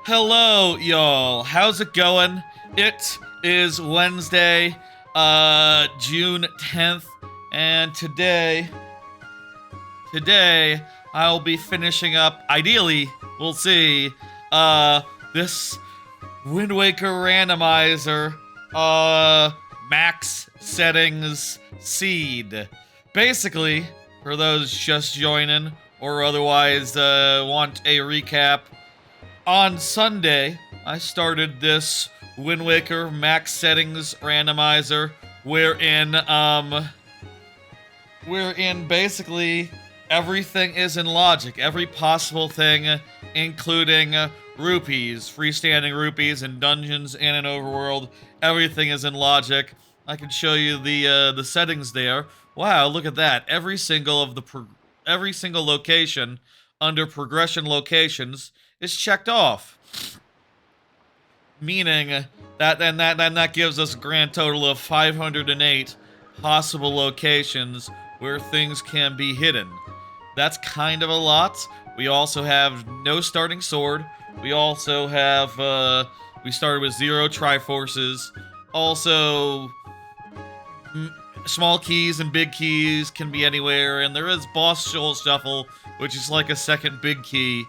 Hello, y'all. How's it going? It is Wednesday, June 10th, and today, I'll be finishing up, ideally, we'll see, this Wind Waker Randomizer, max settings seed. Basically, for those just joining, or otherwise, want a recap, on Sunday, I started this Wind Waker max settings randomizer, wherein basically everything is in logic. Every possible thing, including rupees, freestanding rupees in dungeons and in overworld, everything is in logic. I can show you the settings there. Wow, look at that! Every single location under progression locations is checked off, meaning that gives us a grand total of 508 possible locations where things can be hidden. That's kind of a lot. We also have no starting sword. We also have we started with 0 Triforces. Also, small keys and big keys can be anywhere, and there is boss shuffle, which is like a second big key,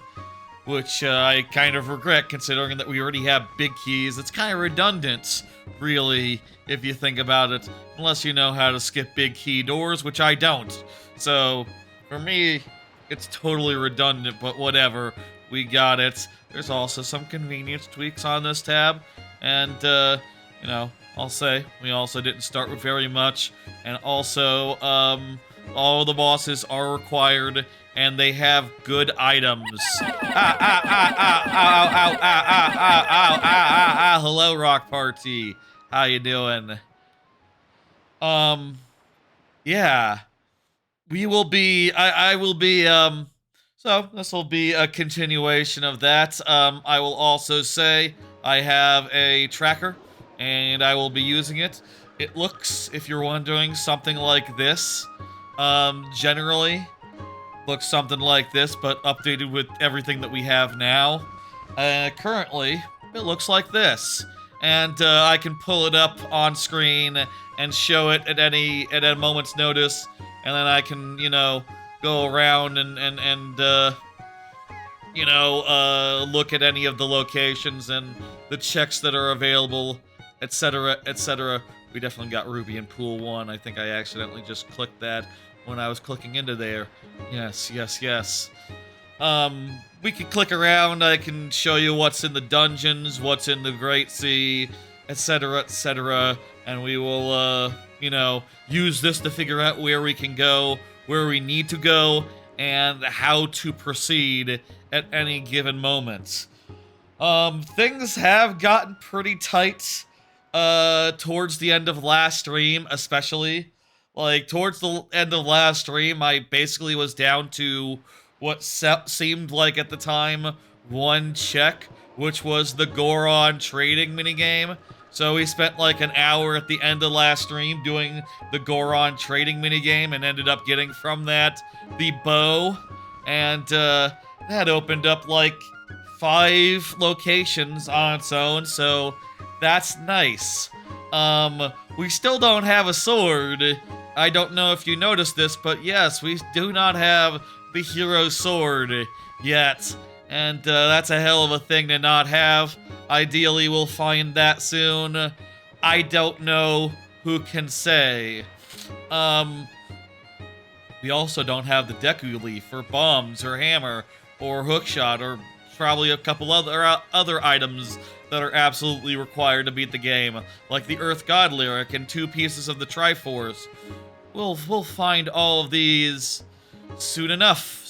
which I kind of regret considering that we already have big keys. It's kind of redundant, really, if you think about it, unless you know how to skip big key doors, which I don't. So, for me, it's totally redundant, but whatever, we got it. There's also some convenience tweaks on this tab, and, you know, I'll say, we also didn't start with very much, and also, all the bosses are required, and they have good items. Hello, Rock Party. How you doing? Yeah. We will be, I will be, so this will be a continuation of that. I will also say I have a tracker, and I will be using it. It looks, if you're wondering, something like this. Generally, looks something like this, but updated with everything that we have now. Currently, it looks like this. And I can pull it up on screen and show it at a moment's notice, and then I can, you know, go around and look at any of the locations and the checks that are available, etc., etc. We definitely got Ruby in Pool 1. I think I accidentally just clicked that when I was clicking into there. Yes, yes, yes. We can click around. I can show you what's in the dungeons, what's in the Great Sea, etc., etc. And we will, use this to figure out where we can go, where we need to go, and how to proceed at any given moment. Things have gotten pretty tight, towards the end of last stream, especially. Like, towards the end of last stream, I basically was down to what seemed like at the time one check, which was the Goron trading minigame. So we spent like an hour at the end of last stream doing the Goron trading minigame and ended up getting from that the bow. And that opened up like 5 locations on its own, so that's nice. We still don't have a sword. I don't know if you noticed this, but yes, we do not have the hero sword yet. And that's a hell of a thing to not have. Ideally, we'll find that soon. I don't know, who can say. We also don't have the Deku Leaf, or bombs, or hammer, or hookshot, or probably a couple other items that are absolutely required to beat the game, like the Earth God lyric and 2 pieces of the Triforce. We'll find all of these soon enough.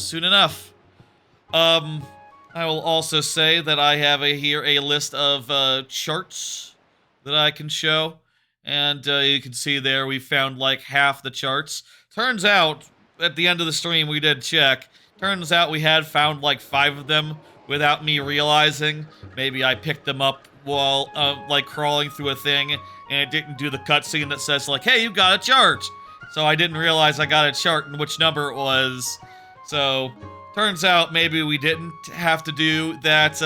I will also say that I have here a list of charts that I can show, and you can see there we found like half the charts. Turns out, at the end of the stream we did check, turns out we had found like 5 of them without me realizing. Maybe I picked them up while like crawling through a thing, and it didn't do the cutscene that says like, hey, you got a chart! So I didn't realize I got a chart and which number it was. So, turns out maybe we didn't have to do that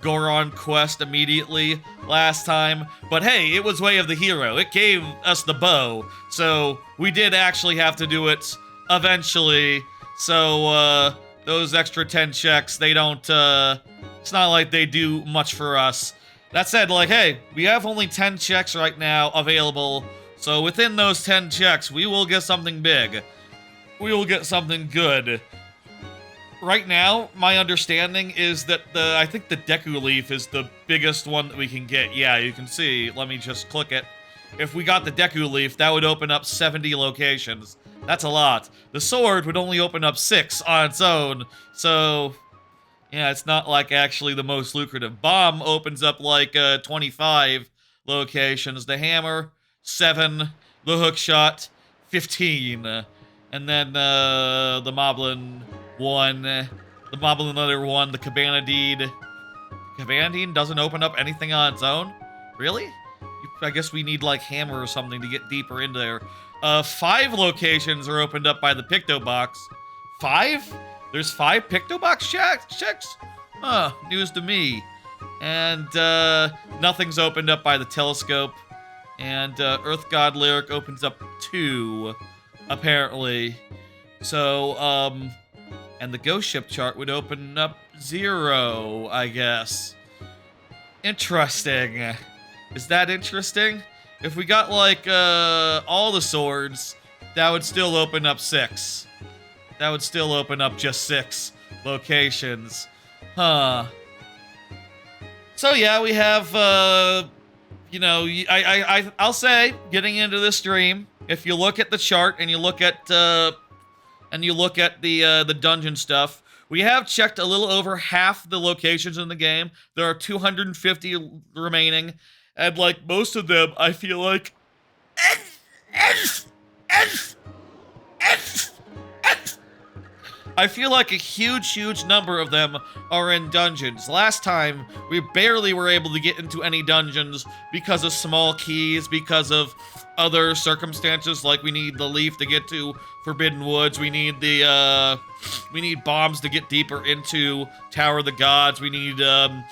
Goron quest immediately last time. But hey, it was Way of the Hero. It gave us the bow. So we did actually have to do it eventually. So those extra 10 checks, they don't, it's not like they do much for us. That said, like, hey, we have only 10 checks right now available. So within those 10 checks, we will get something big. We will get something good. Right now, my understanding is that I think the Deku Leaf is the biggest one that we can get. Yeah, you can see. Let me just click it. If we got the Deku Leaf, that would open up 70 locations. That's a lot. The sword would only open up 6 on its own. So, yeah, it's not like actually the most lucrative. Bomb opens up like 25 locations. The hammer, 7. The hook shot, 15. And then the Moblin, 1. The Moblin, another 1. The Cabana Deed. Cabana Deed doesn't open up anything on its own? Really? I guess we need like hammer or something to get deeper into there. 5 locations are opened up by the Picto Box. 5? There's 5 Picto Box checks? Huh, news to me. And nothing's opened up by the Telescope. And Earth God Lyric opens up 2, apparently. So, and the Ghost Ship chart would open up 0, I guess. Interesting. Is that interesting? If we got, like, all the swords, that would still open up 6. That would still open up just 6 locations. Huh. So, yeah, we have, you know, I'll say, getting into this stream, if you look at the chart and you look at, the dungeon stuff, we have checked a little over half the locations in the game. There are 250 remaining. And, like, most of them, I feel like... I feel like a huge number of them are in dungeons. Last time, we barely were able to get into any dungeons because of small keys, because of other circumstances, like we need the leaf to get to Forbidden Woods, we need the, we need bombs to get deeper into Tower of the Gods, we need the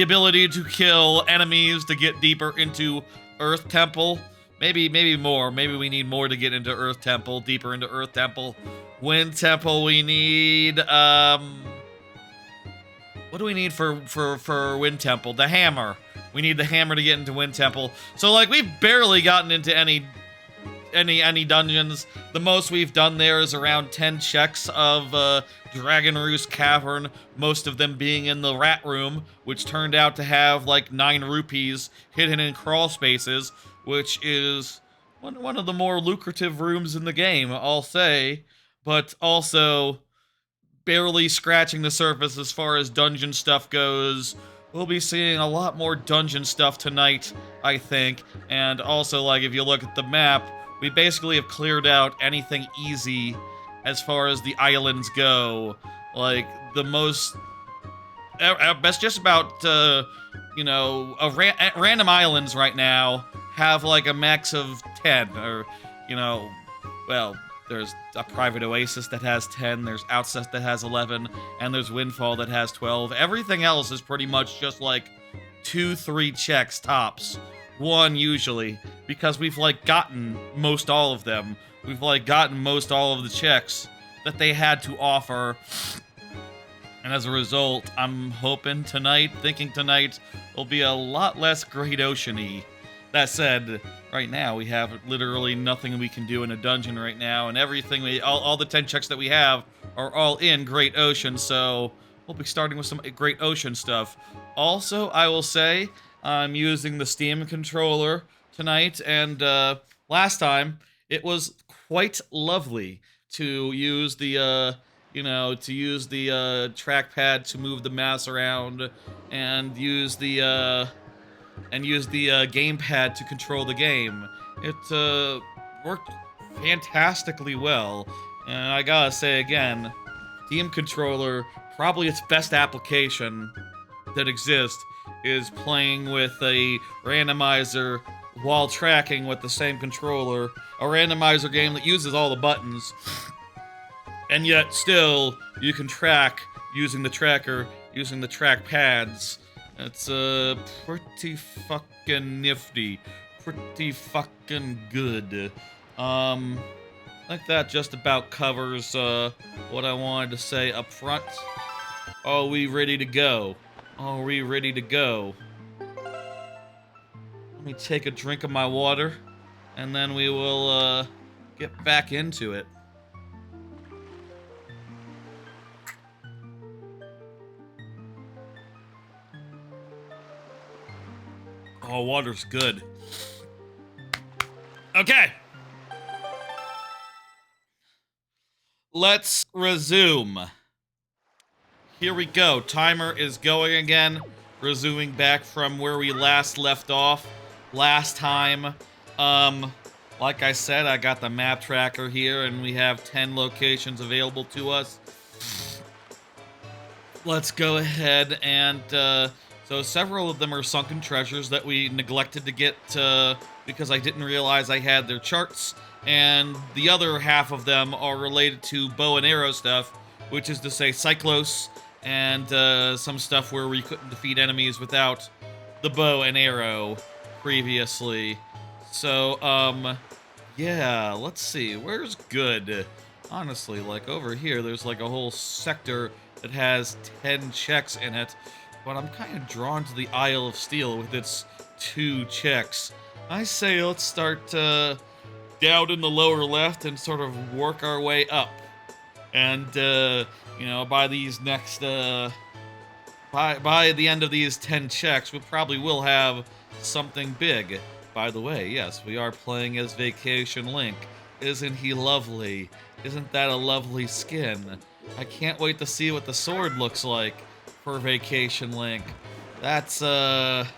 ability to kill enemies to get deeper into Earth Temple. Maybe more. Maybe we need more to get into Earth Temple, deeper into Earth Temple. Wind Temple, we need, what do we need for Wind Temple? The hammer. We need the hammer to get into Wind Temple. So, like, we've barely gotten into any dungeons. The most we've done there is around 10 checks of, Dragon Roost Cavern, most of them being in the Rat Room, which turned out to have, like, 9 rupees hidden in crawl spaces, which is one of the more lucrative rooms in the game, I'll say, but also barely scratching the surface as far as dungeon stuff goes. We'll be seeing a lot more dungeon stuff tonight, I think, and also, like, if you look at the map, we basically have cleared out anything easy as far as the islands go. Like, the most... That's just about, you know, random islands right now have, like, a max of 10, or, you know, well, there's a private Oasis that has 10, there's Outset that has 11, and there's Windfall that has 12. Everything else is pretty much just, like, 2-3 checks tops. 1 usually, because we've, like, gotten most all of them. We've, like, gotten most all of the checks that they had to offer. And as a result, I'm hoping thinking tonight will be a lot less Great Ocean-y. That said, right now we have literally nothing we can do in a dungeon right now, and everything all the 10 checks that we have are all in Great Ocean, so we'll be starting with some Great Ocean stuff. Also, I will say, I'm using the Steam controller tonight, and last time it was quite lovely to use the trackpad to move the mouse around, and use the gamepad to control the game. It worked fantastically well, and I gotta say again, Steam controller, probably its best application that exists is playing with a randomizer while tracking with the same controller, a randomizer game that uses all the buttons, and yet still you can track using the track pads. It's pretty fucking nifty, pretty fucking good. I think that just about covers what I wanted to say up front. Are we ready to go? Are we ready to go? Let me take a drink of my water, and then we will get back into it. Oh, water's good. Okay. Let's resume. Here we go. Timer is going again. Resuming back from where we last left off. Last time. Like I said, I got the map tracker here, and we have 10 locations available to us. Let's go ahead and, so several of them are sunken treasures that we neglected to get, because I didn't realize I had their charts, and the other half of them are related to bow and arrow stuff, which is to say Cyclos, and, some stuff where we couldn't defeat enemies without the bow and arrow previously. So, yeah, let's see, where's good? Honestly, like, over here, there's like a whole sector that has 10 checks in it, but I'm kind of drawn to the Isle of Steel with its 2 checks. I say let's start down in the lower left and sort of work our way up. And, you know, by these next, by the end of these 10 checks, we probably will have something big. By the way, yes, we are playing as Vacation Link. Isn't he lovely? Isn't that a lovely skin? I can't wait to see what the sword looks like for Vacation Link. That's, 11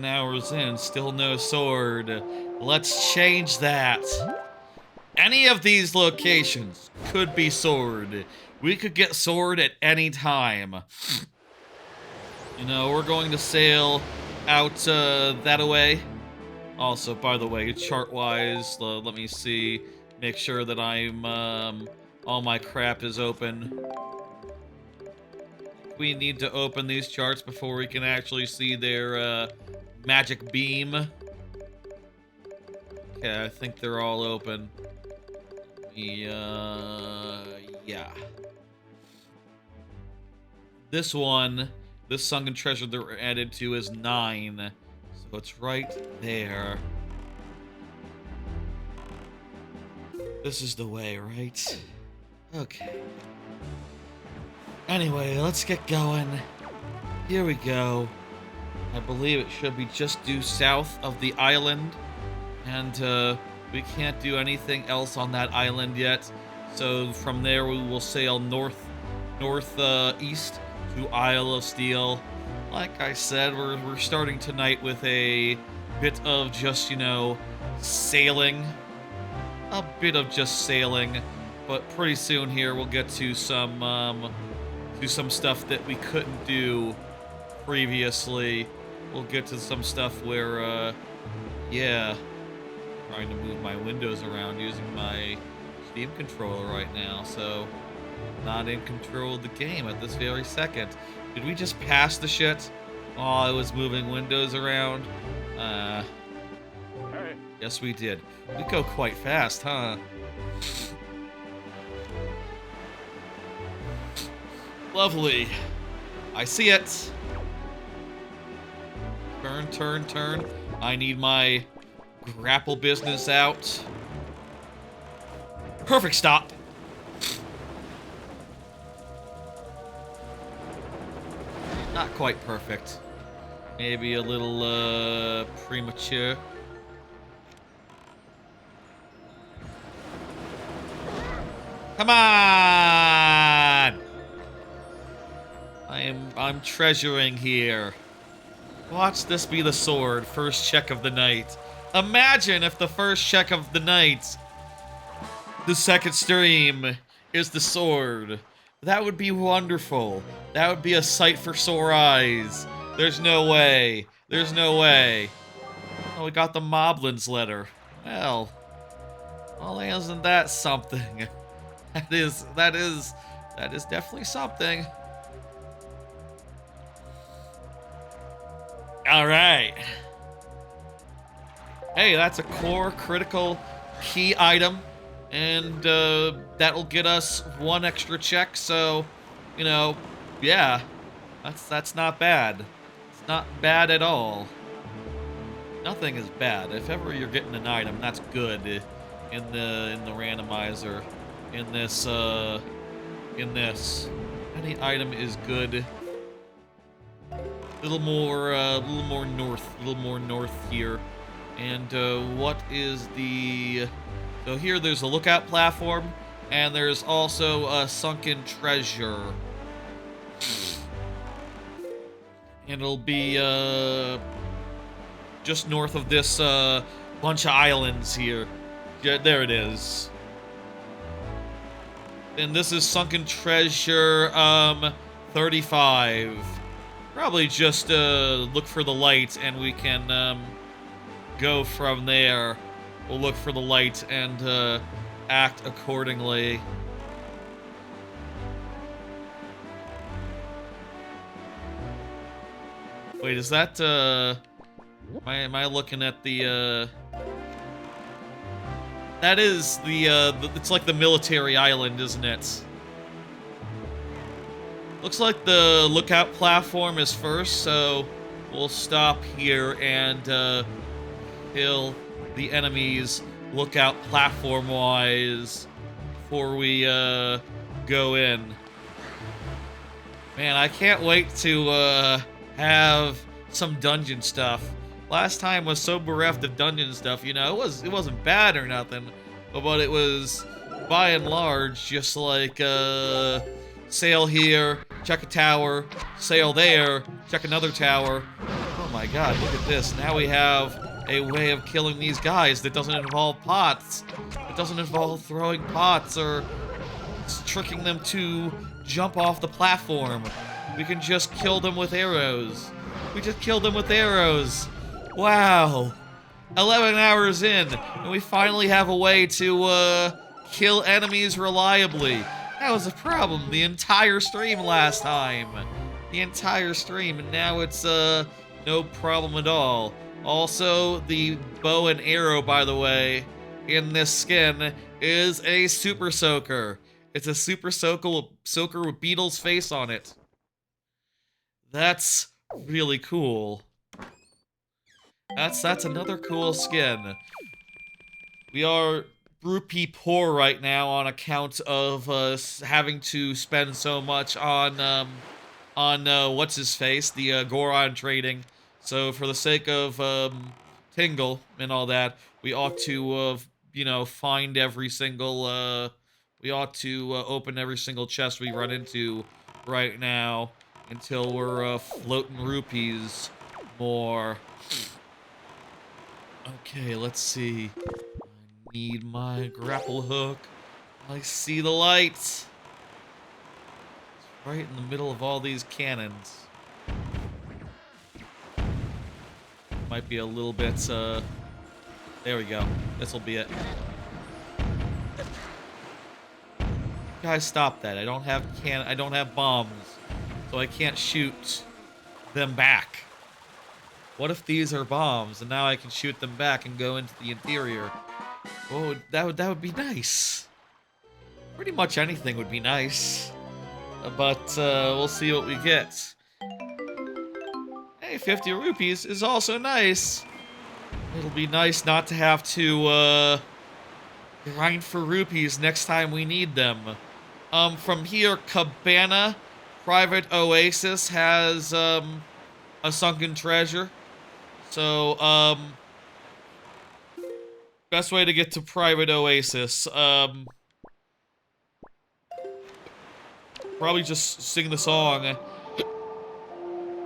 hours in, still no sword. Let's change that. Any of these locations could be sword. We could get sword at any time. You know, we're going to sail out, that away. Also, by the way, chart-wise, let me see. Make sure that I'm, all my crap is open. We need to open these charts before we can actually see their, magic beam. Okay, I think they're all open. Yeah. This one, this sunken treasure that we're added to is 9. So it's right there. This is the way, right? Okay. Anyway, let's get going. Here we go. I believe it should be just due south of the island. And, we can't do anything else on that island yet. So from there we will sail northeast to Isle of Steel. Like I said, we're starting tonight with a bit of just, you know, sailing. A bit of just sailing. But pretty soon here we'll get to some stuff that we couldn't do previously. We'll get to some stuff where, yeah. Trying to move my windows around using my Steam controller right now, so not in control of the game at this very second. Did we just pass the shit while I was moving windows around? Yes, we did. We go quite fast, huh? Lovely. I see it. Turn, turn, turn. I need my grapple business out. Perfect stop. Not quite perfect. Maybe a little, premature. Come on! I'm treasuring here. Watch this be the sword. First check of the night. Imagine if the first check of the night, the second stream, is the sword. That would be wonderful. That would be a sight for sore eyes. There's no way. There's no way. Oh, we got the Moblin's letter. Well, isn't that something? That That is definitely something. All right. Hey, that's a core critical key item, and that'll get us 1 extra check. So, you know, yeah, that's not bad. It's not bad at all. Nothing is bad. If ever you're getting an item, that's good in the randomizer. In this, any item is good. Little more north here. And what is the? So here, there's a lookout platform, and there's also a sunken treasure. And it'll be just north of this bunch of islands here. Yeah, there it is. And this is sunken treasure 35. Probably just look for the light, and we can go from there. We'll look for the light and act accordingly. Wait, is that am I looking at the that is the it's like the military island, isn't it? Looks like the lookout platform is first, so we'll stop here and kill the enemies lookout platform-wise before we go in. Man, I can't wait to have some dungeon stuff. Last time was so bereft of dungeon stuff, you know, it wasn't bad or nothing, but it was by and large just like sail here, check a tower, sail there, check another tower. Oh my god, look at this. Now we have a way of killing these guys that doesn't involve pots. It doesn't involve throwing pots or tricking them to jump off the platform. We can just kill them with arrows. We just killed them with arrows. Wow. 11 hours in, and we finally have a way to kill enemies reliably. That was a problem the entire stream last time. The entire stream, and now it's no problem at all. Also, the bow and arrow, by the way, in this skin is a super soaker. It's a super soaker with Beetle's face on it. That's really cool. That's another cool skin. We are rupee poor right now on account of us having to spend so much on what's his face, the Goron trading. So for the sake of Tingle and all that, we ought to you know, find every single we ought to open every single chest we run into right now until we're floating rupees more. Okay, let's see. I need my grapple hook. I see the lights. It's right in the middle of all these cannons. Might be a little bit, there we go. This'll be it. Guys, stop that. I don't have bombs, so I can't shoot them back. What if these are bombs, and now I can shoot them back and go into the interior? Oh, that would be nice. Pretty much anything would be nice. But we'll see what we get. Hey, 50 rupees is also nice. It'll be nice not to have to grind for rupees next time we need them. From here, Cabana Private Oasis has a sunken treasure. So, best way to get to Private Oasis, probably just sing the song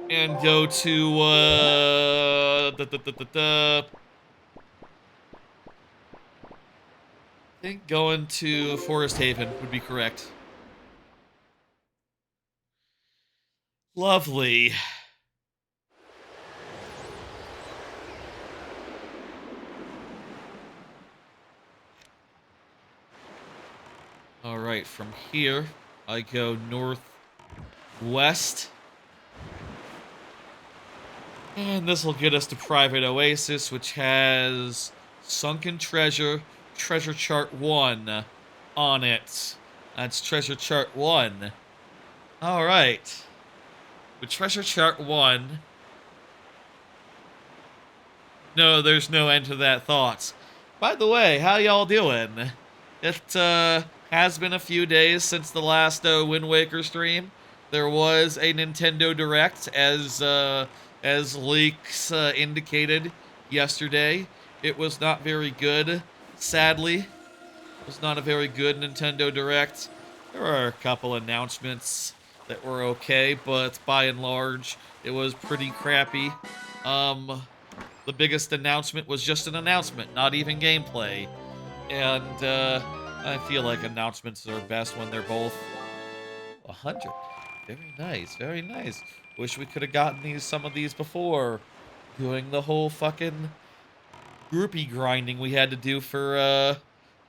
and go to, I think going to Forest Haven would be correct. Lovely. Alright, from here, I go northwest. And this will get us to Private Oasis, which has Sunken Treasure, Treasure Chart 1 on it. That's Treasure Chart 1. Alright. With Treasure Chart 1... No, there's no end to that thought. By the way, how y'all doing? It has been a few days since the last Wind Waker stream. There was a Nintendo Direct, as leaks indicated yesterday. It was not very good, sadly. It was not a very good Nintendo Direct. There are a couple announcements that were okay, but by and large, it was pretty crappy. The biggest announcement was just an announcement, not even gameplay. And I feel like announcements are best when they're both 100. Very nice, very nice. Wish we could have gotten some of these before doing the whole fucking groupie grinding we had to do for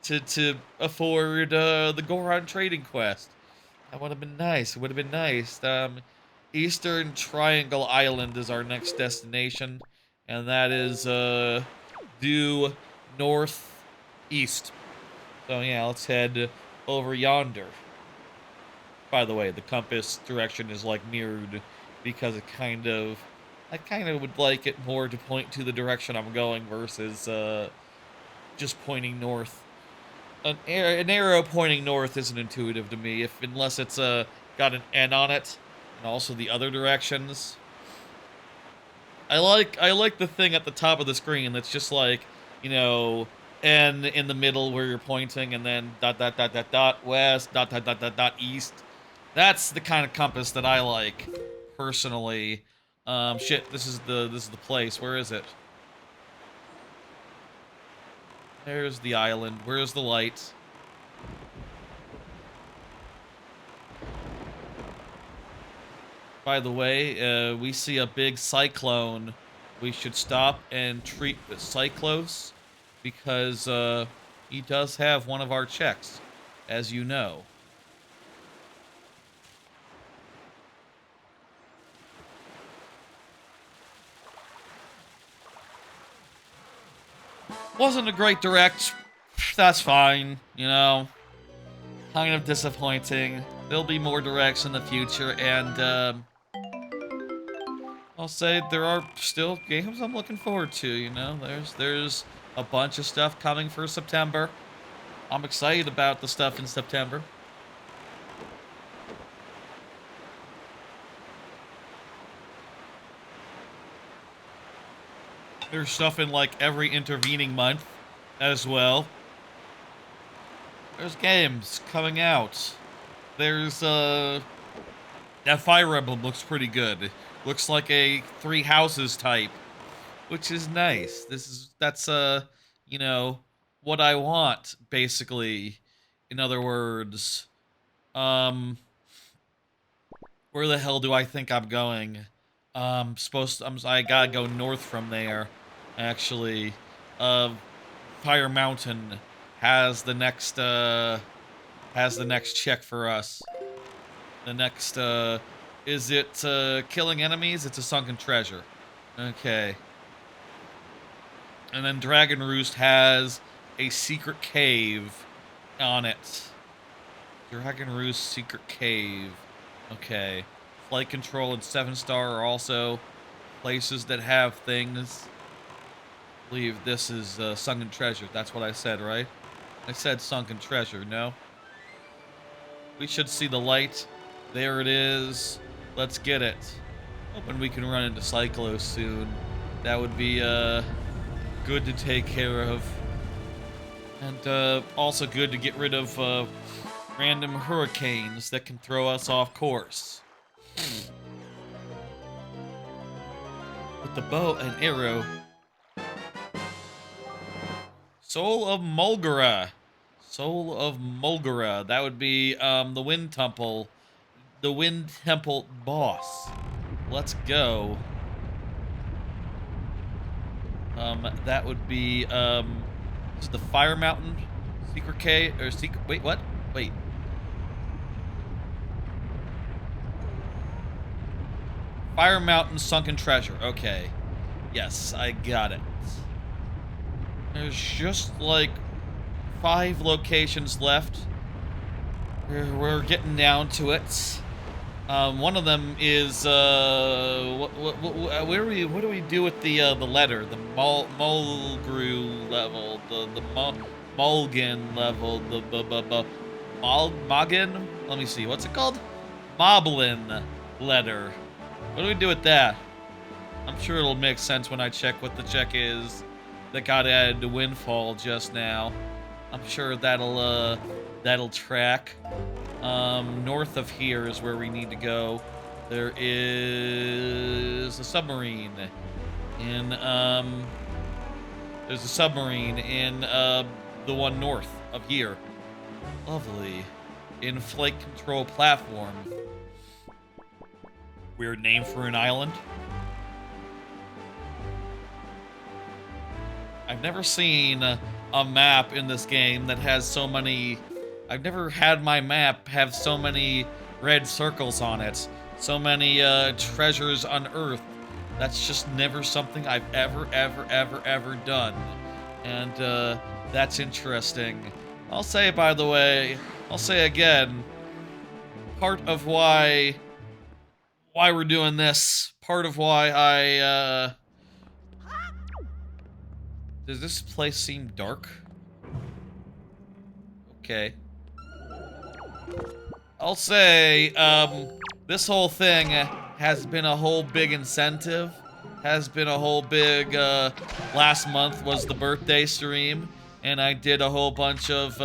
to afford the Goron trading quest. That would have been nice. It would have been nice. Eastern Triangle Island is our next destination, and that is due northeast. So yeah, let's head over yonder. By the way, the compass direction is like mirrored because I kind of would like it more to point to the direction I'm going versus just pointing north. An arrow pointing north isn't intuitive to me, unless it's got an N on it, and also the other directions. I like the thing at the top of the screen that's just like, you know, N in the middle where you're pointing, and then dot dot dot dot dot west, dot dot dot dot dot east. That's the kind of compass that I like, personally. Shit, this is the place. Where is it? There's the island. Where's the light? By the way, we see a big cyclone. We should stop and treat the Cyclos, because he does have one of our checks, as you know. Wasn't a great direct. That's fine, you know. Kind of disappointing. There'll be more directs in the future, and I'll say there are still games I'm looking forward to, you know. There's a bunch of stuff coming for September. I'm excited about the stuff in September. There's stuff in, like, every intervening month as well. There's games coming out. There's, that Fire Emblem looks pretty good. Looks like a Three Houses type, which is nice. That's, you know, what I want, basically. In other words, where the hell do I think I'm going? I gotta go north from there, actually. Fire Mountain has the next check for us. The next, is it, killing enemies? It's a sunken treasure. Okay. And then Dragon Roost has a secret cave on it. Dragon Roost secret cave. Okay. Flight Control and 7-star are also places that have things. I believe this is sunken treasure. That's what I said, right? I said sunken treasure, no? We should see the light. There it is. Let's get it. Hoping we can run into Cyclos soon. That would be good to take care of. And also good to get rid of random hurricanes that can throw us off course. With the bow and arrow. Soul of Mulgara. Soul of Mulgara. That would be the Wind Temple. The Wind Temple boss. Let's go. That would be this is the Fire Mountain secret cave or secret. Wait, what? Wait. Fire Mountain Sunken Treasure. Okay. Yes, I got it. There's just like 5 locations left. We're getting down to it. One of them is what do we do with the letter? The Mulgrew level, the Mulgan level, the Moggin? Let me see, what's it called? Moblin letter. What do we do with that? I'm sure it'll make sense when I check what the check is that got added to Windfall just now. I'm sure that'll track. North of here is where we need to go. There is a submarine in, there's a submarine in, the one north of here. Lovely. In flight control platform. Weird name for an island. I've never seen a map in this game that has so many... I've never had my map have so many red circles on it. So many treasures unearthed. That's just never something I've ever done. And that's interesting. I'll say, by the way, I'll say again, part of why we're doing this, part of why does this place seem dark? Okay. I'll say, this whole thing has been a whole big incentive. Has been a whole big, last month was the birthday stream, and I did a whole bunch of,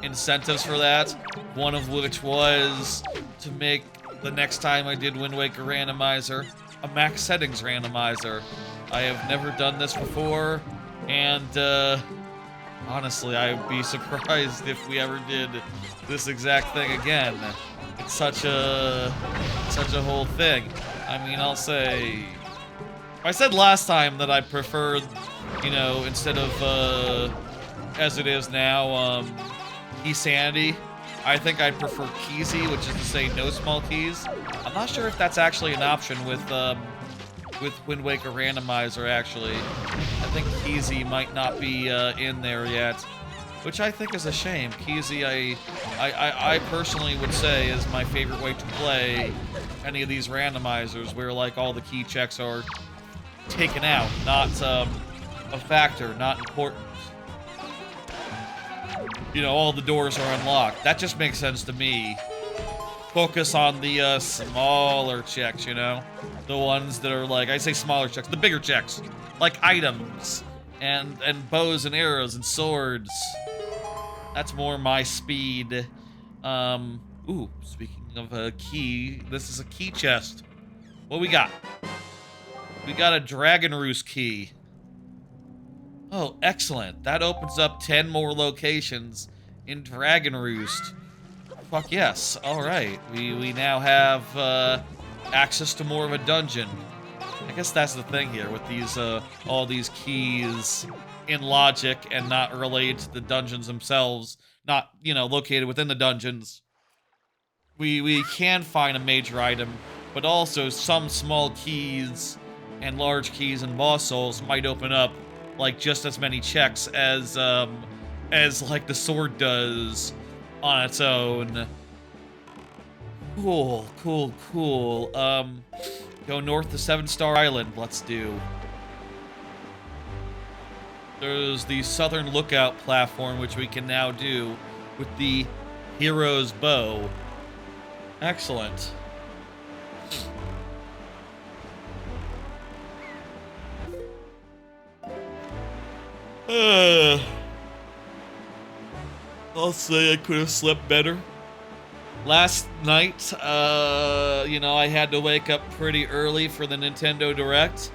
incentives for that. One of which was to make the next time I did Wind Waker Randomizer, a max settings randomizer. I have never done this before, and, honestly, I would be surprised if we ever did this exact thing again. It's such a whole thing. I mean, I'll say... I said last time that I preferred, you know, instead of, as it is now, key sanity, I think I'd prefer keysy, which is to say no small keys. I'm not sure if that's actually an option with Wind Waker Randomizer, actually. I think keysy might not be in there yet, which I think is a shame. Keysy, I personally would say is my favorite way to play any of these randomizers, where like all the key checks are taken out, not a factor, not important. You know, all the doors are unlocked. That just makes sense to me. Focus on the smaller checks, you know? The ones that are like, I say smaller checks, the bigger checks. Like items, and bows and arrows and swords. That's more my speed. Ooh, speaking of a key, this is a key chest. What we got? We got a Dragon Roost key. Oh, excellent. That opens up 10 more locations in Dragon Roost. Fuck yes. Alright. We now have access to more of a dungeon. I guess that's the thing here with these all these keys in logic and not related to the dungeons themselves. Not, you know, located within the dungeons. We can find a major item, but also some small keys and large keys and boss souls might open up like just as many checks as like the sword does on its own. Cool. Go north to 7-Star Island, let's do. There's the Southern Lookout platform, which we can now do with the Hero's Bow. Excellent. I'll say I could have slept better. Last night, you know, I had to wake up pretty early for the Nintendo Direct.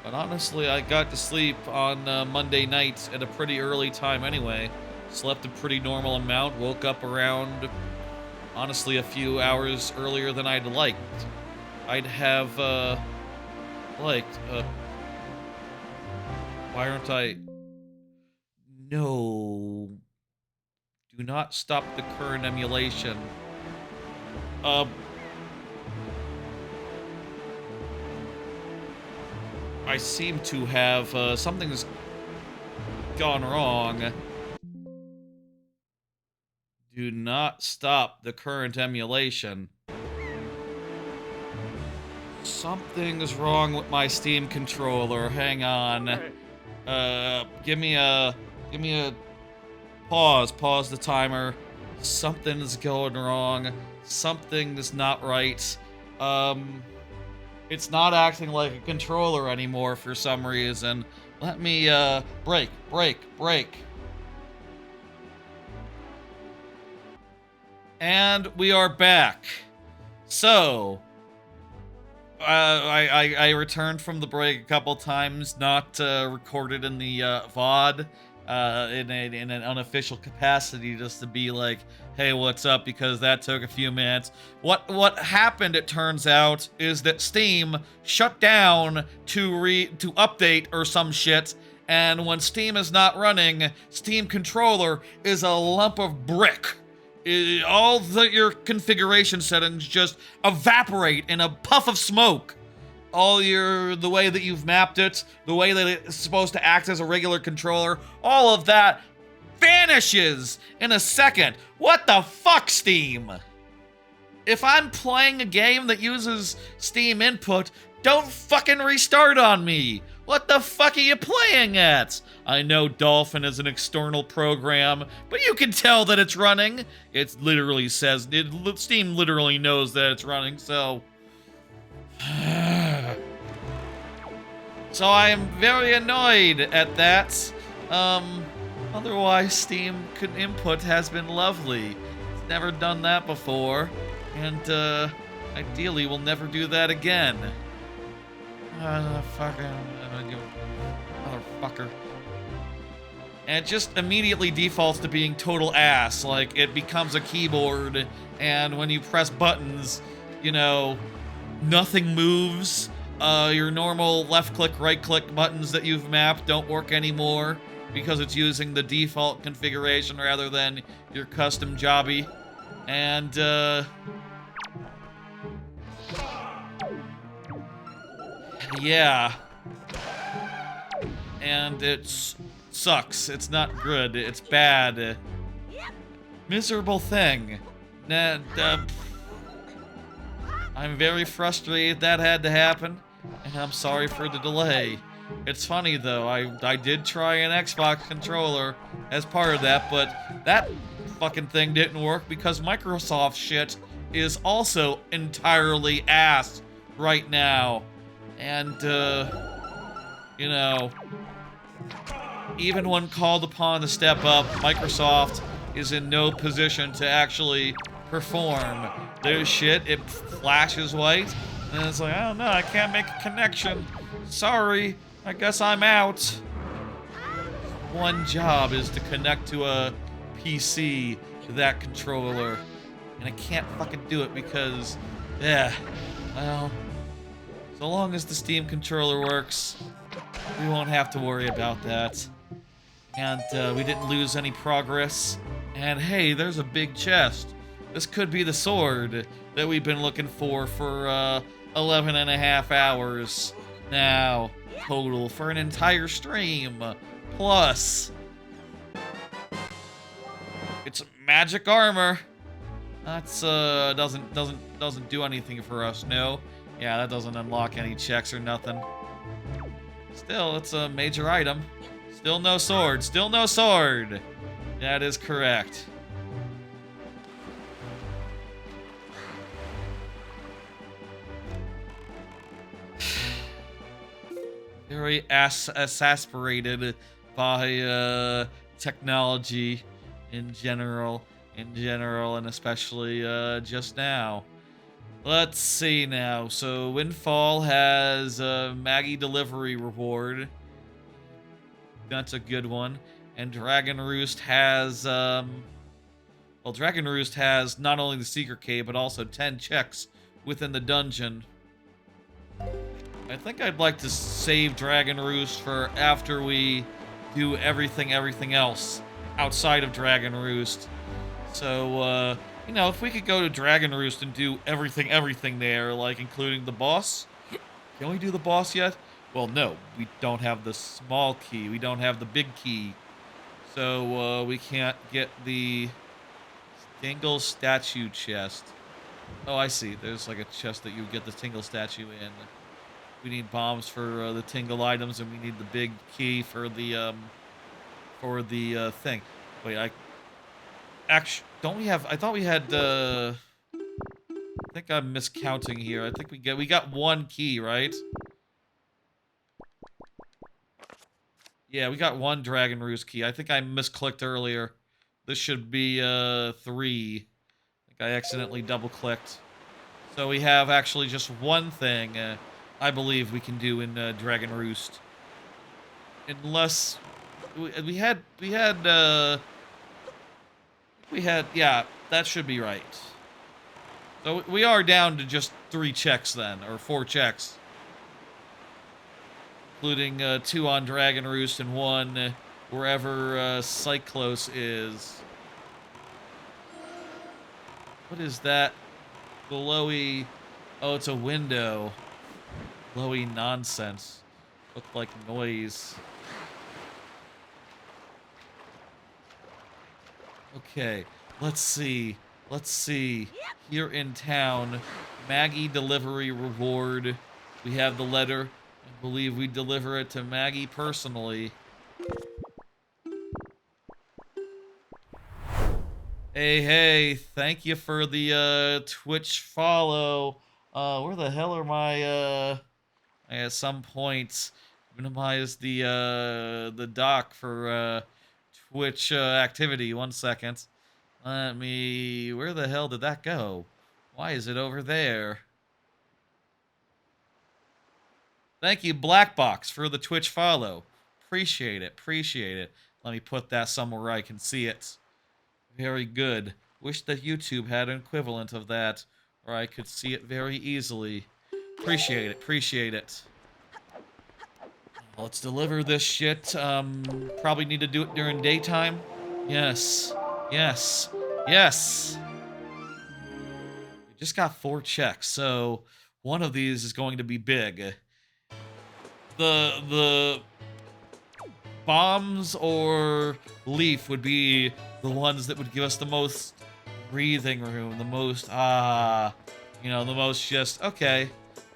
But honestly, I got to sleep on Monday night at a pretty early time anyway. Slept a pretty normal amount, woke up around, honestly, a few hours earlier than I'd liked. I'd have, liked. Why aren't I... No. Do not stop the current emulation. I seem to have, something's gone wrong. Do not stop the current emulation. Something's wrong with my Steam controller. Hang on. Give me a pause. Pause the timer. Something's going wrong. Something's not right. It's not acting like a controller anymore for some reason. Let me, break. And we are back. So, I returned from the break a couple times, not recorded in the VOD, in an unofficial capacity, just to be like, hey, what's up? Because that took a few minutes. What happened? It turns out is that Steam shut down to update or some shit, and when Steam is not running, Steam controller is a lump of brick. All your configuration settings just evaporate in a puff of smoke. The way that you've mapped it, the way that it's supposed to act as a regular controller, all of that vanishes in a second. What the fuck, Steam? If I'm playing a game that uses Steam input, don't fucking restart on me. What the fuck are you playing at? I know Dolphin is an external program, but you can tell that it's running. It literally says, Steam literally knows that it's running, so... So I am very annoyed at that. Otherwise, Steam input has been lovely. It's never done that before, and ideally will never do that again. Motherfucker. And it just immediately defaults to being total ass. Like, it becomes a keyboard, and when you press buttons, you know, nothing moves. Your normal left-click, right-click buttons that you've mapped don't work anymore because it's using the default configuration rather than your custom Jabu. And, yeah. And it sucks. It's not good. It's bad. Miserable thing. I'm very frustrated that had to happen, and I'm sorry for the delay. It's funny though, I did try an Xbox controller as part of that, but that fucking thing didn't work because Microsoft shit is also entirely ass right now. And, you know, even when called upon to step up, Microsoft is in no position to actually perform. There's shit, it flashes white, and it's like, I don't know, I can't make a connection. Sorry, I guess I'm out. One job is to connect to a PC to that controller, and I can't fucking do it because, yeah, well, so long as the Steam controller works, we won't have to worry about that. And we didn't lose any progress. And hey, there's a big chest. This could be the sword that we've been looking for 11 and a half hours now, total, for an entire stream. Plus, it's magic armor. That's doesn't do anything for us, no. Yeah, that doesn't unlock any checks or nothing. Still, it's a major item. Still no sword. Still no sword. That is correct. Very exasperated by technology in general, and especially just now. Let's see now. So Windfall has a Maggie delivery reward. That's a good one. And Dragon Roost has well, Dragon Roost has not only the secret key but also 10 checks within the dungeon. I think I'd like to save Dragon Roost for after we do everything else outside of Dragon Roost. So, you know, if we could go to Dragon Roost and do everything there, like including the boss. Can we do the boss yet? Well, no, we don't have the small key. We don't have the big key. So, we can't get the Tingle statue chest. Oh, I see. There's like a chest that you get the Tingle statue in. We need bombs for the Tingle items, and we need the big key for the thing. Wait, actually, don't we have? I thought we had. I think I'm miscounting here. I think we got one key, right? Yeah, we got one Dragon Roost key. I think I misclicked earlier. This should be 3. I think I accidentally double-clicked. So we have actually just one thing, I believe we can do in Dragon Roost. Unless yeah, that should be right. So we are down to just 3 checks then, or 4 checks. Including 2 on Dragon Roost and 1 wherever Cyclos is. What is that? Glowy. Oh, it's a window. Glowy nonsense. Look like noise. Okay, let's see. Let's see. Here in town, Maggie delivery reward. We have the letter. I believe we deliver it to Maggie personally. Hey, thank you for the Twitch follow. Where the hell are my I at some point minimize the dock for Twitch activity. 1 second. Where the hell did that go? Why is it over there? Thank you, Blackbox, for the Twitch follow. Appreciate it. Let me put that somewhere where I can see it. Very good. Wish that YouTube had an equivalent of that, or I could see it very easily. Appreciate it. Let's deliver this shit. Probably need to do it during daytime. Yes. We just got 4 checks, so one of these is going to be big. The bombs or leaf would be the ones that would give us the most breathing room, the most the most just okay.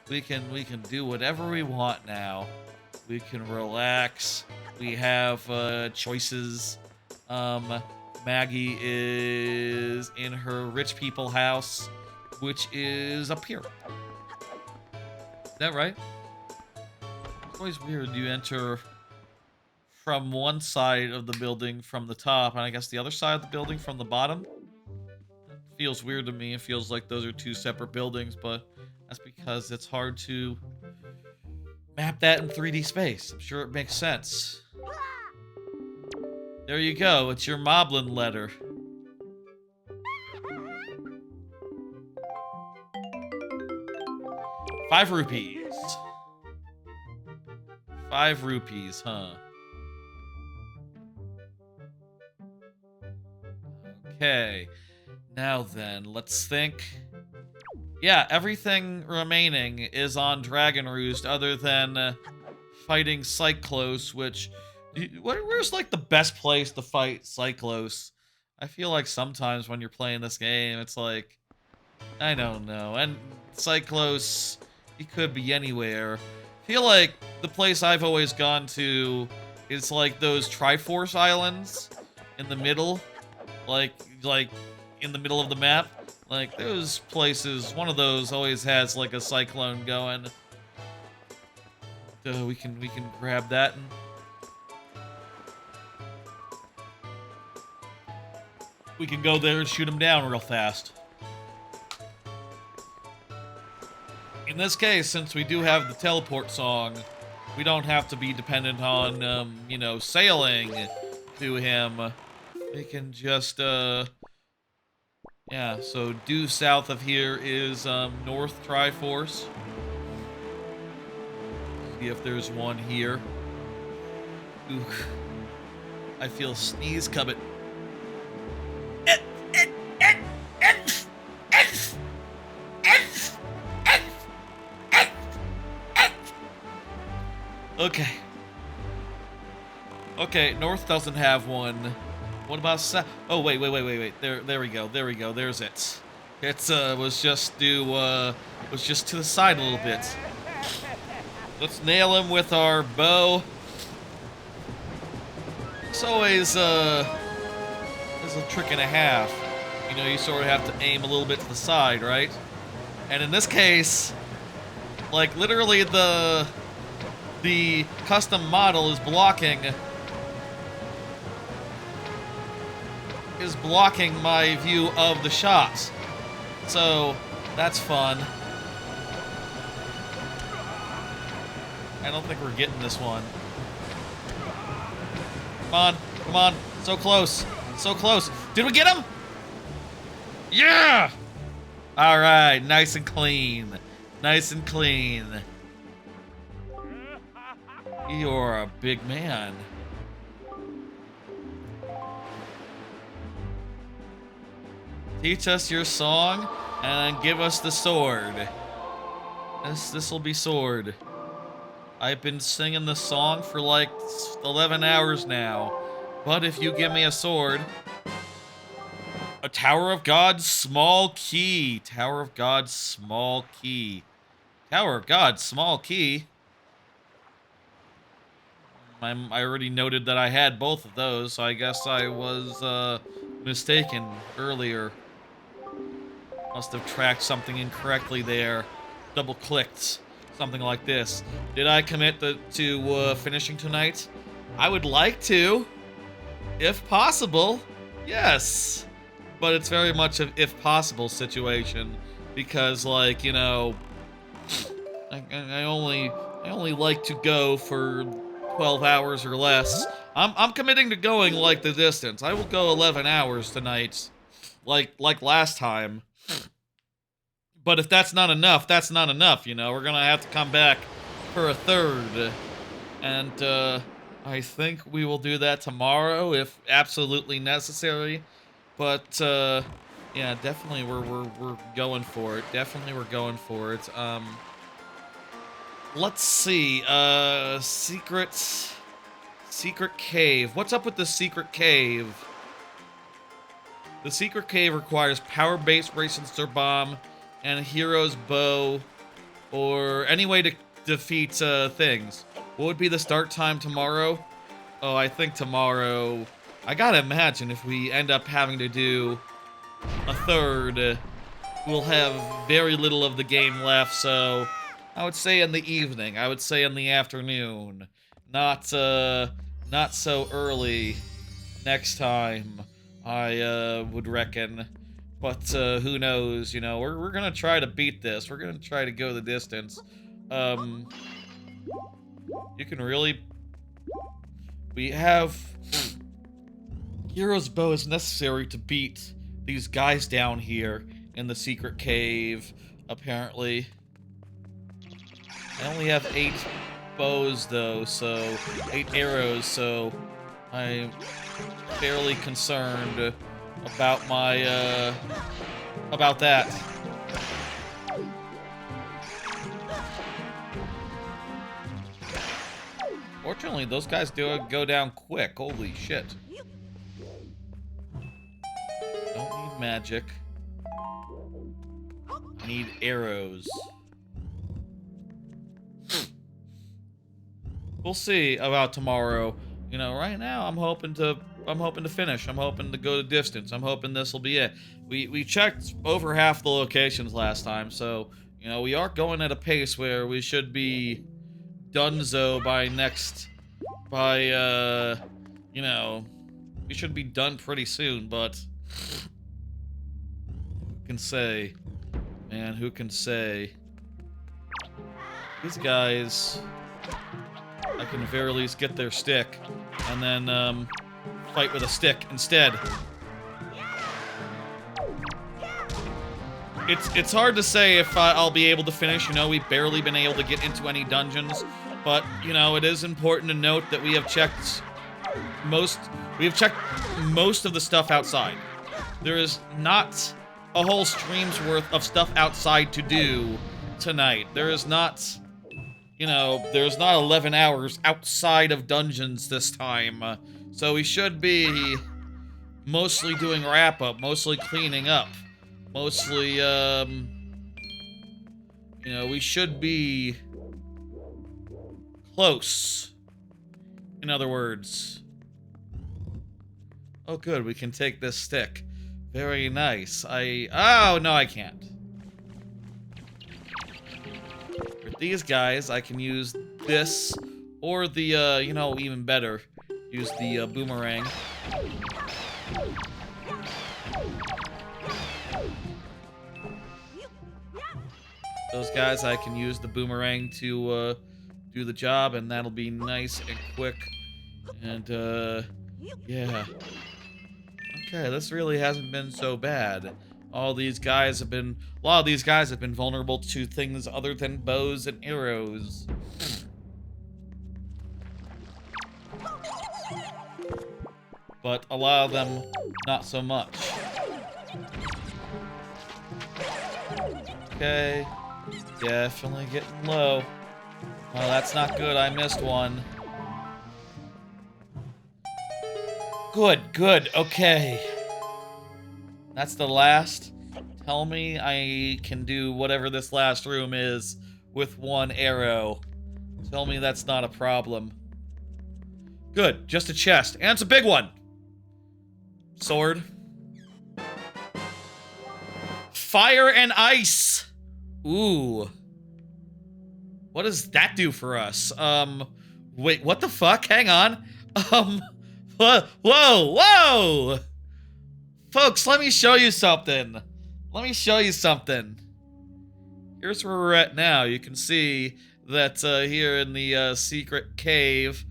We can do whatever we want now. We can relax. We have choices. Maggie is in her rich people house, which is up here. Is that right? It's always weird. You enter from one side of the building from the top, and I guess the other side of the building from the bottom. It feels weird to me. It feels like those are 2 separate buildings, but that's because it's hard to map that in 3D space. I'm sure it makes sense. There you go. It's your Moblin letter. ₹5. 5 rupees, huh? Okay. Now then, let's think. Yeah, everything remaining is on Dragon Roost other than fighting Cyclos, which... Where's, like, the best place to fight Cyclos? I feel like sometimes when you're playing this game, it's like... I don't know. And Cyclos, he could be anywhere. I feel like the place I've always gone to is, like, those Triforce Islands in the middle. Like in the middle of the map. Like, those places, one of those always has, like, a cyclone going. We can grab that and... we can go there and shoot him down real fast. In this case, since we do have the teleport song, we don't have to be dependent on, sailing to him. We can just, yeah, so due south of here is, North Triforce. See if there's one here. Ooh. I feel sneeze coming. Okay. Okay, north doesn't have one. What about south? Oh, wait. There we go. There's it. It was just to the side a little bit. Let's nail him with our bow. It's always there's a trick and a half. You know, you sort of have to aim a little bit to the side, right? And in this case, like literally the custom model is blocking my view of the shots. So that's fun. I don't think we're getting this one. Come on. So close. Did we get him? Yeah! All right, nice and clean. You're a big man. Teach us your song and give us the sword. This'll be sword. I've been singing the song for like 11 hours now. But if you give me a sword... A Tower of God small key. Tower of God small key. I already noted that I had both of those, so I guess I was mistaken earlier. Must have tracked something incorrectly there. Double-clicked. Something like this. Did I commit to finishing tonight? I would like to. If possible. Yes. But it's very much an if possible situation. Because, like, you know... I only like to go for 12 hours or less. I'm committing to going, like, the distance. I will go 11 hours tonight. Like last time. But if that's not enough, that's not enough, you know? We're gonna have to come back for a third. And, I think we will do that tomorrow, if absolutely necessary. But, yeah, definitely we're going for it. Let's see, secret cave. What's up with the secret cave? The secret cave requires power-based bracer bomb and a hero's bow, or any way to defeat things. What would be the start time tomorrow? Oh, I think tomorrow... I gotta imagine if we end up having to do a third, we'll have very little of the game left, so I would say in the evening. I would say in the afternoon. Not so early next time, I would reckon. But who knows, you know, we're gonna try to beat this. We're gonna try to go the distance. You can really... We have... Hero's bow is necessary to beat these guys down here in the secret cave, apparently. I only have 8 bows, though, so... 8 arrows, so... I'm fairly concerned about my, about that. Fortunately, those guys do go down quick. Holy shit. Don't need magic. I need arrows. We'll see about tomorrow. You know, right now I'm hoping to finish. I'm hoping to go the distance. I'm hoping this will be it. We checked over half the locations last time, so you know, we are going at a pace where we should be donezo by you know, we should be done pretty soon, but who can say? Man, who can say? These guys, I can very least get their stick, and then, fight with a stick instead. It's hard to say if I'll be able to finish, you know, we've barely been able to get into any dungeons, but, you know, it is important to note that we have checked most of the stuff outside. There is not a whole stream's worth of stuff outside to do tonight. There is not, you know, there's not 11 hours outside of dungeons this time. So we should be mostly doing wrap-up, mostly cleaning up, mostly, you know, we should be close, in other words. Oh, good, we can take this stick. Very nice. Oh, no, I can't. For these guys, I can use this, or the, you know, even better, use the, boomerang. Those guys, I can use the boomerang to, do the job, and that'll be nice and quick. And, yeah. Okay, this really hasn't been so bad. A lot of these guys have been vulnerable to things other than bows and arrows. But a lot of them, not so much. Okay, definitely getting low. Oh, that's not good, I missed one. Good, okay. That's the last. Tell me I can do whatever this last room is with one arrow. Tell me that's not a problem. Good, just a chest, and it's a big one. Sword. Fire and ice. Ooh. What does that do for us? Wait, what the fuck? Hang on. Whoa! Folks, let me show you something. Here's where we're at now. You can see that here in the secret cave,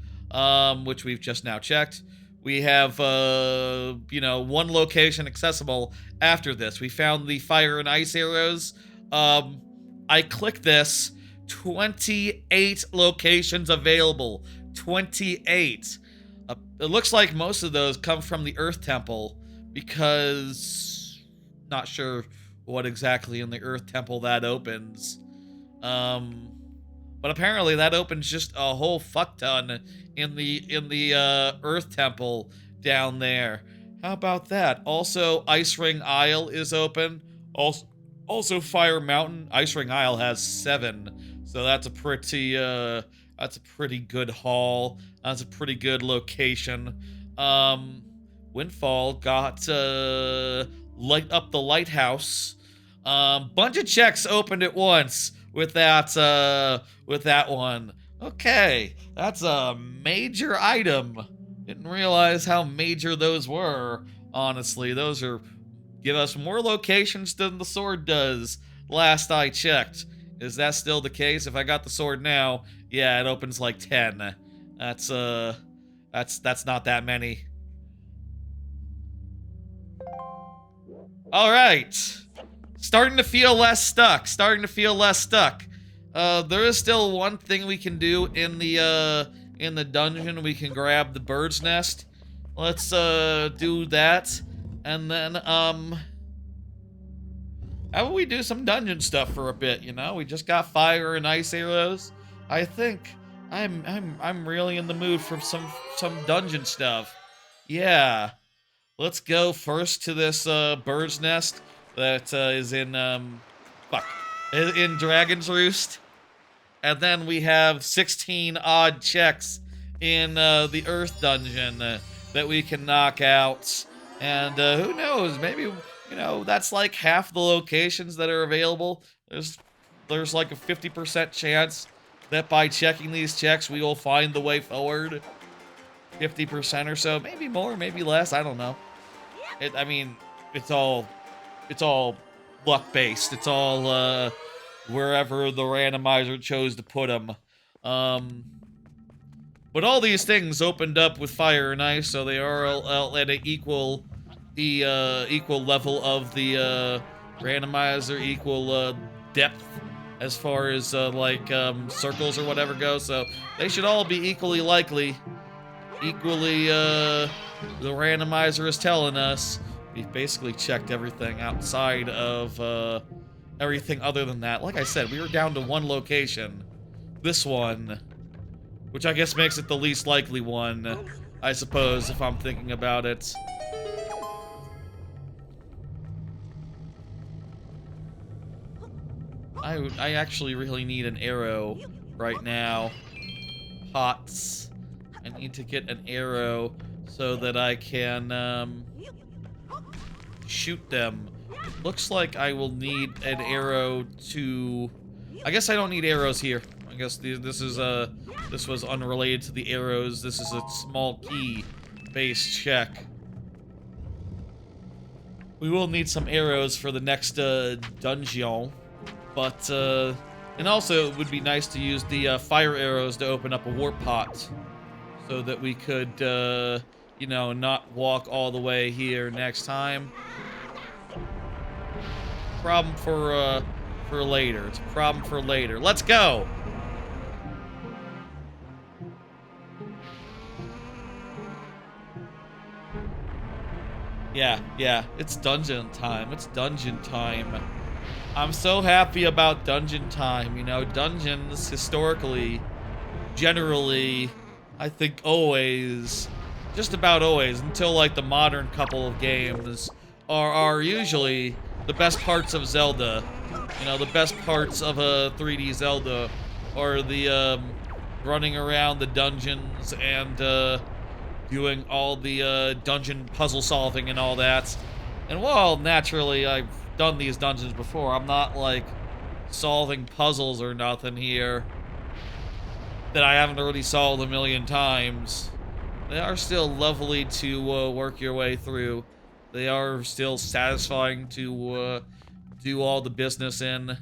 which we've just now checked, we have, you know, one location accessible after this. We found the fire and ice arrows. I click this, 28 locations available. 28. It looks like most of those come from the Earth Temple, because not sure what exactly in the Earth Temple that opens. But apparently that opens just a whole fuck ton in the Earth Temple down there. How about that? Also, Ice Ring Isle is open. Also Fire Mountain. Ice Ring Isle has 7, so that's a pretty good haul. That's a pretty good location. Windfall got light up the lighthouse. Bunch of checks opened at once with that one. Okay, that's a major item. Didn't realize how major those were. Honestly, those give us more locations than the sword does. Last I checked. Is that still the case? If I got the sword now, yeah, it opens like 10. That's not that many. All right. Starting to feel less stuck. There is still one thing we can do in the dungeon. We can grab the bird's nest. Let's do that. And then how about we do some dungeon stuff for a bit, you know? We just got fire and ice arrows. I think I'm really in the mood for some dungeon stuff. Yeah. Let's go first to this bird's nest that is in in Dragon's Roost. And then we have 16 odd checks in the Earth Dungeon that we can knock out. And who knows, maybe, you know, that's like half the locations that are available. There's like a 50% chance that by checking these checks, we will find the way forward. 50% or so, maybe more, maybe less, I don't know. I mean, it's all luck-based. It's all wherever the randomizer chose to put them. But all these things opened up with fire and ice, so they are all at an equal level of the randomizer, equal depth as far as circles or whatever go. So they should all be equally likely. The randomizer is telling us. We've basically checked everything outside of everything other than that. Like I said, we were down to one location. this one, which I guess makes it the least likely one, I suppose, if I'm thinking about it. I actually really need an arrow right now. Pots. I need to get an arrow so that I can shoot them. It looks like I will need an arrow to... I guess I don't need arrows here. I guess this was unrelated to the arrows. This is a small key based check. We will need some arrows for the next dungeon, but and also it would be nice to use the fire arrows to open up a warp pot, so that we could you know, not walk all the way here next time. Problem for later. It's a problem for later. Let's go. Yeah, it's dungeon time. It's dungeon time. I'm so happy about dungeon time. You know, dungeons historically, generally, I think always, just about always, until like the modern couple of games, are usually the best parts of Zelda. You know, the best parts of a 3D Zelda are the running around the dungeons and doing all the dungeon puzzle solving and all that. And while naturally I've done these dungeons before, I'm not like solving puzzles or nothing here that I haven't already solved a million times. They are still lovely to work your way through. They are still satisfying to do all the business in.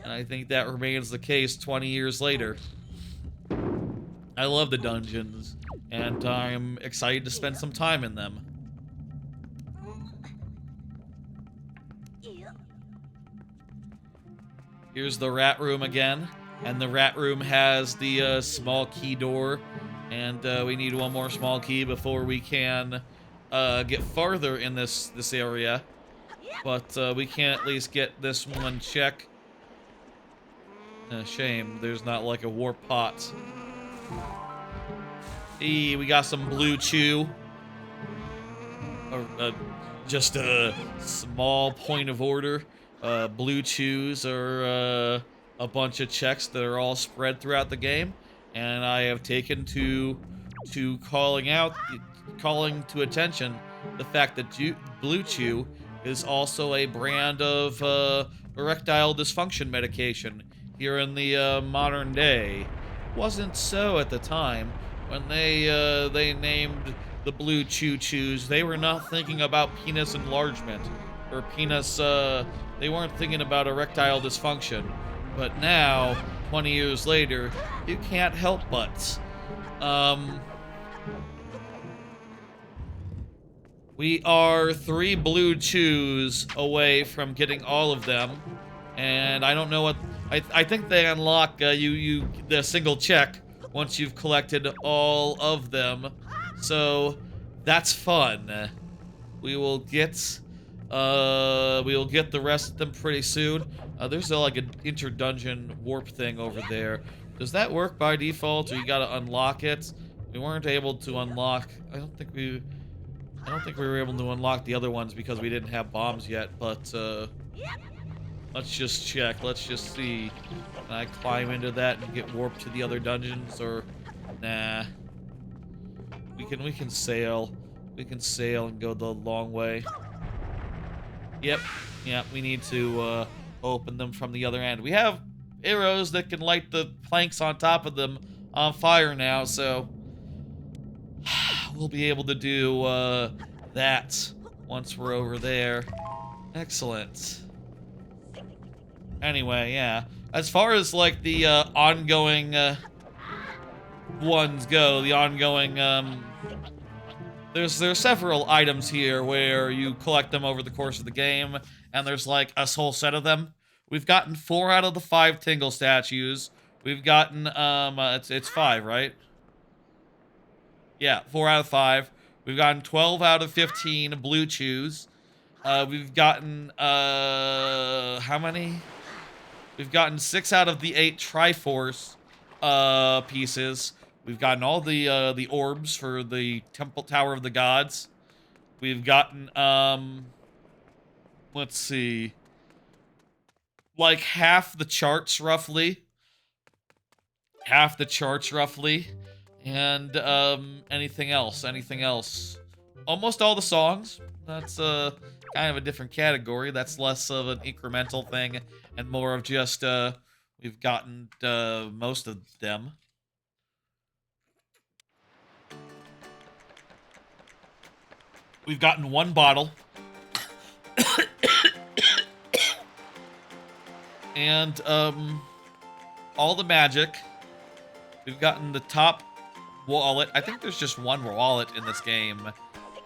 And I think that remains the case 20 years later. I love the dungeons, and I'm excited to spend some time in them. Here's the rat room again, and the rat room has the small key door, and we need one more small key before we can get farther in this area. But we can at least get this one check. Shame there's not like a warp pot. Hey, we got some blue chew. Just a small point of order. Blue chews are a bunch of checks that are all spread throughout the game, and I have taken to calling to attention the fact that blue chew is also a brand of erectile dysfunction medication here in the modern day. Wasn't so at the time when they named the blue chews. They were not thinking about penis enlargement or penis. They weren't thinking about erectile dysfunction. But now, 20 years later, you can't help but. We are 3 blue chews away from getting all of them, and I don't know what. I think they unlock the single check once you've collected all of them, so that's fun. We will get the rest of them pretty soon. There's like an inter-dungeon warp thing over there. Does that work by default, or you gotta unlock it? We weren't able to unlock. I don't think we were able to unlock the other ones because we didn't have bombs yet. But let's just check. Let's just see. Can I climb into that and get warped to the other dungeons, or nah? We can sail. We can sail and go the long way. Yep. We need to open them from the other end. We have arrows that can light the planks on top of them on fire now, so we'll be able to do that once we're over there. Excellent. Anyway, yeah. As far as like the ongoing ones go, the ongoing there's several items here where you collect them over the course of the game, and there's like a whole set of them. We've gotten 4 out of the 5 Tingle statues. We've gotten it's 5, right? Yeah, 4 out of 5. We've gotten 12 out of 15 blue chews. We've gotten how many? We've gotten 6 out of the 8 Triforce, pieces. We've gotten all the orbs for the Temple Tower of the Gods. We've gotten let's see, like half the charts roughly. Half the charts roughly. And anything else? Anything else? Almost all the songs. That's kind of a different category. That's less of an incremental thing and more of just we've gotten most of them. We've gotten one bottle. And all the magic. We've gotten the top wallet. I think there's just one wallet in this game,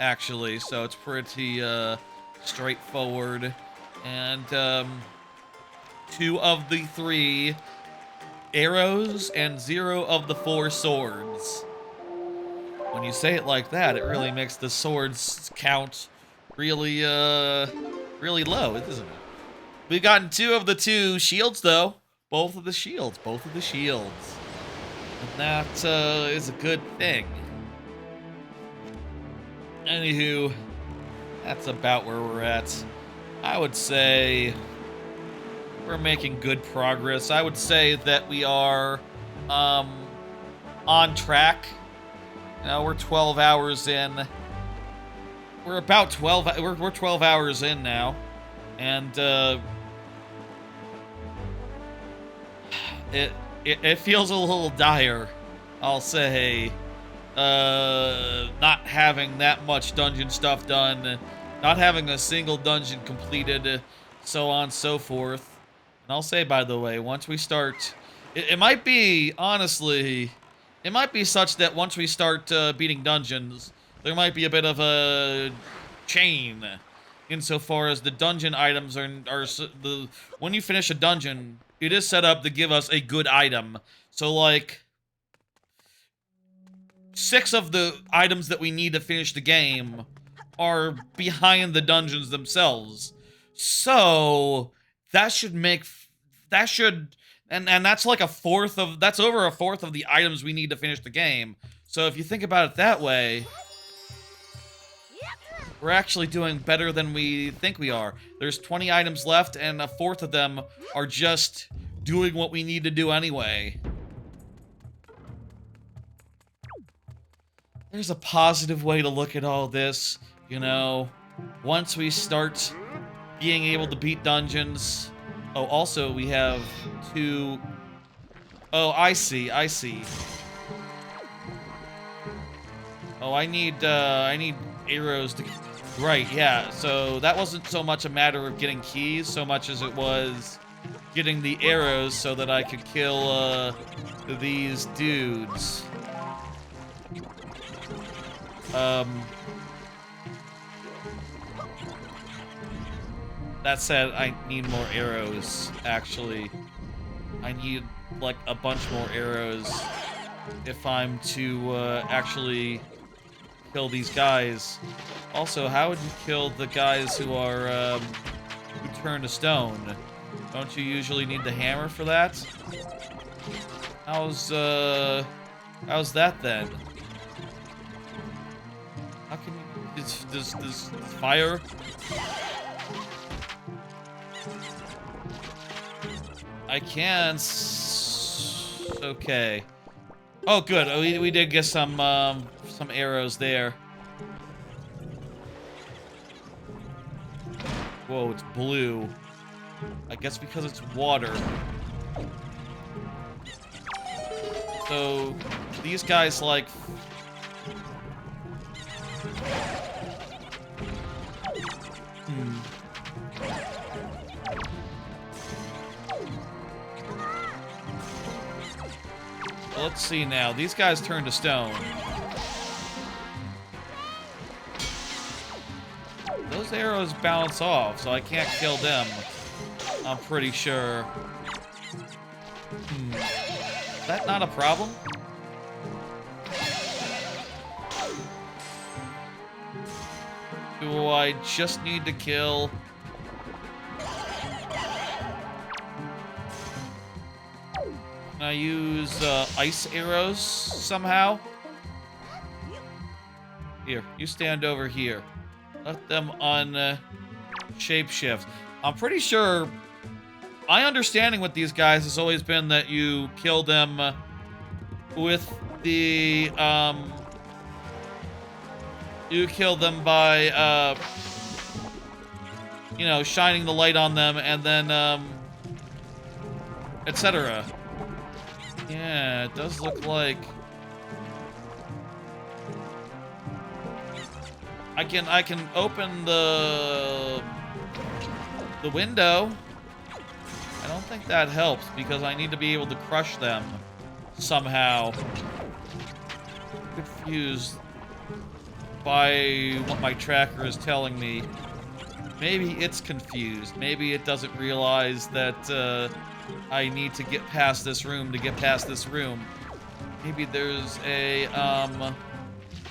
actually, so it's pretty straightforward. And 2 of the 3 arrows and 0 of the 4 swords. When you say it like that, it really makes the swords count really really low, isn't it? We've gotten 2 of the 2 shields, though. Both of the shields. Both of the shields. And that is a good thing. Anywho, that's about where we're at. I would say we're making good progress. I would say that we are on track. Now we're 12 hours in. We're about 12. We're 12 hours in now, and it feels a little dire, I'll say. Not having that much dungeon stuff done, not having a single dungeon completed, so on and so forth. And I'll say, by the way, once we start, it might be, honestly, it might be such that once we start beating dungeons, there might be a bit of a chain insofar as the dungeon items are when you finish a dungeon, it is set up to give us a good item. So, like, 6 of the items that we need to finish the game are behind the dungeons themselves. So, that should make... That should... And that's like that's over a fourth of the items we need to finish the game. So if you think about it that way, we're actually doing better than we think we are. There's 20 items left, and a fourth of them are just doing what we need to do anyway. There's a positive way to look at all this, you know. Once we start being able to beat dungeons... Oh, also, we have 2... Oh, I see. Oh, I need arrows to... Right, yeah. So that wasn't so much a matter of getting keys, so much as it was getting the arrows so that I could kill, these dudes. That said, I need more arrows, actually. I need, like, a bunch more arrows if I'm to, actually kill these guys. Also, how would you kill the guys who are, who turn to stone? Don't you usually need the hammer for that? How's that then? How can you... Does fire... I can... Okay. Oh, good. We did get some arrows there. Whoa, it's blue. I guess because it's water. So, these guys, like... Let's see now. These guys turn to stone. Those arrows bounce off, so I can't kill them. I'm pretty sure. Is that not a problem? Do I just need to kill... Can I use ice arrows somehow? Here, you stand over here. Let them shapeshift. I'm pretty sure my understanding with these guys has always been that you kill them with the you kill them by you know, shining the light on them and then etc. Yeah, it does look like I can open the window. I don't think that helps because I need to be able to crush them somehow. Confused by what my tracker is telling me. Maybe it's confused. Maybe it doesn't realize that I need to get past this room to get past this room. Maybe there's a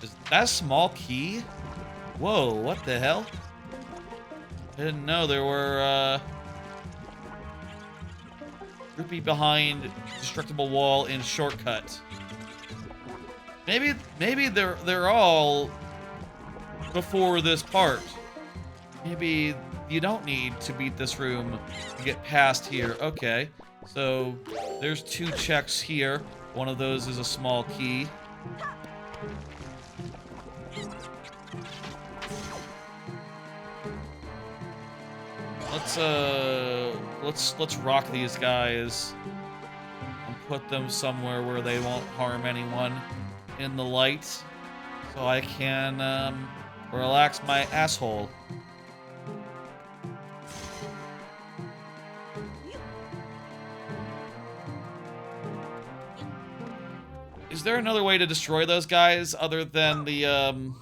is that a small key? Whoa, what the hell? I didn't know there were rupee behind destructible wall in shortcut. Maybe they're all before this part. Maybe you don't need to beat this room to get past here. Okay, so there's 2 checks here. One of those is a small key. Let's rock these guys and put them somewhere where they won't harm anyone in the light, so I can relax my asshole. Is there another way to destroy those guys other than the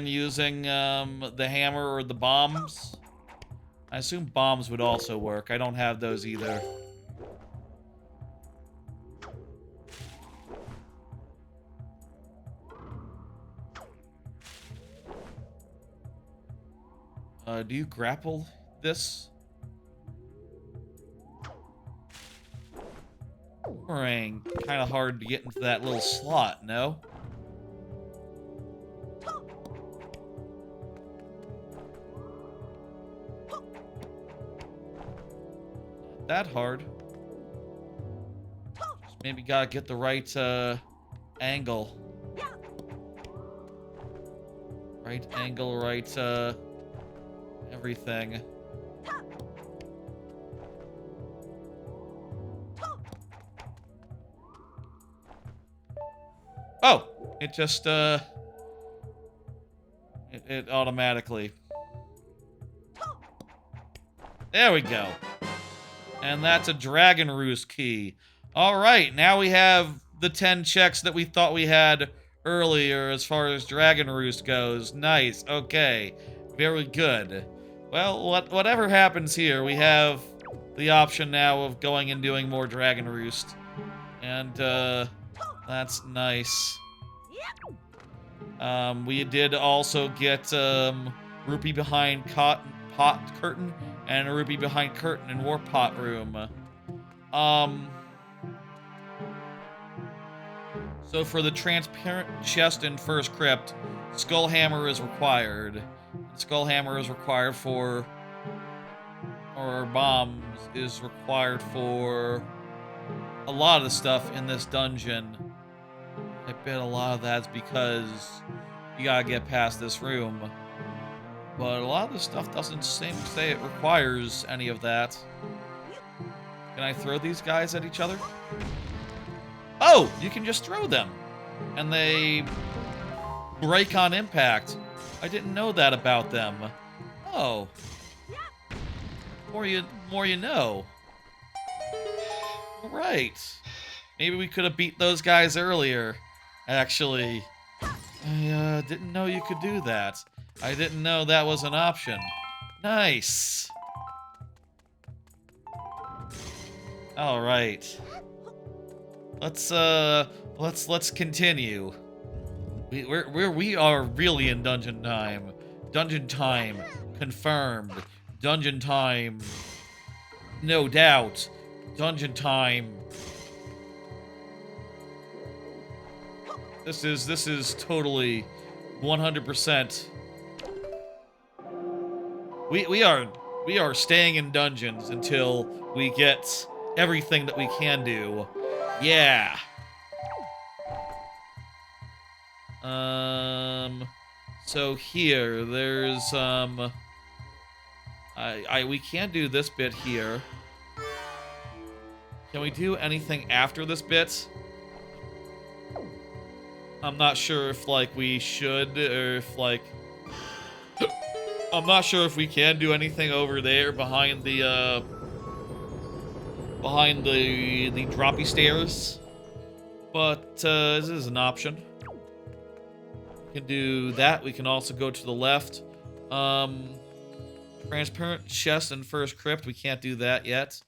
using the hammer or the bombs? I assume bombs would also work. I don't have those either. Do you grapple this? Boomerang. Kind of hard to get into that little slot, no? Not that hard. Just maybe gotta get the right angle. Right angle, right everything. Oh, it just it automatically. There we go. And that's a dragon roost key. All right, now we have the 10 checks that we thought we had earlier as far as dragon roost goes. Nice. Okay. Very good. Well, whatever happens here, we have the option now of going and doing more dragon roost. And that's nice. We did also get rupee behind pot curtain and a rupee behind curtain in war pot room. So for the transparent chest in first crypt, skull hammer is required. Skull hammer is required for, or bombs is required for a lot of the stuff in this dungeon. I bet a lot of that's because you gotta get past this room. But a lot of the stuff doesn't seem to say it requires any of that. Can I throw these guys at each other? Oh, you can just throw them. And they break on impact. I didn't know that about them. Oh. More you know. Right. Maybe we could have beat those guys earlier, actually. I didn't know you could do that. I didn't know that was an option. Nice. All right. Let's continue. We are really in dungeon time. Dungeon time confirmed. Dungeon time, no doubt. Dungeon time This is totally 100%. We are staying in dungeons until we get everything that we can do. Yeah. So here, there's, we can't do this bit here. Can we do anything after this bit? I'm not sure if, like, we should, or if, like... I'm not sure if we can do anything over there behind the droppy stairs. But, this is an option. We can do that. We can also go to the left. Transparent chest in first crypt. We can't do that yet.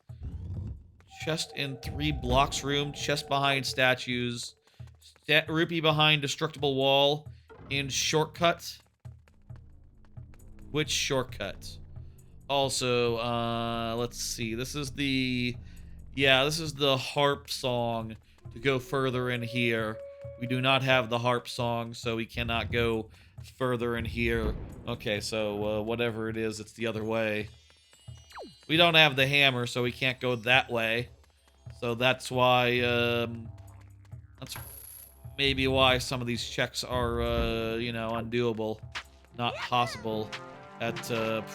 Chest in 3 blocks room. Chest behind statues. Rupee behind destructible wall. In shortcut. Which shortcut? Also, let's see. This is the... Yeah, this is the harp song to go further in here. We do not have the harp song, so we cannot go further in here. Okay, so whatever it is, it's the other way. We don't have the hammer, so we can't go that way. So that's why, that's maybe why some of these checks are, you know, undoable. Not possible at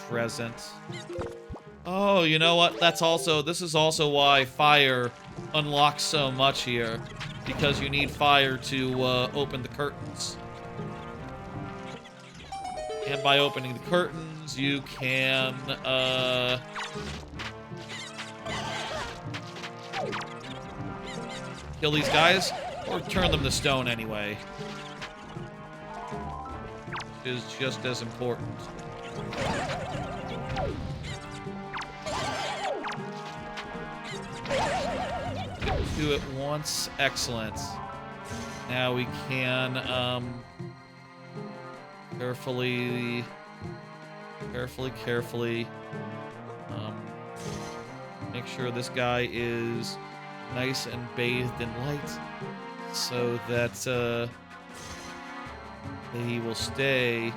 present. Oh, you know what? This is also why fire unlocks so much here. Because you need fire to open the curtains. And by opening the curtains, you can, kill these guys, or turn them to stone anyway. Which is just as important. Do it once. Excellent. Now we can, carefully, make sure this guy is nice and bathed in light so that, he will stay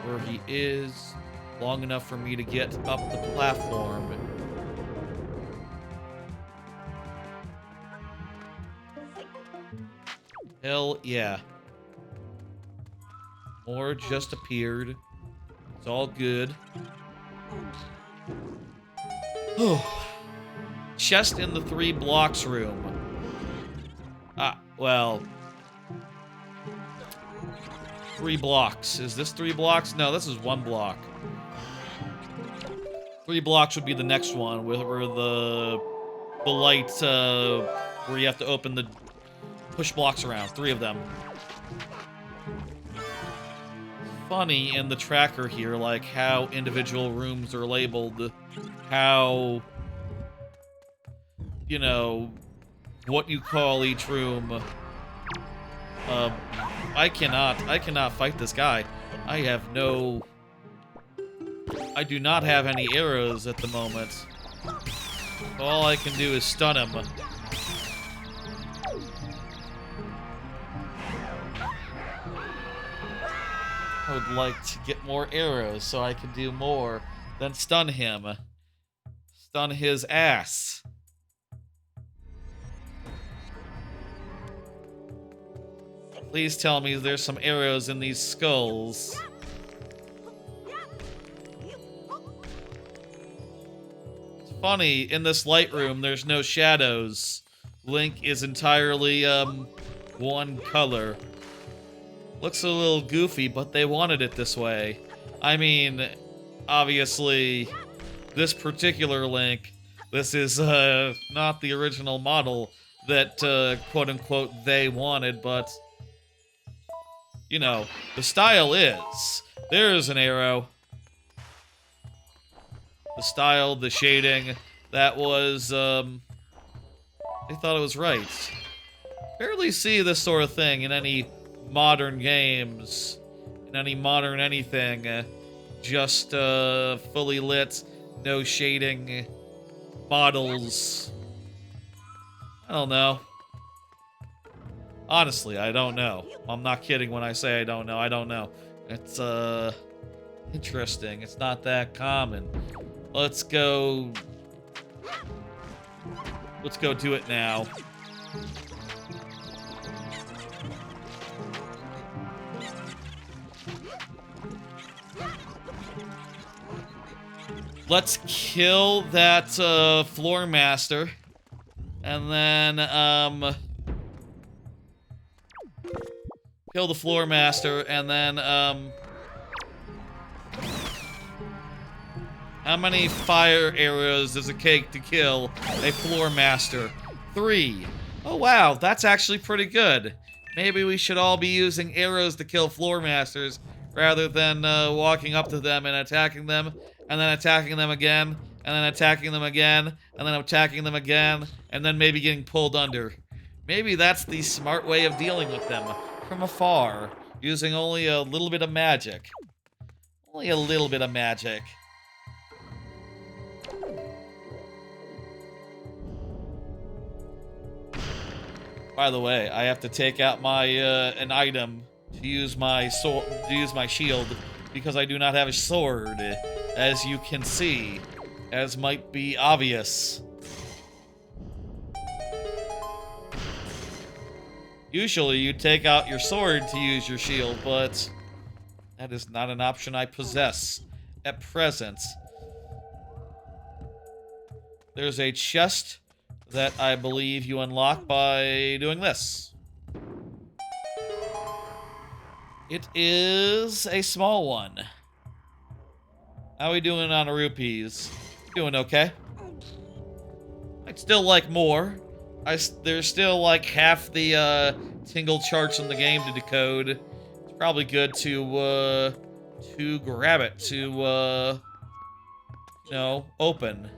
where he is long enough for me to get up the platform. Hell yeah. More just appeared. It's all good. Chest in the 3 blocks room. Ah, well. 3 blocks. Is this 3 blocks? No, this is 1 block. 3 blocks would be the next one, where the light, where you have to open the push blocks around. 3 of them. Funny in the tracker here, like how individual rooms are labeled, how, you know, what you call each room. I cannot fight this guy. I do not have any arrows at the moment. All I can do is stun him. I would like to get more arrows so I can do more than stun him. Stun his ass. Please tell me there's some arrows in these skulls. It's funny, in this light room, there's no shadows. Link is entirely, one color. Looks a little goofy, but they wanted it this way. I mean, obviously, this particular Link, this is, not the original model that, quote-unquote, they wanted, but, you know, the style is. There's an arrow. The style, the shading, that was, they thought it was right. Barely see this sort of thing in any modern games, in any modern anything. Just, fully lit, no shading models. I don't know. Honestly, I don't know. I'm not kidding when I say I don't know. I don't know. It's, interesting. It's not that common. Let's go... Let's go do it now. Let's kill that, floor master. And then, kill the floor master, and then, how many fire arrows does it take to kill a floor master? 3. Oh wow, that's actually pretty good. Maybe we should all be using arrows to kill floor masters rather than walking up to them and attacking them, and then attacking them again, and then attacking them again, and then attacking them again, and then maybe getting pulled under. Maybe that's the smart way of dealing with them, from afar, using only a little bit of magic. Only a little bit of magic. By the way, I have to take out my an item to use my sword, to use my shield, because I do not have a sword, as you can see, as might be obvious. Usually, you take out your sword to use your shield, but that is not an option I possess at present. There's a chest that I believe you unlock by doing this. It is a small one. How are we doing on rupees? Doing okay. I'd still like more. There's still like half the tingle charts in the game to decode. It's probably good to grab it, to you know, open.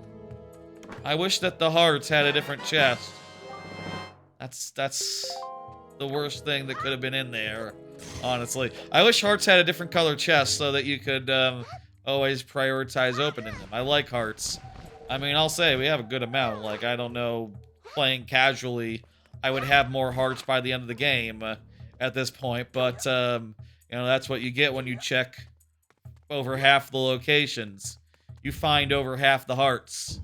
I wish that the hearts had a different chest. That's the worst thing that could have been in there, honestly. I wish hearts had a different color chest so that you could always prioritize opening them. I like hearts. I mean, I'll say we have a good amount. Like, I don't know, playing casually, I would have more hearts by the end of the game at this point, but you know, that's what you get when you check over half the locations. You find over half the hearts.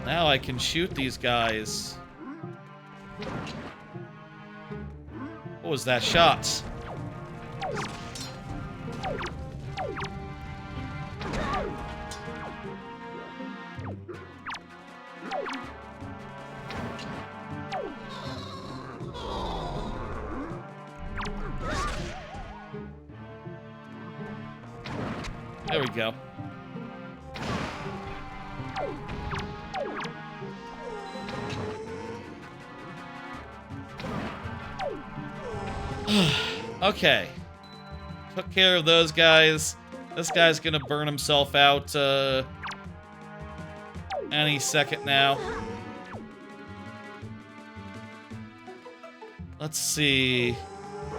Now I can shoot these guys. What was that shot? There we go. Okay. Took care of those guys. This guy's gonna burn himself out any second now. Let's see.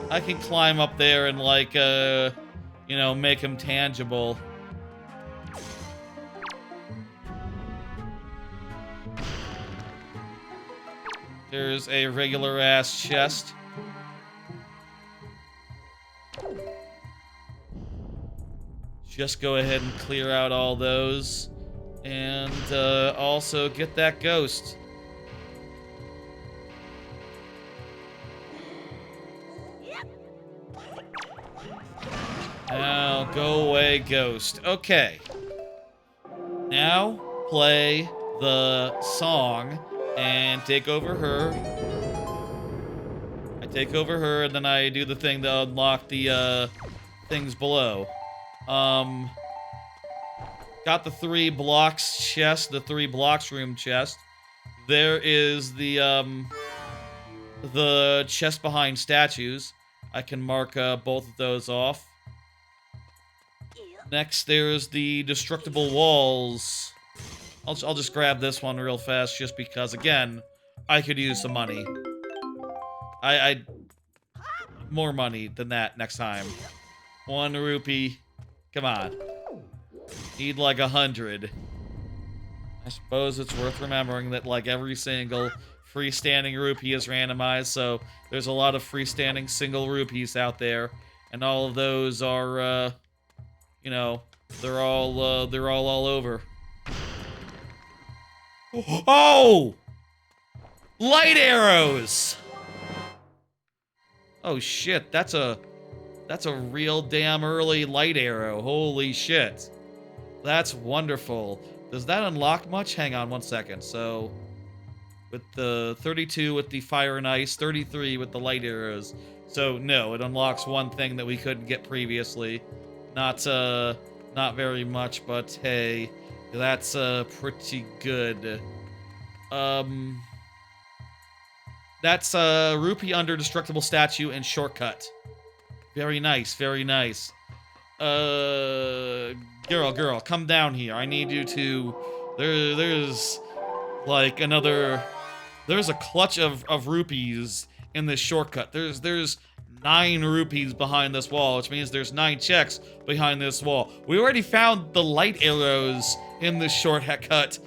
I can climb up there and like you know, make him tangible. There's a regular ass chest. Just go ahead and clear out all those. And also get that ghost. Now, go away, ghost. Okay. Now, play the song and take over her. I take over her, and then I do the thing to unlock the things below. Got the 3 blocks chest, the 3 blocks room chest. There is the chest behind statues. I can mark both of those off. Next, there's the destructible walls. I'll just grab this one real fast, just because, again, I could use some money. I more money than that next time. 1 rupee. Come on. Need like 100. I suppose it's worth remembering that like every single freestanding rupee is randomized, so there's a lot of freestanding single rupees out there, and all of those are, you know, they're all over. Oh! Light arrows! Oh shit, that's a real damn early light arrow. Holy shit. That's wonderful. Does that unlock much? Hang on 1 second. So, with the 32 with the fire and ice, 33 with the light arrows. So, no, it unlocks one thing that we couldn't get previously. Not very much, but hey, that's, pretty good. That's a rupee under destructible statue and shortcut. Very nice, very nice. Girl, come down here. I need you to... There's like another... There's a clutch of rupees in this shortcut. There's 9 rupees behind this wall, which means there's 9 checks behind this wall. We already found the light arrows in this shortcut.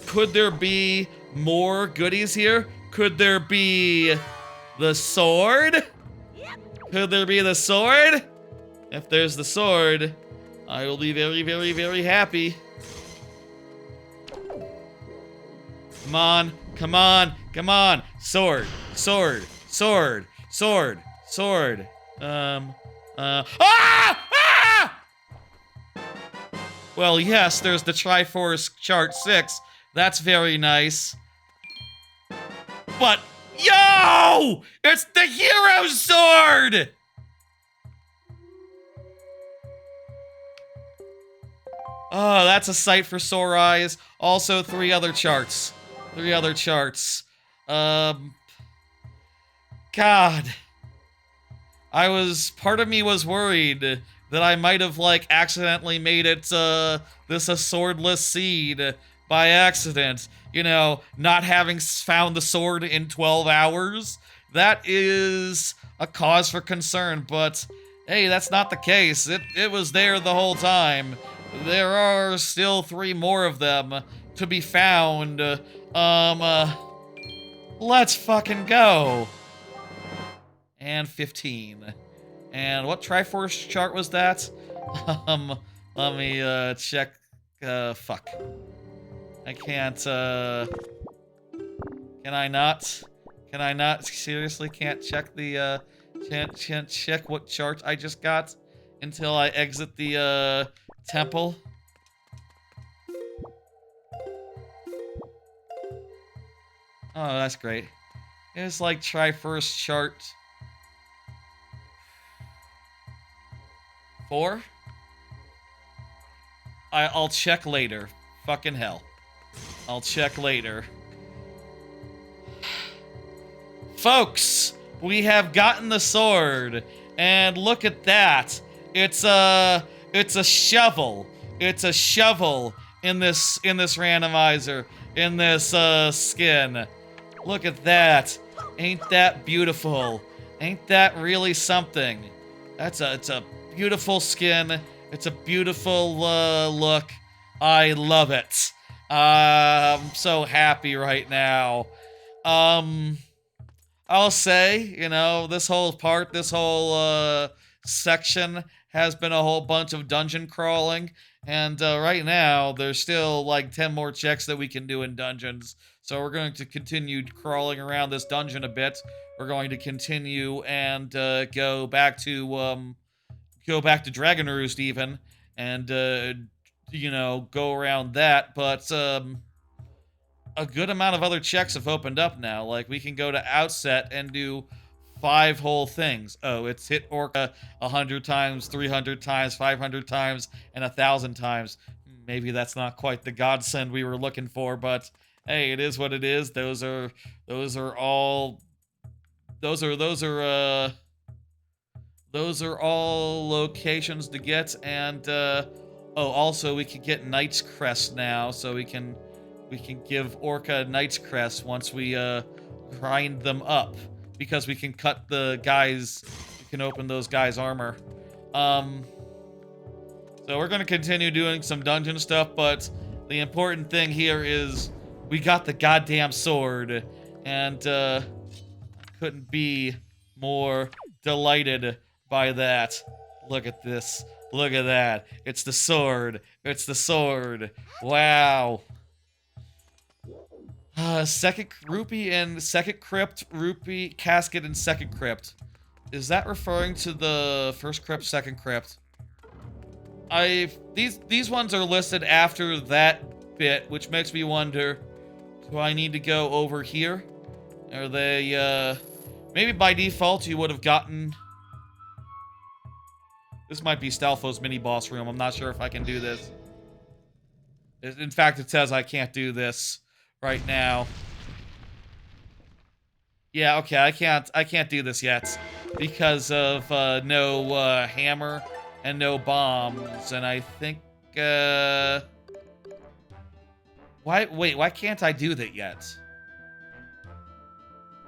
Could there be more goodies here? Could there be the sword? Could there be the sword? If there's the sword, I will be very, very, very happy. Come on, come on, come on. Sword, sword, sword, sword, sword. Ah! Well, yes, there's the Triforce Chart 6. That's very nice. But, yo! It's the hero sword! Oh, that's a sight for sore eyes. Also, 3 other charts. 3 other charts. God. Part of me was worried that I might have, like, accidentally made it, this a swordless seed by accident. You know, not having found the sword in 12 hours. That is a cause for concern, but hey, that's not the case. It was there the whole time. There are still 3 more of them to be found. Let's fucking go. And 15. And what Triforce chart was that? Let me, check, fuck. I can't, can I not? Can I not? Seriously, can't check the, can't check what chart I just got until I exit the, temple? Oh, that's great. It's like Triforce chart 4? I'll check later. Fucking hell. I'll check later. Folks, we have gotten the sword, and look at that. It's a shovel. It's a shovel in this randomizer, in this skin. Look at that. Ain't that beautiful? Ain't that really something? It's a beautiful skin. It's a beautiful look. I love it. I'm so happy right now. I'll say, you know, this whole section has been a whole bunch of dungeon crawling, and right now there's still like 10 more checks that we can do in dungeons. So we're going to continue crawling around this dungeon a bit. We're going to continue and go back to Dragon Roost even, and you know, go around that, but a good amount of other checks have opened up now. Like, we can go to Outset and do 5 whole things. Oh, it's hit Orca 100 times, 300 times, 500 times, and 1,000 times. Maybe that's not quite the godsend we were looking for, but hey, it is what it is. Those are all locations to get, and oh, also we can get Knight's Crest now, so we can give Orca Knight's Crest once we grind them up, because we can cut the guys, we can open those guys' armor. So we're gonna continue doing some dungeon stuff, but the important thing here is we got the goddamn sword, and couldn't be more delighted by that. Look at this. Look at that. It's the sword. It's the sword. Wow. Second rupee and second crypt, rupee, casket, and second crypt. Is that referring to the first crypt, second crypt? These ones are listed after that bit, which makes me wonder, do I need to go over here? Are they, maybe by default you would have gotten... This might be Stalfo's mini-boss room. I'm not sure if I can do this. In fact, it says I can't do this right now. Yeah, okay, I can't do this yet because of no hammer and no bombs, and I think why can't I do that yet?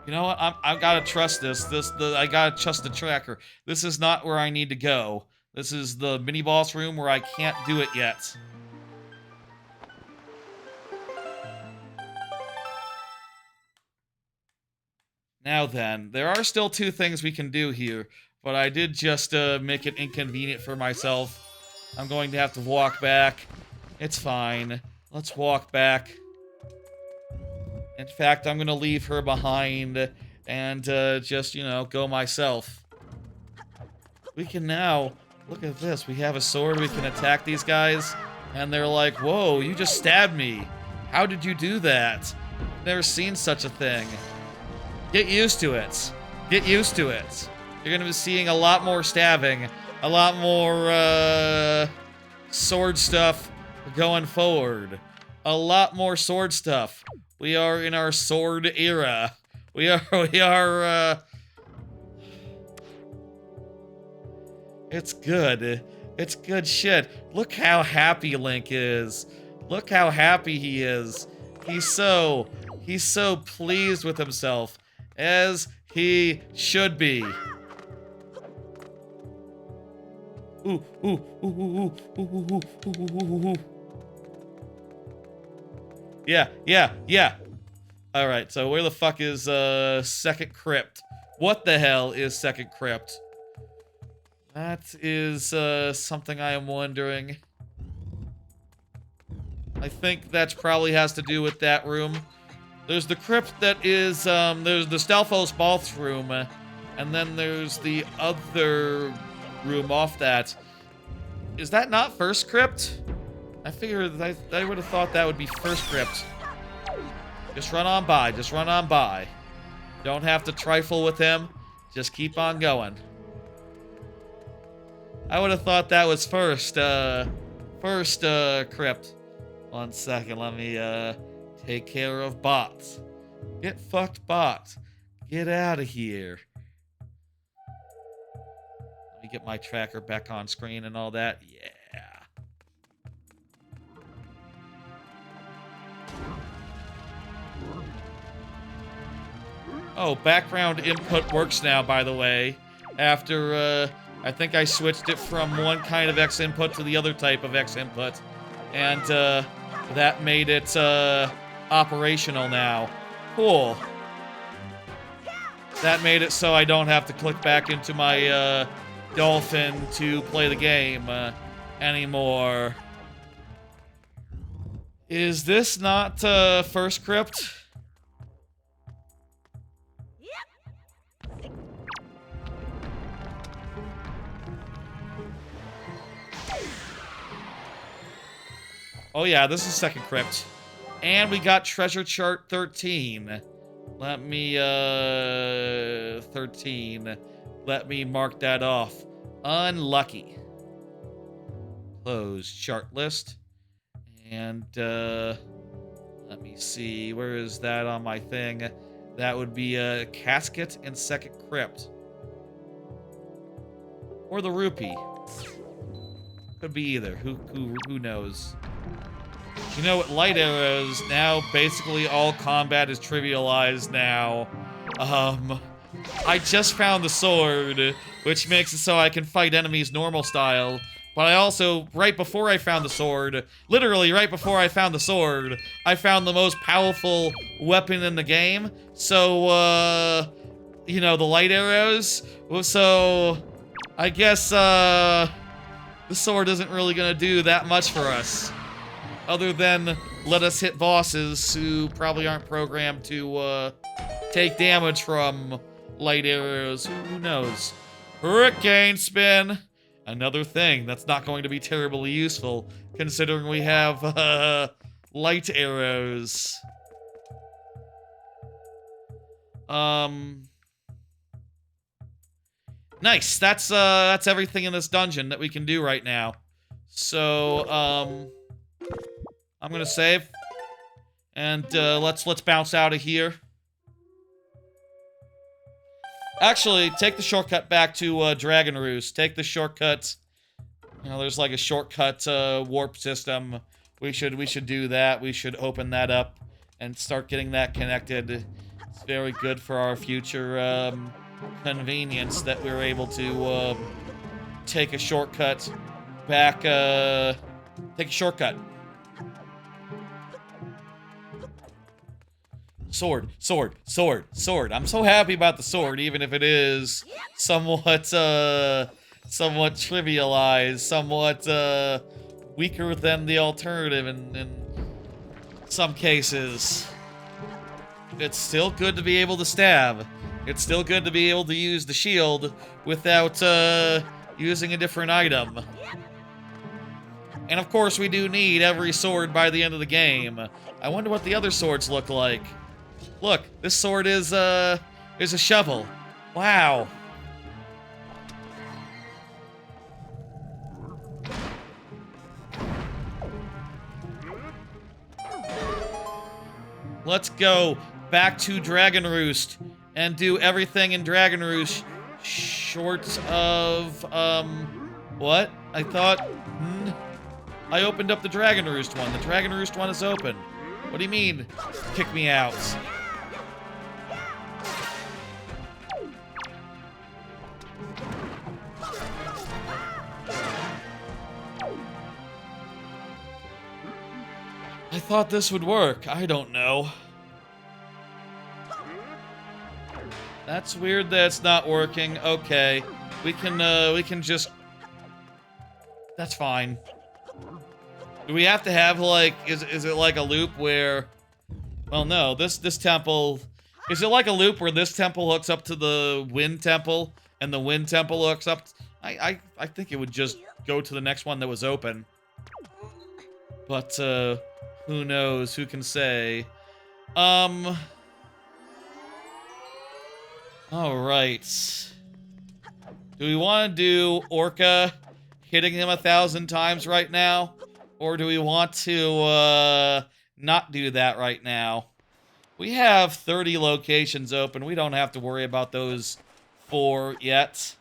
You know what? I gotta trust this. I gotta trust the tracker. This is not where I need to go. This is the mini boss room where I can't do it yet. Now then, there are still 2 things we can do here, but I did just make it inconvenient for myself. I'm going to have to walk back. It's fine. Let's walk back. In fact, I'm gonna leave her behind and just, you know, go myself. We can now, look at this, we have a sword, we can attack these guys, and they're like, whoa, you just stabbed me. How did you do that? Never seen such a thing. Get used to it. Get used to it. You're gonna be seeing a lot more stabbing, a lot more sword stuff going forward. A lot more sword stuff. We are in our sword era. We are, it's good. It's good shit. Look how happy Link is. Look how happy he is. He's so pleased with himself, as he should be. Ooh, ooh, ooh, ooh, ooh, ooh, ooh, ooh, ooh. Yeah. Alright, so where the fuck is, second crypt? What the hell is second crypt? That is, something I am wondering. I think that probably has to do with that room. There's the crypt that is, there's the Stalfos bathroom, and then there's the other room off that. Is that not first crypt? I figured I would have thought that would be first crypt. Just run on by, just run on by. Don't have to trifle with him, just keep on going. I would have thought that was first crypt. 1 second, let me, take care of bots. Get fucked, bots. Get out of here. Let me get my tracker back on screen and all that. Yeah. Oh, background input works now, by the way. After, I think I switched it from one kind of X input to the other type of X input. And, that made it, operational now. Cool. That made it so I don't have to click back into my, Dolphin to play the game, anymore. Is this not, first crypt? Oh yeah, this is second crypt. And we got treasure chart 13. Let me, 13. Let me mark that off. Unlucky. Close chart list. And, let me see. Where is that on my thing? That would be a casket and second crypt. Or the rupee. Could be either. Who knows? You know, with light arrows, now basically all combat is trivialized now. I just found the sword, which makes it so I can fight enemies normal style. But I also, right before I found the sword, literally right before I found the sword, I found the most powerful weapon in the game. So, you know, the light arrows. So, I guess, the sword isn't really gonna do that much for us. Other than let us hit bosses who probably aren't programmed to, take damage from light arrows. Who knows? Hurricane spin! Another thing that's not going to be terribly useful, considering we have, light arrows. Nice. That's everything in this dungeon that we can do right now. So, I'm gonna save. And, let's bounce out of here. Actually, take the shortcut back to, Dragon Roost. Take the shortcut. You know, there's like a shortcut, warp system. We should do that. We should open that up and start getting that connected. It's very good for our future, convenience that we're able to, take a shortcut back, take a shortcut. Sword, sword, sword, sword. I'm so happy about the sword, even if it is somewhat, somewhat trivialized, somewhat, weaker than the alternative in some cases. It's still good to be able to stab. It's still good to be able to use the shield without, using a different item. And of course, we do need every sword by the end of the game. I wonder what the other swords look like. Look, this sword is a shovel. Wow. Let's go back to Dragon Roost and do everything in Dragon Roost short of, what? I thought, I opened up the Dragon Roost one. The Dragon Roost one is open. What do you mean, kick me out? I thought this would work. I don't know. That's weird that it's not working. Okay. We can just... That's fine. Do we have to have, like... Is it like a loop where... Well, no. This temple... Is it like a loop where this temple hooks up to the Wind Temple, and the Wind Temple hooks up... I think it would just go to the next one that was open. But, who knows? Who can say? Alright. Do we want to do Orca hitting him 1,000 times right now? Or do we want to, not do that right now? We have 30 locations open. We don't have to worry about those 4 yet.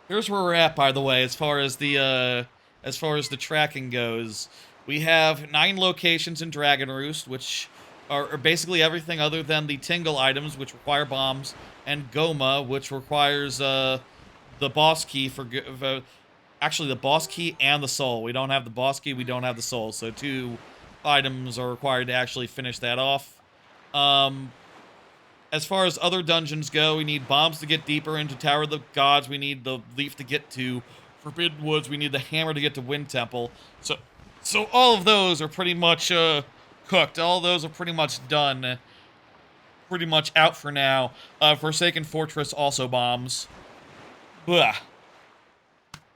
Here's where we're at, by the way, as far as the tracking goes. We have 9 locations in Dragon Roost, which are basically everything other than the Tingle items, which require bombs, and Goma, which requires, the boss key for... Actually, the boss key and the soul. We don't have the boss key, we don't have the soul, so 2 items are required to actually finish that off. As far as other dungeons go, we need bombs to get deeper into Tower of the Gods, we need the leaf to get to Forbidden Woods, we need the hammer to get to Wind Temple. So all of those are pretty much, cooked. All of those are pretty much done. Pretty much out for now. Forsaken Fortress also bombs. Blah.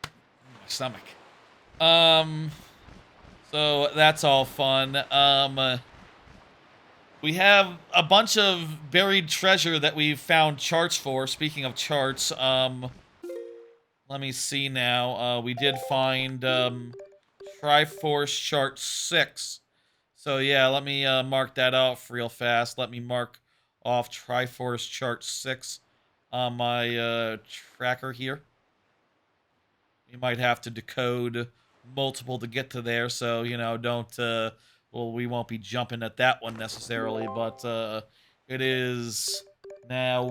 My stomach. So that's all fun. We have a bunch of buried treasure that we've found charts for. Speaking of charts, let me see now. We did find, Triforce chart 6. So yeah, let me mark that off real fast. Let me mark off Triforce chart 6 on my tracker here. You might have to decode multiple to get to there, so, you know, don't, well, we won't be jumping at that one necessarily, but It is now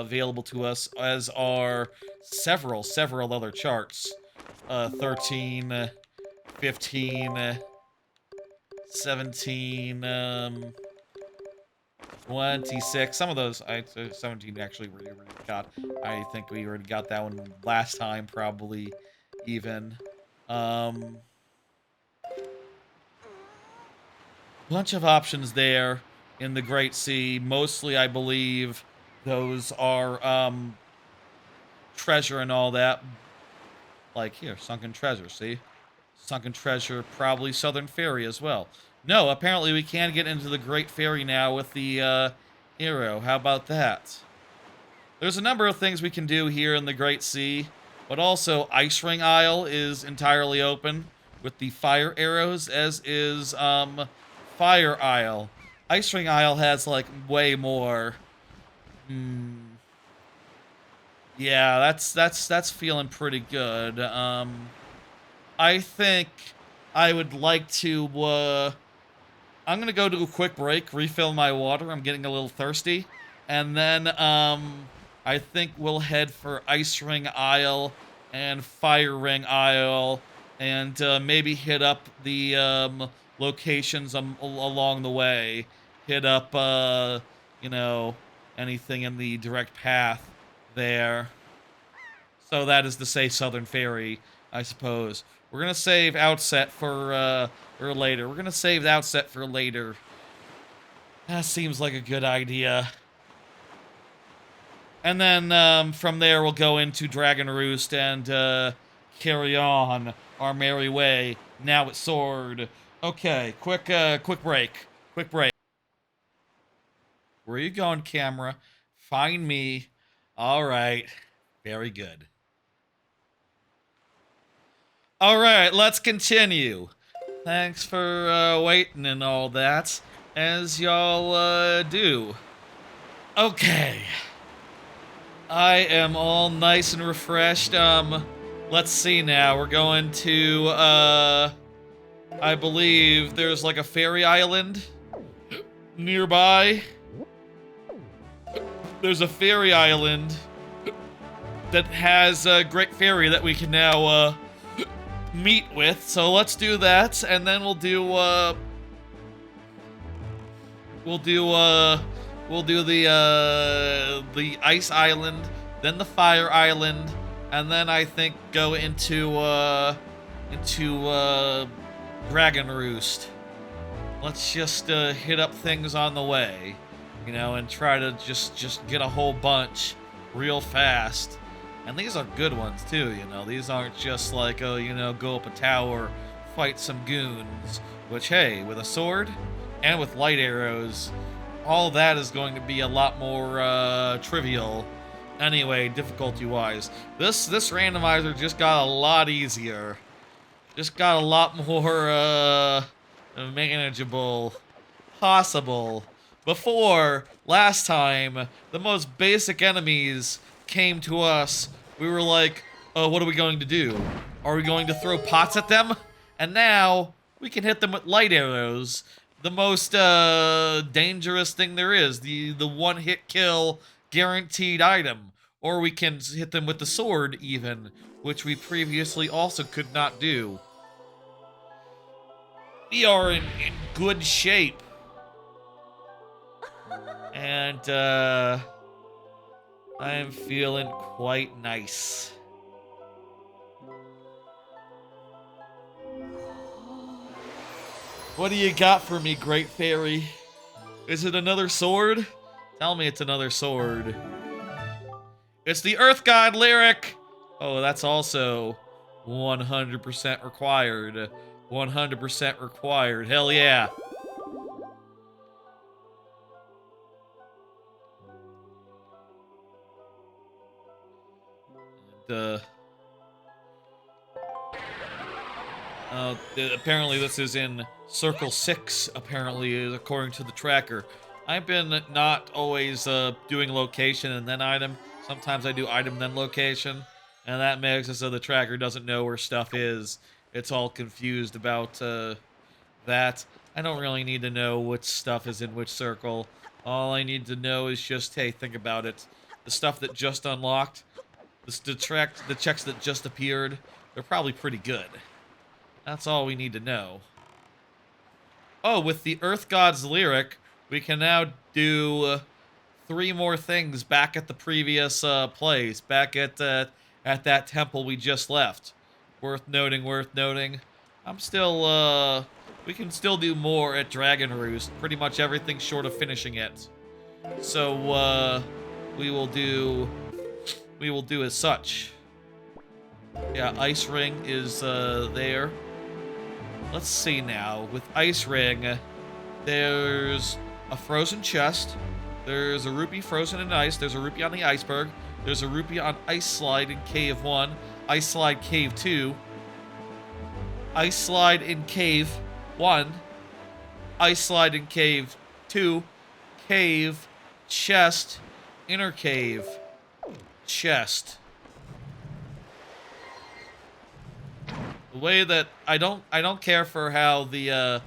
available to us, as are several other charts. 13, 15, 17, 26. Some of those, 17 actually we already got. I think we already got that one last time, probably, even. Bunch of options there in the Great Sea. Mostly, I believe, those are, treasure and all that. Like, here, sunken treasure, see? Sunken treasure, probably Southern Ferry as well. No, apparently we can get into the Great Ferry now with the, hero. How about that? There's a number of things we can do here in the Great Sea, but also Ice Ring Isle is entirely open with the fire arrows, as is, Fire Isle. Ice Ring Isle has, like, way more. Yeah, that's feeling pretty good. I think I would like to, I'm gonna go to a quick break, refill my water. I'm getting a little thirsty. And then, I think we'll head for Ice Ring Isle and Fire Ring Isle, and, maybe hit up the, locations along the way. Hit up, you know, anything in the direct path there. So that is to say Southern Ferry, I suppose. We're gonna save Outset for later. We're gonna save the Outset for later. That seems like a good idea. And then, from there, we'll go into Dragon Roost and, carry on our merry way. Now it's Sword. Okay, quick break. Quick break. Where are you going, camera? Find me. All right. Very good. All right, let's continue. Thanks for waiting and all that, as y'all do. Okay. I am all nice and refreshed. Let's see now. We're going to, I believe there's like a fairy island nearby. There's a fairy island that has a great fairy that we can now, meet with. So let's do that, and then we'll do the ice island, then the fire island, and then I think go into Dragon Roost. Let's just hit up things on the way, you know, and try to just get a whole bunch real fast. And these are good ones too, you know. These aren't just like, oh, you know, go up a tower, fight some goons. Which, hey, with a sword and with light arrows, all that is going to be a lot more trivial. Anyway, difficulty-wise, this randomizer just got a lot easier. Just got a lot more manageable, possible. Before, last time, the most basic enemies came to us. We were like, oh, what are we going to do? Are we going to throw pots at them? And now, we can hit them with light arrows. The most dangerous thing there is. The one-hit kill guaranteed item. Or we can hit them with the sword, even, which we previously also could not do. We are in good shape. And, I'm feeling quite nice. What do you got for me, Great Fairy? Is it another sword? Tell me it's another sword. It's the Earth God lyric! Oh, that's also 100% required. 100% required. Hell yeah. And, apparently this is in Circle 6, apparently, according to the tracker. I've been not always doing location and then item. Sometimes I do item then location, and that makes it so the tracker doesn't know where stuff is. It's all confused about that. I don't really need to know which stuff is in which circle. All I need to know is just, hey, think about it. The stuff that just unlocked, the checks that just appeared, they're probably pretty good. That's all we need to know. Oh, with the Earth God's Lyric, we can now do 3 more things back at the previous place, back at that temple we just left. Worth noting, worth noting. I'm still, we can still do more at Dragon Roost. Pretty much everything short of finishing it. So, we will do as such. Yeah, Ice Ring is, there. Let's see now. With Ice Ring, there's a frozen chest. There's a rupee frozen in ice. There's a rupee on the iceberg. There's a rupee on Ice Slide in Cave 1. Ice Slide Cave 2. Ice Slide in Cave 1. Ice Slide in Cave 2. Cave. Chest. Inner cave. Chest. The way that I don't care for how the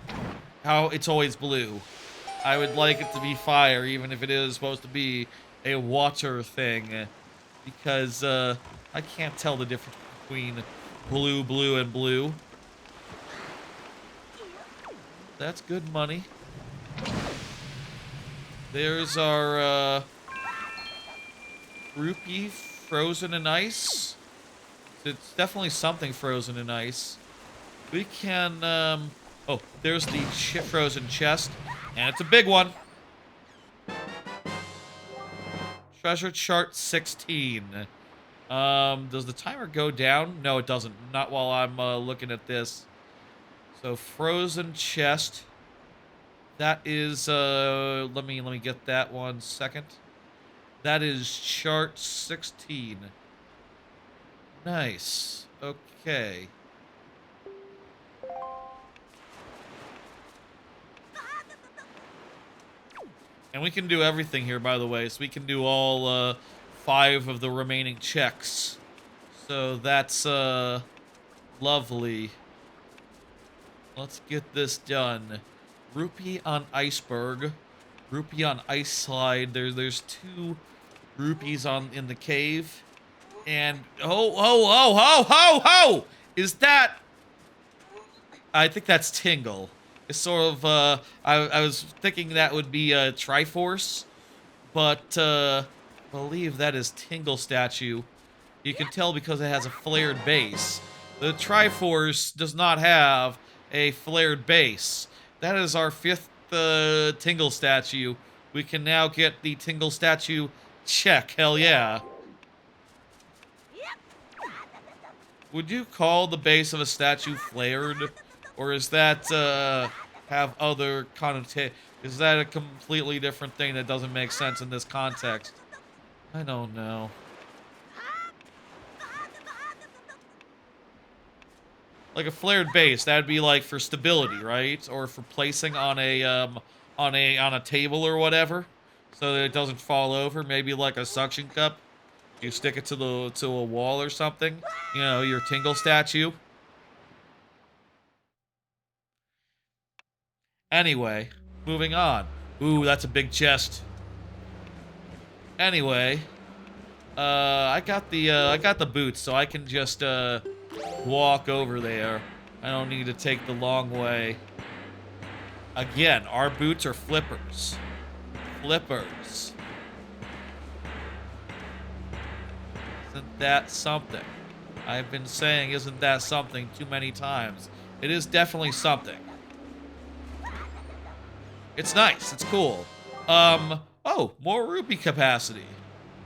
how it's always blue. I would like it to be fire, even if it is supposed to be a water thing, because I can't tell the difference between blue, and blue. That's good money. There's our rupee frozen in ice. It's definitely something frozen in ice. We can, oh, there's the frozen chest, and it's a big one. Treasure chart 16. Does the timer go down? No, it doesn't. Not while I'm looking at this. So frozen chest. That is, let me get that 1 second. That is chart 16. Nice. Okay. And we can do everything here, by the way. So we can do all 5 of the remaining checks. So that's lovely. Let's get this done. Rupee on iceberg. Rupee on ice slide. There's 2 rupees in the cave. And ho! Is that? I think that's Tingle. It's sort of I was thinking that would be a Triforce, but I believe that is Tingle statue. You can tell because it has a flared base. The Triforce does not have a flared base. That is our 5th Tingle statue. We can now get the Tingle statue check. Hell yeah. Would you call the base of a statue flared? Or is that, have other connotations? Is that a completely different thing that doesn't make sense in this context? I don't know. Like a flared base, that'd be like for stability, right? Or for placing on a table or whatever, so that it doesn't fall over. Maybe like a suction cup. You stick it to a wall or something. You know, your Tingle statue. Anyway, moving on. Ooh, that's a big chest. Anyway, I got the boots, so I can just walk over there. I don't need to take the long way. Again, our boots are flippers. Flippers. Isn't that something? I've been saying isn't that something too many times. It is definitely something. It's nice. It's cool. Oh, more rupee capacity.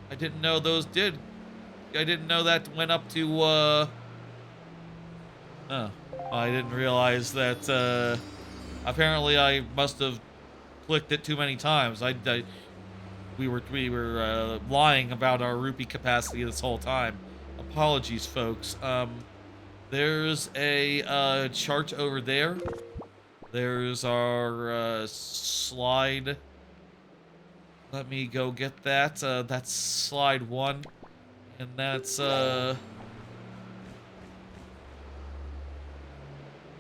I didn't know those did. I didn't know that went up to, oh. I didn't realize that, apparently I must have clicked it too many times. We were lying about our rupee capacity this whole time. Apologies, folks. There's a chart over there. There's our slide. Let me go get that. That's slide 1. And that's Can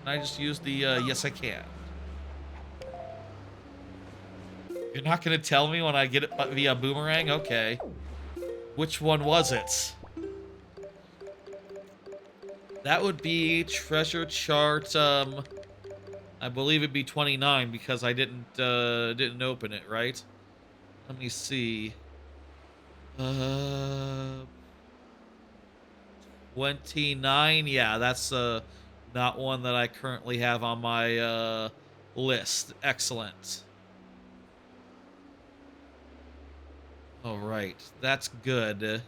I just use the yes I can. You're not gonna tell me when I get it via boomerang? Okay. Which one was it? That would be treasure chart, I believe it'd be 29 because I didn't open it, right? Let me see. 29, yeah, that's, not one that I currently have on my, list. Excellent. Alright, that's good.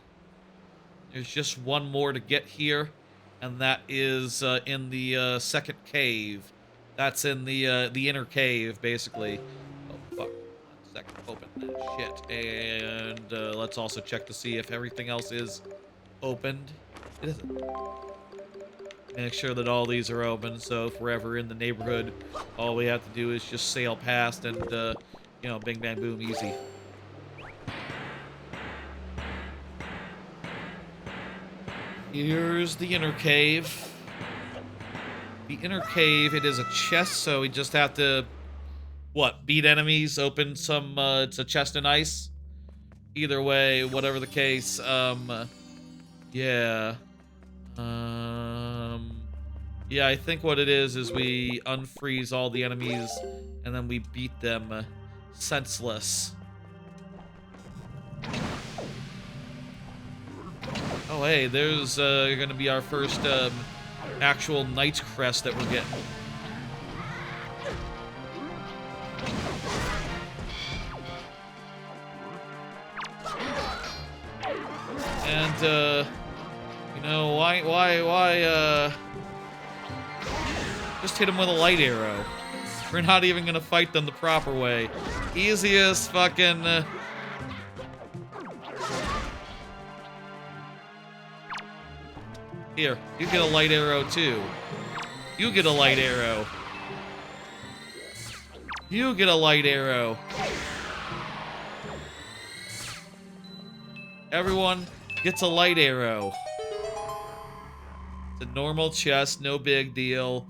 There's just one more to get here, and that is in the second cave. That's in the inner cave, basically. Oh, fuck. 1 second. Open that shit. And let's also check to see if everything else is opened. It isn't. Make sure that all these are open, so if we're ever in the neighborhood, all we have to do is just sail past and, you know, bing, bang, boom, easy. Here's the inner cave. The inner cave, it is a chest, so we just have to, what, beat enemies, open some, it's a chest in ice? Either way, whatever the case, yeah. Yeah, I think what it is we unfreeze all the enemies, and then we beat them senseless. Oh, hey, there's gonna be our first actual Knight's Crest that we're getting. And, you know, why, just hit him with a light arrow. We're not even gonna fight them the proper way. Easiest fucking, Here, you get a light arrow too. You get a light arrow. You get a light arrow. Everyone gets a light arrow. It's a normal chest, no big deal.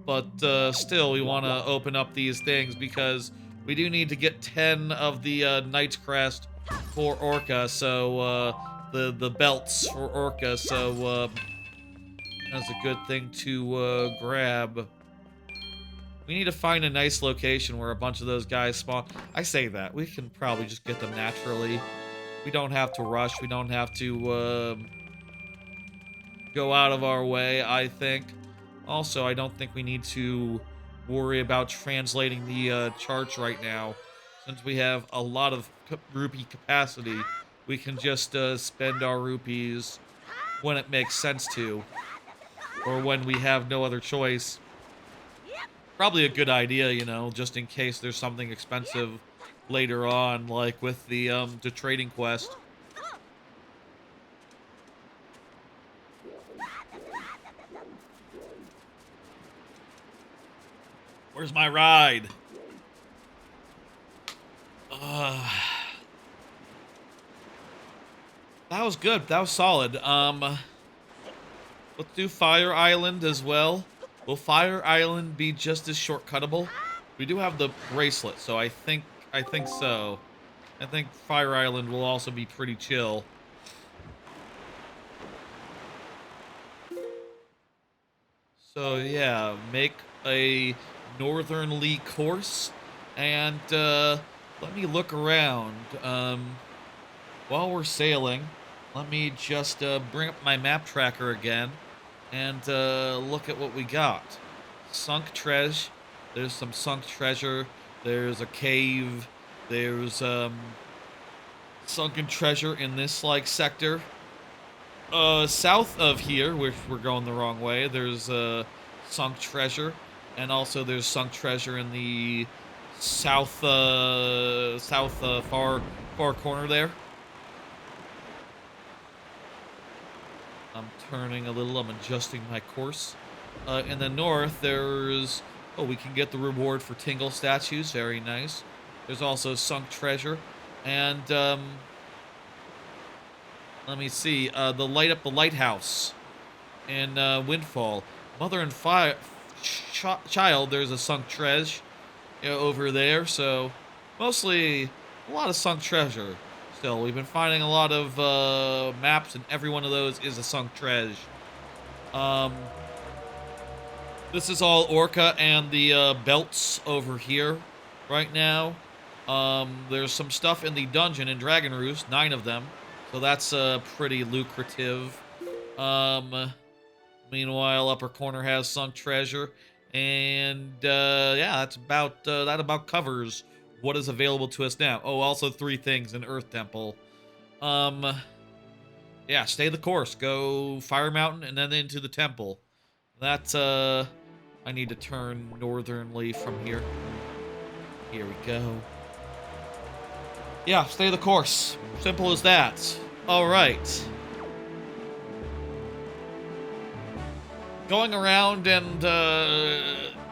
But still, we want to open up these things because we do need to get 10 of the Knight's Crest for Orca, so the belts for Orca, so that's a good thing to grab. We need to find a nice location where a bunch of those guys spawn. I say that. We can probably just get them naturally. We don't have to rush. We don't have to go out of our way, I think. Also, I don't think we need to worry about translating the charts right now. Since we have a lot of rupee capacity, we can just spend our rupees when it makes sense to. Or when we have no other choice. Probably a good idea, you know, just in case there's something expensive later on, like with the trading quest. Where's my ride? That was good. That was solid. Let's do Fire Island as well. Will Fire Island be just as shortcuttable? We do have the bracelet, so I think so. I think Fire Island will also be pretty chill. So yeah, make a northernly course, and let me look around. While we're sailing, let me just bring up my map tracker again and look at what we got. Sunk treasure. There's some sunk treasure. There's a cave. There's sunken treasure in this like sector. South of here, which we're going the wrong way, there's sunk treasure, and also there's sunk treasure in the south far corner there. I'm turning a little, I'm adjusting my course. In the north, there's... Oh, we can get the reward for Tingle statues, very nice. There's also sunk treasure, and, let me see, the light up the lighthouse in, Windfall. Mother and child, there's a sunk treasure over there, so mostly a lot of sunk treasure. Still, we've been finding a lot of maps, and every one of those is a sunk treasure. This is all Orca and the belts over here right now. There's some stuff in the dungeon in Dragon Roost, 9 of them, so that's pretty lucrative. Meanwhile, upper corner has sunk treasure, and yeah, that about covers what is available to us now. Oh, also 3 things in Earth Temple. Yeah, stay the course. Go Fire Mountain and then into the temple. That I need to turn northernly from here. Here we go. Yeah, stay the course. Simple as that. All right. Going around and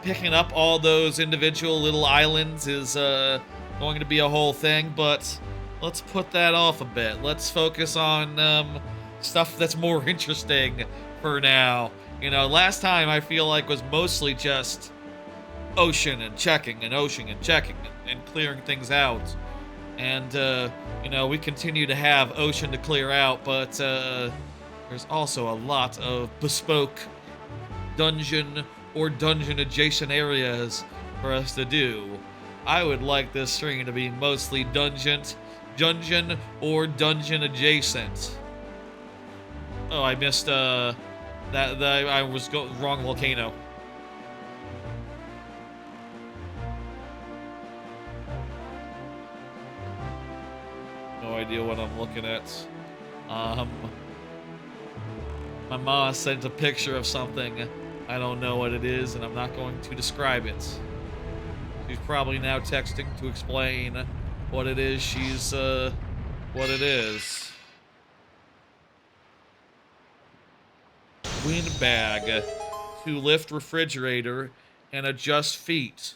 picking up all those individual little islands is going to be a whole thing, but let's put that off a bit. Let's focus on stuff that's more interesting for now. You know, last time I feel like was mostly just ocean and checking and ocean and checking and clearing things out. And, you know, we continue to have ocean to clear out, but there's also a lot of bespoke dungeon or dungeon adjacent areas for us to do. I would like this stream to be mostly dungeon or dungeon adjacent. Oh, I missed I was wrong volcano. No idea what I'm looking at. My mom sent a picture of something. I don't know what it is, and I'm not going to describe it. She's probably now texting to explain what it is what it is. Wind bag to lift refrigerator and adjust feet.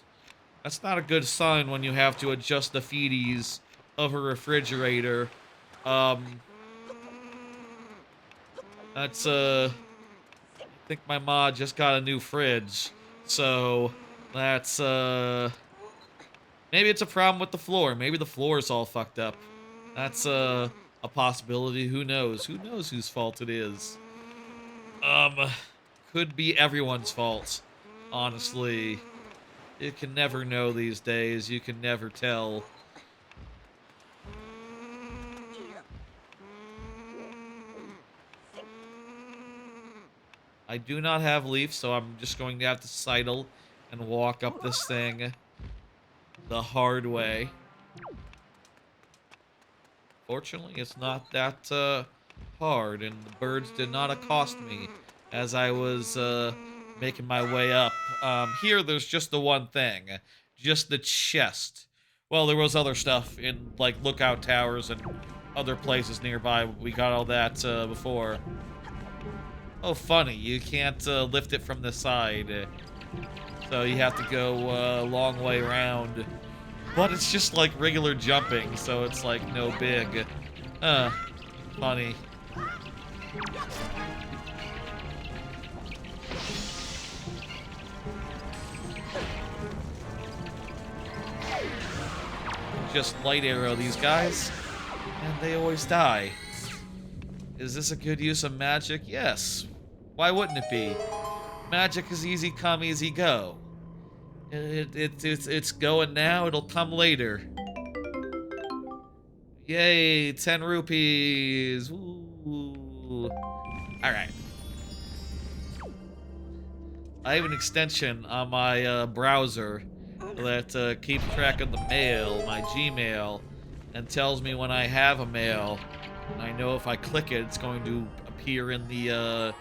That's not a good sign when you have to adjust the feeties of a refrigerator. That's I think my mod just got a new fridge, so that's maybe it's a problem with the floor. Maybe the floor is all fucked up. That's a possibility. Who knows? Who knows whose fault it is? Could be everyone's fault. Honestly, you can never know these days. You can never tell. I do not have leaf, so I'm just going to have to sidle and walk up this thing the hard way. Fortunately, it's not that hard, and the birds did not accost me as I was making my way up. Here, there's just the one thing. Just the chest. Well, there was other stuff in, like, lookout towers and other places nearby. We got all that before. Oh, funny, you can't lift it from the side. So you have to go a long way around. But it's just like regular jumping, so it's like no big. Funny. Just light arrow these guys, and they always die. Is this a good use of magic? Yes. Why wouldn't it be? Magic is easy come, easy go. It's going now, it'll come later. Yay, 10 rupees. Ooh. Alright. I have an extension on my browser that keeps track of the mail, my Gmail, and tells me when I have a mail. And I know if I click it, it's going to appear in the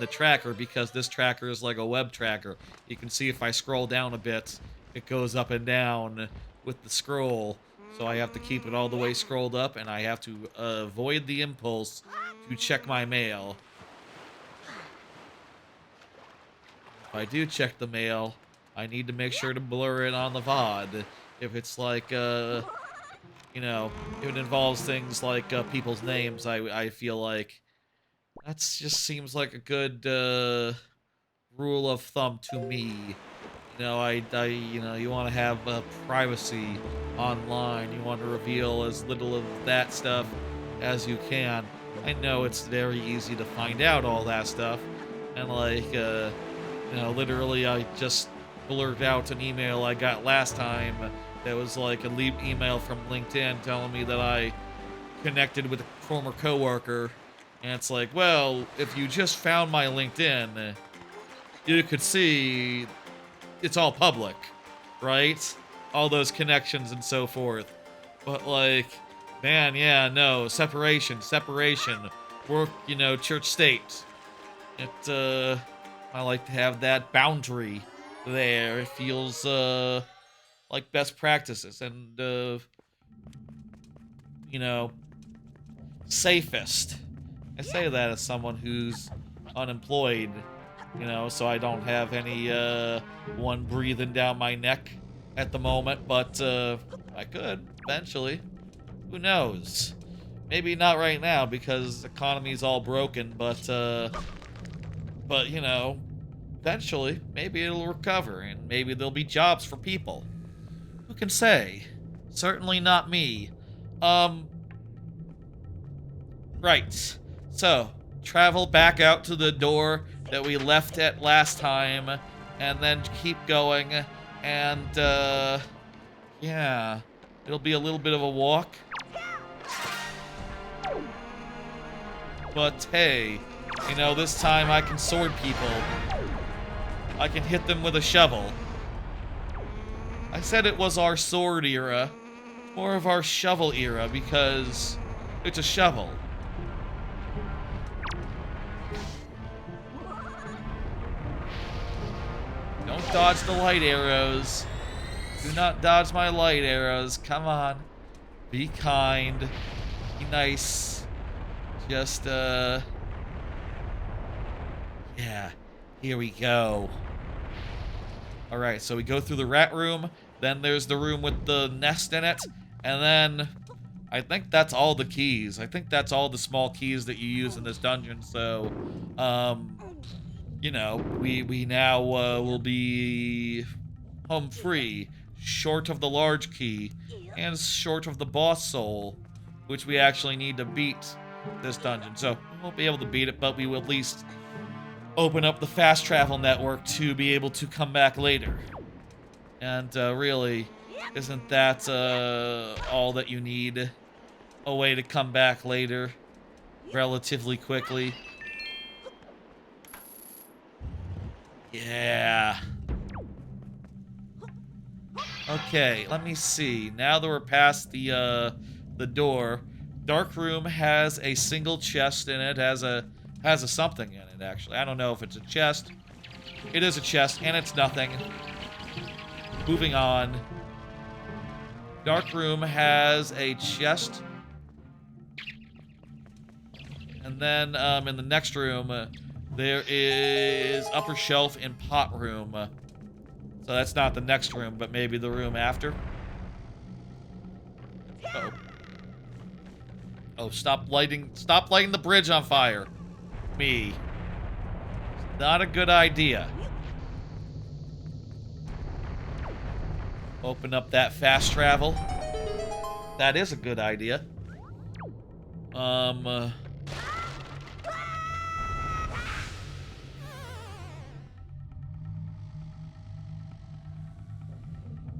tracker, because this tracker is like a web tracker. You can see if I scroll down a bit, it goes up and down with the scroll. So I have to keep it all the way scrolled up, and I have to avoid the impulse to check my mail. If I do check the mail, I need to make sure to blur it on the VOD. If it's like, you know, if it involves things like people's names, I feel like that just seems like a good rule of thumb to me. you want to have privacy online. You want to reveal as little of that stuff as you can. I know it's very easy to find out all that stuff, and literally, I just blurted out an email I got last time that was like a email from LinkedIn telling me that I connected with a former coworker, and it's like, well, if you just found my LinkedIn, you could see it's all public, right? All those connections and so forth. But like, man, yeah, no, separation, work, church state. I like to have that boundary there. It feels like best practices and safest. I say that as someone who's unemployed, so I don't have any one breathing down my neck at the moment, but I could eventually. Who knows? Maybe not right now because the economy's all broken, but eventually maybe it'll recover and maybe there'll be jobs for people. Who can say? Certainly not me. Right. So, travel back out to the door that we left at last time, and then keep going, and, yeah. It'll be a little bit of a walk. But hey, this time I can sword people. I can hit them with a shovel. I said it was our sword era. More of our shovel era, because it's a shovel. Don't dodge the light arrows. Do not dodge my light arrows. Come on. Be kind. Be nice. Just, yeah. Here we go. Alright, so we go through the rat room. Then there's the room with the nest in it. And then I think that's all the keys. I think that's all the small keys that you use in this dungeon. So, we now will be home free, short of the large key, and short of the boss soul, which we actually need to beat this dungeon. So, we won't be able to beat it, but we will at least open up the fast travel network to be able to come back later. And really, isn't that all that you need? A way to come back later relatively quickly. Yeah. Okay, let me see. Now that we're past the door, dark room has a single chest in it. Has a something in it, actually. I don't know if it's a chest. It is a chest, and it's nothing. Moving on. Dark room has a chest. And then in the next room, there is upper shelf and pot room. So that's not the next room, but maybe the room after. Uh-oh. Oh, stop lighting the bridge on fire. Me. Not a good idea. Open up that fast travel. That is a good idea.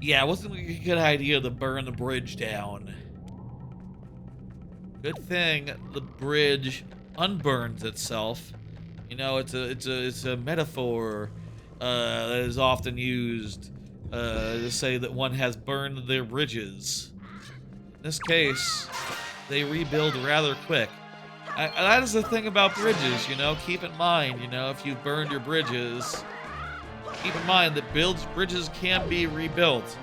Yeah, it wasn't a good idea to burn the bridge down. Good thing the bridge unburns itself. It's a metaphor that is often used to say that one has burned their bridges. In this case, they rebuild rather quick. That is the thing about bridges, keep in mind, if you've burned your bridges, keep in mind that bridges can be rebuilt.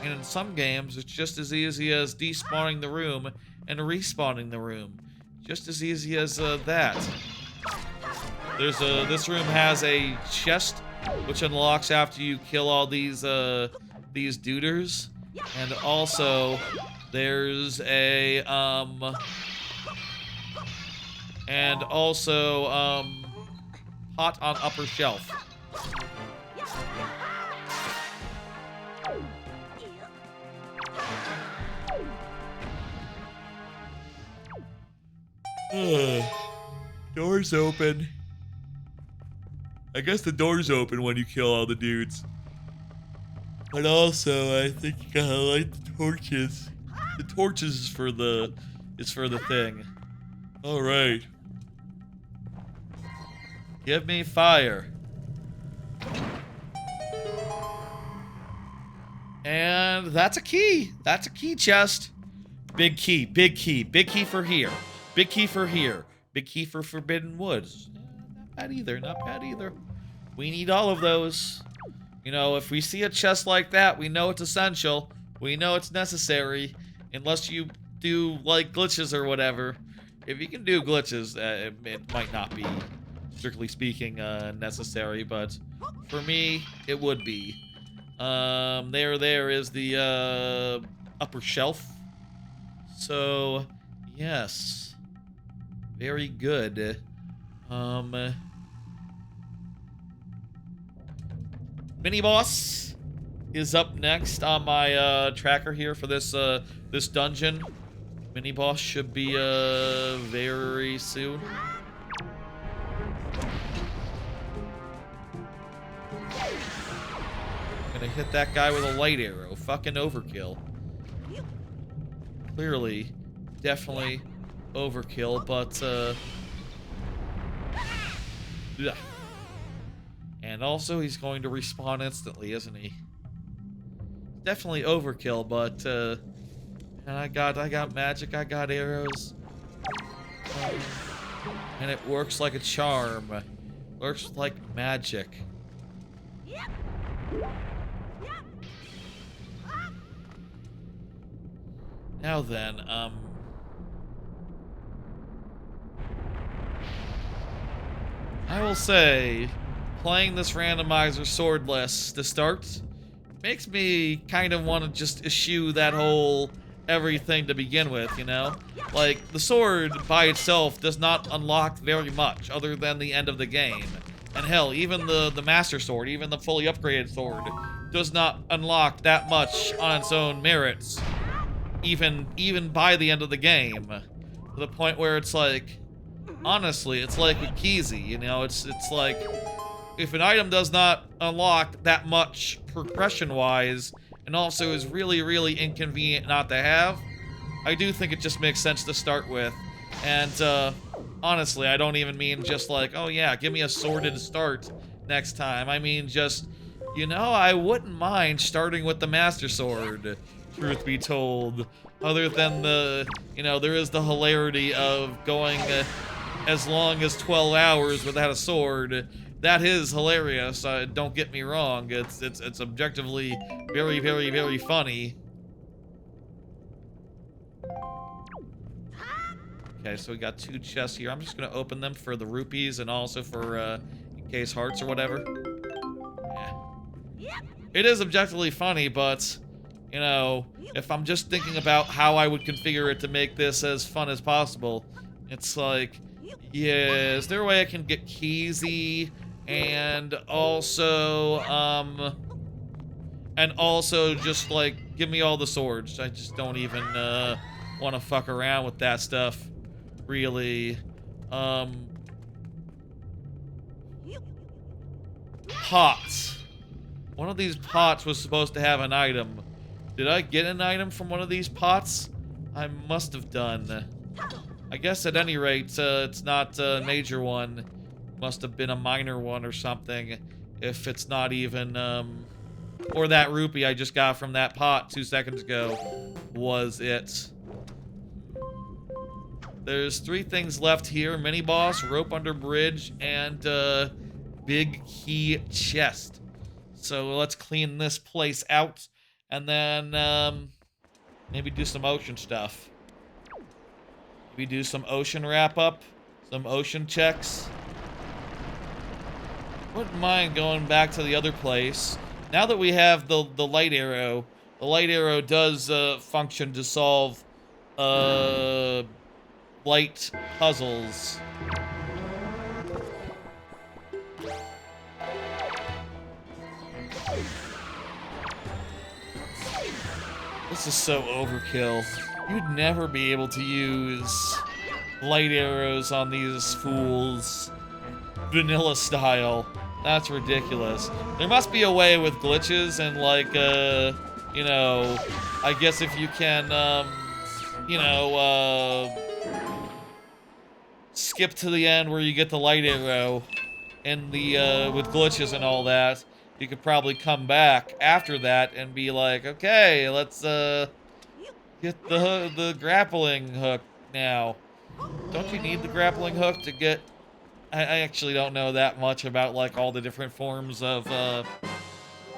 And in some games, it's just as easy as despawning the room and respawning the room. Just as easy as that. This room has a chest, which unlocks after you kill all these duders. And also, there's a, pot on upper shelf. Door's open. I guess the door's open when you kill all the dudes. But also, I think you gotta light the torches. The torches is for the thing. All right. Give me fire. And that's a key. That's a key chest. Big key, big key, big key for here. Big key for here. Big key for Forbidden Woods. Not bad either, not bad either. We need all of those. You know, if we see a chest like that, we know it's essential. We know it's necessary. Unless you do, like, glitches or whatever. If you can do glitches, it might not be, strictly speaking, necessary. But for me, it would be. There is the, upper shelf. So, yes. Very good. Mini boss is up next on my tracker here for this this dungeon. Mini boss should be very soon. Gonna hit that guy with a light arrow. Fucking overkill. Clearly, definitely overkill, but yeah. And also, he's going to respawn instantly, isn't he? Definitely overkill, but and I got magic, I got arrows, and it works like a charm. Works like magic. Now then, I will say, playing this randomizer swordless to start makes me kind of want to just eschew that whole everything to begin with, you know? Like, the sword by itself does not unlock very much other than the end of the game. And hell, even the master sword, even the fully upgraded sword, does not unlock that much on its own merits. Even by the end of the game. To the point where it's like, honestly, it's like with Keezy, you know? It's like, if an item does not unlock that much progression-wise, and also is really, really inconvenient not to have, I do think it just makes sense to start with. And, honestly, I don't even mean just like, oh yeah, give me a sworded start next time. I mean just, you know, I wouldn't mind starting with the Master Sword, truth be told. Other than the, you know, there is the hilarity of going as long as 12 hours without a sword. That is hilarious, don't get me wrong. It's objectively very, very, very funny. Okay, so we got 2 chests here. I'm just gonna open them for the rupees and also for, in case hearts or whatever. Yeah. It is objectively funny, but, you know, if I'm just thinking about how I would configure it to make this as fun as possible, it's like, yeah, is there a way I can get Keezy and also just, like, give me all the swords. I just don't even, want to fuck around with that stuff, really. Pots. One of these pots was supposed to have an item. Did I get an item from one of these pots? I must have done. I guess at any rate, it's not a major one. Must have been a minor one or something. If it's not even, or that rupee I just got from that pot 2 seconds ago was it. There's 3 things left here. Mini boss, rope under bridge, and big key chest. So let's clean this place out. And then, maybe do some ocean stuff. Maybe do some ocean wrap-up. Some ocean checks. Wouldn't mind going back to the other place. Now that we have the light arrow does function to solve light puzzles. This is so overkill. You'd never be able to use light arrows on these fools. Vanilla style. That's ridiculous. There must be a way with glitches and like, you know, I guess if you can, you know, skip to the end where you get the light arrow and the, with glitches and all that, you could probably come back after that and be like, okay, let's, get the grappling hook now. Don't you need the grappling hook to get... I actually don't know that much about, like, all the different forms of,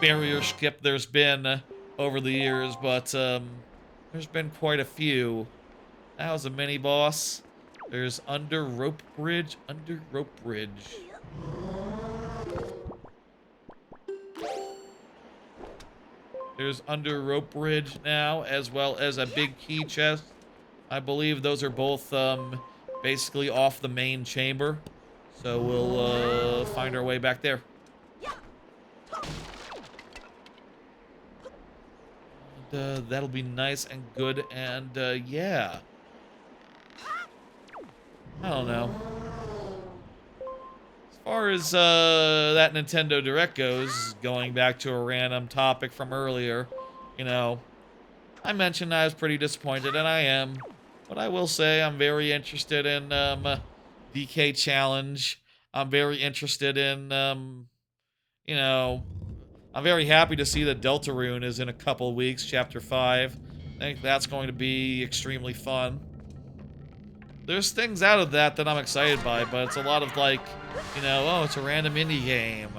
barrier skip there's been over the years, but, there's been quite a few. That was a mini-boss. There's under rope bridge. There's under rope bridge now, as well as a big key chest. I believe those are both, basically off the main chamber. So we'll, find our way back there. And, that'll be nice and good, and, yeah. I don't know. As far as, that Nintendo Direct goes, going back to a random topic from earlier, you know, I mentioned I was pretty disappointed, and I am. But I will say I'm very interested in, DK Challenge. I'm very interested in, you know, I'm very happy to see that Deltarune is in a couple weeks, Chapter 5. I think that's going to be extremely fun. There's things out of that I'm excited by, but it's a lot of, like, you know, oh, it's a random indie game.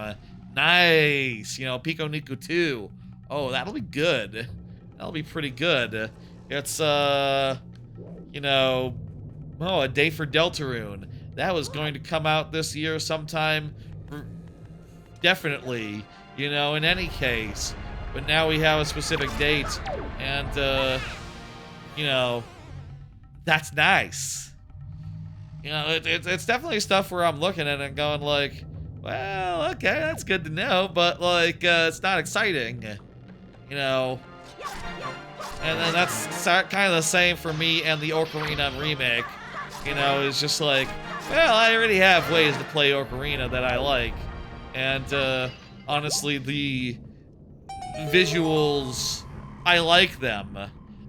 Nice. You know, Pico Niku 2. Oh, that'll be good. That'll be pretty good. It's, you know, oh, a day for Deltarune. That was going to come out this year sometime, definitely, you know, in any case. But now we have a specific date, and, you know, that's nice. You know, it's definitely stuff where I'm looking at it and going like, well, okay, that's good to know, but, like, it's not exciting, you know. And then that's kind of the same for me and the Ocarina remake. You know, it's just like, well, I already have ways to play Ocarina that I like. And, honestly, the visuals, I like them.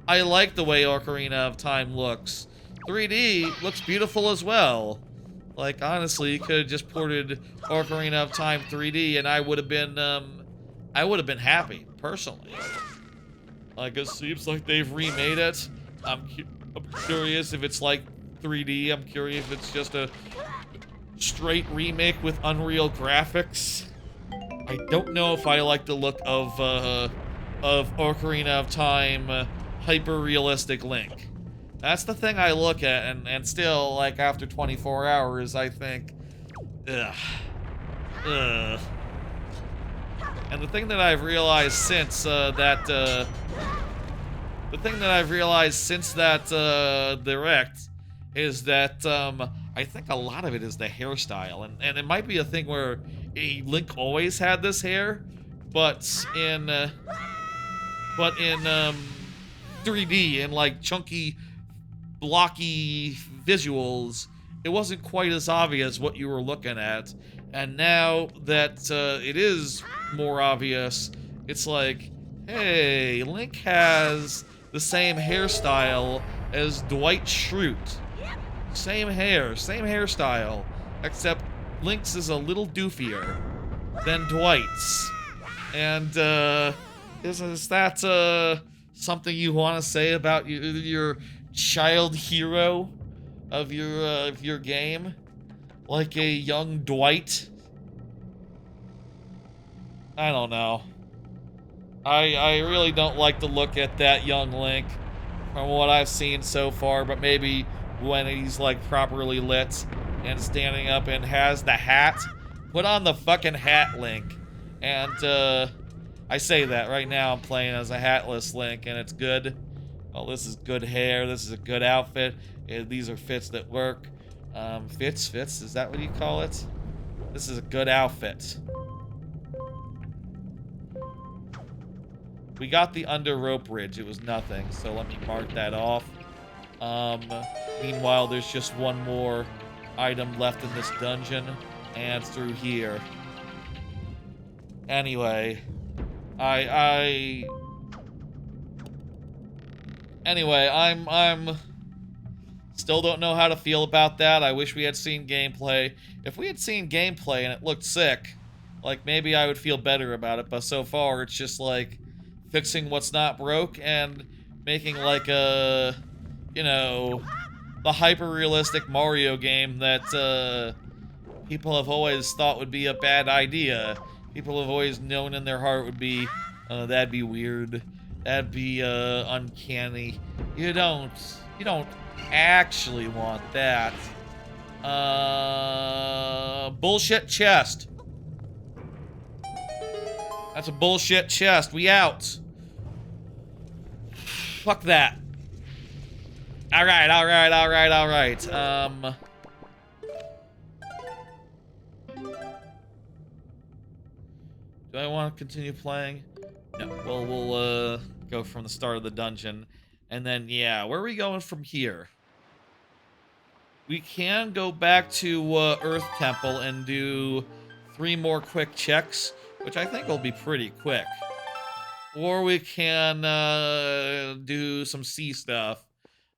I like the way Ocarina of Time looks. 3D looks beautiful as well. Like, honestly, you could have just ported Ocarina of Time 3D and I would have been happy, personally. Like, it seems like they've remade it. I'm curious if it's like 3D. I'm curious if it's just a straight remake with Unreal graphics. I don't know if I like the look of Ocarina of Time hyper-realistic Link. That's the thing I look at, and still, like, after 24 hours, I think, ugh. And the thing that I've realized since that Direct is that I think a lot of it is the hairstyle, and it might be a thing where Link always had this hair, but in 3D and like chunky, blocky visuals, it wasn't quite as obvious what you were looking at. And now that it is more obvious, it's like, hey, Link has the same hairstyle as Dwight Schrute. Same hair, same hairstyle, except Link's is a little doofier than Dwight's. And is that something you want to say about your child hero of your game? Like a young Dwight? I don't know. I really don't like to look at that young Link from what I've seen so far, but maybe when he's like properly lit and standing up and has the hat. Put on the fucking hat, Link. And I say that right now I'm playing as a hatless Link and it's good. Oh, this is good hair, this is a good outfit. These are fits that work. Fits, is that what you call it? This is a good outfit. We got the under rope bridge, it was nothing, so let me mark that off. Meanwhile, there's just one more item left in this dungeon, and through here. Anyway, Anyway, I'm still don't know how to feel about that. I wish we had seen gameplay. If we had seen gameplay and it looked sick, like, maybe I would feel better about it, but so far it's just like fixing what's not broke and making like a, you know, the hyper-realistic Mario game that people have always thought would be a bad idea. People have always known in their heart would be, that'd be weird. That'd be uncanny. You don't actually want that. Bullshit chest. That's a bullshit chest. We out. Fuck that. Alright. Do I want to continue playing? No. Well, we'll go from the start of the dungeon. And then, yeah, where are we going from here? We can go back to Earth Temple and do 3 more quick checks, which I think will be pretty quick. Or we can do some sea stuff.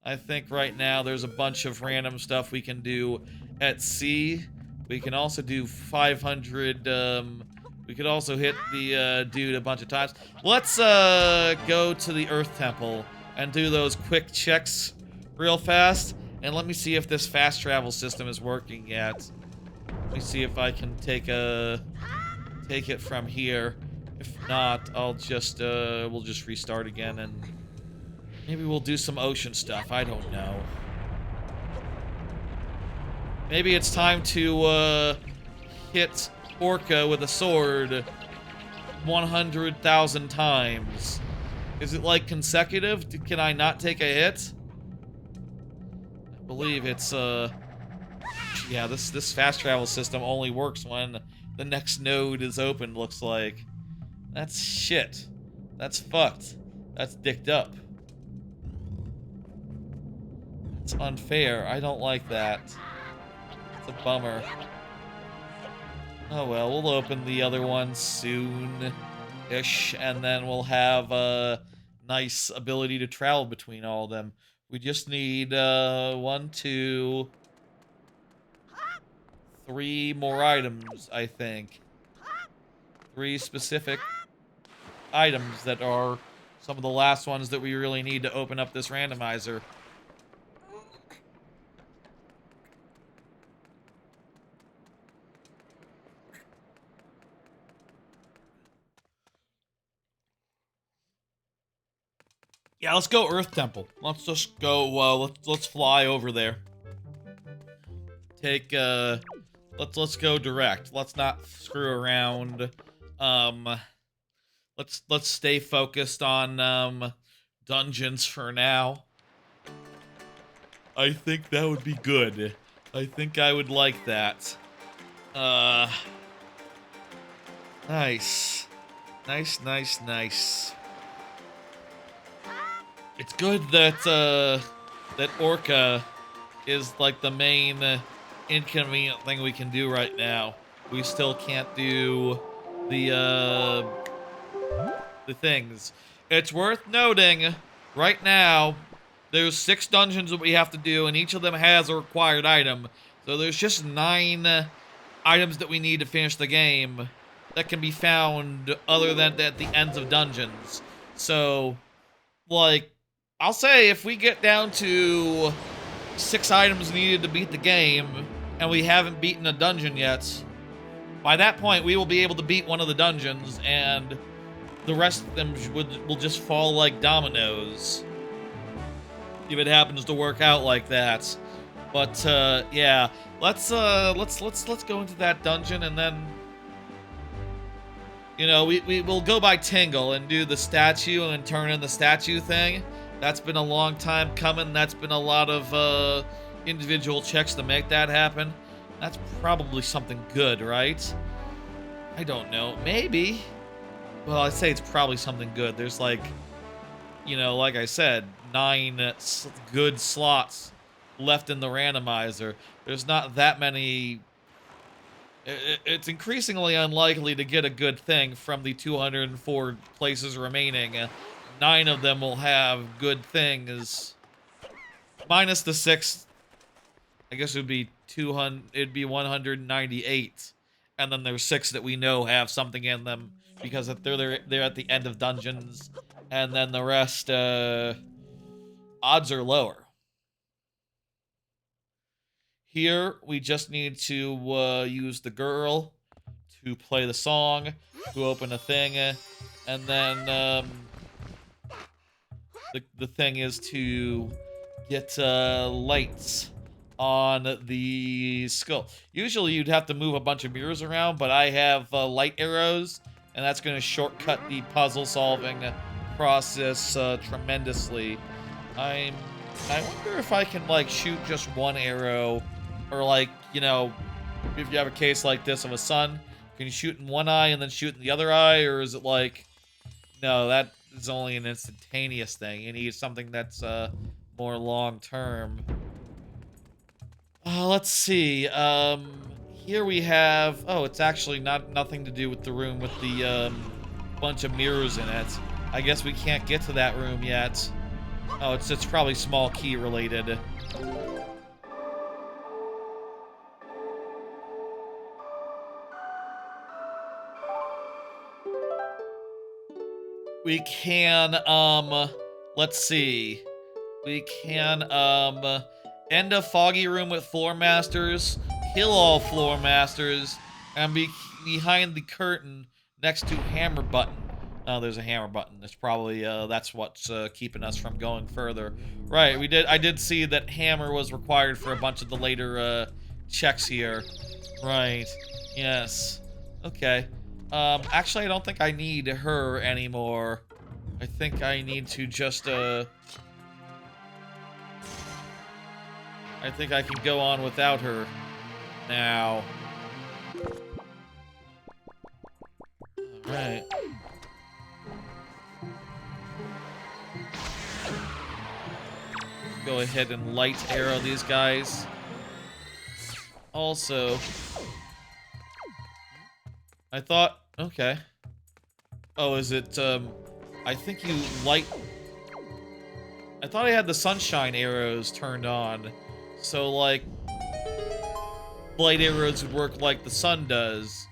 I think right now there's a bunch of random stuff we can do at sea. We can also do 500, we could also hit the dude a bunch of times. Let's go to the Earth Temple and do those quick checks real fast. And let me see if this fast travel system is working yet. Let me see if I can take it from here. If not, I'll just we'll just restart again and maybe we'll do some ocean stuff. I don't know. Maybe it's time to hit Orca with a sword 100,000 times. Is it like consecutive? Can I not take a hit? I believe it's yeah, this fast travel system only works when the next node is open, looks like. That's shit. That's fucked. That's dicked up. It's unfair. I don't like that. It's a bummer. Oh well, we'll open the other one soon-ish, and then we'll have a nice ability to travel between all of them. We just need 1, 2, 3 more items, I think. 3 specific items that are some of the last ones that we really need to open up this randomizer. Yeah, let's go Earth Temple. Let's just go, let's fly over there. Take, let's go direct. Let's not screw around. Let's stay focused on, dungeons for now. I think that would be good. I think I would like that. Nice. Nice. It's good that, that Orca is, like, the main inconvenient thing we can do right now. We still can't do the things. It's worth noting, right now, there's 6 dungeons that we have to do, and each of them has a required item. So there's just 9 items that we need to finish the game that can be found other than at the ends of dungeons. So, like, I'll say if we get down to 6 items needed to beat the game, and we haven't beaten a dungeon yet, by that point we will be able to beat one of the dungeons, and the rest of them will just fall like dominoes. If it happens to work out like that. But yeah, let's go into that dungeon, and then, you know, we'll go by Tingle and do the statue and turn in the statue thing. That's been a long time coming. That's been a lot of individual checks to make that happen. That's probably something good, right? I don't know. Maybe. Well, I'd say it's probably something good. There's like you know, like I said, 9 good slots left in the randomizer. There's not that many. It's increasingly unlikely to get a good thing from the 204 places remaining. 9 of them will have good things. Minus the 6, I guess it would be 200. It'd be 198, and then there's 6 that we know have something in them because they're at the end of dungeons, and then the rest odds are lower. Here we just need to use the girl to play the song, to open a thing, and then the thing is to get lights on the skull. Usually you'd have to move a bunch of mirrors around, but I have light arrows, and that's going to shortcut the puzzle solving process tremendously. I wonder if I can like shoot just one arrow, or like, you know, if you have a case like this of a sun, can you shoot in one eye and then shoot in the other eye, or is it like, no, that is only an instantaneous thing. You need something that's more long term. Let's see. Here we have. Oh, it's actually nothing to do with the room with the bunch of mirrors in it. I guess we can't get to that room yet. Oh, it's probably small key related. We can, let's see. We can, end a foggy room with floor masters, kill all floor masters, and be behind the curtain next to hammer button. Oh, there's a hammer button. It's probably, that's what's, keeping us from going further. Right, I did see that hammer was required for a bunch of the later, checks here. Right, yes. Okay. Actually, I don't think I need her anymore. I think I need to just, I think I can go on without her now. Alright. Go ahead and light arrow these guys. Also, I thought, okay. Oh, is it, I think you light... I thought I had the sunshine arrows turned on. So, like, light arrows would work like the sun does.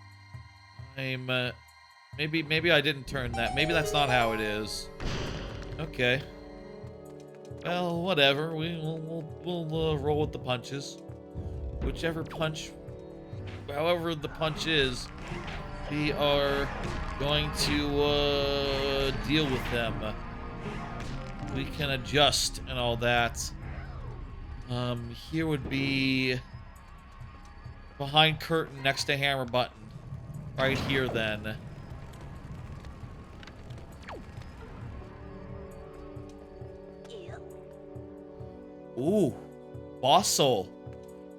Maybe I didn't turn that. Maybe that's not how it is. Okay. Well, whatever. We'll roll with the punches. Whichever punch, however the punch is, we are going to deal with them. We can adjust and all that. Here would be behind curtain next to hammer button. Right here then. Ooh, boss soul.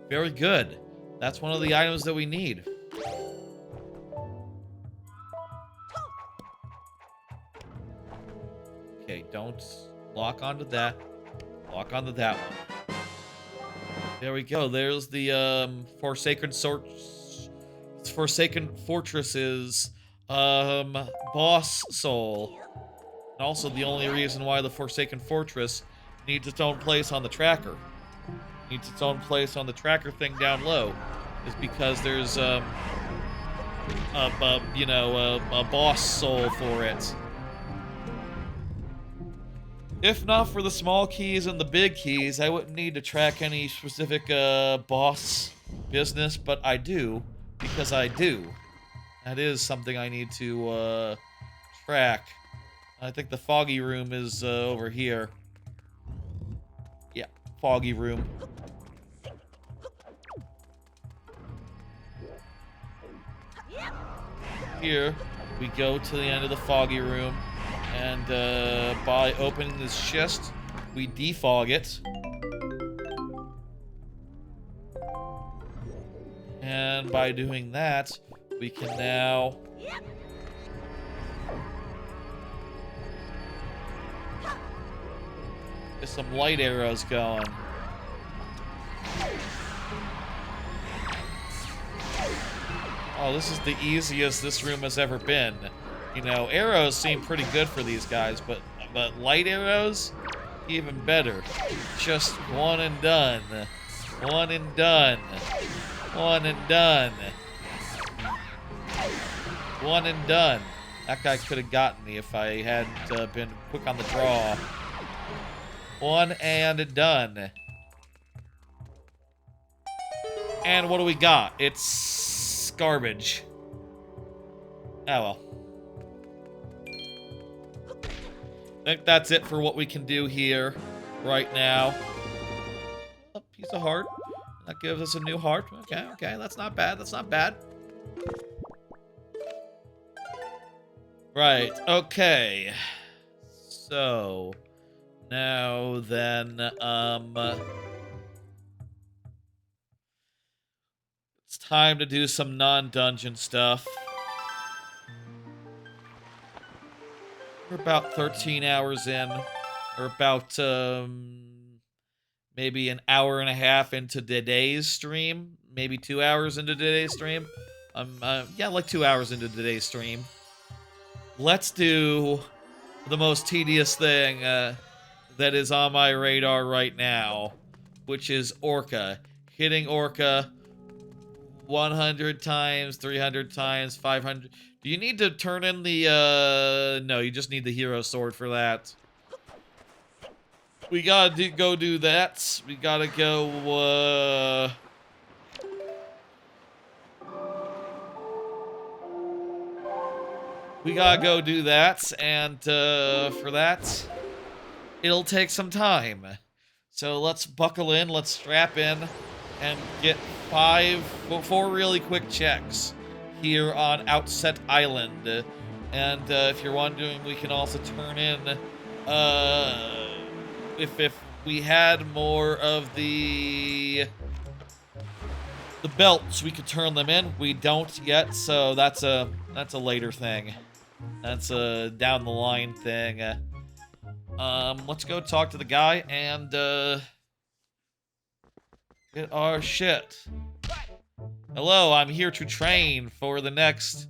Very good. That's one of the items that we need. Okay, don't lock onto that. Lock onto that one. There we go. There's the Forsaken Fortress's boss soul. And also the only reason why the Forsaken Fortress needs its own place on the tracker. Needs its own place on the tracker thing down low is because there's a boss soul for it. If not for the small keys and the big keys, I wouldn't need to track any specific boss business, but I do, because I do. That is something I need to track. I think the foggy room is over here. Yeah, foggy room. Here, we go to the end of the foggy room, and by opening this chest, we defog it. And by doing that, we can now some light arrows going. Oh, this is the easiest this room has ever been. You know, arrows seem pretty good for these guys, but light arrows, even better. Just one and done. One and done. One and done. One and done. That guy could have gotten me if I hadn't been quick on the draw. One and done. And what do we got? It's garbage. Oh well. I think that's it for what we can do here right now. A piece of heart. That gives us a new heart. Okay, okay, that's not bad. That's not bad. Right, okay. So, now then, it's time to do some non-dungeon stuff. We're about 13 hours in, or about, maybe an hour and a half into today's stream. Maybe 2 hours into today's stream. Yeah, like 2 hours into today's stream. Let's do the most tedious thing that is on my radar right now, which is Orca. Hitting Orca 100 times, 300 times, 500. Do you need to turn in the, no, you just need the hero sword for that. We gotta go do that. We gotta go, we gotta go do that, and for that, it'll take some time. So let's buckle in, let's strap in, and get 4 really quick checks here on Outset Island. And if you're wondering, we can also turn in, if we had more of the belts, we could turn them in. We don't yet, so that's a later thing. That's a down the line thing. Let's go talk to the guy and get our shit. Hello, I'm here to train for the next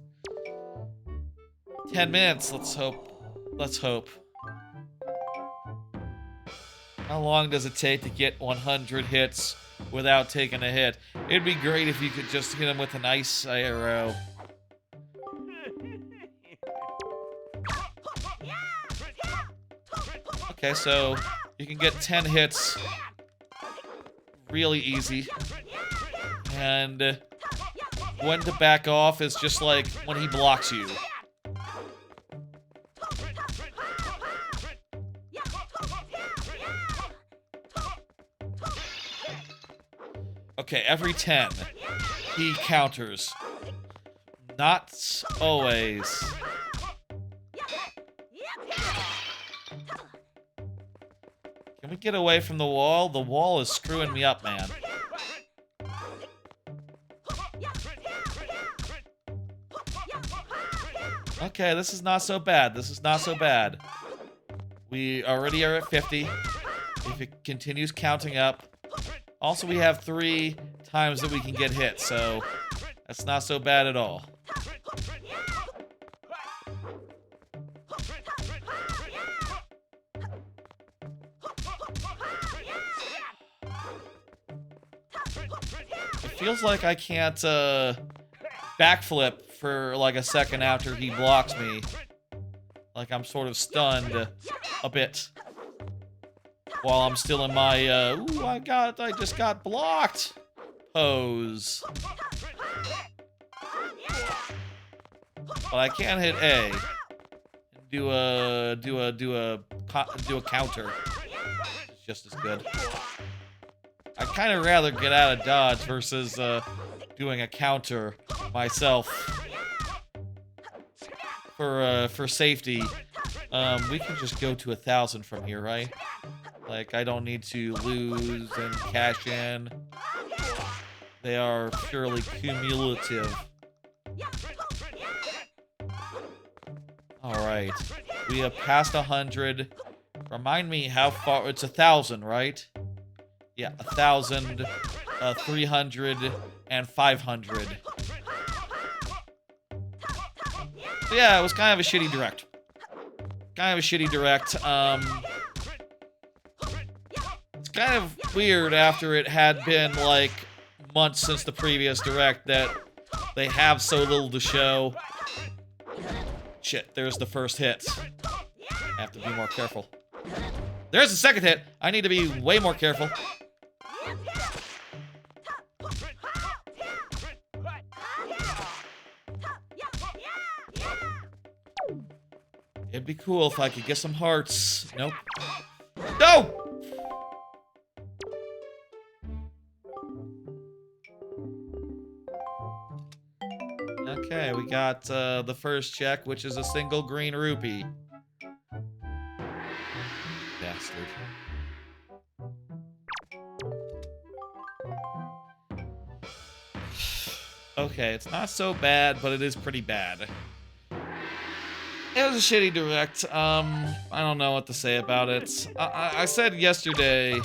10 minutes. Let's hope. Let's hope. How long does it take to get 100 hits without taking a hit? It'd be great if you could just hit him with an ice arrow. Okay, so you can get 10 hits really easy. And when to back off is just like when he blocks you. Okay, every 10, he counters. Not always. Can we get away from the wall? The wall is screwing me up, man. Okay, this is not so bad. This is not so bad. We already are at 50. If it continues counting up. Also, we have 3 times that we can get hit, so that's not so bad at all. It feels like I can't backflip for like a second after he blocks me. Like I'm sort of stunned a bit. While I'm still in my, ooh, I just got blocked pose. But I can hit A. And do a counter. It's just as good. I'd kind of rather get out of dodge versus, doing a counter myself. For safety. We can just go to 1,000 from here, right? Like, I don't need to lose and cash in. They are purely cumulative. Alright. We have passed 100. Remind me how far... It's 1,000, right? Yeah, 1,000, 300, and 500. So yeah, it was kind of a shitty direct. It's kind of weird after it had been, like, months since the previous direct that they have so little to show. Shit, there's the first hit. I have to be more careful. There's the second hit. I need to be way more careful. It'd be cool if I could get some hearts. Nope. No! Okay, we got the first check, which is a single green rupee. Bastard. Okay, it's not so bad, but it is pretty bad. It was a shitty direct. I don't know what to say about it. I said yesterday,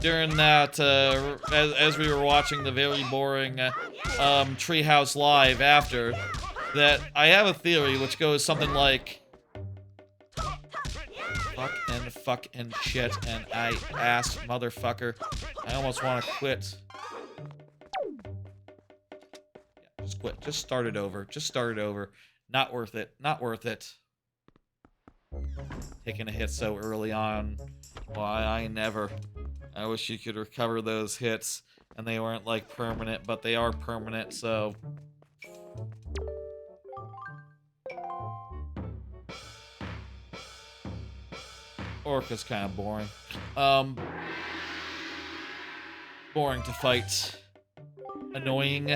during that, as we were watching the very boring Treehouse Live after, that I have a theory which goes something like, fuck and shit and I ass motherfucker. I almost want to quit. Yeah, just quit. Just start it over. Just start it over. Not worth it. Not worth it. Taking a hit so early on. Why, I never. I wish you could recover those hits, and they weren't, like, permanent, but they are permanent, so... Orca's kind of boring. Boring to fight. Annoying.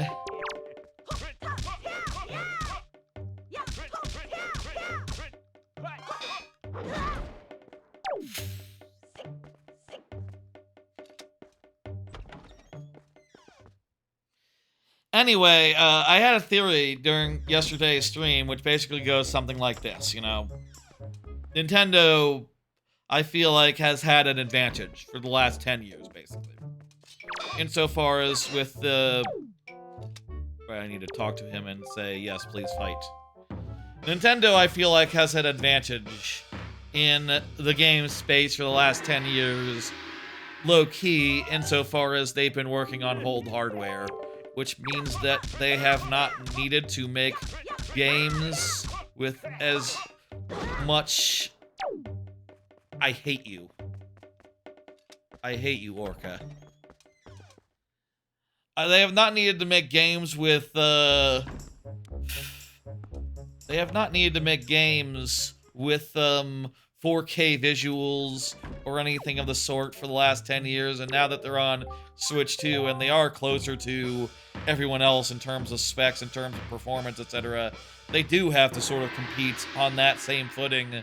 Anyway, I had a theory during yesterday's stream, which basically goes something like this, you know. Nintendo, I feel like, has had an advantage for the last 10 years, basically. Insofar as with the... I need to talk to him and say, yes, please fight. Nintendo, I feel like, has had advantage in the game space for the last 10 years, low-key, insofar as they've been working on hold hardware. Which means that they have not needed to make games with as much... I hate you. I hate you, Orca. They have not needed to make games with, They have not needed to make games with, 4K visuals or anything of the sort for the last 10 years, and now that they're on Switch 2 and they are closer to everyone else in terms of specs, in terms of performance, etc., they do have to sort of compete on that same footing.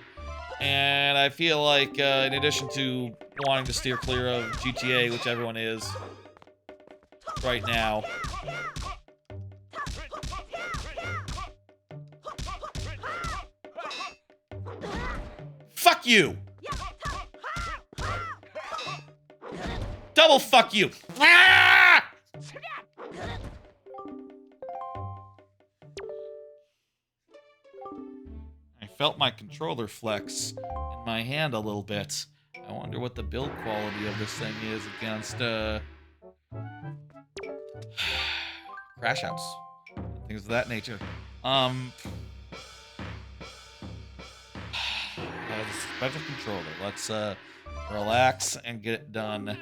And I feel like, in addition to wanting to steer clear of GTA, which everyone is right now, fuck you! Double fuck you! Ah! I felt my controller flex in my hand a little bit. I wonder what the build quality of this thing is against, crash outs. Things of that nature. Special controller. Let's, relax and get it done.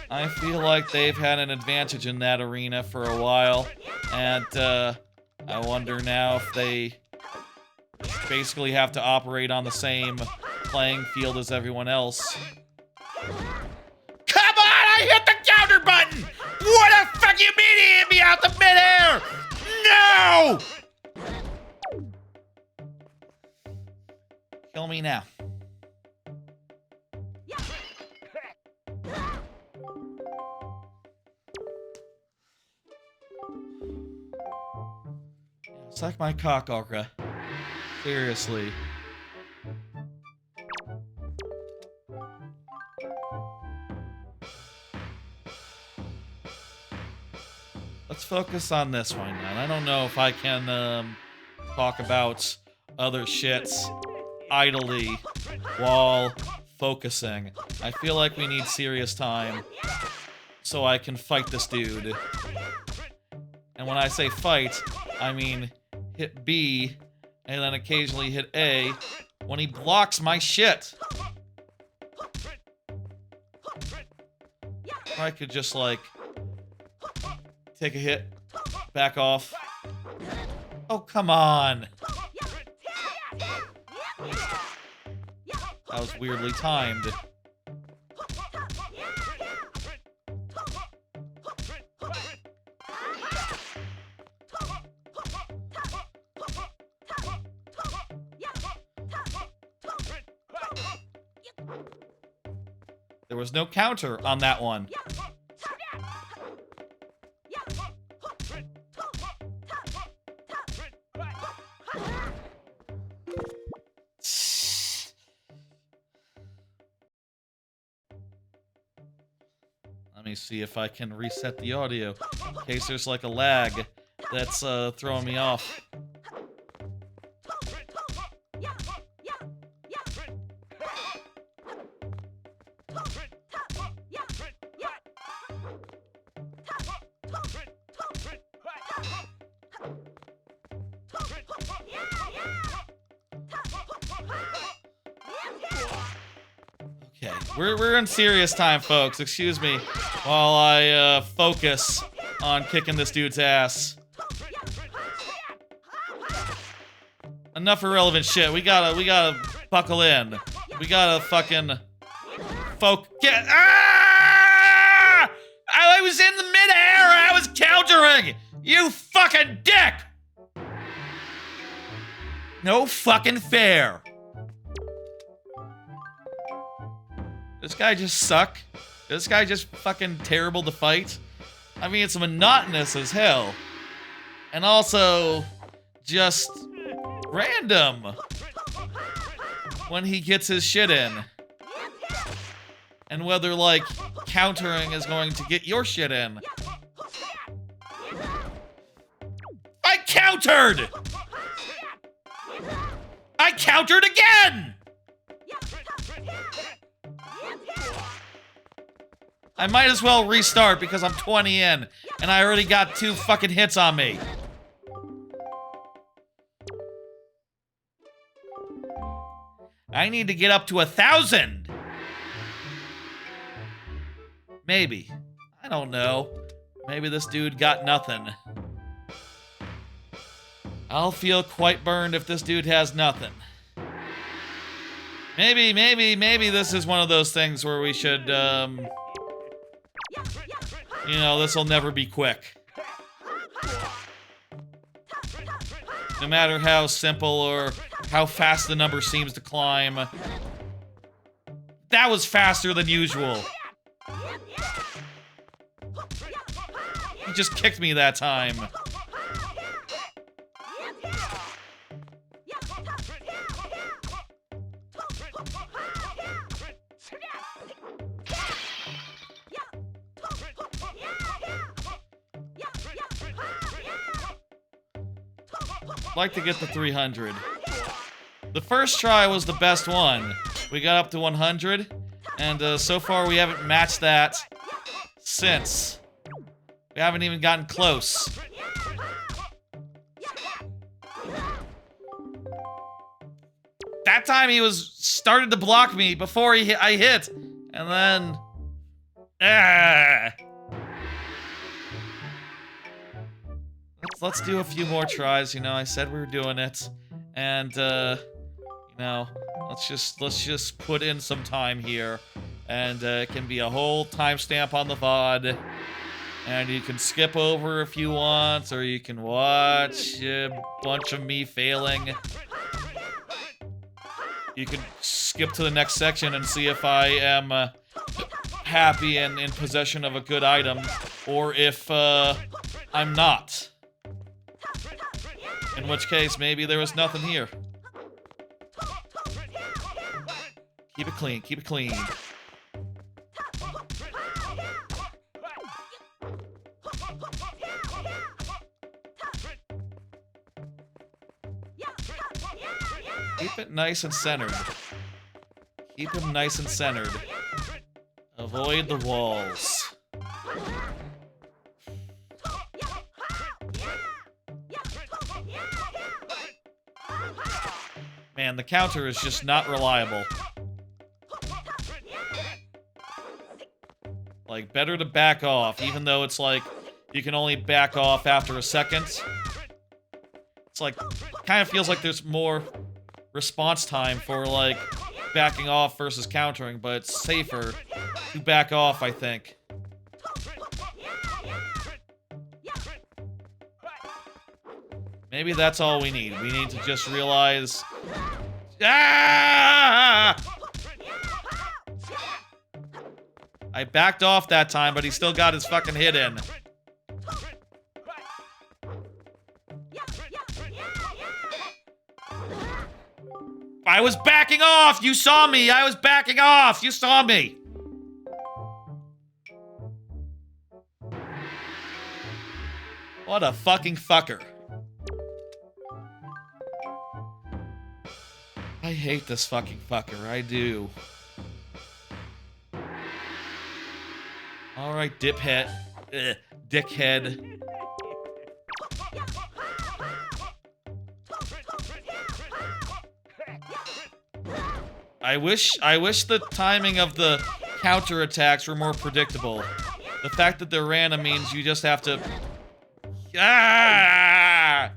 I feel like they've had an advantage in that arena for a while, and, I wonder now if they basically have to operate on the same playing field as everyone else. Come on! I hit the counter button! What the fuck you mean he hit me out the midair? No! Kill me now. Suck my cock, Ocra. Seriously. Let's focus on this one, man. I don't know if I can talk about other shits idly while focusing. I feel like we need serious time so I can fight this dude. And when I say fight, I mean hit B and then occasionally hit A when he blocks my shit. I could just, like, take a hit, back off. Oh, come on! That was weirdly timed. There was no counter on that one. Let me see if I can reset the audio in case there's like a lag that's throwing me off. Okay, we're in serious time, folks. Excuse me while I focus on kicking this dude's ass. Enough irrelevant shit. We gotta buckle in. We gotta fucking focus. Ah! I was in the midair. I was countering. You fucking dick. No fucking fair. This guy just suck. This guy just fucking terrible to fight. I mean, it's monotonous as hell. And also, just random when he gets his shit in. And whether, like, countering is going to get your shit in. I countered! I countered again! I might as well restart because I'm 20 in, and I already got 2 fucking hits on me. I need to get up to 1,000. Maybe. I don't know. Maybe this dude got nothing. I'll feel quite burned if this dude has nothing. Maybe this is one of those things where we should, you know, this'll never be quick. No matter how simple or how fast the number seems to climb. That was faster than usual. He just kicked me that time. I'd like to get to 300. The first try was the best one. We got up to 100, and so far we haven't matched that since. We haven't even gotten close. That time he started to block me before I hit, and then Let's do a few more tries. You know, I said we were doing it, and you know, let's just put in some time here, and it can be a whole timestamp on the VOD. And you can skip over if you want, or you can watch a bunch of me failing. You can skip to the next section and see if I am happy and in possession of a good item, or if I'm not. In which case, maybe there was nothing here. Keep it clean, keep it clean. Keep it nice and centered. Keep him nice and centered. Avoid the walls. Man, the counter is just not reliable. Like, better to back off, even though it's like, you can only back off after a second. It's like, kind of feels like there's more response time for, like, backing off versus countering, but it's safer to back off, I think. Maybe that's all we need. We need to just realize... Ah! I backed off that time, but he still got his fucking hit in. I was backing off! You saw me! I was backing off! You saw me! What a fucking fucker. I hate this fucking fucker. I do. Alright, diphead. Dickhead. I wish the timing of the counterattacks were more predictable. The fact that they're random means you just have to... Ah!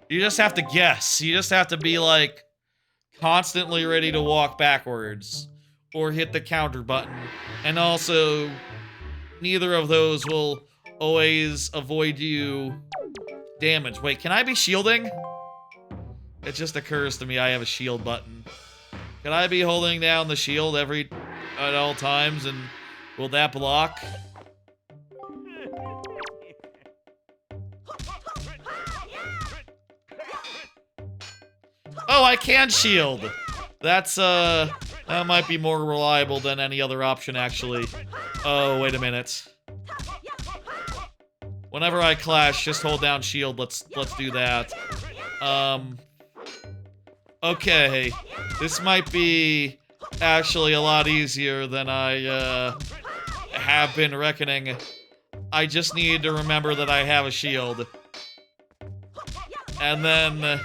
You just have to guess. You just have to be, like, constantly ready to walk backwards. Or hit the counter button. And also, neither of those will always avoid you damage. Wait, can I be shielding? It just occurs to me I have a shield button. Can I be holding down the shield at all times, and will that block? Oh, I can shield! That's, that might be more reliable than any other option, actually. Oh, wait a minute. Whenever I clash, just hold down shield. Let's do that. Okay. This might be actually a lot easier than I, have been reckoning. I just need to remember that I have a shield. And then...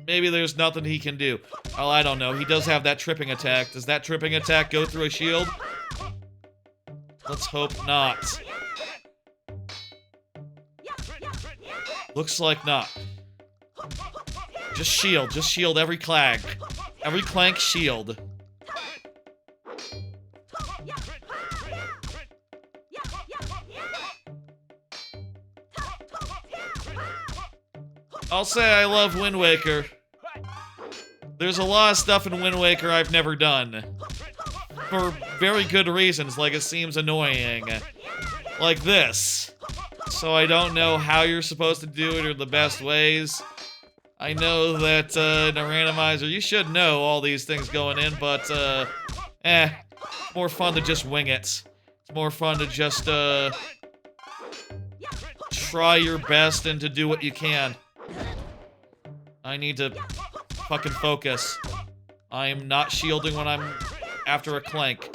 maybe there's nothing he can do. Oh, I don't know. He does have that tripping attack. Does that tripping attack go through a shield? Let's hope not. Looks like not. Just shield every clag. Every clank, shield. I'll say I love Wind Waker. There's a lot of stuff in Wind Waker I've never done. For very good reasons, like it seems annoying. Like this. So I don't know how you're supposed to do it or the best ways. I know that in a randomizer, you should know all these things going in, but it's more fun to just wing it. It's more fun to just try your best and to do what you can. I need to fucking focus. I am not shielding when I'm after a clank.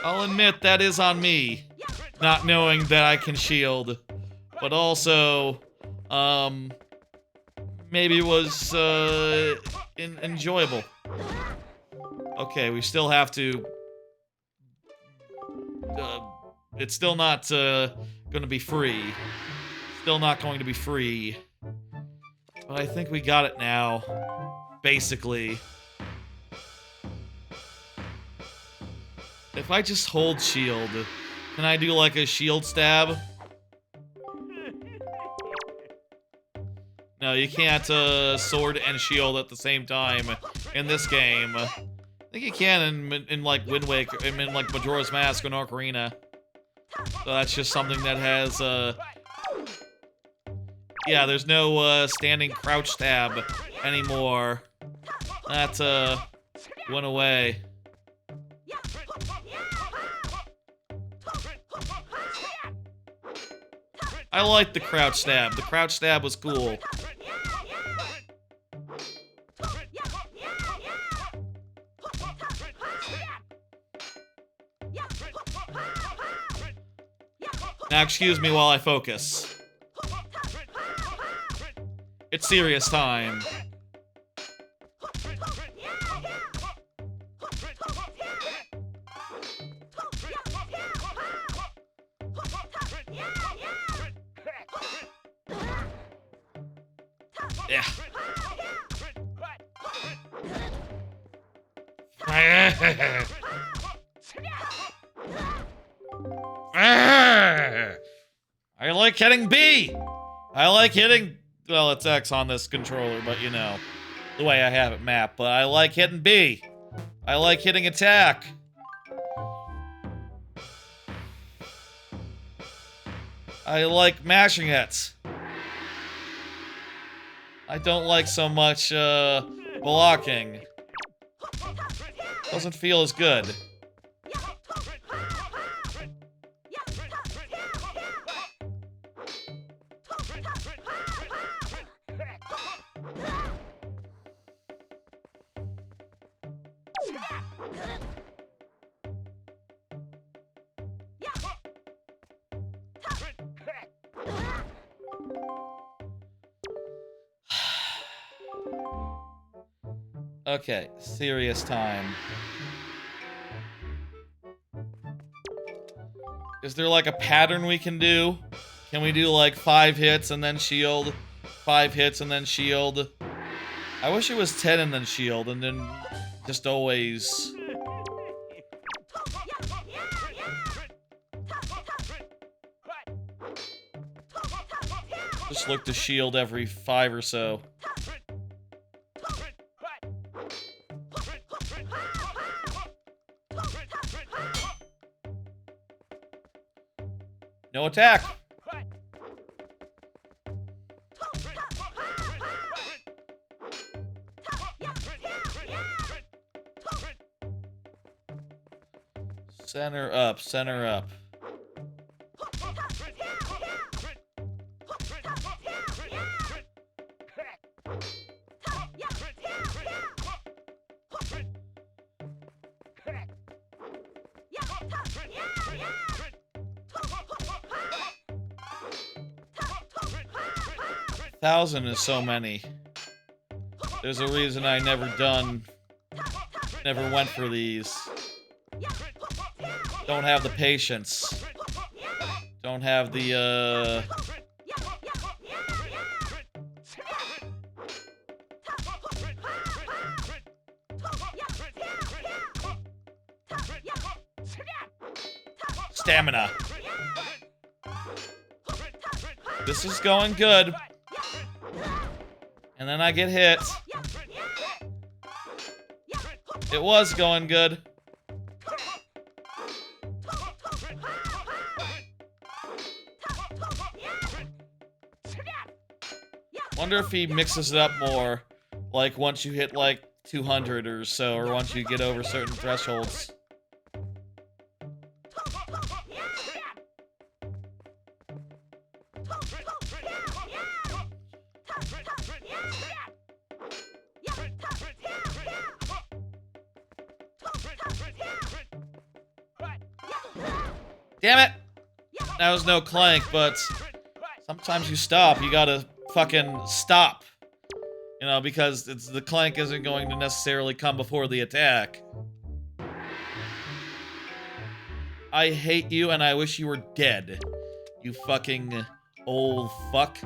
I'll admit that is on me, not knowing that I can shield, but also, maybe it was, enjoyable. Okay, we still have to, it's still not, gonna be free. Still not going to be free. But I think we got it now. Basically. If I just hold shield, can I do like a shield stab? know, you can't sword and shield at the same time in this game. I think you can in like Wind Waker, in like Majora's Mask and Ocarina. So that's just something that has yeah, there's no standing crouch tab anymore. That went away. I like the crouch stab. The crouch stab was cool. Now excuse me while I focus. It's serious time. Yeah. I like hitting B. I like hitting, well, it's X on this controller, but you know, the way I have it mapped. But I like hitting B. I like hitting attack. I like mashing it. I don't like so much, blocking. Doesn't feel as good. Okay, serious time. Is there like a pattern we can do? Can we do like 5 hits and then shield? 5 hits and then shield? I wish it was 10 and then shield and then just always... Just look to shield every 5 or so. No attack! Center up, center up. Thousand is so many. There's a reason I never went for these. Don't have the patience. Don't have the, stamina. This is going good. And then I get hit. It was going good. Wonder if he mixes it up more, like once you hit like 200 or so, or once you get over certain thresholds. Damn it! That was no clank, but sometimes you stop. You gotta fucking stop. You know, because the clank isn't going to necessarily come before the attack. I hate you and I wish you were dead. You fucking old fuck.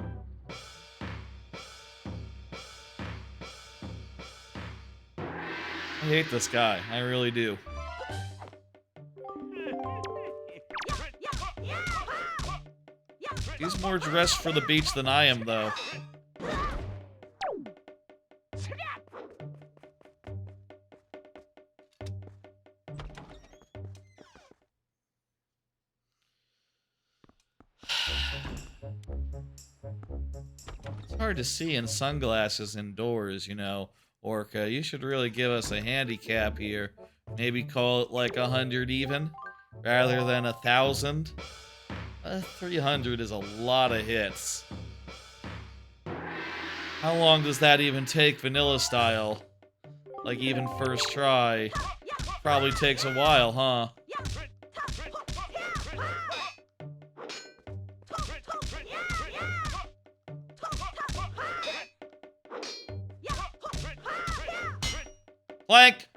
I hate this guy. I really do. He's more dressed for the beach than I am, though. It's hard to see in sunglasses indoors, you know. Orca, you should really give us a handicap here. Maybe call it like 100 even, rather than 1,000. 300 is a lot of hits. How long does that even take vanilla style? Like even first try? Probably takes a while, huh? Clank!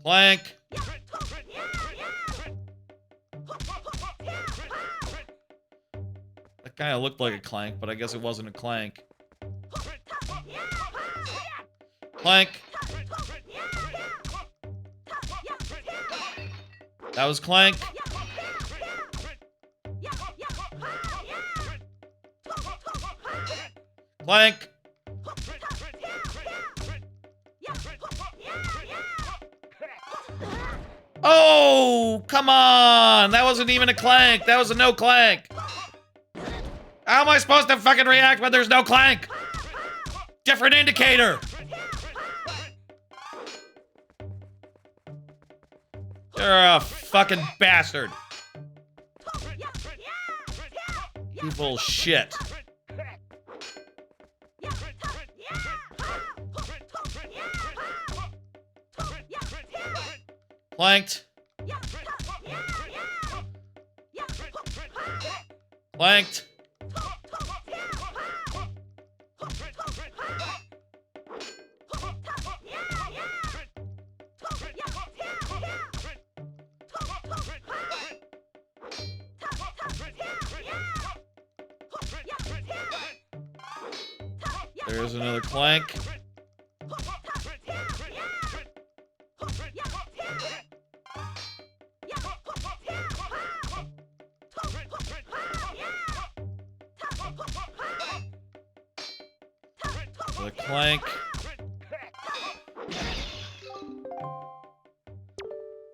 Clank! That kind of looked like a clank, but I guess it wasn't a clank. Clank! That was clank. Clank! Oh, come on! That wasn't even a clank. That was a no clank. How am I supposed to fucking react when there's no clank? Different indicator. You're a fucking bastard. Evil shit. Clanked. Clanked. There's another clank. The clank.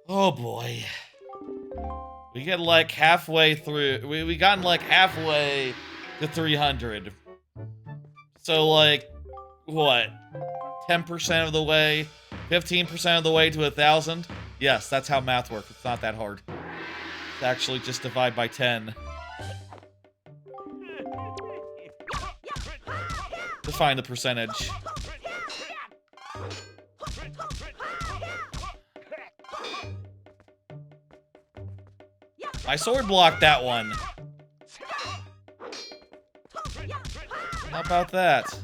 Oh boy. We get like halfway through. We gotten like halfway to 300. So like, what? 10% of the way? 15% of the way to 1,000? Yes, that's how math works. It's not that hard. It's actually just divide by 10. To find the percentage. My sword blocked that one. How about that?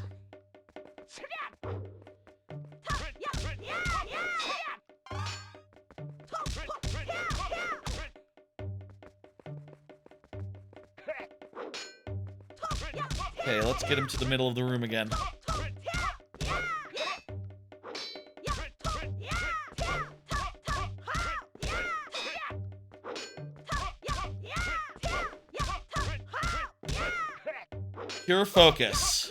Okay, let's get him to the middle of the room again. Pure focus.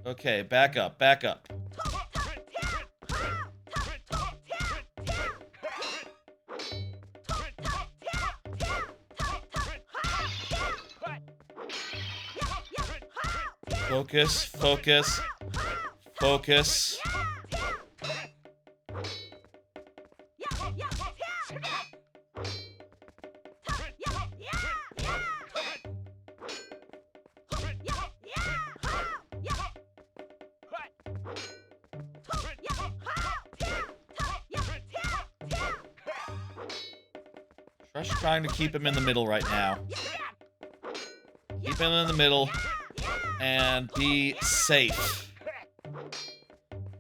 Okay, back up, back up. Focus, focus, focus. Just trying to keep him in the middle right now. Keep him in the middle. And be safe.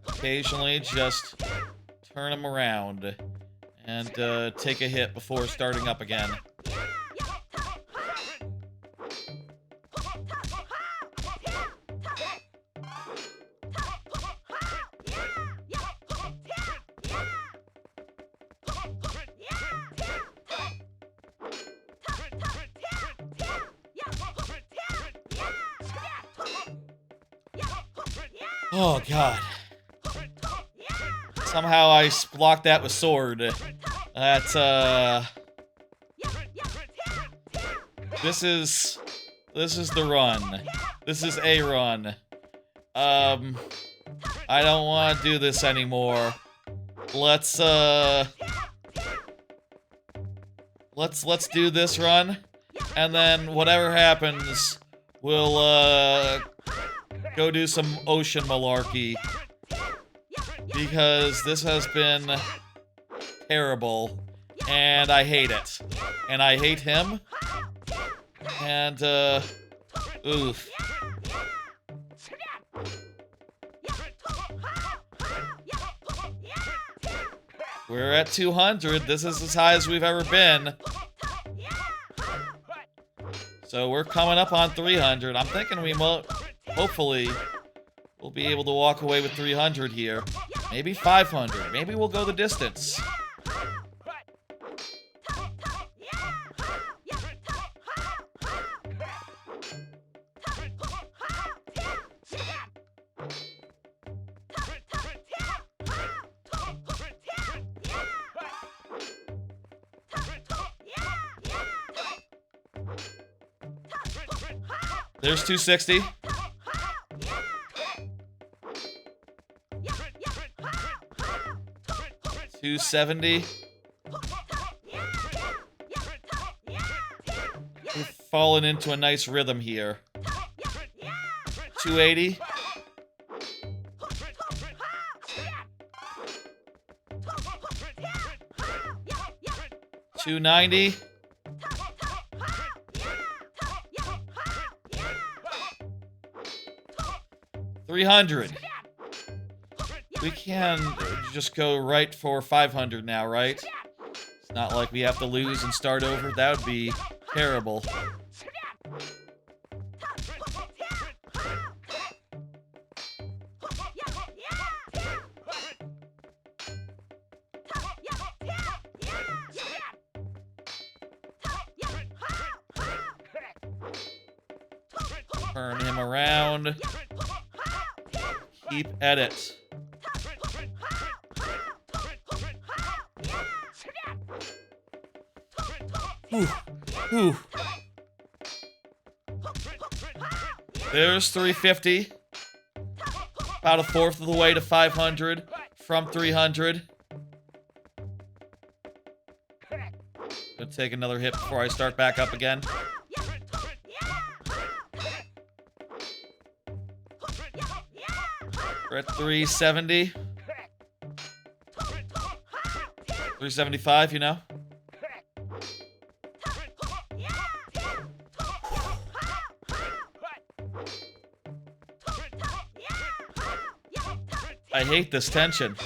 Occasionally, just turn him around. And take a hit before starting up again. Oh, God. Somehow I blocked that with sword. That's, This is the run. This is a run. I don't want to do this anymore. Let's do this run, and then whatever happens, we'll, go do some ocean malarkey. Because this has been terrible, and I hate it. And I hate him. And, oof. We're at 200. This is as high as we've ever been. So we're coming up on 300. I'm thinking we hopefully we'll be able to walk away with 300 here. Maybe 500. Maybe we'll go the distance. There's 260. $270. We've fallen into a nice rhythm here. $280. $290. $300. We can just go right for 500 now, right? It's not like we have to lose and start over. That would be terrible. Turn him around. Keep at it. Ooh. There's 350. About a fourth of the way to 500 from 300. Gonna take another hit before I start back up again. We're at 370. 375, you know? I hate this tension.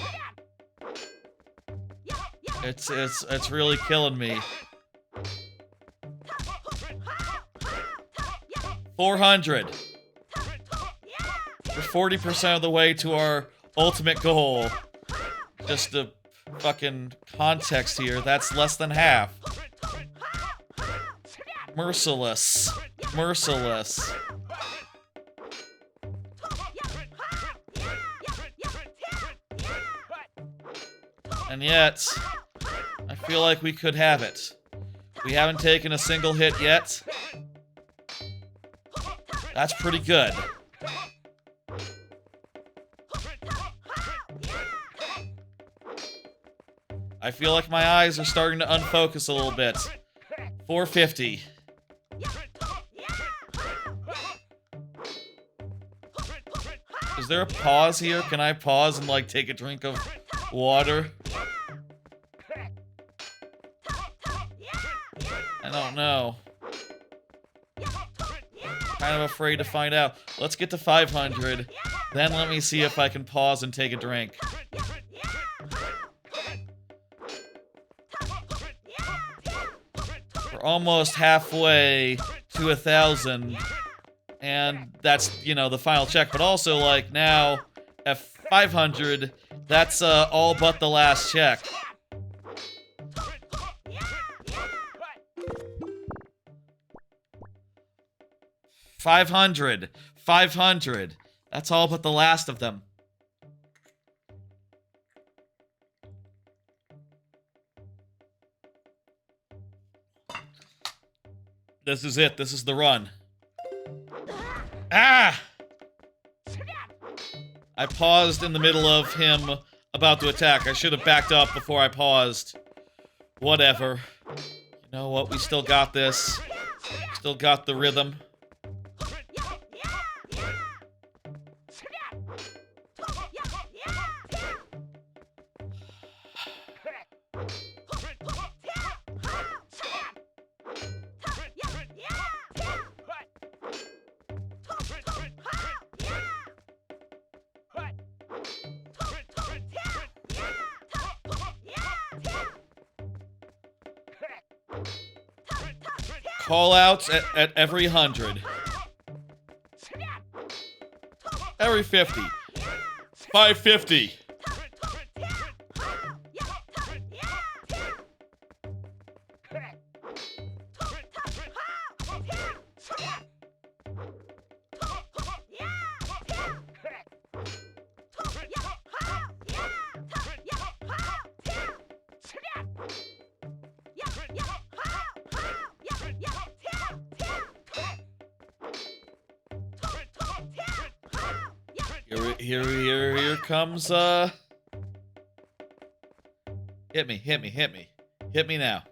It's really killing me. 400. We're 40% of the way to our ultimate goal. Just the fucking context here, that's less than half. Merciless. Merciless. And yet, I feel like we could have it. We haven't taken a single hit yet. That's pretty good. I feel like my eyes are starting to unfocus a little bit. 450. Is there a pause here? Can I pause and, like, take a drink of water? I don't know. Kind of afraid to find out. Let's get to 500. Then let me see if I can pause and take a drink. We're almost halfway to 1,000. And that's, you know, the final check. But also, like, now, at 500, that's all but the last check. $500. That's all but the last of them. This is it. This is the run. Ah! I paused in the middle of him about to attack. I should have backed up before I paused. Whatever. You know what? We still got this. Still got the rhythm. Call outs at every 100. Every 50. 550. Here comes, Hit me. Hit me now.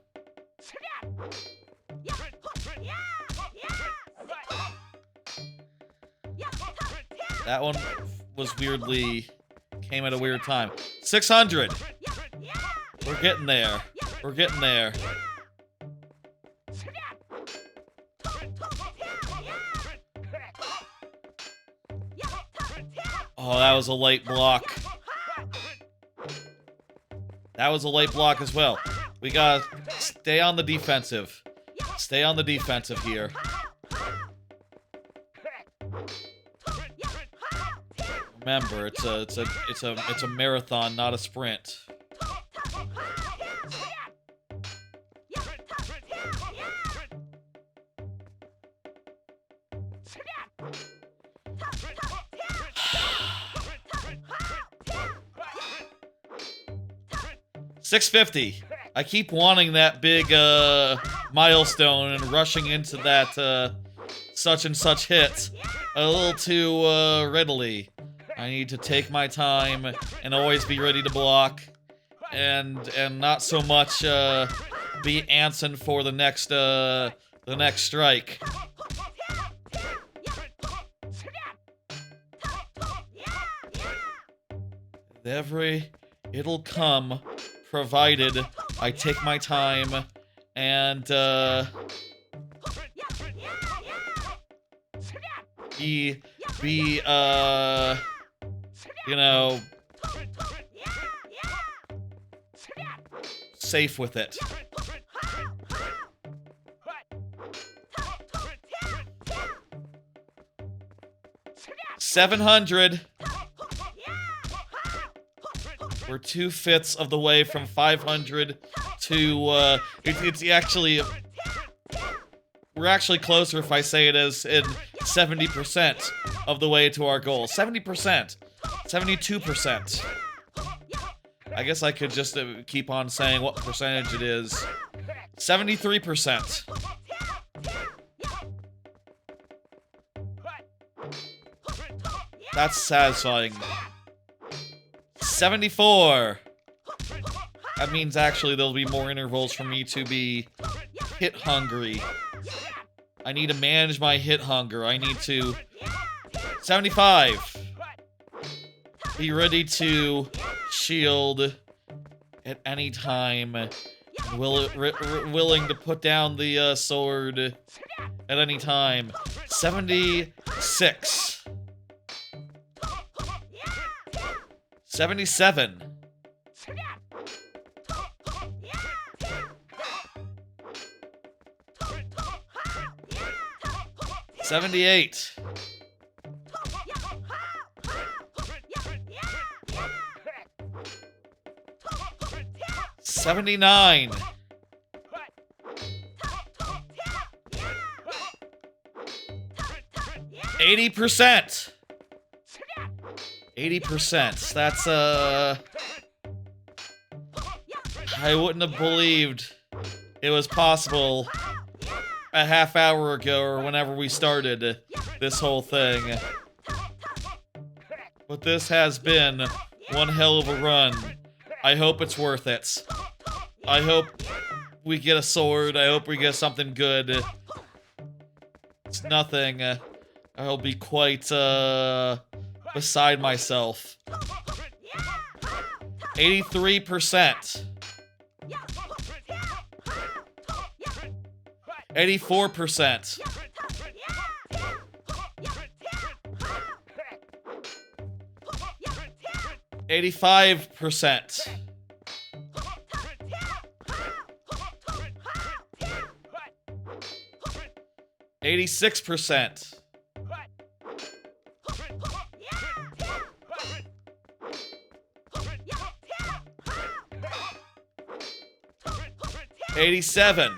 That one was came at a weird time. 600! We're getting there. We're getting there. Oh, that was a late block. That was a late block as well. We gotta stay on the defensive. Stay on the defensive here. Remember, it's a marathon, not a sprint. $650. I keep wanting that big milestone and rushing into that such and such hit a little too readily. I need to take my time and always be ready to block, and not so much be antsing for the next strike. It'll come, provided I take my time and be you know, safe with it. $700. We're 2/5 of the way from 500 to, it's actually, we're actually closer if I say it as in 70% of the way to our goal. 70%. 72%. I guess I could just keep on saying what percentage it is. 73%. That's satisfying. 74. That means actually there'll be more intervals for me to be hit hungry. I need to manage my hit hunger. I need to... 75. Be ready to shield at any time. Willing to put down the sword at any time. 76. 77. 78. 79. 80%. 80%. That's, I wouldn't have believed it was possible a half hour ago or whenever we started this whole thing. But this has been one hell of a run. I hope it's worth it. I hope we get a sword. I hope we get something good. It's nothing. I'll be quite, beside myself. 83%. 84%. 85%. 86%. 87.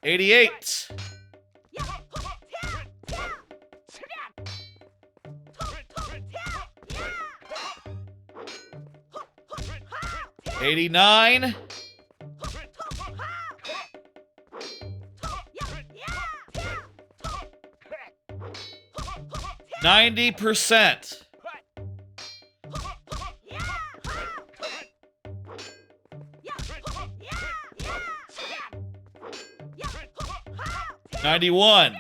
88. 89. 90%. 91.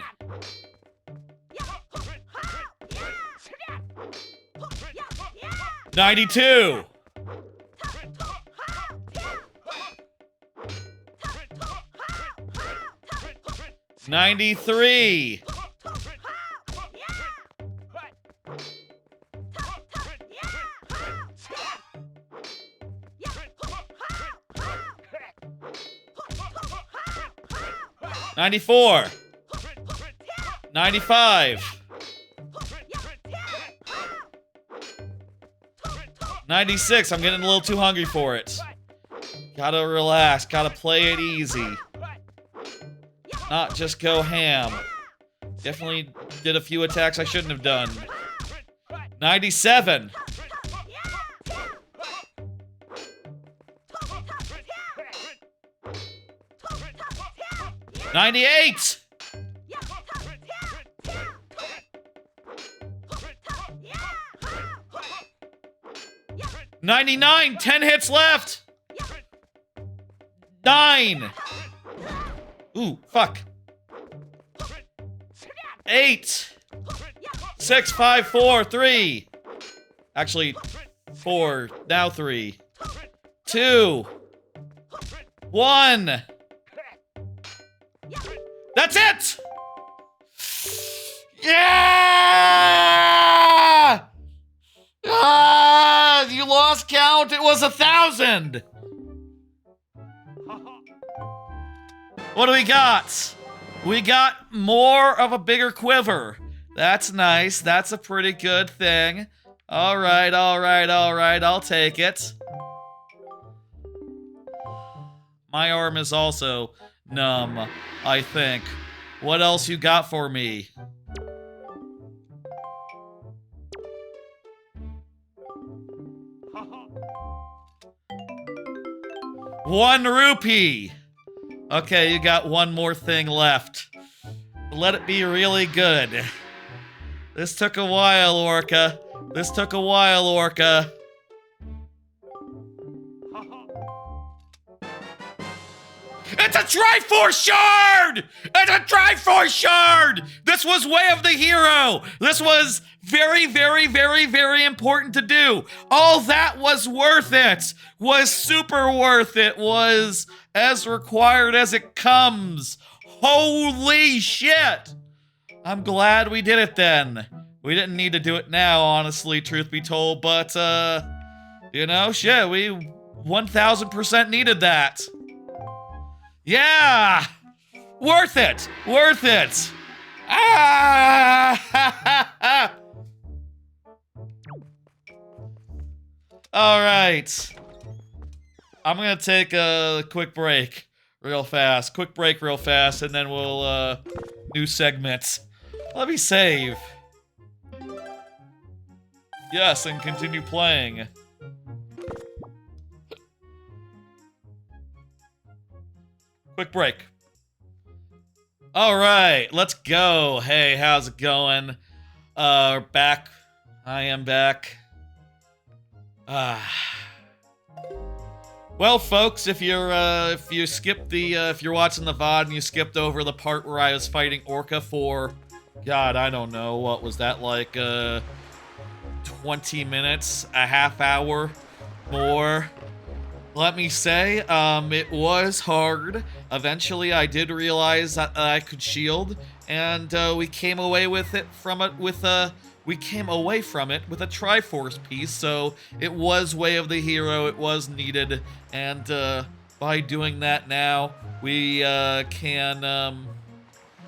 92. 93. 94. 95. 96. I'm getting a little too hungry for it. Gotta relax. Gotta play it easy. Not just go ham. Definitely did a few attacks I shouldn't have done. 97. 98. 99. 10 hits left. 9. Ooh, fuck. 8. 6, 5, 4, 3. Actually, 4. Now 3. 2. 1. That's it! Yeah! Ah, you lost count. It was 1,000. What do we got? We got more of a bigger quiver. That's nice. That's a pretty good thing. All right, all right, all right. I'll take it. My arm is also numb, I think. What else you got for me? One rupee. Okay, you got one more thing left. Let it be really good. This took a while, Orca. This took a while, Orca. It's a Triforce Shard! It's a Triforce Shard! This was Way of the Hero! This was very, very, very, very important to do. All that was worth it. Was super worth it. Was as required as it comes. Holy shit! I'm glad we did it then. We didn't need to do it now, honestly, truth be told, but, you know, shit, we 1000% needed that. Yeah! Worth it! Worth it! Ah! Alright. I'm gonna take a quick break real fast. Quick break real fast, and then we'll, new segments. Let me save. Yes, and continue playing. Quick break. All right, let's go. Hey, how's it going? Back. I am back. Well, folks, if you skipped the, if you're watching the VOD and you skipped over the part where I was fighting Orca for, God, I don't know, what was that, like, 20 minutes, a half hour, more? Let me say, it was hard. Eventually, I did realize that I could shield, and we came away with it from it with a Triforce piece. So it was Way of the Hero. It was needed, and by doing that now, we can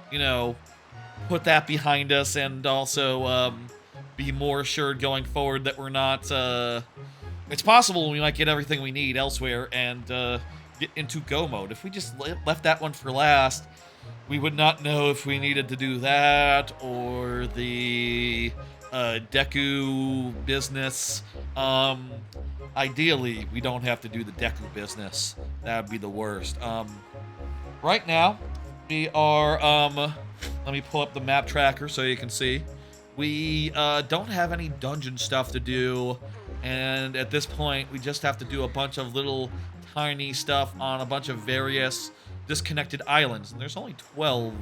you know, put that behind us, and also be more assured going forward that we're not. It's possible we might get everything we need elsewhere and get into go mode. If we just left that one for last, we would not know if we needed to do that or the Deku business. Ideally, we don't have to do the Deku business. That would be the worst. Right now, we are, let me pull up the map tracker so you can see. We don't have any dungeon stuff to do. And at this point, we just have to do a bunch of little tiny stuff on a bunch of various disconnected islands. And there's only 12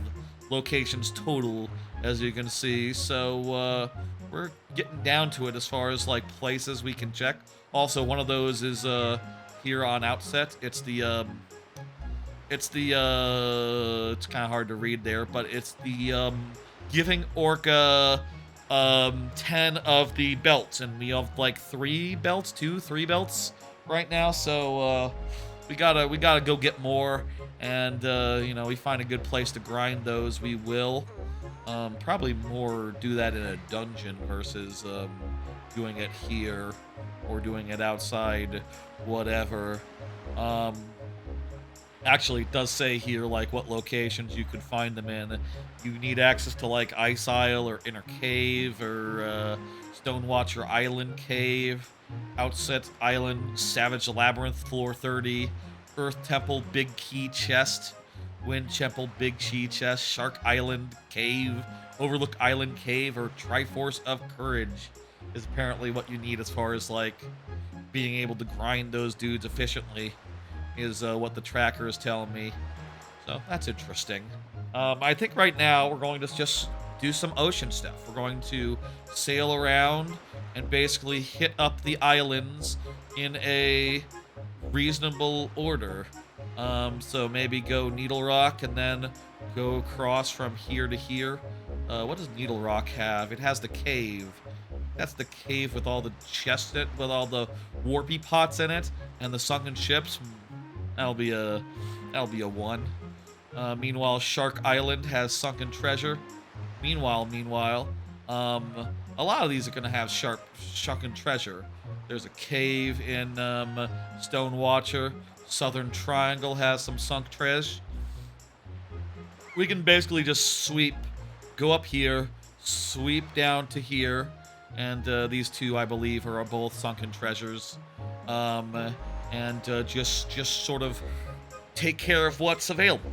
locations total, as you can see. So we're getting down to it as far as like places we can check. Also, one of those is here on Outset. It's it's kind of hard to read there, but it's the giving Orca 10 of the belts, and we have like 3 belts right now, so we gotta go get more, and you know, we find a good place to grind those, we will. Probably more do that in a dungeon versus doing it here or doing it outside, whatever. Actually, it does say here, like, what locations you could find them in. You need access to, like, Ice Isle or Inner Cave or Stonewatcher Island Cave, Outset Island, Savage Labyrinth, Floor 30, Earth Temple, Big Key Chest, Wind Temple, Big Key Chest, Shark Island Cave, Overlook Island Cave, or Triforce of Courage is apparently what you need as far as, like, being able to grind those dudes efficiently. Is what the tracker is telling me. So that's interesting. I think right now we're going to just do some ocean stuff. We're going to sail around and basically hit up the islands in a reasonable order. So maybe go Needle Rock and then go across from here to here. What does Needle Rock have? It has the cave. That's the cave with all the chests in it, with all the warpy pots in it, and the sunken ships. That'll be a 1. Meanwhile, Shark Island has sunken treasure. Meanwhile, a lot of these are gonna have sunken treasure. There's a cave in Stonewatcher. Southern Triangle has some sunk treasure. We can basically just go up here, sweep down to here, and these two, I believe, are both sunken treasures. And just sort of take care of what's available.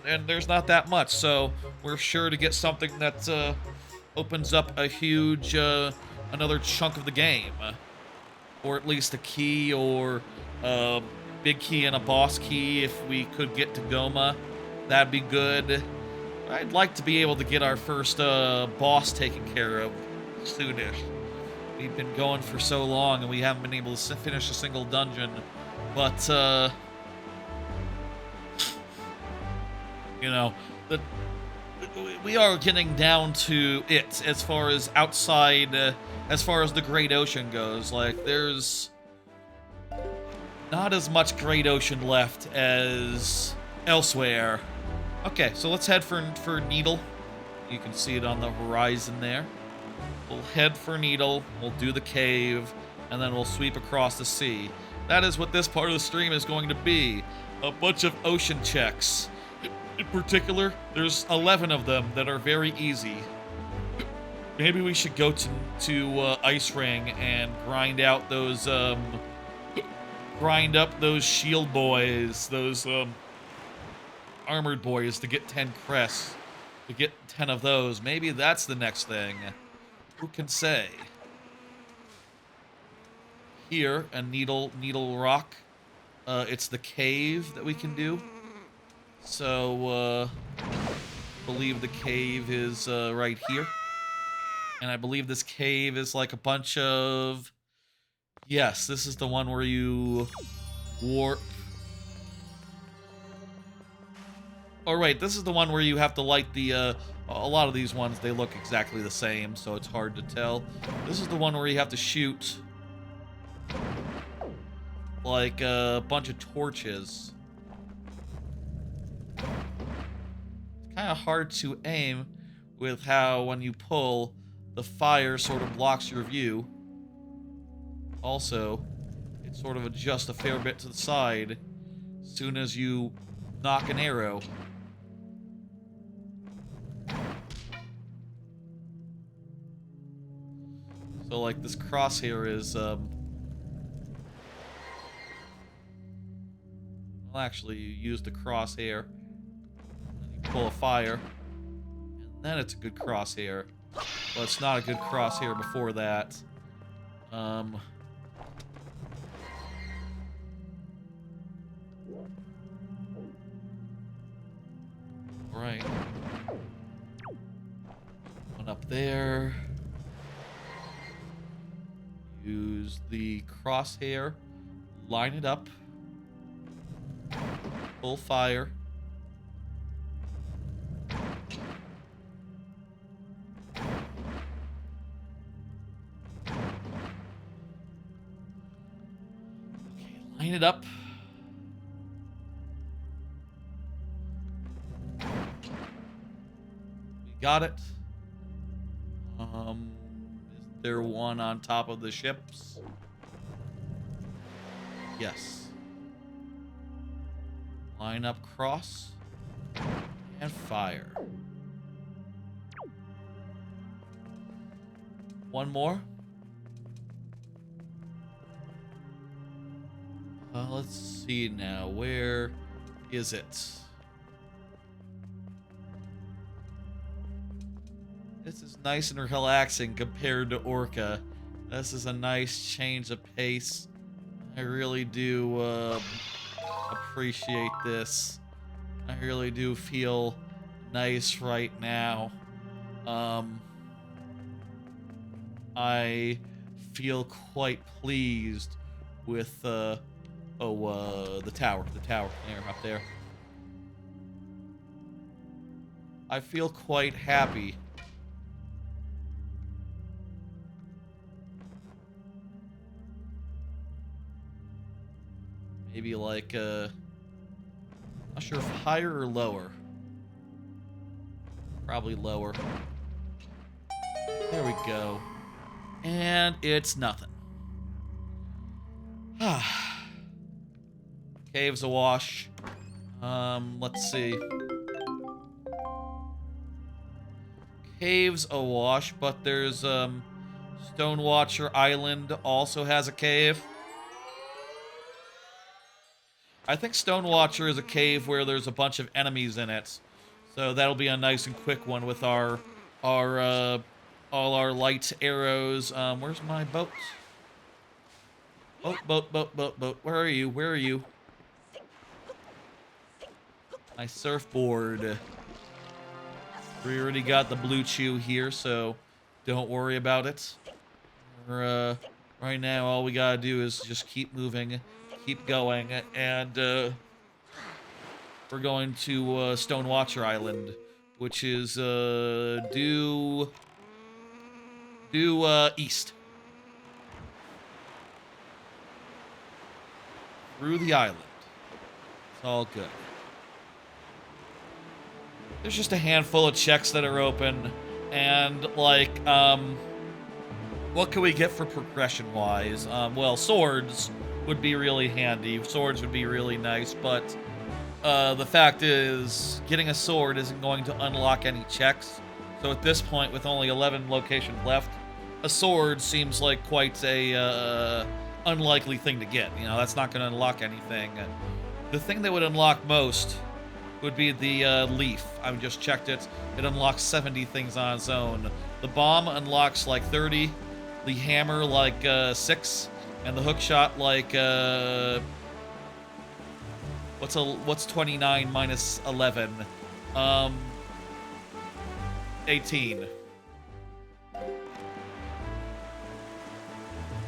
And there's not that much, so we're sure to get something that opens up a huge, another chunk of the game. Or at least a key, or a big key and a boss key if we could get to Goma. That'd be good. I'd like to be able to get our first boss taken care of soonish. We've been going for so long and we haven't been able to finish a single dungeon. But, you know, we are getting down to it as far as outside, as far as the Great Ocean goes. Like, there's not as much Great Ocean left as elsewhere. Okay, so let's head for Needle. You can see it on the horizon there. We'll head for Needle, we'll do the cave, and then we'll sweep across the sea. That is what this part of the stream is going to be. a bunch of ocean checks. In particular, there's 11 of them that are very easy. Maybe we should go to Ice Ring and grind out those, grind up those shield boys, those, armored boys to get 10 crests. To get 10 of those. Maybe that's the next thing. Who can say? Here, a needle rock. It's the cave that we can do. So, I believe the cave is right here. And I believe this cave is like a bunch of... Yes, this is the one where you warp. Oh, right, this is the one where you have to light the, a lot of these ones, they look exactly the same, so it's hard to tell. This is the one where you have to shoot, like, a bunch of torches. It's kind of hard to aim with how, when you pull, the fire sort of blocks your view. Also, it sort of adjusts a fair bit to the side as soon as you knock an arrow. So, like, this crosshair is, well, actually, you use the crosshair, and you pull a fire, and then it's a good crosshair. Well, it's not a good crosshair before that. Right. One up there. Use the crosshair, line it up, full fire. Okay, line it up. We got it. Is there one on top of the ships? Yes. Line up cross and fire. One more. Let's see now. Where is it? This is nice and relaxing compared to Orca. This is a nice change of pace. I really do appreciate this. I really do feel nice right now. I feel quite pleased with the tower there, up there. I feel quite happy. Maybe like, not sure if higher or lower. Probably lower. There we go. And it's nothing. Caves awash. Let's see. Caves awash, but there's, Stonewatcher Island also has a cave. I think Stonewatcher is a cave where there's a bunch of enemies in it. So that'll be a nice and quick one with all our light arrows. Where's my boat? Boat. Where are you? Where are you? My surfboard. We already got the blue chew here, so don't worry about it. Right now, all we gotta do is just keep moving. Keep going, and we're going to Stonewatcher Island, which is due east through the island. It's all good. There's just a handful of checks that are open, and like what can we get for progression wise? Well, swords would be really handy. Swords would be really nice, but The fact is, getting a sword isn't going to unlock any checks. So at this point, with only 11 locations left, a sword seems like quite a unlikely thing to get. You know, that's not going to unlock anything. The thing that would unlock most would be the leaf. I just checked it. It unlocks 70 things on its own. The bomb unlocks like 30, the hammer like 6, and the hook shot like what's 29 minus 11? 18.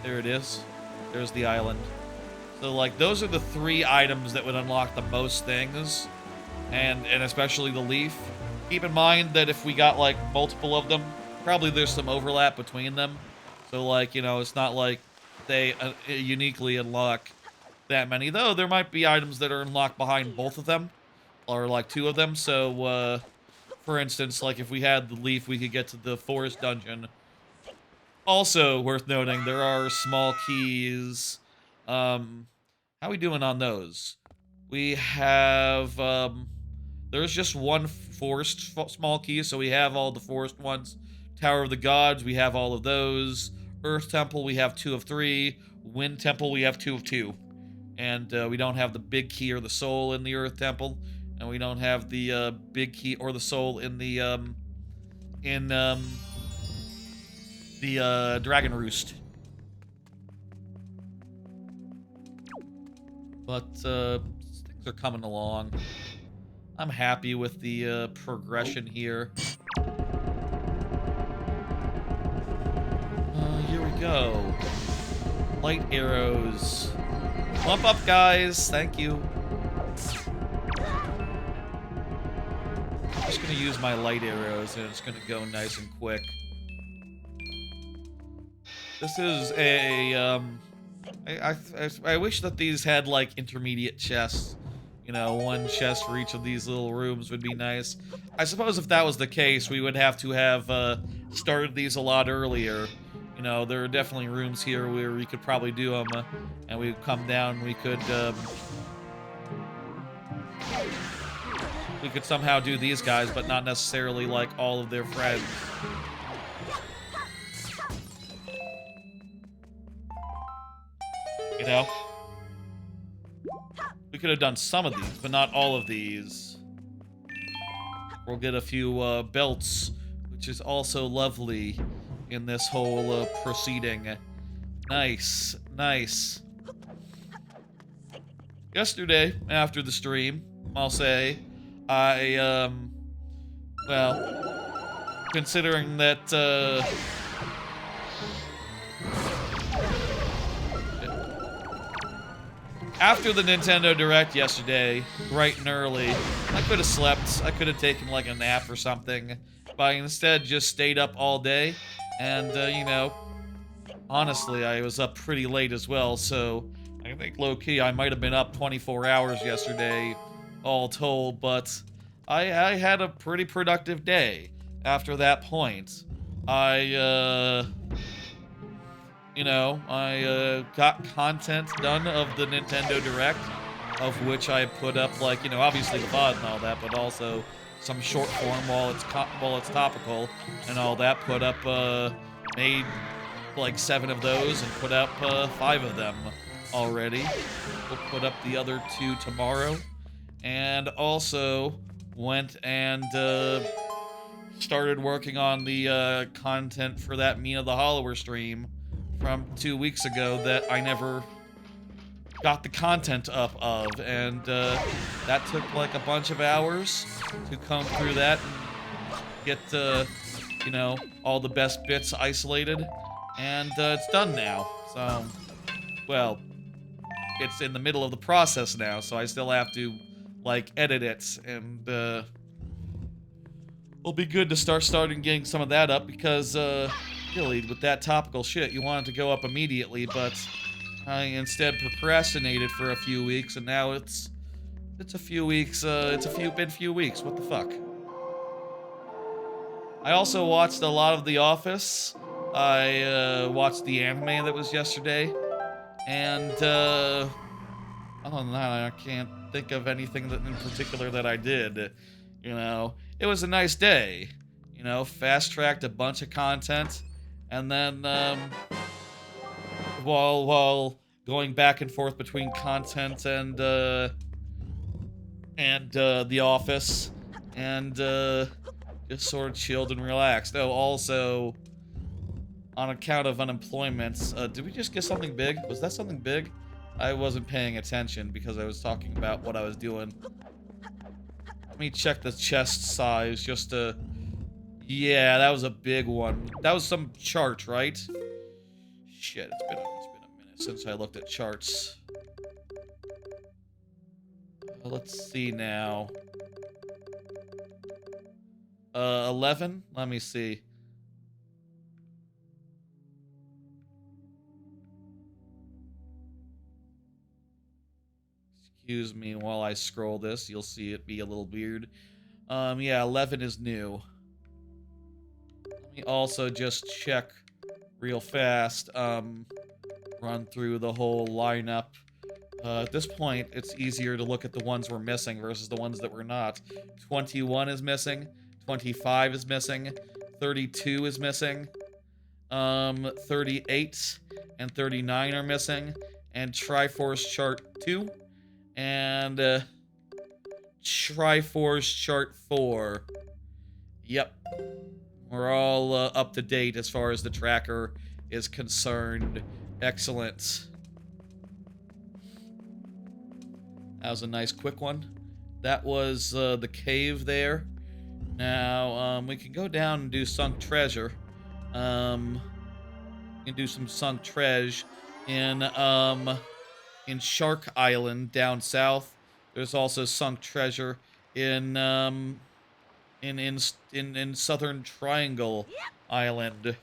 There it is. There's the island. So like those are the 3 items that would unlock the most things. And especially the leaf. Keep in mind that if we got like multiple of them, probably there's some overlap between them. So like, you know, it's not like they uniquely unlock that many. Though there might be items that are unlocked behind both of them, or like 2 of them. So for instance, like if we had the leaf, we could get to the forest dungeon. Also worth noting, there are small keys. How are we doing on those? We have there's just one forest small key, so we have all the forest ones. Tower of the Gods, we have all of those. Earth Temple, we have 2 of 3. Wind Temple, we have 2 of 2. And we don't have the big key or the soul in the Earth Temple, and we don't have the big key or the soul in the Dragon Roost. But things are coming along. I'm happy with the progression here. Here we go. Light arrows. Bump up, guys. Thank you. I'm just gonna use my light arrows, and it's gonna go nice and quick. This is a I wish that these had like intermediate chests. You know, 1 chest for each of these little rooms would be nice. I suppose if that was the case, we would have to have started these a lot earlier. You know, there are definitely rooms here where we could probably do them, and we'd come down, we could somehow do these guys, but not necessarily like all of their friends. You know? We could have done some of these, but not all of these. We'll get a few belts, which is also lovely in this whole proceeding. Nice, nice. Yesterday, after the stream, I'll say, I, well, considering that, after the Nintendo Direct yesterday, bright and early, I could have slept. I could have taken like a nap or something, but I instead just stayed up all day. And, you know, honestly, I was up pretty late as well, so I think low-key I might have been up 24 hours yesterday, all told, but I had a pretty productive day after that point. You know, I got content done of the Nintendo Direct, of which I put up, like, you know, obviously the VOD and all that, but also some short form while it's topical and all that. Put up, made like 7 of those and put up 5 of them already. We'll put up the other 2 tomorrow. And also went and started working on the content for that Mina the Hollower stream from 2 weeks ago that I never got the content up of, and that took like a bunch of hours to come through that and get, you know, all the best bits isolated, and it's done now. So, well, it's in the middle of the process now, so I still have to, like, edit it, and it'll be good to starting getting some of that up, because really, with that topical shit, you want it to go up immediately, but I instead procrastinated for a few weeks, and now it's a few weeks, been a few weeks, what the fuck. I also watched a lot of The Office. I watched the anime that was yesterday, and other than that, I can't think of anything that in particular that I did. You know, it was a nice day. You know, fast-tracked a bunch of content, and then, while going back and forth between content and the office, and just sort of chilled and relaxed. Oh, also, on account of unemployment, did we just get something big? Was that something big? I wasn't paying attention because I was talking about what I was doing. Let me check the chest size just to... Yeah, that was a big one. That was some chart, right? Shit, it's been a minute since I looked at charts. Let's see now. 11? Let me see. Excuse me while I scroll this. You'll see it be a little weird. Yeah, 11 is new. Let me also just check real fast. Run through the whole lineup. At this point, it's easier to look at the ones we're missing versus the ones that we're not. 21 is missing. 25 is missing. 32 is missing. 38 and 39 are missing. And Triforce Chart 2. And, Triforce Chart 4. Yep. We're all, up to date as far as the tracker is concerned. Excellent. That was a nice quick one. That was the cave there. Now, we can go down and do Sunk Treasure. We can do some Sunk Treasure in Shark Island down south. There's also Sunk Treasure in Southern Triangle Island.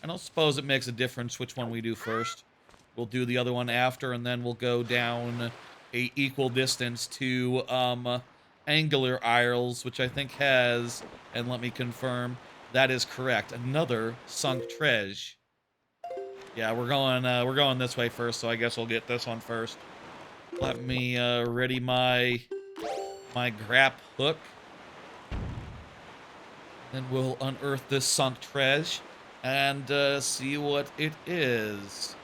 I don't suppose it makes a difference which one we do first. We'll do the other one after, and then we'll go down a equal distance to Angular Isles, which I think has, and let me confirm, that is correct, another Sunk Treasure. Yeah, we're going this way first, so I guess we'll get this one first. Let me ready my grap hook. Then we'll unearth this Sunk Treasure and see what it is.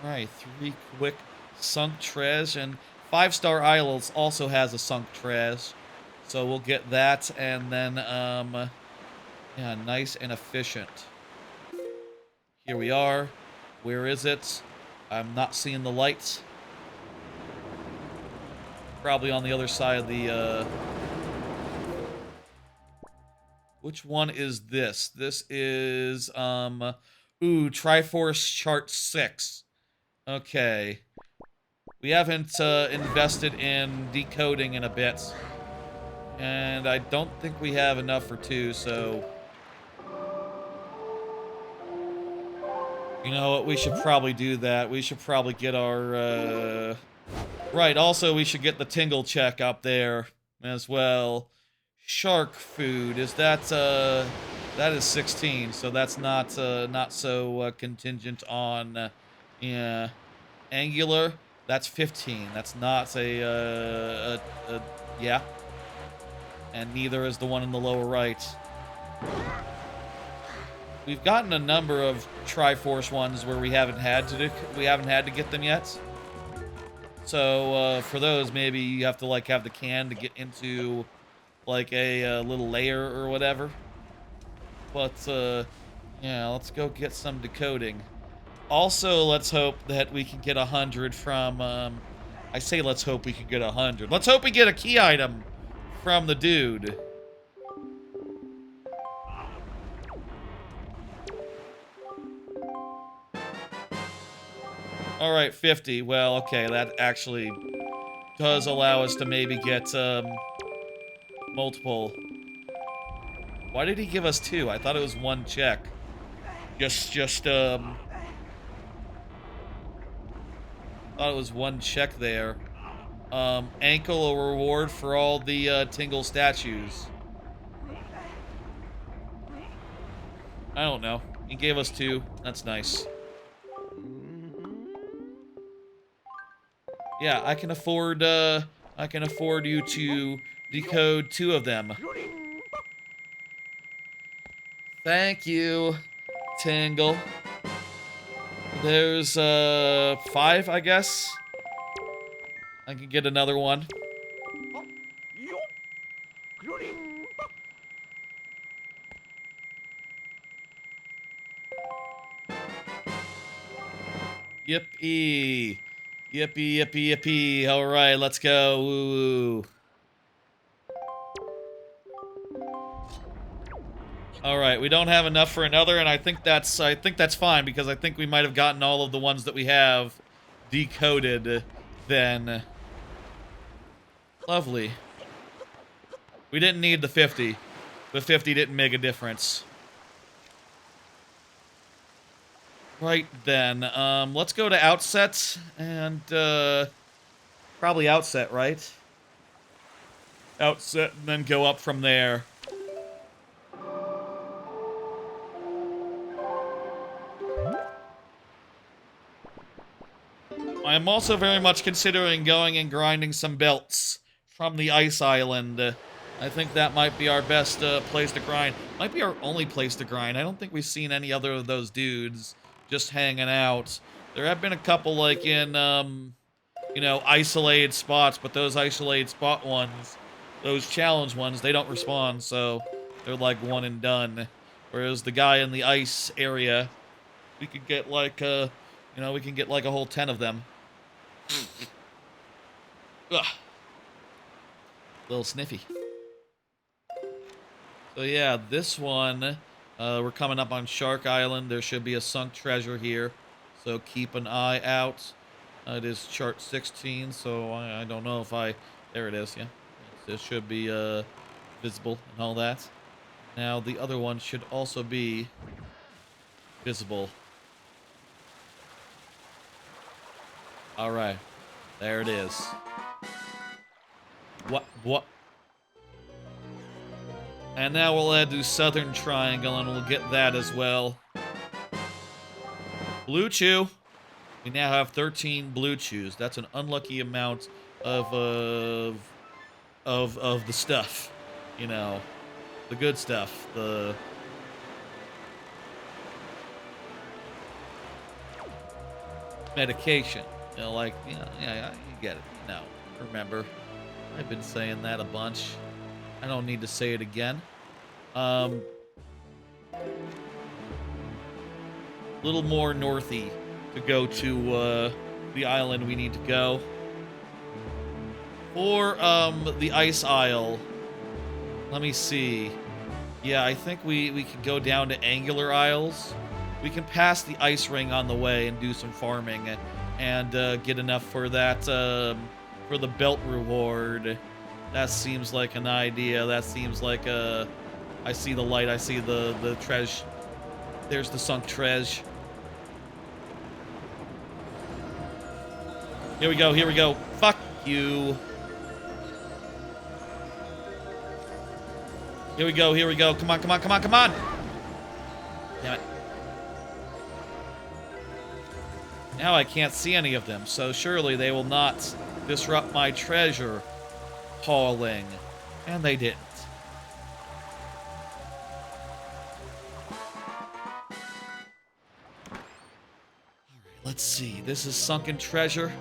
Alright, 3 quick Sunk Treasure, and 5-Star Isles also has a Sunk Treasure. So we'll get that, and then, yeah, nice and efficient. Here we are. Where is it? I'm not seeing the lights. Probably on the other side of the, Which one is this? This is, Triforce Chart 6. Okay. We haven't, invested in decoding in a bit. And I don't think we have enough for 2, so... You know what, we should probably do that. We should probably get our, Right, also we should get the tingle check up there as well. Shark food, is that, that is 16, so that's not, not so, contingent on, yeah. Angular, that's 15. That's not yeah. And neither is the one in the lower right. We've gotten a number of Triforce ones where we haven't had to get them yet. So for those, maybe you have to like have the can to get into like a little layer or whatever. But yeah, let's go get some decoding. Also, let's hope that we can get 100 from. I say let's hope we can get 100. Let's hope we get a key item from the dude. Alright, 50. Well, okay, that actually does allow us to maybe get, multiple. Why did he give us 2? I thought it was 1 check. Thought it was 1 check there. Ankle a reward for all the, tingle statues. I don't know. He gave us 2. That's nice. Yeah, I can afford you to decode 2 of them. Thank you, Tingle. There's 5, I guess. I can get another one. Yippee. Yippee, yippee, yippee. All right, let's go. Woo. All right, we don't have enough for another, and I think that's fine because I think we might have gotten all of the ones that we have decoded then. Lovely. We didn't need the 50. The 50 didn't make a difference. Right then, let's go to Outset and probably Outset, right? Outset and then go up from there. I am also very much considering going and grinding some belts from the Ice Island. I think that might be our best place to grind. Might be our only place to grind. I don't think we've seen any other of those dudes just hanging out. There have been a couple, like, in, you know, isolated spots, but those isolated spot ones, those challenge ones, they don't respawn, so they're, like, one and done. Whereas the guy in the ice area, we could get, like, you know, we can get, like, a whole 10 of them. Ugh. Little sniffy. So yeah, this one, we're coming up on Shark Island. There should be a sunk treasure here, so keep an eye out. It is chart 16, so I don't know if there it is, yeah. It should be visible and all that. Now the other one should also be visible. Alright, there it is. What? And now we'll add to Southern Triangle, and we'll get that as well. Blue Chew. We now have 13 Blue Chews. That's an unlucky amount of the stuff. You know, the good stuff. The medication. You know, like, you know, yeah, you get it. You know, remember, I've been saying that a bunch. I don't need to say it again. Little more northy to go to the island we need to go. For the Ice Isle, let me see. Yeah, I think we could go down to Angular Isles. We can pass the ice ring on the way and do some farming and get enough for that for the belt reward. That seems like an idea. That seems like a... I see the light. I see the treasure. There's the sunk treasure. Here we go. Here we go. Fuck you. Here we go. Here we go. Come on, come on, come on, come on. Damn it. Now I can't see any of them, so surely they will not disrupt my treasure hauling. And they didn't. Alright, let's see. This is sunken treasure.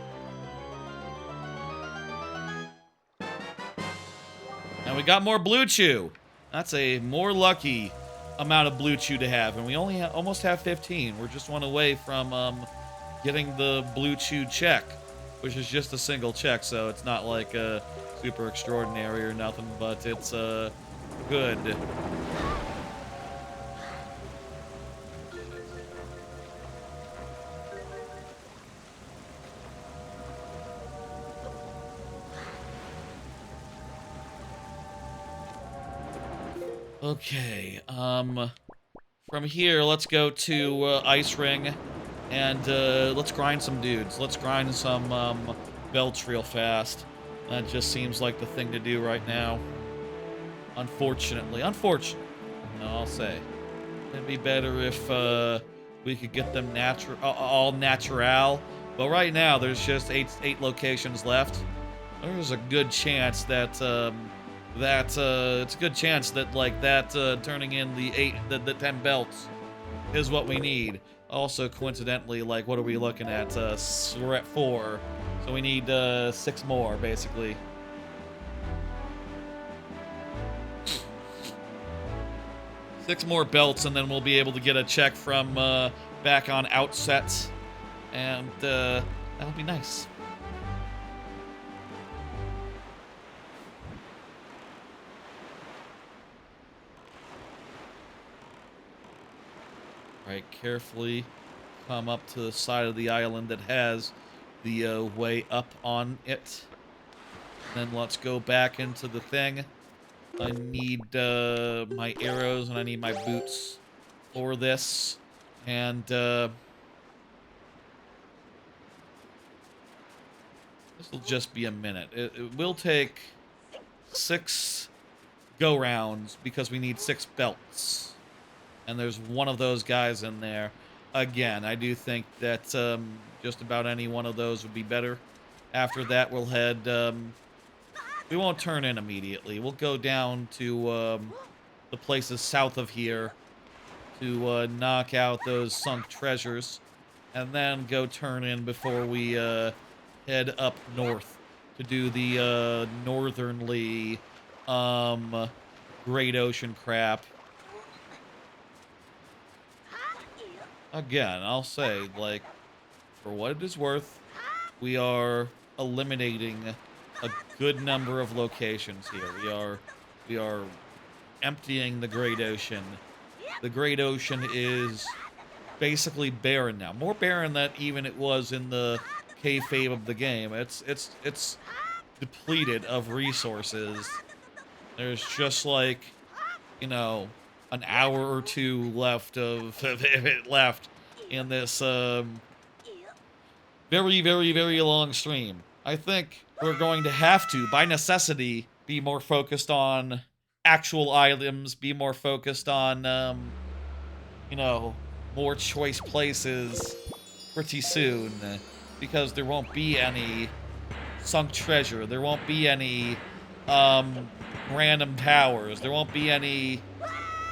And we got more Blue Chew. That's a more lucky amount of Blue Chew to have. And we only almost have 15. We're just one away from getting the Blue Chew check, which is just a single check, so it's not like super extraordinary or nothing, but it's good. Okay, from here, let's go to Ice Ring, and let's grind some dudes. Let's grind some belts real fast. That just seems like the thing to do right now. Unfortunately. No, I'll say. It'd be better if we could get them all natural But right now, there's just eight locations left. There's a good chance that it's a good chance that like that turning in the 10 belts is what we need. Also, coincidentally, like what are we looking at? We're at 4, so we need 6 more basically. Six more belts, and then we'll be able to get a check from back on Outset, and that'll be nice. Alright, carefully come up to the side of the island that has the way up on it. Then let's go back into the thing. I need my arrows and I need my boots for this. And this will just be a minute. It will take 6 go-rounds because we need 6 belts. And there's one of those guys in there. Again, I do think that just about any one of those would be better. After that, we'll head... we won't turn in immediately. We'll go down to the places south of here to knock out those sunk treasures. And then go turn in before we head up north to do the northernly Great Ocean crap. Again, I'll say, like, for what it is worth, we are eliminating a good number of locations here. We are emptying the Great Ocean. The Great Ocean is basically barren now. More barren than even it was in the kayfabe of the game. It's depleted of resources. There's just like, you know, an hour or 2 left of it left in this very, very, very long stream. I think we're going to have to, by necessity, be more focused on actual items, be more focused on, you know, more choice places pretty soon, because there won't be any sunk treasure, there won't be any random towers, there won't be any,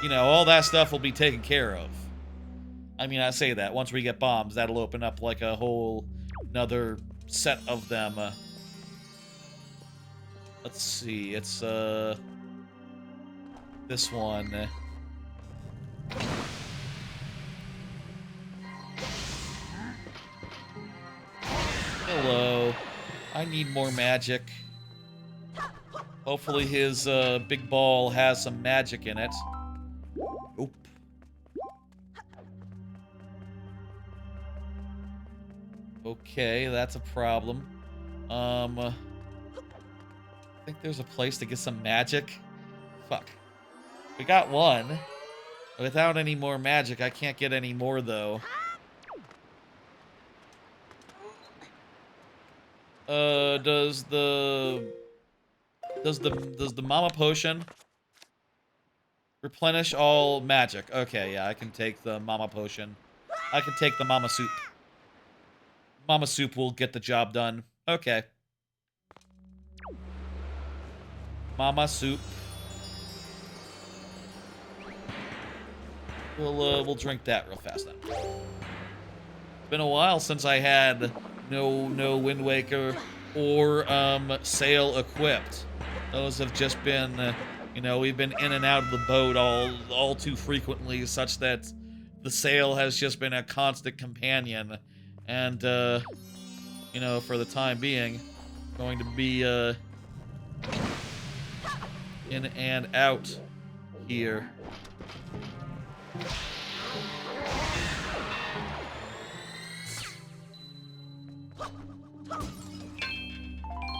you know, all that stuff will be taken care of. I mean, I say that, once we get bombs, that'll open up like a whole another set of them. Let's see, it's this one. Hello. I need more magic. Hopefully his big ball has some magic in it. Oop. Okay, that's a problem. I think there's a place to get some magic. Fuck. We got one. Without any more magic, I can't get any more, though. Does the Mama Potion replenish all magic? Okay, yeah, I can take the Mama Potion. I can take the Mama Soup. Mama Soup will get the job done. Okay. Mama Soup. We'll drink that real fast then. It's been a while since I had no Wind Waker or sail equipped. Those have just been, you know, we've been in and out of the boat all too frequently, such that the sail has just been a constant companion. And, you know, for the time being, going to be in and out here.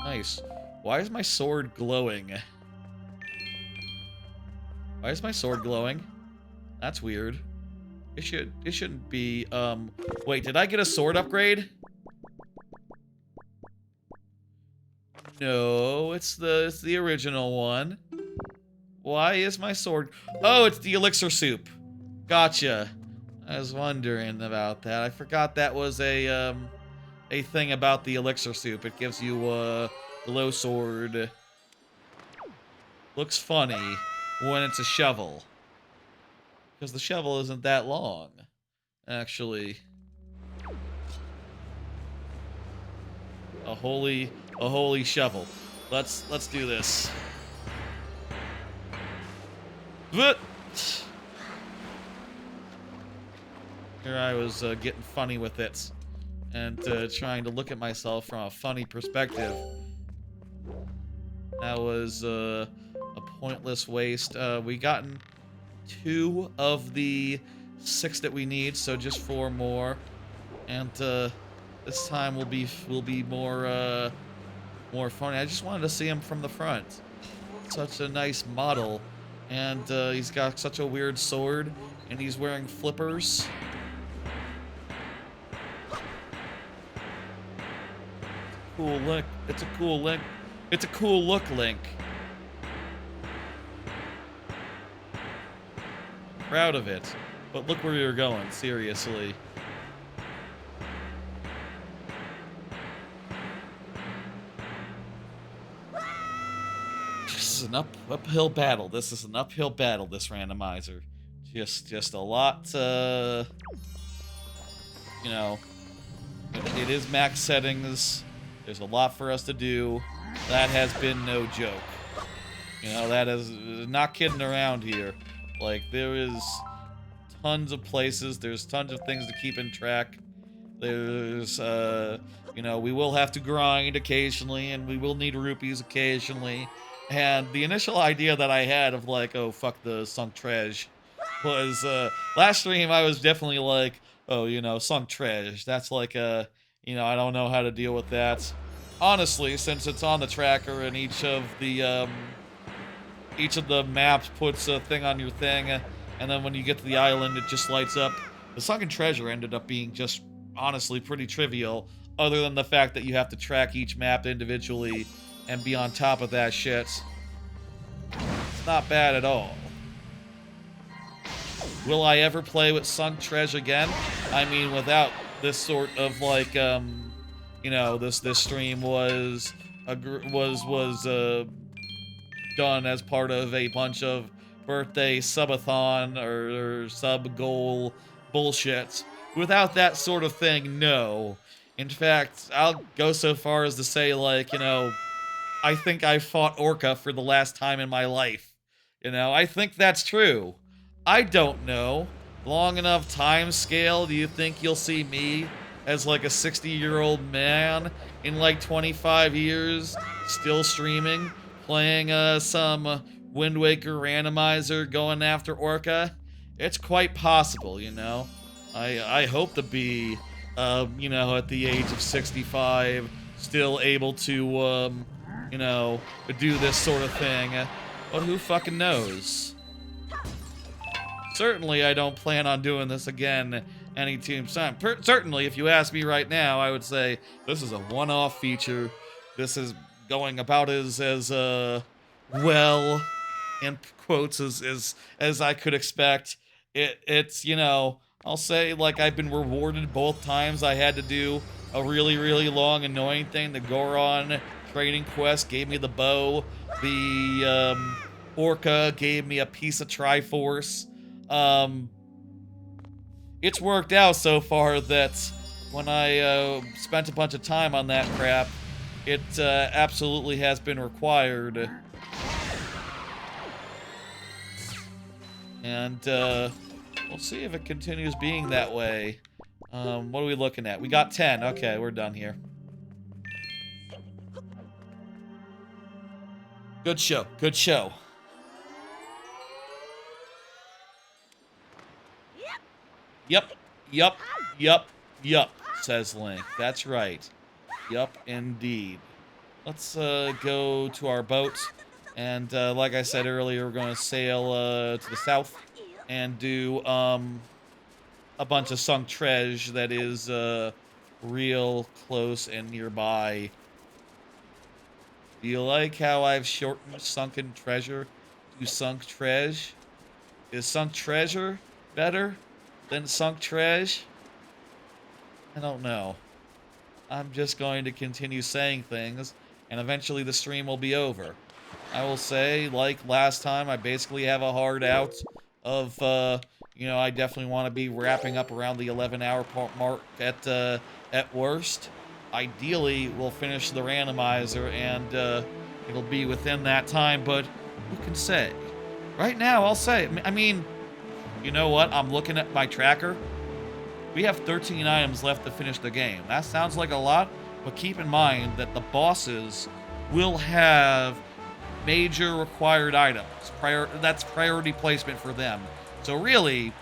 Nice. Why is my sword glowing? Why is my sword glowing? That's weird. It shouldn't be, wait, did I get a sword upgrade? No, it's the original one. Why is my sword... Oh, it's the elixir soup. Gotcha. I was wondering about that. I forgot that was a a thing about the elixir soup. It gives you a glow sword. Looks funny when it's a shovel. Because the shovel isn't that long, actually. A holy shovel. Let's do this. But here I was getting funny with it and trying to look at myself from a funny perspective. That was a pointless waste. We gotten 2 of the 6 that we need, so just 4 more, and this time will be more funny. I just wanted to see him from the front. Such a nice model. And he's got such a weird sword, and he's wearing flippers. Cool Link. It's a cool Link. It's a cool look, Link. Proud of it. But look where you're going, seriously. This is an uphill battle. This is an uphill battle, this randomizer. Just a lot, you know, it is max settings. There's a lot for us to do. That has been no joke. You know, that is not kidding around here. Like, there is tons of places. There's tons of things to keep in track. There's, you know, we will have to grind occasionally, and we will need rupees occasionally. And the initial idea that I had of, like, oh, fuck the sunk treasure was, last stream I was definitely like, oh, you know, sunk treasure. That's like a, you know, I don't know how to deal with that. Honestly, since it's on the tracker and each of the maps puts a thing on your thing, and then when you get to the island, it just lights up. The sunken treasure ended up being just, honestly, pretty trivial, other than the fact that you have to track each map individually and be on top of that shit. It's not bad at all. Will I ever play with sunk treasure again? I mean, without this sort of, like, you know, this stream was done as part of a bunch of birthday subathon or sub goal bullshit. Without that sort of thing, no. In fact, I'll go so far as to say, like, you know, I think I fought Orca for the last time in my life. You know, I think that's true. I don't know. Long enough time scale, do you think you'll see me as like a 60-year-old man in like 25 years, still streaming, playing some Wind Waker Randomizer, going after Orca? It's quite possible, you know. I hope to be, you know, at the age of 65, still able to, you know, do this sort of thing. But who fucking knows? Certainly, I don't plan on doing this again anytime soon. Certainly, if you ask me right now, I would say this is a one-off feature. This is going about as well, in quotes, as I could expect. It's, you know, I'll say, like, I've been rewarded both times I had to do a really, really long, annoying thing. The Goron training quest gave me the bow. The Orca gave me a piece of Triforce. It's worked out so far that when I spent a bunch of time on that crap, it absolutely has been required. And we'll see if it continues being that way. What are we looking at? We got 10. Okay, we're done here. Good show. Good show. Yup, says Link. That's right. Yup, indeed. Let's go to our boat. And like I said earlier, we're going to sail to the south and do a bunch of sunk treasure that is real close and nearby. Do you like how I've shortened sunken treasure to sunk treasure? Is sunk treasure better than sunk treasure? I don't know. I'm just going to continue saying things, and eventually the stream will be over. I will say, like last time, I basically have a hard out of, you know, I definitely want to be wrapping up around the 11-hour mark at worst. Ideally, we'll finish the randomizer, and, it'll be within that time, but who can say? Right now, I'll say, I mean, you know what? I'm looking at my tracker. We have 13 items left to finish the game. That sounds like a lot, but keep in mind that the bosses will have major required items. That's priority placement for them. So really,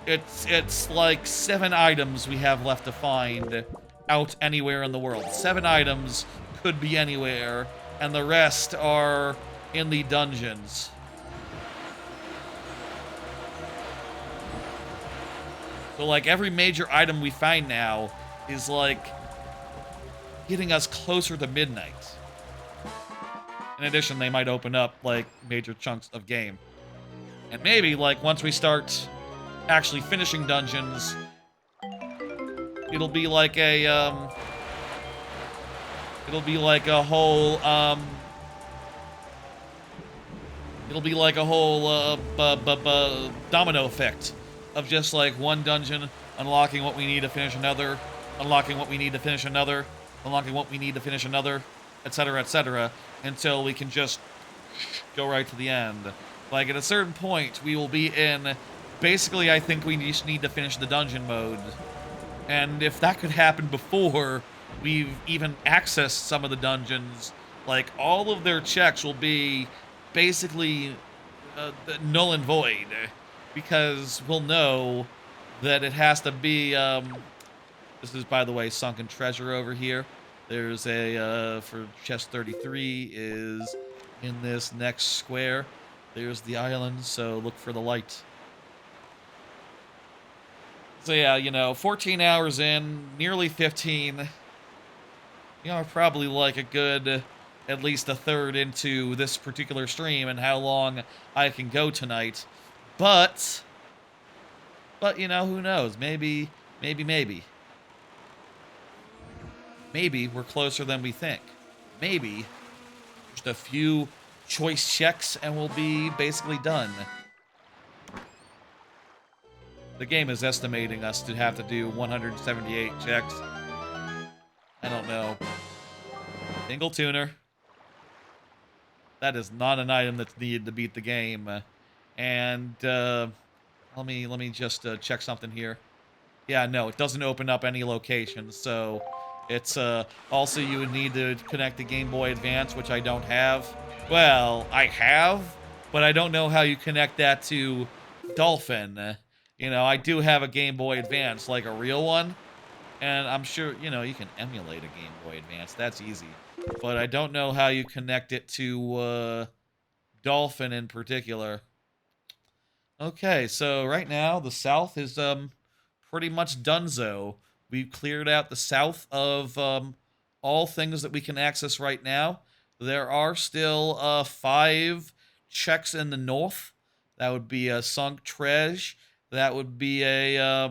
it's like 7 items we have left to find out anywhere in the world. 7 items could be anywhere, and the rest are in the dungeons. So, like, every major item we find now is, like, getting us closer to midnight. In addition, they might open up, like, major chunks of game. And maybe, like, once we start actually finishing dungeons, it'll be like a, it'll be like a whole, domino effect of just, like, one dungeon unlocking what we need to finish another, unlocking what we need to finish another, unlocking what we need to finish another, etc., until we can just go right to the end. Like, at a certain point, we will be in... Basically, I think we just need to finish the dungeon mode. And if that could happen before we've even accessed some of the dungeons, like, all of their checks will be basically null and void. Because we'll know that it has to be, this is, by the way, sunken treasure over here. There's a, for chest 33 is in this next square. There's the island, so look for the light. So yeah, you know, 14 hours in, nearly 15. You know, probably like a good, at least a third into this particular stream and how long I can go tonight. But, you know, who knows? Maybe we're closer than we think. Maybe just a few choice checks and we'll be basically done. The game is estimating us to have to do 178 checks. I don't know. Single tuner. That is not an item that's needed to beat the game. And let me just check something here. Yeah, no, it doesn't open up any locations, so it's also you would need to connect the Game Boy Advance, which I don't have. Well, I have, but I don't know how you connect that to Dolphin. You know, I do have a Game Boy Advance, like a real one, and I'm sure, you know, you can emulate a Game Boy Advance. That's easy. But I don't know how you connect it to Dolphin in particular. Okay, so right now the south is pretty much donezo. We've cleared out the south of all things that we can access right now. There are still 5 checks in the north. That would be a sunk treasure. That would be a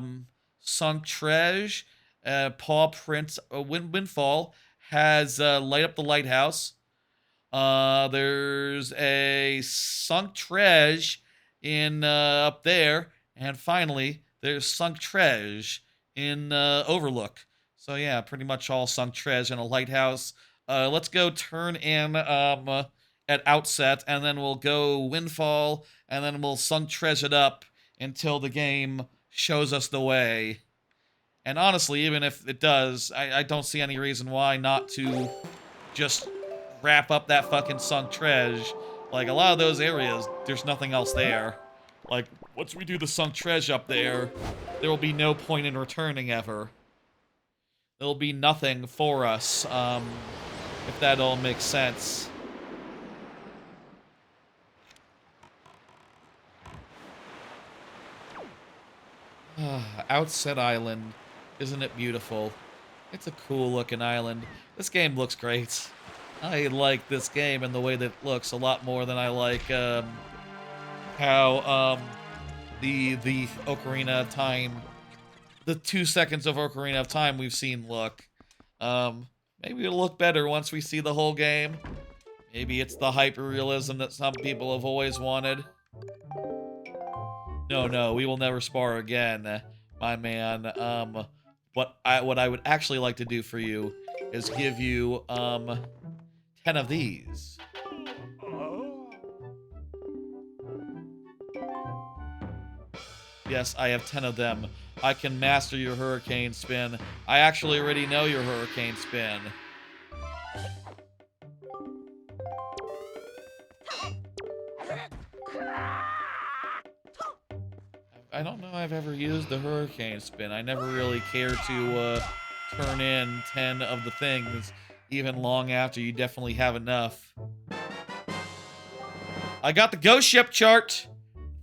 sunk treasure. Paw print. Windfall has light up the lighthouse. There's a sunk treasure in up there, and finally there's sunk treasure in Overlook. So yeah, pretty much all sunk treasure in a lighthouse. Let's go turn in at Outset, and then we'll go Windfall, and then we'll sunk treasure it up until the game shows us the way. And honestly, even if it does, I don't see any reason why not to just wrap up that fucking sunk treasure. Like, a lot of those areas, there's nothing else there. Like, once we do the sunk treasure up there, there will be no point in returning ever. There'll be nothing for us, if that all makes sense. Outset Island. Isn't it beautiful? It's a cool looking island. This game looks great. I like this game and the way that it looks a lot more than I like how the Ocarina of Time the 2 seconds of Ocarina of Time we've seen look. Maybe it'll look better once we see the whole game. Maybe it's the hyper-realism that some people have always wanted. No, we will never spar again, my man. What I would actually like to do for you is give you, 10 of these. Yes, I have 10 of them. I can master your hurricane spin. I actually already know your hurricane spin. I don't know I've ever used the hurricane spin. I never really cared to turn in 10 of the things, even long after you definitely have enough. I got the ghost ship chart.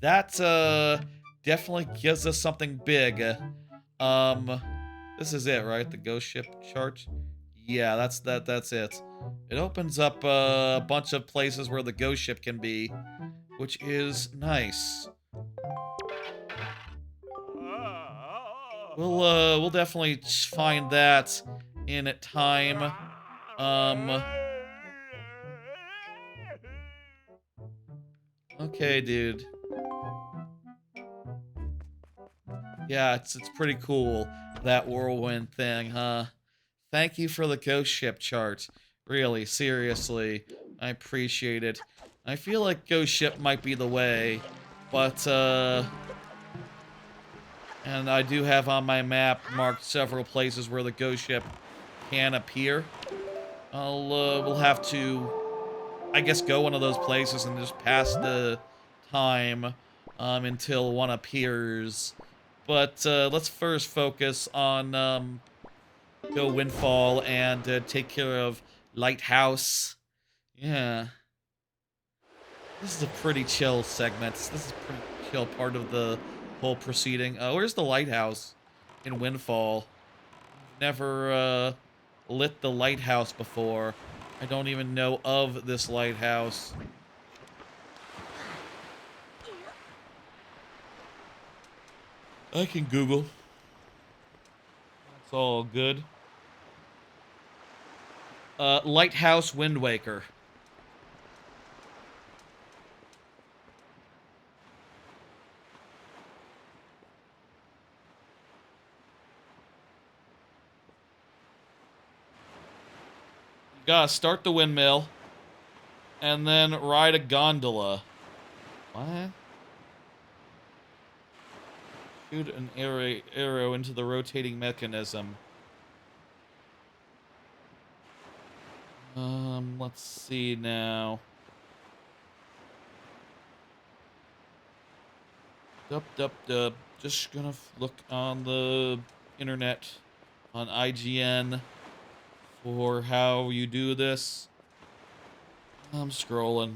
That definitely gives us something big. This is it, right? The ghost ship chart. Yeah, that's it. It opens up a bunch of places where the ghost ship can be, which is nice. We'll definitely find that in time. Okay, dude. Yeah, it's pretty cool, that whirlwind thing, huh? Thank you for the ghost ship chart. Really, seriously. I appreciate it. I feel like ghost ship might be the way, but, and I do have on my map marked several places where the ghost ship can appear. We'll have to, I guess, go one of those places and just pass the time, until one appears. But, let's first focus on, go Windfall and take care of Lighthouse. Yeah. This is a pretty chill segment. This is a pretty chill part of the whole proceeding. Where's the lighthouse in Windfall? Never lit the lighthouse before. I don't even know of this lighthouse. I can Google. That's all good. Lighthouse Wind Waker. You gotta start the windmill, and then ride a gondola. What? Shoot an arrow into the rotating mechanism. Let's see now. Dup. Just gonna look on the internet, on IGN, for how you do this. I'm scrolling.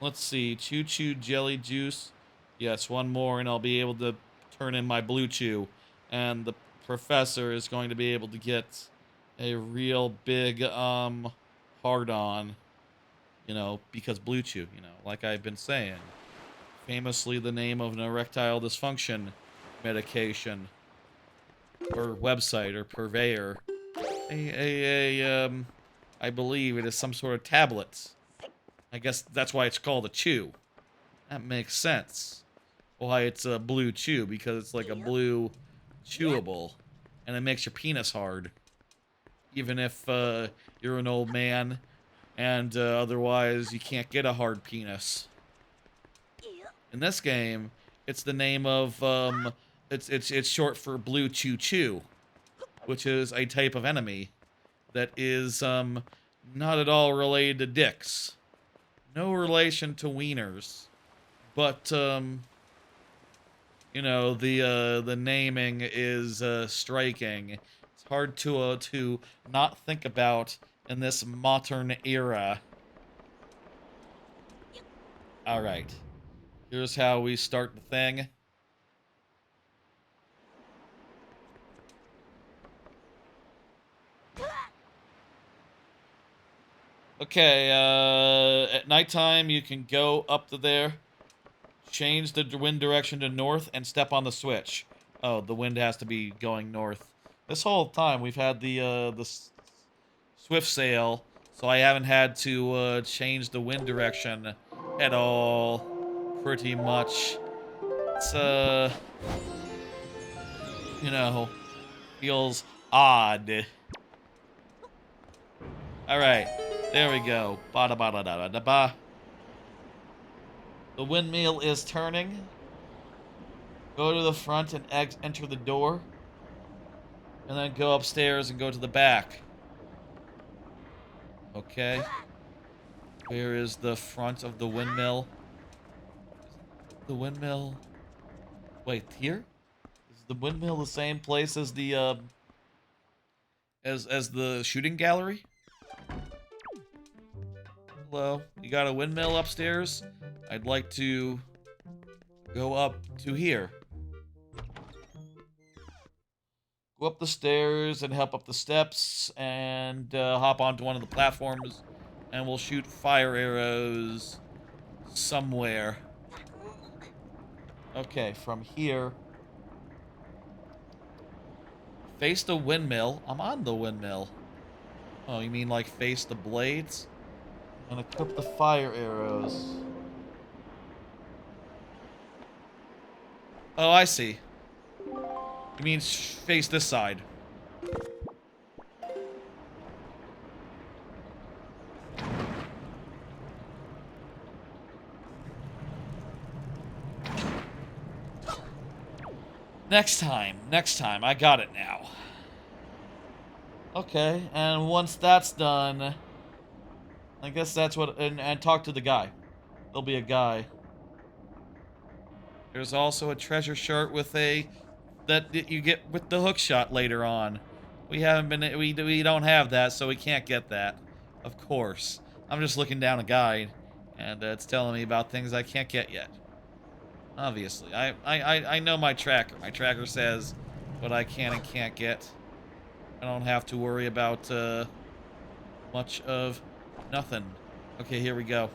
Let's see. Choo Choo Jelly Juice. Yes, one more and I'll be able to turn in my Blue Chew. And the professor is going to be able to get a real big, hard-on. You know, because Blue Chew, you know, like I've been saying. Famously the name of an erectile dysfunction medication. Or website, or purveyor. I believe it is some sort of tablet. I guess that's why it's called a chew. That makes sense. Why it's a blue chew, because it's like a blue chewable. And it makes your penis hard. Even if you're an old man and otherwise you can't get a hard penis. In this game, it's the name of, it's short for Blue Chew Chew, which is a type of enemy that is, not at all related to dicks. No relation to wieners. But, you know, the naming is, striking. It's hard to not think about in this modern era. Alright. Here's how we start the thing. Okay, at nighttime you can go up to there, change the wind direction to north, and step on the switch. Oh, the wind has to be going north. This whole time we've had the swift sail, so I haven't had to change the wind direction at all. Pretty much, it's you know, feels odd. All right, there we go. Ba da ba da da da ba. The windmill is turning. Go to the front and enter the door. And then go upstairs and go to the back. Okay. Where is the front of the windmill? The windmill... Wait, here? Is the windmill the same place as the, as the shooting gallery? Hello? You got a windmill upstairs? I'd like to go up to here. Go up the stairs and help up the steps and hop onto one of the platforms and we'll shoot fire arrows somewhere. Okay, from here. Face the windmill. I'm on the windmill. Oh, you mean like face the blades? And equip the fire arrows. Oh, I see. You mean face this side. Next time, I got it now. Okay, and once that's done, I guess that's what, and talk to the guy. There'll be a guy. There's also a treasure chart with that you get with the hook shot later on. We don't have that, so we can't get that. Of course. I'm just looking down a guide, and it's telling me about things I can't get yet. Obviously. I know my tracker. My tracker says what I can and can't get. I don't have to worry about much of nothing. Okay, here we go.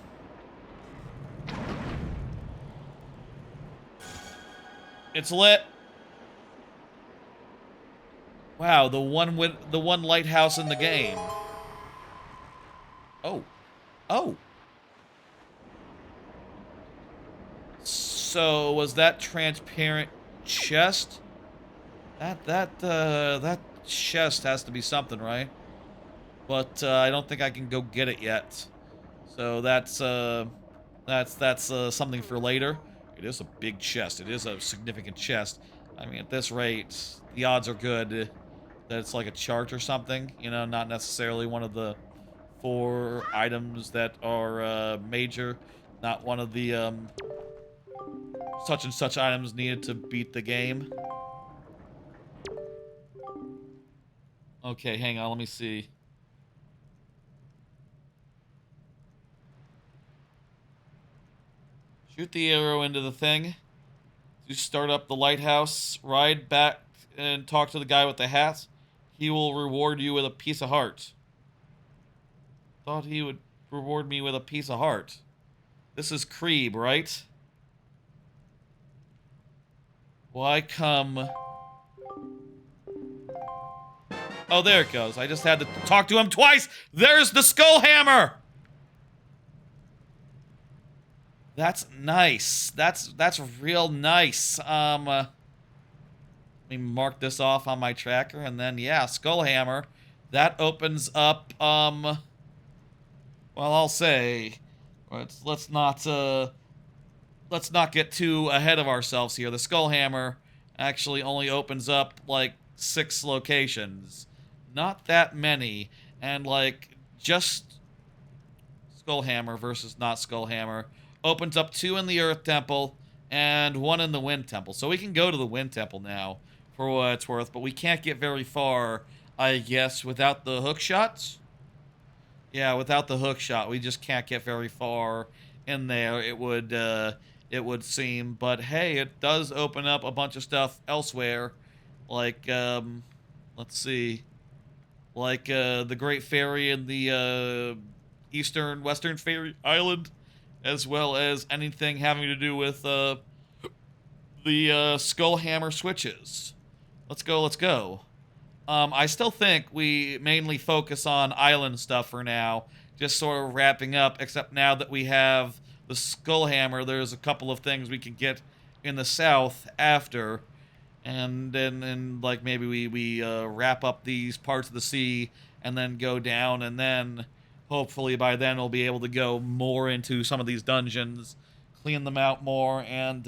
It's lit. Wow, the one lighthouse in the game. Oh. Oh. So was that transparent chest? That chest has to be something, right? But I don't think I can go get it yet. So that's something for later. It is a big chest. It is a significant chest. I mean, at this rate, the odds are good that it's like a chart or something. You know, not necessarily one of the 4 items that are major. Not one of the such and such items needed to beat the game. Okay, hang on, let me see. Shoot the arrow into the thing. You start up the lighthouse, ride back and talk to the guy with the hat. He will reward you with a piece of heart. Thought he would reward me with a piece of heart. This is Creeb, right? Why come... Oh, there it goes. I just had to talk to him twice. There's the skull hammer. That's nice. That's real nice. Let me mark this off on my tracker, and then yeah, skull hammer. That opens up. Well, I'll say, let's not get too ahead of ourselves here. The skull hammer actually only opens up like 6 locations. Not that many. And like just Skullhammer versus not Skullhammer opens up 2 in the Earth Temple and 1 in the Wind Temple. So we can go to the Wind Temple now for what it's worth, but we can't get very far, I guess, without the hook shots. Yeah, without the hook shot, we just can't get very far in there. It would seem, but hey, it does open up a bunch of stuff elsewhere, like let's see, like the Great Fairy in the Western Fairy Island, as well as anything having to do with the Skullhammer switches. Let's go, let's go. I still think we mainly focus on island stuff for now, just sort of wrapping up, except now that we have the Skullhammer, there's a couple of things we can get in the south after, and then like maybe we wrap up these parts of the sea and then go down, and then hopefully by then we'll be able to go more into some of these dungeons, clean them out more, and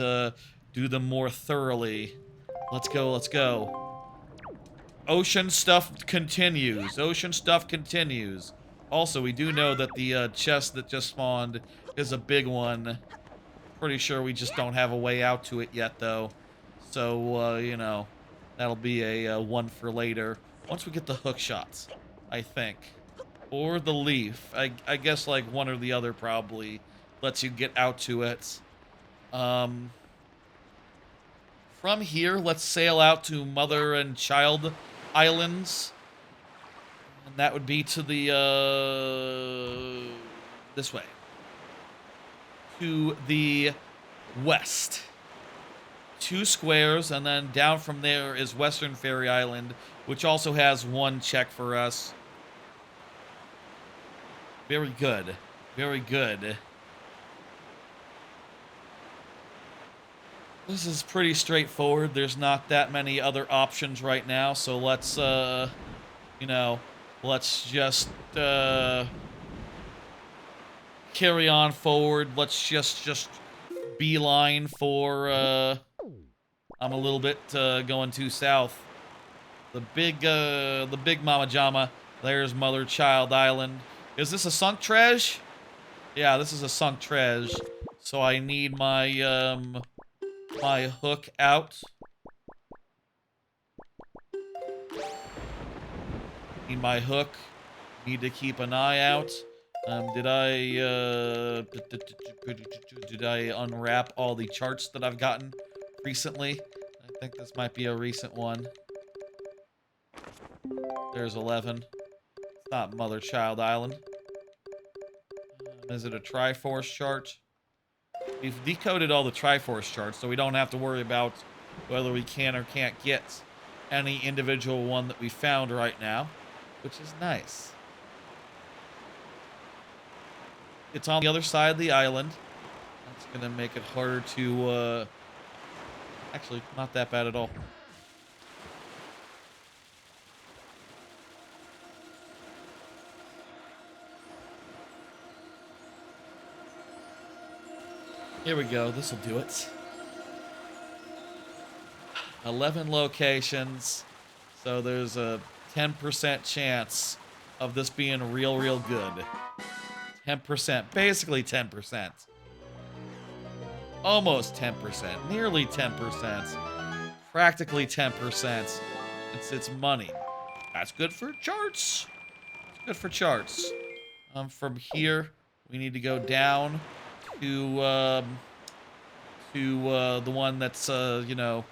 do them more thoroughly. Let's go, let's go. Ocean stuff continues. Ocean stuff continues. Also, we do know that the chest that just spawned is a big one. Pretty sure we just don't have a way out to it yet, though. So, you know, that'll be a one for later. Once we get the hook shots, I think. Or the leaf. I guess, like, one or the other probably lets you get out to it. From here, let's sail out to Mother and Child Islands. And that would be to the, this way. To the west. 2 squares, and then down from there is Western Fairy Island, which also has 1 check for us. Very good. Very good. This is pretty straightforward. There's not that many other options right now, so let's, you know, let's just, carry on forward. Let's just beeline for, I'm a little bit, going too south. The big Mama Jama, there's Mother Child Island. Is this a sunk treasure? Yeah, this is a sunk treasure. So I need my, my hook out. Need my hook. Need to keep an eye out. Did I unwrap all the charts that I've gotten recently? I think this might be a recent one. There's 11. It's not Mother Child Island. Is it a Triforce chart? We've decoded all the Triforce charts, so we don't have to worry about whether we can or can't get any individual one that we found right now, which is nice. It's on the other side of the island. That's gonna make it harder to, actually, not that bad at all. Here we go. This will do it. 11 locations. So there's a 10% chance of this being real good. 10%. Basically 10%. Almost 10%. Nearly 10%. Practically 10%. It's money. That's good for charts. It's good for charts. From here, we need to go down to the one that's, you know,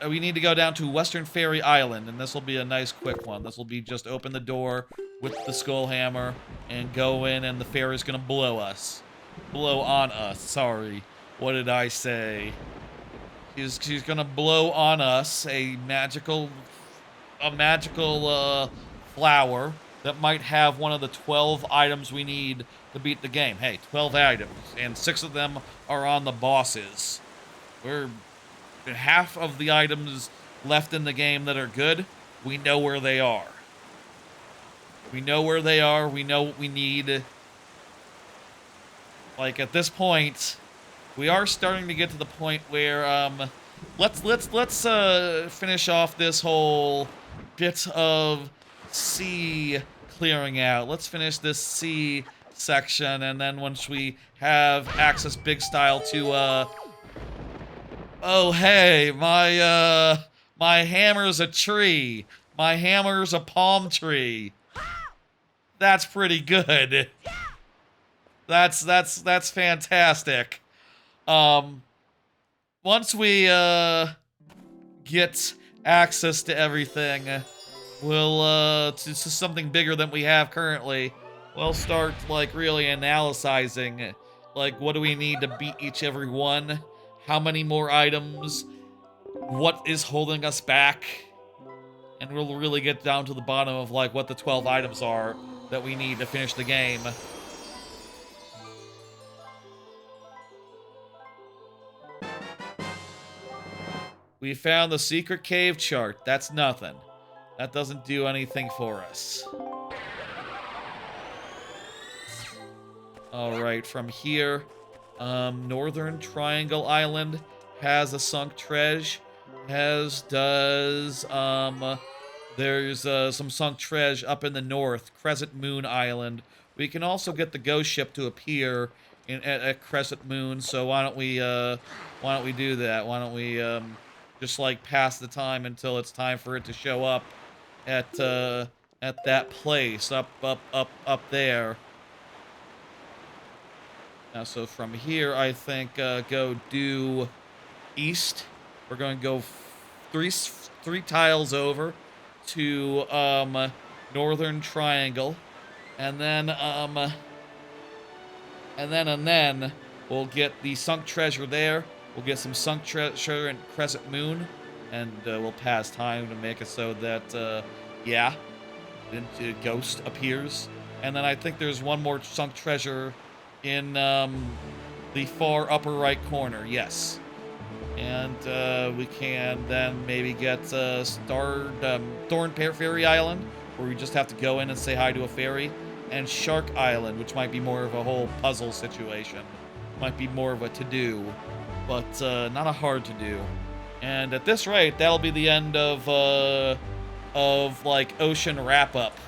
we need to go down to Western Fairy Island, and this will be a nice quick one. This will be just open the door with the Skullhammer and go in, and the fairy's gonna blow us. Blow on us, sorry. What did I say? She's gonna blow on us a magical flower that might have one of the 12 items we need to beat the game. Hey, 12 items, and 6 of them are on the bosses. We're half of the items left in the game that are good. We know where they are. We know where they are. We know what we need. Like, at this point, we are starting to get to the point where, let's finish off this whole bit of sea clearing out. Let's finish this sea section, and then once we have access big style to, oh, hey, my hammer's a tree. My hammer's a palm tree. That's pretty good. That's fantastic. Once we, get access to everything, we'll, to something bigger than we have currently, we'll start, like, really analyzing, like, what do we need to beat every one? How many more items? What is holding us back? And we'll really get down to the bottom of, like, what the 12 items are that we need to finish the game. We found the secret cave chart. That's nothing. That doesn't do anything for us. Alright, from here, Northern Triangle Island has a sunk treasure, as does, there's some sunk treasure up in the north, Crescent Moon Island. We can also get the ghost ship to appear at Crescent Moon, so why don't we do that? Why don't we, just, like, pass the time until it's time for it to show up at that place, up there. Now, so from here, I think, go due east. We're going to go three tiles over to, Northern Triangle. And then we'll get the sunk treasure there. We'll get some sunk treasure in Crescent Moon. And, we'll pass time to make it so that, yeah, the ghost appears. And then I think there's one more sunk treasure in the far upper right corner, yes. And we can then maybe get Thorn Fairy Island, where we just have to go in and say hi to a fairy, and Shark Island, which might be more of a whole puzzle situation. Might be more of a to-do, but not a hard to-do. And at this rate, that'll be the end of like, Ocean Wrap-Up.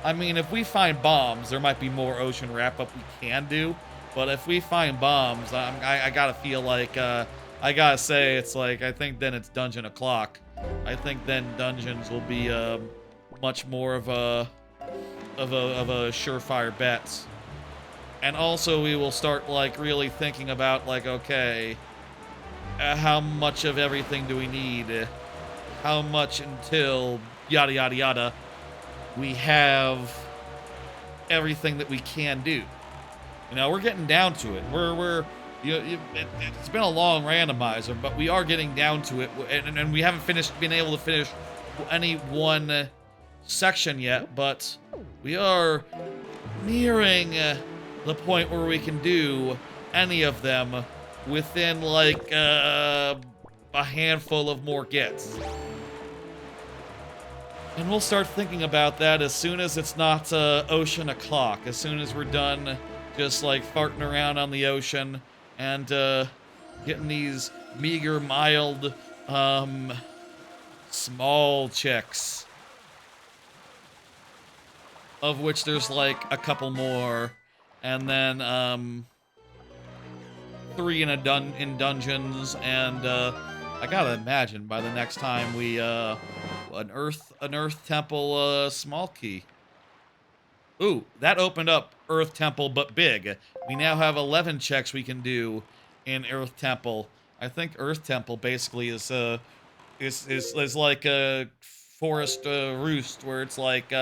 I mean, if we find bombs, there might be more Ocean Wrap-Up we can do. But if we find bombs, I gotta feel like, I gotta say, it's like, I think then it's dungeon o'clock. I think then dungeons will be, much more of a surefire bet. And also, we will start, like, really thinking about, like, okay, how much of everything do we need? How much until yada yada yada we have everything that we can do? You know, we're getting down to it. It's been a long randomizer, but we are getting down to it, and we haven't been able to finish any one section yet, but we are nearing the point where we can do any of them within, like, a handful of more gets. And we'll start thinking about that as soon as it's not ocean o'clock, as soon as we're done just, like, farting around on the ocean and getting these meager, mild, small chicks. Of which there's, like, a couple more. And then, 3 in dungeons, and I gotta imagine by the next time we an earth temple small key. Ooh, that opened up Earth Temple, but big. We now have 11 checks we can do in Earth Temple. I think Earth Temple basically is like a forest roost, where it's like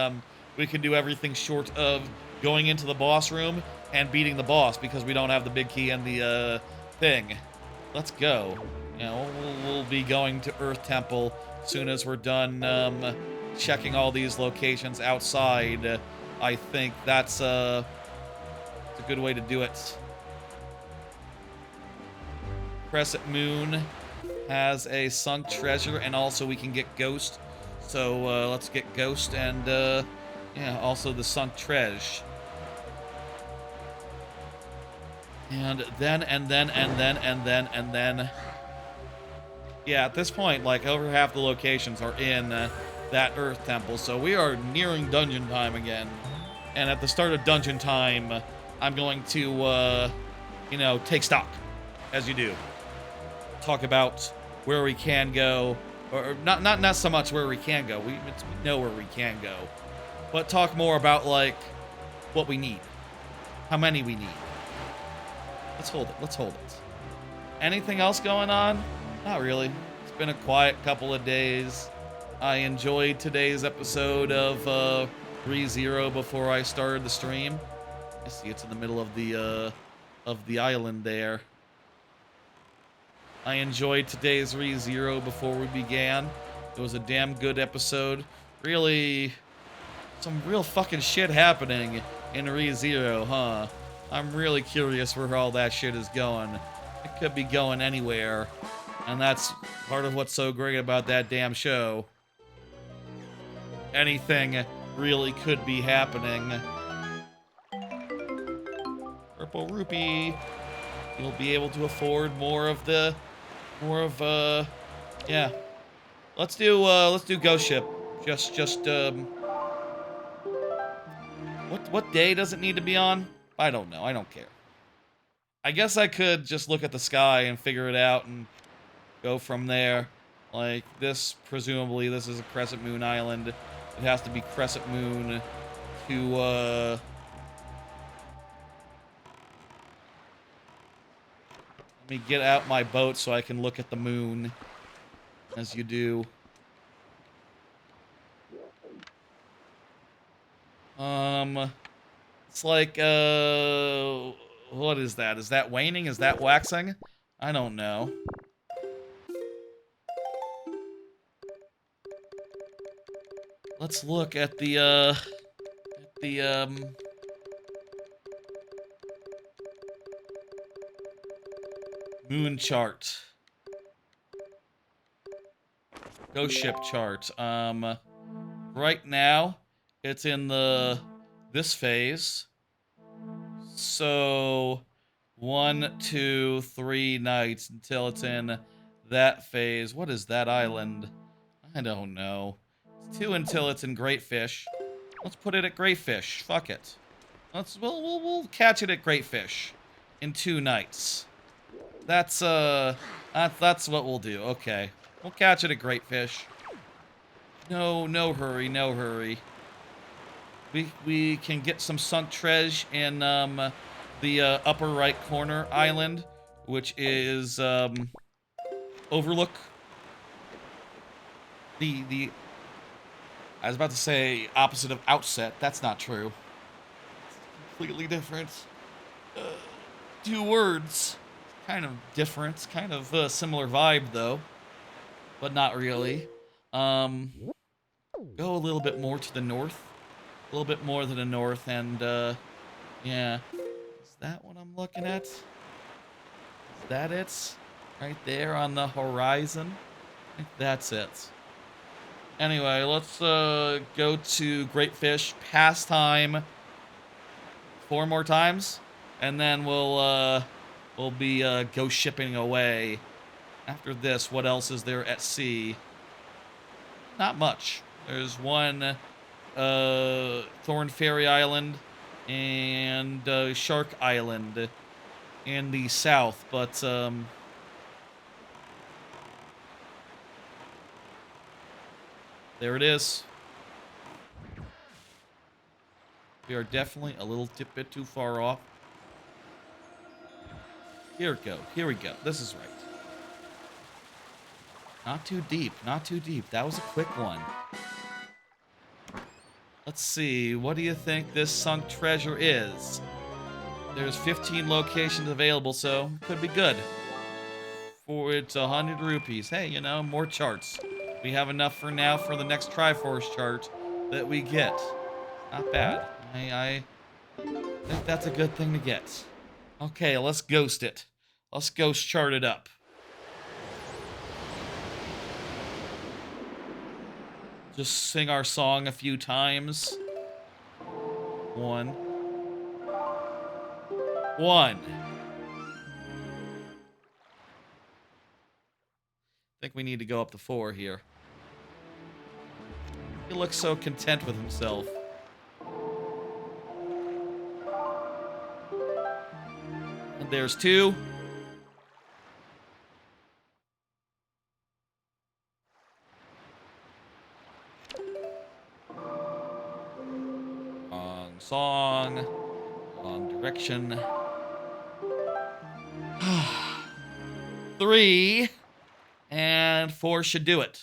we can do everything short of going into the boss room and beating the boss, because we don't have the big key and the thing. Let's go. You know, we'll be going to Earth Temple as soon as we're done checking all these locations outside. I think that's a good way to do it. Crescent Moon has a sunk treasure, and also we can get Ghost. So let's get Ghost and yeah, also the sunk treasure. And then. Yeah, at this point, like, over half the locations are in that Earth Temple, so we are nearing dungeon time again. And at the start of dungeon time, I'm going to, you know, take stock, as you do. Talk about where we can go, or not so much where we can go. We know where we can go, but talk more about, like, what we need, how many we need. Let's hold it. Anything else going on? Not really. It's been a quiet couple of days. I enjoyed today's episode of ReZero before I started the stream. I see it's in the middle of the island there. I enjoyed today's ReZero before we began. It was a damn good episode. Really, some real fucking shit happening in ReZero, huh? I'm really curious where all that shit is going. It could be going anywhere. And that's part of what's so great about that damn show. Anything really could be happening. Purple rupee. You'll be able to afford yeah. Let's do Ghost Ship. What day does it need to be on? I don't know. I don't care. I guess I could just look at the sky and figure it out and go from there. Like, presumably, this is a Crescent Moon Island. It has to be Crescent Moon to, let me get out my boat so I can look at the moon, as you do. It's like, what is that? Is that waning? Is that waxing? I don't know. Let's look at the moon chart. Ghost ship chart. Right now, it's in this phase. So 1, 2, 3 nights until it's in that phase. What is that island? I don't know. It's 2 until it's in Great Fish. Let's put it at Great Fish. Fuck it. We'll catch it at Great Fish in 2 nights. That's what we'll do. Okay. We'll catch it at Great Fish. No hurry, no hurry. We can get some sunk treasure in the upper right corner island, which is Overlook. I was about to say opposite of Outset. That's not true. It's completely different. 2 words. Kind of different. Kind of a similar vibe though, but not really. Go a little bit more to the north. A little bit more to the north, and, yeah. Is that what I'm looking at? Is that it? Right there on the horizon? I think that's it. Anyway, let's, go to Great Fish Pastime 4 more times, and then we'll be, ghost shipping away. After this, what else is there at sea? Not much. There's one, Thorn Fairy Island and Shark Island in the south, but there it is. We are definitely a little bit too far off. Here we go. This is right. Not too deep, not too deep. That was a quick one. Let's see, what do you think this sunk treasure is? There's 15 locations available, so could be good. It's 100 rupees. Hey, you know, more charts. We have enough for now for the next Triforce chart that we get. Not bad. I think that's a good thing to get. Okay, let's ghost it. Let's ghost chart it up. Just sing our song a few times. 1. 1. I think we need to go up to 4 here. He looks so content with himself. And there's 2. Wrong song. Wrong direction. 3. And 4 should do it.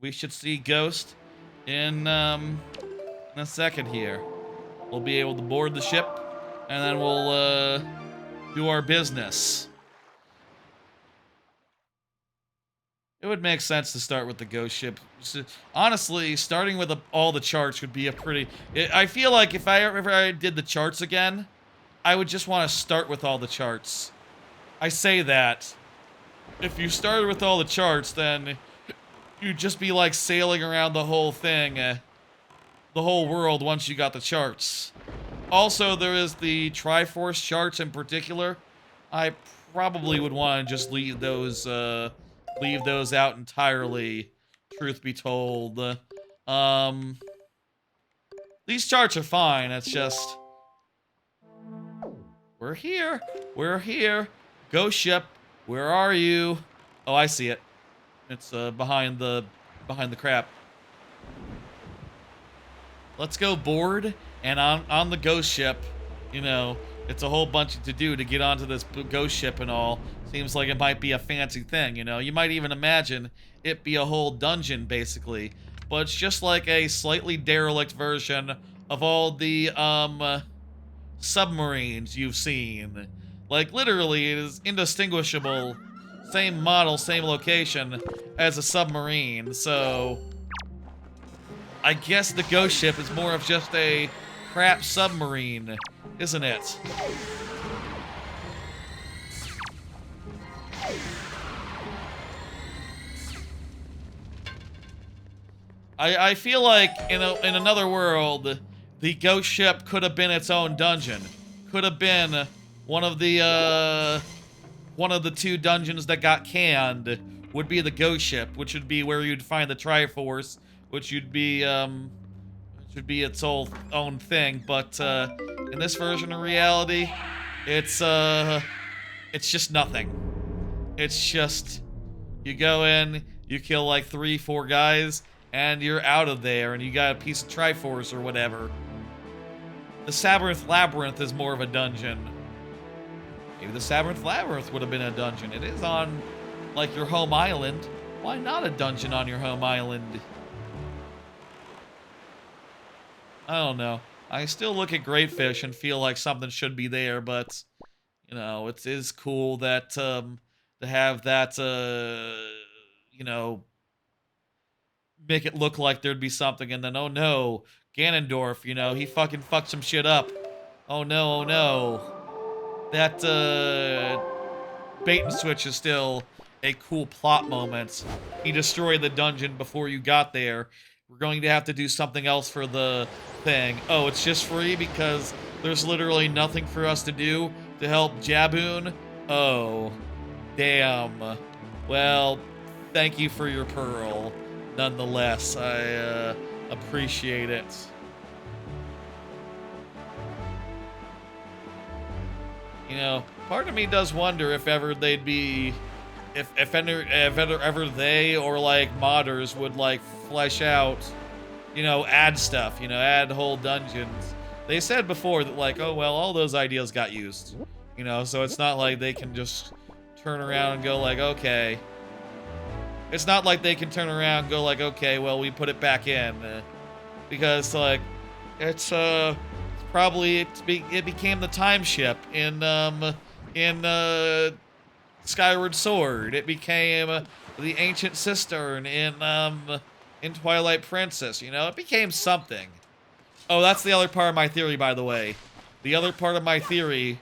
We should see Ghost in a in a second here. We'll be able to board the ship, and then we'll do our business. It would make sense to start with the ghost ship. Honestly, starting with all the charts would be a pretty... I feel like if I ever did the charts again, I would just want to start with all the charts. I say that. If you started with all the charts, then you'd just be like sailing around the whole thing, the whole world once you got the charts. Also, there is the Triforce charts in particular. I probably would want to just leave those out entirely, truth be told. These charts are fine, it's just... We're here. We're here. Ghost ship. Where are you? Oh, I see it. It's behind the crap. Let's go board, and on the ghost ship, you know, it's a whole bunch to do to get onto this ghost ship and all. Seems like it might be a fancy thing, you know. You might even imagine it be a whole dungeon, basically. But it's just like a slightly derelict version of all the, submarines you've seen. Like, literally, it is indistinguishable. Same model, same location as a submarine, so... I guess the ghost ship is more of just a crap submarine, isn't it? I feel like in another world, the ghost ship could have been its own dungeon. Could have been one of the 2 dungeons that got canned would be the ghost ship, which would be where you'd find the Triforce, which would be should be its own thing. But in this version of reality, it's just nothing. It's just you go in, you kill like 3-4 guys, and you're out of there, and you got a piece of Triforce or whatever. The Labrinth is more of a dungeon. Maybe the Labyrinth would have been a dungeon. It is on, like, your home island. Why not a dungeon on your home island? I don't know. I still look at Greatfish and feel like something should be there, but, you know, it is cool that, to have that, you know, make it look like there'd be something, and then, oh no, Ganondorf, you know, he fucking fucked some shit up. Oh no, oh no. That, bait and switch is still a cool plot moment. He destroyed the dungeon before you got there. We're going to have to do something else for the thing. Oh, it's just free because there's literally nothing for us to do to help Jabu? Oh, damn. Well, thank you for your pearl. Nonetheless, I appreciate it. You know, part of me does wonder if ever they'd be, if ever they or like modders would like flesh out, you know, add stuff, you know, add whole dungeons. They said before that like, oh well, all those ideas got used, you know, so it's not like they can just turn around and go like, okay. It's not like they can turn around and go like, okay, well, we put it back in, because like, it's probably it became the time ship in Skyward Sword. It became the ancient cistern in Twilight Princess. You know, it became something. Oh, that's the other part of my theory, by the way. The other part of my theory,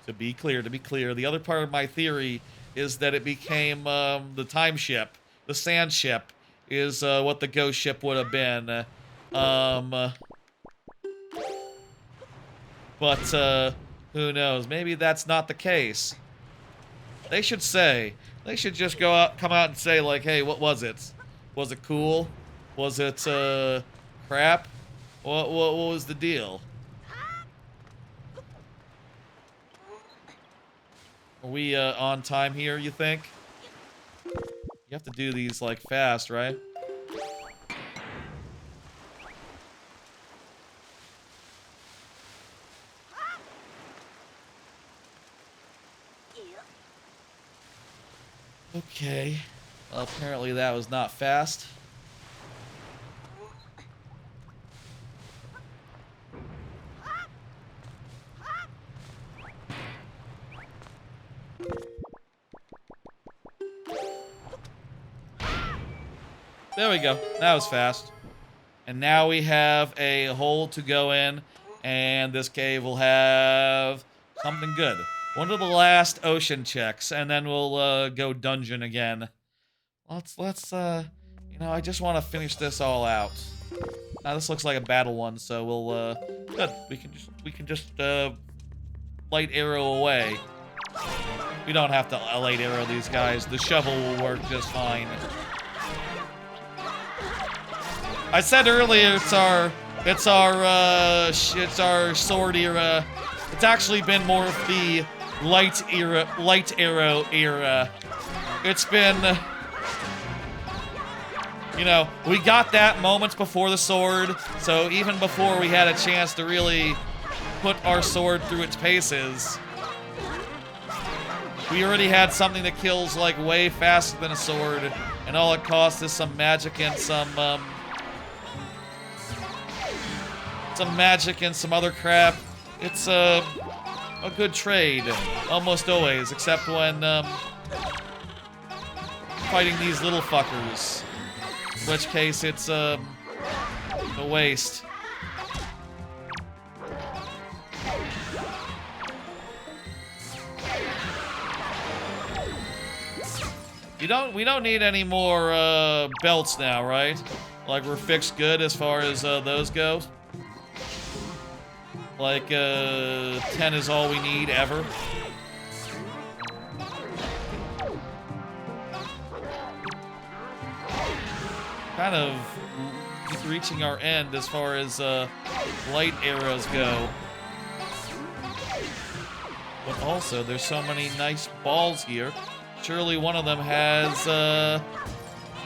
to be clear, the other part of my theory is that it became the time ship, the sand ship, is what the ghost ship would have been. But, who knows? Maybe that's not the case. They should just come out and say, like, hey, what was it? Was it cool? Was it, crap? What was the deal? Are we, on time here, you think? You have to do these, like, fast, right? Okay. Well, apparently that was not fast. There we go. That was fast. And now we have a hole to go in, and this cave will have something good. One of the last ocean checks, and then we'll go dungeon again. You know, I just want to finish this all out. Now this looks like a battle one, so we'll good. We can just light arrow away. We don't have to light arrow these guys. The shovel will work just fine. I said earlier it's our sword era. It's actually been more of the light arrow era. It's been, you know, we got that moments before the sword, so even before we had a chance to really put our sword through its paces, we already had something that kills like way faster than a sword, and all it costs is some magic and some magic and some other crap. It's a good trade, almost always, except when fighting these little fuckers, in which case it's a waste. We don't need any more belts now, right? Like we're fixed good as far as those go. Like 10 is all we need ever. Kind of reaching our end as far as light arrows go. But also, there's so many nice balls here. Surely one of them has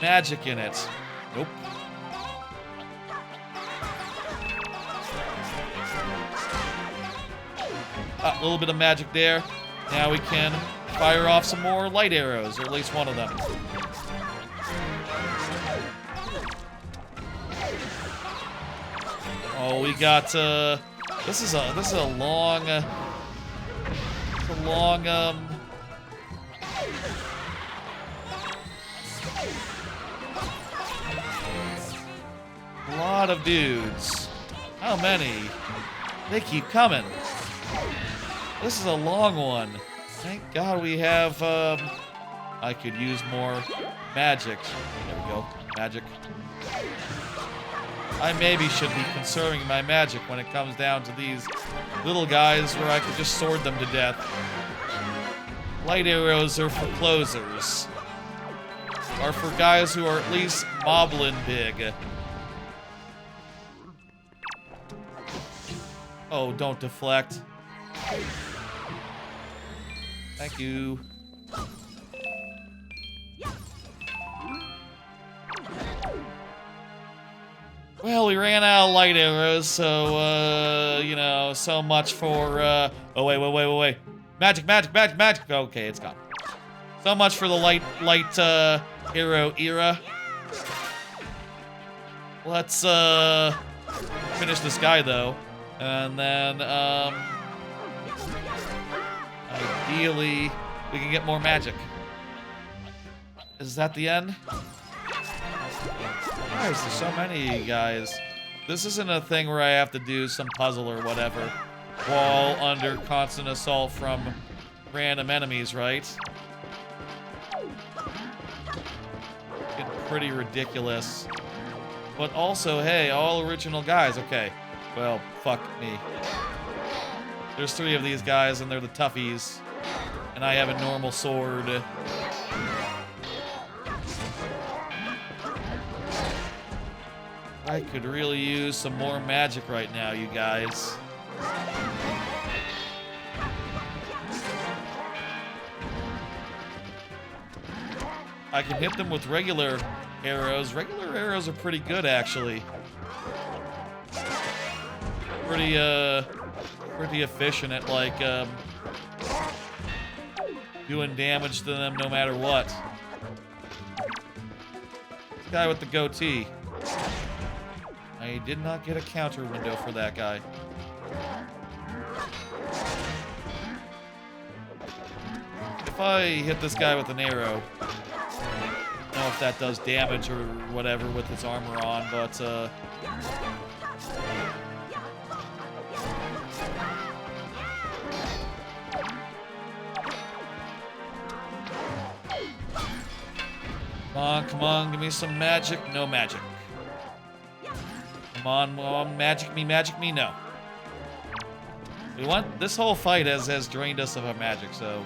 magic in it. Nope. A little bit of magic there. Now we can fire off some more light arrows, or at least one of them. Oh, we got this is a long lot of dudes. How many? They keep coming. This is a long one. Thank God we have, I could use more magic. There we go. Magic. I maybe should be conserving my magic when it comes down to these little guys where I could just sword them to death. Light arrows are for closers. Are for guys who are at least moblin big. Oh, don't deflect. Thank you. Well, we ran out of light arrows, so, you know, so much for, oh, wait. Magic. Okay, it's gone. So much for the light arrow era. Let's, finish this guy, though. And then, ideally, we can get more magic. Is that the end? Guys, there's so many guys. This isn't a thing where I have to do some puzzle or whatever while under constant assault from random enemies, right? Getting pretty ridiculous. But also, hey, all original guys. Okay, well, fuck me. There's 3 of these guys, and they're the toughies. And I have a normal sword. I could really use some more magic right now, you guys. I can hit them with regular arrows. Regular arrows are pretty good, actually. Pretty efficient at, like, doing damage to them no matter what. This guy with the goatee. I did not get a counter window for that guy. If I hit this guy with an arrow... No if that does damage or whatever with its armor on, but come on, give me some magic. No magic. Come on, magic me, no. We want, this whole fight has drained us of our magic, so.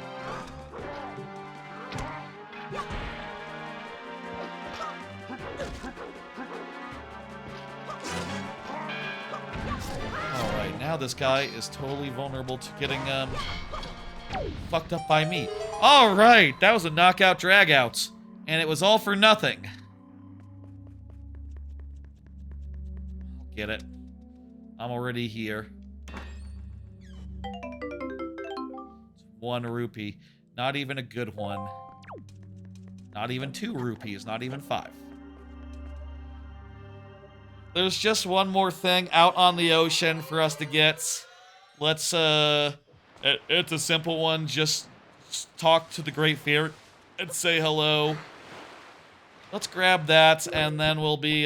Alright, now this guy is totally vulnerable to getting, fucked up by me. Alright, that was a knockout drag-out. And it was all for nothing. Get it. I'm already here. It's 1 rupee. Not even a good one. Not even 2 rupees. Not even 5. There's just one more thing out on the ocean for us to get. Let's, it's a simple one. Just talk to the Great Fear and say hello. Let's grab that, and then we'll be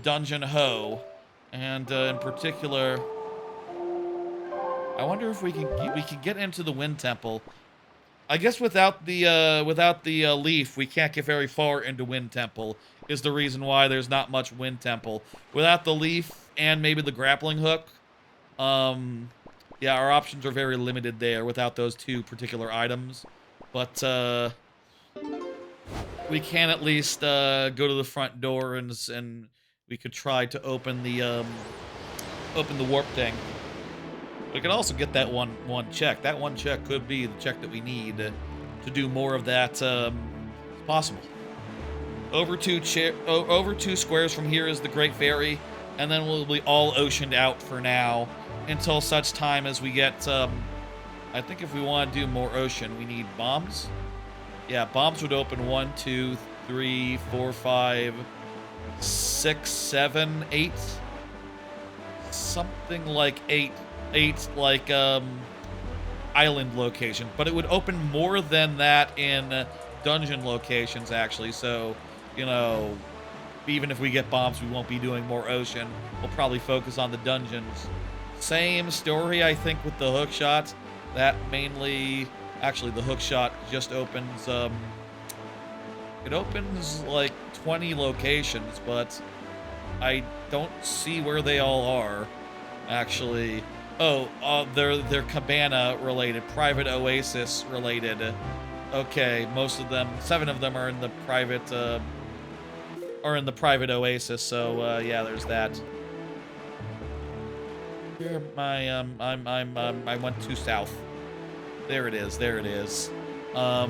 Dungeon Ho. And, in particular, I wonder if we can get into the Wind Temple. I guess without the leaf, we can't get very far into Wind Temple, is the reason why there's not much Wind Temple. Without the leaf and maybe the grappling hook, yeah, our options are very limited there without those 2 particular items. But, we can at least go to the front door and we could try to open the warp thing. We could also get that one check. That one check could be the check that we need to do more of that. Possible. Over 2 squares from here is the Great Ferry, and then we'll be all oceaned out for now until such time as we get. I think if we want to do more ocean, we need bombs. Yeah, bombs would open 1, 2, 3, 4, 5, 6, 7, 8. Something like 8 like island location. But it would open more than that in dungeon locations actually. So, you know, even if we get bombs, we won't be doing more ocean. We'll probably focus on the dungeons. Same story, I think, with the hook shot. That mainly. Actually, the hook shot just opens, it opens, like, 20 locations, but I don't see where they all are, actually. Oh, they're cabana-related, private Oasis related. Okay, most of them, 7 of them are in the private, Oasis, so, yeah, there's that. Here, I went too south. There it is, there it is. The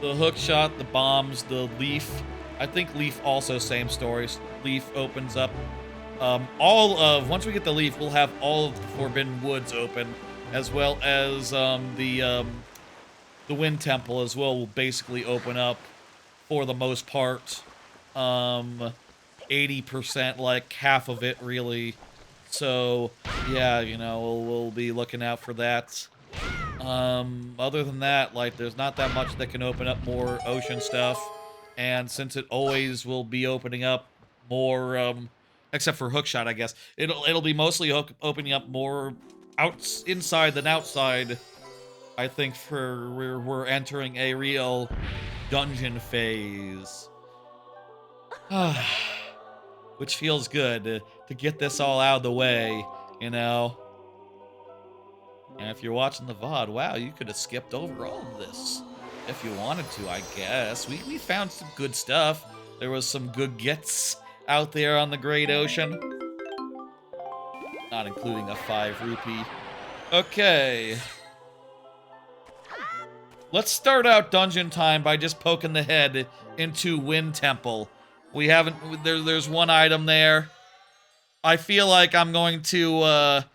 hook shot, the bombs, the leaf. I think leaf also same story. Leaf opens up once we get the leaf, we'll have all of the Forbidden Woods open, as well as the Wind Temple as well will basically open up for the most part. 80%, like half of it really. So, yeah, you know, we'll be looking out for that. Other than that, like, there's not that much that can open up more ocean stuff. And since it always will be opening up more, except for hookshot, I guess, it'll be mostly opening up more inside than outside. I think we're entering a real dungeon phase. Which feels good to get this all out of the way, you know? And if you're watching the VOD, wow, you could have skipped over all of this. If you wanted to, I guess. We found some good stuff. There was some good gets out there on the Great Ocean. Not including a 5 rupee. Okay. Let's start out dungeon time by just poking the head into Wind Temple. We haven't, there's one item there. I feel like I'm going to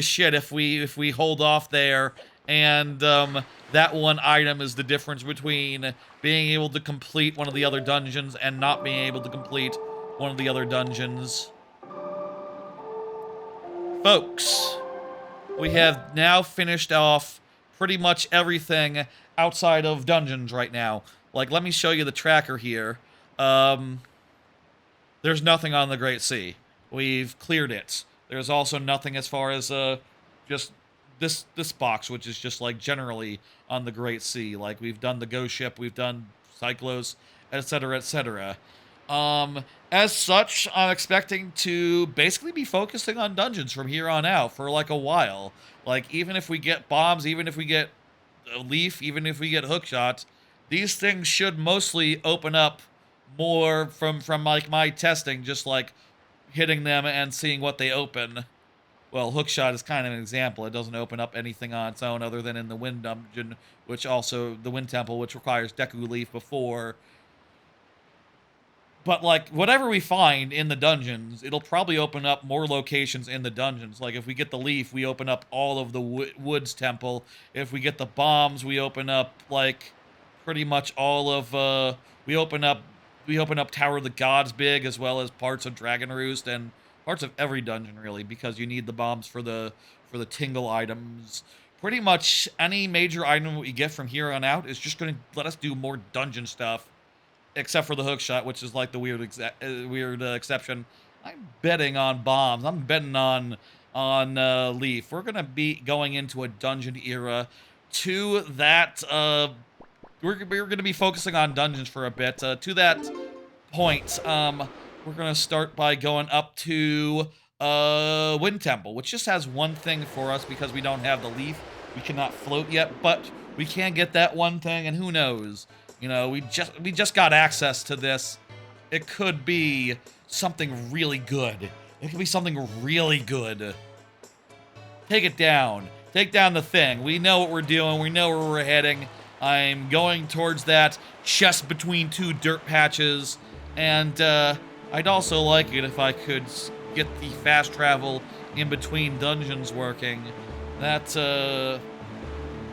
shit if we hold off there, and that one item is the difference between being able to complete one of the other dungeons and not being able to complete one of the other dungeons. Folks, we have now finished off pretty much everything outside of dungeons right now. Like, let me show you the tracker here. There's nothing on the Great Sea. We've cleared it. There's also nothing as far as just this box, which is just like generally on the Great Sea. Like, we've done the Ghost Ship, we've done Cyclos, etc., etc. As such, I'm expecting to basically be focusing on dungeons from here on out for like a while. Like, even if we get bombs, even if we get a leaf, even if we get hookshot, these things should mostly open up more from like my testing, just like hitting them and seeing what they open. Well, hookshot is kind of an example. It doesn't open up anything on its own other than in the Wind Dungeon, which also the Wind Temple, which requires Deku Leaf before. But, like, whatever we find in the dungeons, it'll probably open up more locations in the dungeons. Like, if we get the leaf, we open up all of the Woods Temple. If we get the bombs, we open up, like, pretty much all of, we open up Tower of the Gods big, as well as parts of Dragon Roost, and parts of every dungeon, really, because you need the bombs for the tingle items. Pretty much any major item we get from here on out is just going to let us do more dungeon stuff. Except for the hookshot, which is like the weird exception. I'm betting on bombs. I'm betting on leaf. We're gonna be going into a dungeon era. To that, we're gonna be focusing on dungeons for a bit. To that point, we're gonna start by going up to Wind Temple, which just has one thing for us because we don't have the leaf. We cannot float yet, but we can get that one thing, and who knows? You know, we just got access to this. It could be something really good. It could be something really good. Take it down. Take down the thing. We know what we're doing. We know where we're heading. I'm going towards that chest between two dirt patches. And I'd also like it if I could get the fast travel in between dungeons working. That,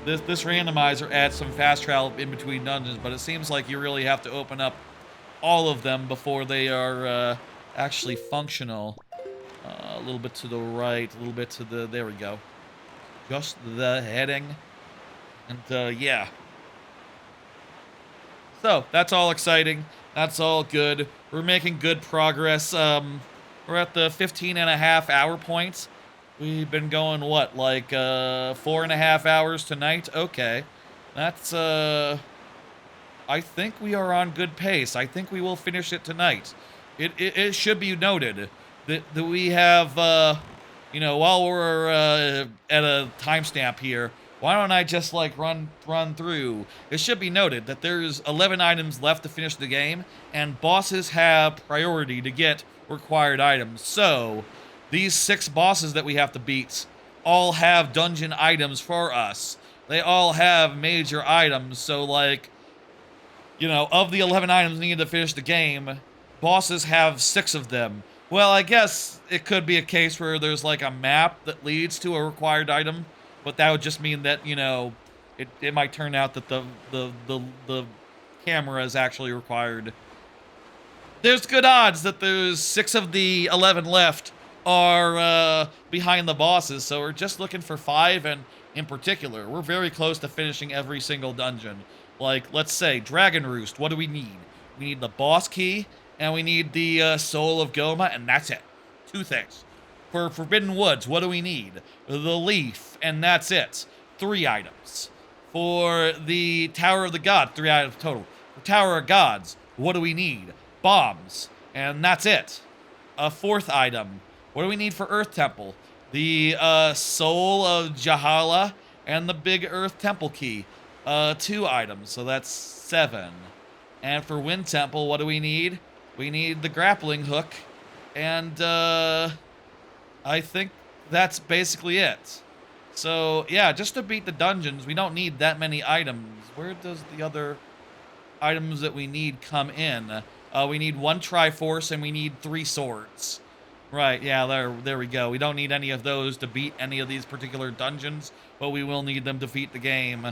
This randomizer adds some fast travel in between dungeons, but it seems like you really have to open up all of them before they are actually functional. A little bit to the right, a little bit to the... There we go. Just the heading. And, yeah. So, that's all exciting. That's all good. We're making good progress. We're at the 15.5-hour point. We've been going, what, like, 4.5 hours tonight? Okay. That's, I think we are on good pace. I think we will finish it tonight. It should be noted that we have, you know, while we're, at a timestamp here, why don't I just, like, run through? It should be noted that there's 11 items left to finish the game, and bosses have priority to get required items. So these 6 bosses that we have to beat all have dungeon items for us. They all have major items, so, like, you know, of the 11 items needed to finish the game, bosses have 6 of them. Well, I guess it could be a case where there's, like, a map that leads to a required item, but that would just mean that, you know, it might turn out that the camera is actually required. There's good odds that there's 6 of the 11 left are behind the bosses, so we're just looking for 5, and in particular, we're very close to finishing every single dungeon. Like, let's say, Dragon Roost, what do we need? We need the boss key, and we need the Soul of Goma, and that's it. 2 things. For Forbidden Woods, what do we need? The leaf, and that's it. 3 items. For the Tower of the Gods, 3 items total. For Tower of Gods, what do we need? Bombs, and that's it. A 4th item. What do we need for Earth Temple? The Soul of Jahala and the Big Earth Temple Key. 2 items, so that's 7. And for Wind Temple, what do we need? We need the grappling hook, and I think that's basically it. So, yeah, just to beat the dungeons, we don't need that many items. Where does the other items that we need come in? We need 1 Triforce, and we need 3 swords. Right, yeah, there we go. We don't need any of those to beat any of these particular dungeons, but we will need them to beat the game.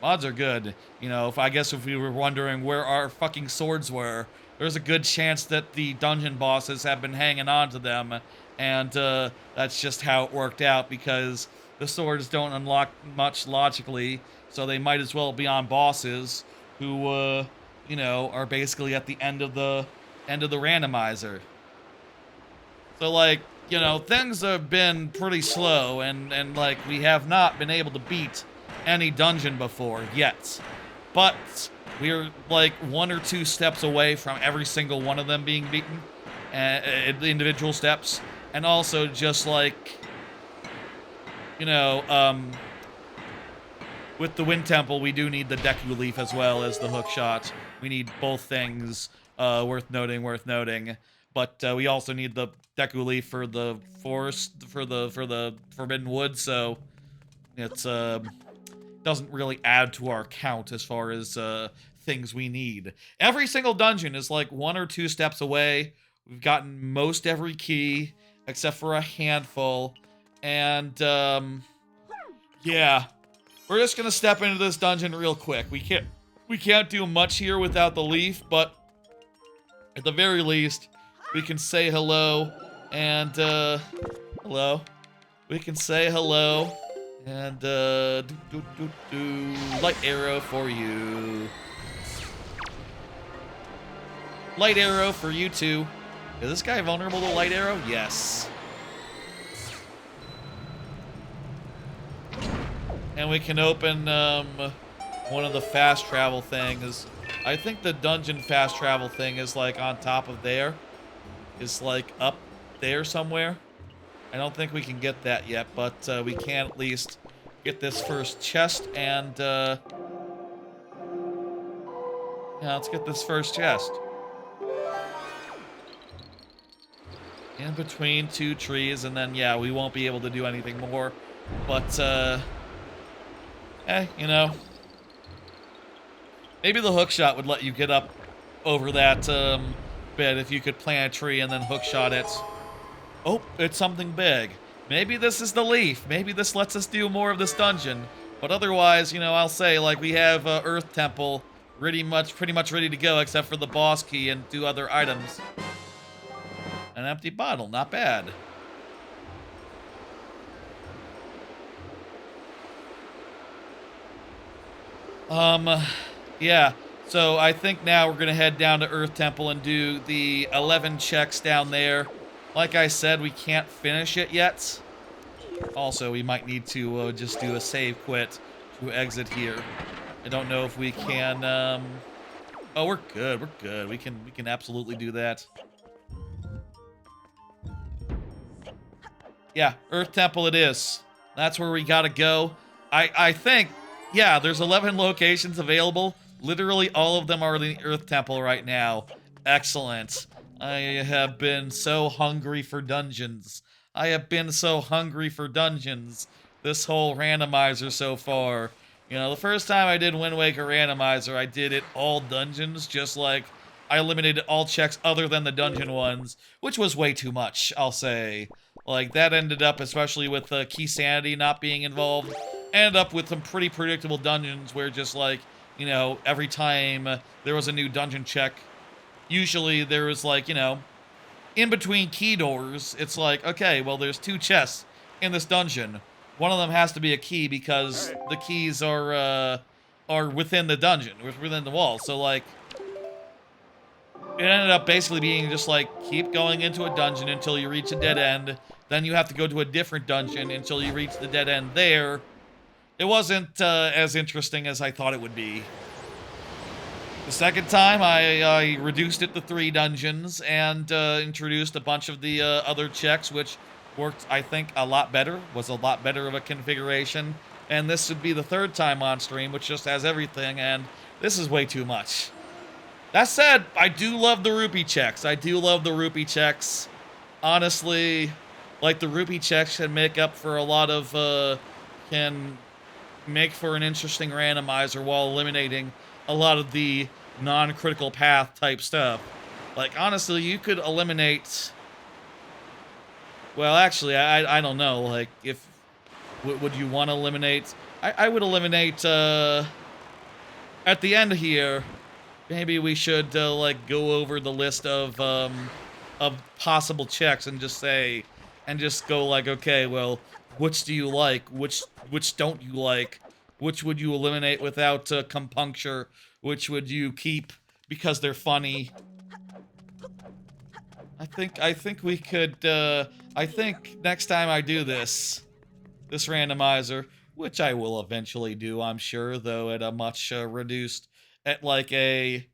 Mods are good. You know, I guess if we were wondering where our fucking swords were, there's a good chance that the dungeon bosses have been hanging on to them, and that's just how it worked out, because the swords don't unlock much logically, so they might as well be on bosses who, you know, are basically at the end of the randomizer. So, like, you know, things have been pretty slow, and like, we have not been able to beat any dungeon before yet. But we're, like, 1 or 2 steps away from every single one of them being beaten, individual steps. And also, just like, you know, with the Wind Temple, we do need the Deku Leaf as well as the hook shot. We need both things, worth noting. But we also need the Deku Leaf for the forest, for the Forbidden Wood, so it's doesn't really add to our count as far as things we need. Every single dungeon is like 1 or 2 steps away. We've gotten most every key except for a handful, and yeah, we're just gonna step into this dungeon real quick. We can't do much here without the leaf, but at the very least, we can say hello, and, hello. We can say hello, and, light arrow for you. Light arrow for you too. Is this guy vulnerable to light arrow? Yes. And we can open, one of the fast travel things. I think the dungeon fast travel thing is, like, on top of there. Is, like, up there somewhere. I don't think we can get that yet, but we can at least get this first chest, and, yeah, let's get this first chest. In between 2 trees, and then, yeah, we won't be able to do anything more. But, you know. Maybe the hook shot would let you get up over that, bit if you could plant a tree and then hook shot it. Oh, it's something big. Maybe this is the leaf. Maybe this lets us do more of this dungeon. But otherwise, you know, I'll say, like, we have Earth Temple pretty much ready to go, except for the boss key and 2 other items. An empty bottle, not bad. Yeah. So I think now we're gonna head down to Earth Temple and do the 11 checks down there. Like I said, we can't finish it yet. Also, we might need to just do a save quit to exit here. I don't know if we can. Oh, we're good. We're good. We can absolutely do that. Yeah, Earth Temple it is. That's where we gotta go. I think, yeah, there's 11 locations available. Literally all of them are the Earth Temple right now. Excellent. I have been so hungry for dungeons. I have been so hungry for dungeons this whole randomizer so far. You know, the first time I did Wind Waker Randomizer, I did it all dungeons, just like I eliminated all checks other than the dungeon ones, which was way too much, I'll say. Like, that ended up, especially with Key Sanity not being involved, ended up with some pretty predictable dungeons where just like, you know, every time there was a new dungeon check, usually there was like, you know, in between key doors, it's like, okay, well, there's 2 chests in this dungeon. One of them has to be a key because the keys are within the dungeon, within the wall. So, like, it ended up basically being just like, keep going into a dungeon until you reach a dead end. Then you have to go to a different dungeon until you reach the dead end there. It wasn't as interesting as I thought it would be. The second time, I reduced it to 3 dungeons and introduced a bunch of the other checks, which worked, I think, a lot better. Was a lot better of a configuration. And this would be the 3rd time on stream, which just has everything, and this is way too much. That said, I do love the rupee checks. I do love the rupee checks. Honestly, like, the rupee checks can make up for a lot of, can make for an interesting randomizer while eliminating a lot of the non-critical path type stuff. Like, honestly, you could eliminate... Well, actually, I don't know. Like, if... Would you want to eliminate... I would eliminate, at the end here, maybe we should, like, go over the list of possible checks and just say... And just go like, okay, well, Which do you like? Which don't you like? Which would you eliminate without compuncture? Which would you keep because they're funny? I think we could, I think next time I do this randomizer, which I will eventually do, I'm sure, though at a much reduced, at like a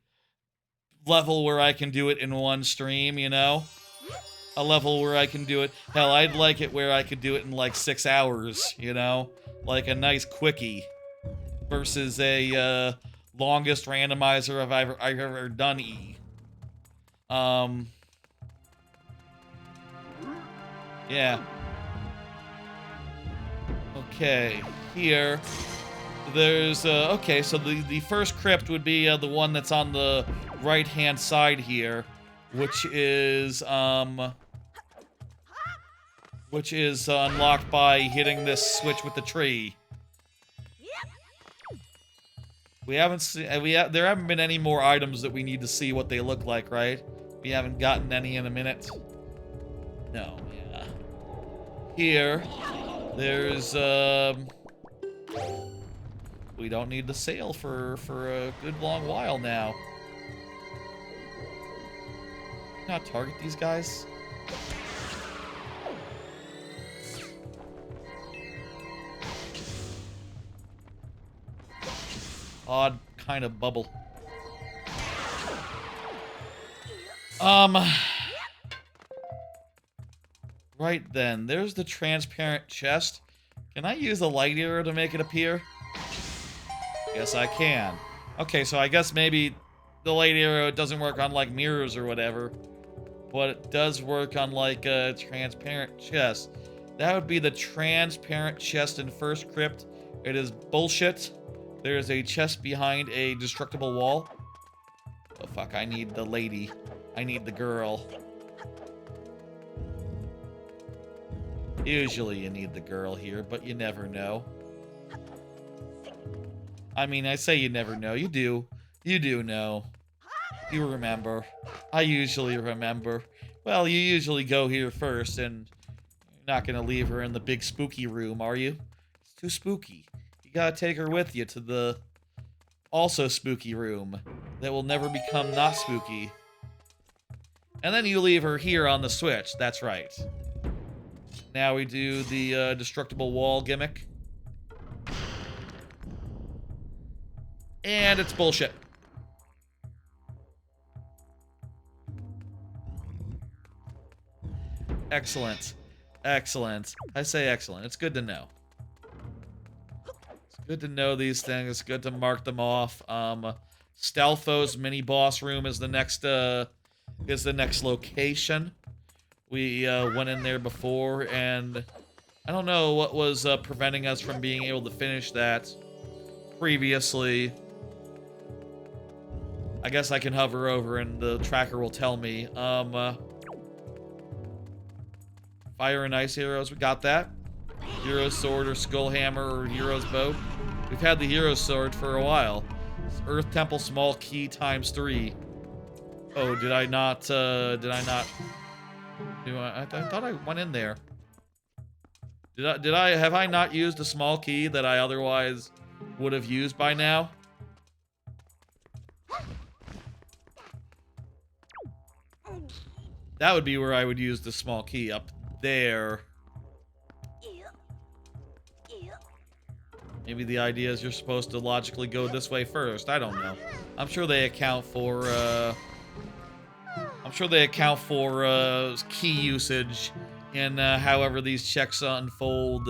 level where I can do it in one stream, you know? A level where I can do it. Hell, I'd like it where I could do it in like 6 hours, you know? Like a nice quickie versus a longest randomizer I've ever done E. Yeah. Okay, here, there's, okay, so the first crypt would be the one that's on the right-hand side here, which is unlocked by hitting this switch with the tree. We haven't seen, there haven't been any more items that we need to see what they look like, right? We haven't gotten any in a minute. No, yeah. Here, there's, we don't need to sail for a good long while now. Not target these guys? Odd kind of bubble. Right then, there's the transparent chest. Can I use a light arrow to make it appear? Yes, I can. Okay, so I guess maybe the light arrow doesn't work on, like, mirrors or whatever. But it does work on, like, a transparent chest. That would be the transparent chest in first crypt. It is bullshit. There's a chest behind a destructible wall. Oh, fuck, I need the lady. I need the girl. Usually you need the girl here, but you never know. I mean, I say you never know. You do. You do know. You remember. I usually remember. Well, you usually go here first, and you're not gonna leave her in the big spooky room, are you? It's too spooky. You gotta take her with you to the also spooky room that will never become not spooky. And then you leave her here on the switch. That's right. Now we do the destructible wall gimmick. And it's bullshit. Excellent. Excellent. I say excellent. It's good to know. It's good to know these things. It's good to mark them off. Stelfo's mini boss room is the next location. We went in there before, and I don't know what was preventing us from being able to finish that previously. I guess I can hover over and the tracker will tell me. Fire and ice heroes, we got that. Hero's sword or skull hammer or hero's bow. We've had the hero's sword for a while. It's Earth Temple small key ×3. Oh, did I not, I thought I went in there. Have I not used a small key that I otherwise would have used by now? That would be where I would use the small key, up there. Maybe the idea is you're supposed to logically go this way first. I don't know. I'm sure they account for, key usage in however these checks unfold.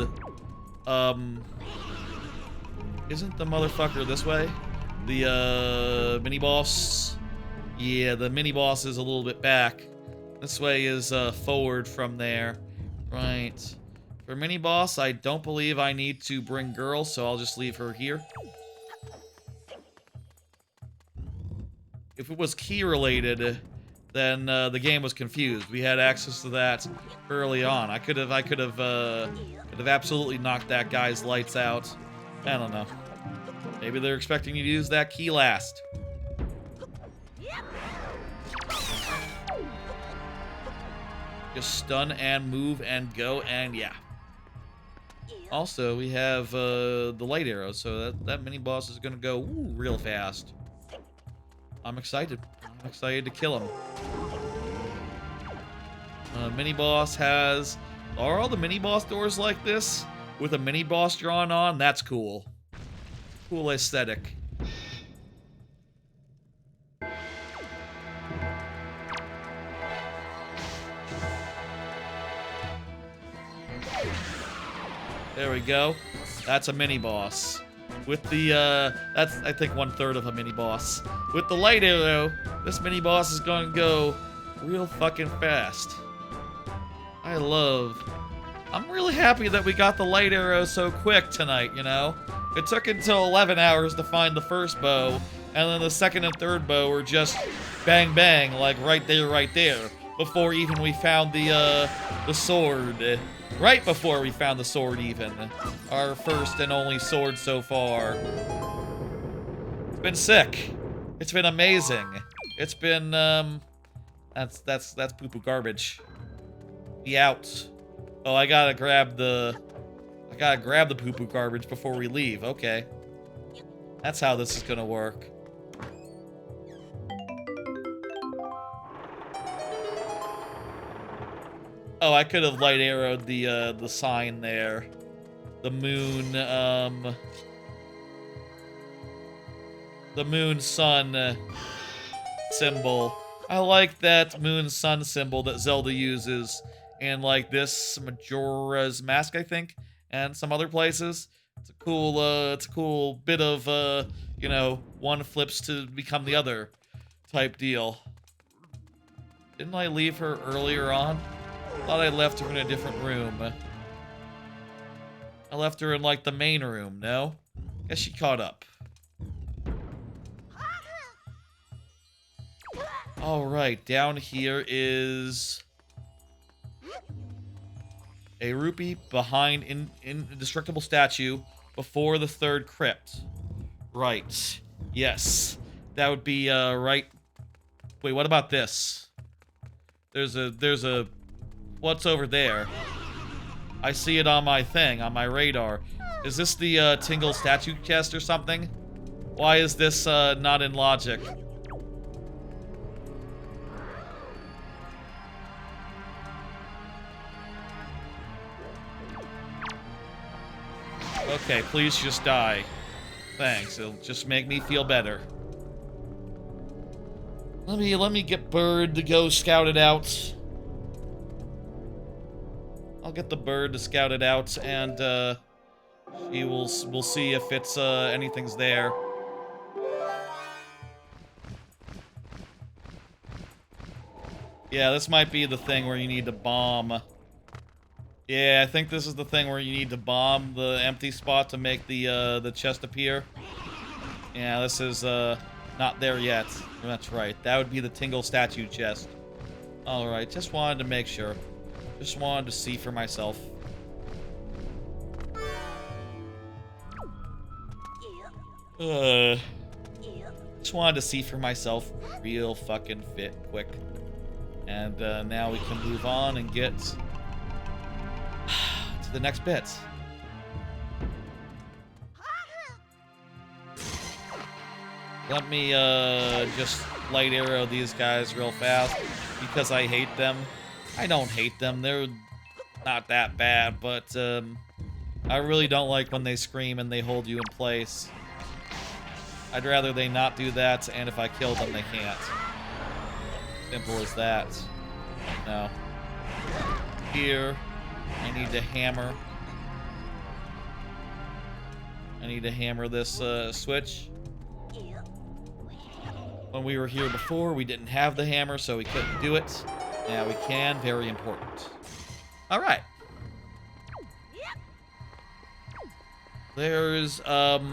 Isn't the motherfucker this way? The mini-boss? Yeah, the mini-boss is a little bit back. This way is forward from there. Right. For mini-boss, I don't believe I need to bring girl, so I'll just leave her here. If it was key-related, then the game was confused. We had access to that early on. I could have absolutely knocked that guy's lights out. I don't know. Maybe they're expecting you to use that key last. Just stun and move and go, and yeah. Also, we have the light arrow, so that mini boss is gonna go real fast. I'm excited. I'm excited to kill him. Mini boss has... Are all the mini boss doors like this? With a mini boss drawn on? That's cool. Cool aesthetic. There we go. That's a mini boss. With the, that's, I think, 1/3 of a mini boss. With the light arrow, this mini boss is gonna go real fucking fast. I'm really happy that we got the light arrow so quick tonight, you know? It took until 11 hours to find the first bow, and then the second and third bow were just bang bang, like right there, before even we found the sword. Right before we found the sword, even. Our first and only sword so far. It's been sick. It's been amazing. It's been, that's poo-poo garbage. Be out. Oh, I gotta grab the poo-poo garbage before we leave. Okay. That's how this is gonna work. Oh, I could have light arrowed the sign there. The moon sun symbol. I like that moon sun symbol that Zelda uses in like this Majora's Mask, I think, and some other places. It's a cool bit of you know, one flips to become the other type deal. Didn't I leave her earlier on? Thought I left her in a different room. I left her in, like, the main room, no? Guess she caught up. Alright, down here is... a rupee behind indestructible statue before the third crypt. Right. Yes. That would be, right... Wait, what about this? There's a... What's over there? I see it on my thing, on my radar. Is this the, Tingle statue chest or something? Why is this, not in logic? Okay, please just die. Thanks, it'll just make me feel better. Let me get Bird to go scout it out. I'll get the Bird to scout it out, and we'll see if it's anything's there. Yeah, this might be the thing where you need to bomb. Yeah, I think this is the thing where you need to bomb the empty spot to make the chest appear. Yeah, this is not there yet. That's right. That would be the Tingle statue chest. All right, just wanted to make sure. Just wanted to see for myself. Just wanted to see for myself real fucking quick. And now we can move on and get to the next bit. Let me just light arrow these guys real fast because I hate them. I don't hate them, they're not that bad, but I really don't like when they scream and they hold you in place. I'd rather they not do that, and if I kill them, they can't. Simple as that. No. Here, I need to hammer. I need to hammer this switch. When we were here before, we didn't have the hammer, so we couldn't do it. Now we can. Very important. All right. There's 8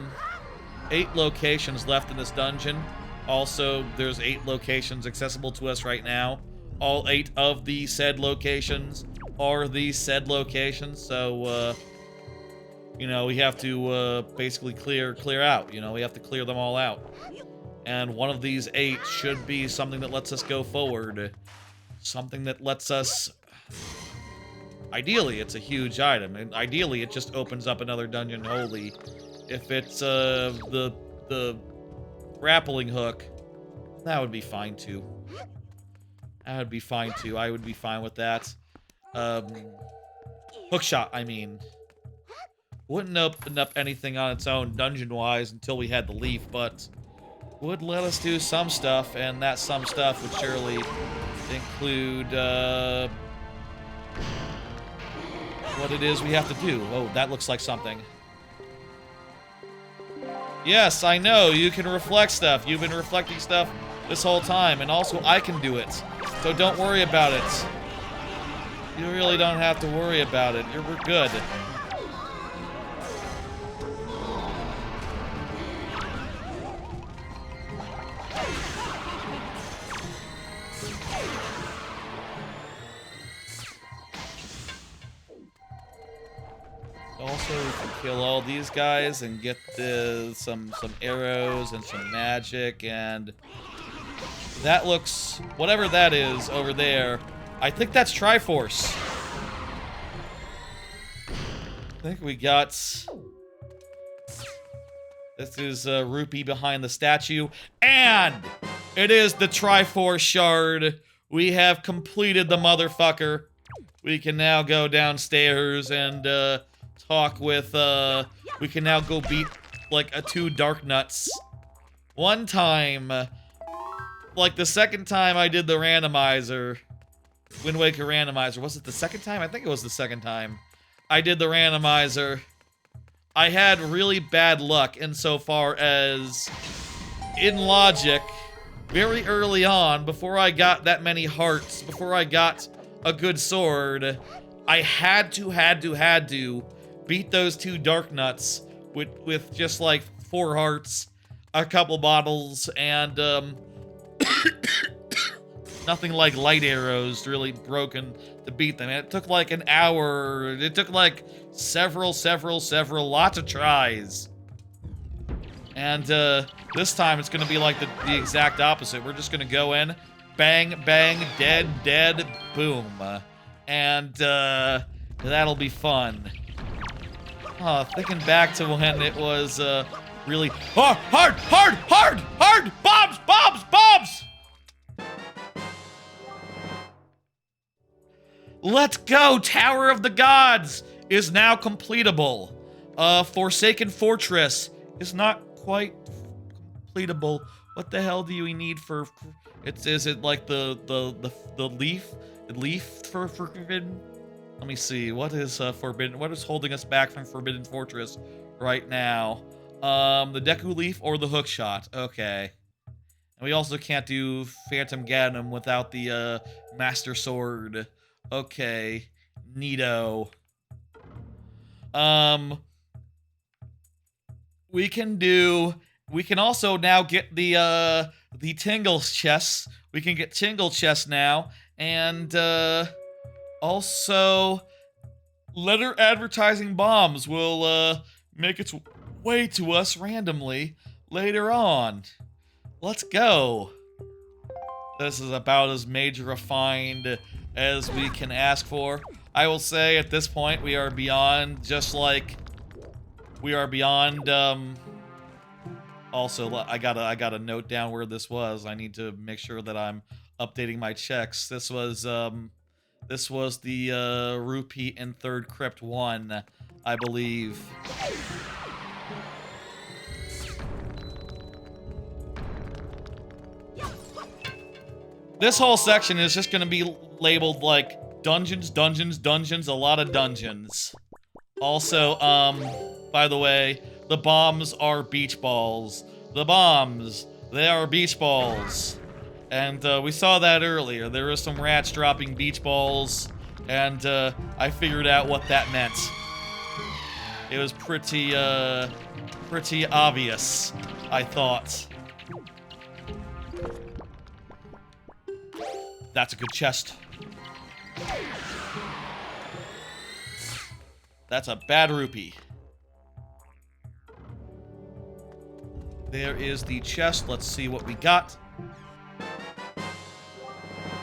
locations left in this dungeon. Also, there's 8 locations accessible to us right now. All 8 of the said locations are the said locations, so you know, we have to basically clear out. You know, we have to clear them all out. And one of these 8 should be something that lets us go forward. Something that lets us ideally, it's a huge item, and ideally, it just opens up another dungeon wholly. If it's the grappling hook, that would be fine too. That would be fine too. I would be fine with that. Hookshot, I mean. Wouldn't open up anything on its own dungeon-wise until we had the leaf, but would let us do some stuff, and that some stuff would surely include what it is we have to do. Oh, that looks like something. Yes, I know, you can reflect stuff. You've been reflecting stuff this whole time, and also I can do it. So don't worry about it. You really don't have to worry about it. We're good. Also, we can kill all these guys and get some arrows and some magic, and that looks, whatever that is over there, I think that's Triforce. I think we got, this is Rupee behind the statue, and it is the Triforce shard. We have completed the motherfucker. We can now go downstairs and talk with, we can now go beat, like, two Dark Nuts. One time, like, the second time I did the randomizer, Wind Waker Randomizer, was it the second time? I think it was the second time I did the randomizer. I had really bad luck insofar as, in logic, very early on, before I got that many hearts, before I got a good sword, I had to beat those two Dark Nuts with just like 4 hearts, a couple bottles, and nothing like light arrows really broken to beat them. And it took like an hour. It took like several, lots of tries. And this time it's gonna be like the exact opposite. We're just gonna go in, bang, bang, dead, boom. And that'll be fun. Thinking back to when it was really hard! Bombs! Let's go! Tower of the Gods is now completable. Forsaken Fortress is not quite completable. What the hell do you need for? Is it like the leaf for forbidden? Let me see. What is forbidden? What is holding us back from Forbidden Fortress right now? The Deku Leaf or the Hookshot? Okay. And we also can't do Phantom Ganem without the Master Sword. Okay. Neato. We can also now get the Tingle's chests. We can get Tingle chests now, and also letter advertising bombs will make its way to us randomly later on. Let's go. This is about as major a find as we can ask for. I will say at this point we are beyond just like we are beyond also I gotta note down where this was. I need to make sure that I'm updating my checks. This was the Rupee in 3rd Crypt 1, I believe. This whole section is just gonna be labeled like dungeons, a lot of dungeons. Also, by the way, the bombs are beach balls. The bombs, they are beach balls. And we saw that earlier. There were some rats dropping beach balls, and I figured out what that meant. It was pretty obvious, I thought. That's a good chest. That's a bad rupee. There is the chest. Let's see what we got.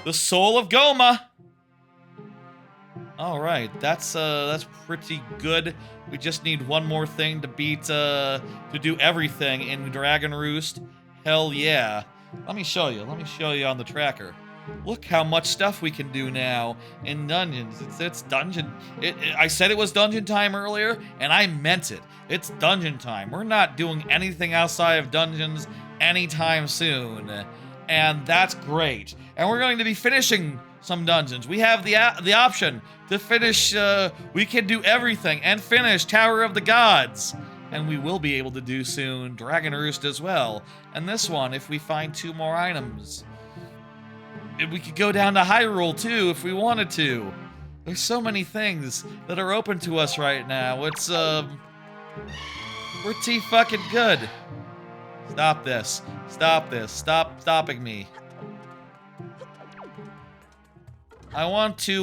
The Soul of Goma. All right, that's pretty good. We just need one more thing to beat to do everything in Dragon Roost. Hell yeah. Let me show you. Let me show you on the tracker. Look how much stuff we can do now in dungeons. It's dungeon. I said it was dungeon time earlier, and I meant it. It's dungeon time. We're not doing anything outside of dungeons anytime soon, and that's great. And we're going to be finishing some dungeons. We have the option to finish. We can do everything and finish Tower of the Gods, and we will be able to do soon Dragon Roost as well. And this one, if we find 2 more items. We could go down to Hyrule too if we wanted to. There's so many things that are open to us right now. It's pretty fucking good. Stop this. Stop this. Stop stopping me. I want to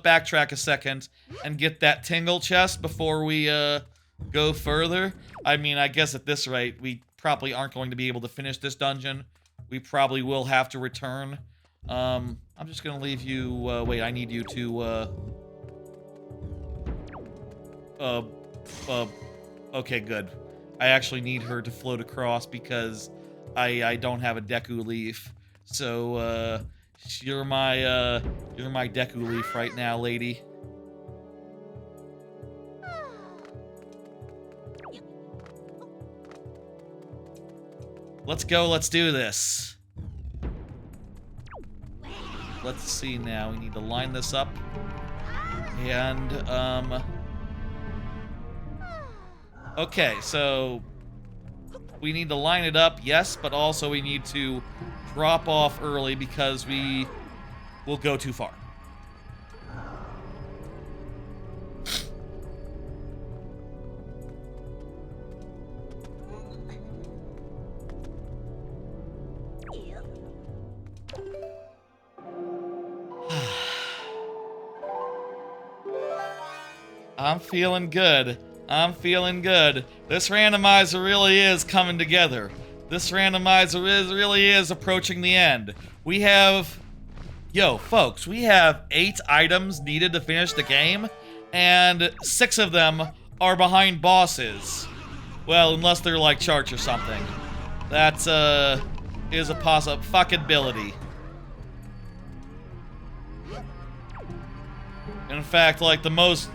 backtrack a second and get that tingle chest before we go further. I mean, I guess at this rate, we probably aren't going to be able to finish this dungeon. We probably will have to return. I'm just gonna leave you, wait, I need you to, okay, good. I actually need her to float across because I don't have a Deku leaf. So, you're my Deku leaf right now, lady. Let's go, let's do this. Let's see now. We need to line this up. And, okay, so we need to line it up, yes, but also we need to drop off early because we will go too far. I'm feeling good. I'm feeling good. This randomizer really is coming together. This randomizer really is approaching the end. We have... Yo, folks, we have 8 items needed to finish the game, and 6 of them are behind bosses. Well, unless they're like charts or something. That, is a fuckability. In fact, like, the most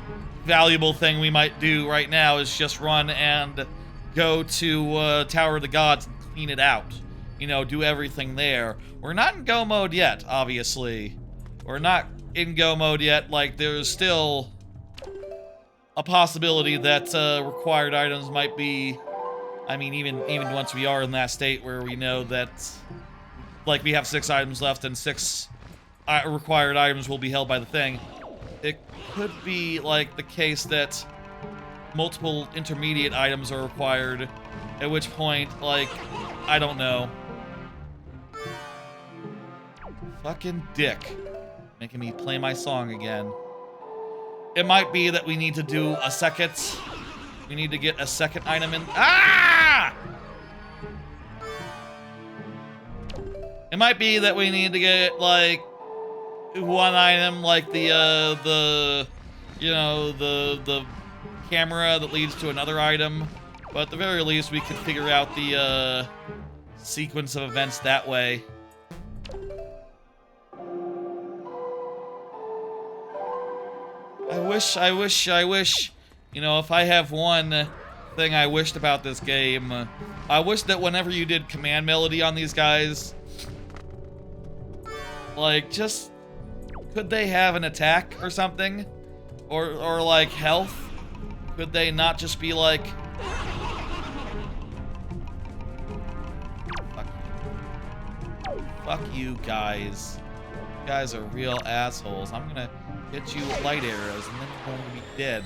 valuable thing we might do right now is just run and go to Tower of the Gods and clean it out. You know, do everything there. We're not in go mode yet, obviously. We're not in go mode yet. Like, there's still a possibility that required items might be... I mean, even once we are in that state where we know that, like, we have 6 items left and 6 required items will be held by the thing. It could be, like, the case that multiple intermediate items are required, at which point, like, I don't know. Fucking dick. Making me play my song again. It might be that we need to do a second... We need to get a second item in... Ah! It might be that we need to get, like... one item, like the camera that leads to another item, but at the very least we could figure out the sequence of events that way. I wish, you know, if I have one thing I wished about this game, I wish that whenever you did command melody on these guys, like, just... Could they have an attack or something? Or like, health? Could they not just be like... Fuck you guys. You guys are real assholes. I'm gonna hit you with light arrows and then you're going to be dead.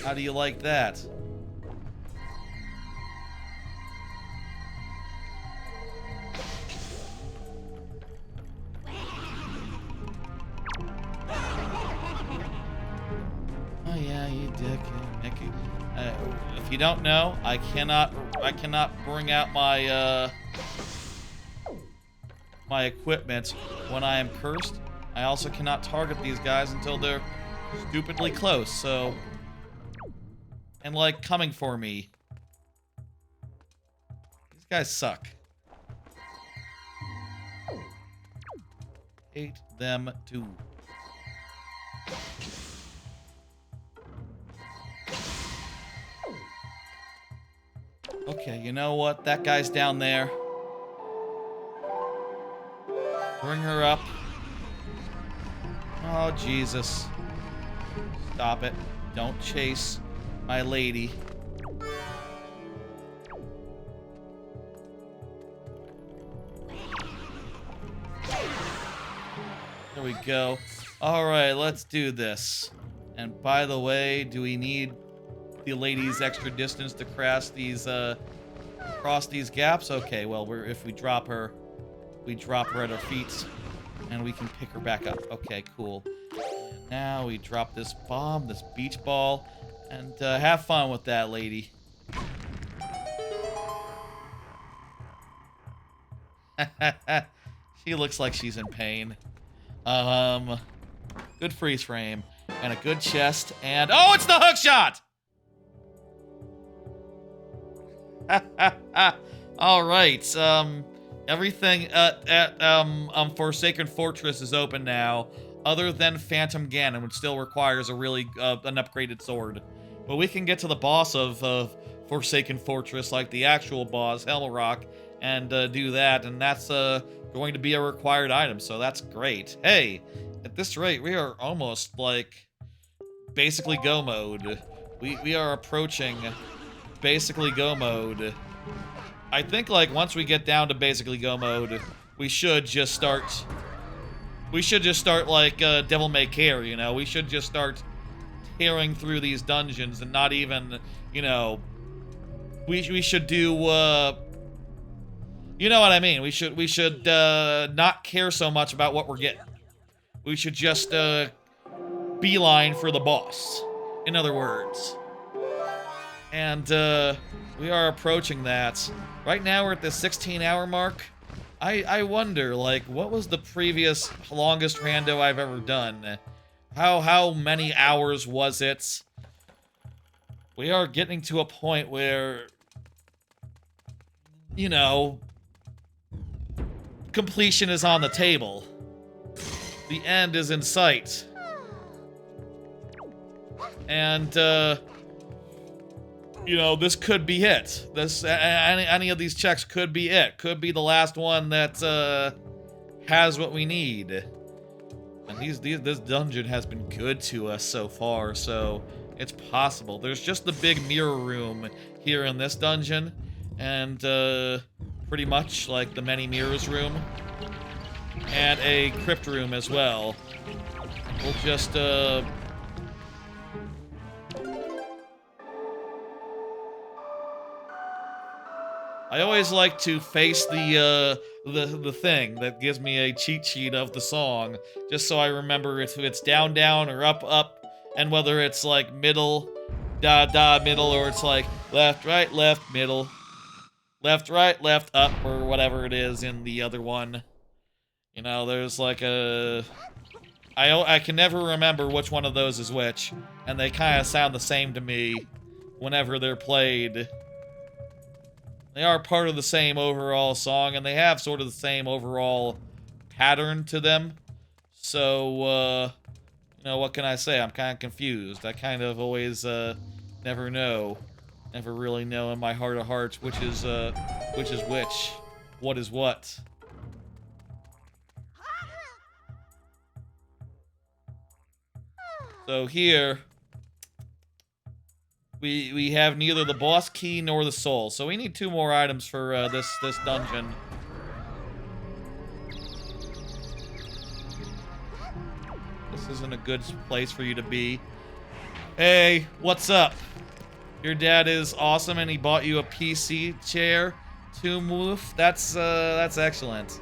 How do you like that? Oh yeah, you dick, Mickey. If you don't know, I cannot bring out my my equipment when I am cursed. I also cannot target these guys until they're stupidly close, so... And, like, coming for me. These guys suck. Hate them too. Okay, you know what? That guy's down there. Bring her up. Oh, Jesus. Stop it. Don't chase my lady. There we go. Alright, let's do this. And by the way, do we need the lady's extra distance to cross these gaps? Okay, well, if we drop her at her feet, and we can pick her back up. Okay, cool. And now we drop this bomb, this beach ball, and have fun with that, lady. She looks like she's in pain. Good freeze frame, and a good chest, and oh, it's the hook shot! All right. Everything at Forsaken Fortress is open now, other than Phantom Ganon, which still requires a really an upgraded sword. But we can get to the boss of Forsaken Fortress, like the actual boss, Helmarock, and do that, and that's going to be a required item, so that's great. Hey, at this rate, we are almost like basically go mode. We are approaching basically go mode. I think, like, once we get down to basically go mode, we should just start, like, Devil May Care, you know? We should just start tearing through these dungeons and not even, you know, we should do, you know what I mean? We should not care so much about what we're getting. We should just, beeline for the boss, in other words. And, we are approaching that. Right now, we're at the 16-hour mark. I wonder, like, what was the previous longest rando I've ever done? How many hours was it? We are getting to a point where, you know, completion is on the table. The end is in sight. And, you know, this could be it. Any of these checks could be it. Could be the last one that has what we need. And this dungeon has been good to us so far, so it's possible. There's just the big mirror room here in this dungeon, and pretty much like the many mirrors room, and a crypt room as well. We'll just I always like to face the thing that gives me a cheat sheet of the song, just so I remember if it's down, down, or up, up, and whether it's like middle, da, da, middle, or it's like left, right, left, middle, left, right, left, up, or whatever it is in the other one. You know, there's like a... I can never remember which one of those is which, and they kind of sound the same to me whenever they're played. They are part of the same overall song, and they have sort of the same overall pattern to them. So, you know, what can I say? I'm kind of confused. I kind of always, never know. Never really know in my heart of hearts which is which. What is what. So here... We have neither the boss key nor the soul, so we need 2 more items for this dungeon. This isn't a good place for you to be. Hey, what's up? Your dad is awesome, and he bought you a PC chair to move. That's excellent.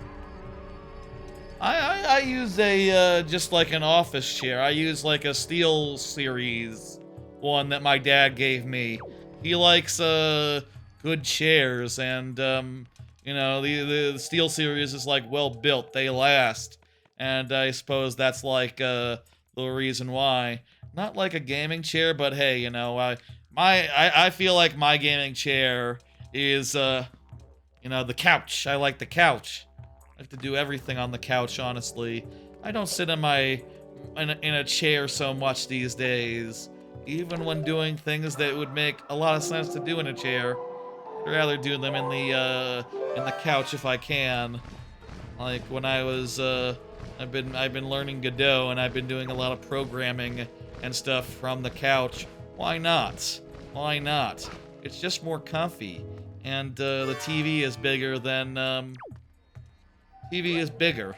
I use a just like an office chair. I use like a Steel Series one that my dad gave me. He likes good chairs, and you know, the Steel Series is like well built, they last, and I suppose that's like the the reason why. Not like a gaming chair, but hey, you know, I feel like my gaming chair is, you know, the couch. I like the couch. I like to do everything on the couch, honestly. I don't sit in in a chair so much these days. Even when doing things that would make a lot of sense to do in a chair, I'd rather do them in the couch if I can. Like when I was, I've been learning Godot and I've been doing a lot of programming and stuff from the couch. Why not? Why not? It's just more comfy. And the TV is bigger than, TV is bigger.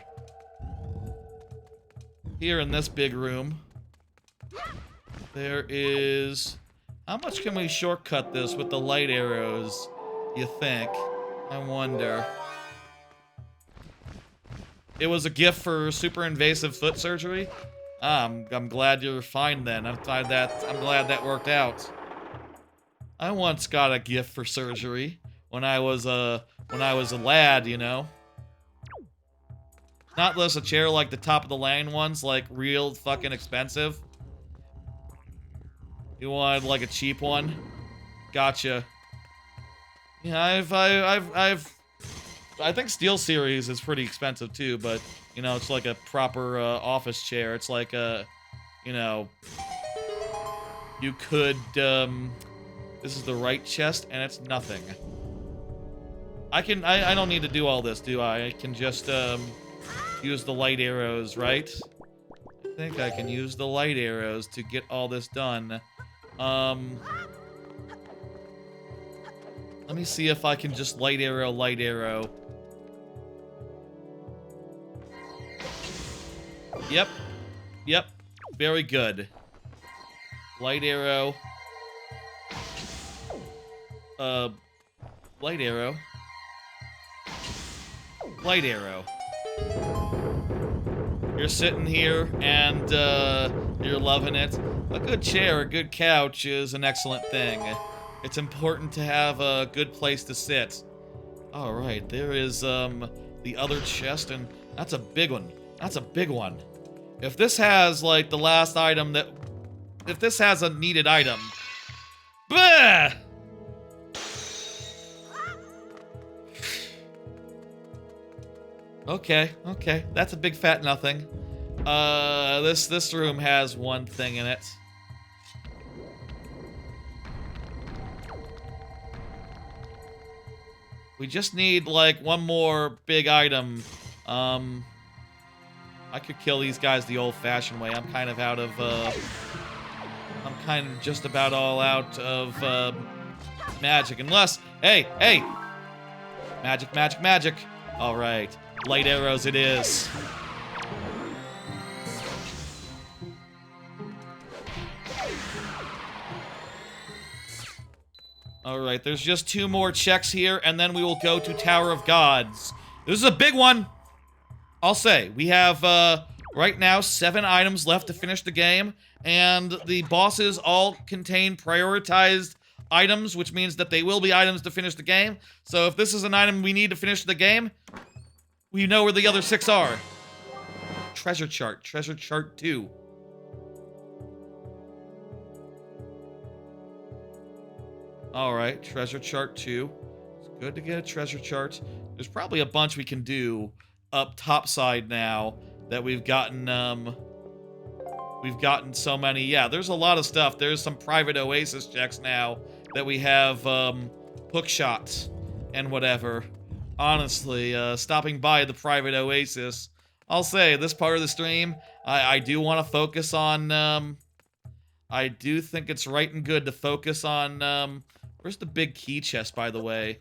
Here in this big room, there is... How much can we shortcut this with the light arrows, you think? I wonder. It was a gift for super invasive foot surgery? I'm glad you're fine then. I'm glad that worked out. I once got a gift for surgery when I was a lad, you know. Not just a chair like the top of the line ones, like real fucking expensive. You wanted like a cheap one? Gotcha. Yeah, I think Steel Series is pretty expensive too, but you know, it's like a proper office chair. It's like a, you know, you could, this is the right chest and it's nothing. I don't need to do all this, do I? I can just, use the light arrows, right? I think I can use the light arrows to get all this done. Let me see if I can just light arrow, light arrow. Yep. Yep. Very good. Light arrow. Light arrow. Light arrow. You're sitting here and you're loving it. A good chair, a good couch is an excellent thing. It's important to have a good place to sit. Alright, there is the other chest, and that's a big one. That's a big one. If this has like the last item that... If this has a needed item... Bah! Okay, okay. That's a big fat nothing. This room has one thing in it. We just need, like, one more big item. I could kill these guys the old-fashioned way. I'm kind of out of, I'm kind of just about all out of, magic. Unless... Hey! Hey! Magic, magic, magic! Alright. Light arrows it is. Alright, there's just 2 more checks here, and then we will go to Tower of Gods. This is a big one! I'll say, we have, right now, 7 items left to finish the game, and the bosses all contain prioritized items, which means that they will be items to finish the game. So if this is an item we need to finish the game, we know where the other 6 are. Treasure chart 2. Alright, treasure chart 2. It's good to get a treasure chart. There's probably a bunch we can do up top side now that we've gotten so many. Yeah, there's a lot of stuff. There's some private Oasis checks now that we have hook shots and whatever. Honestly, stopping by the private Oasis, I'll say, this part of the stream, I do want to focus on, I do think it's right and good to focus on, where's the big key chest, by the way?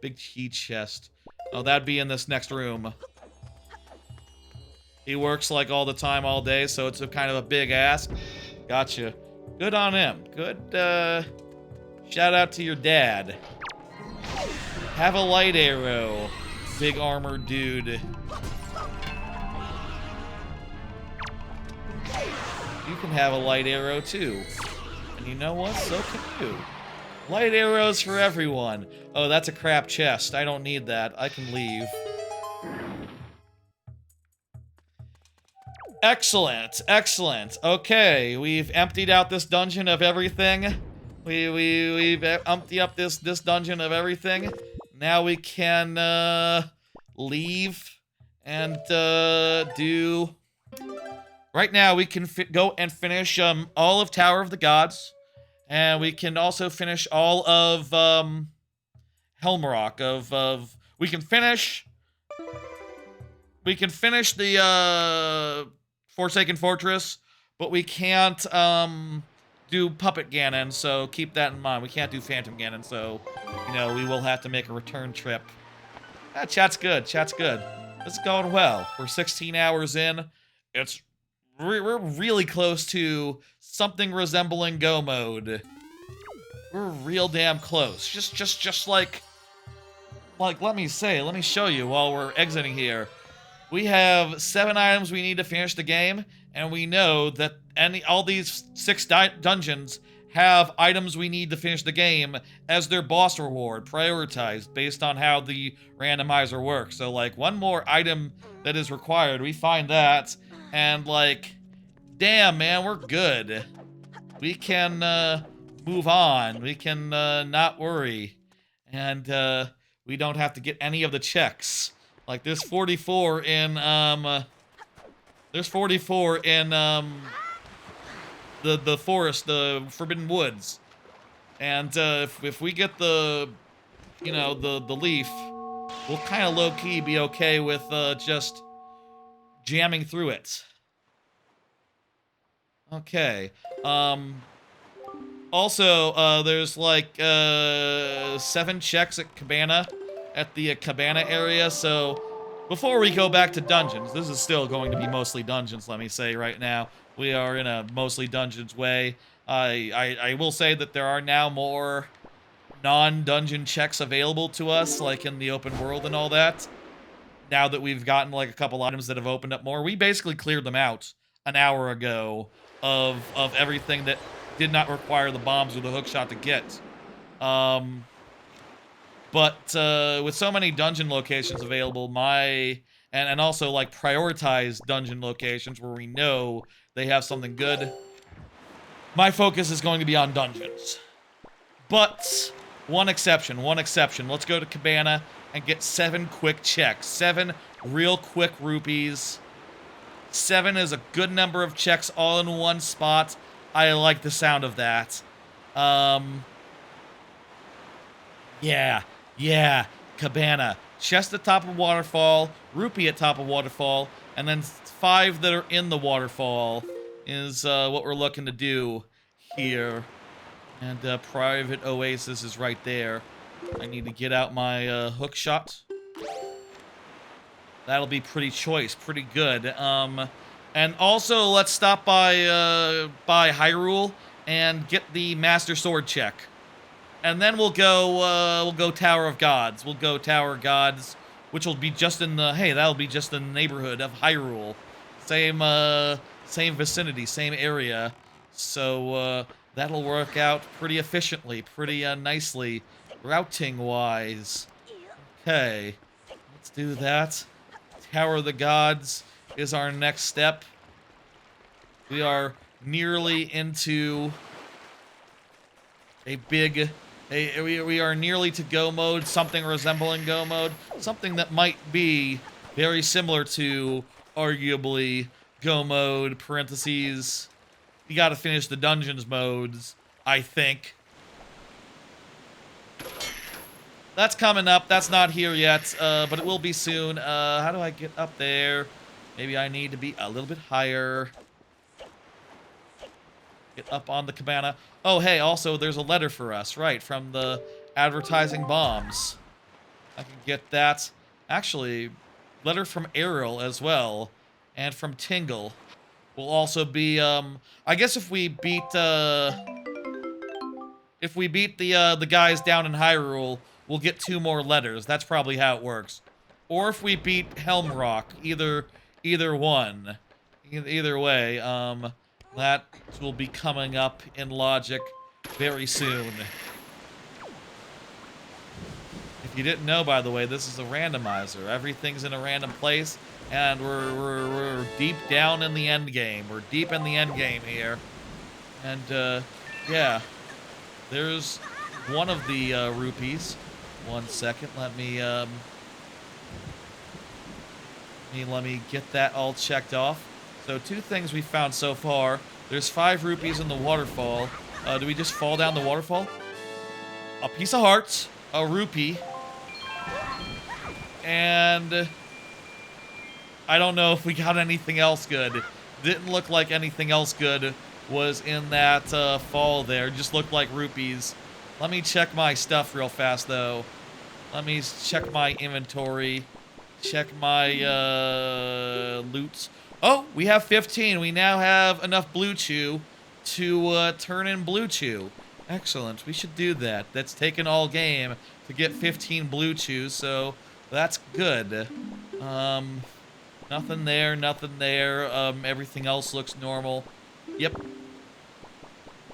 Big key chest. Oh, that'd be in this next room. He works, like, all the time, all day, so it's a kind of a big ask. Gotcha. Good on him. Good, shout out to your dad. Have a light arrow, big armored dude. You can have a light arrow too. And you know what? So can you. Light arrows for everyone. Oh, that's a crap chest. I don't need that. I can leave. Excellent, excellent. Okay, we've emptied out this dungeon of everything. We've emptied up this dungeon of everything. Now we can leave and do. Right now we can go and finish all of Tower of the Gods, and we can also finish all of Helmrock. We can finish. We can finish the Forsaken Fortress, but we can't do Puppet Ganon, so keep that in mind. We can't do Phantom Ganon, so, you know, we will have to make a return trip. Chat's good, chat's good. This is going well. We're 16 hours in. We're really close to something resembling Go mode. We're real damn close. Just like, let me show you while we're exiting here. We have 7 items we need to finish the game, and we know that all these 6 dungeons have items we need to finish the game as their boss reward, prioritized based on how the randomizer works. So, like, one more item that is required, we find that, and, like, damn, man, we're good. We can move on. We can not worry. And we don't have to get any of the checks. Like, there's 44 in, the forest, the Forbidden Woods. And, if we get the, you know, the leaf, we'll kind of low-key be okay with, just jamming through it. Okay, also, there's, like, 7 checks at Cabana. At the Cabana area, so before we go back to dungeons, this is still going to be mostly dungeons, let me say right now. We are in a mostly dungeons way. I will say that there are now more non-dungeon checks available to us, like in the open world and all that. Now that we've gotten like a couple items that have opened up more, we basically cleared them out an hour ago of everything that did not require the bombs or the hookshot to get. But with so many dungeon locations available, and also like prioritized dungeon locations where we know they have something good, my focus is going to be on dungeons. But one exception. Let's go to Cabana and get 7 quick checks. 7 real quick rupees. 7 is a good number of checks all in one spot. I like the sound of that. Yeah, Cabana. Chest at top of waterfall, rupee at top of waterfall, and then 5 that are in the waterfall is what we're looking to do here. And private Oasis is right there. I need to get out my hook shot. That'll be pretty choice, pretty good. And also let's stop by Hyrule and get the Master Sword check. And then we'll go Tower of Gods. We'll go Tower of Gods, which will be just in the, hey, that'll be just in the neighborhood of Hyrule. Same vicinity, same area. So, that'll work out pretty efficiently, pretty nicely, routing-wise. Okay, let's do that. Tower of the Gods is our next step. We are nearly into a big... we are nearly to Go mode, something resembling Go mode, something that might be very similar to, arguably, Go mode, parentheses. You gotta finish the dungeons modes, I think. That's coming up, that's not here yet, but it will be soon. How do I get up there? Maybe I need to be a little bit higher. Get up on the Cabana. Oh, hey, also, there's a letter for us, right, from the advertising bombs. I can get that. Actually, letter from Ariel as well, and from Tingle. Will also be, I guess if we beat the guys down in Hyrule, we'll get 2 more letters. That's probably how it works. Or if we beat Helmrock, either one. Either way, that will be coming up in logic very soon. If If you didn't know, by the way, this is a randomizer. Everything's in a random place, and we're deep down in the end game. We're deep in the end game here. And, yeah. There's one of the, rupees. 1 second, let me get that all checked off. So 2 things we found so far. There's 5 rupees in the waterfall. Do we just fall down the waterfall? A piece of hearts, a rupee, and I don't know if we got anything else good. Didn't look like anything else good was in that fall there. Just looked like rupees. Let me check my stuff real fast, though. Let me check my inventory. Check my loot. Oh, we have 15. We now have enough blue chew to turn in blue chew. Excellent. We should do that. That's taken all game to get 15 blue chews, so that's good. Nothing there, nothing there. Everything else looks normal. Yep.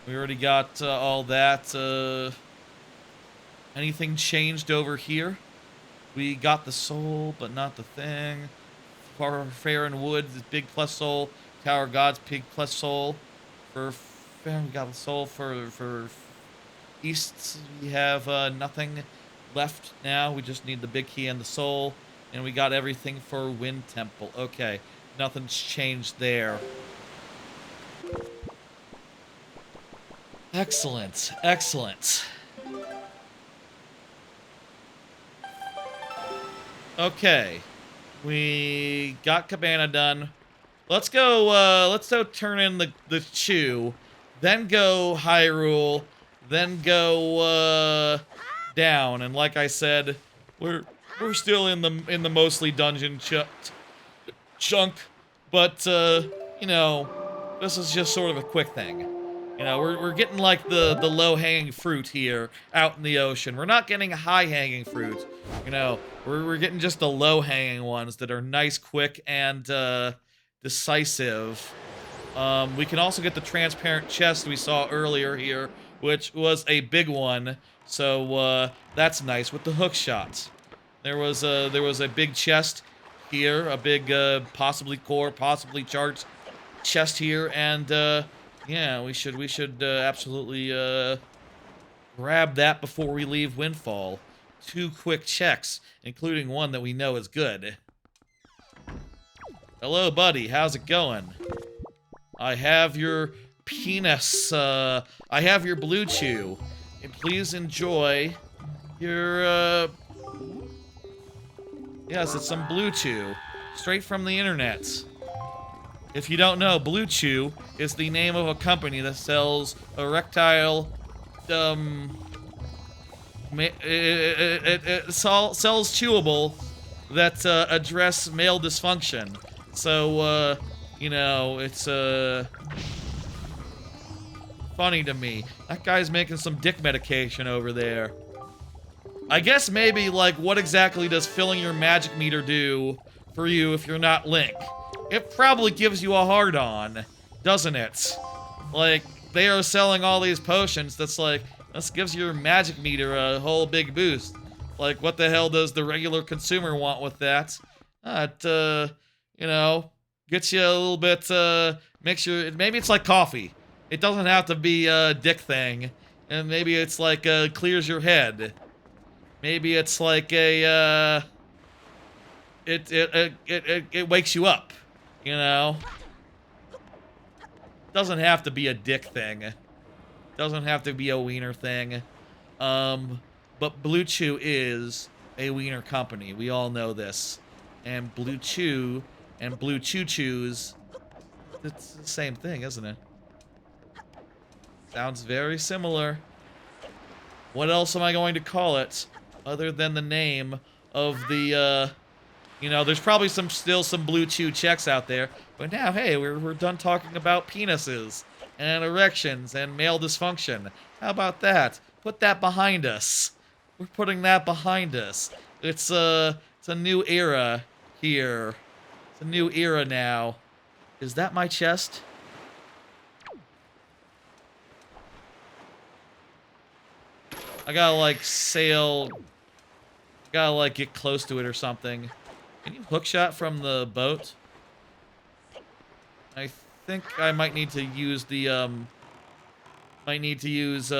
We already got all that. Anything changed over here? We got the soul, but not the thing. Fair and Wood, big plus soul. Tower Gods, big plus soul. For fair, we got the soul. For East, we have nothing left now. We just need the big key and the soul. And we got everything for Wind Temple. Okay, nothing's changed there. Excellent, excellent. Okay, we got Cabana done. Let's go turn in the chew, then go Hyrule, then go down. And like I said, we're still in the mostly dungeon chunk, but you know, this is just sort of a quick thing. You know, we're getting like the low-hanging fruit here out in the ocean. We're not getting high-hanging fruit. You know, we're getting just the low-hanging ones that are nice, quick, and decisive. We can also get the transparent chest we saw earlier here, which was a big one. So that's nice with the hook shots. There was a big chest here, a big possibly core, possibly charged chest here, and yeah, we should absolutely grab that before we leave Windfall. 2 quick checks, including one that we know is good. Hello, buddy. How's it going? I have your penis. I have your blue chew. And please enjoy your yes, it's some blue chew. Straight from the internet. If you don't know, Blue Chew is the name of a company that sells erectile, it sells chewable that address male dysfunction. So, you know, it's funny to me. That guy's making some dick medication over there. I guess maybe, like, what exactly does filling your magic meter do for you if you're not Link? It probably gives you a hard-on, doesn't it? Like, they are selling all these potions that's like, this gives your magic meter a whole big boost. Like, what the hell does the regular consumer want with that? You know, gets you a little bit, makes you, maybe it's like coffee. It doesn't have to be a dick thing. And maybe it's like, clears your head. Maybe it's like a, it wakes you up. You know? Doesn't have to be a dick thing. Doesn't have to be a wiener thing. But Blue Chew is a wiener company. We all know this. And Blue Chew and Blue Chew Chews, it's the same thing, isn't it? Sounds very similar. What else am I going to call it other than the name of the, you know, there's probably still some Blue Chew checks out there, but now, hey, we're done talking about penises and erections and male dysfunction. How about that? Put that behind us. We're putting that behind us. It's a new era here. It's a new era now. Is that my chest? I gotta, like, sail Gotta, like, get close to it or something. Can you hookshot from the boat? I think I might need to use the, Might need to use,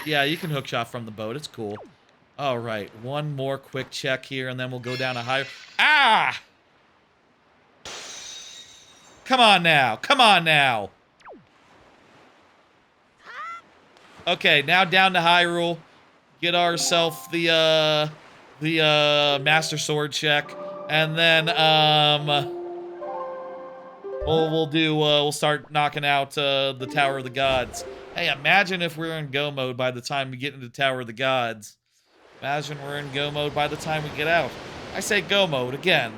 Yeah, you can hookshot from the boat. It's cool. All right, one more quick check here, and then we'll go down a higher... Ah! Come on now. Come on now. Okay, now down to Hyrule. Get ourselves the Master Sword check. And then, we'll start knocking out, the Tower of the Gods. Hey, imagine if we're in go mode by the time we get into Tower of the Gods. Imagine we're in go mode by the time we get out. I say go mode again.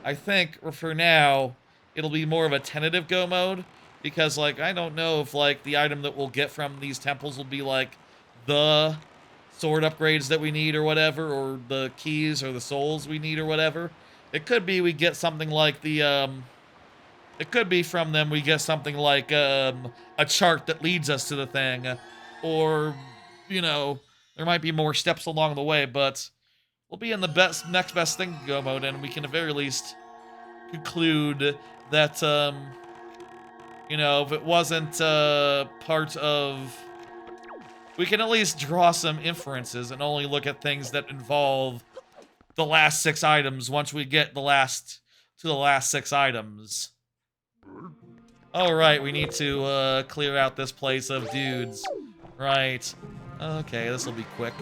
I think, for now, it'll be more of a tentative go mode. Because, like, I don't know if, like, the item that we'll get from these temples will be, like, the sword upgrades that we need or whatever, or the keys or the souls we need or whatever. It could be we get something like the, It could be from them we get something like, a chart that leads us to the thing. Or, you know, there might be more steps along the way, but we'll be in the next best thing go mode, and we can at very least conclude that, you know, if it wasn't part of... We can at least draw some inferences and only look at things that involve the last 6 items once we get the last 6 items. Alright, we need to clear out this place of dudes. Right. Okay, this will be quick.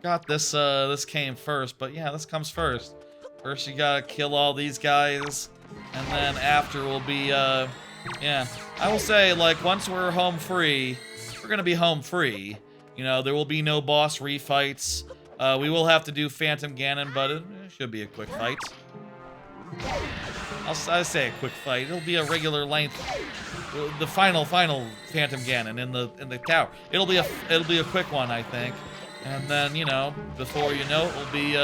Got this, this came first, but yeah, this comes first. First you gotta kill all these guys, and then after will be, yeah. I will say, like, once we're home free, we're gonna be home free. You know, there will be no boss refights. We will have to do Phantom Ganon, but it should be a quick fight. I say a quick fight. It'll be a regular length. The final Phantom Ganon in the tower. It'll be a quick one, I think. And then, you know, before you know it, we'll be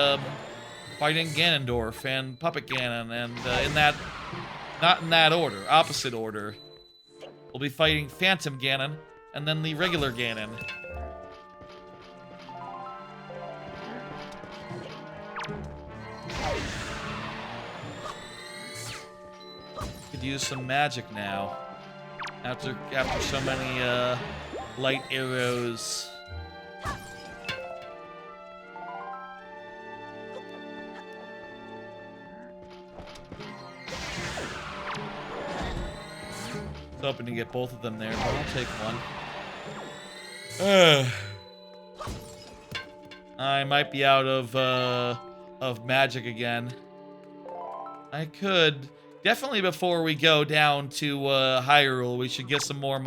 fighting Ganondorf and Puppet Ganon, and not in that order, opposite order. We'll be fighting Phantom Ganon, and then the regular Ganon. Could use some magic now. After so many light arrows. Hoping to get both of them there, but I'll take one. I might be out of magic again. I could definitely, before we go down to Hyrule, we should get some more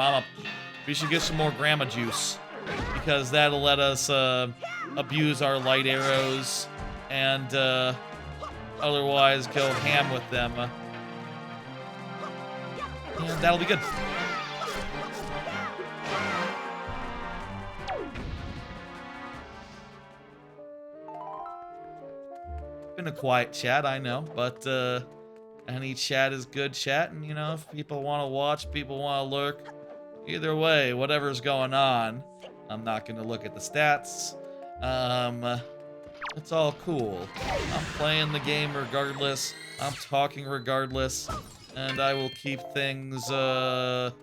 Grandma juice, because that'll let us abuse our light arrows and otherwise go ham with them. Yeah, that'll be good. Been a quiet chat, I know, but any chat is good chat, and you know, if people want to watch, people want to lurk, either way, whatever's going on, I'm not going to look at the stats. It's all cool. I'm playing the game regardless. I'm talking regardless. And I will keep things, you know,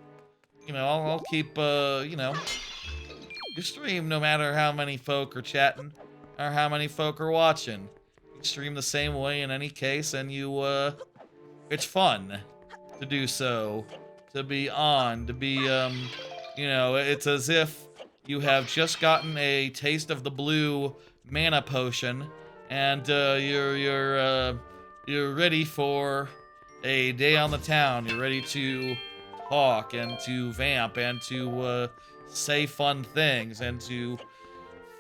I'll keep, you know, your stream no matter how many folk are chatting or how many folk are watching. You stream the same way in any case, and you, it's fun to do so, to be on, to be, you know, it's as if you have just gotten a taste of the blue mana potion, and, you're ready for a day on the town. You're ready to talk and to vamp and to say fun things and to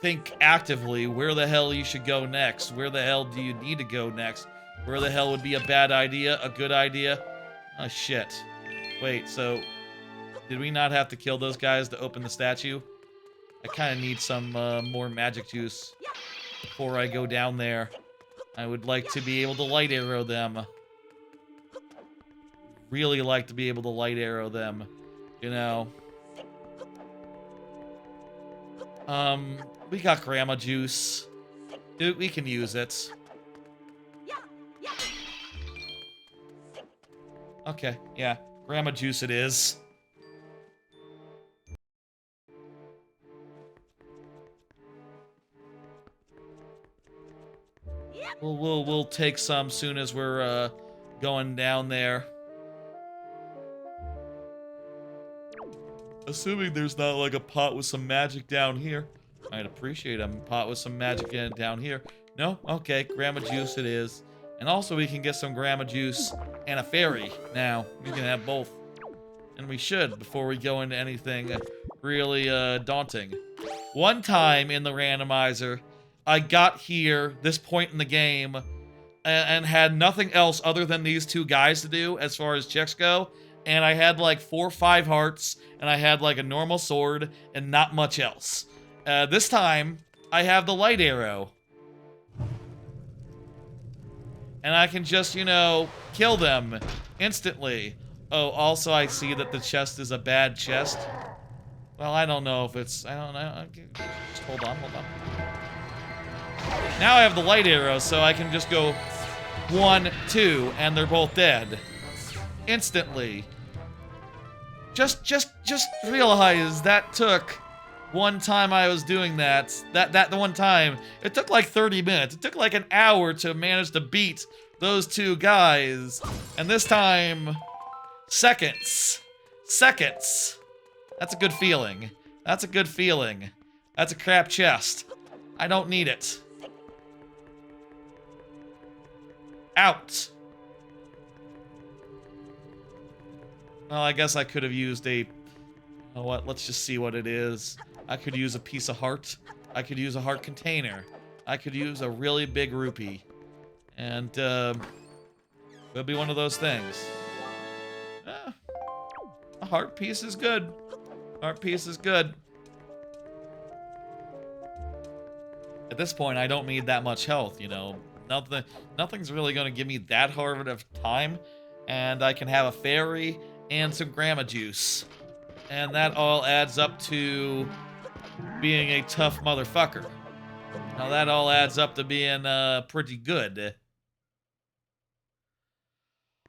think actively where the hell you should go next. Where the hell do you need to go next? Where the hell would be a bad idea, a good idea? Oh, shit. Wait, so... Did we not have to kill those guys to open the statue? I kind of need some more magic juice before I go down there. I would like to be able to light arrow them. Really like to be able to light arrow them. You know. We got grandma juice. Dude, we can use it. Okay, yeah. Grandma juice it is. We'll take some soon as we're going down there. Assuming there's not like a pot with some magic down here. I'd appreciate a pot with some magic in it down here. No? Okay, grandma juice it is. And also we can get some grandma juice and a fairy. Now, we can have both. And we should before we go into anything really daunting. One time in the randomizer, I got here, this point in the game, and had nothing else other than these two guys to do as far as checks go. And I had like 4 or 5 hearts, and I had like a normal sword, and not much else. This time, I have the light arrow. And I can just, you know, kill them instantly. Oh, also I see that the chest is a bad chest. Well, I don't know if it's... I don't know. Okay, just hold on. Now I have the light arrow, so I can just go 1, 2, and they're both dead. Instantly. Just realize that took one time I was doing that. The one time. It took like 30 minutes. It took like an hour to manage to beat those two guys. And this time, seconds. Seconds. That's a good feeling. That's a good feeling. That's a crap chest. I don't need it. Out. Well, I guess I could have used a... You know what? Let's just see what it is. I could use a piece of heart. I could use a heart container. I could use a really big rupee. And, it'll be one of those things. A heart piece is good. Heart piece is good. At this point, I don't need that much health, you know. Nothing's really going to give me that hard of time. And I can have a fairy and some grandma juice. And that all adds up to being a tough motherfucker. Now that all adds up to being pretty good.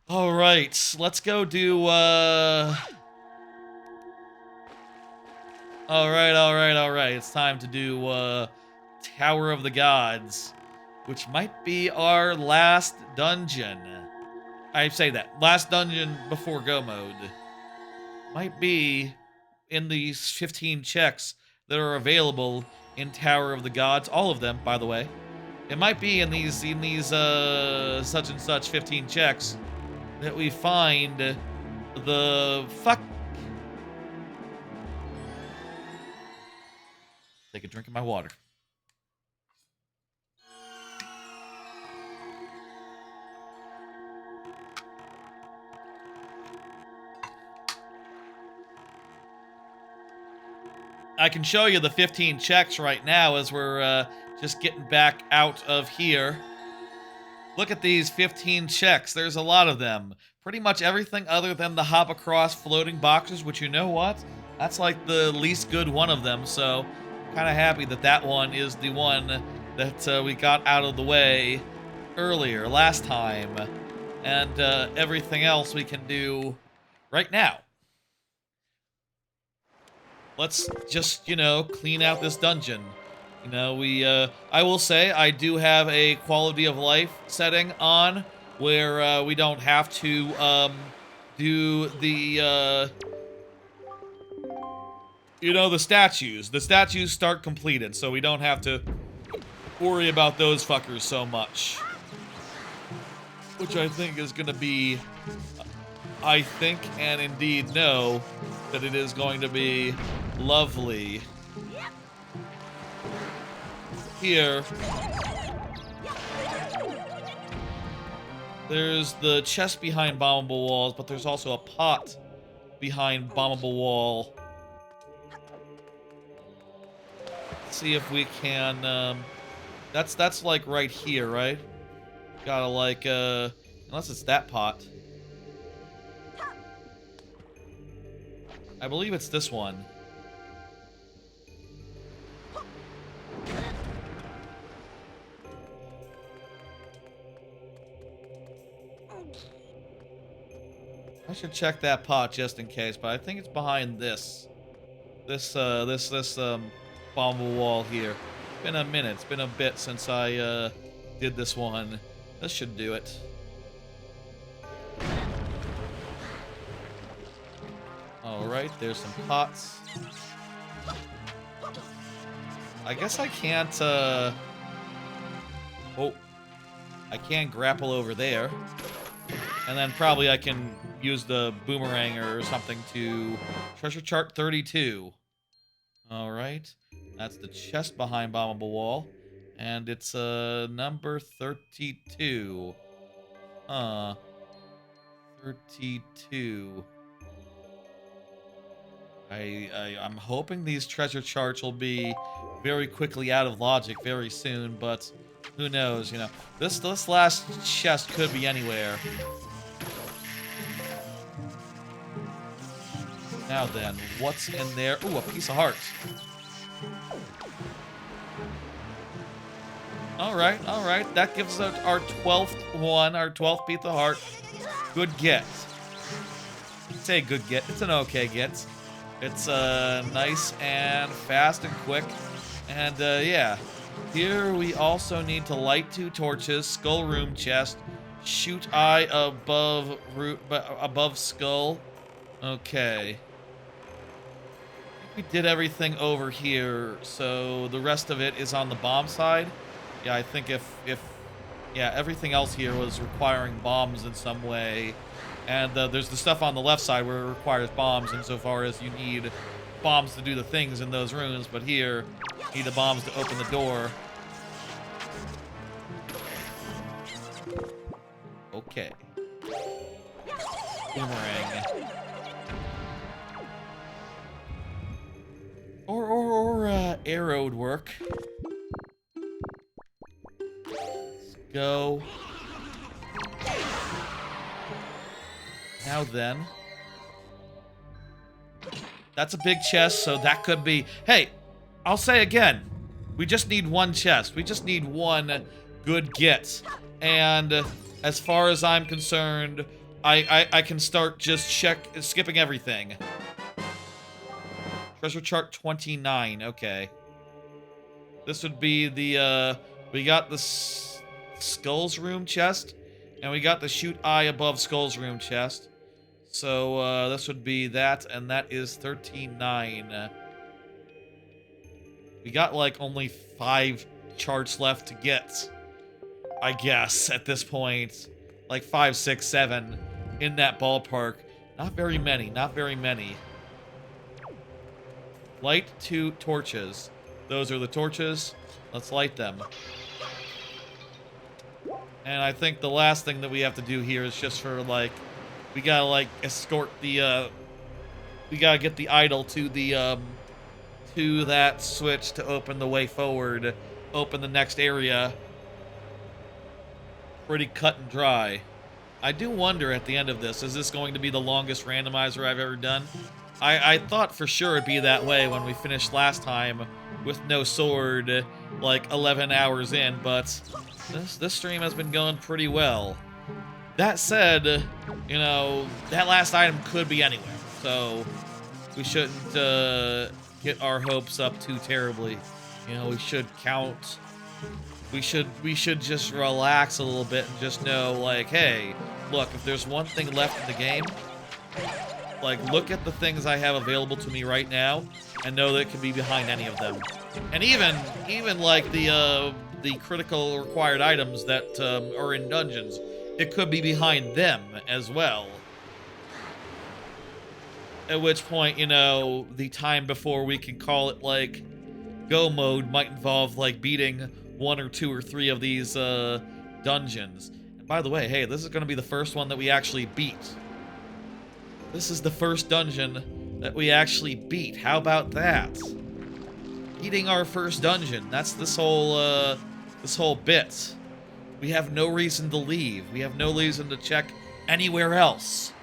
Alright, let's go do Alright. It's time to do Tower of the Gods, which might be our last dungeon. I say that. Last dungeon before go mode. Might be in these 15 checks that are available in Tower of the Gods. All of them, by the way. It might be in these such and such 15 checks that we find the fuck. Take a drink of my water. I can show you the 15 checks right now as we're just getting back out of here. Look at these 15 checks. There's a lot of them. Pretty much everything other than the hop across floating boxes, which you know what? That's like the least good one of them, so I'm kind of happy that that one is the one that we got out of the way earlier, last time. And everything else we can do right now. Let's just, you know, clean out this dungeon. You know, I will say I do have a quality of life setting on where we don't have to do the, you know, the statues. The statues start completed, so we don't have to worry about those fuckers so much. Which I think is going to be, I think and indeed know that it is going to be lovely. Here. There's the chest behind bombable walls, but there's also a pot behind bombable wall. Let's see if we can, that's like right here, right? Gotta like, unless it's that pot. I believe it's this one. I should check that pot just in case, but I think it's behind this bombable wall here. It's been a minute. It's been a bit since I did this one. This should do it. All right, there's some pots. I guess I can't. Oh, I can't grapple over there. And then probably I can use the boomerang or something to treasure chart 32. All right. That's the chest behind bombable wall. And it's number 32. 32. I'm hoping these treasure charts will be very quickly out of logic very soon, but who knows, you know. This last chest could be anywhere. Now then, what's in there? Ooh, a piece of heart. Alright. That gives us our 12th one, our 12th piece of heart. Good get. Say good get. It's an okay get. It's nice and fast and quick. And yeah. Here we also need to light 2 torches, skull room chest, shoot eye above skull. Okay. We did everything over here, so the rest of it is on the bomb side. Yeah, I think yeah, everything else here was requiring bombs in some way. And there's the stuff on the left side where it requires bombs insofar as you need bombs to do the things in those rooms, but here, you need the bombs to open the door. Okay. Boomerang. Or arrow would work. Let's go. Now then. That's a big chest, so that could be... Hey, I'll say again. We just need one chest. We just need one good get. And as far as I'm concerned, I can start just skipping everything. Treasure chart 29, okay. This would be the, we got the Skulls room chest, and we got the shoot eye above Skulls room chest. So, this would be that, and that is 13.9. We got, like, only 5 charts left to get, I guess, at this point. Like, 5, 6, 7 in that ballpark. Not very many, not very many. Light 2 torches. Those are the torches. Let's light them. And I think the last thing that we have to do here is just for, like, we gotta, like, escort the, we gotta get the idol to the, to that switch to open the way forward, open the next area. Pretty cut and dry. I do wonder at the end of this, is this going to be the longest randomizer I've ever done? I thought for sure it'd be that way when we finished last time with no sword, like 11 hours in, but this stream has been going pretty well. That said, you know, that last item could be anywhere, so we shouldn't get our hopes up too terribly. You know, we should count. We should just relax a little bit and just know, like, hey, look, if there's one thing left in the game, like, look at the things I have available to me right now, and know that it can be behind any of them. And even like the critical required items that are in dungeons, it could be behind them as well. At which point, you know, the time before we can call it, like, go mode might involve, like, beating 1 or 2 or 3 of these dungeons. And By the way, hey, this is going to be the first one that we actually beat. This is the first dungeon that we actually beat. How about that? Beating our first dungeon. That's this whole bit. We have no reason to leave. We have no reason to check anywhere else.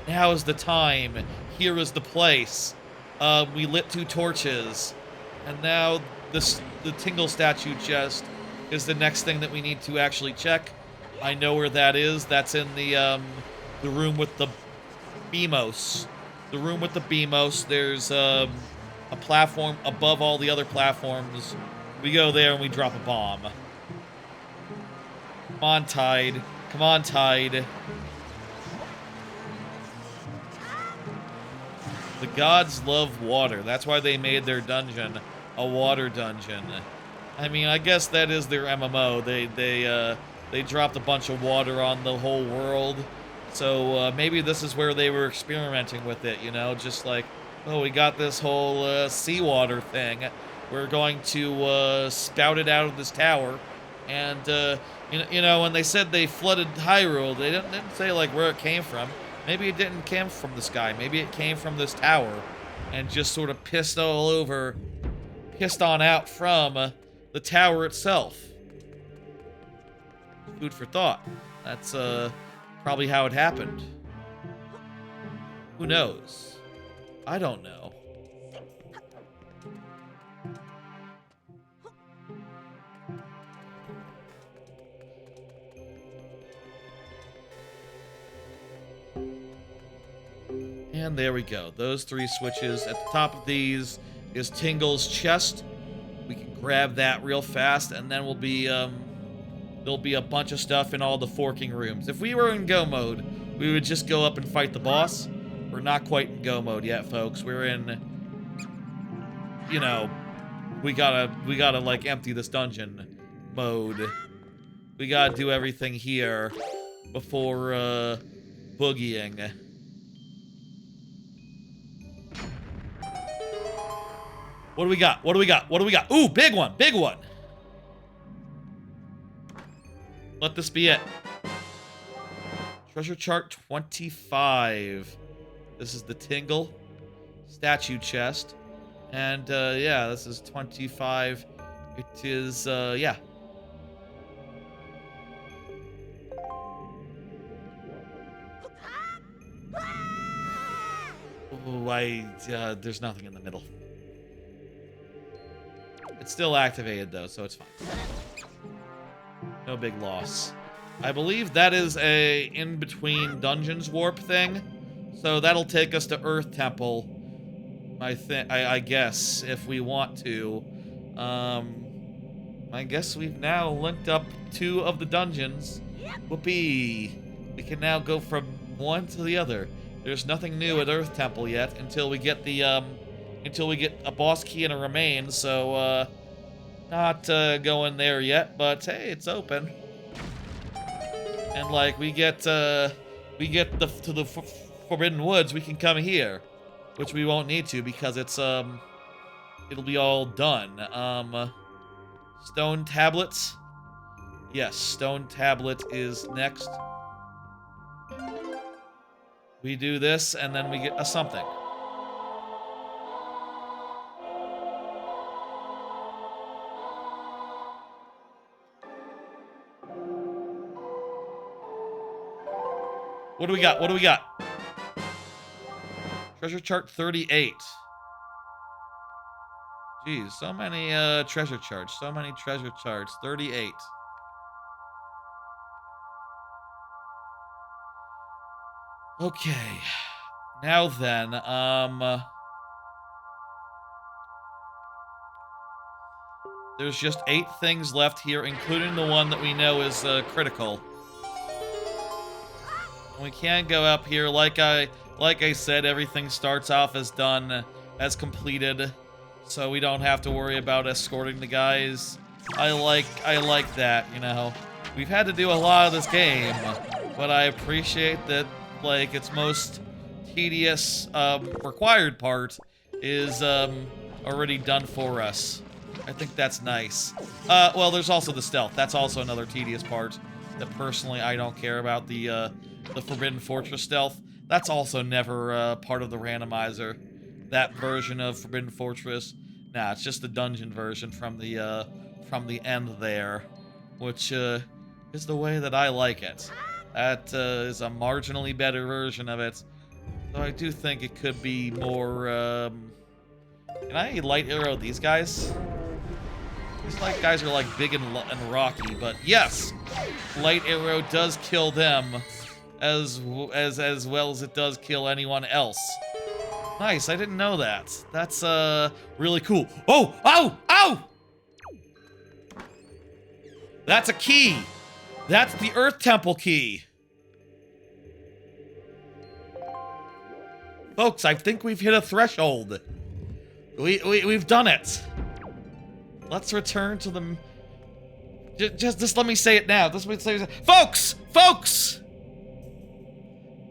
Now is the time. Here is the place. We lit 2 torches. And now the Tingle statue chest is the next thing that we need to actually check. I know where that is. That's in the room with the BMOS. The room with the BMOS. There's a platform above all the other platforms. We go there and we drop a bomb. Come on, Tide. Come on, Tide. The gods love water. That's why they made their dungeon a water dungeon. I mean, I guess that is their MMO. They dropped a bunch of water on the whole world. So maybe this is where they were experimenting with it, you know? Just like, oh, we got this whole seawater thing. We're going to spout it out of this tower. And, you know, when they said they flooded Hyrule, they didn't say, like, where it came from. Maybe it didn't come from the sky. Maybe it came from this tower and just sort of pissed on out from the tower itself. Food for thought. That's probably how it happened. Who knows? I don't know. And there we go. Those 3 switches. At the top of these is Tingle's chest. We can grab that real fast, and then we'll be, there'll be a bunch of stuff in all the forking rooms. If we were in go mode, we would just go up and fight the boss. We're not quite in go mode yet, folks. We're in, you know, we gotta like empty this dungeon mode. We gotta do everything here before boogieing. What do we got? What do we got? What do we got? Ooh, big one! Big one! Let this be it. Treasure chart 25. This is the Tingle statue chest. And, yeah, this is 25. It is, yeah. Oh, there's nothing in the middle. It's still activated, though, so it's fine. No big loss. I believe that is a in-between dungeons warp thing. So that'll take us to Earth Temple. I guess, if we want to. I guess we've now linked up 2 of the dungeons. Whoopee! We can now go from one to the other. There's nothing new at Earth Temple yet until we get the, until we get a boss key and a remain, so, not, going there yet, but hey, it's open. And, like, we get to the Forbidden Woods, we can come here. Which we won't need to, because it's, it'll be all done. Stone tablets. Yes, stone tablet is next. We do this, and then we get a something. What do we got? What do we got? Treasure chart 38. Jeez, so many treasure charts. So many treasure charts. 38. Okay. Now then, there's just 8 things left here, including the one that we know is critical. We can't go up here. Like I said, everything starts off as done, as completed, so we don't have to worry about escorting the guys. I like that, you know. We've had to do a lot of this game, but I appreciate that, like, its most tedious, required part is, already done for us. I think that's nice. Well, there's also the stealth. That's also another tedious part that personally I don't care about. The Forbidden Fortress stealth. That's also never part of the randomizer. That version of Forbidden Fortress. Nah, it's just the dungeon version from the end there, which is the way that I like it. That is a marginally better version of it. So I do think it could be more. Can I light arrow these guys? These light guys are like big and rocky, but yes, light arrow does kill them as well as it does kill anyone else. Nice, I didn't know that. That's really cool. Oh! Ow! Ow! That's a key. That's the Earth Temple key. Folks, I think we've hit a threshold. We've done it. Let's return to the... Just let me say it now. Folks! Folks!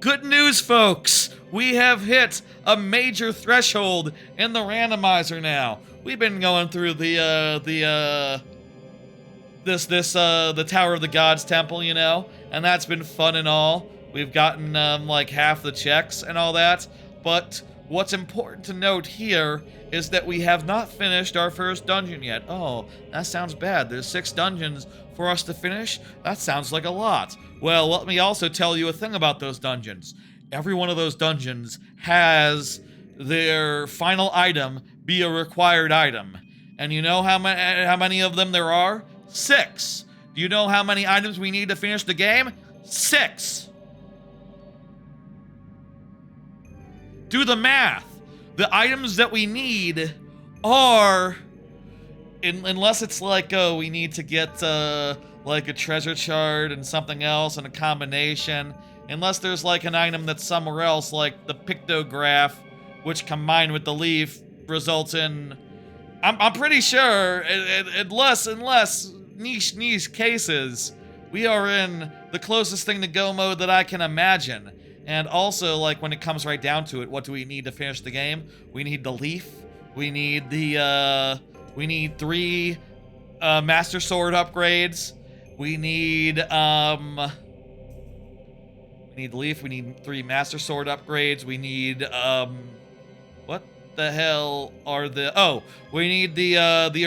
Good news, folks! We have hit a major threshold in the randomizer now. We've been going through the Tower of the Gods Temple, you know, and that's been fun and all. We've gotten, like, half the checks and all that, but what's important to note here is that we have not finished our first dungeon yet. Oh, that sounds bad. There's 6 dungeons for us to finish? That sounds like a lot. Well, let me also tell you a thing about those dungeons. Every one of those dungeons has their final item be a required item. And you know how many of them there are? 6. Do you know how many items we need to finish the game? 6. Do the math. The items that we need are, unless it's like, oh, we need to get like a treasure chart and something else and a combination, unless there's like an item that's somewhere else, like the pictograph, which combined with the leaf results in, I'm pretty sure, unless niche cases, we are in the closest thing to go mode that I can imagine. And also, like, when it comes right down to it, what do we need to finish the game? We need the leaf. We need the, we need 3 Master Sword upgrades. We need the leaf. We need 3 Master Sword upgrades. We need, what the hell are the, oh, we need the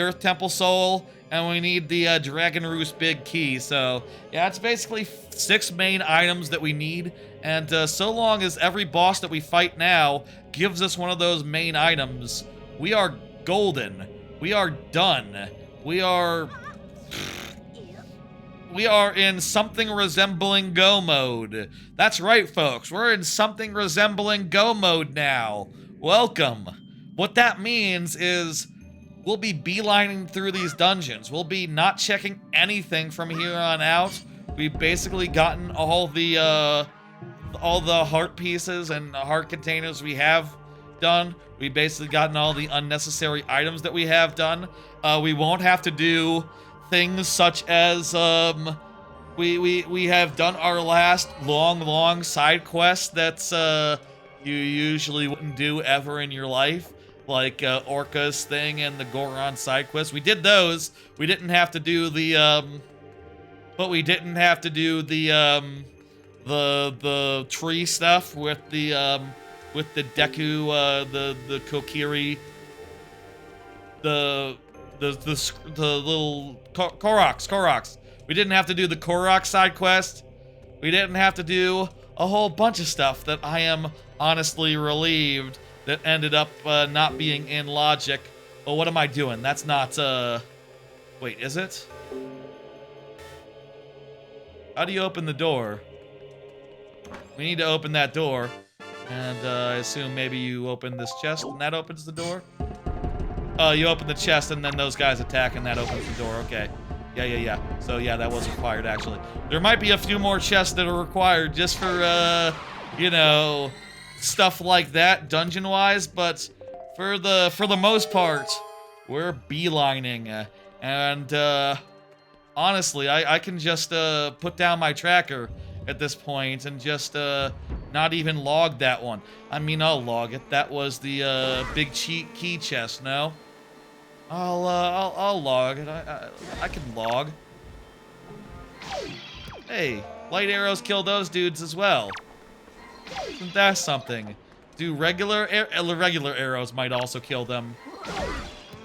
Earth Temple Soul, and we need the Dragon Roost Big Key. So, yeah, it's basically 6 main items that we need. And so long as every boss that we fight now gives us one of those main items, we are golden. We are done. We are in something resembling go mode. That's right, folks. We're in something resembling go mode now. Welcome. What that means is we'll be beelining through these dungeons. We'll be not checking anything from here on out. We've basically gotten all the heart pieces and heart containers we have done. We've basically gotten all the unnecessary items that we have done. We won't have to do things such as we have done our last long side quest that's you usually wouldn't do ever in your life, like Orca's thing and the Goron side quest. We did those. We didn't have to do the but we didn't have to do the tree stuff with the Deku, the Kokiri, the little Koroks. We didn't have to do the Korok side quest. We didn't have to do a whole bunch of stuff that I am honestly relieved that ended up not being in logic. But what am I doing? That's not, wait, is it? How do you open the door? We need to open that door. And I assume maybe you open this chest and that opens the door? Oh, you open the chest and then those guys attack and that opens the door. Okay. Yeah. So yeah, that was required actually. There might be a few more chests that are required just for, you know, stuff like that dungeon-wise, but for the most part, we're beelining. And honestly, I can just put down my tracker at this point and just not even log that one. I mean, I'll log it. That was the big cheat key chest, no? I'll log it. I can log. Hey, light arrows kill those dudes as well. Isn't that something? Do regular arrows might also kill them?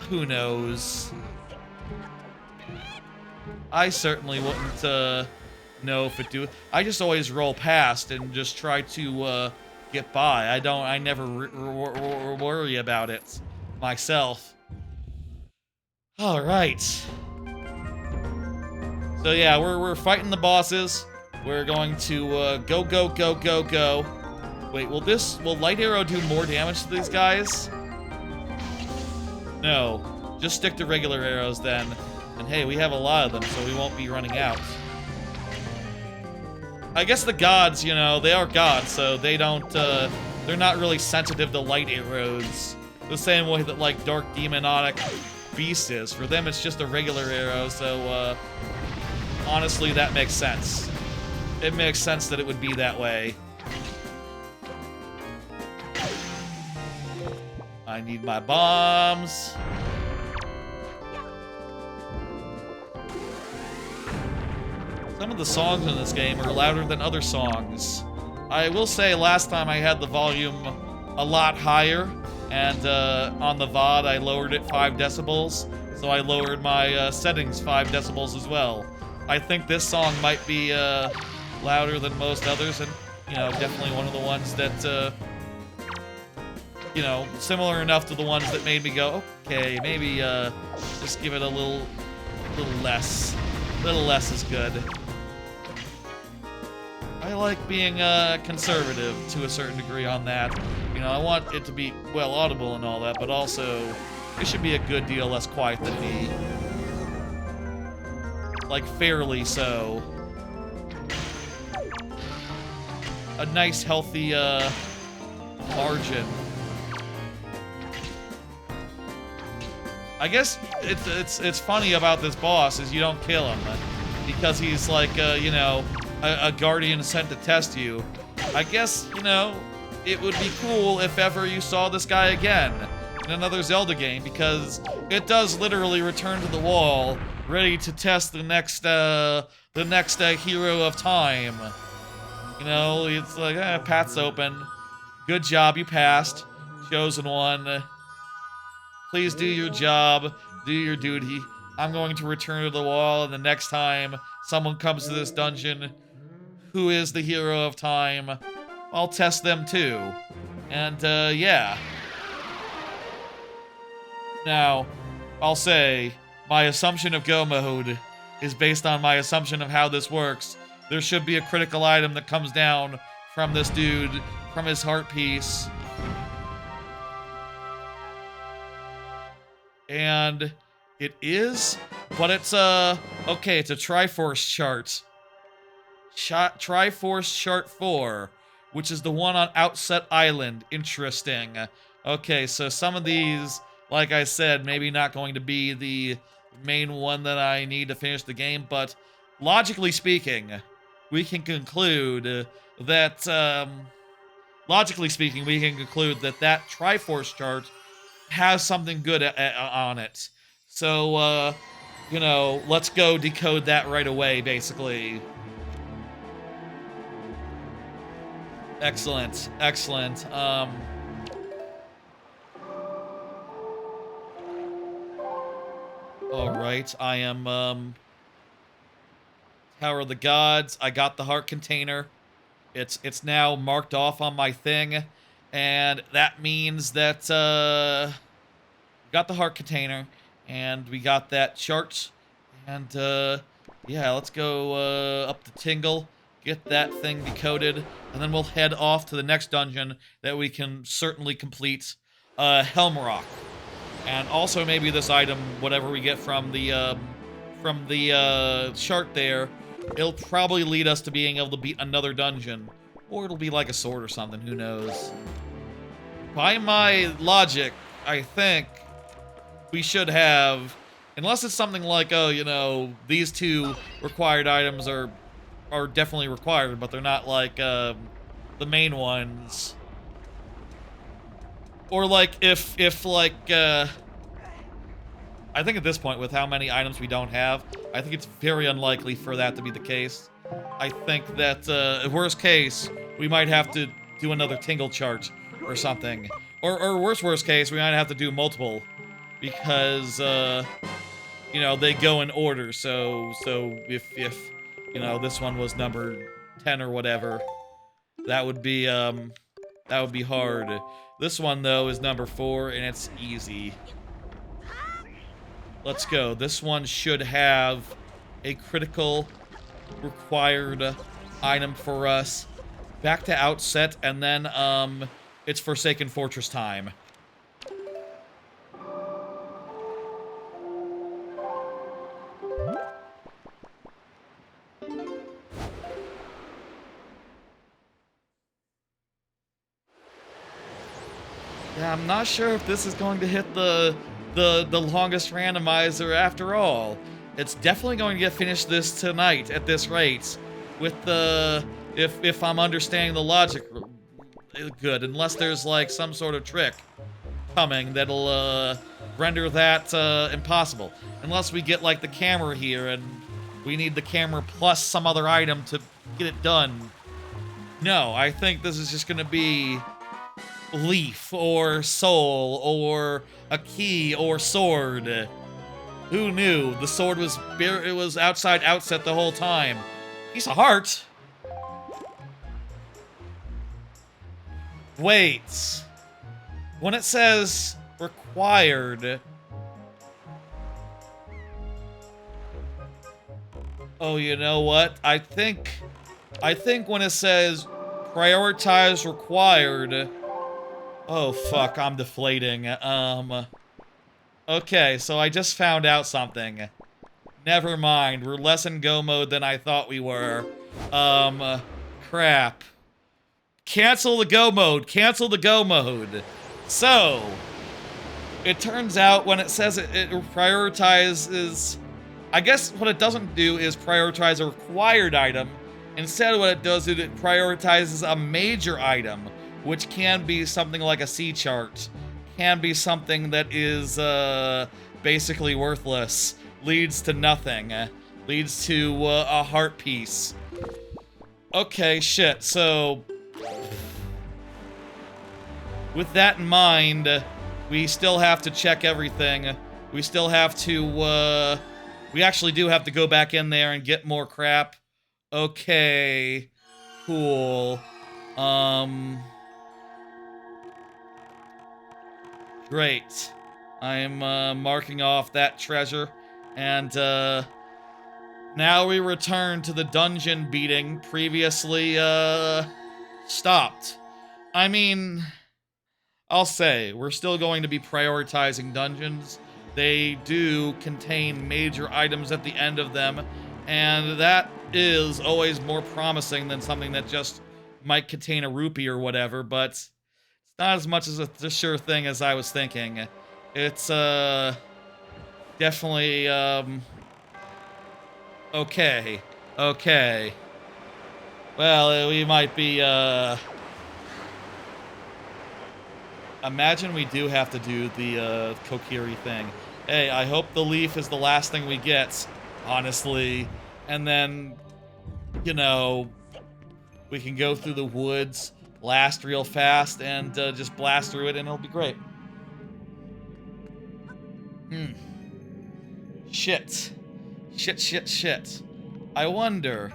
Who knows? I certainly wouldn't know if it do. I just always roll past and just try to get by. I never worry about it myself. All right. So yeah, we're fighting the bosses. We're going to go. Wait, will light arrow do more damage to these guys? No, just stick to regular arrows then. And hey, we have a lot of them, so we won't be running out. I guess the gods, you know, they are gods, so they don't, they're not really sensitive to light arrows. The same way that, like, Dark Demonic Beast is. For them, it's just a regular arrow, so, honestly, that makes sense. It makes sense that it would be that way. I need my bombs. Some of the songs in this game are louder than other songs. I will say last time I had the volume a lot higher, and on the VOD I lowered it 5 decibels, so I lowered my settings 5 decibels as well. I think this song might be louder than most others, and, you know, definitely one of the ones that, you know, similar enough to the ones that made me go, okay, maybe just give it a little less. A little less is good. I like being conservative to a certain degree on that. You know, I want it to be well audible and all that, but also it should be a good deal less quiet than me. Like, fairly so. A nice, healthy margin. I guess it's funny about this boss is you don't kill him because he's like you know, a guardian sent to test you. I guess, you know, it would be cool if ever you saw this guy again in another Zelda game, because it does literally return to the wall, ready to test the next hero of time. You know, it's like, path's open. Good job, you passed. Chosen one. Please do your job, do your duty. I'm going to return to the wall, and the next time someone comes to this dungeon who is the hero of time, I'll test them too. And, yeah. Now, I'll say, my assumption of go mode is based on my assumption of how this works. There should be a critical item that comes down from this dude, from his heart piece. And it is, but it's okay, it's a Triforce chart. Triforce chart 4, which is the one on Outset Island. Interesting. Okay, so some of these, like I said, maybe not going to be the main one that I need to finish the game, but logically speaking, we can conclude that, that Triforce chart has something good on it. So, you know, let's go decode that right away, basically. Excellent, excellent. Alright, I am, Tower of the Gods. I got the heart container. It's now marked off on my thing, and that means that, we got the heart container, and we got that chart, and, yeah, let's go, up to Tingle, get that thing decoded, and then we'll head off to the next dungeon that we can certainly complete, Helm Rock. And also maybe this item, whatever we get from the chart there, it'll probably lead us to being able to beat another dungeon. Or it'll be like a sword or something, who knows. By my logic, I think we should have, unless it's something like, oh, you know, these two required items are definitely required, but they're not like, the main ones. Or like, if like, I think at this point, with how many items we don't have, I think it's very unlikely for that to be the case. I think that, worst case, we might have to do another tingle chart or something. Or worst case, we might have to do multiple. Because, you know, they go in order, so if, you know, this one was number 10 or whatever, that would be hard. This one, though, is number 4, and it's easy. Let's go. This one should have a critical required item for us. Back to Outset, and then, it's Forsaken Fortress time. Yeah, I'm not sure if this is going to hit the longest randomizer after all. It's definitely going to get finished this tonight at this rate. With the if I'm understanding the logic good, unless there's like some sort of trick coming that'll render that impossible. Unless we get like the camera here and we need the camera plus some other item to get it done. No, I think this is just gonna be leaf or soul or a key or sword. Who knew? The sword was outside Outset the whole time. Piece of heart. Wait. When it says required. Oh, you know what? I think when it says prioritize required. Oh fuck, I'm deflating. Okay, so I just found out something. Never mind, we're less in go mode than I thought we were. Crap. Cancel the go mode, cancel the go mode. So, it turns out when it says it prioritizes, I guess what it doesn't do is prioritize a required item. Instead, what it does is it prioritizes a major item, which can be something like a C chart, can be something that is basically worthless, leads to nothing, leads to a heart piece. Okay, shit, so with that in mind, we still have to check everything. We still have to, we actually do have to go back in there and get more crap. Okay, cool. Great. I'm marking off that treasure, and now we return to the dungeon beating previously stopped. I mean, I'll say, we're still going to be prioritizing dungeons. They do contain major items at the end of them, and that is always more promising than something that just might contain a rupee or whatever, but it's not as much as a sure thing as I was thinking. It's, definitely, okay. Okay. Well, we might be, imagine we do have to do the, Kokiri thing. Hey, I hope the leaf is the last thing we get, honestly. And then, you know, we can go through the woods, blast real fast, and just blast through it, and it'll be great. Shit. Shit. I wonder.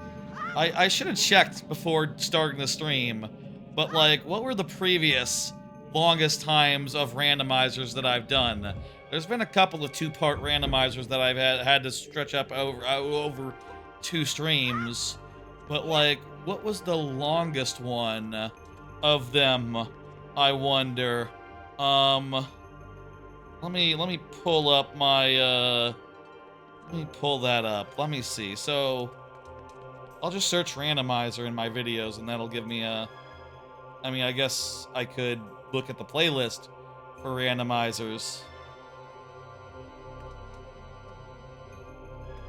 I should have checked before starting the stream, but, like, what were the previous longest times of randomizers that I've done? There's been a couple of two-part randomizers that I've had to stretch up over 2 streams, but, like, what was the longest one of them, I wonder? Let me pull up my, let me pull that up. Let me see. So, I'll just search randomizer in my videos, and that'll give me a, I mean, I guess I could look at the playlist for randomizers.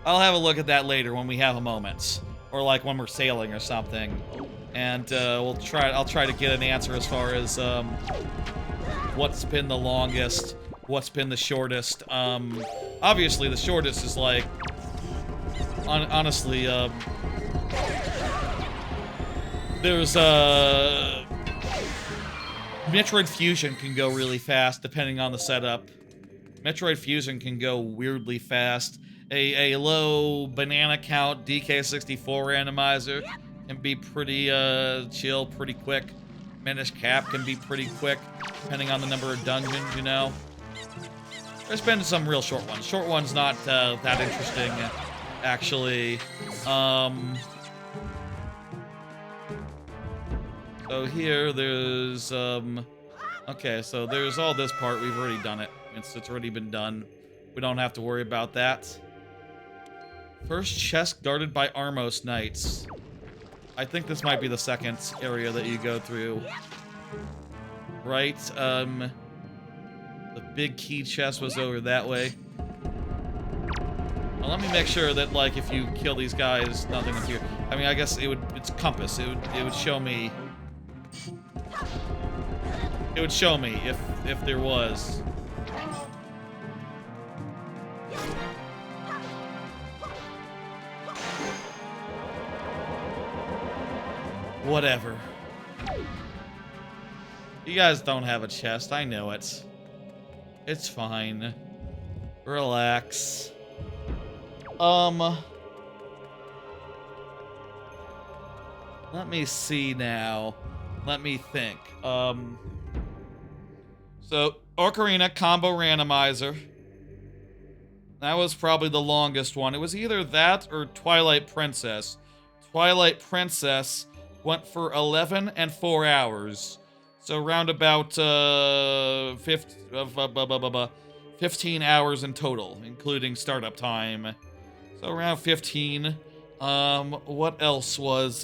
I'll have a look at that later when we have a moment, or like when we're sailing or something, and I'll try to get an answer as far as what's been the longest, what's been the shortest. obviously the shortest is like, honestly, there's Metroid Fusion can go really fast depending on the setup. Metroid Fusion can go weirdly fast. A low banana count DK64 randomizer can be pretty chill, pretty quick. Minish Cap can be pretty quick, depending on the number of dungeons, you know. There's been some real short ones. Short ones not that interesting, actually. So here there's okay, so there's all this part. We've already done it. It's already been done. We don't have to worry about that. First chest guarded by Armos Knights. I think this might be the second area that you go through. Right, the big key chest was over that way. Well, let me make sure that, like, if you kill these guys, nothing appears. I mean, I guess it's compass. It would show me. It would show me if there was. Whatever. You guys don't have a chest. I know it. It's fine. Relax. Let me see now. Let me think. So, Ocarina Combo Randomizer. That was probably the longest one. It was either that or Twilight Princess. Twilight Princess went for 11 and 4 hours. So around about 15 hours in total, including startup time. So around 15. What else was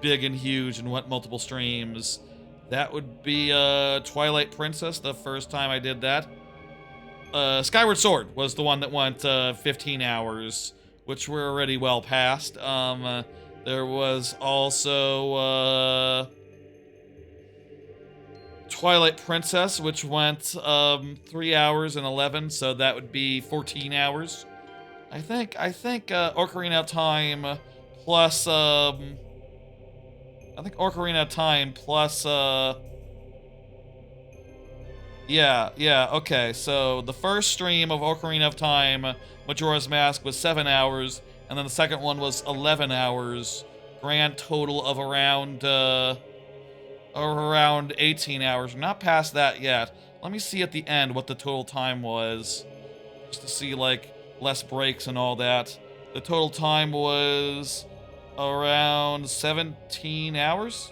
big and huge and went multiple streams? That would be Twilight Princess, the first time I did that. Skyward Sword was the one that went 15 hours, which we're already well past. There was also Twilight Princess, which went 3 hours and 11, so that would be 14 hours. I think Ocarina of Time plus I think Ocarina of Time plus yeah, okay. So the first stream of Ocarina of Time, Majora's Mask, was 7 hours, and then the second one was 11 hours. Grand total of around 18 hours. We're not past that yet. Let me see at the end what the total time was, just to see, like, less breaks and all that. The total time was around 17 hours?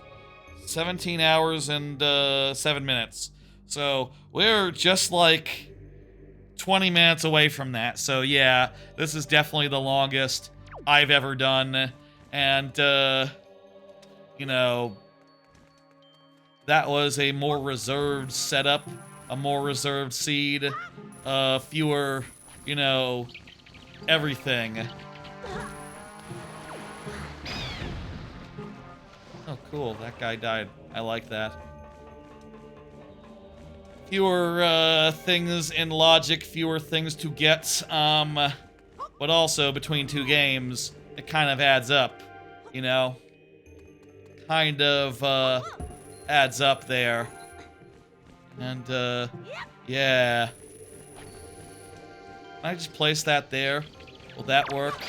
17 hours and 7 minutes. So we're just like 20 minutes away from that. So yeah, this is definitely the longest I've ever done. And, you know, that was a more reserved setup, a more reserved seed, fewer, you know, everything. Oh, cool. That guy died. I like that. Fewer things in logic, fewer things to get, but also between two games, it kind of adds up, you know? Kind of adds up there. And yeah. Can I just place that there? Will that work?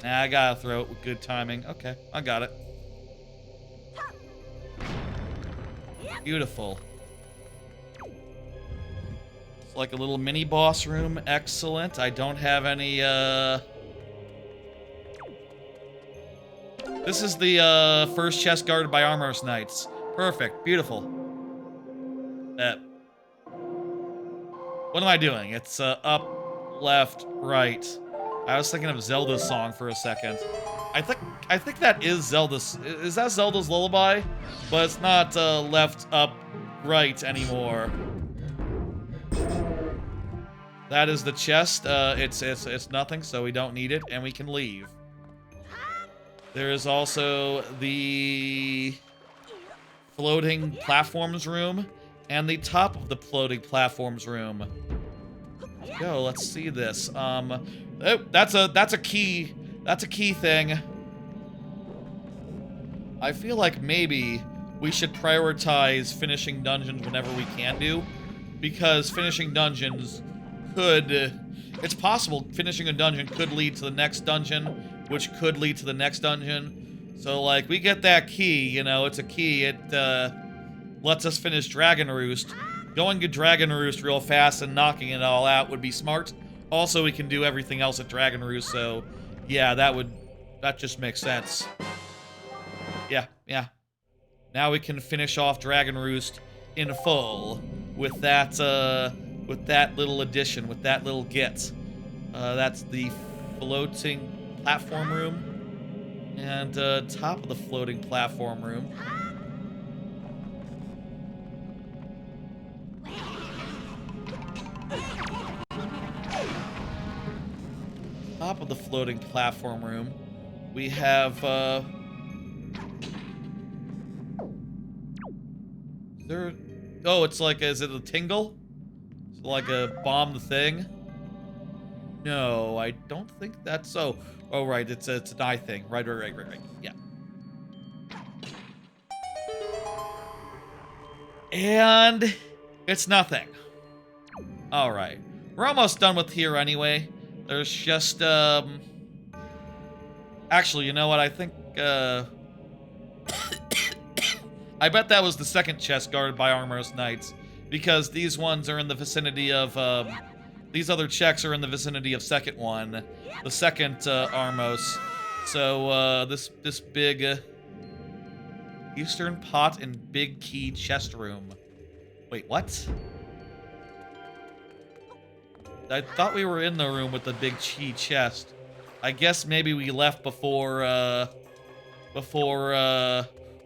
Nah, I gotta throw it with good timing. Okay, I got it. Beautiful. It's like a little mini boss room. Excellent. I don't have any, This is the, first chest guarded by Armos Knights. Perfect. Beautiful. What am I doing? It's, up, left, right. I was thinking of Zelda's song for a second. I think that is Zelda's. Is that Zelda's Lullaby? But it's not left, up, right anymore. That is the chest. It's nothing, so we don't need it, and we can leave. There is also the floating platforms room. And the top of the floating platforms room. Let's go, let's see this. Oh, that's a key. That's a key thing. I feel like maybe we should prioritize finishing dungeons whenever we can do, because finishing dungeons could... it's possible finishing a dungeon could lead to the next dungeon, which could lead to the next dungeon. So, like, we get that key, you know, it's a key. It, lets us finish Dragon Roost. Going to Dragon Roost real fast and knocking it all out would be smart. Also, we can do everything else at Dragon Roost, so... yeah, that just makes sense. Yeah. Now we can finish off Dragon Roost in full with that little addition, with that little get. That's the floating platform room. And, top of the floating platform room. Top of the floating platform room, we have, oh, it's like, is it a tingle? Is it like a bomb the thing? No, I don't think that's so. Oh, right, it's an eye thing. Right, yeah. And it's nothing. All right, we're almost done with here anyway. There's just, actually, you know what, I think, I bet that was the second chest guarded by Armorous Knights, because these ones are in the vicinity of, these other checks are in the vicinity of second one, the second, Armos. So, this big, Eastern Pot and Big Key chest room. Wait, what? I thought we were in the room with the big chi chest. I guess maybe we left before,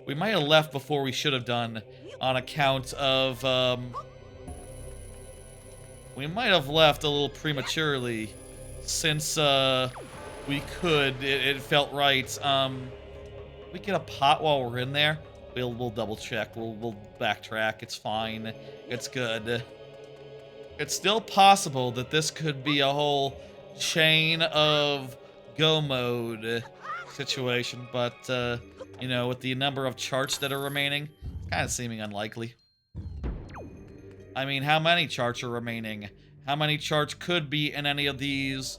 we might have left before we should have done, on account of, we might have left a little prematurely, since, we could, it felt right. We get a pot while we're in there? We'll double check, we'll backtrack, it's fine, it's good. It's still possible that this could be a whole chain of go mode situation, but, you know, with the number of charts that are remaining, it's kind of seeming unlikely. I mean, how many charts are remaining? How many charts could be in any of these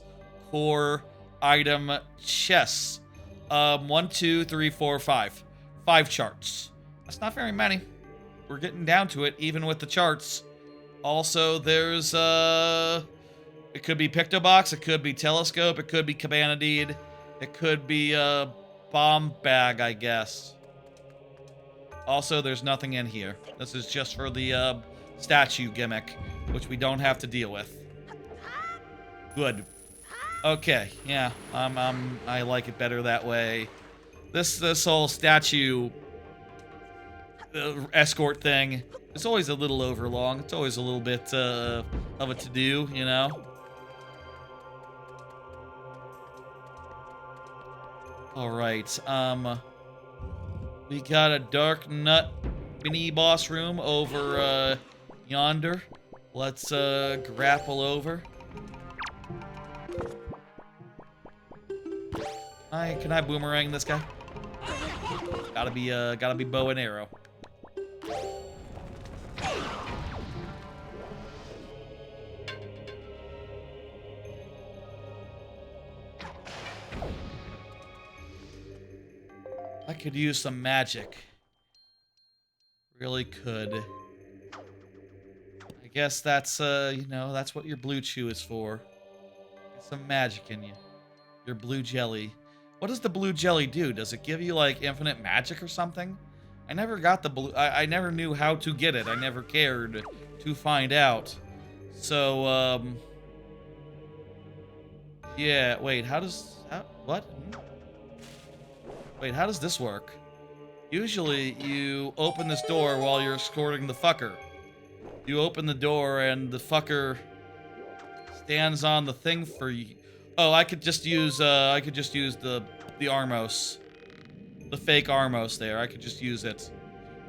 core item chests? 1, 2, 3, 4, 5. 5 charts. That's not very many. We're getting down to it, even with the charts. Also, there's, it could be Picto Box, it could be Telescope, it could be Cabana Deed, it could be, Bomb Bag, I guess. Also, there's nothing in here. This is just for the, statue gimmick, which we don't have to deal with. Good. Okay, yeah, I like it better that way. This whole statue escort thing, it's always a little overlong. It's always a little bit of a to-do, you know? Alright, we got a Dark Nut mini-boss room over, yonder. Let's, grapple over. Can I boomerang this guy? Gotta be bow and arrow. I could use some magic. Really could. I guess that's, you know, that's what your blue chew is for. Get some magic in you. Your blue jelly. What does the blue jelly do? Does it give you, like, infinite magic or something? I never got the blue... I never knew how to get it. I never cared to find out. So, yeah, wait, how does... what? Wait, how does this work? Usually, you open this door while you're escorting the fucker. You open the door and the fucker stands on the thing for you. Oh, I could just use the Armos. The fake Armos there. I could just use it.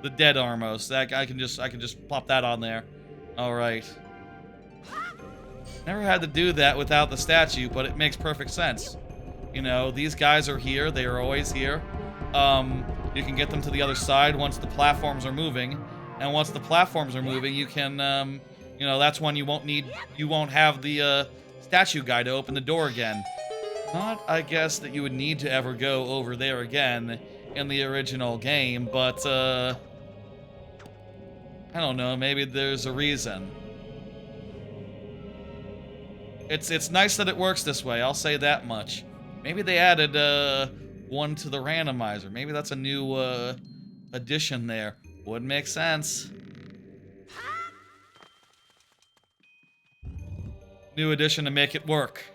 the dead Armos. That I can just pop that on there. All right. Never had to do that without the statue, but it makes perfect sense. You know, these guys are here. They are always here. You can get them to the other side once the platforms are moving, and once the platforms are moving, you can, you know, that's when you won't have the statue guy to open the door again. Not, I guess, that you would need to ever go over there again in the original game, but I don't know. Maybe there's a reason. It's nice that it works this way. I'll say that much. Maybe they added one to the randomizer. Maybe that's a new addition there. Would make sense. New addition to make it work.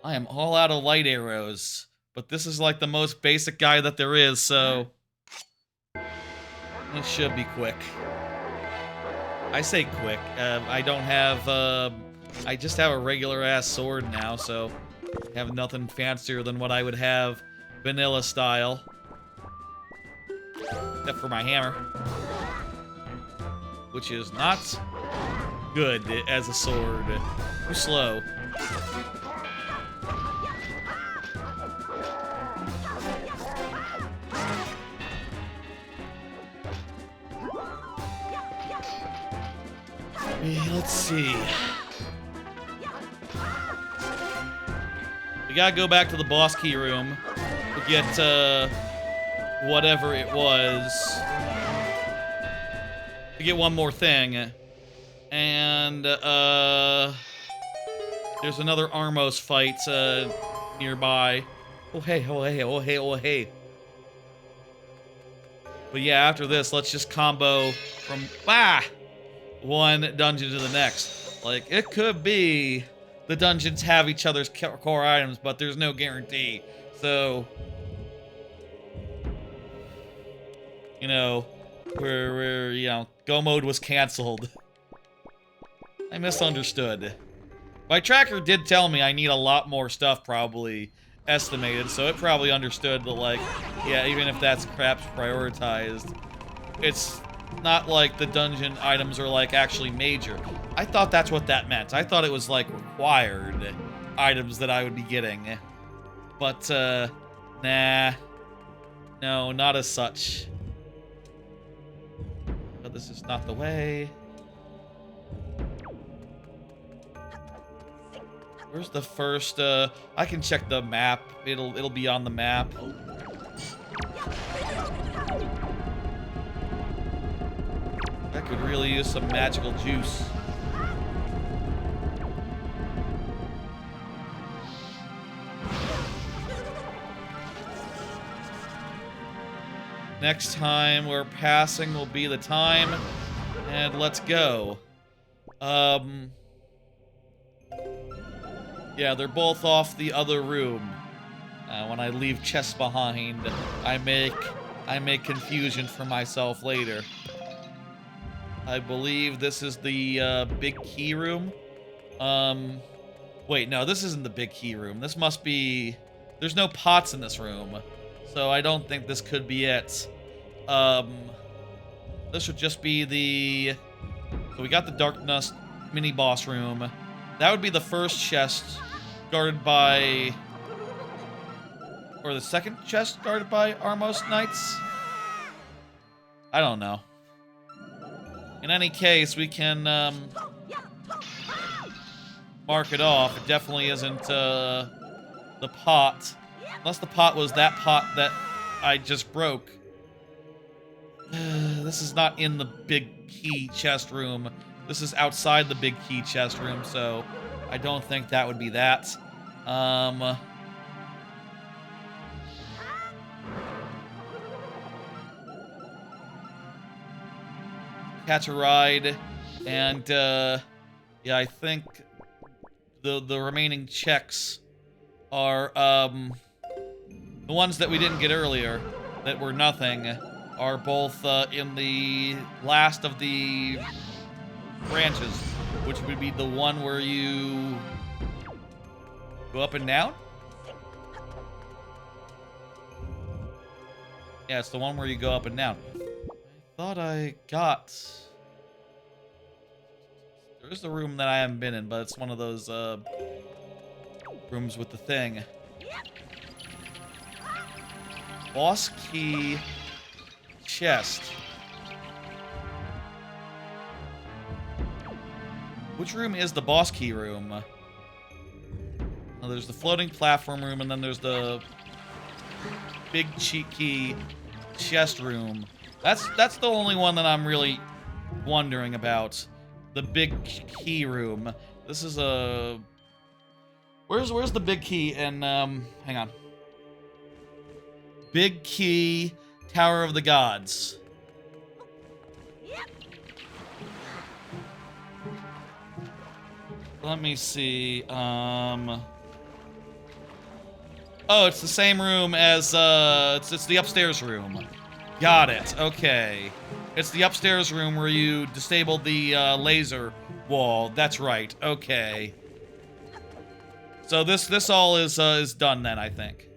I am all out of light arrows, but this is like the most basic guy that there is, so it should be quick. I say quick. I don't have, I just have a regular-ass sword now, so I have nothing fancier than what I would have vanilla style. Except for my hammer. Which is not good as a sword. Too slow. Let's see. We gotta go back to the boss key room to get whatever it was. To get one more thing. And there's another Armos fight nearby. Oh hey, oh hey, oh hey, oh hey. But yeah, after this, let's just combo from one dungeon to the next. Like, it could be the dungeons have each other's core items, but there's no guarantee. So, you know, we're you know, Go Mode was canceled. I misunderstood. My tracker did tell me I need a lot more stuff, probably estimated, so it probably understood that, like, yeah, even if that's perhaps prioritized, it's not like the dungeon items are, like, actually major. I thought that's what that meant. I thought it was, like, required items that I would be getting. But, nah. No, not as such. But this is not the way. Where's the first, I can check the map. It'll be on the map. I could really use some magical juice. Next time we're passing will be the time, and let's go. Yeah, they're both off the other room. When I leave chests behind, I make confusion for myself later. I believe this is the big key room. Wait, no, this isn't the big key room. This must be... There's no pots in this room, so I don't think this could be it. This would just be the... So we got the Darkness mini-boss room. That would be the first chest guarded by... Or the second chest guarded by Armos Knights? I don't know. In any case, we can mark it off. It definitely isn't the pot. Unless the pot was that pot that I just broke. This is not in the big key chest room. This is outside the big key chest room, so I don't think that would be that. Catch a ride, and yeah, I think the remaining checks are the ones that we didn't get earlier that were nothing are both in the last of the branches, which would be the one where you go up and down. Yeah, it's the one where you go up and down. I thought I got... There is the room that I haven't been in, but it's one of those, rooms with the thing. Boss key... chest. Which room is the boss key room? Well, there's the floating platform room, and then there's the big cheat key chest room. That's the only one that I'm really wondering about. The big key room. This is a... Where's the big key? And hang on. Big key, Tower of the Gods. Let me see. Oh, it's the same room as it's the upstairs room. Got it. Okay. It's the upstairs room where you disabled the laser wall. That's right. Okay. So this all is done then, I think.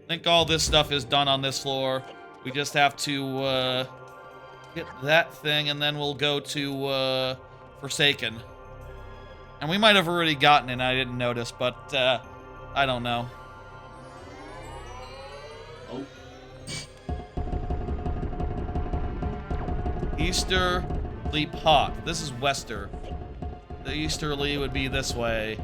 I think all this stuff is done on this floor. We just have to get that thing, and then we'll go to Forsaken. And we might have already gotten it, and I didn't notice, but I don't know. Oh. Easterly pot. This is Wester. The easterly would be this way.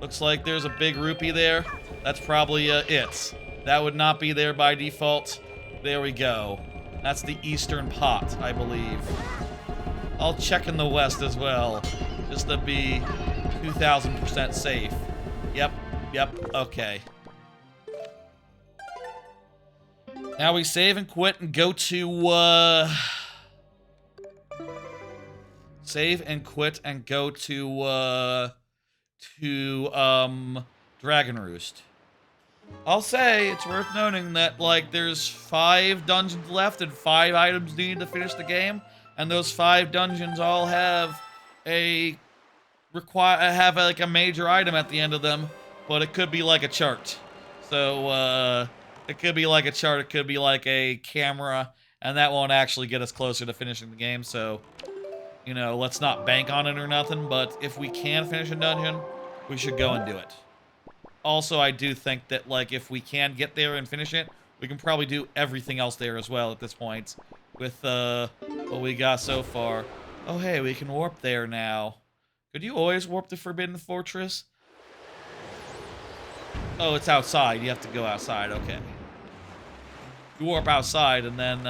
Looks like there's a big rupee there. That's probably it. That would not be there by default. There we go. That's the eastern pot, I believe. I'll check in the west as well, just to be 2,000% safe. Yep, okay. Now we save and quit and go to, Save and quit and go to Dragon Roost. I'll say, it's worth noting that, like, there's 5 dungeons left and 5 items needed to finish the game. And those 5 dungeons all have like a major item at the end of them, but it could be like a chart. So it could be like a chart, it could be like a camera, and that won't actually get us closer to finishing the game. So, you know, let's not bank on it or nothing, but if we can finish a dungeon, we should go and do it. Also, I do think that, like, if we can get there and finish it, we can probably do everything else there as well at this point. With what we got so far. Oh, hey, we can warp there now. Could you always warp the Forbidden Fortress? Oh, it's outside. You have to go outside. Okay. You warp outside, and then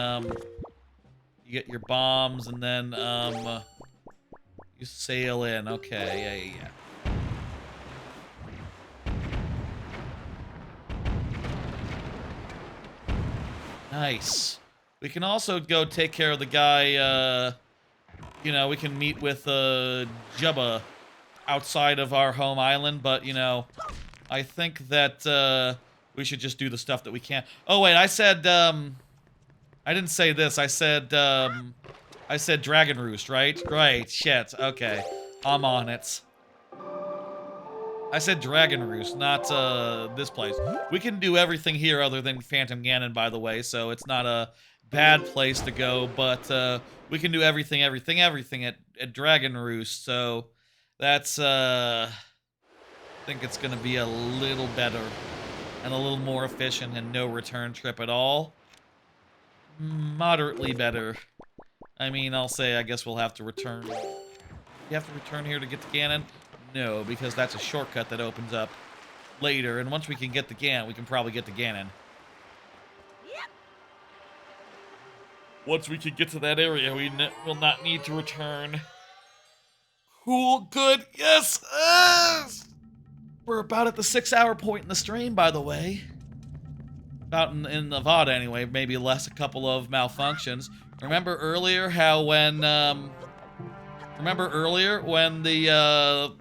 you get your bombs, and then you sail in. Okay, yeah. Nice. We can also go take care of the guy, you know, we can meet with, Jabu outside of our home island, but, you know, I think that, we should just do the stuff that we can. Oh, wait, I said, I didn't say this. I said Dragon Roost, right? Right, shit, okay. I'm on it. I said Dragon Roost, not, this place. We can do everything here other than Phantom Ganon, by the way, so it's not a bad place to go, but we can do everything at Dragon Roost, so that's I think it's gonna be a little better and a little more efficient and no return trip at all. Moderately better. I mean, I'll say I guess we'll have to return. You have to return here to get the Ganon? No, because that's a shortcut that opens up later, and once we can get the Ganon, we can probably get the Ganon. Once we can get to that area, we will not need to return. Cool, good, yes! We're about at the 6-hour point in the stream, by the way. About in Nevada, anyway. Maybe less a couple of malfunctions. Remember earlier how when, the,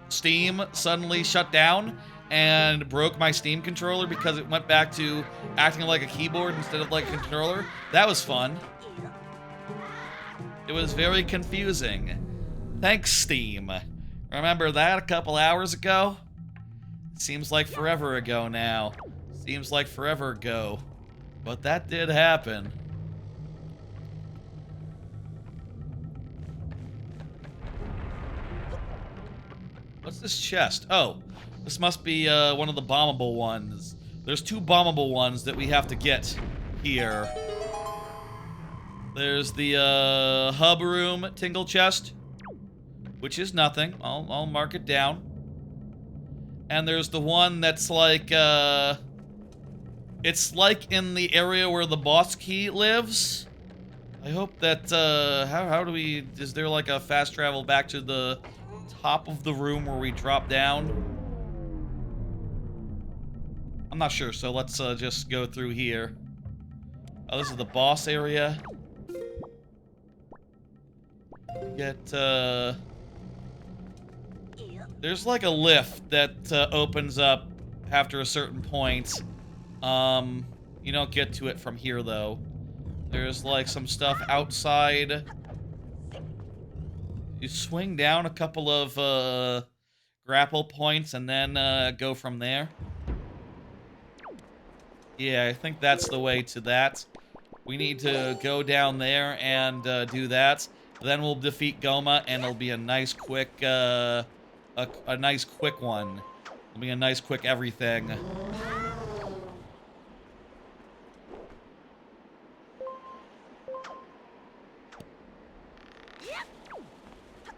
Steam suddenly shut down and broke my Steam controller because it went back to acting like a keyboard instead of like a controller? That was fun. It was very confusing. Thanks, Steam. Remember that a couple hours ago? Seems like forever ago now. Seems like forever ago. But that did happen. What's this chest? Oh, this must be one of the bombable ones. There's 2 bombable ones that we have to get here. There's the hub room tingle chest, which is nothing. I'll mark it down. And there's the one that's like, it's like in the area where the boss key lives. I hope that, how do we, is there like a fast travel back to the top of the room where we drop down? I'm not sure, so let's just go through here. Oh, this is the boss area. Get, there's like a lift that opens up after a certain point. You don't get to it from here, though. There's like some stuff outside. You swing down a couple of grapple points and then go from there. Yeah, I think that's the way to that. We need to go down there and do that. Then we'll defeat Goma, and it'll be a nice quick, a nice quick one. It'll be a nice quick everything.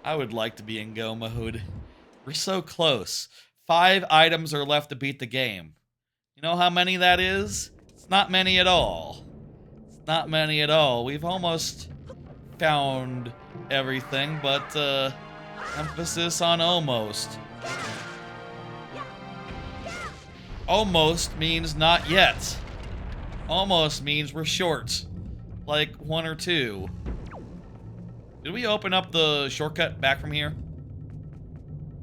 I would like to be in Go mode. We're so close. 5 items are left to beat the game. You know how many that is? It's not many at all. It's not many at all. We've almost found everything, but emphasis on almost. Almost means not yet. Almost means we're short. Like 1 or 2. Did we open up the shortcut back from here?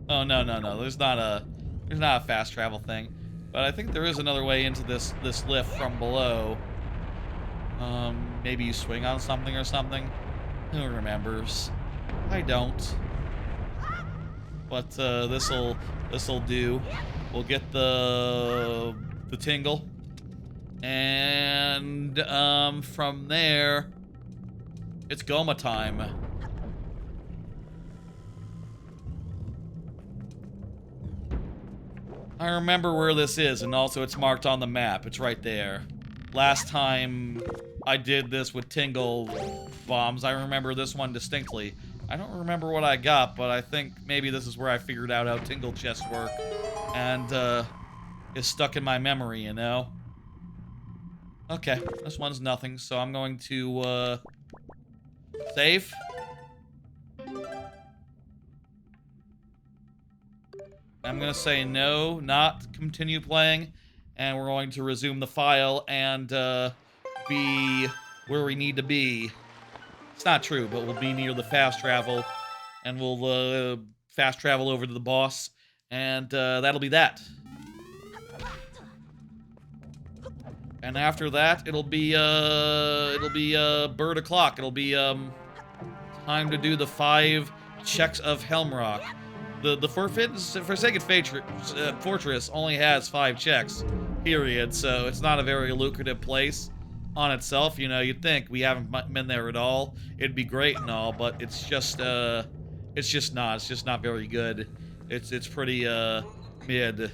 Oh, no. There's not a fast travel thing. But I think there is another way into this lift from below. Maybe you swing on something or something. Who remembers? I don't. But this'll do. We'll get the tingle. And from there, it's Goma time. I remember where this is, and also it's marked on the map. It's right there. Last time I did this with Tingle bombs, I remember this one distinctly. I don't remember what I got, but I think maybe this is where I figured out how Tingle chests work. And, it's stuck in my memory, you know? Okay, this one's nothing, so I'm going to, save. I'm gonna say no, not continue playing, and we're going to resume the file and be where we need to be. It's not true, but we'll be near the fast travel, and we'll fast travel over to the boss, and that'll be that. And after that, it'll be bird o'clock. It'll be time to do the 5 checks of Helmrock. The Forsaken Fortress only has 5 checks, period, so it's not a very lucrative place on itself. You know, you'd think we haven't been there at all. It'd be great and all, but it's just not. It's just not very good. It's pretty, mid.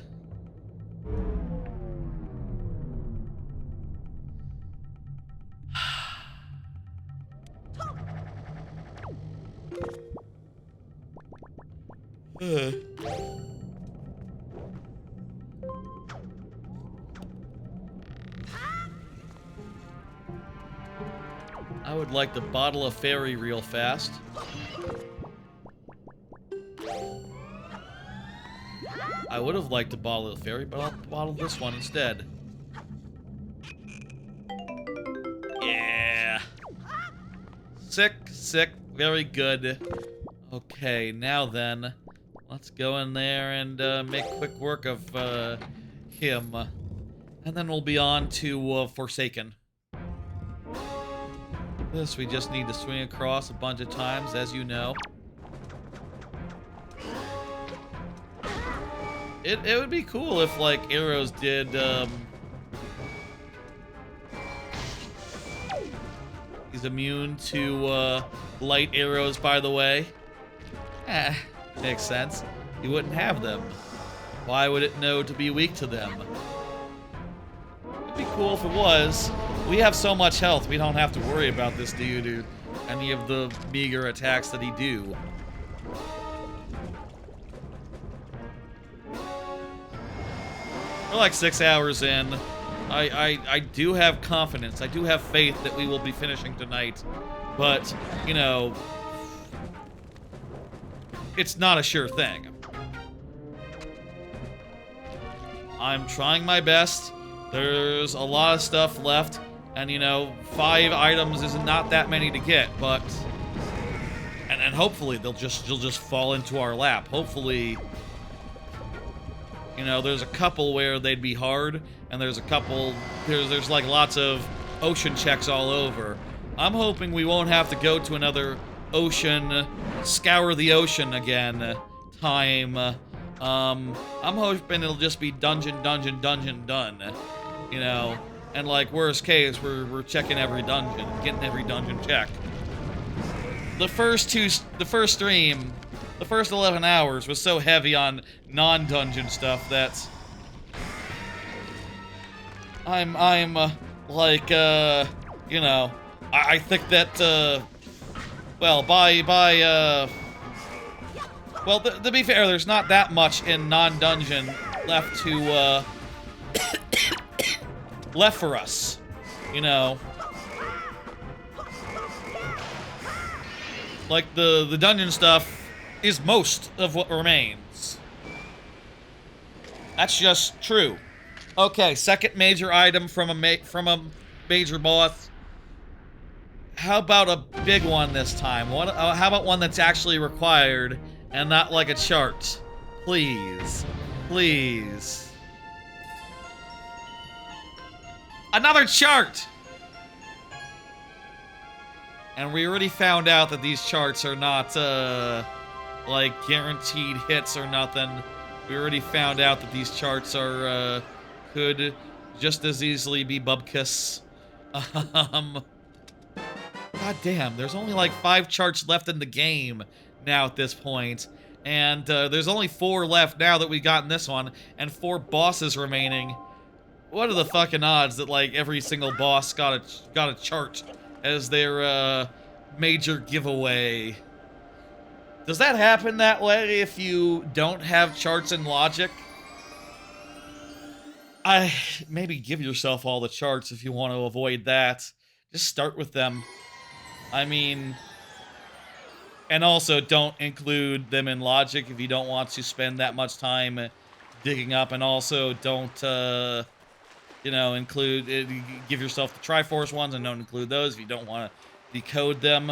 I would like to bottle a fairy real fast. I would have liked to bottle a fairy, but I'll bottle this one instead. Yeah. Sick, very good. Okay, now then, let's go in there and make quick work of him. And then we'll be on to Forsaken. This, we just need to swing across a bunch of times, as you know. It would be cool if, like, arrows did, he's immune to, light arrows, by the way. Eh, makes sense. He wouldn't have them. Why would it know to be weak to them? It'd be cool if it was. We have so much health, we don't have to worry about this dude or any of the meager attacks that he do. We're like 6 hours in. I do have confidence. I do have faith that we will be finishing tonight. But, you know, it's not a sure thing. I'm trying my best. There's a lot of stuff left. And, you know, 5 items is not that many to get, but... And hopefully they'll just fall into our lap. Hopefully... You know, there's a couple where they'd be hard, and there's a couple, there's like lots of ocean checks all over. I'm hoping we won't have to go to another ocean, scour the ocean again time. I'm hoping it'll just be dungeon, done, you know, and like worst case, we're checking every dungeon, getting every dungeon check. The first stream, the first 11 hours was so heavy on non-dungeon stuff that I'm like, you know, I think that, well, well, to be fair, there's not that much in non-dungeon left to, left for us, you know. Like, the dungeon stuff is most of what remains. That's just true. Okay, second major item from a major boss. How about a big one this time? How about one that's actually required and not like a chart? Please. Please. Another chart! And we already found out that these charts are not, like, guaranteed hits or nothing. We already found out that these charts are, could just as easily be bubkus. God damn, there's only like 5 charts left in the game now at this point. And, there's only 4 left now that we got in this one, and 4 bosses remaining. What are the fucking odds that, like, every single boss got a chart as their, major giveaway? Does that happen that way if you don't have charts in logic? Maybe give yourself all the charts if you want to avoid that. Just start with them. I mean... And also, don't include them in logic if you don't want to spend that much time digging up, and also don't, you know, give yourself the Triforce ones and don't include those if you don't want to decode them.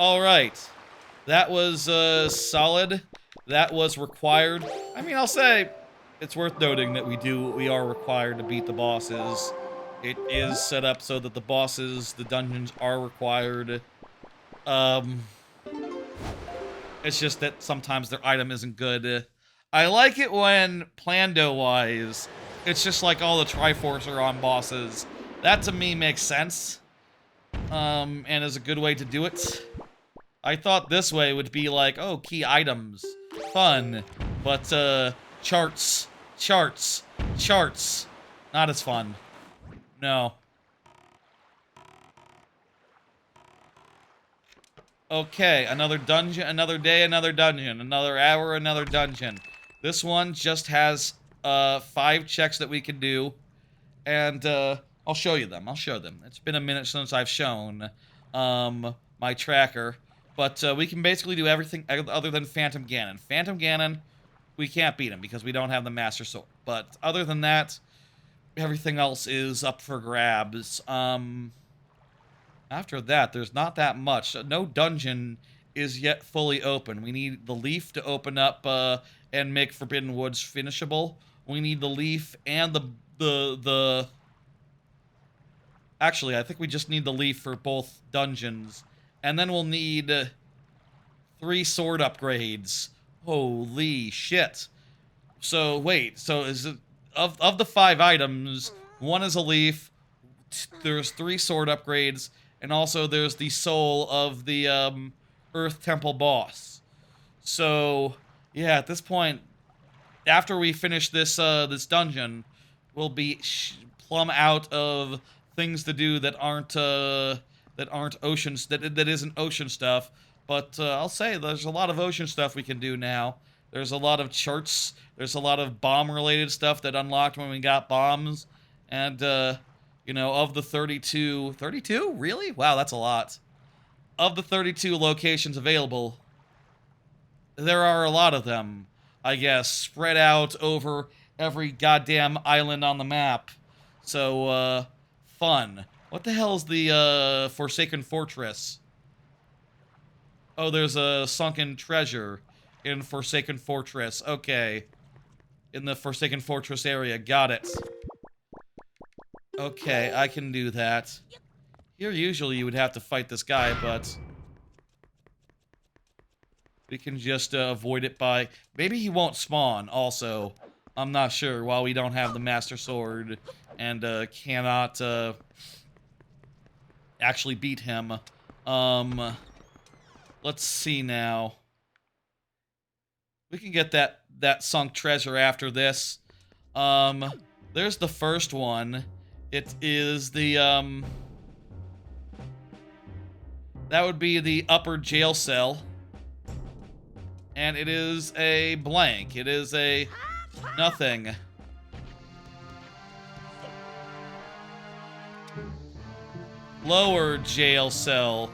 Alright. That was, solid. That was required. I mean, I'll say, it's worth noting that we are required to beat the bosses. It is set up so that the dungeons are required. It's just that sometimes their item isn't good. I like it when, Plando-wise, it's just like all the Triforce are on bosses. That, to me, makes sense. And is a good way to do it. I thought this way would be like, oh, key items. Fun. But, charts. Not as fun. No. Okay, another dungeon, another day, another dungeon. Another hour, another dungeon. This one just has 5 checks that we can do, and I'll show you them. It's been a minute since I've shown my tracker, but we can basically do everything other than Phantom Ganon. Phantom Ganon, we can't beat him because we don't have the Master Sword, but other than that, everything else is up for grabs. After that, there's not that much. No dungeon is yet fully open. We need the leaf to open up and make Forbidden Woods finishable. We need the leaf and the... Actually, I think we just need the leaf for both dungeons. And then we'll need 3 sword upgrades. Holy shit. So, wait. So, is it... Of the 5 items, 1 is a leaf, there's 3 sword upgrades, and also there's the soul of the, Earth Temple boss. So, yeah, at this point, after we finish this, this dungeon, we'll be plumb out of things to do that aren't oceans, that isn't ocean stuff. But I'll say there's a lot of ocean stuff we can do now. There's a lot of charts. There's a lot of bomb-related stuff that unlocked when we got bombs. And, you know, of the 32... 32? Really? Wow, that's a lot. Of the 32 locations available, there are a lot of them, I guess, spread out over every goddamn island on the map. So, fun. What the hell is the, Forsaken Fortress? Oh, there's a sunken treasure in Forsaken Fortress. Okay. In the Forsaken Fortress area. Got it. Okay, I can do that. Here, usually you would have to fight this guy, but... we can just avoid it by... maybe he won't spawn, also. I'm not sure, while we don't have the Master Sword and cannot actually beat him. Let's see now. We can get that sunk treasure after this. There's the first one. It is the, that would be the upper jail cell. And it is a blank. It is a nothing. Lower jail cell.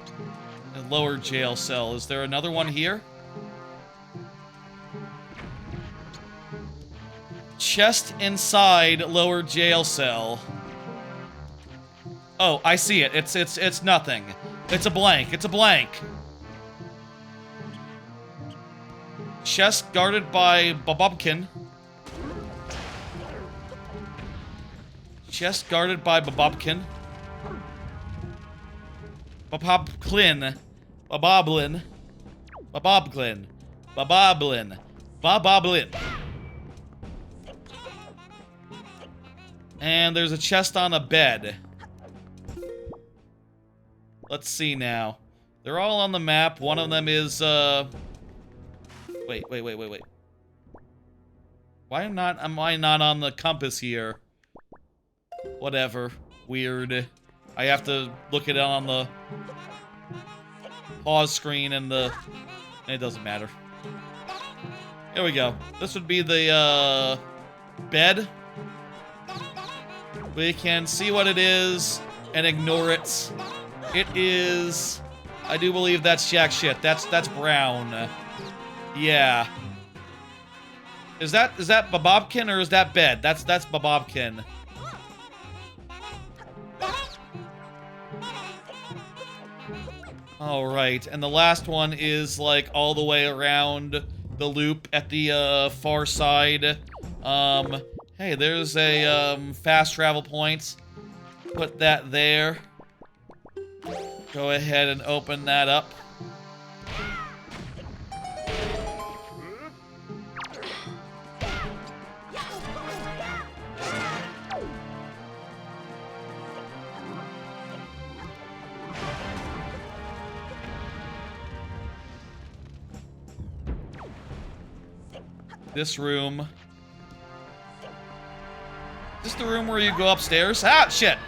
Lower jail cell. Is there another one here? Chest inside lower jail cell. Oh, I see it. It's nothing. It's a blank. It's a blank. Chest guarded by Babobkin. Chest guarded by Babobkin. Babobklin. Baboblin. Babobklin. Baboblin. Baboblin. And there's a chest on a bed. Let's see now. They're all on the map. One of them is, Wait. Why am I not on the compass here? Whatever. Weird. I have to look it on the pause screen and the... it doesn't matter. Here we go. This would be the, bed. We can see what it is and ignore it. It is... I do believe that's jack shit. That's brown. Yeah. Is that Babobkin or is that bed? That's Babobkin. Alright, and the last one is like all the way around the loop at the far side. Hey, there's a fast travel point. Put that there. Go ahead and open that up. This room. Is this the room where you go upstairs? Ah, shit!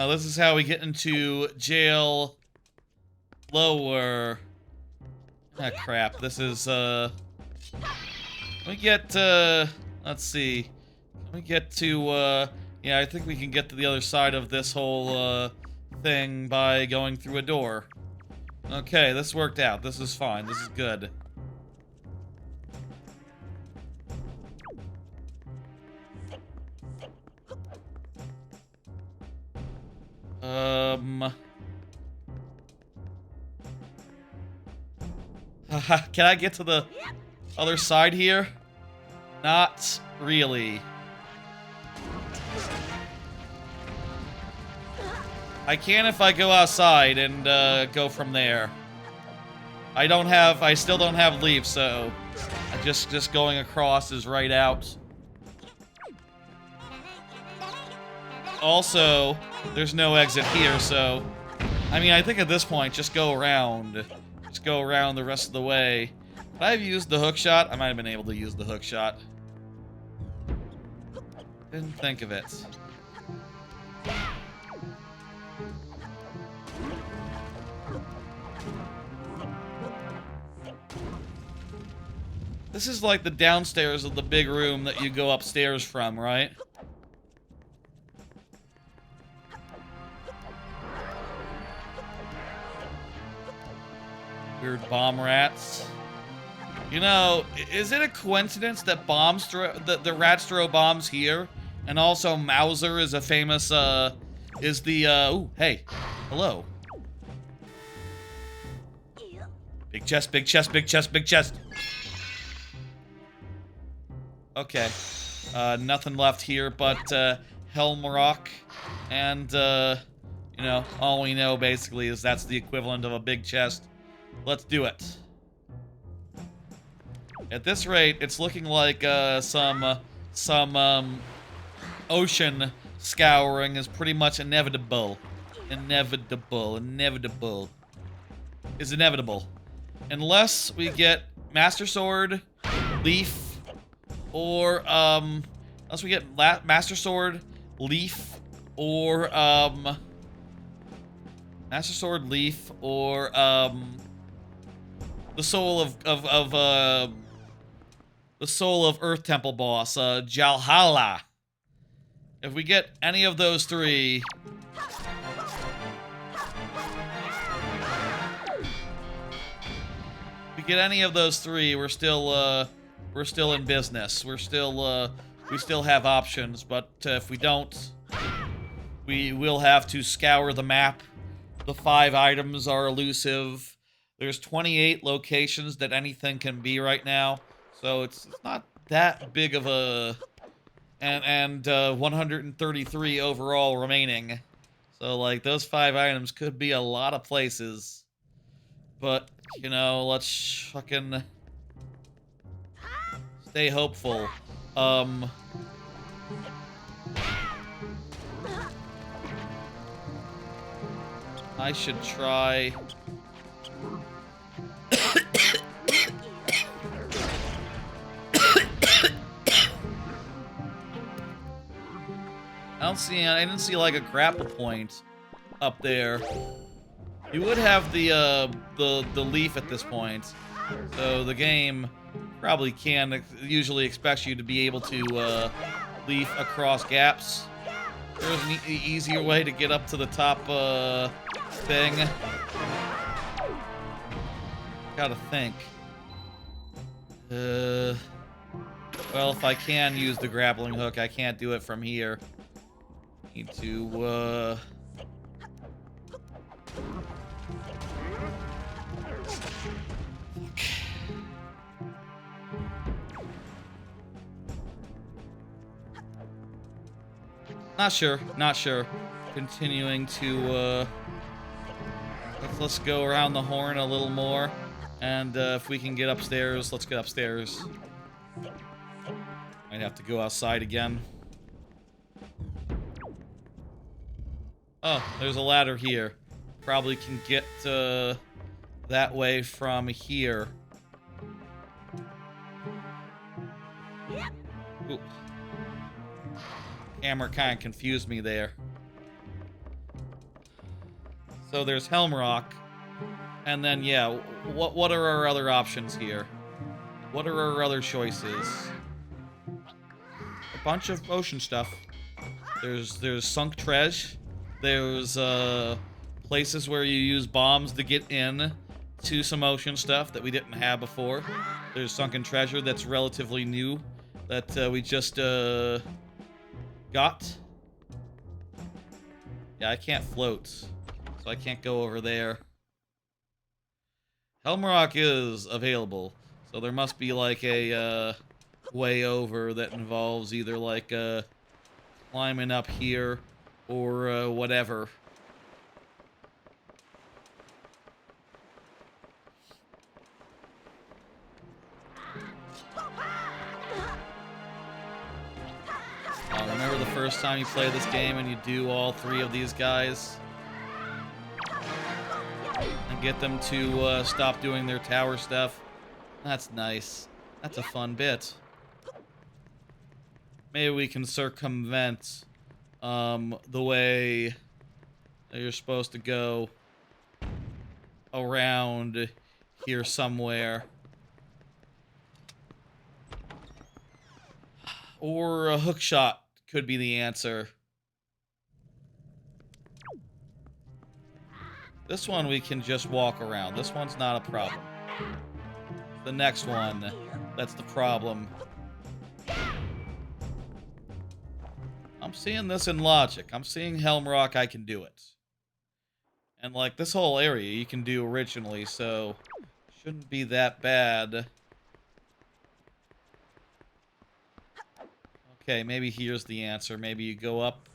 This is how we get into jail lower. Ah, crap. This is, we get, let's see. Can we get to, yeah, I think we can get to the other side of this whole, thing by going through a door. Okay, this worked out. This is fine. This is good. Can I get to the other side here? Not really. I can if I go outside and go from there. I still don't have leave, so just going across is right out. Also, there's no exit here, so I mean, I think at this point, just go around. Just go around the rest of the way. If I've used the hook shot, I might have been able to use the hook shot. Didn't think of it. This is like the downstairs of the big room that you go upstairs from, right? Weird bomb rats. You know, is it a coincidence that the rats throw bombs here? And also Mauser is a famous, ooh, hey, hello. Big chest, big chest, big chest, big chest. Okay. Nothing left here but, Helm Rock. And, you know, all we know basically is that's the equivalent of a big chest. Let's do it. At this rate, it's looking like some ocean scouring is pretty much inevitable. Inevitable. Is inevitable. Unless we get Master Sword, Leaf, or unless we get Master Sword, Leaf, or Master Sword, Leaf, or the soul of the soul of Earth Temple boss, Jalhala. If we get any of those three, we're still in business. We still have options, but if we don't, we will have to scour the map. The 5 items are elusive. There's 28 locations that anything can be right now, so it's not that big of a... And 133 overall remaining. So, like, those 5 items could be a lot of places. But, you know, let's fucking... stay hopeful. I should try... I didn't see like a grapple point up there. You would have the leaf at this point, so the game probably usually expects you to be able to leaf across gaps. There's an easier way to get up to the top thing. Gotta think. Well, if I can use the grappling hook, I can't do it from here. Need to, Not sure. Continuing to, let's go around the horn a little more. And, if we can get upstairs, let's get upstairs. Might have to go outside again. Oh, there's a ladder here. Probably can get that way from here. Ooh. Camera kind of confused me there. So there's Helm Rock. And then, yeah, what are our other options here? What are our other choices? A bunch of ocean stuff. There's Sunk Treasure. There's places where you use bombs to get in to some ocean stuff that we didn't have before. There's Sunken Treasure that's relatively new that we just got. Yeah, I can't float, so I can't go over there. Helm Rock is available, so there must be like a way over that involves either like climbing up here or whatever. first time you play this game and you do all 3 of these guys and get them to stop doing their tower stuff. That's nice. That's a fun bit. Maybe we can circumvent the way that you're supposed to go around here somewhere. Or a hook shot could be the answer. This one we can just walk around. This one's not a problem. The next one, that's the problem. I'm seeing this in logic. I'm seeing Helm Rock, I can do it. And like this whole area you can do originally, so shouldn't be that bad. Okay, maybe here's the answer. Maybe you go up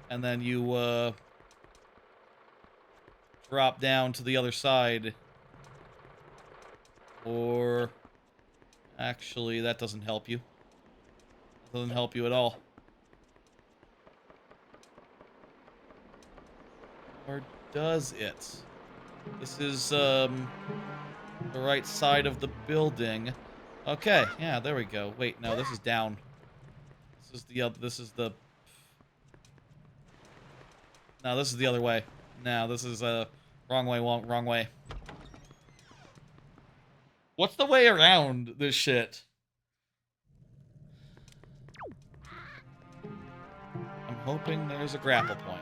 and then you drop down to the other side. Or actually, that doesn't help you. That doesn't help you at all. Or does it? This is the right side of the building. Okay, yeah, there we go. Wait, no, this is down. This is the other. This is the. No, this is the other way. No, this is wrong way. Wrong way. What's the way around this shit? I'm hoping there's a grapple point.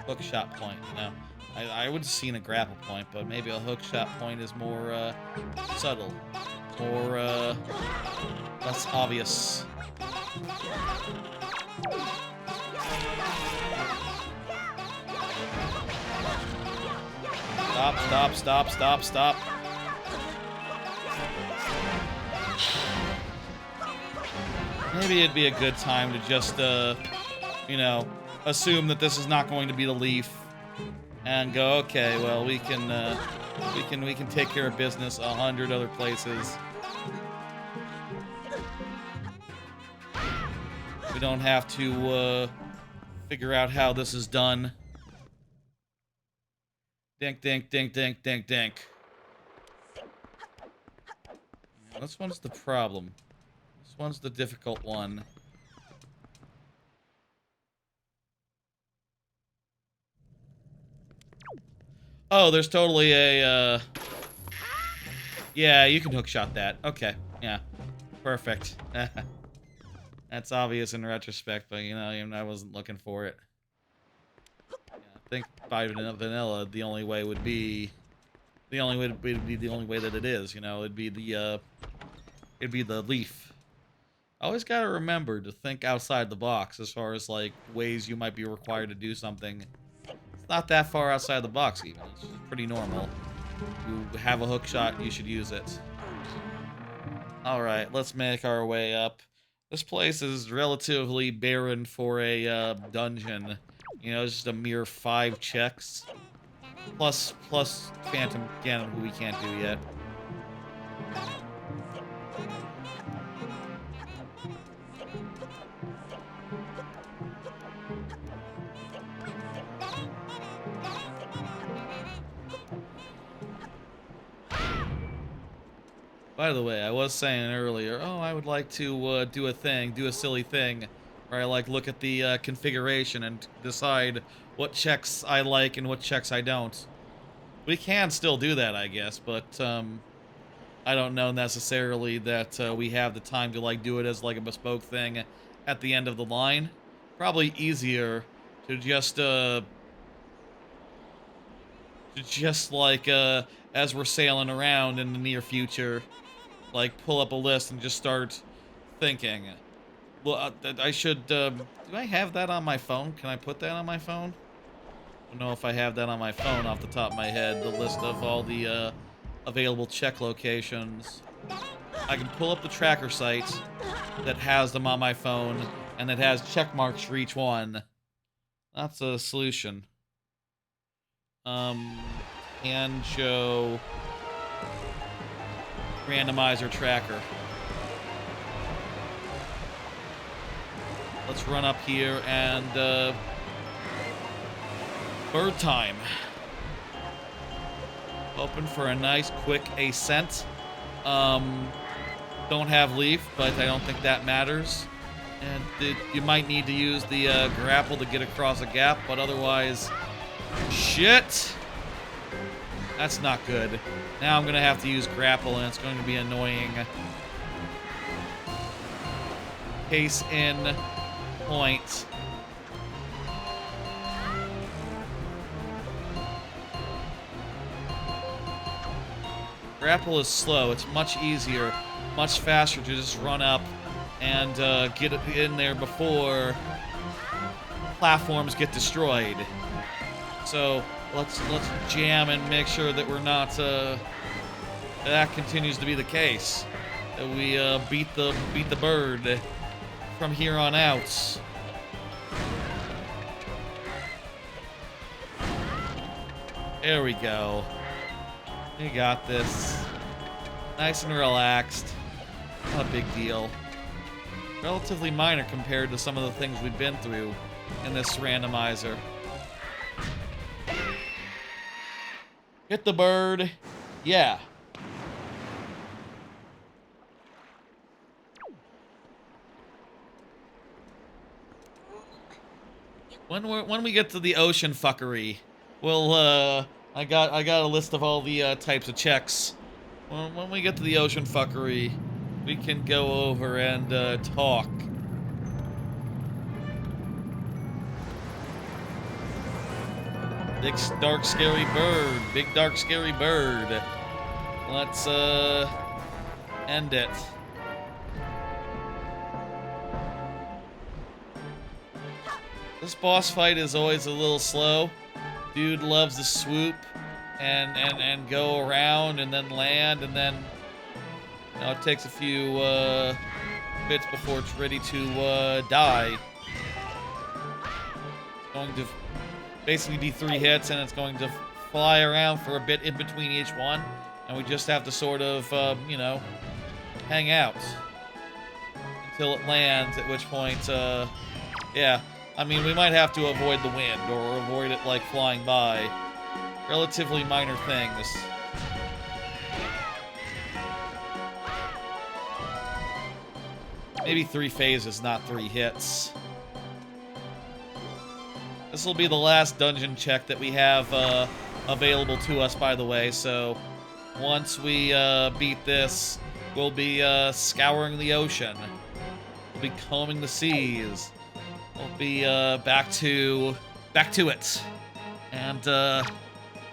Hook shot point. No, I would have seen a grapple point, but maybe a hook shot point is more subtle, more less obvious. Stop, stop, stop, stop, stop. Maybe it'd be a good time to just, you know, assume that this is not going to be the leaf, and go, okay, well, we can take care of business 100 other places. We don't have to figure out how this is done. Dink, dink, dink, dink, dink, dink. This one's the problem. This one's the difficult one. Oh, there's totally a, yeah, you can hookshot that. Okay, yeah. Perfect. That's obvious in retrospect, but, you know, I wasn't looking for it. Yeah, I think by vanilla, the only way would be... The only way would be the only way that it is, you know? It'd be the leaf. Always gotta remember to think outside the box as far as, like, ways you might be required to do something. It's not that far outside the box, even. It's pretty normal. You have a hook shot, you should use it. Alright, let's make our way up. This place is relatively barren for a dungeon. You know, it's just a mere 5 checks. Plus Phantom Ganon, who we can't do yet. By the way, I was saying earlier, oh, I would like to do a silly thing, where I like look at the configuration and decide what checks I like and what checks I don't. We can still do that, I guess, but I don't know necessarily that we have the time to like do it as like a bespoke thing at the end of the line. Probably easier to just like as we're sailing around in the near future, like pull up a list and just start thinking. Well, I should, do I have that on my phone? Can I put that on my phone? I don't know if I have that on my phone off the top of my head, the list of all the available check locations. I can pull up the tracker site that has them on my phone, and it has check marks for each one. That's a solution. Banjo randomizer tracker. let's run up here and bird time. Hoping for a nice quick ascent. Don't have leaf, but I don't think that matters. And you might need to use the grapple to get across a gap, but otherwise, shit. That's not good. Now I'm gonna have to use grapple, and it's going to be annoying. Case in point. Grapple is slow. It's much easier, much faster to just run up and get in there before platforms get destroyed. So let's jam and make sure that we're not that continues to be the case. That we beat the bird from here on out. There we go. We got this. Nice and relaxed. Not a big deal. Relatively minor compared to some of the things we've been through in this randomizer. Hit the bird. Yeah. When we get to the ocean fuckery, we'll I got a list of all the types of checks. When we get to the ocean fuckery, we can go over and talk. Big dark scary bird. Big dark scary bird. Let's end it. This boss fight is always a little slow. Dude loves to swoop and go around and then land, and then it takes a few bits before it's ready to die. It's going to basically be 3 hits, and it's going to fly around for a bit in between each one, and we just have to sort of hang out until it lands, at which point yeah, I mean, we might have to avoid the wind or avoid it like flying by. Relatively minor things. Maybe 3 phases, not 3 hits. This will be the last dungeon check that we have available to us, by the way, so once we beat this, we'll be scouring the ocean. We'll be combing the seas. We'll be back to it. And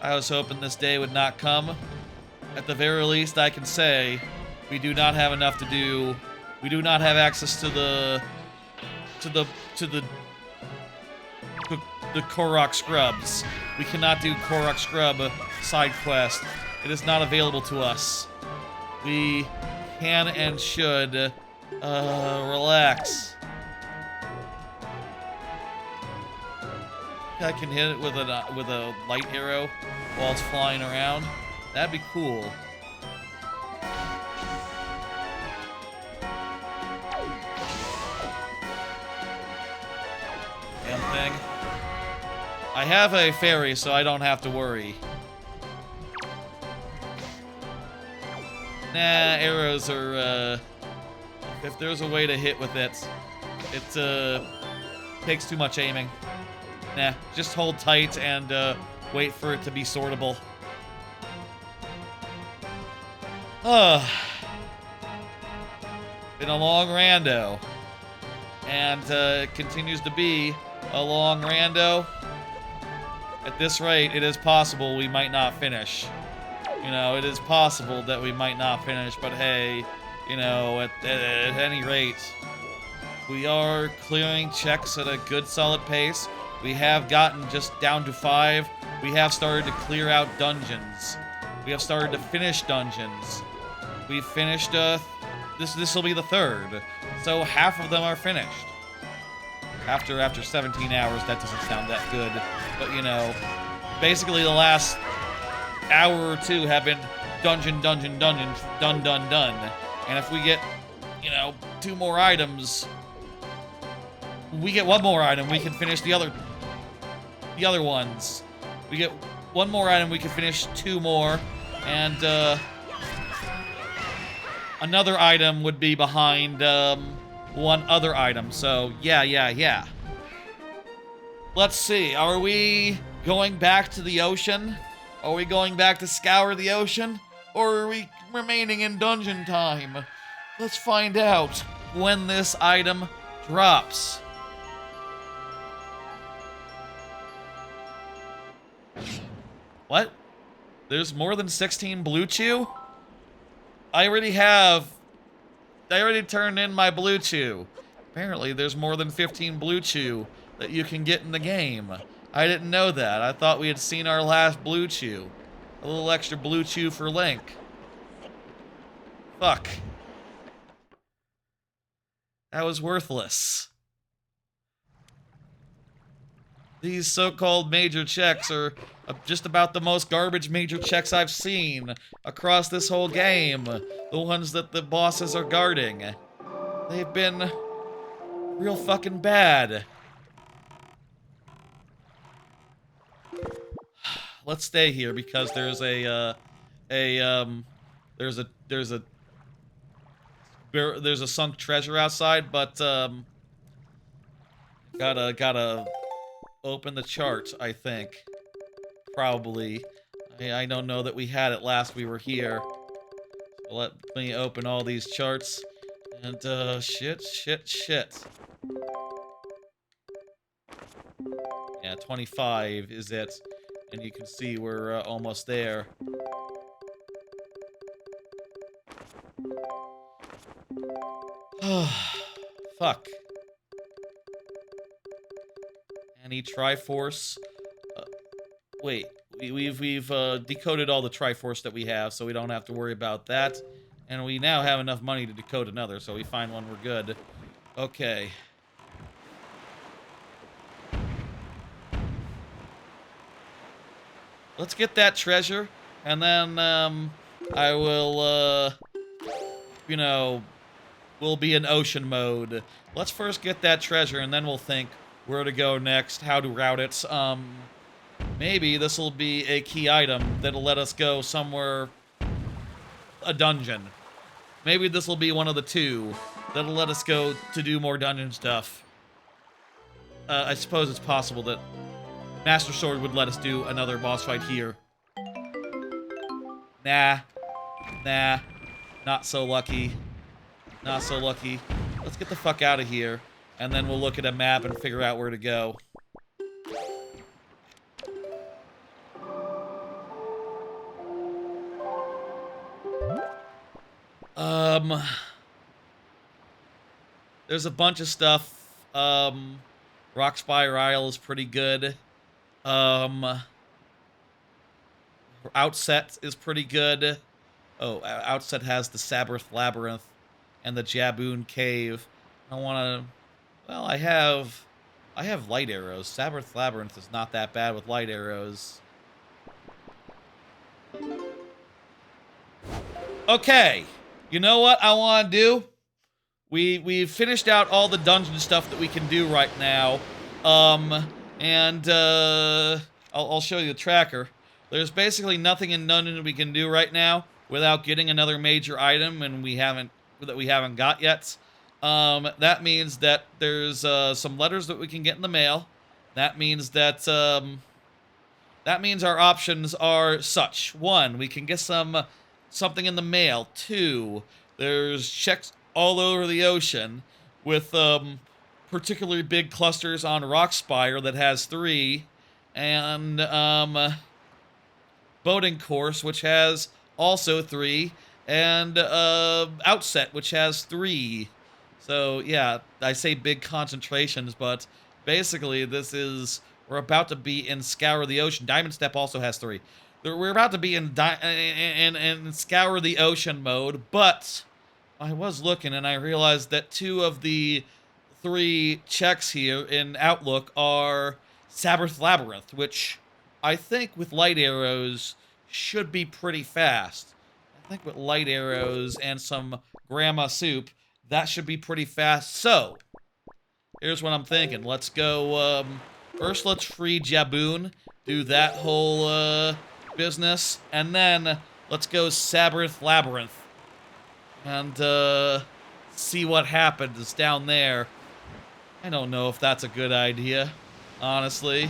I was hoping this day would not come. At the very least, I can say we do not have enough to do. We do not have access to the Korok Scrubs. We cannot do Korok Scrub side quest. It is not available to us. We can and should relax. I can hit it with a light arrow while it's flying around. That'd be cool. Damn thing. I have a fairy, so I don't have to worry. Nah, arrows are, if there's a way to hit with it, it takes too much aiming. Nah, just hold tight and wait for it to be sortable. Been a long rando. And it continues to be a long rando. At this rate, it is possible we might not finish. You know, it is possible that we might not finish, but hey, you know, at any rate, we are clearing checks at a good solid pace. We have gotten just down to 5. We have started to clear out dungeons. We have started to finish dungeons. We've finished, this will be the 3rd. So half of them are finished. After 17 hours, that doesn't sound that good. But, you know, basically the last hour or 2 have been dungeon, done. And if we get, you know, 2 more items, we get one more item, we can finish the other ones. We get one more item, we can finish 2 more, and another item would be behind one other item. So yeah. Let's see. Are we going back to the ocean? Are we going back to scour the ocean? Or are we remaining in dungeon time? Let's find out when this item drops. What? There's more than 16 blue chew? I already turned in my blue chew. Apparently there's more than 15 blue chew that you can get in the game. I didn't know that. I thought we had seen our last blue chew. A little extra blue chew for Link. Fuck. That was worthless. These so-called major checks are just about the most garbage major checks I've seen across this whole game. The ones that the bosses are guarding. They've been real fucking bad. Let's stay here because there's there's a sunk treasure outside, but gotta open the chart, I think. Probably. I don't know that we had it last we were here. So let me open all these charts. And shit. Yeah, 25 is it. And you can see we're almost there. Fuck. Any Triforce? Wait, we've decoded all the Triforce that we have, so we don't have to worry about that. And we now have enough money to decode another, so we find one, we're good. Okay. Let's get that treasure, and then, I will, you know, we'll be in ocean mode. Let's first get that treasure, and then we'll think where to go next, how to route it. Maybe this will be a key item that'll let us go somewhere, a dungeon. Maybe this will be one of the 2 that'll let us go to do more dungeon stuff. I suppose it's possible that Master Sword would let us do another boss fight here. Nah, not so lucky. Not so lucky. Let's get the fuck out of here, and then we'll look at a map and figure out where to go. There's a bunch of stuff. Rock Spire Isle is pretty good. Outset is pretty good. Oh, Outset has the Sabrith Labyrinth and the Jabu Cave. I want to... Well, I have light arrows. Sabrith Labyrinth is not that bad with light arrows. Okay. You know what I want to do? We've finished out all the dungeon stuff that we can do right now. I'll show you the tracker. There's basically nothing in dungeon we can do right now without getting another major item, and we haven't got yet. That means that there's some letters that we can get in the mail. That means that our options are such: 1, we can get something in the mail. 2, there's checks all over the ocean with particularly big clusters on Rock Spire that has 3, and Boating Course, which has also 3, and Outset, which has 3. So yeah, I say big concentrations, but basically we're about to be in Scour the Ocean. Diamond Step also has 3. We're about to be in Scour the Ocean mode, but I was looking and I realized that 2 of the 3 checks here in Outlook are Sabrith Labyrinth, which I think with light arrows should be pretty fast. I think with light arrows and some grandma soup, that should be pretty fast. So, here's what I'm thinking. Let's go, first let's free Jabu, do that whole, business, and then let's go Labrinth, and, see what happens down there. I don't know if that's a good idea, honestly.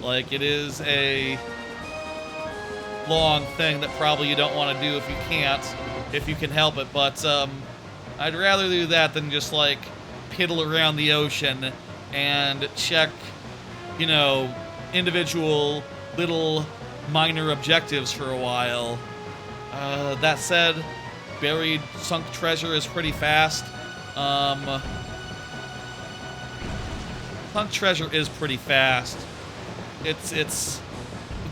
Like, it is a long thing that probably you don't want to do if you can help it, but, I'd rather do that than just, like, piddle around the ocean and check, you know, individual little minor objectives for a while. That said, buried sunk treasure is pretty fast. Sunk treasure is pretty fast.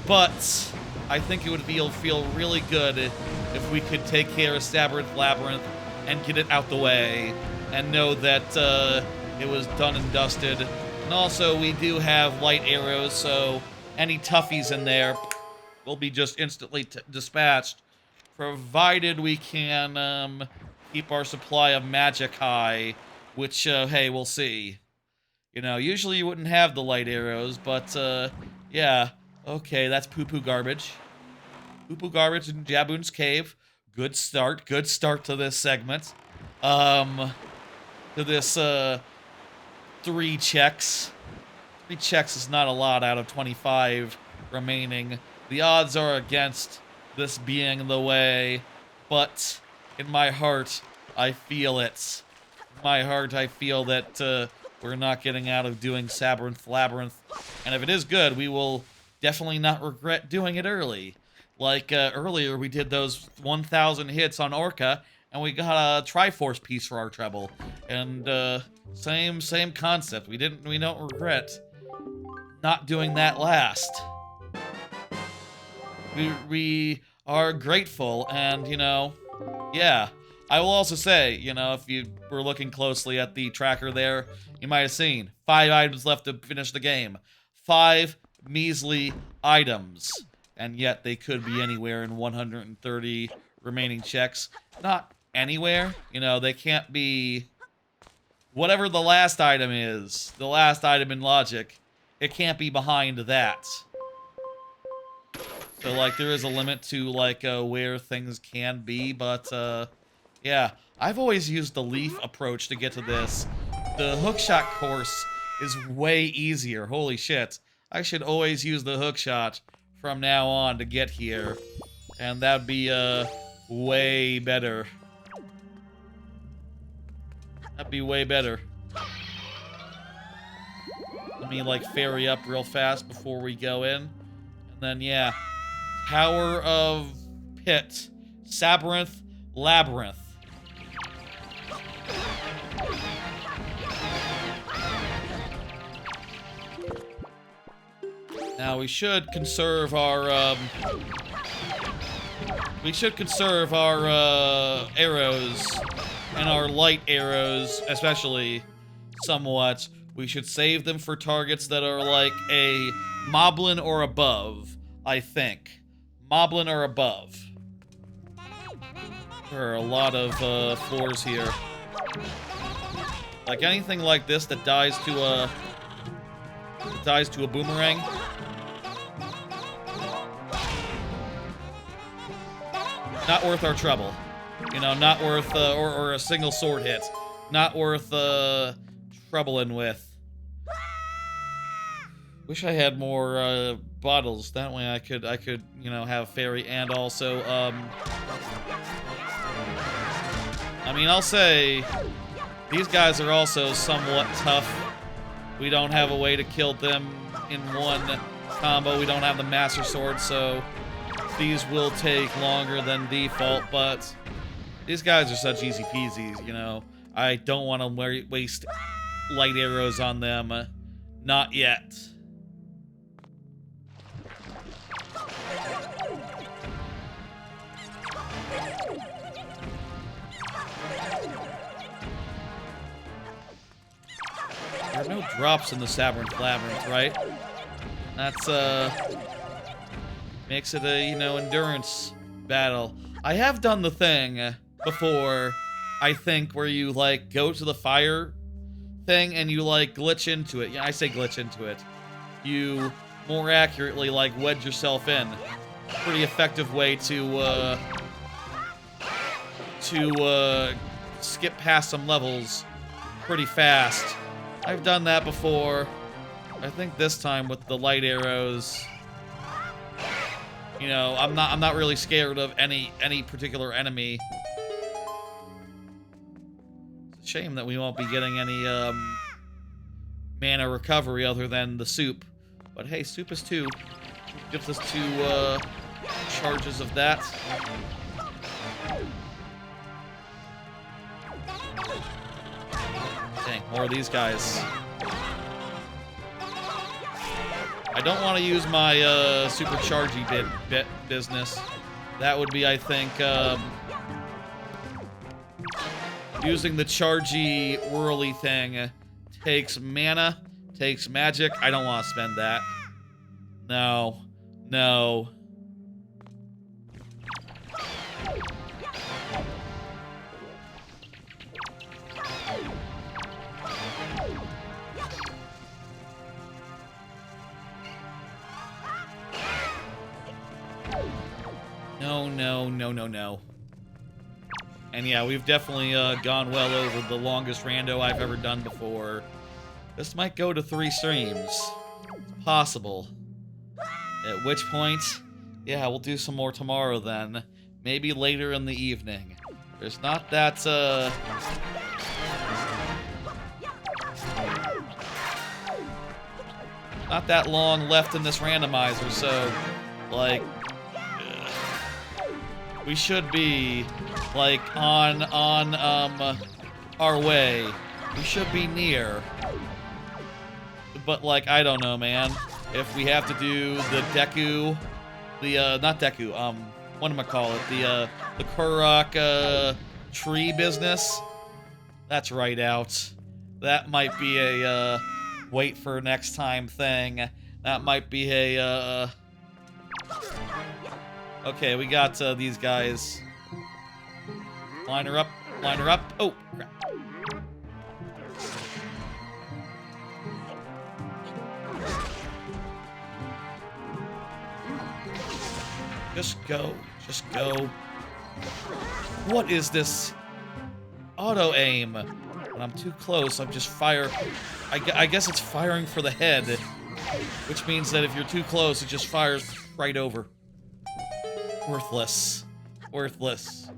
But I think it would feel really good if we could take care of Labrinth and get it out the way and know that it was done and dusted. And also, we do have light arrows, so any toughies in there will be just instantly dispatched, provided we can keep our supply of magic high, which, hey, we'll see. You know, usually you wouldn't have the light arrows, but, yeah. Okay, that's poo-poo garbage. Poo-poo garbage in Jabu's cave. Good start to this segment. To this, 3 checks. 3 checks is not a lot out of 25 remaining. The odds are against this being the way, but in my heart, I feel it. In my heart, I feel that, we're not getting out of doing Labrinth, and if it is good, we will definitely not regret doing it early. Like, earlier we did those 1,000 hits on Ocra, and we got a Triforce piece for our treble. And, same concept. We don't regret not doing that last. We are grateful, and, you know, yeah. I will also say, you know, if you were looking closely at the tracker there, you might have seen 5 items left to finish the game. 5 measly items. And yet they could be anywhere in 130 remaining checks. Not anywhere. You know, they can't be... Whatever the last item is, the last item in logic, it can't be behind that. So, like, there is a limit to, like, where things can be, but, yeah. I've always used the leaf approach to get to this. The hookshot course is way easier. Holy shit. I should always use the hookshot from now on to get here. And that'd be, way better. That'd be way better. Let me, like, ferry up real fast before we go in. And then, yeah. Tower of Pit. Labrinth. Now, we should conserve our, arrows, and our light arrows, especially, somewhat. We should save them for targets that are, like, a Moblin or above, I think. Moblin or above. There are a lot of, floors here. Like, anything like this that dies to a boomerang. Not worth our trouble. You know, not worth, or a single sword hit. Not worth, troubling with. Wish I had more, bottles. That way I could, you know, have fairy and also, I mean, I'll say, these guys are also somewhat tough. We don't have a way to kill them in one combo. We don't have the Master Sword, so these will take longer than default, but these guys are such easy peasies, you know. I don't want to waste light arrows on them. Not yet. There are no drops in the Labrinth, right? That's, makes it a, you know, endurance battle. I have done the thing before, I think, where you, like, go to the fire thing and you, like, glitch into it. Yeah, I say glitch into it. You, more accurately, like, wedge yourself in. Pretty effective way to skip past some levels pretty fast. I've done that before. I think this time with the light arrows, you know, I'm not really scared of any particular enemy. It's a shame that we won't be getting any mana recovery other than the soup. But hey, soup is 2. Gives us 2 charges of that. Dang, more of these guys. I don't want to use my superchargy bit business. That would be, I think, using the chargy whirly thing takes mana, takes magic. I don't want to spend that. No. No. No. And yeah, we've definitely gone well over the longest rando I've ever done before. This might go to 3 streams. It's possible. At which point, yeah, we'll do some more tomorrow then. Maybe later in the evening. There's not that, not that long left in this randomizer, so, like, we should be, like, on our way. We should be near. But, like, I don't know, man. If we have to do the Deku, not Deku, whatchamacallit, the Korok, tree business, that's right out. That might be a, wait for next time thing. That might be a, okay, we got these guys. Line her up. Line her up. Oh, crap. Just go. Just go. What is this? Auto aim. When I'm too close, I'm just fire. I guess it's firing for the head. Which means that if you're too close, it just fires right over. Worthless. Worthless.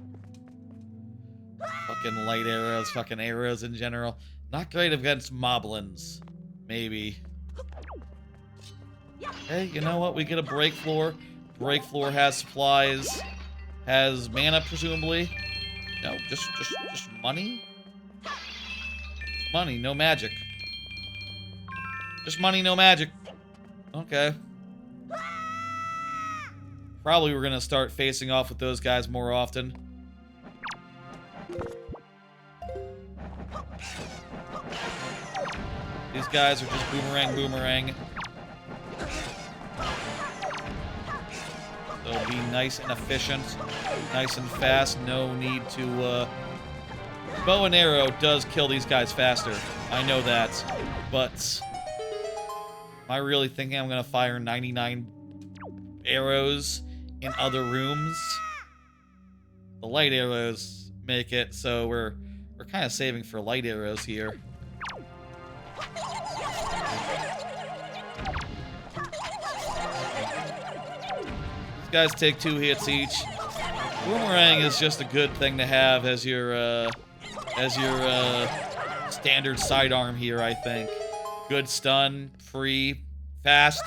Fucking light arrows, fucking arrows in general. Not great against moblins. Maybe. Hey, you know what? We get a break floor. Break floor has supplies. Has mana, presumably. No, just money? Money, no magic. Just money, no magic. Okay. Probably we're gonna start facing off with those guys more often. These guys are just boomerang. So be nice and efficient, nice and fast. No need to, bow and arrow does kill these guys faster. I know that, but am I really thinking I'm gonna fire 99 arrows in other rooms? The light arrows make it so we're kind of saving for light arrows here. These guys take 2 hits each. Boomerang is just a good thing to have as your standard sidearm here, I think. Good stun, free, fast,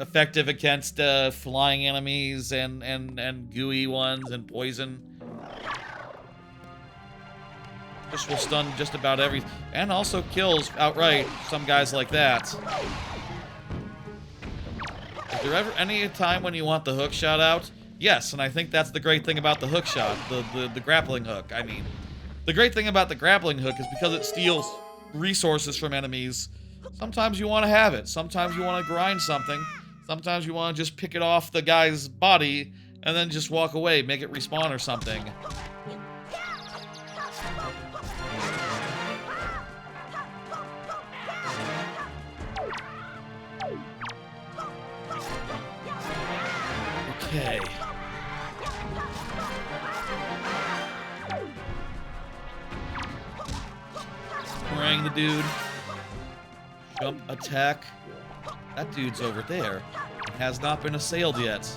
effective against flying enemies and gooey ones and poison. Just will stun just about everything, and also kills outright some guys like that. Is there ever any time when you want the hook shot out? Yes, and I think that's the great thing about the hook shot, the grappling hook, I mean. The great thing about the grappling hook is because it steals resources from enemies. Sometimes you want to have it. Sometimes you want to grind something. Sometimes you want to just pick it off the guy's body and then just walk away, make it respawn or something. Okay. Harangue the dude. Jump attack. That dude's over there. It has not been assailed yet.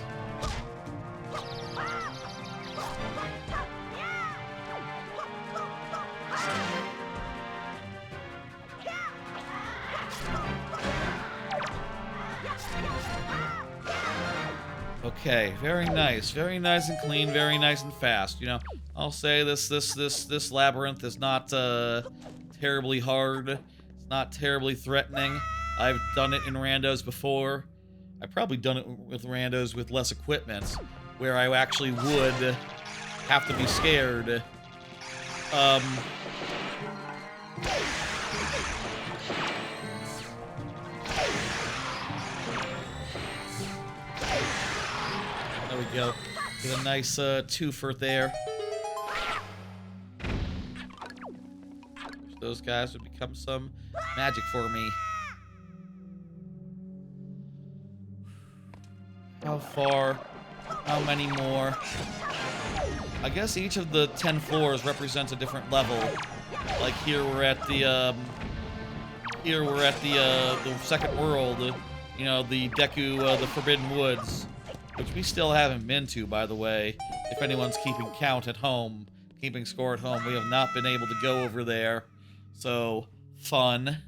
Okay, very nice and clean, very nice and fast. You know, I'll say this labyrinth is not terribly hard. It's not terribly threatening. I've done it in randos before. I've probably done it with randos with less equipment, where I actually would have to be scared. There we go. Get a nice twofer there. Those guys would become some magic for me. How far? How many more? I guess each of the 10 floors represents a different level. Like here we're at the the second world. You know, the Deku, the Forbidden Woods, which we still haven't been to, by the way. If anyone's keeping count at home, keeping score at home, we have not been able to go over there. So, fun.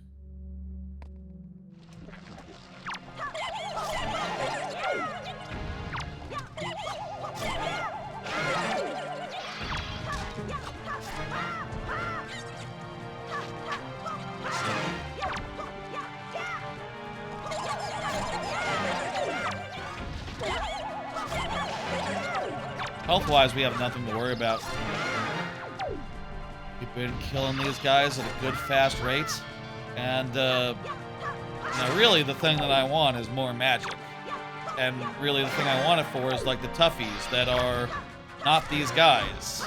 Health-wise, we have nothing to worry about. We've been killing these guys at a good, fast rate. And, now really, the thing that I want is more magic. And really, the thing I want it for is, like, the toughies that are not these guys.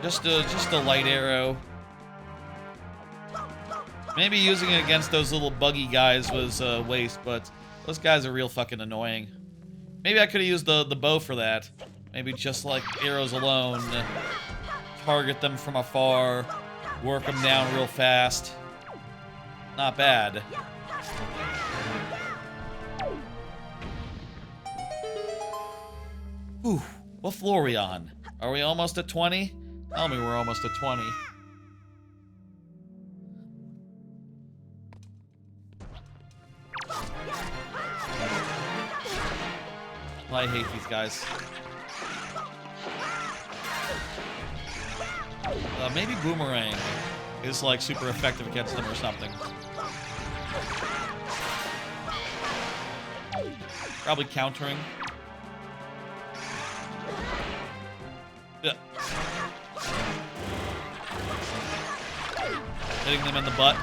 Just a light arrow. Maybe using it against those little buggy guys was a waste, but those guys are real fucking annoying. Maybe I could have used the bow for that. Maybe just like arrows alone. Target them from afar. Work them down real fast. Not bad. Whew. What floor are we on? Are we almost at 20? Tell me we're almost at 20. I hate these guys. Maybe Boomerang is like super effective against them or something. Probably countering. Yeah. Hitting them in the butt.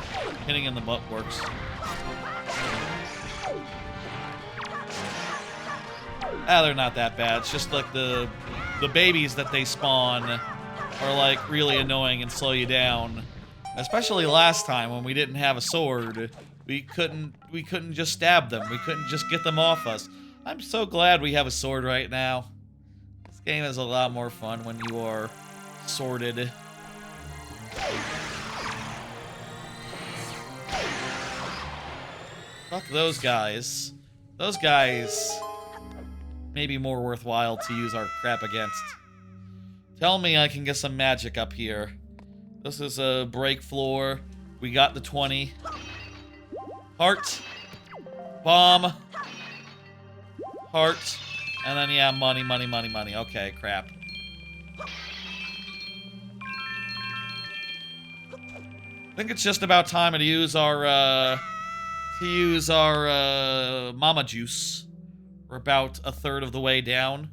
Hitting in the butt works. Ah, they're not that bad. It's just like the babies that they spawn are like really annoying and slow you down. Especially last time when we didn't have a sword. We couldn't just stab them. We couldn't just get them off us. I'm so glad we have a sword right now. This game is a lot more fun when you are sworded. Fuck those guys. Those guys may be more worthwhile to use our crap against. Tell me I can get some magic up here. This is a break floor. We got the 20. Heart. Bomb. Heart. And then, yeah, money, money, money, money. Okay, crap. I think it's just about time to use our, mama juice. We're about a third of the way down.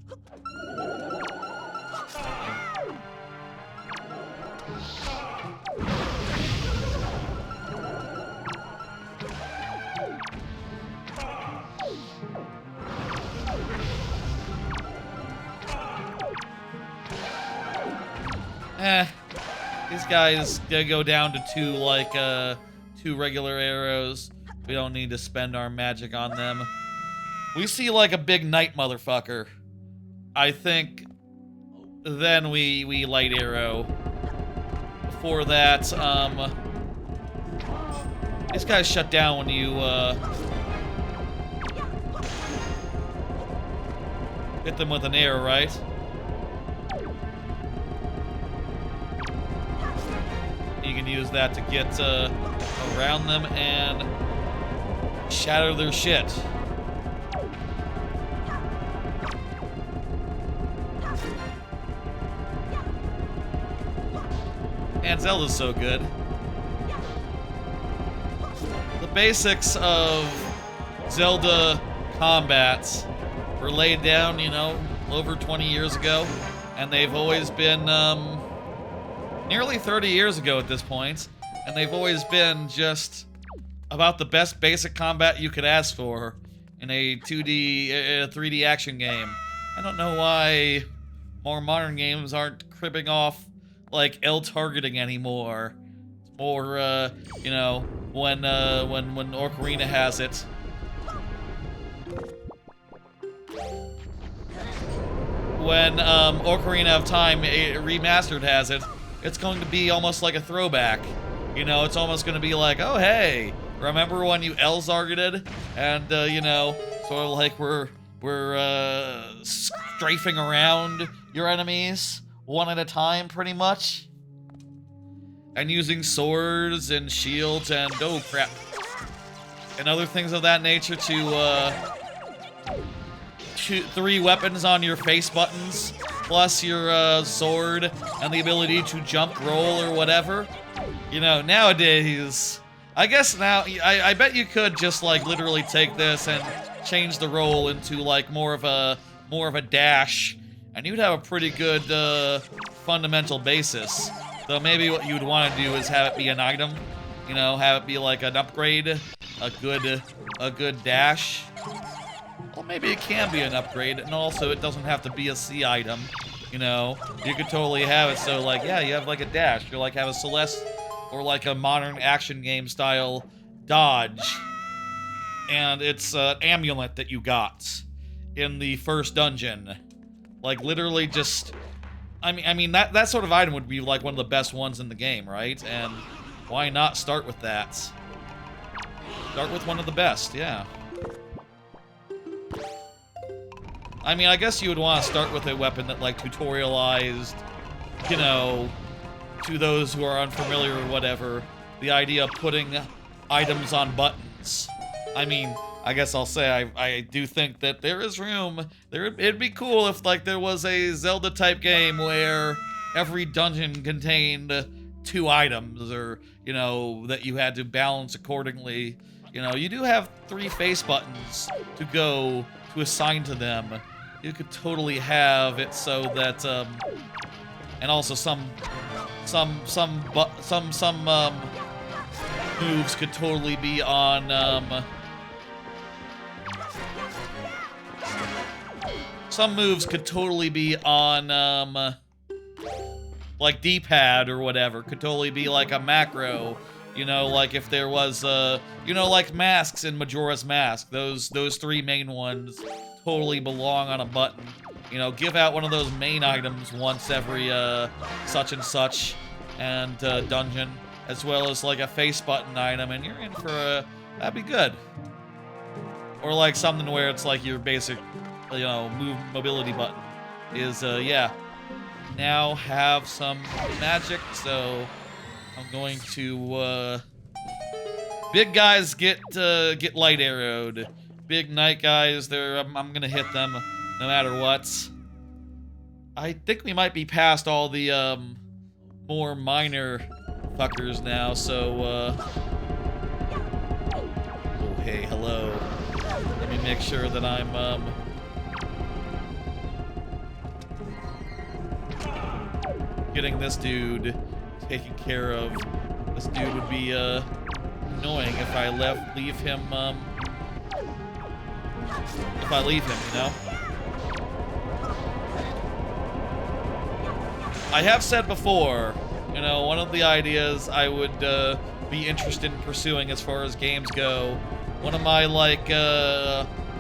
These guys go down to two regular arrows. We don't need to spend our magic on them. we see like a big knight motherfucker, I think then we light arrow. Before that, these guys shut down when you hit them with an arrow, right? You can use that to get around them and shatter their shit. Man, Zelda's so good. The basics of Zelda combats were laid down, you know, over 20 years ago, and they've always been nearly 30 years ago at this point, and they've always been just about the best basic combat you could ask for in a 3D action game. I don't know why more modern games aren't cribbing off like L targeting anymore. It's more, you know, when Ocarina has it. When Ocarina of Time Remastered has it, it's going to be almost like a throwback. You know, it's almost going to be like, oh hey, remember when you L targeted? And you know, sort of like we're strafing around your enemies one at a time, pretty much, and using swords and shields and oh crap, and other things of that nature to shoot 3 weapons on your face buttons, plus your sword and the ability to jump, roll, or whatever. You know, nowadays, I guess now, I bet you could just like literally take this and change the roll into like more of a dash, and you'd have a pretty good fundamental basis. Though maybe what you'd want to do is have it be an item, you know, have it be like an upgrade, a good dash. Well, maybe it can be an upgrade, and also it doesn't have to be a C item, you know. You could totally have it so like, yeah, you have like a dash, you like have a Celeste or like a modern action game style dodge, and it's an amulet that you got in the first dungeon. Like literally just, I mean that sort of item would be like one of the best ones in the game, right? And why not start with that? Start with one of the best, yeah. I mean, I guess you would want to start with a weapon that like tutorialized, you know, to those who are unfamiliar or whatever, the idea of putting items on buttons. I mean, I guess I'll say I do think that there is room. It'd be cool if like there was a Zelda type game where every dungeon contained 2 items, or you know, that you had to balance accordingly. You know, you do have 3 face buttons to assign to them. You could totally have it so that and also some moves could totally be on some moves could totally be on like D-pad or whatever, could totally be like a macro, you know, like if there was you know, like masks in Majora's Mask, those 3 main ones totally belong on a button. You know, give out one of those main items once every such and such and dungeon, as well as like a face button item, and you're in for a, that'd be good. Or like something where it's like your basic, you know, mobility button is yeah. Now have some magic, so I'm going to big guys get light arrowed. Big knight guys, I'm gonna hit them no matter what. I think we might be past all the more minor fuckers now, so oh hey, hello. Let me make sure that I'm getting this dude taken care of. This dude would be annoying if I leave him you know? I have said before, you know, one of the ideas I would be interested in pursuing as far as games go, one of my, like,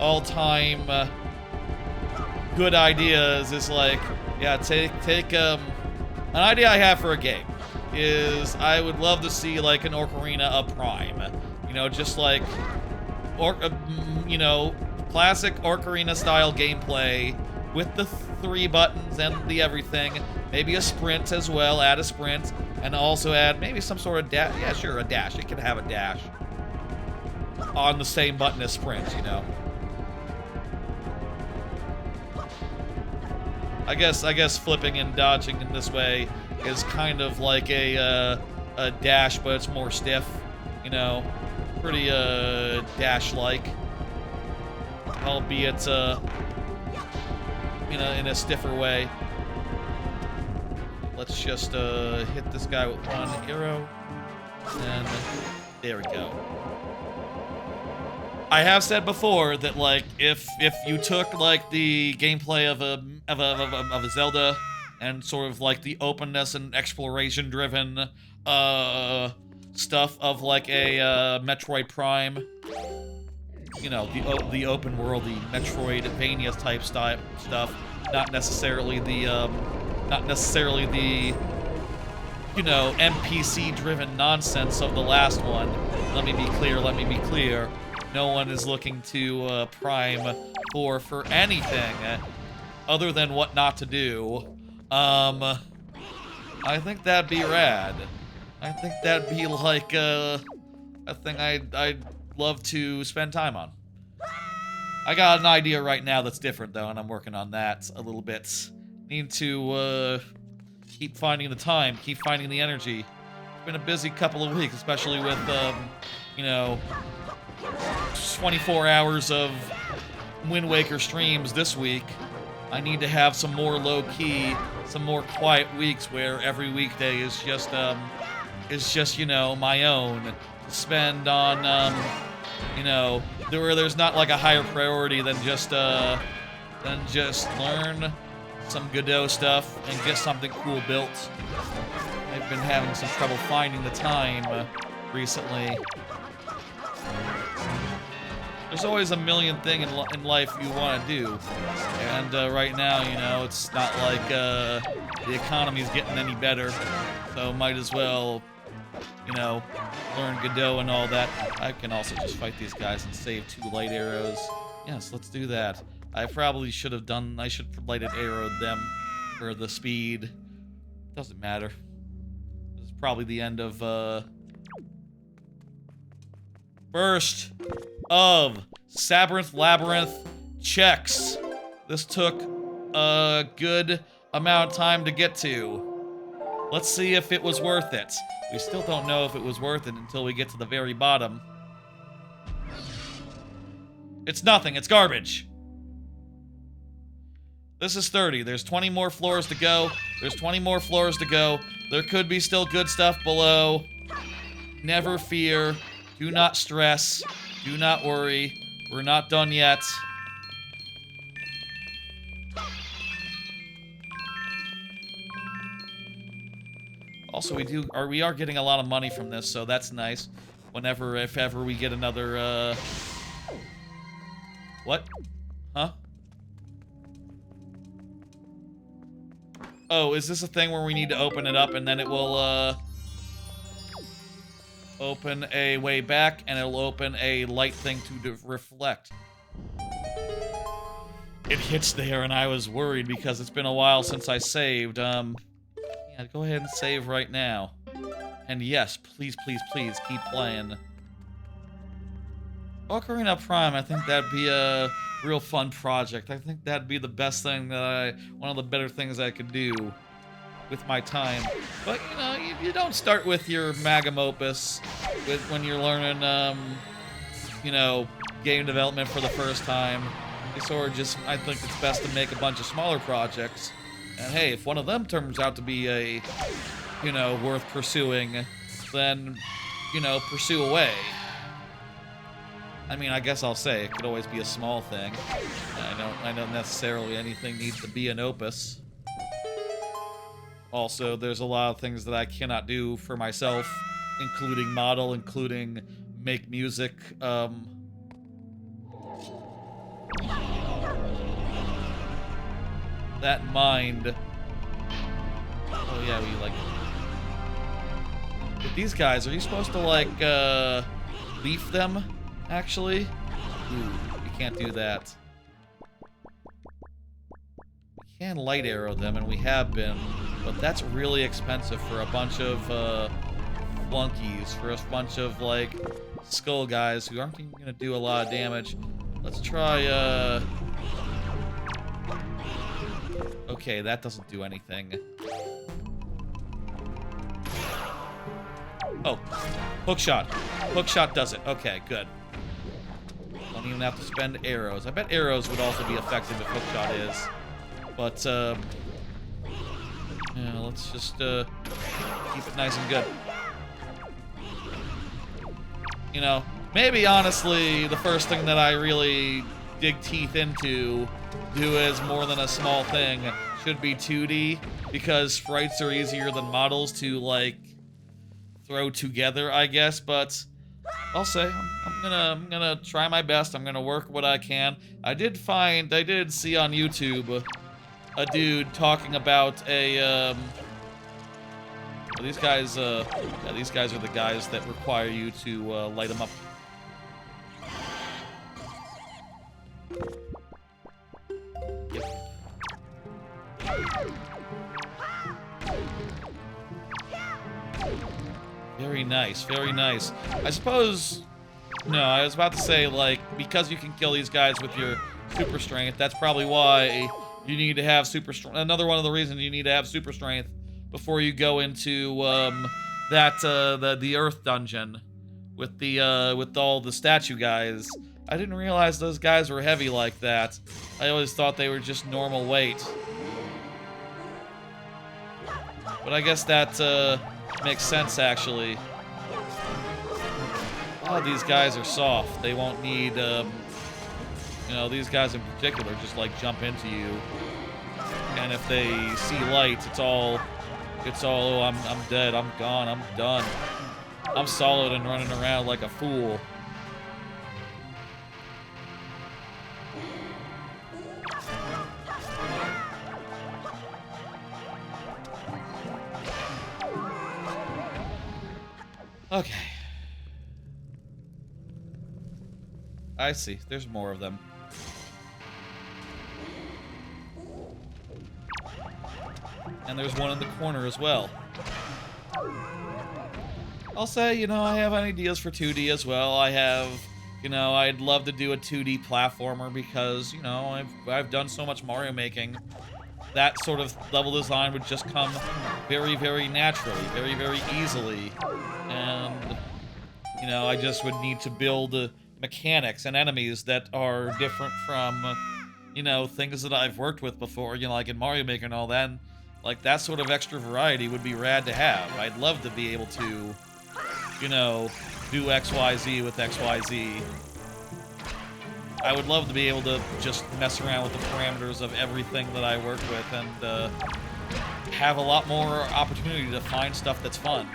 all-time good ideas is like, yeah, take an idea I have for a game is I would love to see like an Ocarina of Prime, you know, just like you know, classic Ocarina style gameplay with the 3 buttons and the everything, maybe a sprint as well, add a sprint, and also add maybe some sort of dash. Yeah, sure, a dash. It can have a dash on the same button as sprint, you know. I guess flipping and dodging in this way is kind of like a dash, but it's more stiff, you know, pretty dash-like, albeit you know, in a stiffer way. Let's just hit this guy with one arrow, and there we go. I have said before that like if you took like the gameplay of a Zelda and sort of like the openness and exploration driven stuff of like a Metroid Prime, you know, the open world, the Metroidvania type stuff, not necessarily the you know, NPC driven nonsense of the last one. Let me be clear. No one is looking to Prime for anything other than what not to do. I think that'd be rad. I think that'd be like a thing I'd love to spend time on. I got an idea right now that's different though, and I'm working on that a little bit. Need to keep finding the time, keep finding the energy. It's been a busy couple of weeks, especially with you know, 24 hours of Wind Waker streams this week. I need to have some more low-key, some more quiet weeks where every weekday is just, you know, my own to spend on, you know, where there's not like a higher priority than just learn some Godot stuff and get something cool built. I've been having some trouble finding the time recently. There's always a million things in life you want to do, and right now, you know, it's not like the economy's getting any better, so might as well, you know, learn Godot and all that. I can also just fight these guys and save 2 light arrows. Yes, let's do that. I probably should have done, I should have lighted arrowed them for the speed. Doesn't matter. This is probably the end of, first of Labrinth checks. This took a good amount of time to get to. Let's see if it was worth it. We still don't know if it was worth it until we get to the very bottom. It's nothing, it's garbage. This is 30. There's 20 more floors to go. There's 20 more floors to go. There could be still good stuff below. Never fear. Do not stress. Do not worry. We're not done yet. Also, we are getting a lot of money from this, so that's nice. If ever we get another, What? Huh? Oh, is this a thing where we need to open it up and then it will, open a way back and it'll open a light thing to reflect? It hits there and I was worried because it's been a while since I saved. Yeah, go ahead and save right now. And yes, please, please, please keep playing. Ocarina Prime, I think that'd be a real fun project. I think that'd be the best thing one of the better things I could do with my time. But, you know, you don't start with your magnum opus when you're learning, you know, game development for the first time. You sort of just, I think it's best to make a bunch of smaller projects. And hey, if one of them turns out to be you know, worth pursuing, then, you know, pursue away. I mean, I guess I'll say it could always be a small thing. I don't necessarily anything needs to be an opus. Also, there's a lot of things that I cannot do for myself, including model, including make music. that in mind. Oh yeah, we like... With these guys, are you supposed to like, leaf them, actually? Ooh, you can't do that. We can light arrow them, and we have been, but that's really expensive for a bunch of, flunkies, for a bunch of, like, skull guys who aren't even gonna do a lot of damage. Let's try, okay, that doesn't do anything. Oh, hook shot. Hook shot does it. Okay, good. Don't even have to spend arrows. I bet arrows would also be effective if hook shot is. But, yeah, let's just, keep it nice and good. You know, maybe, honestly, the first thing that I really dig teeth into, do as more than a small thing, should be 2D, because sprites are easier than models to, like, throw together, I guess, but I'll say I'm gonna try my best. I'm gonna work what I can. I did see on YouTube a dude talking about a these guys yeah, these guys are the guys that require you to light them up. Very nice, very nice. I suppose... No, I was about to say, like, because you can kill these guys with your super strength, that's probably why you need to have super strength. Another one of the reasons you need to have super strength before you go into, the Earth dungeon with the, with all the statue guys. I didn't realize those guys were heavy like that. I always thought they were just normal weight. But I guess that, makes sense, actually. A lot of these guys are soft. They won't need, you know, these guys in particular just, like, jump into you. And if they see light, it's all, oh, I'm dead, I'm gone, I'm done. I'm solid and running around like a fool. Okay. I see. There's more of them. And there's one in the corner as well. I'll say, you know, I have ideas for 2D as well. I have, you know, I'd love to do a 2D platformer because, you know, I've done so much Mario making. That sort of level design would just come very, very naturally, very, very easily. And, you know, I just would need to build mechanics and enemies that are different from, you know, things that I've worked with before, you know, like in Mario Maker and all that. And, like, that sort of extra variety would be rad to have. I'd love to be able to, you know, do XYZ with XYZ. I would love to be able to just mess around with the parameters of everything that I work with and have a lot more opportunity to find stuff that's fun.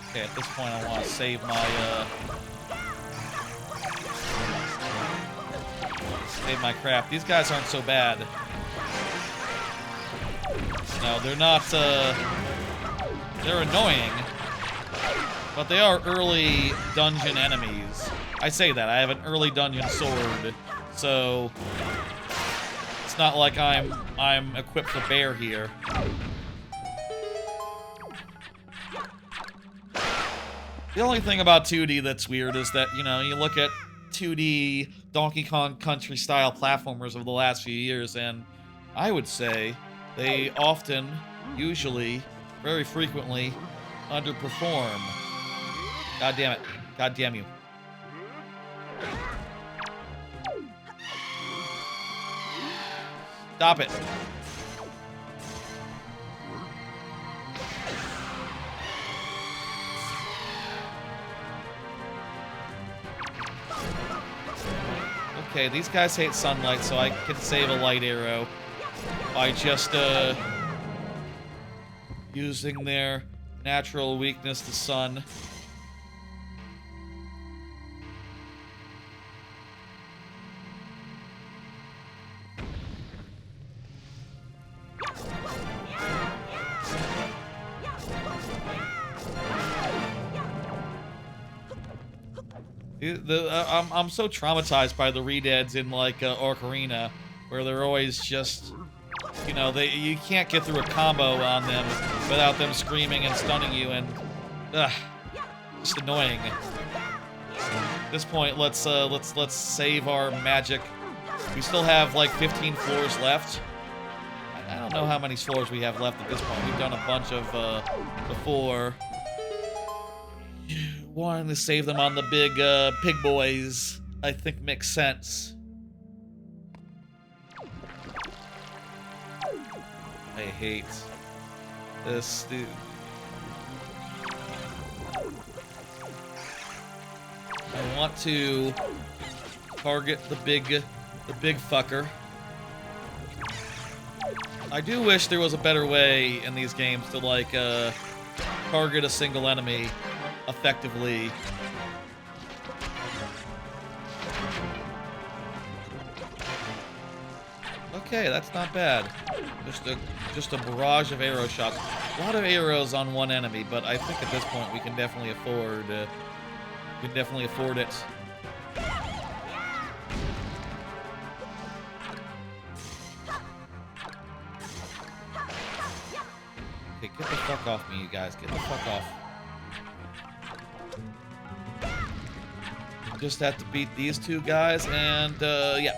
Okay, at this point I want to save my crap. These guys aren't so bad. No, they're not, they're annoying, but they are early dungeon enemies. I say that, I have an early dungeon sword, so it's not like I'm equipped for bear here. The only thing about 2D that's weird is that, you know, you look at 2D Donkey Kong Country style platformers of the last few years, and I would say they often, usually, very frequently, underperform. God damn it. God damn you. Stop it. Okay, these guys hate sunlight, so I can save a light arrow by just, using their natural weakness to sun. I'm so traumatized by the redeads in like Ocarina, where they're always just, you know, you can't get through a combo on them without them screaming and stunning you, and just annoying. At this point, let's save our magic. We still have like 15 floors left. I don't know how many floors we have left at this point. We've done a bunch of before. Wanting to save them on the big pig boys, I think makes sense. I hate this, dude. I want to target the big fucker. I do wish there was a better way in these games to like target a single enemy effectively. Okay, that's not bad. Just a barrage of arrow shots. A lot of arrows on one enemy, but I think at this point we can definitely afford it. Okay, get the fuck off me, you guys. Get the fuck off. Just have to beat these two guys, and yeah.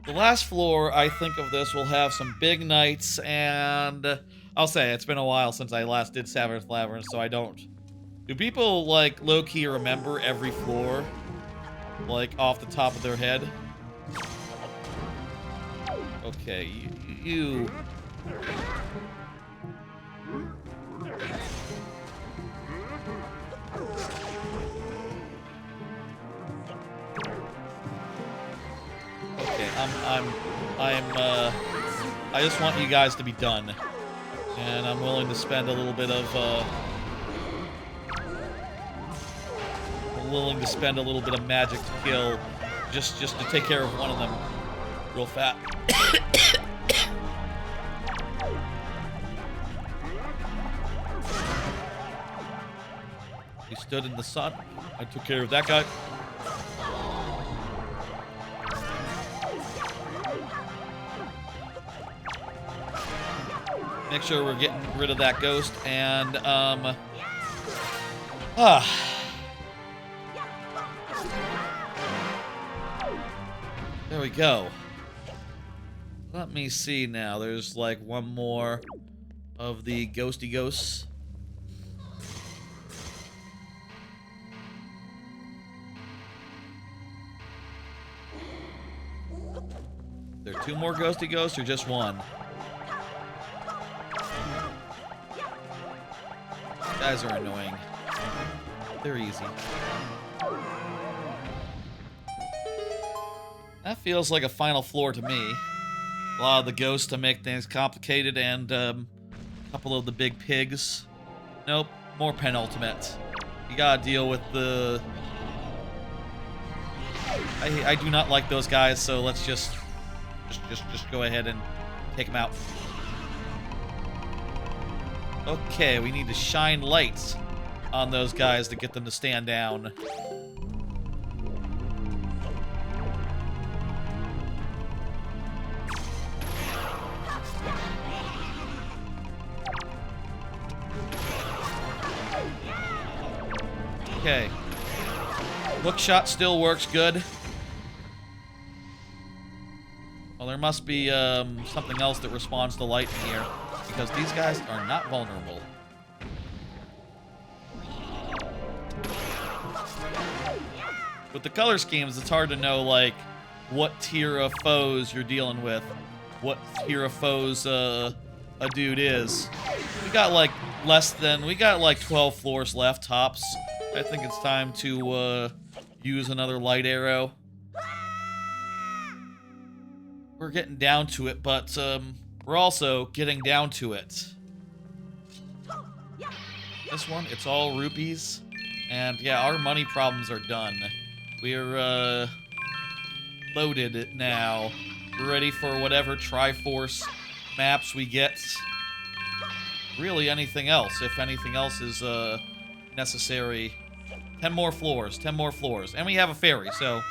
The last floor, I think of this, will have some big knights, and I'll say it's been a while since I last did Savage Labyrinth, so I don't. Do people like low-key remember every floor, like off the top of their head? Okay, you. I just want you guys to be done, and I'm willing to spend a little bit of, magic to kill, just to take care of one of them, real fat. He stood in the sun. I took care of that guy. Make sure we're getting rid of that ghost, and, there we go. Let me see now. There's, like, one more of the ghosty ghosts. There two more ghosty ghosts, or just one? Guys are annoying. They're easy. That feels like a final floor to me. A lot of the ghosts to make things complicated, and a couple of the big pigs. Nope, more penultimate. You gotta deal with the... I do not like those guys, so let's just go ahead and take them out. Okay, we need to shine lights on those guys to get them to stand down. Okay. Hook shot still works good. Well, there must be something else that responds to light in here, because these guys are not vulnerable. With the color schemes, it's hard to know, like, what tier of foes you're dealing with. What tier of foes a dude is. We got like 12 floors left, tops. I think it's time to use another light arrow. We're getting down to it, but we're also getting down to it. This one, it's all rupees. And yeah, our money problems are done. We're loaded now. We're ready for whatever Triforce maps we get. Really anything else, if anything else is necessary 10 more floors. 10 more floors. And we have a fairy, so...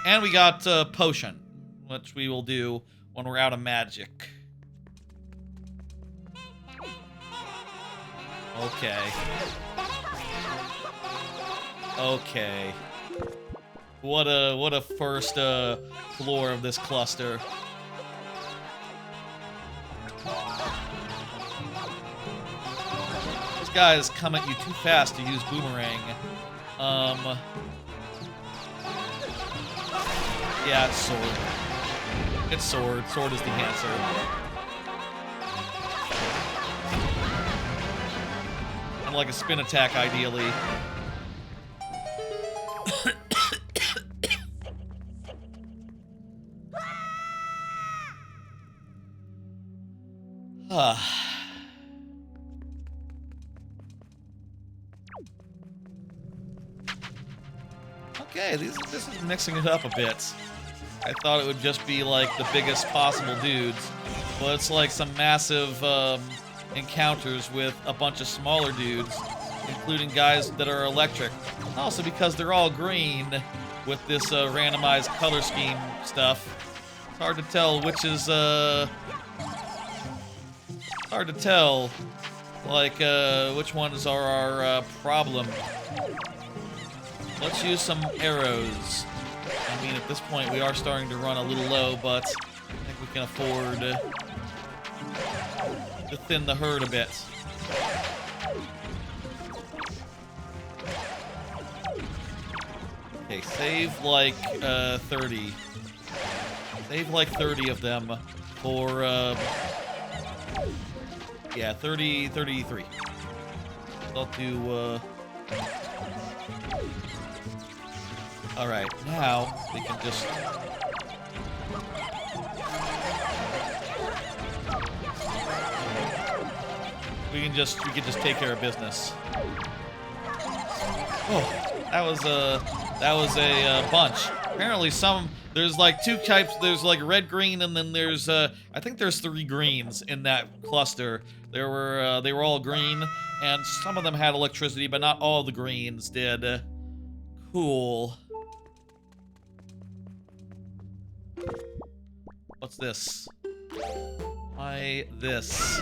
And we got potion, which we will do when we're out of magic. Okay. Okay. What a first floor of this cluster. These guys come at you too fast to use boomerang. Yeah, it's sword. It's sword. Sword is the answer. And like a spin attack, ideally. Okay, this is mixing it up a bit. I thought it would just be like the biggest possible dudes, but it's like some massive encounters with a bunch of smaller dudes, including guys that are electric. Also because they're all green with this randomized color scheme stuff. It's hard to tell which is hard to tell, like, which ones are our problem. Let's use some arrows. I mean, at this point, we are starting to run a little low, but I think we can afford to thin the herd a bit. Okay, save like 30. Save like 30 of them for, yeah, 33. I'll do, Alright, now we can just... We can just take care of business. Oh, that was a bunch. Apparently there's like two types, there's like red, green, and then there's, I think there's 3 greens in that cluster. They were all green, and some of them had electricity, but not all the greens did. Cool. What's this? Why this?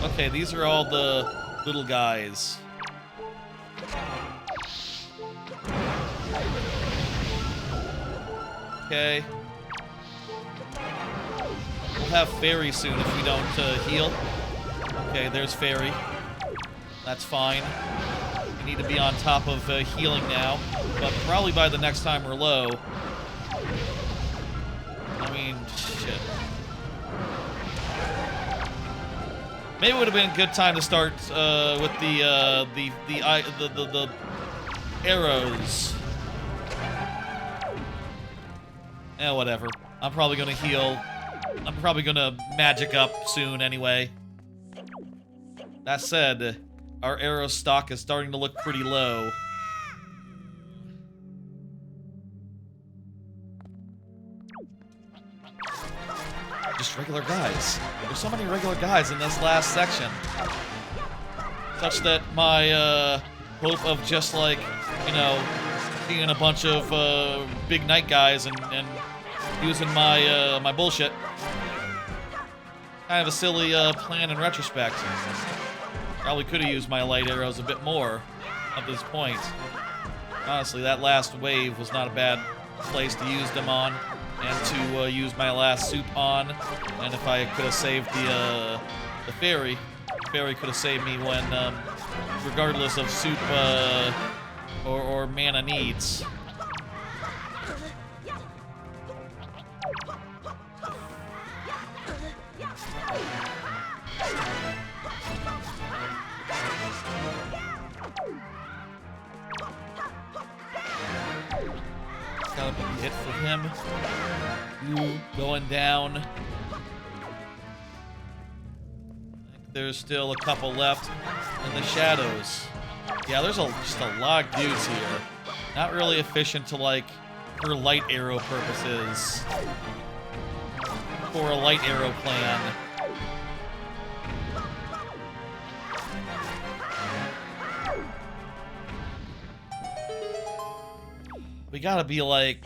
Okay, these are all the little guys. Okay. We'll have Fairy soon if we don't heal. Okay, there's Fairy. That's fine. We need to be on top of healing now, but probably by the next time we're low. I mean, shit. Maybe it would have been a good time to start with the arrows. Eh, whatever. I'm probably gonna heal. I'm probably gonna magic up soon anyway. That said, our arrow stock is starting to look pretty low. Just regular guys. There's so many regular guys in this last section. Such that my hope of just like, you know, seeing a bunch of big night guys and using my my bullshit. Kind of a silly plan in retrospect. Probably could have used my light arrows a bit more at this point. Honestly, that last wave was not a bad place to use them on, and to use my last soup on. And if I could have saved the fairy could have saved me when, regardless of soup or mana needs. Gotta be hit for him. You going down. I think there's still a couple left in the shadows. Yeah, there's just a lot of dudes here. Not really efficient to, like, for light arrow purposes. For a light arrow plan. We gotta be, like,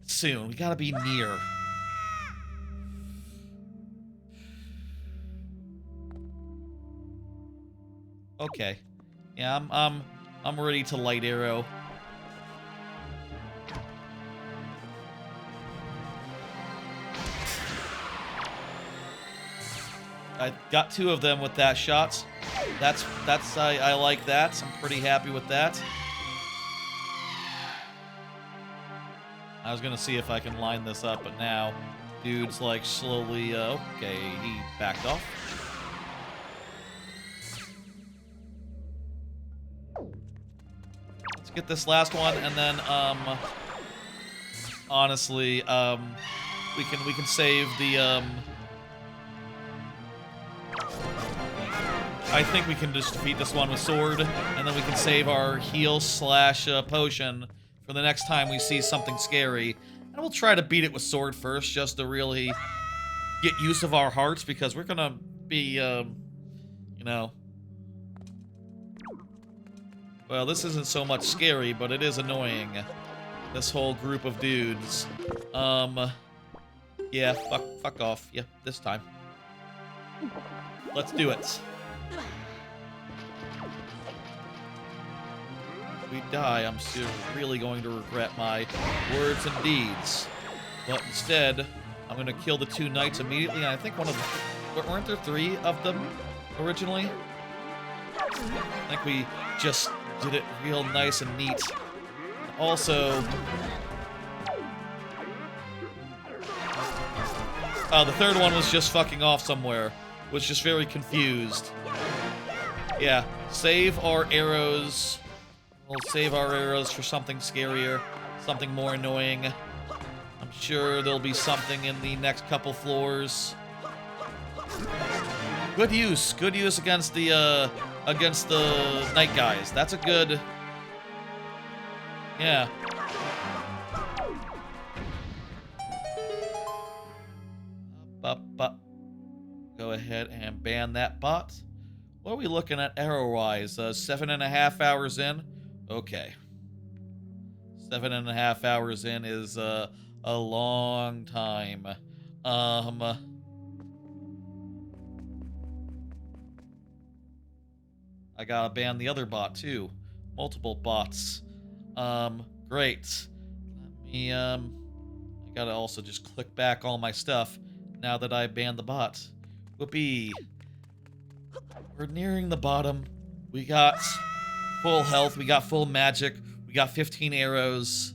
soon. We gotta be near. Okay. Yeah, I'm ready to light arrow. I got 2 of them with that shot. I like that. I'm pretty happy with that. I was gonna see if I can line this up, but now dude's like slowly, okay, he backed off. Let's get this last one, and then, honestly, we can save the, I think we can just defeat this one with sword, and then we can save our heal slash potion for the next time we see something scary. And we'll try to beat it with sword first, just to really get use of our hearts, because we're gonna be, you know... Well, this isn't so much scary, but it is annoying. This whole group of dudes. Yeah, fuck off. Yeah, this time. Let's do it. If we die, I'm still really going to regret my words and deeds. But instead, I'm going to kill the 2 knights immediately, and I think one of them... Weren't there 3 of them originally? I think we just did it real nice and neat. Also... the 3rd one was just fucking off somewhere. Was just very confused. Yeah, save our arrows. We'll save our arrows for something scarier, something more annoying. I'm sure there'll be something in the next couple floors. Good use against the night guys. That's a good... Yeah. Go ahead and ban that bot. What are we looking at arrow-wise? 7.5 hours in? Okay. 7.5 hours in is a long time. I gotta ban the other bot too. Multiple bots. Great. Let me, I gotta also just click back all my stuff now that I banned the bot. Whoopee. We're nearing the bottom. We got full health. We got full magic. We got 15 arrows.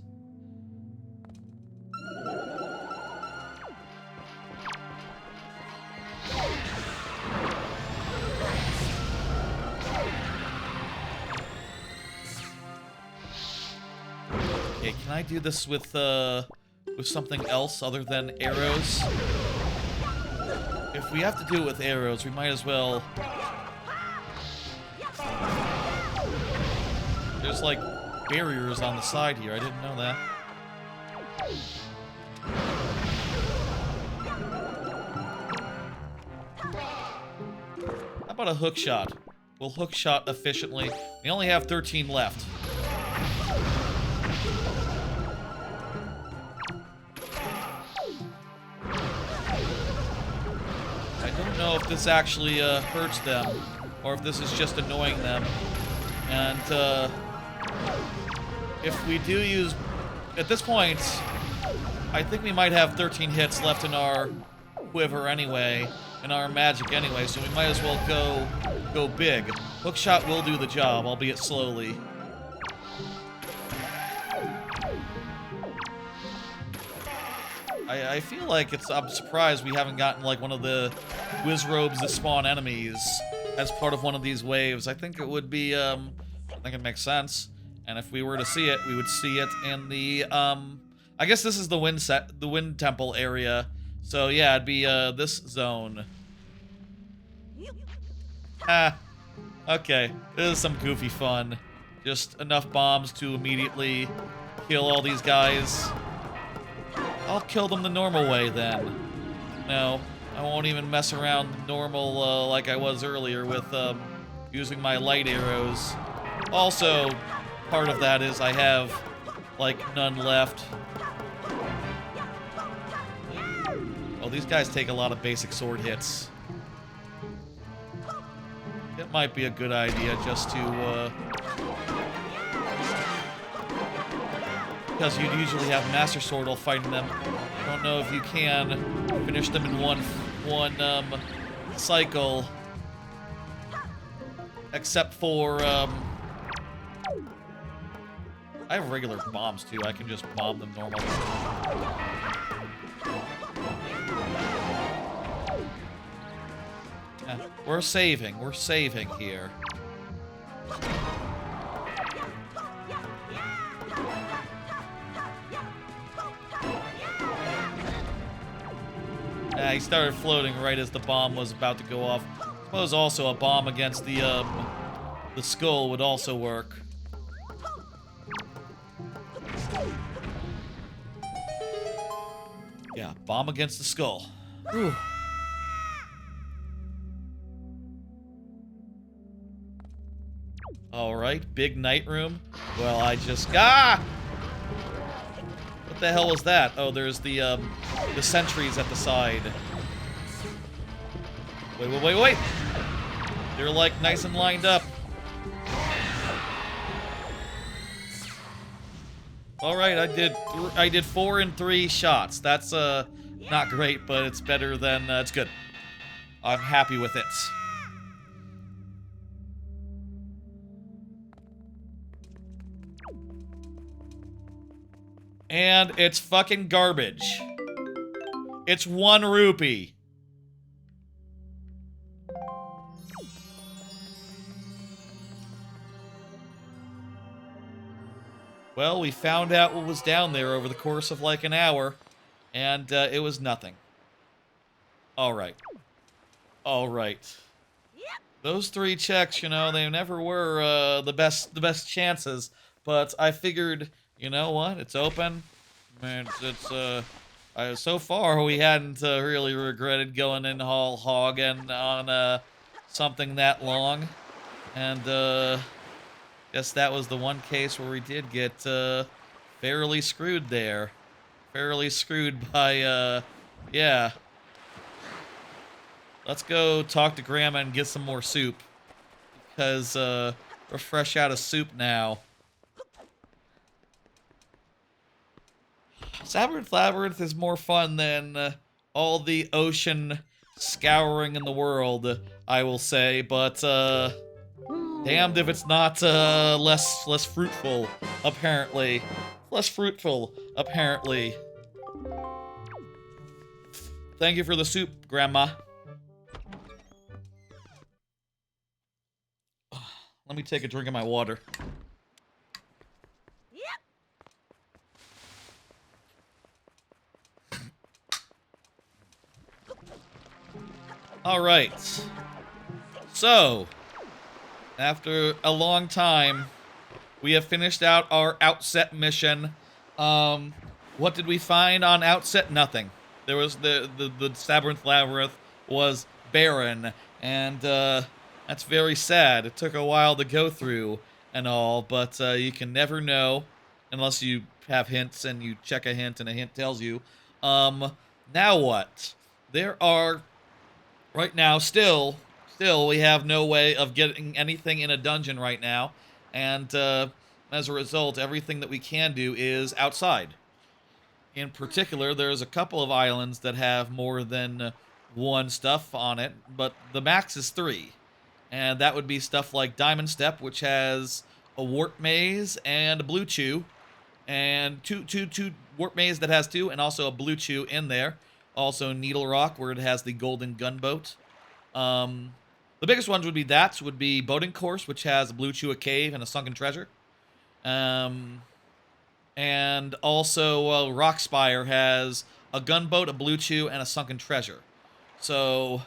Okay, can I do this with something else other than arrows? If we have to do it with arrows, we might as well... There's, like, barriers on the side here. I didn't know that. How about a hook shot? We'll hook shot efficiently. We only have 13 left. I don't know if this actually hurts them, or if this is just annoying them. And if we do use... At this point, I think we might have 13 hits left in our quiver anyway, in our magic anyway, so we might as well go big. Hookshot will do the job, albeit slowly. I feel like I'm surprised we haven't gotten like one of the Wizrobes that spawn enemies as part of one of these waves. I think it would be, I think it makes sense. And if we were to see it, we would see it in the, I guess this is the Wind Temple area. So yeah, it'd be, this zone. Okay. This is some goofy fun. Just enough bombs to immediately kill all these guys. I'll kill them the normal way, then. No, I won't even mess around normal like I was earlier with using my light arrows. Also, part of that is I have like none left. Oh, these guys take a lot of basic sword hits. It might be a good idea just to, because you'd usually have Master Sword while fighting them. I don't know if you can finish them in one cycle. Except for, I have regular bombs, too. I can just bomb them normally. Yeah, we're saving here. He started floating right as the bomb was about to go off. I suppose also a bomb against the skull would also work. Yeah, bomb against the skull. Whew. Alright, big night room. Well, I just... Ah! What the hell was that? Oh, there's the sentries at the side. Wait. They're, like, nice and lined up. Alright, I did 4 in 3 shots. That's, not great, but it's better than, it's good. I'm happy with it. And it's fucking garbage. It's 1 rupee. Well, we found out what was down there over the course of like an hour, and it was nothing. Alright. Alright. Those 3 checks, you know, they never were the best chances, but I figured, you know what, it's open. I mean, so far we hadn't really regretted going in whole hog and on something that long, and guess that was the one case where we did get fairly screwed there. Fairly screwed by yeah. Let's go talk to Grandma and get some more soup, because we're fresh out of soup now. Labrinth is more fun than all the ocean scouring in the world, I will say, but damned if it's not less fruitful, apparently. Less fruitful, apparently. Thank you for the soup, Grandma. Let me take a drink of my water. Alright. So, after a long time, we have finished out our Outset mission. What did we find on Outset? Nothing. There was the Labyrinth was barren, and that's very sad. It took a while to go through and all, but you can never know unless you have hints and you check a hint and a hint tells you. Now what? There are, right now, still, we have no way of getting anything in a dungeon right now, and as a result, everything that we can do is outside. In particular, there's a couple of islands that have more than 1 stuff on it, but the max is 3. And that would be stuff like Diamond Step, which has a warp maze and a blue chew, and two warp maze that has 2, and also a blue chew in there. Also Needle Rock, where it has the golden gunboat. The biggest ones would be Boating Course, which has a blue chew, a cave, and a sunken treasure. And also Rockspire has a gunboat, a blue chew, and a sunken treasure. So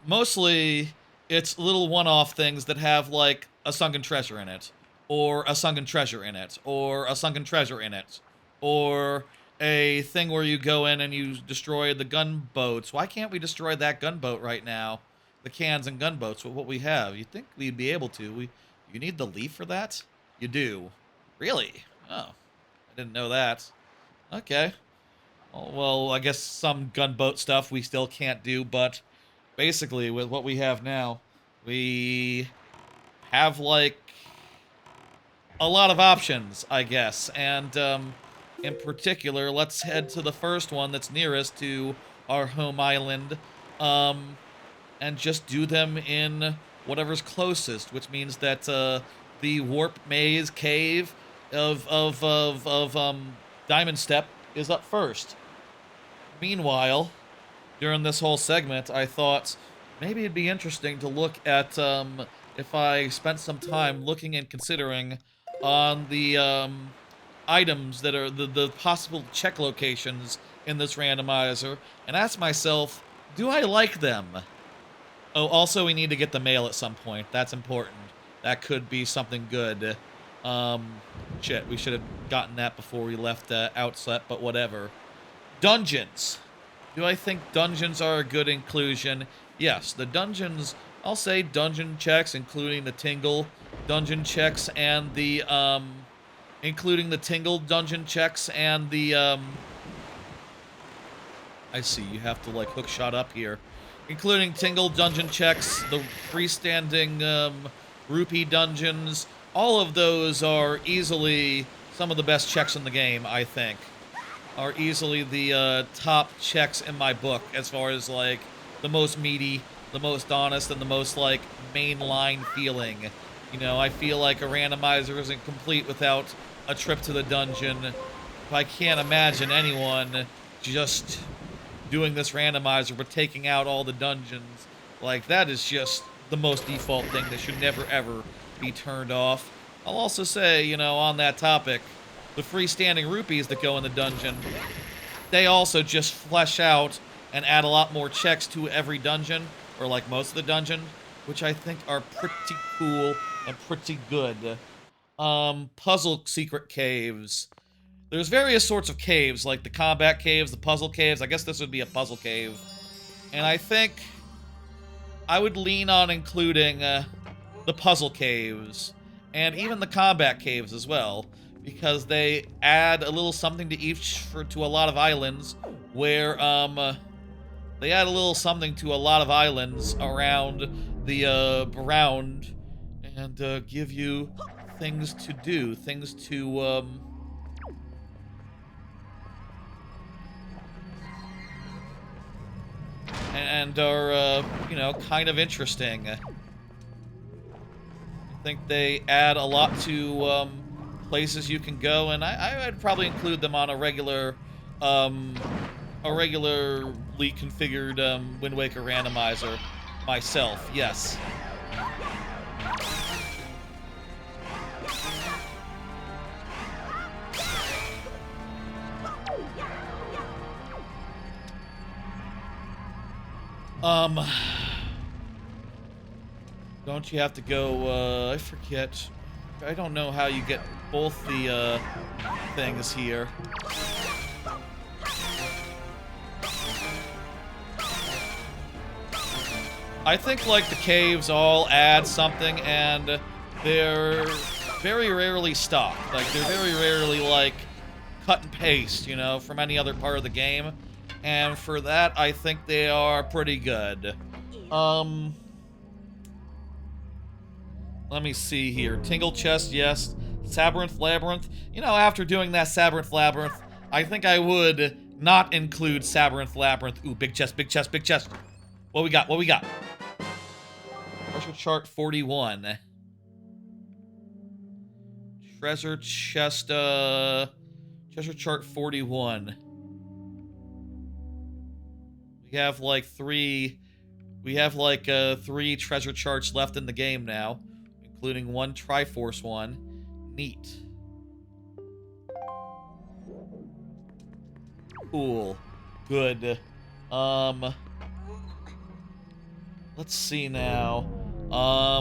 mostly it's little one-off things that have like a sunken treasure in it, or a sunken treasure in it, or a sunken treasure in it, or a thing where you go in and you destroy the gunboats. Why can't we destroy that gunboat right now? The cans and gunboats with what we have. You'd think we'd be able to. You need the leaf for that? You do. Really? Oh, I didn't know that. Okay. Well, I guess some gunboat stuff we still can't do, but basically with what we have now, we have like a lot of options, I guess. And in particular, let's head to the first one that's nearest to our home island, and just do them in whatever's closest, which means that the warp maze cave of Diamond Step is up first. Meanwhile, during this whole segment, I thought maybe it'd be interesting to look at if I spent some time looking and considering on the items that are the possible check locations in this randomizer and ask myself, do I like them? Oh, also we need to get the mail at some point. That's important. That could be something good. Shit, we should have gotten that before we left Outset, but whatever. Dungeons. Do I think dungeons are a good inclusion? Yes, the dungeons, I'll say dungeon checks, including the Tingle dungeon checks and the, including the Tingle dungeon checks and the, I see, you have to, like, hook shot up here. Including Tingle dungeon checks, the freestanding, rupee dungeons, all of those are easily some of the best checks in the game, I think. Are easily the top checks in my book as far as, like, the most meaty, the most honest, and the most, like, mainline feeling. You know, I feel like a randomizer isn't complete without a trip to the dungeon. I can't imagine anyone just doing this randomizer but taking out all the dungeons. Like, that is just the most default thing that should never, ever be turned off. I'll also say, you know, on that topic, the freestanding rupees that go in the dungeon, they also just flesh out and add a lot more checks to every dungeon, or like most of the dungeon, which I think are pretty cool and pretty good. Puzzle secret caves. There's various sorts of caves, like the combat caves, the puzzle caves. I guess this would be a puzzle cave. And I think I would lean on including the puzzle caves, and even the combat caves as well, because they add a little something to each to a lot of islands, where they add a little something to a lot of islands around the and give you things to do, things to and are you know, kind of interesting. I think they add a lot to places you can go, and I'd probably include them on a regularly configured Wind Waker Randomizer myself, yes. Don't you have to go, I forget. I don't know how you get both the, things here. I think, like, the caves all add something, and they're very rarely stocked. Like, they're very rarely, like, cut and paste, you know, from any other part of the game. And for that, I think they are pretty good. Let me see here. Tingle chest, yes. Sabrinth Labyrinth. You know, after doing that Sabrinth Labyrinth, I think I would not include Sabrinth Labyrinth. Ooh, big chest, big chest, big chest. What we got? What we got? Treasure chart 41. Treasure chest, treasure chart 41. We have like three treasure charts left in the game now, including one Triforce one. Neat. Cool. Good. Let's see now.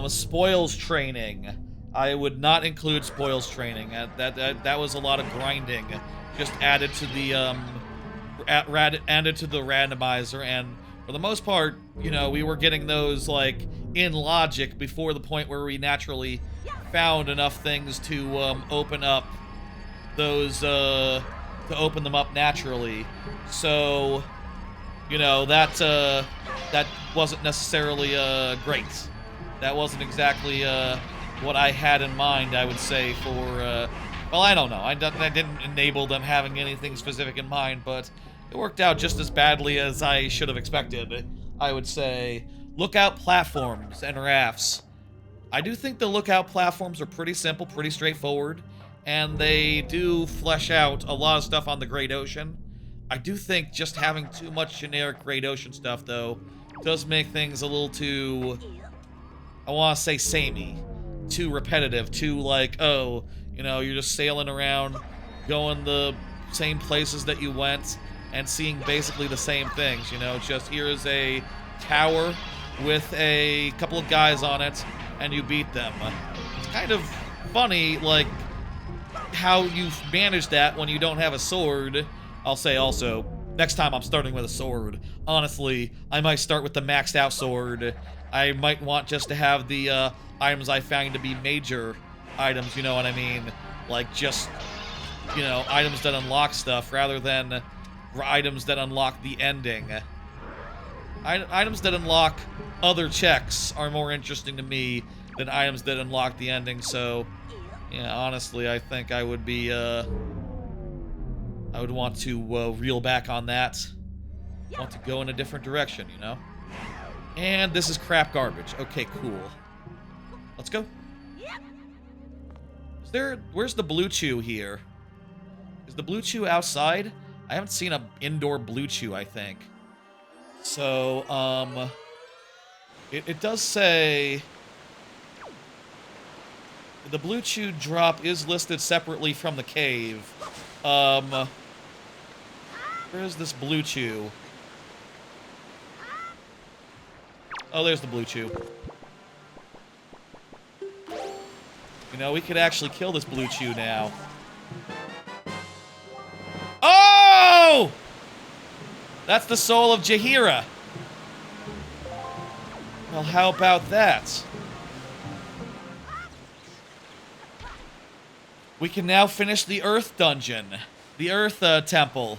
Spoils training. I would not include spoils training. That was a lot of grinding. Just added to the added to the randomizer, and for the most part, you know, we were getting those like in logic before the point where we naturally found enough things to open up those, to open them up naturally. So, you know, that wasn't necessarily great. That wasn't exactly what I had in mind, I would say, for, well, I don't know. I didn't enable them having anything specific in mind, but it worked out just as badly as I should have expected, I would say. Lookout platforms and rafts. I do think the lookout platforms are pretty simple, pretty straightforward, and they do flesh out a lot of stuff on the Great Ocean. I do think just having too much generic Great Ocean stuff, though, does make things a little too, I want to say samey, too repetitive, too like, oh, you know, you're just sailing around, going the same places that you went, and seeing basically the same things, you know, just here's a tower with a couple of guys on it, and you beat them. It's kind of funny, like, how you manage that when you don't have a sword. I'll say also, next time I'm starting with a sword. Honestly, I might start with the maxed out sword. I might want just to have the items I find to be major items, you know what I mean? Like, just, you know, items that unlock stuff rather than items that unlock the ending. Items that unlock other checks are more interesting to me than items that unlock the ending, so yeah, honestly, I think I would be, I would want to reel back on that. Want to go in a different direction, you know? And this is crap garbage. Okay, cool. Let's go. Where's the blue chew here? Is the blue chew outside? I haven't seen an indoor blue chew, I think. So, it does say the blue chew drop is listed separately from the cave. Where is this blue chew? Oh, there's the blue chew. You know, we could actually kill this blue chew now. Oh! That's the soul of Jaheira. Well, how about that? We can now finish the Earth dungeon. The Earth temple.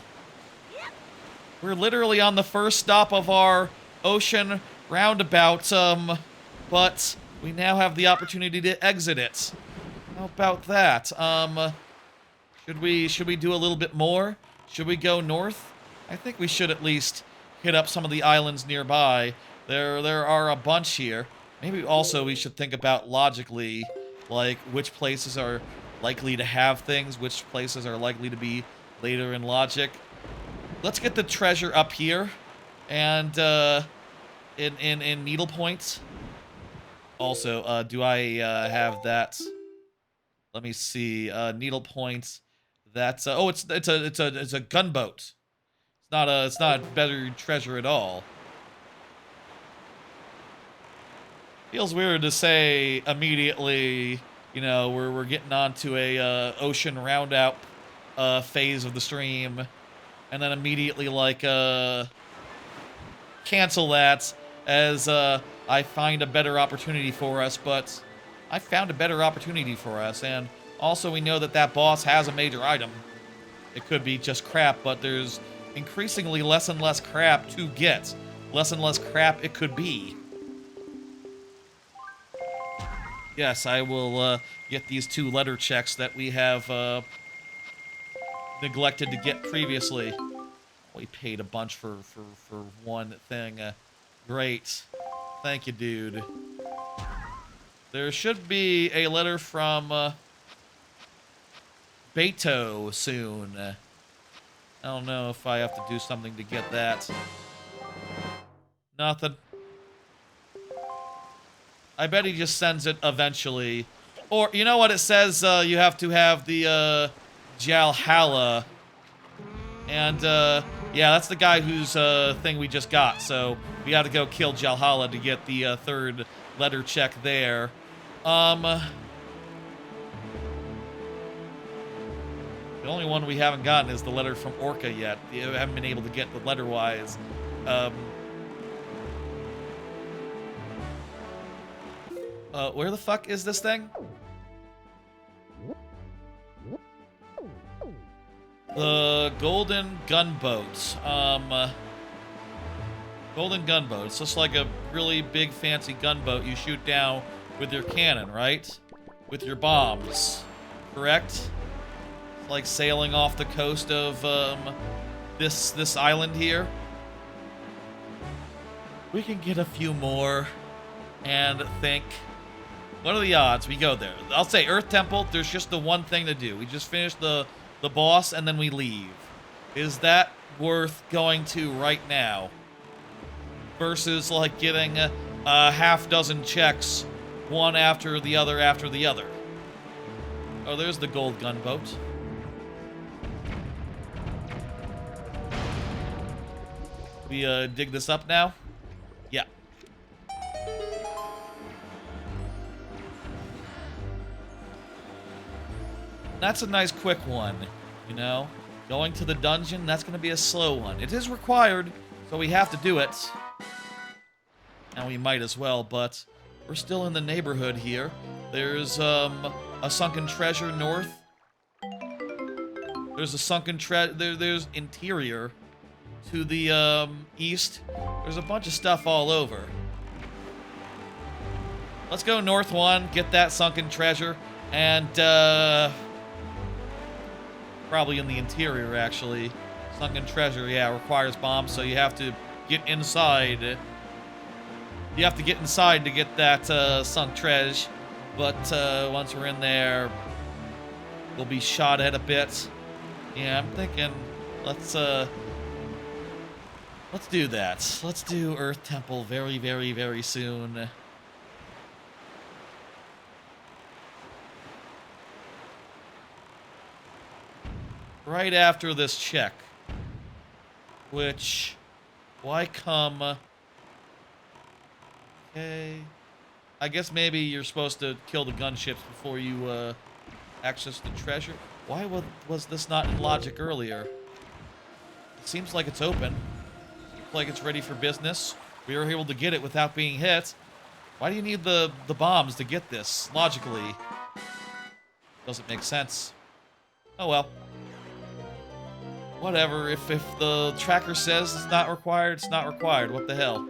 We're literally on the first stop of our ocean roundabout, but we now have the opportunity to exit it. How about that? Should we do a little bit more? Should we go north? I think we should at least hit up some of the islands nearby. There are a bunch here. Maybe also we should think about logically, like, which places are likely to have things, which places are likely to be later in logic. Let's get the treasure up here, and in needle points. Also, do I have that? Let me see. Needle points. That's oh, it's a gunboat. It's not a better treasure at all. Feels weird to say immediately, you know, we're getting onto a ocean roundup phase of the stream, and then immediately like cancel that as I find a better opportunity for us. But I found a better opportunity for us, and also we know that that boss has a major item. It could be just crap, but there's increasingly less and less crap to get. Less and less crap it could be. Yes, I will get these 2 letter checks that we have neglected to get previously. We paid a bunch for one thing. Great. Thank you, dude. There should be a letter from Picto soon. I don't know if I have to do something to get that. Nothing. I bet he just sends it eventually. Or, you know what it says? You have to have the, Jalhalla. And, yeah, that's the guy whose, thing we just got. So, we gotta go kill Jalhalla to get the, 3rd letter check there. The only one we haven't gotten is the letter from Orca yet. We haven't been able to get the letter-wise. Where the fuck is this thing? The golden gunboat. Golden gunboat. It's just like a really big fancy gunboat you shoot down with your cannon, right? With your bombs. Correct? It's like sailing off the coast of this island here. We can get a few more and think. What are the odds we go there? I'll say Earth Temple, there's just the one thing to do. We just finish the boss and then we leave. Is that worth going to right now? Versus like getting a half dozen checks, one after the other after the other. Oh, there's the gold gunboat. We dig this up now? Yeah. That's a nice quick one, you know? Going to the dungeon, that's going to be a slow one. It is required, so we have to do it. And we might as well, but we're still in the neighborhood here. There's a sunken treasure north. There's a sunken there's interior to the east. There's a bunch of stuff all over. Let's go north one, get that sunken treasure, and probably in the interior actually. Sunken treasure, yeah, requires bombs, so you have to get inside. You have to get inside to get that sunk treasure, but once we're in there, we'll be shot at a bit. Yeah, I'm thinking let's do that. Let's do Earth Temple very, very, very soon. Right after this check, which why come? Okay. I guess maybe you're supposed to kill the gunships before you access the treasure. Why was this not in logic earlier? It seems like it's open. Seems like it's ready for business. We were able to get it without being hit. Why do you need the bombs to get this? Logically. Doesn't make sense. Oh well. Whatever. If the tracker says it's not required, it's not required. What the hell?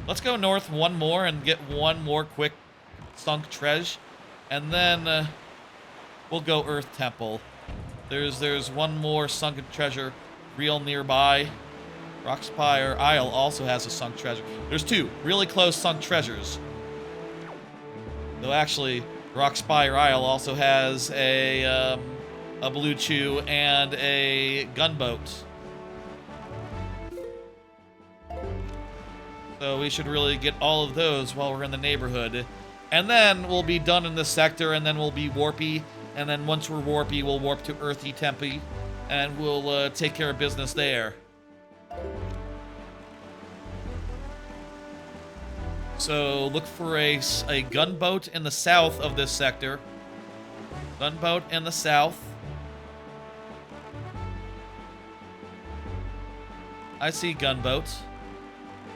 Let's go north one more and get one more quick sunk treasure. And then we'll go Earth Temple. There's one more sunken treasure real nearby. Rockspire Isle also has a sunk treasure. There's two really close sunk treasures. Though actually, Rockspire Isle also has a Blue Chew and a gunboat. So we should really get all of those while we're in the neighborhood. And then we'll be done in this sector, and then we'll be warpy. And then once we're warpy, we'll warp to Earthy Tempe, and we'll take care of business there. So look for a gunboat in the south of this sector. Gunboat in the south. I see gunboats.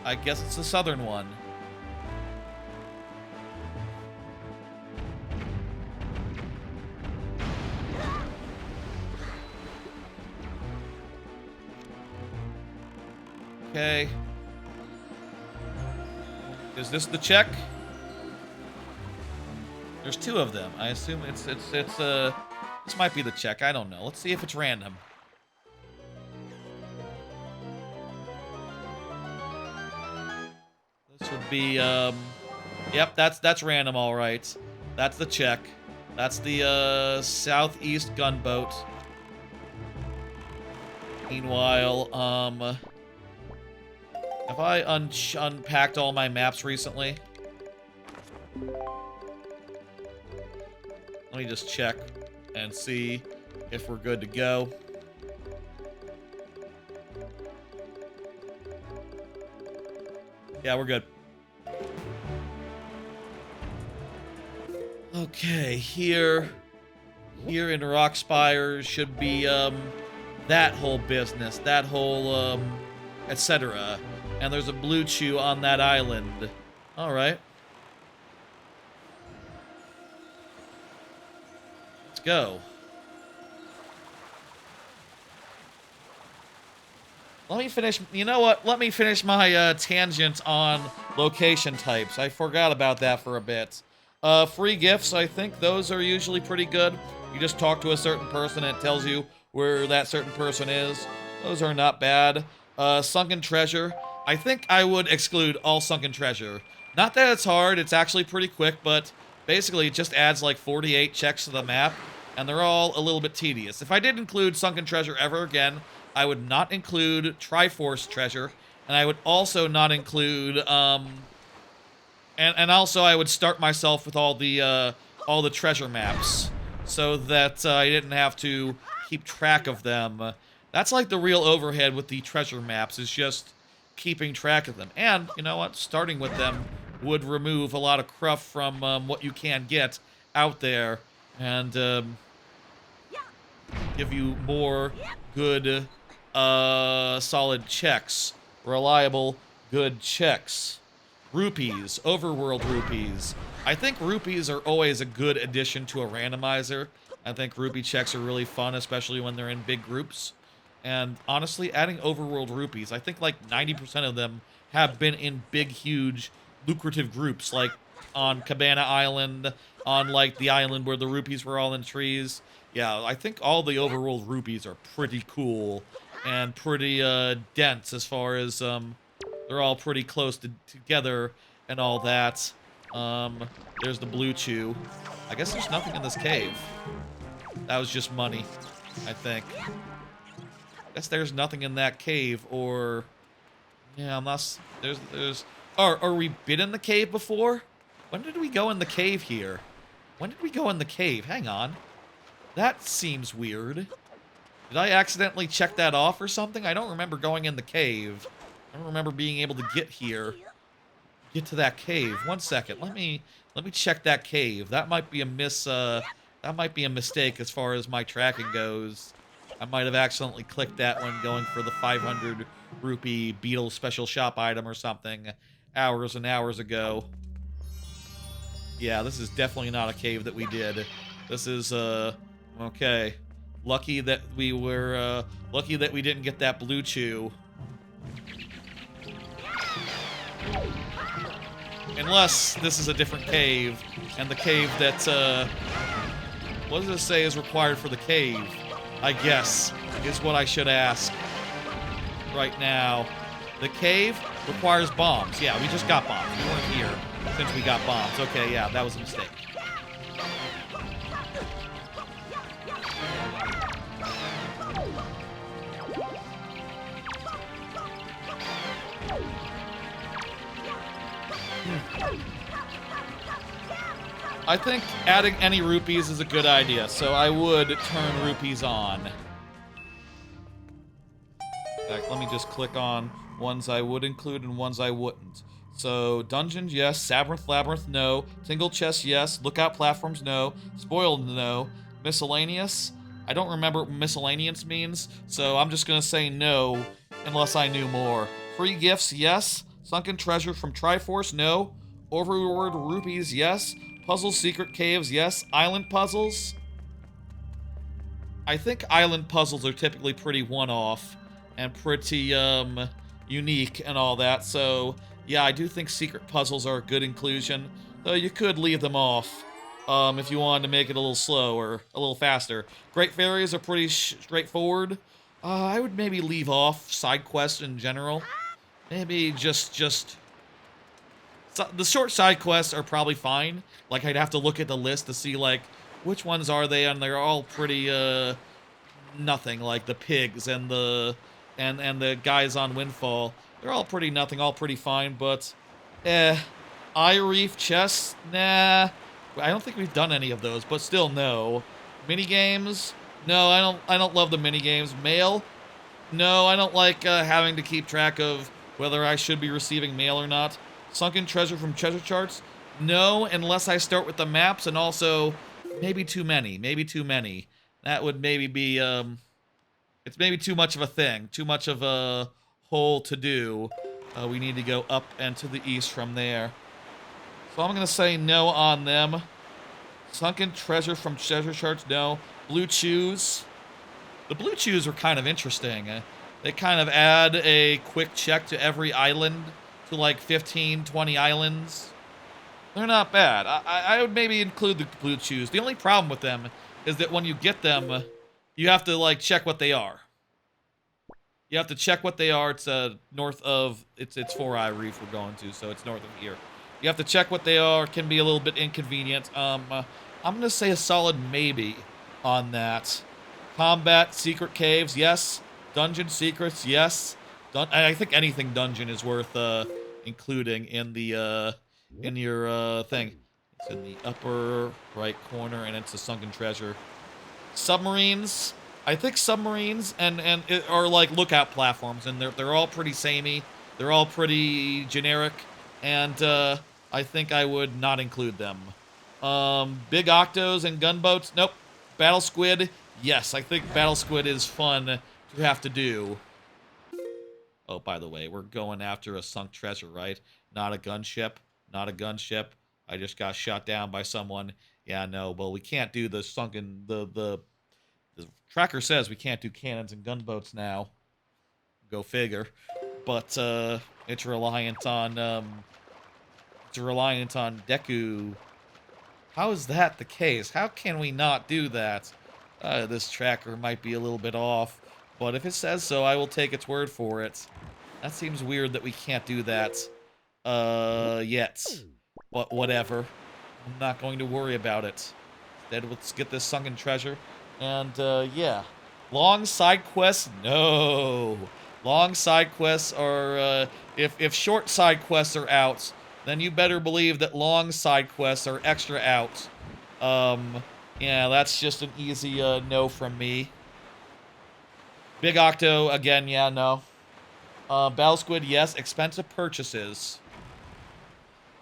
I guess it's the southern one. Okay. Is this the check? There's two of them. I assume it's this might be the check. I don't know. Let's see if it's random. This would be yep, that's random, all right. That's the check. That's the southeast gunboat. Meanwhile, have I unpacked all my maps recently? Let me just check and see if we're good to go. Yeah, we're good. Okay, here in Rockspire should be that whole business, that whole etc. And there's a blue chew on that island. Alright. Let's go. Let me finish, you know what? Let me finish my tangent on location types. I forgot about that for a bit. Free gifts, I think those are usually pretty good. You just talk to a certain person and it tells you where that certain person is. Those are not bad. Sunken treasure. I think I would exclude all sunken treasure. Not that it's hard, it's actually pretty quick, but basically it just adds like 48 checks to the map, and they're all a little bit tedious. If I did include sunken treasure ever again, I would not include Triforce treasure, and I would also not include, and also I would start myself with all the treasure maps, so that I didn't have to keep track of them. That's like the real overhead with the treasure maps, is just keeping track of them. And, you know what, starting with them would remove a lot of cruff from what you can get out there, and give you more good, solid checks. Reliable, good checks. Rupees, overworld rupees. I think rupees are always a good addition to a randomizer. I think rupee checks are really fun, especially when they're in big groups. And honestly, adding overworld rupees, I think like 90% of them have been in big, huge, lucrative groups, like on Cabana Island, on like the island where the rupees were all in trees. Yeah, I think all the overworld rupees are pretty cool and pretty dense as far as they're all pretty close together and all that. There's the blue chew. I guess there's nothing in this cave. That was just money, I think. Guess there's nothing in that cave, or yeah, unless there's. Are we been in the cave before? When did we go in the cave here? When did we go in the cave? Hang on. That seems weird. Did I accidentally check that off or something? I don't remember going in the cave. I don't remember being able to get here. Get to that cave. One second. Let me check that cave. That might be a mistake as far as my tracking goes. I might have accidentally clicked that when going for the 500 rupee beetle special shop item or something hours and hours ago. Yeah, this is definitely not a cave that we did. This is okay. Lucky that we didn't get that blue chew. Unless this is a different cave, and the cave that, what does it say is required for the cave? I guess, is what I should ask right now. The cave requires bombs. Yeah, we just got bombs. We weren't here since we got bombs. Okay, yeah, that was a mistake. I think adding any rupees is a good idea, so I would turn rupees on. In fact, let me just click on ones I would include and ones I wouldn't. So, dungeons, yes. Labyrinth, no. Tingle chest, yes. Lookout platforms, no. Spoiled, no. Miscellaneous? I don't remember what miscellaneous means, so I'm just gonna say no, unless I knew more. Free gifts, yes. Sunken treasure from Triforce, no. Overworld rupees, yes. Puzzles, secret caves, yes. Island puzzles? I think island puzzles are typically pretty one-off and pretty, unique and all that, so yeah, I do think secret puzzles are a good inclusion, though you could leave them off, if you wanted to make it a little slow or a little faster. Great fairies are pretty straightforward. I would maybe leave off side quests in general. Maybe just so the short side quests are probably fine. Like, I'd have to look at the list to see, like, which ones are they, and they're all pretty, nothing. Like, the pigs and the guys on Windfall. They're all pretty nothing, all pretty fine, but, Eye Reef chests? Nah. I don't think we've done any of those, but still, no. Minigames? No, I don't love the minigames. Mail? No, I don't like, having to keep track of whether I should be receiving mail or not. Sunken treasure from treasure charts? No, unless I start with the maps, and also maybe too many. Maybe too many. That would maybe be, it's maybe too much of a thing. Too much of a hole to do. We need to go up and to the east from there. So I'm going to say no on them. Sunken treasure from treasure charts, no. Blue chews. The blue chews are kind of interesting. They kind of add a quick check to every island, to like 15, 20 islands. They're not bad. I would maybe include the blue chews. The only problem with them is that when you get them, you have to like check what they are. You have to check what they are. It's north of, it's Four Eye Reef we're going to, so it's north of here. You have to check what they are. Can be a little bit inconvenient. I'm gonna say a solid maybe on that. Combat, secret caves, yes. Dungeon secrets, yes. I think anything dungeon is worth including in the in your thing. It's in the upper right corner, and it's a sunken treasure. Submarines. I think submarines and it are like lookout platforms, and they're all pretty samey. They're all pretty generic, and I think I would not include them. Big octos and gunboats. Nope. Battle squid. Yes, I think battle squid is fun to have to do. Oh, by the way, we're going after a sunk treasure, right? Not a gunship. Not a gunship. I just got shot down by someone. Yeah, no. Well, we can't do the sunken. The tracker says we can't do cannons and gunboats now. Go figure. But it's reliant on Deku. How is that the case? How can we not do that? This tracker might be a little bit off, but if it says so, I will take its word for it. That seems weird that we can't do that yet. But whatever. I'm not going to worry about it. Instead, let's get this sunken treasure. And, yeah. Long side quests? No. Long side quests are, if short side quests are out, then you better believe that long side quests are extra out. Yeah, that's just an easy, no from me. Big Octo, again, yeah, no. Battle Squid, yes. Expensive purchases.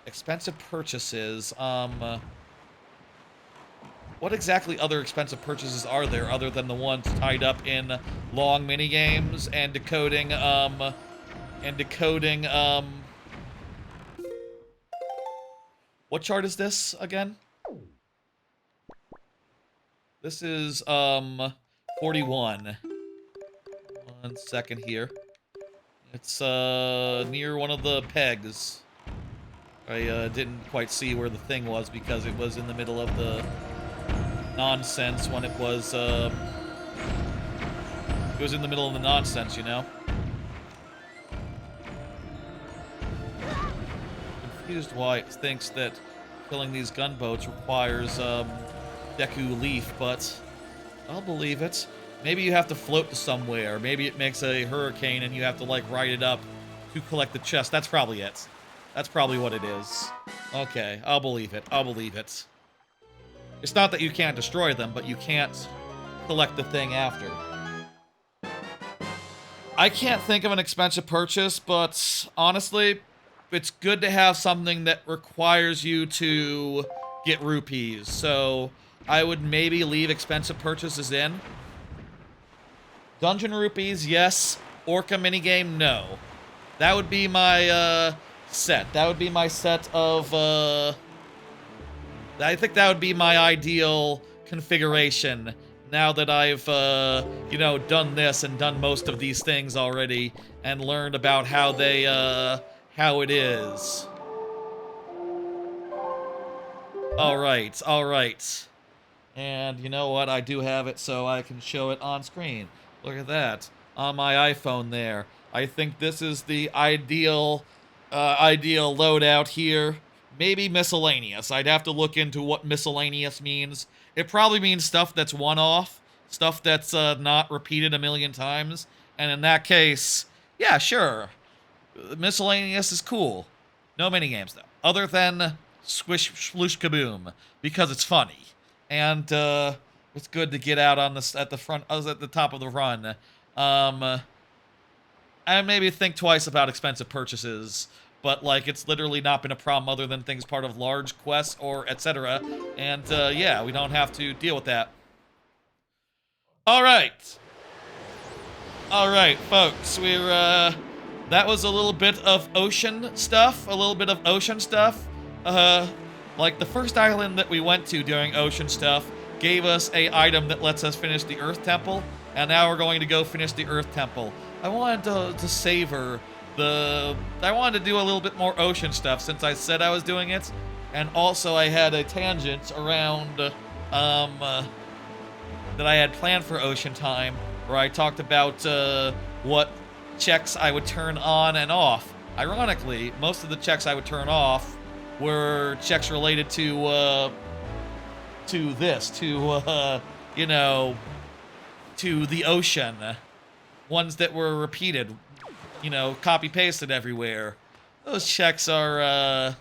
Expensive purchases, what exactly other expensive purchases are there other than the ones tied up in long minigames and decoding, what chart is this again? This is, 41. 1 second here. It's, near one of the pegs. I, didn't quite see where the thing was because it was in the middle of the nonsense when it was in the middle of the nonsense, you know? Confused why it thinks that killing these gunboats requires, Deku Leaf, but I'll believe it. Maybe you have to float to somewhere. Maybe it makes a hurricane and you have to, like, ride it up to collect the chest. That's probably it. That's probably what it is. Okay, I'll believe it. I'll believe it. It's not that you can't destroy them, but you can't collect the thing after. I can't think of an expensive purchase, but honestly, it's good to have something that requires you to get rupees. So I would maybe leave expensive purchases in. Dungeon rupees, yes. Orca minigame, no. That would be my set. That would be my set of I think that would be my ideal configuration now that I've, you know, done this and done most of these things already and learned about how they, how it is. Alright, alright. And you know what? I do have it so I can show it on screen. Look at that. On my iPhone there. I think this is the ideal loadout here. Maybe miscellaneous. I'd have to look into what miscellaneous means. It probably means stuff that's one-off, stuff that's not repeated a million times. And in that case, yeah, sure. Miscellaneous is cool. No minigames, though. Other than Squish Sploosh Kaboom, because it's funny. And it's good to get out on the at the top of the run. And maybe think twice about expensive purchases. But, like, it's literally not been a problem other than things part of large quests or etc. And, yeah, we don't have to deal with that. Alright. Alright, folks. that was a little bit of ocean stuff. Like the first island that we went to during ocean stuff gave us a item that lets us finish the Earth Temple, and now we're going to go finish the Earth Temple. I wanted to savor I wanted to do a little bit more ocean stuff since I said I was doing it, and also I had a tangent around that I had planned for ocean time, where I talked about what checks I would turn on and off. Ironically, most of the checks I would turn off were checks related to you know, to the ocean. Ones that were repeated, you know, copy-pasted everywhere. Those checks are a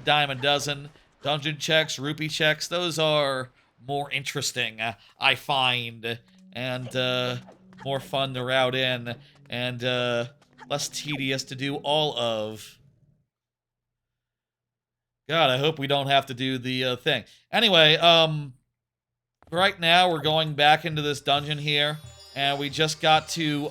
dime a dozen. Dungeon checks, rupee checks, those are more interesting, I find, and more fun to route in, and less tedious to do all of. God, I hope we don't have to do the thing. Anyway, right now we're going back into this dungeon here, and we just got to,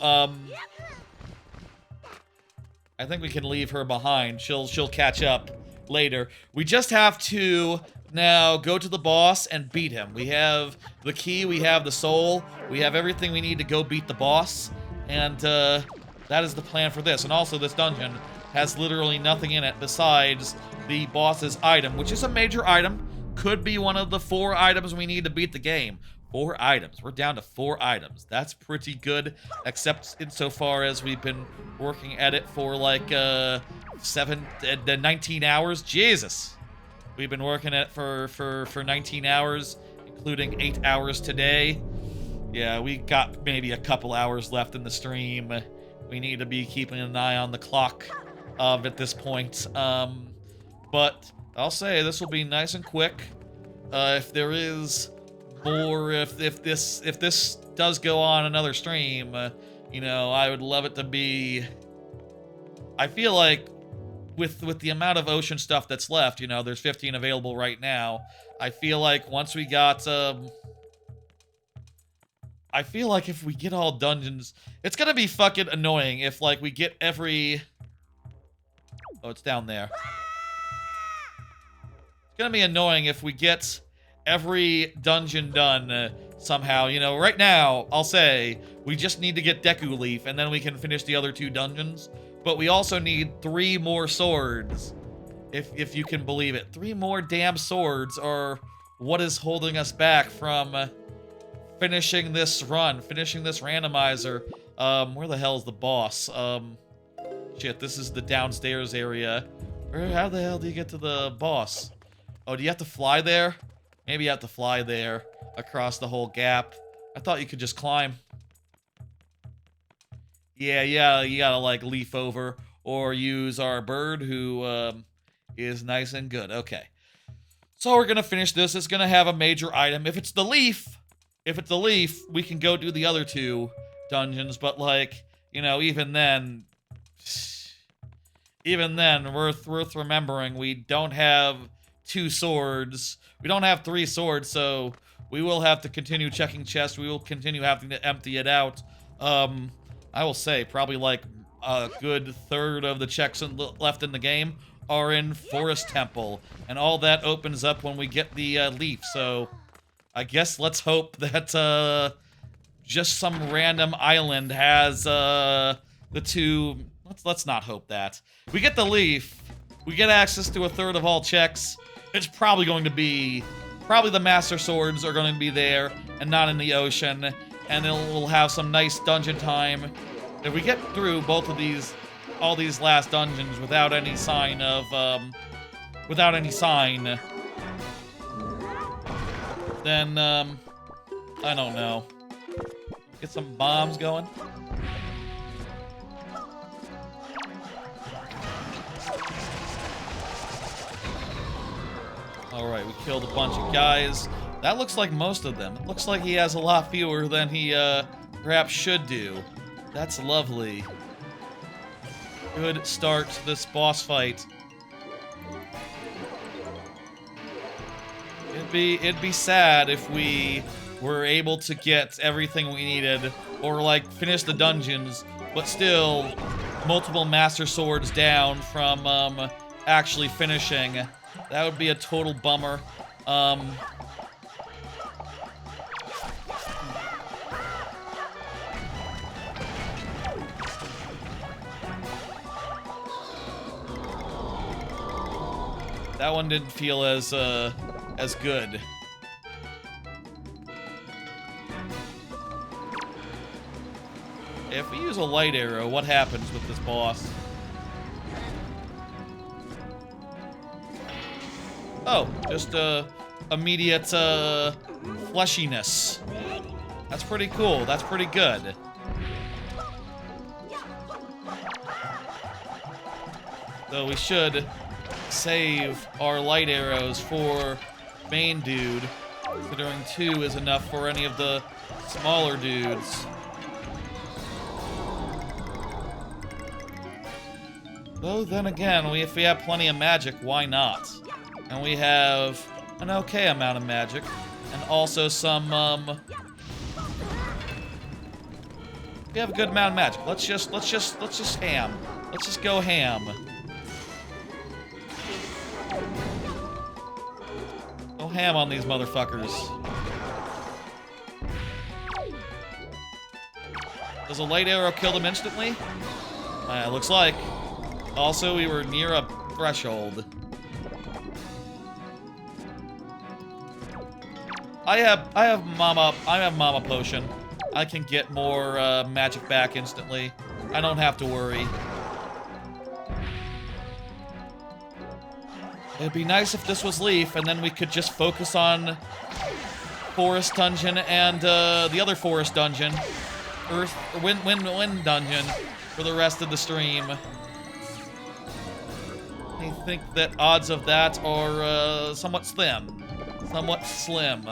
I think we can leave her behind. She'll catch up later. We just have to now go to the boss and beat him. We have the key, we have the soul, we have everything we need to go beat the boss, and that is the plan for this. And also, this dungeon has literally nothing in it besides the boss's item, which is a major item. Could be one of the 4 items we need to beat the game. 4 items. We're down to 4 items. That's pretty good, except insofar as we've been working at it for like 19 hours. Jesus. We've been working at it for 19 hours, including 8 hours today. Yeah, we got maybe a couple hours left in the stream. We need to be keeping an eye on the clock at this point. But I'll say this will be nice and quick. If there is more, if this does go on another stream, you know, I would love it to be. I feel like with the amount of ocean stuff that's left, you know, there's 15 available right now. I feel like once we got, I feel like if we get all dungeons, it's gonna be fucking annoying if like we get every. Oh, it's down there. It's gonna be annoying if we get every dungeon done somehow. You know, right now, I'll say, we just need to get Deku Leaf, and then we can finish the other 2 dungeons. But we also need 3 more swords, if you can believe it. 3 more damn swords are what is holding us back from finishing this run, finishing this randomizer. Where the hell is the boss? Shit, this is the downstairs area. How the hell do you get to the boss? Oh, do you have to fly there? Maybe you have to fly there across the whole gap. I thought you could just climb. Yeah, you gotta like leaf over or use our bird who is nice and good. Okay. So we're gonna finish this. It's gonna have a major item. If it's the leaf, we can go do the other 2 dungeons, but like, you know, even then, worth remembering, we don't have 2 swords. We don't have 3 swords, so we will have to continue checking chests. We will continue having to empty it out. I will say, probably like a good third of the checks left in the game are in Forest Temple, and all that opens up when we get the leaf. So I guess let's hope that just some random island has the 2. Let's not hope that. We get the leaf. We get access to a third of all checks. It's probably going to be, the Master Swords are going to be there and not in the ocean, and we'll have some nice dungeon time. If we get through both of these, all these last dungeons without any sign of, then, I don't know. Get some bombs going. Alright, we killed a bunch of guys. That looks like most of them. It looks like he has a lot fewer than he, perhaps should do. That's lovely. Good start to this boss fight. It'd be sad if we were able to get everything we needed, or, like, finish the dungeons, but still multiple Master Swords down from actually finishing. That would be a total bummer. That one didn't feel as good. If we use a light arrow, what happens with this boss? Oh, just immediate fleshiness. That's pretty cool. That's pretty good. So we should save our light arrows for main dude, considering 2 is enough for any of the smaller dudes. Though then again, if we have plenty of magic, why not? And we have an okay amount of magic, and also some we have a good amount of magic. Let's just ham. Let's just go ham. Go ham on these motherfuckers. Does a light arrow kill them instantly? Looks like. Also, we were near a threshold. I have Mama Potion. I can get more magic back instantly. I don't have to worry. It'd be nice if this was Leaf, and then we could just focus on Forest Dungeon and the other Forest Dungeon, Wind Dungeon, for the rest of the stream. I think that odds of that are somewhat slim. Somewhat slim.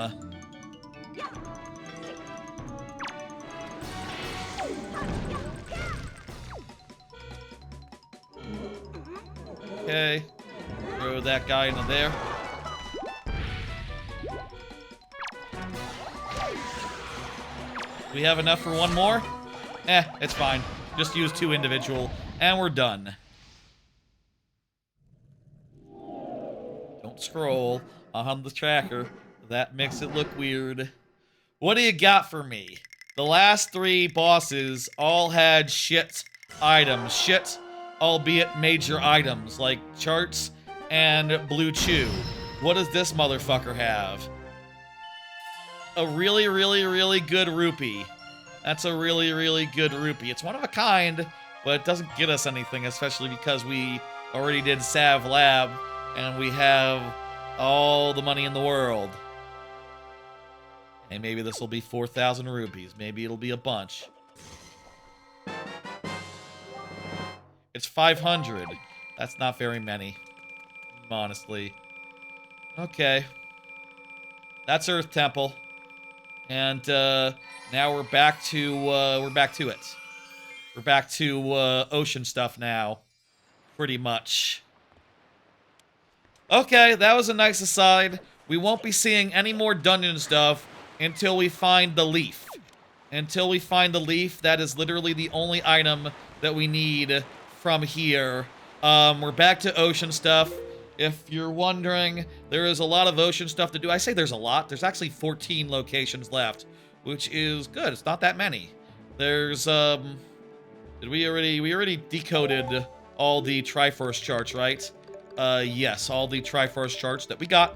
Okay. Throw that guy into there. We have enough for one more? It's fine. Just use 2 individual, and we're done. Don't scroll on the tracker. That makes it look weird. What do you got for me? The last 3 bosses all had shit items. Shit, albeit major items, like charts and Blue Chew. What does this motherfucker have? A really, really, really good rupee. That's a really, really good rupee. It's one of a kind, but it doesn't get us anything, especially because we already did Sav Lab, and we have all the money in the world. And maybe this will be 4,000 rupees. Maybe it'll be a bunch. It's 500. That's not very many, honestly. Okay. That's Earth Temple. And now we're back to it. We're back to ocean stuff now. Pretty much. Okay, that was a nice aside. We won't be seeing any more dungeon stuff until we find the leaf. Until we find the leaf, that is literally the only item that we need from here. We're back to ocean stuff. If you're wondering, there is a lot of ocean stuff to do. I say there's a lot. There's actually 14 locations left, which is good. It's not that many. There's, we already decoded all the Triforce charts, right? Yes, all the Triforce charts that we got.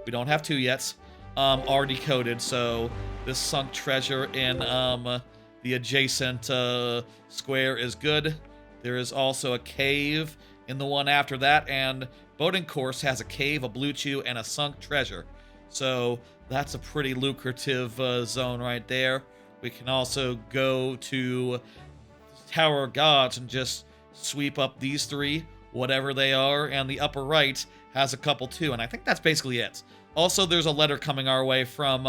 We don't have 2 yet. Are decoded, so this sunk treasure in, the adjacent, square is good. There is also a cave in the one after that, and Boating Course has a cave, a Blue Chew, and a sunk treasure. So that's a pretty lucrative zone right there. We can also go to Tower of Gods and just sweep up these 3, whatever they are, and the upper right has a couple too, and I think that's basically it. Also, there's a letter coming our way from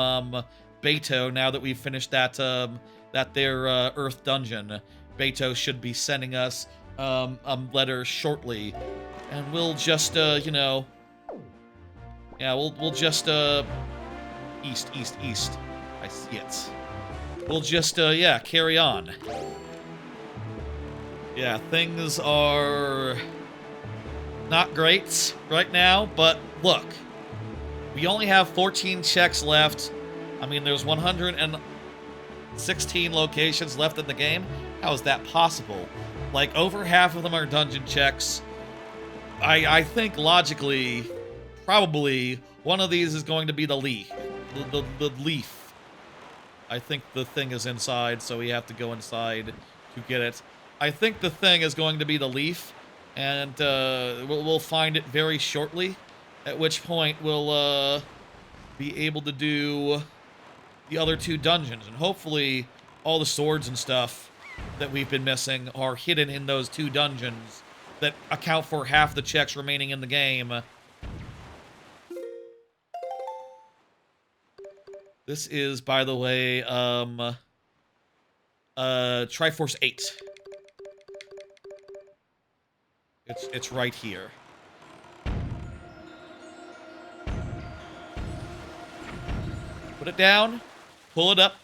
Picto now that we've finished that their Earth dungeon. Picto should be sending us a letter shortly. And we'll just, you know... Yeah, we'll just, East. I see it. We'll just, yeah, carry on. Yeah, things are not great right now, but look. We only have 14 checks left. I mean, there's 116 locations left in the game. How is that possible? Like, over half of them are dungeon checks. I think, logically, probably, one of these is going to be the leaf. The leaf. I think the thing is inside, so we have to go inside to get it. I think the thing is going to be the leaf, and we'll find it very shortly, at which point we'll be able to do the other 2 dungeons, and hopefully all the swords and stuff that we've been missing are hidden in those 2 dungeons that account for half the checks remaining in the game. This is, by the way, Triforce 8. It's right here. Put it down, pull it up,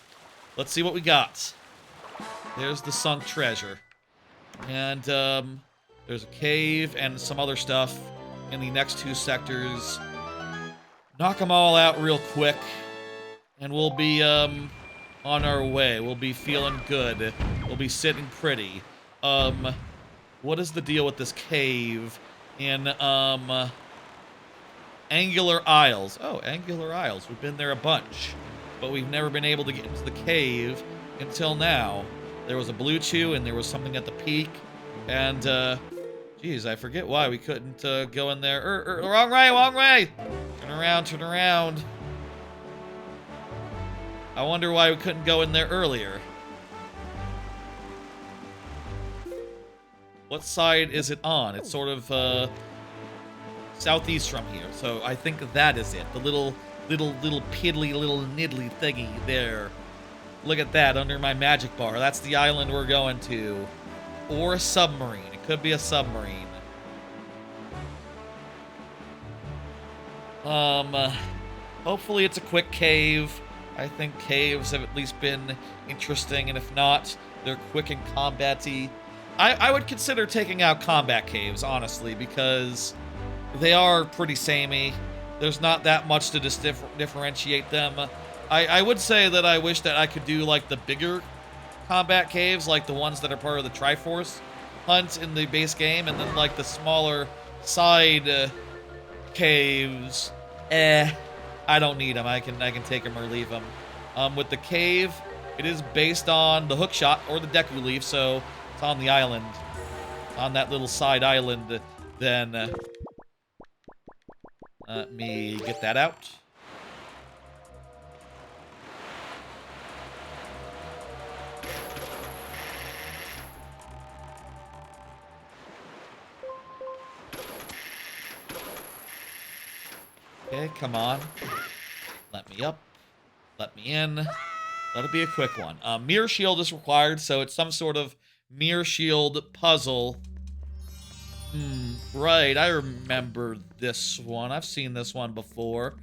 let's see what we got. There's the sunk treasure. And, there's a cave and some other stuff in the next 2 sectors. Knock them all out real quick, and we'll be, on our way. We'll be feeling good. We'll be sitting pretty. What is the deal with this cave in, Angular Isles? Oh, Angular Isles. We've been there a bunch, but we've never been able to get into the cave until now. There was a blue chew, and there was something at the peak, and, geez, I forget why we couldn't, go in there. Wrong way, wrong way! Turn around, turn around. I wonder why we couldn't go in there earlier. What side is it on? It's sort of, southeast from here, so I think that is it. The little piddly, little niddly thingy there. Look at that, under my magic bar. That's the island we're going to. Or a submarine. It could be a submarine. Hopefully it's a quick cave. I think caves have at least been interesting, and if not, they're quick and combat-y. I would consider taking out combat caves, honestly, because they are pretty samey. There's not that much to differentiate them. I would say that I wish that I could do, like, the bigger combat caves, like the ones that are part of the Triforce hunt in the base game, and then, like, the smaller side caves, I don't need them. I can take them or leave them. With the cave, it is based on the hookshot or the Deku Leaf, so it's on the island. On that little side island, then let me get that out. Okay, come on. Let me up. Let me in. Let it be a quick one. Mirror shield is required, so it's some sort of mirror shield puzzle. Right, I remember this one. I've seen this one before.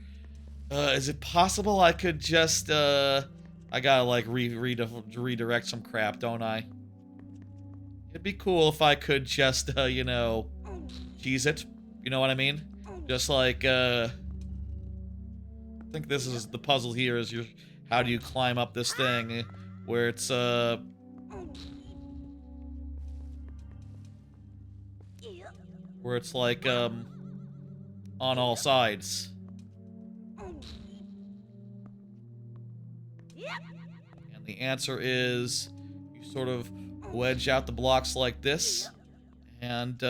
Is it possible I could just, I gotta, like, redirect some crap, don't I? It'd be cool if I could just, you know, cheese it. You know what I mean? Just like, I think this is the puzzle here, is how do you climb up this thing, where it's, where it's like, on all sides. And the answer is, you sort of wedge out the blocks like this, and,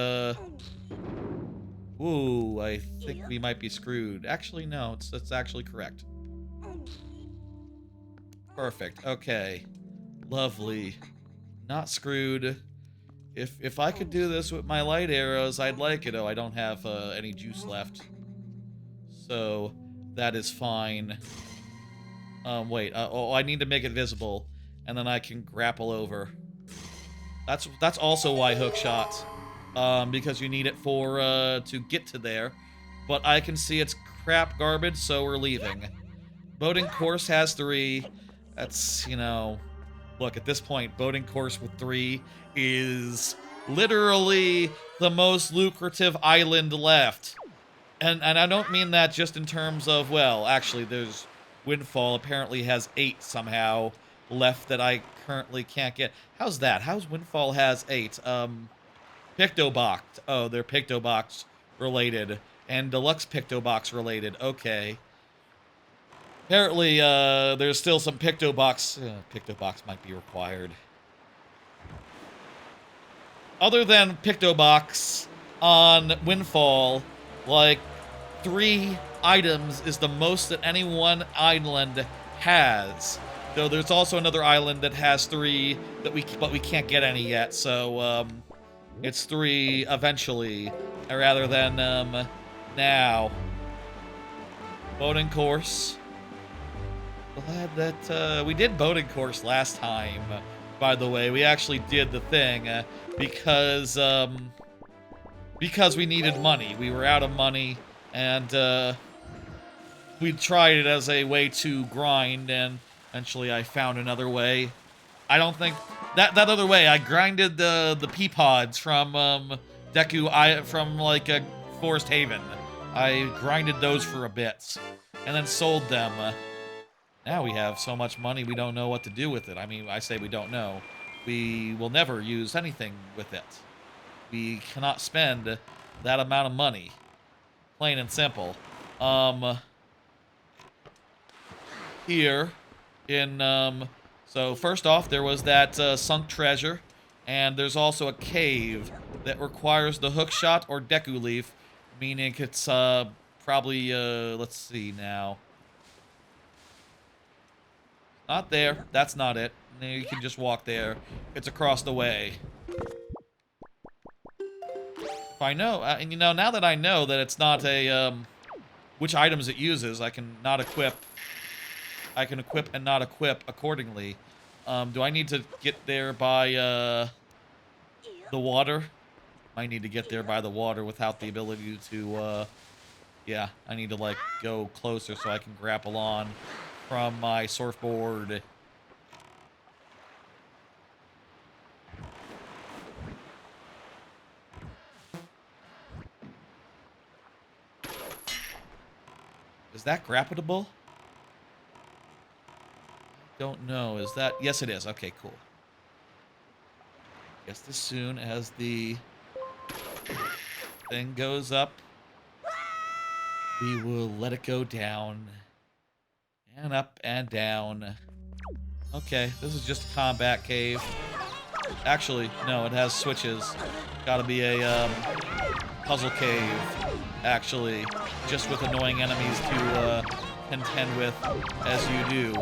ooh, I think we might be screwed. Actually, no, it's actually correct. Perfect, okay. Lovely. Not screwed. If I could do this with my light arrows, I'd like it. Oh, I don't have any juice left. So, that is fine. Wait, oh, I need to make it visible, and then I can grapple over. That's also why hookshot. Because you need it for, to get to there. But I can see it's crap garbage, so we're leaving. Boating course has 3. That's, you know... Look, at this point, boating course with 3 is literally the most lucrative island left. And I don't mean that just in terms of, well, actually, there's Windfall apparently has 8 somehow left that I currently can't get. How's that? How's Windfall has 8? Picto Box. Oh, they're Picto Box related. And Deluxe Picto Box related. Okay. Apparently, there's still some Picto Box. Picto Box might be required. Other than Picto Box on Windfall, like 3 items is the most that any one island has. Though there's also another island that has 3 that but we can't get any yet. So it's 3 eventually, rather than now. Boating course. Glad that we did boating course last time. By the way, we actually did the thing because we needed money. We were out of money, and we tried it as a way to grind, and eventually I found another way. I don't think that other way. I grinded the pea pods from Deku from like Forest Haven. I grinded those for a bit, and then sold them. Now we have so much money we don't know what to do with it. I mean, I say we don't know. We will never use anything with it. We cannot spend that amount of money. Plain and simple. Here in so first off, there was that sunk treasure, and there's also a cave that requires the hook shot or Deku leaf, meaning it's probably let's see now. Not there. That's not it. You can just walk there. It's across the way. If I know, and you know, now that I know that it's not a which items it uses, I can not equip. I can equip and not equip accordingly. Do I need to get there by the water? I need to get there by the water without the ability to. Yeah, I need to like go closer so I can grapple on from my surfboard. Is that grappleable? Don't know. Is that? Yes, it is. Okay, cool. Guess as soon as the thing goes up, we will let it go down. And up and down. Okay, this is just a combat cave. Actually, no, it has switches. Gotta be a puzzle cave, actually. Just with annoying enemies to contend with, as you do.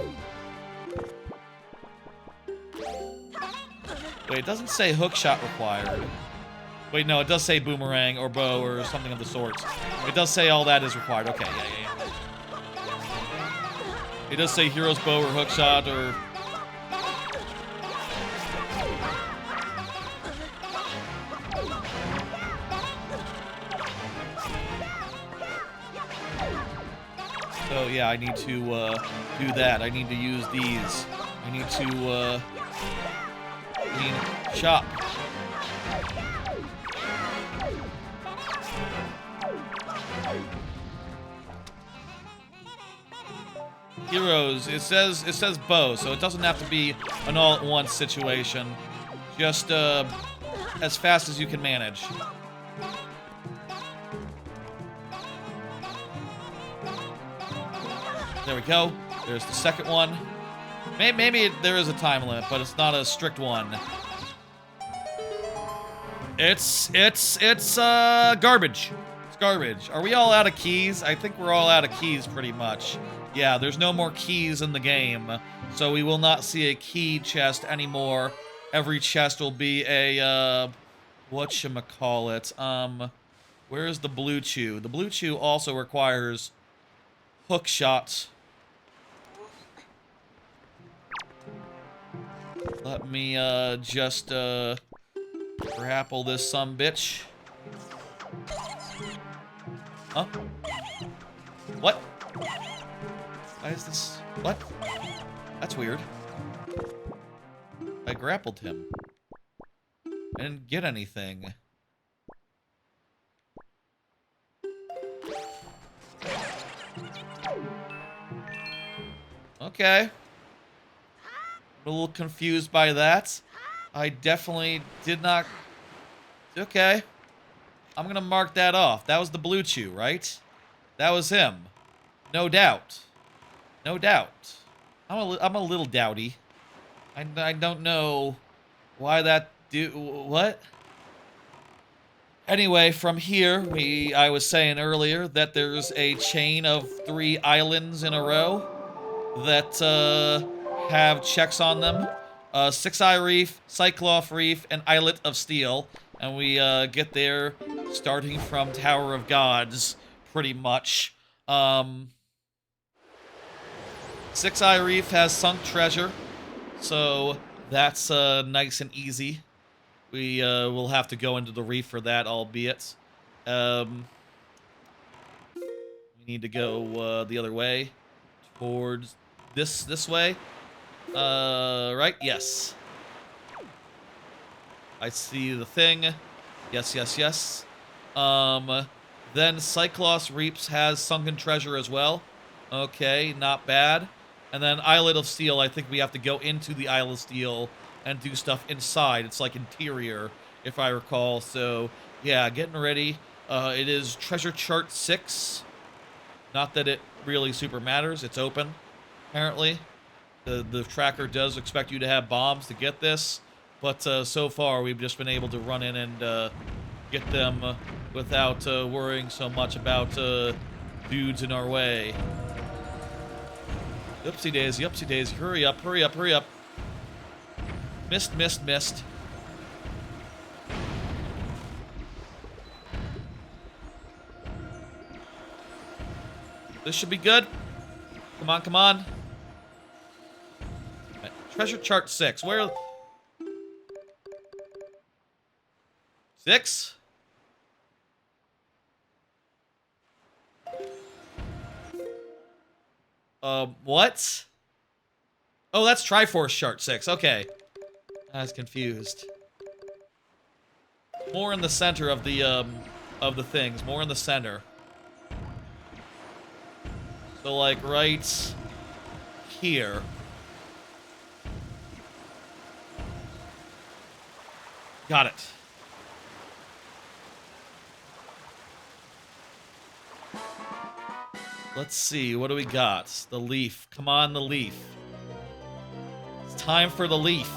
Wait, it doesn't say hook shot required. Wait, no, it does say boomerang or bow or something of the sort. It does say all that is required. Okay, yeah. It does say hero's bow or hook shot or... So yeah, I need to do that. I need to use these. I need to shop. Heroes, it says bow, so it doesn't have to be an all-at-once situation. Just as fast as you can manage. There we go. There's the second one. Maybe there is a time limit, but it's not a strict one. It's garbage. It's garbage. Are we all out of keys? I think we're all out of keys pretty much. Yeah, there's no more keys in the game, so we will not see a key chest anymore. Every chest will be a whatchamacallit. Where's the blue chew? The blue chew also requires hook shots. Let me just grapple this sumbitch. Huh? What? Why is this? What? That's weird. I grappled him. I didn't get anything. Okay. I'm a little confused by that. I definitely did not... Okay. I'm gonna mark that off. That was the Blue Chew, right? That was him. No doubt. No doubt. I'm a little doubty. I don't know why that what? Anyway, from here, I was saying earlier that there's a chain of 3 islands in a row that have checks on them. Six Eye Reef, Cyclops Reef, and Islet of Steel. And we get there starting from Tower of Gods, pretty much. Six Eye Reef has sunk treasure, so that's nice and easy. We will have to go into the reef for that, albeit. We need to go the other way, towards this way. Right? Yes. I see the thing. Yes, yes, yes. Then Cyclops Reefs has sunken treasure as well. Okay, not bad. And then Islet of Steel, I think we have to go into the Isle of Steel and do stuff inside. It's like interior, if I recall. So, yeah, getting ready. It is Treasure Chart 6. Not that it really super matters. It's open, apparently. The tracker does expect you to have bombs to get this. But so far, we've just been able to run in and get them without worrying so much about dudes in our way. Oopsie daisy, upsie daisy. Hurry up, hurry up, hurry up. Missed, missed, missed. This should be good. Come on, come on. Right. Treasure Chart 6. Where... 6? What? Oh, that's Triforce Chart 6. Okay. I was confused. More in the center of the things. More in the center. So, like, right here. Got it. Let's see, what do we got? The leaf. Come on, the leaf. It's time for the leaf.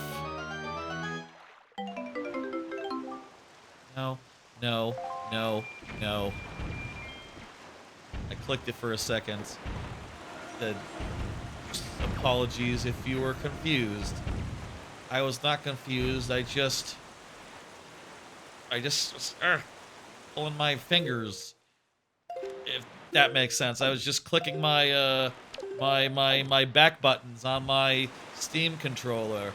No, no, no, no. I clicked it for a second. Said, apologies if you were confused. I was not confused, I just was pulling my fingers. If that makes sense. I was just clicking my my back buttons on my Steam controller.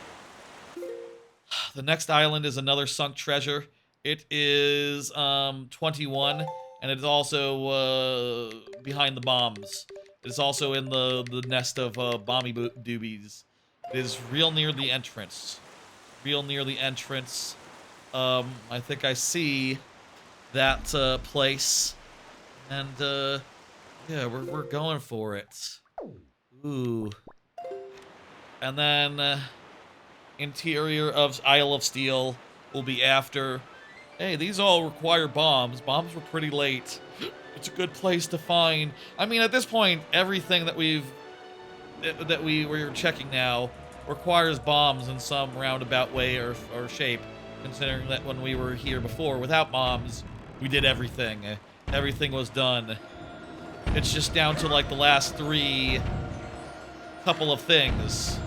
The next island is another sunk treasure. It is 21, and it's also behind the bombs. It's also in the nest of bomby doobies. It is real near the entrance. Real near the entrance. I think I see that place. And, yeah, we're going for it. Ooh. And then, interior of Isle of Steel will be after. Hey, these all require bombs. Bombs were pretty late. It's a good place to find. I mean, at this point, everything that we're checking now requires bombs in some roundabout way or shape. Considering that when we were here before without bombs, we did everything. Everything was done. It's just down to like the last 3 couple of things.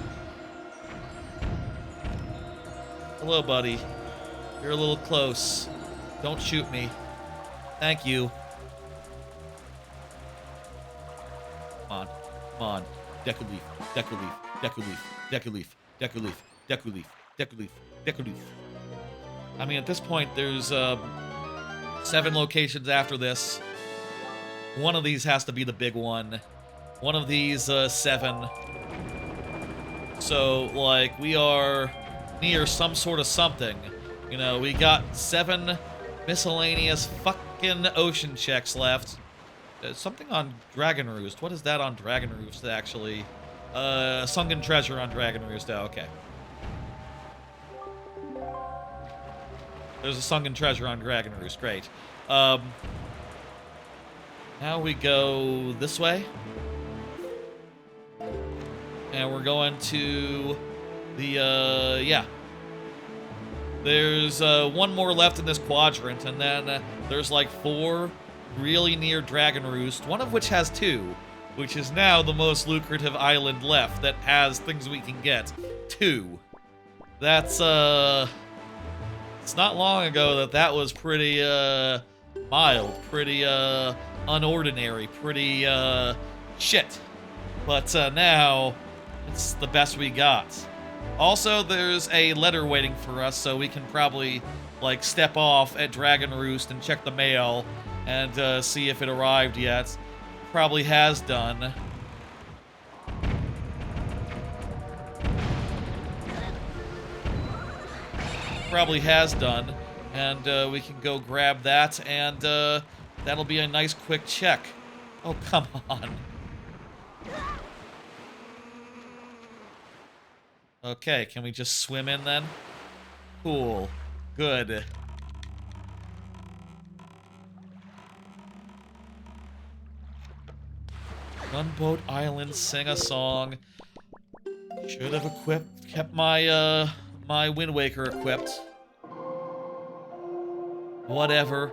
Hello, buddy. You're a little close. Don't shoot me. Thank you. Come on. Come on. Deku-leaf. Deku-leaf. Deku-leaf. Deku-leaf. Deku-leaf. Deku-leaf. Deku-leaf. Deku-leaf. I mean, at this point, there's 7 locations after this. One of these has to be the big one. One of these 7. So, like, we are near some sort of something. You know, we got 7 miscellaneous fucking ocean checks left. Something on Dragon Roost. What is that on Dragon Roost, actually? Sunken treasure on Dragon Roost. Oh, okay. There's a sunken treasure on Dragon Roost. Great. Now we go this way. And we're going to the, yeah. There's one more left in this quadrant, and then there's like 4 really near Dragon Roost, one of which has 2, which is now the most lucrative island left that has things we can get. 2. That's, it's not long ago that was pretty, mild, pretty, unordinary, pretty, shit. But, now, it's the best we got. Also, there's a letter waiting for us, so we can probably, like, step off at Dragon Roost and check the mail and see if it arrived yet. Probably has done. Probably has done. And we can go grab that, and that'll be a nice quick check. Oh, come on. Okay, can we just swim in then? Cool. Good. Gunboat Island, sing a song. Should have kept my, my Wind Waker equipped. Whatever.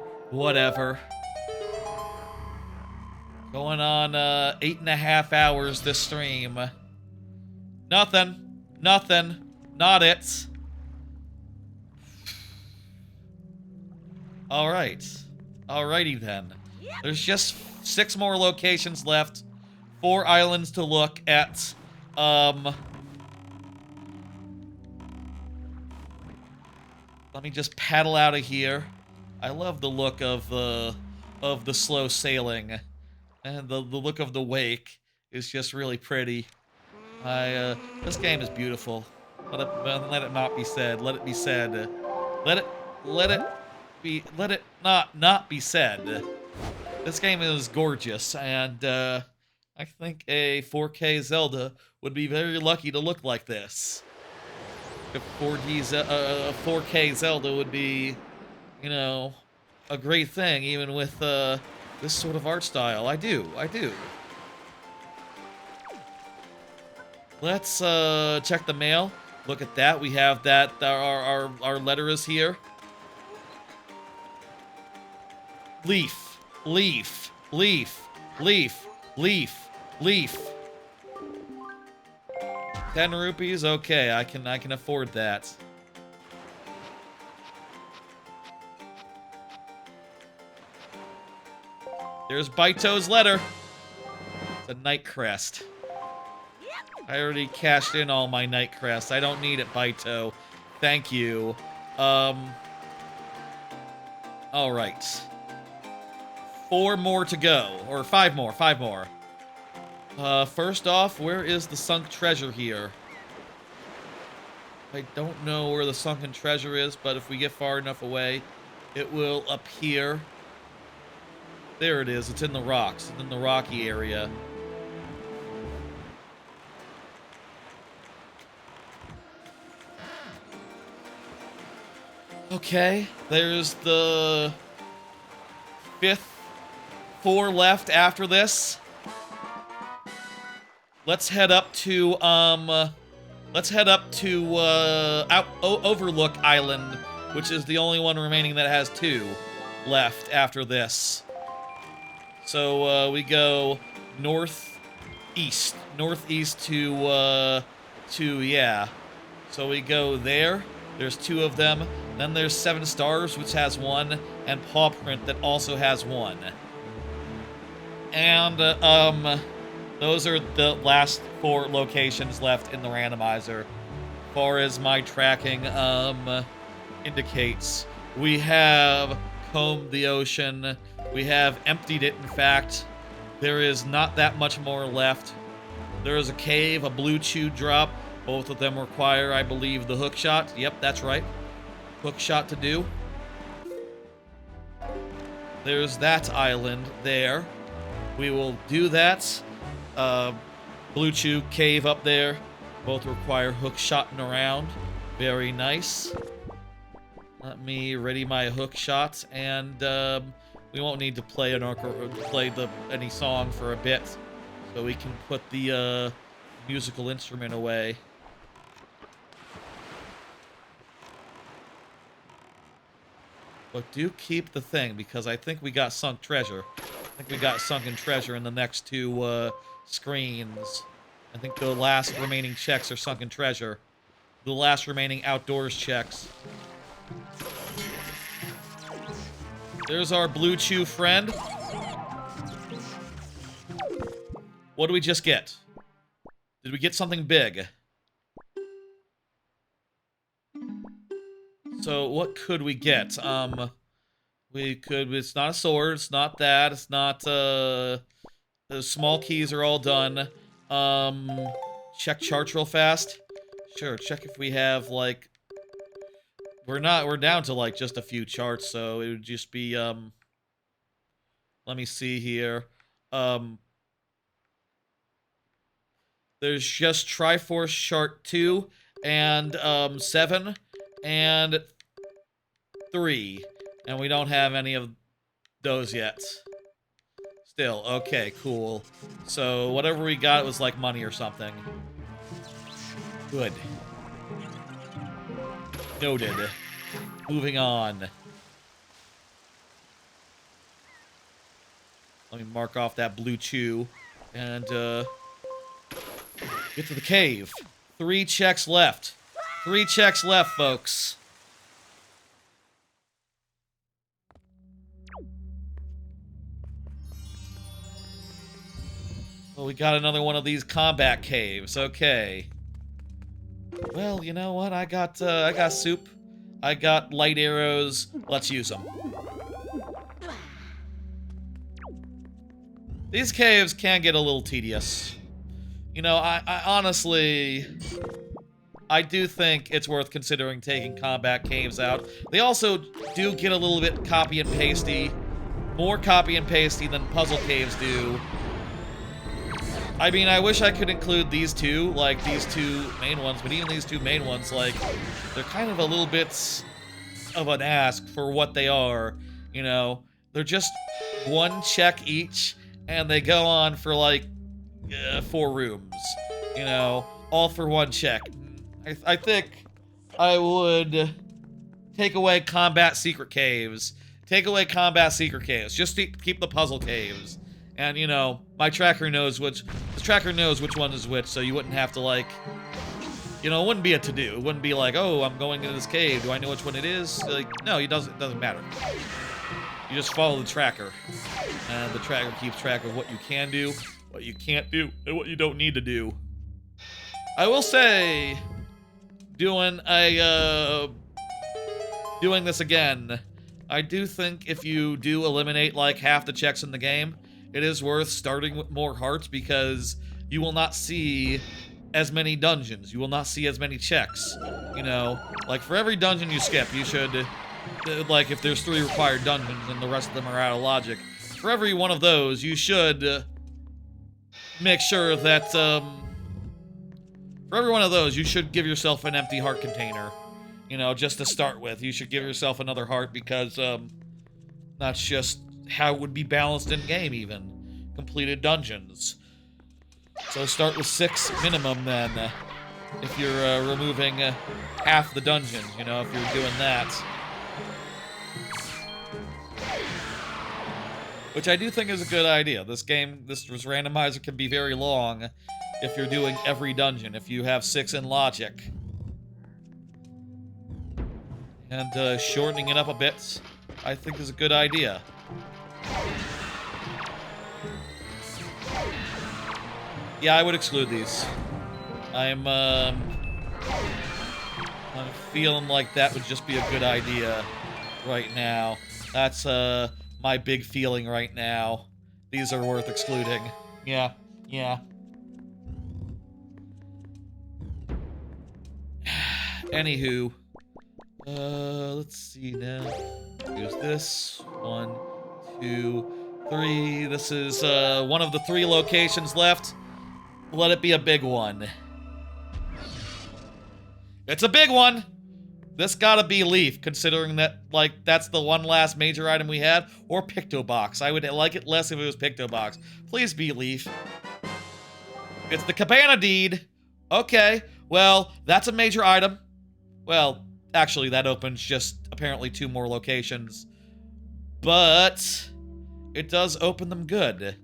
Going on, 8.5 hours this stream. Nothing. Not it. Alrighty then. There's just 6 more locations left. 4 islands to look at. Let me just paddle out of here. I love the look of the slow sailing. And the look of the wake is just really pretty. This game is beautiful. Let it not be said. Let it be said. Let it not be said. This game is gorgeous, and I think a 4K Zelda would be very lucky to look like this. A 4K Zelda would be, you know, a great thing, even with this sort of art style. I do. Let's check the mail. Look at that. We have that. Our letter is here. Leaf. 10 rupees? Okay, I can afford that. There's Baito's letter. It's a night crest. I already cashed in all my night crests. I don't need it, Picto. Thank you. Alright. 4 more to go. Or 5 more. First off, where is the sunk treasure here? I don't know where the sunken treasure is, but if we get far enough away, it will appear. There it is. It's in the rocks. It's in the rocky area. Okay, there's the 5th 4 left after this. Let's head up to Overlook Island, which is the only one remaining that has 2 left after this. So we go northeast to yeah. So we go there. There's 2 of them. Then there's 7 Stars, which has 1, and Paw Print that also has 1. And those are the last 4 locations left in the randomizer. As far as my tracking indicates, we have combed the ocean. We have emptied it, in fact. There is not that much more left. There is a cave, a blue chew drop. Both of them require, I believe, the hook shot. Yep, that's right. hook shot to do. There's that island there. We will do that. Blue Chew cave up there. Both require hook shotting around. Very nice. Let me ready my hook shot, and we won't need to play any song for a bit, so we can put the musical instrument away. But do keep the thing, because I think we got sunk treasure. I think we got sunken treasure in the next two screens. I think the last remaining checks are sunken treasure. The last remaining outdoors checks. There's our Blue Chew friend. What do we just get? Did we get something big? So, what could we get? It's not a sword, it's not that, it's not, the small keys are all done. Check charts real fast. Sure, check if we have, like, we're down to, like, just a few charts, so it would just be, let me see here. There's just Triforce chart 2, and, 7, and 3. And we don't have any of those yet. Still, okay, cool. So, whatever we got was like money or something. Good. Noted. Moving on. Let me mark off that Blue Chew. And, get to the cave. 3 checks left. 3 checks left, folks. Well, we got another one of these combat caves. Okay. Well, you know what? I got soup. I got light arrows. Let's use them. These caves can get a little tedious. You know, I honestly... I do think it's worth considering taking combat caves out. They also do get a little bit copy and pasty. More copy and pasty than puzzle caves do. I mean, I wish I could include these two, like these 2 main ones, but even these 2 main ones, like, they're kind of a little bit of an ask for what they are, you know? They're just 1 check each, and they go on for, like, 4 rooms, you know? All for 1 check. I think I would take away combat secret caves. Take away combat secret caves. Just to keep the puzzle caves. And, you know, my tracker knows which... The tracker knows which one is which, so you wouldn't have to, like... You know, it wouldn't be a to-do. It wouldn't be like, oh, I'm going into this cave. Do I know which one it is? Like, no, it doesn't matter. You just follow the tracker. And the tracker keeps track of what you can do, what you can't do, and what you don't need to do. I will say... Doing this again, I do think if you do eliminate, like, half the checks in the game, it is worth starting with more hearts, because you will not see as many dungeons. You will not see as many checks. You know, like, for every dungeon you skip, you should, like, if there's 3 required dungeons and the rest of them are out of logic, for every one of those, you should make sure that, for every one of those, you should give yourself an empty heart container. You know, just to start with. You should give yourself another heart because, that's just how it would be balanced in-game, even. Completed dungeons. So start with 6 minimum, then, if you're, removing, half the dungeons, you know, if you're doing that. Which I do think is a good idea. This randomizer can be very long if you're doing every dungeon, if you have 6 in logic. And, shortening it up a bit, I think is a good idea. Yeah, I would exclude these. I'm feeling like that would just be a good idea right now. That's, my big feeling right now. These are worth excluding. Yeah. Anywho, Let's see now. Use this. 1, 2, 3. This is one of the 3 locations left. Let it be a big one. It's a big one! This gotta be Leaf, considering that, like, that's the one last major item we had. Or Picto Box. I would like it less if it was Picto Box. Please be Leaf. It's the Cabana Deed. Okay, well, that's a major item. Well, actually, that opens just apparently 2 more locations. But it does open them good.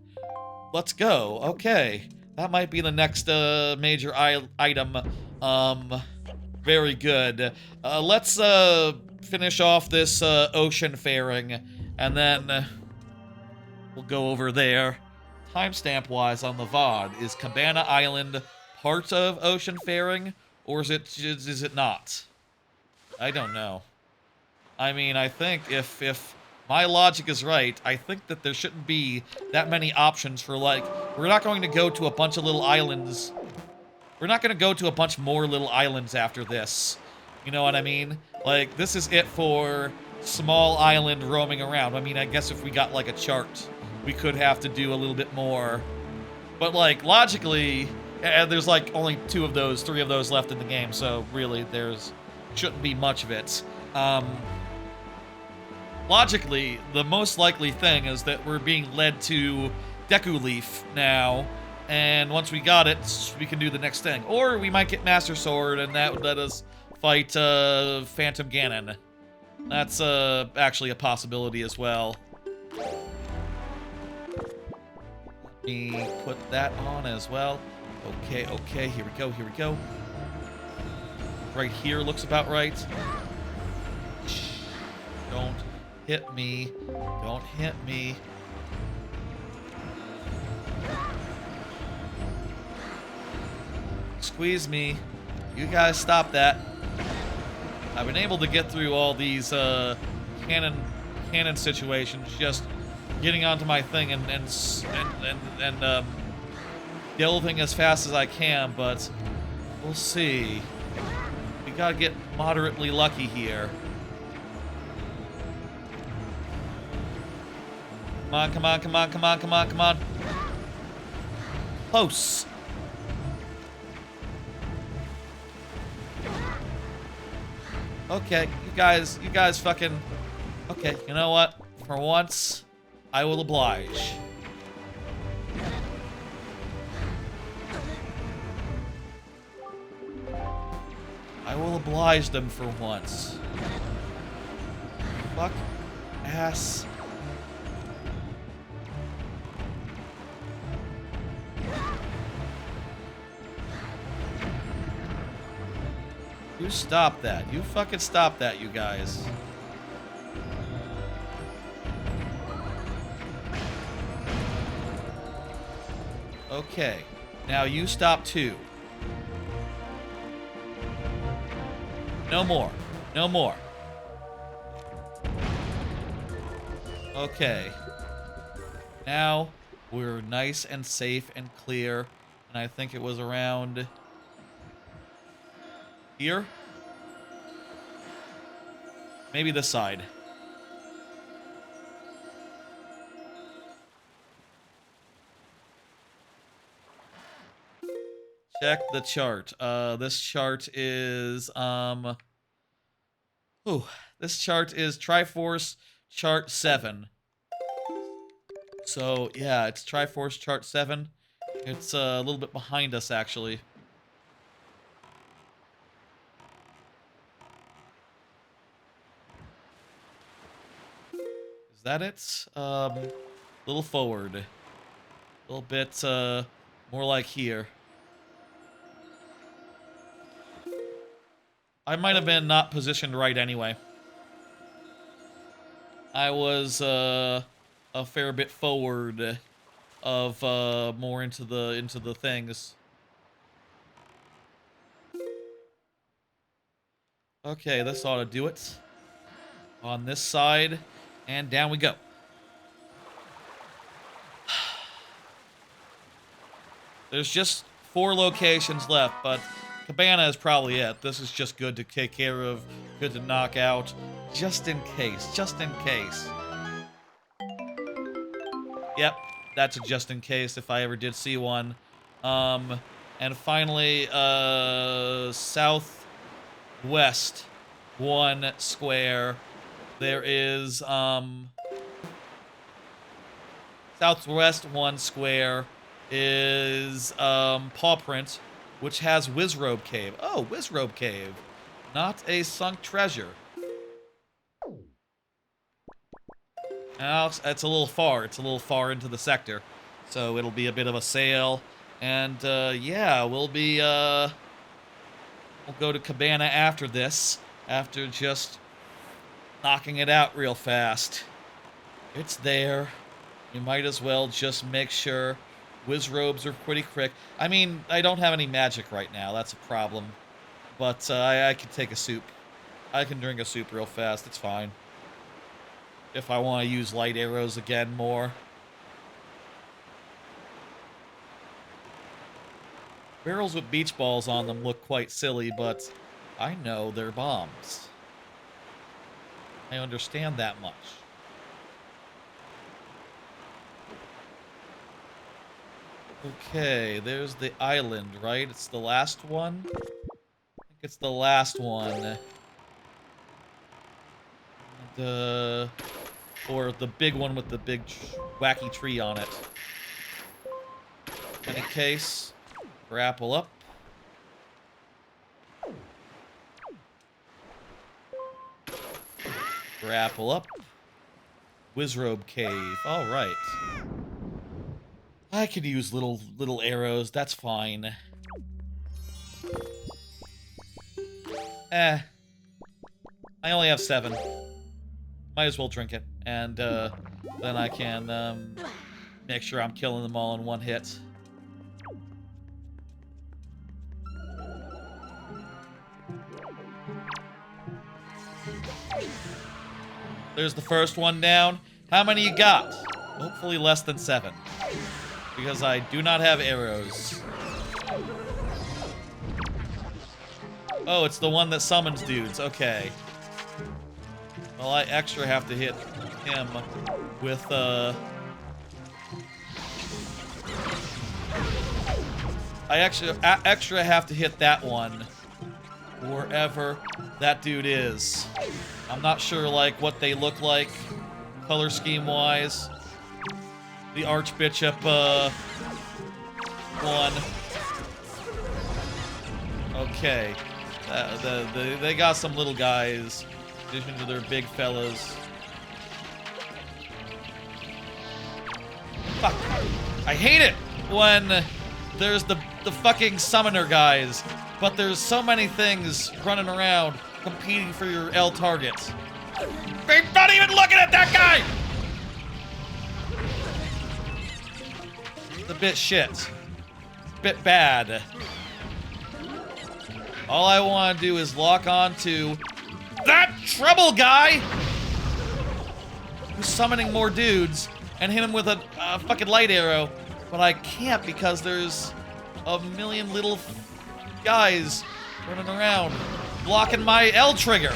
Let's go. Okay. That might be the next major item. Very good. Let's finish off this ocean faring, and then we'll go over there. Timestamp-wise on the VOD, is Cabana Island part of ocean faring, or is it not? I don't know. I mean, I think if my logic is right, I think that there shouldn't be that many options for, like, we're not going to go to a bunch of little islands. We're not going to go to a bunch more little islands after this. You know what I mean? Like, this is it for small island roaming around. I mean, I guess if we got, like, a chart, we could have to do a little bit more. But, like, logically, there's, like, only 3 of those left in the game, so really, shouldn't be much of it. Logically, the most likely thing is that we're being led to Deku Leaf now, and once we got it, we can do the next thing. Or we might get Master Sword, and that would let us fight Phantom Ganon. That's actually a possibility as well. Let me put that on as well. Okay, here we go. Right here looks about right. Don't hit me. Don't hit me. Squeeze me. You guys stop that. I've been able to get through all these cannon situations just getting onto my thing and delving as fast as I can, but we'll see. We gotta get moderately lucky here. Come on. Close. Okay, you guys fucking... Okay, you know what? For once, I will oblige. I will oblige them for once. Fuck. Ass. You stop that. You fucking stop that, you guys. Okay. Now you stop too. No more. No more. Okay. Now we're nice and safe and clear. And I think it was around... here? Maybe this side. Check the chart. This chart is, this chart is Triforce Chart 7. So, yeah, it's Triforce Chart 7. It's a little bit behind us, actually. Is that it? Little forward. A little bit, more like here. I might have been not positioned right anyway. I was, a fair bit forward of, more into the things. Okay, this ought to do it. On this side, and down we go. There's just 4 locations left, but Cabana is probably it. This is just good to take care of Good to knock out, just in case, just in case. Yep, that's a just in case if I ever did see one. And finally, southwest 1 square. There is, southwest 1 square is, Paw Print, which has Wizrobe Cave. Oh, Wizrobe Cave. Not a sunk treasure. Now, it's a little far. It's a little far into the sector. So it'll be a bit of a sail. And, yeah, we'll go to Cabana after this. After just knocking it out real fast. It's there. You might as well just make sure. Wizrobes are pretty quick. I mean, I don't have any magic right now. That's a problem. But I can take a soup. I can drink a soup real fast. It's fine. If I want to use light arrows again more. Barrels with beach balls on them look quite silly, but I know they're bombs. I understand that much. Okay, there's the island, right? It's the last one? I think it's the last one. Or the big one with the big wacky tree on it. In any case, grapple up. Grapple up. Wizrobe Cave. All right. I could use little arrows. That's fine. I only have 7. Might as well drink it, and then I can make sure I'm killing them all in one hit. There's the first one down. How many you got? Hopefully less than 7. Because I do not have arrows. Oh, it's the one that summons dudes. Okay. Well, I extra have to hit him with, I extra have to hit that one. Wherever that dude is. I'm not sure, like, what they look like, color scheme-wise. The Archbishop, one. Okay. They got some little guys, in addition to their big fellas. Fuck. I hate it when there's the fucking summoner guys, but there's so many things running around competing for your L targets. I'm not even looking at that guy! It's a bit shit. It's a bit bad. All I want to do is lock on to that trouble guy who's summoning more dudes and hit him with a fucking light arrow, but I can't because there's a million little guys running around blocking my L trigger.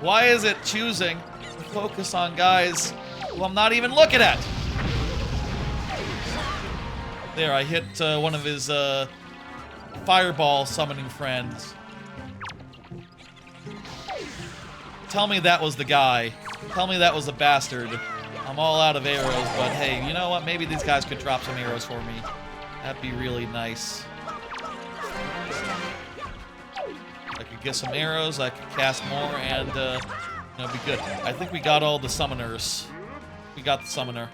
Why is it choosing to focus on guys who I'm not even looking at? There, I hit one of his fireball summoning friends. Tell me that was the guy. Tell me that was a bastard. I'm all out of arrows, but hey, you know what? Maybe these guys could drop some arrows for me. That'd be really nice. I could get some arrows, I could cast more, and it'll be good. I think we got all the summoners. We got the summoner.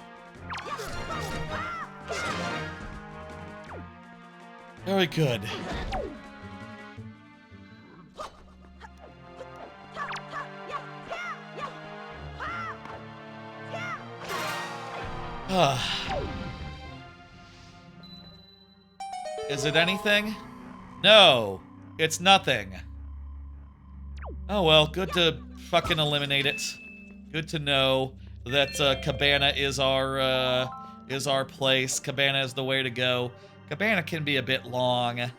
Very good. Is it anything? No, it's nothing. Oh well, good to fucking eliminate it. Good to know that Cabana is our place. Cabana is the way to go. Cabana can be a bit long.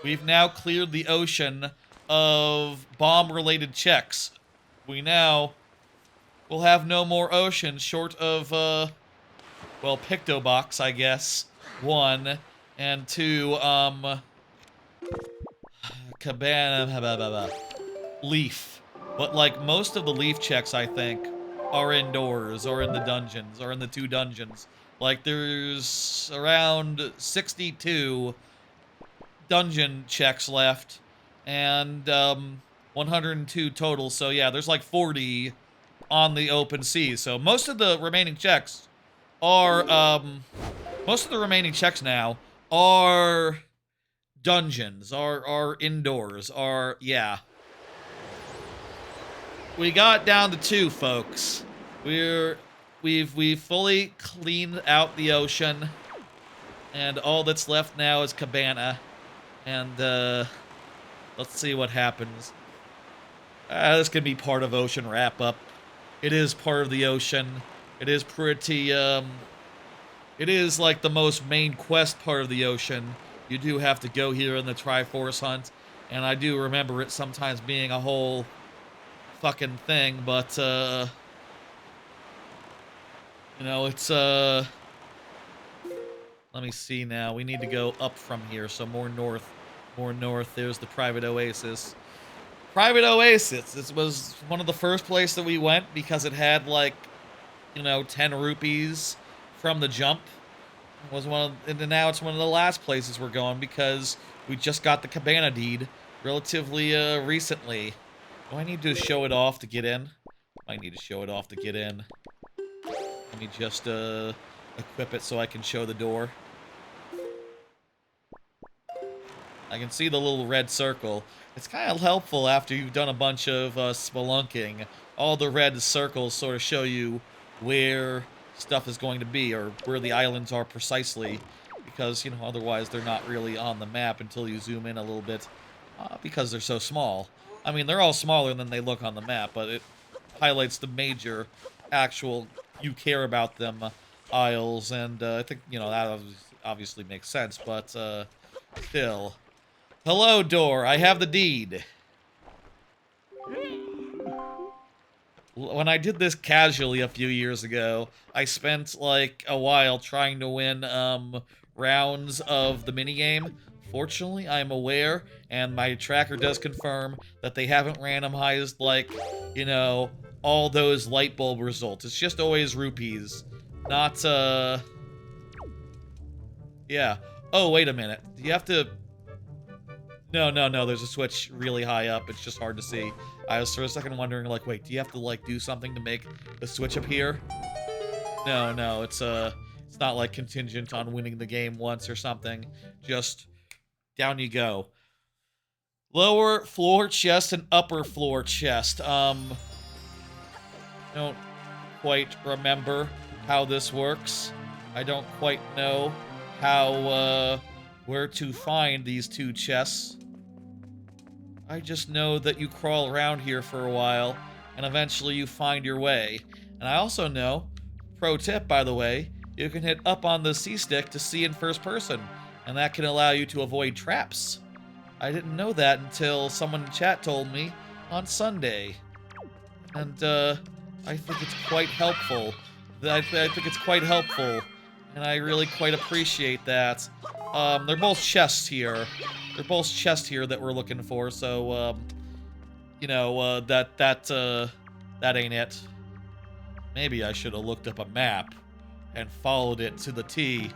We've now cleared the ocean of bomb-related checks. We now will have no more ocean short of, well, Picto Box, I guess. 1, and 2, Cabana, Leaf. But, like, most of the Leaf checks, I think, are indoors, or in the dungeons, or in the 2 dungeons. Like, there's around 62 dungeon checks left, and 102 total. So yeah, there's like 40 on the open sea. So most of the remaining checks are now are dungeons, are indoors, are yeah. We got down to 2, folks. We've fully cleaned out the ocean, and all that's left now is Cabana. And, let's see what happens. This can be part of Ocean Wrap-Up. It is part of the ocean. It is pretty, it is, like, the most main quest part of the ocean. You do have to go here in the Triforce Hunt, and I do remember it sometimes being a whole fucking thing, but, you know, it's, let me see now. We need to go up from here, so more north. More north. There's the private Oasis. Private Oasis. This was one of the first places that we went because it had, like, you know, 10 rupees from the jump. It was and now it's one of the last places we're going because we just got the Cabana deed relatively recently. Do I need to show it off to get in? I need to show it off to get in. Let me just equip it so I can show the door. I can see the little red circle. It's kind of helpful after you've done a bunch of spelunking. All the red circles sort of show you where stuff is going to be, or where the islands are precisely, because, you know, otherwise they're not really on the map until you zoom in a little bit, because they're so small. I mean, they're all smaller than they look on the map, but it highlights the major, actual, you care about them isles, and I think, you know, that obviously makes sense, but still. Hello, door. I have the deed. When I did this casually a few years ago, I spent, like, a while trying to win, rounds of the minigame. Fortunately, I'm aware, and my tracker does confirm, that they haven't randomized, like, you know, all those light bulb results. It's just always rupees. Not, yeah. Oh, wait a minute. Do you have to... No, there's a switch really high up. It's just hard to see. I was for a second wondering, like, wait, do you have to, like, do something to make the switch appear? No, it's not, like, contingent on winning the game once or something. Just, down you go. Lower floor chest and upper floor chest. Don't quite remember how this works. I don't quite know how, where to find these 2 chests. I just know that you crawl around here for a while, and eventually you find your way. And I also know, pro tip by the way, you can hit up on the C-stick to see in first person, and that can allow you to avoid traps. I didn't know that until someone in chat told me on Sunday. And, I think it's quite helpful. I think it's quite helpful, and I really quite appreciate that. They're both chests here. They're both chests here that we're looking for, so, you know, that ain't it. Maybe I should have looked up a map and followed it to the T.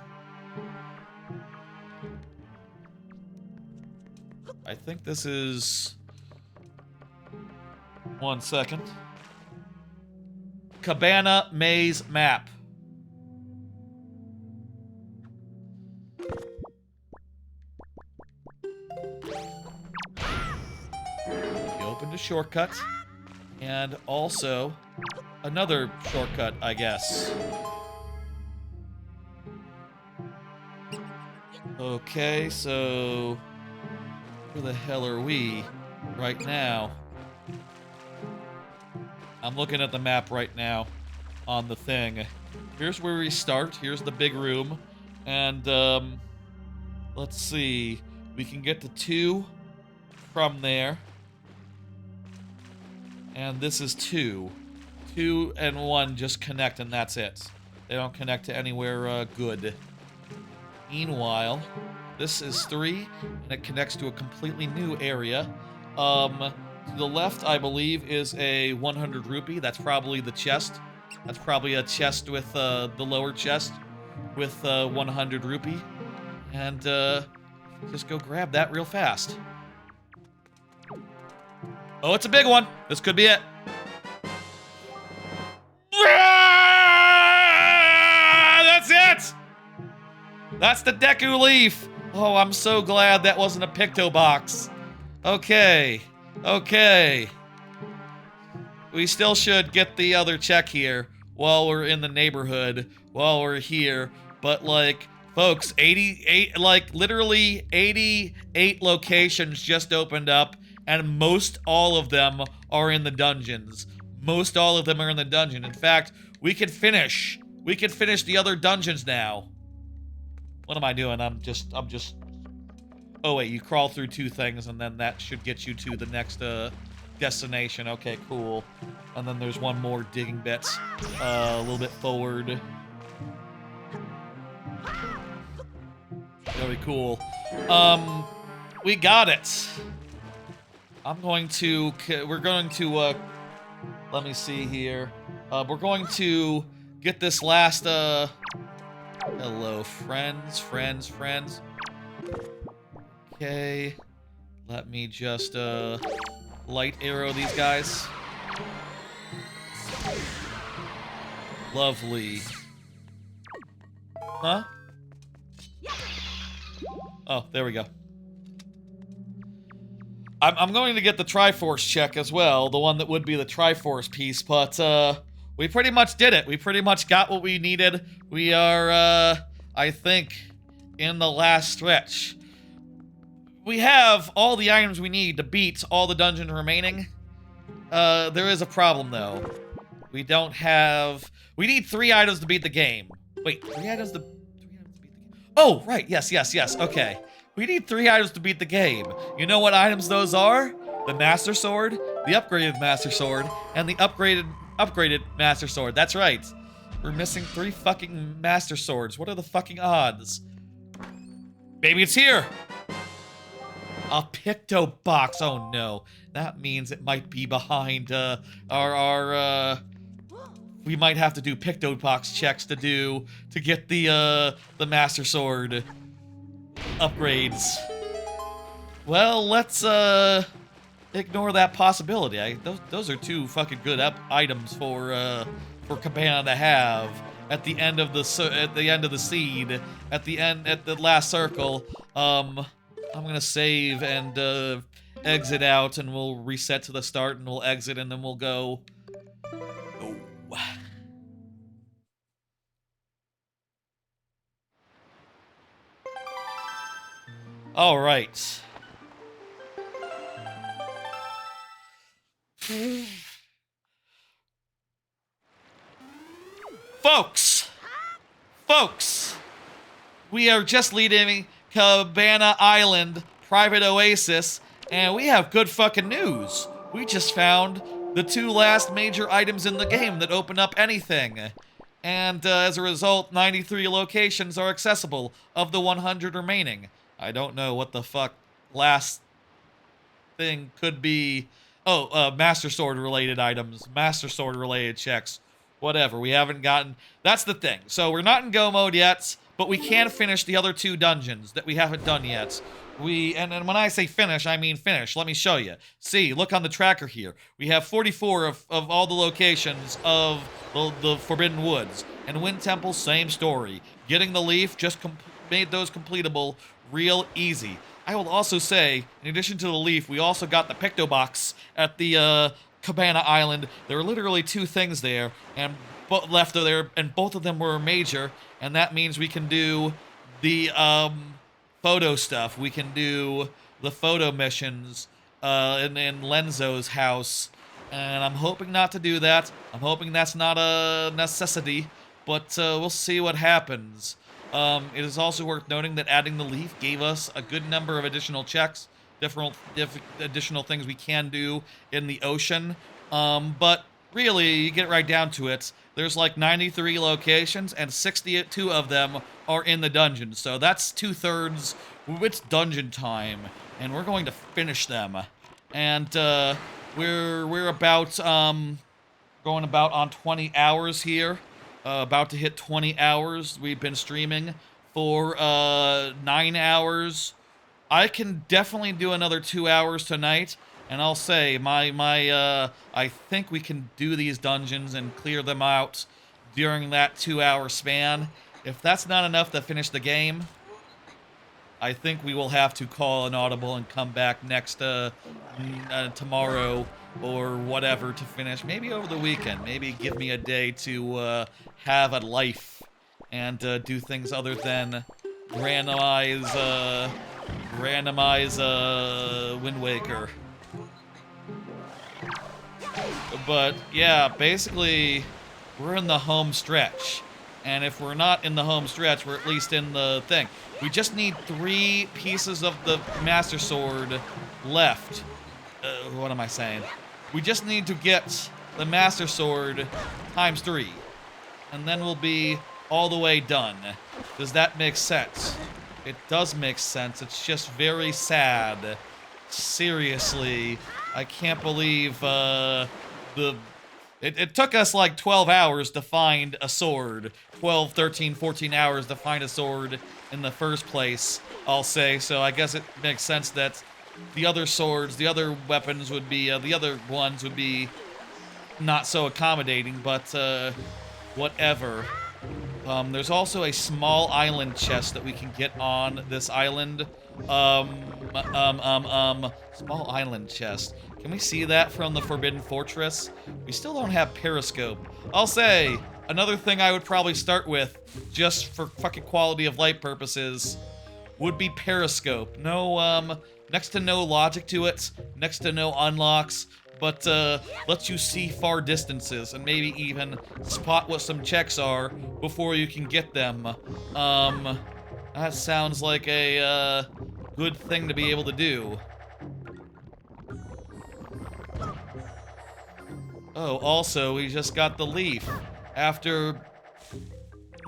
I think this is... 1 second. Cabana Maze Map. You opened a shortcut, and also another shortcut, I guess. Okay, so where the hell are we right now? I'm looking at the map right now on the thing. Here's where we start. Here's the big room. And, let's see. We can get to 2 from there. And this is 2. 2 and 1 just connect, and that's it. They don't connect to anywhere good. Meanwhile, this is 3, and it connects to a completely new area. To the left, I believe, is a 100 rupee. That's probably the chest. That's probably a chest with the lower chest with 100 rupee. And just go grab that real fast. Oh, it's a big one. This could be it. That's it! That's the Deku Leaf. Oh, I'm so glad that wasn't a Picto box. Okay. Okay. We still should get the other check here while we're in the neighborhood, while we're here. But, like, folks, 88, like, literally 88 locations just opened up, and most all of them are in the dungeons. Most all of them are in the dungeon. In fact, we can finish the other dungeons now. What am I doing? I'm just... Oh, wait, you crawl through 2 things, and then that should get you to the next, destination. Okay, cool. And then there's one more digging bit, a little bit forward. Very cool. We got it. We're going to, let me see here. We're going to get this last, hello, friends. Okay. Let me just, light arrow these guys. Lovely. Huh? Oh, there we go. I'm going to get the Triforce check as well, the one that would be the Triforce piece, but, we pretty much did it. We pretty much got what we needed. We are, I think, in the last stretch. We have all the items we need to beat all the dungeons remaining. There is a problem, though. We don't have... We need 3 items to beat the game. Wait, 3 items to beat the game? Oh, right, yes, okay. We need 3 items to beat the game. You know what items those are? The Master Sword, the upgraded Master Sword, and the upgraded Master Sword. That's right. We're missing 3 fucking Master Swords. What are the fucking odds? Maybe it's here! A Picto box. Oh no. That means it might be behind we might have to do Picto box checks to get the Master Sword upgrades. Well, let's ignore that possibility. Those are 2 fucking good items for Cabana to have at the end of the seed, at the last circle. I'm gonna save and exit out, and we'll reset to the start, and we'll exit, and then we'll go. Oh. All right. Folks, we are just leaving Cabana Island, private Oasis, and we have good fucking news. We just found the 2 last major items in the game that open up anything. And as a result, 93 locations are accessible of the 100 remaining. I don't know what the fuck last thing could be. Oh, Master Sword related items, Master Sword related checks, whatever. We haven't gotten... That's the thing. So we're not in go mode yet, but we can finish the other 2 dungeons that we haven't done yet. And when I say finish, I mean finish. Let me show you. See, look on the tracker here. We have 44 of all the locations of the Forbidden Woods. And Wind Temple, same story. Getting the leaf just made those completable real easy. I will also say, in addition to the leaf, we also got the Picto box at the Cabana Island. There were literally 2 things there, and left there, and both of them were major, and that means we can do the photo stuff. We can do the photo missions in Lenzo's house, and I'm hoping not to do that. I'm hoping that's not a necessity, but we'll see what happens. It is also worth noting that adding the leaf gave us a good number of additional checks, additional things we can do in the ocean. But really, you get right down to it, there's like 93 locations, and 62 of them are in the dungeon. So that's 2/3. It's dungeon time, and we're going to finish them. And we're about going about on 20 hours here. About to hit 20 hours. We've been streaming for 9 hours. I can definitely do another 2 hours tonight, and I'll say I think we can do these dungeons and clear them out during that 2-hour span. If that's not enough to finish the game, I think we will have to call an audible and come back next tomorrow or whatever to finish. Maybe over the weekend. Maybe give me a day to have a life and do things other than randomize Wind Waker. But yeah, basically we're in the home stretch. And if we're not in the home stretch, we're at least in the thing. We just need 3 pieces of the Master Sword left. What am I saying? We just need to get the Master Sword times 3. And then we'll be all the way done. Does that make sense? It does make sense. It's just very sad. Seriously. I can't believe It took us like 12 hours to find a sword. 12, 13, 14 hours to find a sword in the first place, I'll say. So I guess it makes sense that the other swords, the other weapons would be, the other ones would be not so accommodating, but whatever. There's also a small island chest that we can get on this island. Small island chest. Can we see that from the Forbidden Fortress? We still don't have Periscope. I'll say, another thing I would probably start with, just for fucking quality of life purposes, would be Periscope. No, next to no logic to it, next to no unlocks, but lets you see far distances and maybe even spot what some checks are before you can get them. That sounds like a good thing to be able to do. Oh, also, we just got the leaf after,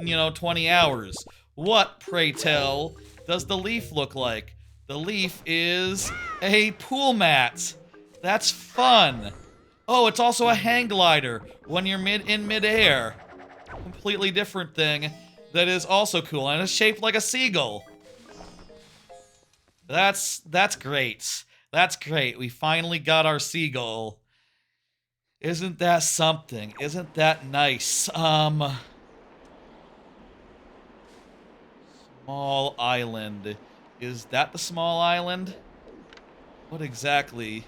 20 hours. What, pray tell, does the leaf look like? The leaf is a pool mat. That's fun. Oh, it's also a hang glider when you're in midair. Completely different thing that is also cool, and it's shaped like a seagull. That's great. That's great. We finally got our seagull. Isn't that something? Isn't that nice? Small island. Is that the small island? What exactly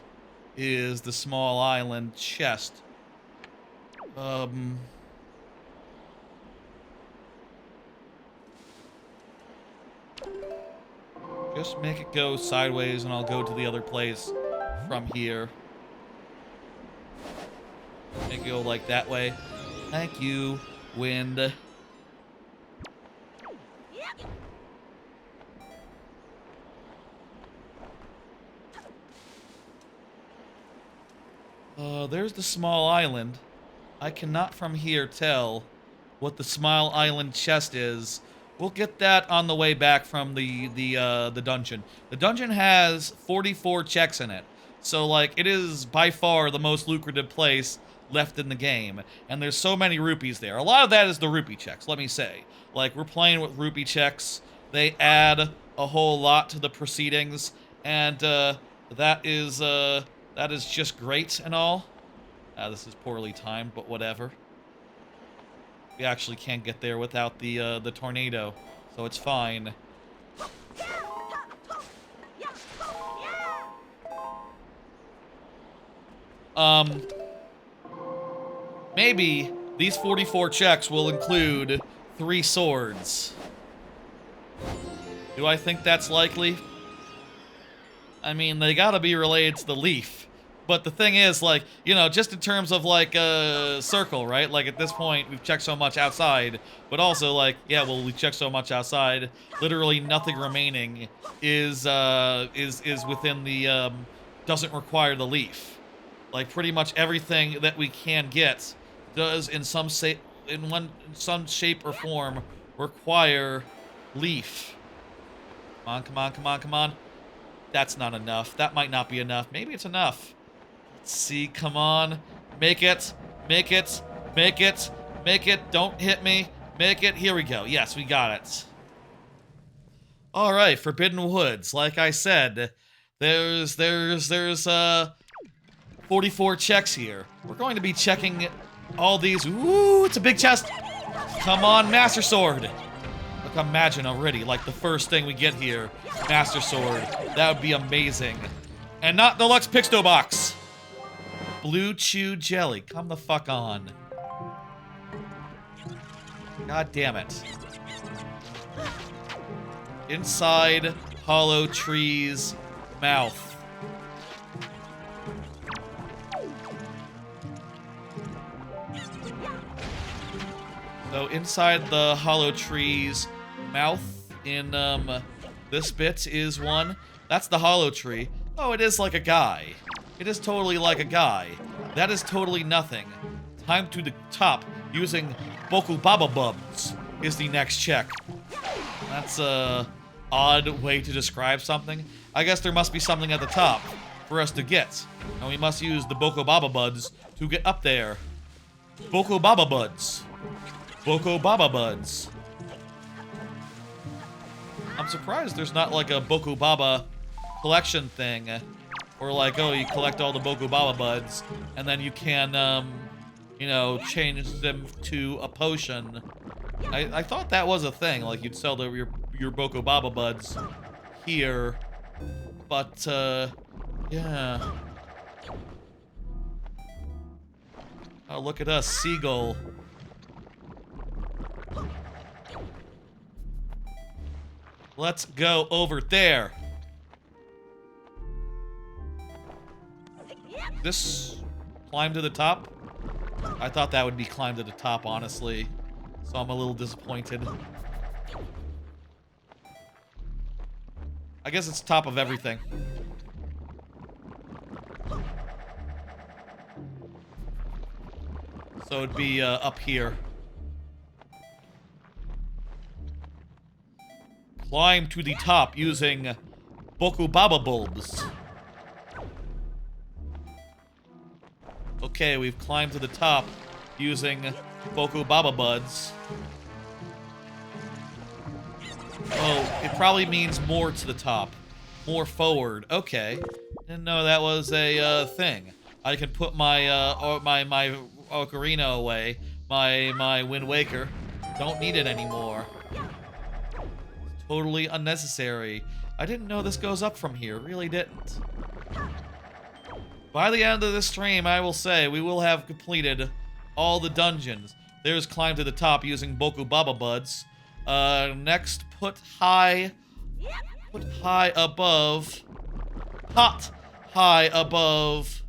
is the small island chest? Just make it go sideways and I'll go to the other place from here. Make it go like that way. Thank you, wind. There's the small island. I cannot from here tell what the small island chest is. We'll get that on the way back from the dungeon. The dungeon has 44 checks in it. So, like, it is by far the most lucrative place left in the game. And there's so many rupees there. A lot of that is the rupee checks, let me say. Like, we're playing with rupee checks. They add a whole lot to the proceedings. And, that is just great and all. This is poorly timed, but whatever. We actually can't get there without the tornado, so it's fine. Maybe these 44 checks will include 3 swords. Do I think that's likely? I mean, they gotta be related to the leaf. But the thing is, like, you know, just in terms of, like, circle, right? Like, at this point, we've checked so much outside, but also, like, yeah, well, we checked so much outside, literally nothing remaining is within the, doesn't require the leaf. Like, pretty much everything that we can get does, in some shape or form, require leaf. Come on, come on, come on, come on. That's not enough. That might not be enough. Maybe it's enough. Let's see, come on. Make it. Make it. Make it. Make it. Don't hit me. Make it. Here we go. Yes, we got it. All right, Forbidden Woods. Like I said, there's 44 checks here. We're going to be checking all these. Ooh, it's a big chest. Come on, Master Sword. Look, imagine already, like the first thing we get here, Master Sword. That would be amazing. And not Deluxe Picto Box. Blue Chew Jelly. Come the fuck on. God damn it. Inside Hollow Tree's mouth. So inside the Hollow Tree's mouth in this bit is one. That's the Hollow Tree. Oh, it is like a guy. It is totally like a guy. That is totally nothing. Time to the top using Boku Baba Bubs is the next check. That's a odd way to describe something. I guess there must be something at the top for us to get. And we must use the Boku Baba Buds to get up there. Boku Baba Buds. Boku Baba Buds. I'm surprised there's not like a Boku Baba collection thing. Or like, oh, you collect all the Boku Baba Buds, and then you can, you know, change them to a potion. I thought that was a thing, like you'd sell your Boku Baba Buds here. But, yeah. Oh, look at us, Seagull. Let's go over there. This climb to the top? I thought that would be climb to the top, honestly. So I'm a little disappointed. I guess it's top of everything. So it'd be up here. Climb to the top using Boku Baba Bulbs. Okay, we've climbed to the top using Boku Baba Buds. Oh, it probably means more to the top. More forward. Okay. Didn't know that was a thing. I can put my my Ocarina away. My Wind Waker. Don't need it anymore. Totally unnecessary. I didn't know this goes up from here. Really didn't. By the end of this stream, I will say, we will have completed all the dungeons. There's climb to the top using Boku Baba Buds. Next, put high above. Hot high above.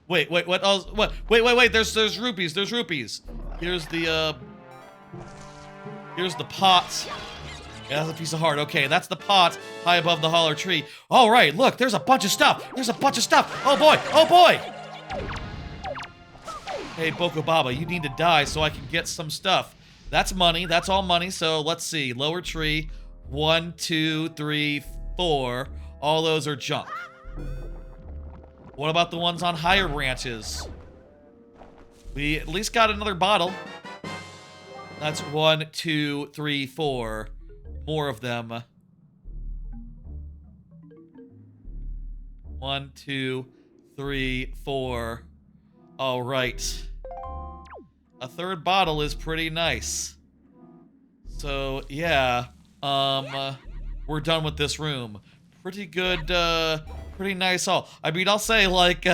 Wait, what else? What? Wait, there's rupees, there's rupees. Here's the pot. Yeah, that's a piece of heart. Okay, that's the pot high above the hollow tree. All right, look, there's a bunch of stuff. There's a bunch of stuff. Oh boy, oh boy. Hey, Boku Baba, you need to die so I can get some stuff. That's money. That's all money. So let's see. Lower tree. 1, 2, 3, 4. All those are junk. What about the ones on higher branches? We at least got another bottle. That's 1, 2, 3, 4. More of them. 1, 2, 3, 4. All right. A third bottle is pretty nice. So, yeah. We're done with this room. Pretty good, pretty nice haul. I mean, I'll say, like,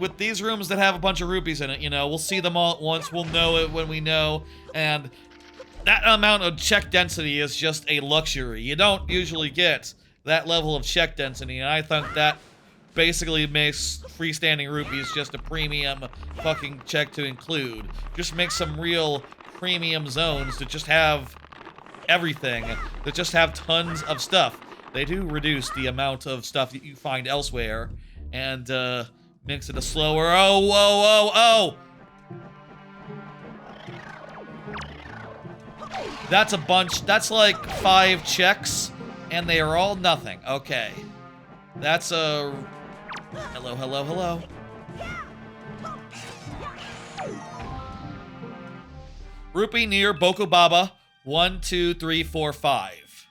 with these rooms that have a bunch of rupees in it, you know, we'll see them all at once. We'll know it when we know. And that amount of check density is just a luxury. You don't usually get that level of check density, and I think that basically makes freestanding rupees just a premium fucking check to include. Just make some real premium zones that just have everything, that just have tons of stuff. They do reduce the amount of stuff that you find elsewhere, and makes it a slower. Oh, whoa, whoa, oh! That's a bunch. That's like 5 checks, and they are all nothing. Okay, that's a. Hello, hello, hello. Rupee near Bokobaba. 1, 2, 3, 4, 5.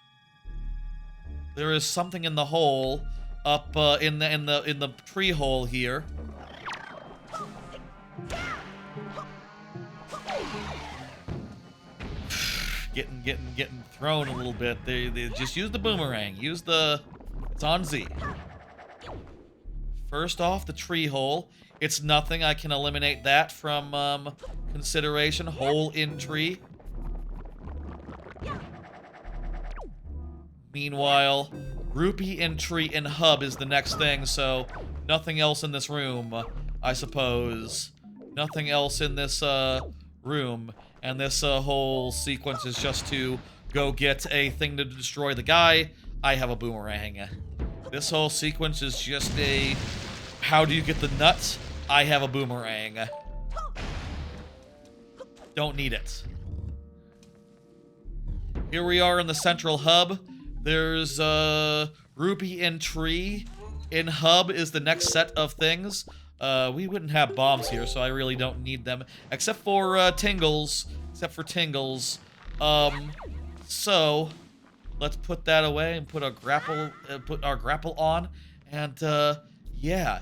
There is something in the hole up in the tree hole here. getting thrown a little bit. They just use the boomerang. Use the. It's on Z. First off, the tree hole. It's nothing. I can eliminate that from consideration. Hole in tree. Meanwhile, rupee in tree and hub is the next thing, so nothing else in this room, I suppose. Nothing else in this room, and this whole sequence is just to go get a thing to destroy the guy. I have a boomerang. This whole sequence is just a how do you get the nuts? I have a boomerang. Don't need it. Here we are in the central hub. There's rupee in tree. In hub is the next set of things. We wouldn't have bombs here, so I really don't need them. Except for tingles. Except for tingles. So let's put that away and put a grapple put our grapple on. And yeah.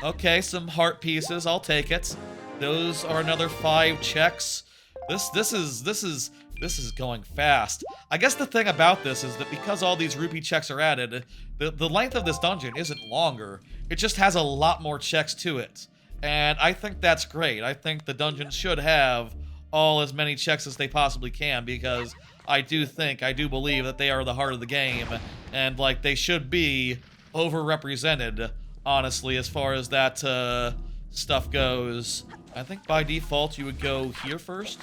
Okay, some heart pieces, I'll take it. Those are another 5 checks. This is going fast. I guess the thing about this is that because all these rupee checks are added, the length of this dungeon isn't longer. It just has a lot more checks to it. And I think that's great. I think the dungeon should have all as many checks as they possibly can, because I do believe that they are the heart of the game, and like they should be overrepresented, honestly, as far as that stuff goes. I think by default you would go here first.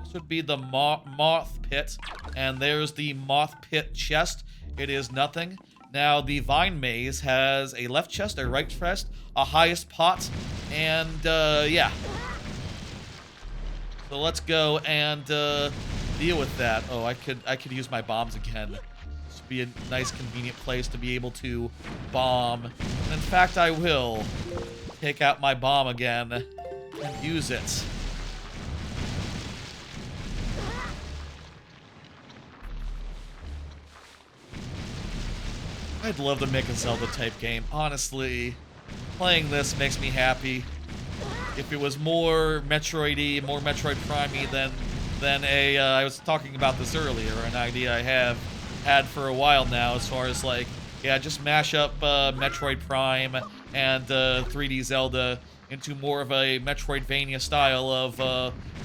This would be the moth pit, and there's the moth pit chest. It is nothing. Now the vine maze has a left chest, a right chest, a highest pot, and yeah. So let's go and deal with that. Oh, I could use my bombs again. This would be a nice, convenient place to be able to bomb. And in fact, I will take out my bomb again and use it. I'd love to make a Zelda-type game. Honestly, playing this makes me happy. If it was more Metroid-y, more Metroid Prime-y than a, I was talking about this earlier, an idea I have had for a while now, as far as like, yeah, just mash up Metroid Prime and 3D Zelda into more of a Metroidvania style of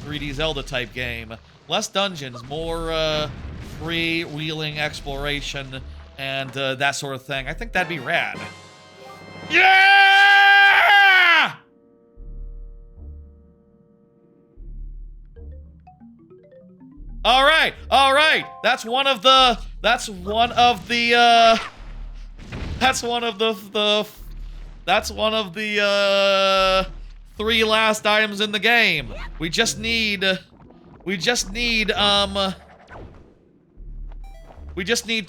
3D Zelda-type game. Less dungeons, more free-wheeling exploration and that sort of thing. I think that'd be rad. Yeah! All right. That's one of the 3 last items in the game. We just need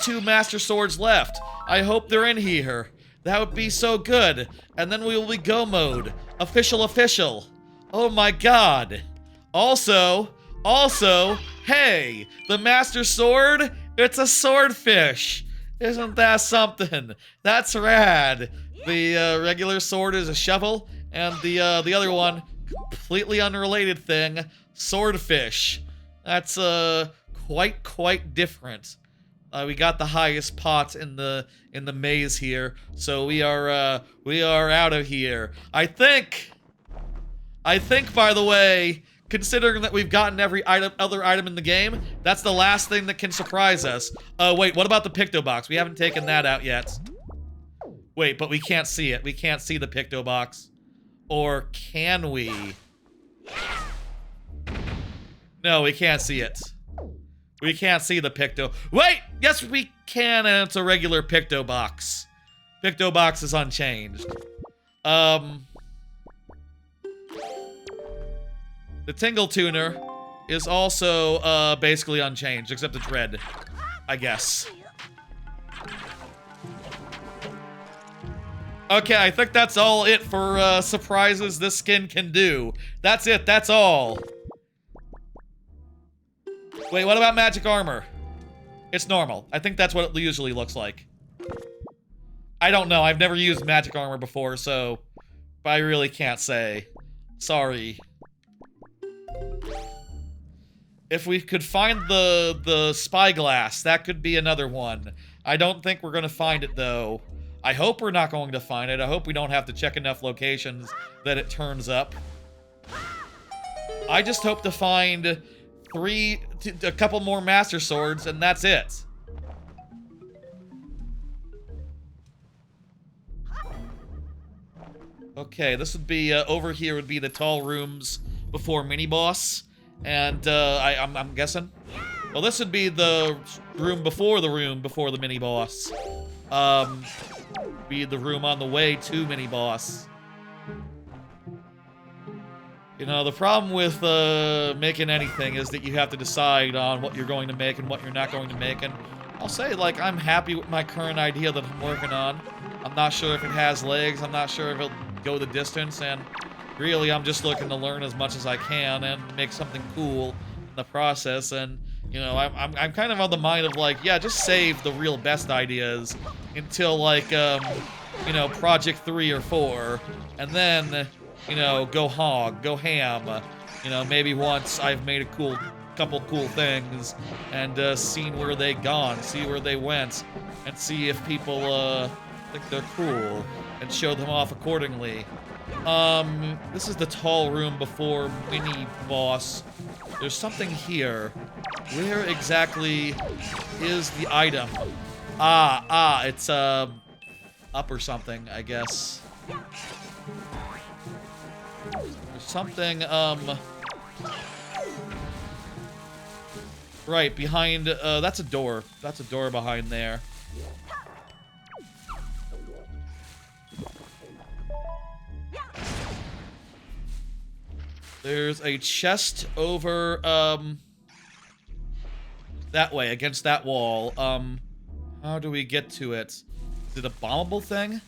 2 Master Swords left. I hope they're in here. That would be so good. And then we will be Go mode. Official. Oh my god. Also, hey, the Master Sword, it's a swordfish. Isn't that something? That's rad. The regular sword is a shovel, and the other one, completely unrelated thing, swordfish. That's quite different. We got the highest pot in the maze here, so we are out of here. I think I think, by the way, considering that we've gotten every other item in the game, that's the last thing that can surprise us. Wait, what about the Picto box? We haven't taken that out yet. Wait, but we can't see it. We can't see the Picto box. Or can we? No, we can't see it. We can't see the Picto. Wait! Yes, we can, and it's a regular Picto box. Picto box is unchanged. The Tingle Tuner is also, basically unchanged, except it's red, I guess. Okay, I think that's all it for, surprises this skin can do. That's it, that's all. Wait, what about magic armor? It's normal. I think that's what it usually looks like. I don't know, I've never used magic armor before, so I really can't say. Sorry. If we could find the spyglass, that could be another one. I don't think we're gonna find it, though. I hope we're not going to find it. I hope we don't have to check enough locations that it turns up. I just hope to find a couple more Master Swords, and that's it. Okay, this would be, over here would be the tall rooms before mini-boss. And, I'm guessing. Well, this would be the room before the mini-boss. Be the room on the way to mini-boss. You know, the problem with, making anything is that you have to decide on what you're going to make and what you're not going to make. And I'll say, like, I'm happy with my current idea that I'm working on. I'm not sure if it has legs. I'm not sure if it'll go the distance. And really, I'm just looking to learn as much as I can and make something cool in the process. And, you know, I'm kind of on the mind of, like, yeah, just save the real best ideas until, like, you know, Project 3 or 4. And then, you know, go ham. You know, maybe once I've made a couple cool things and seen where they gone, see where they went, and see if people think they're cool, and show them off accordingly. This is the tall room before mini-boss. There's something here. Where exactly is the item? It's, up or something, I guess. There's something, right, behind, that's a door. That's a door behind there. There's a chest over, that way, against that wall. How do we get to it? Is it a bombable thing?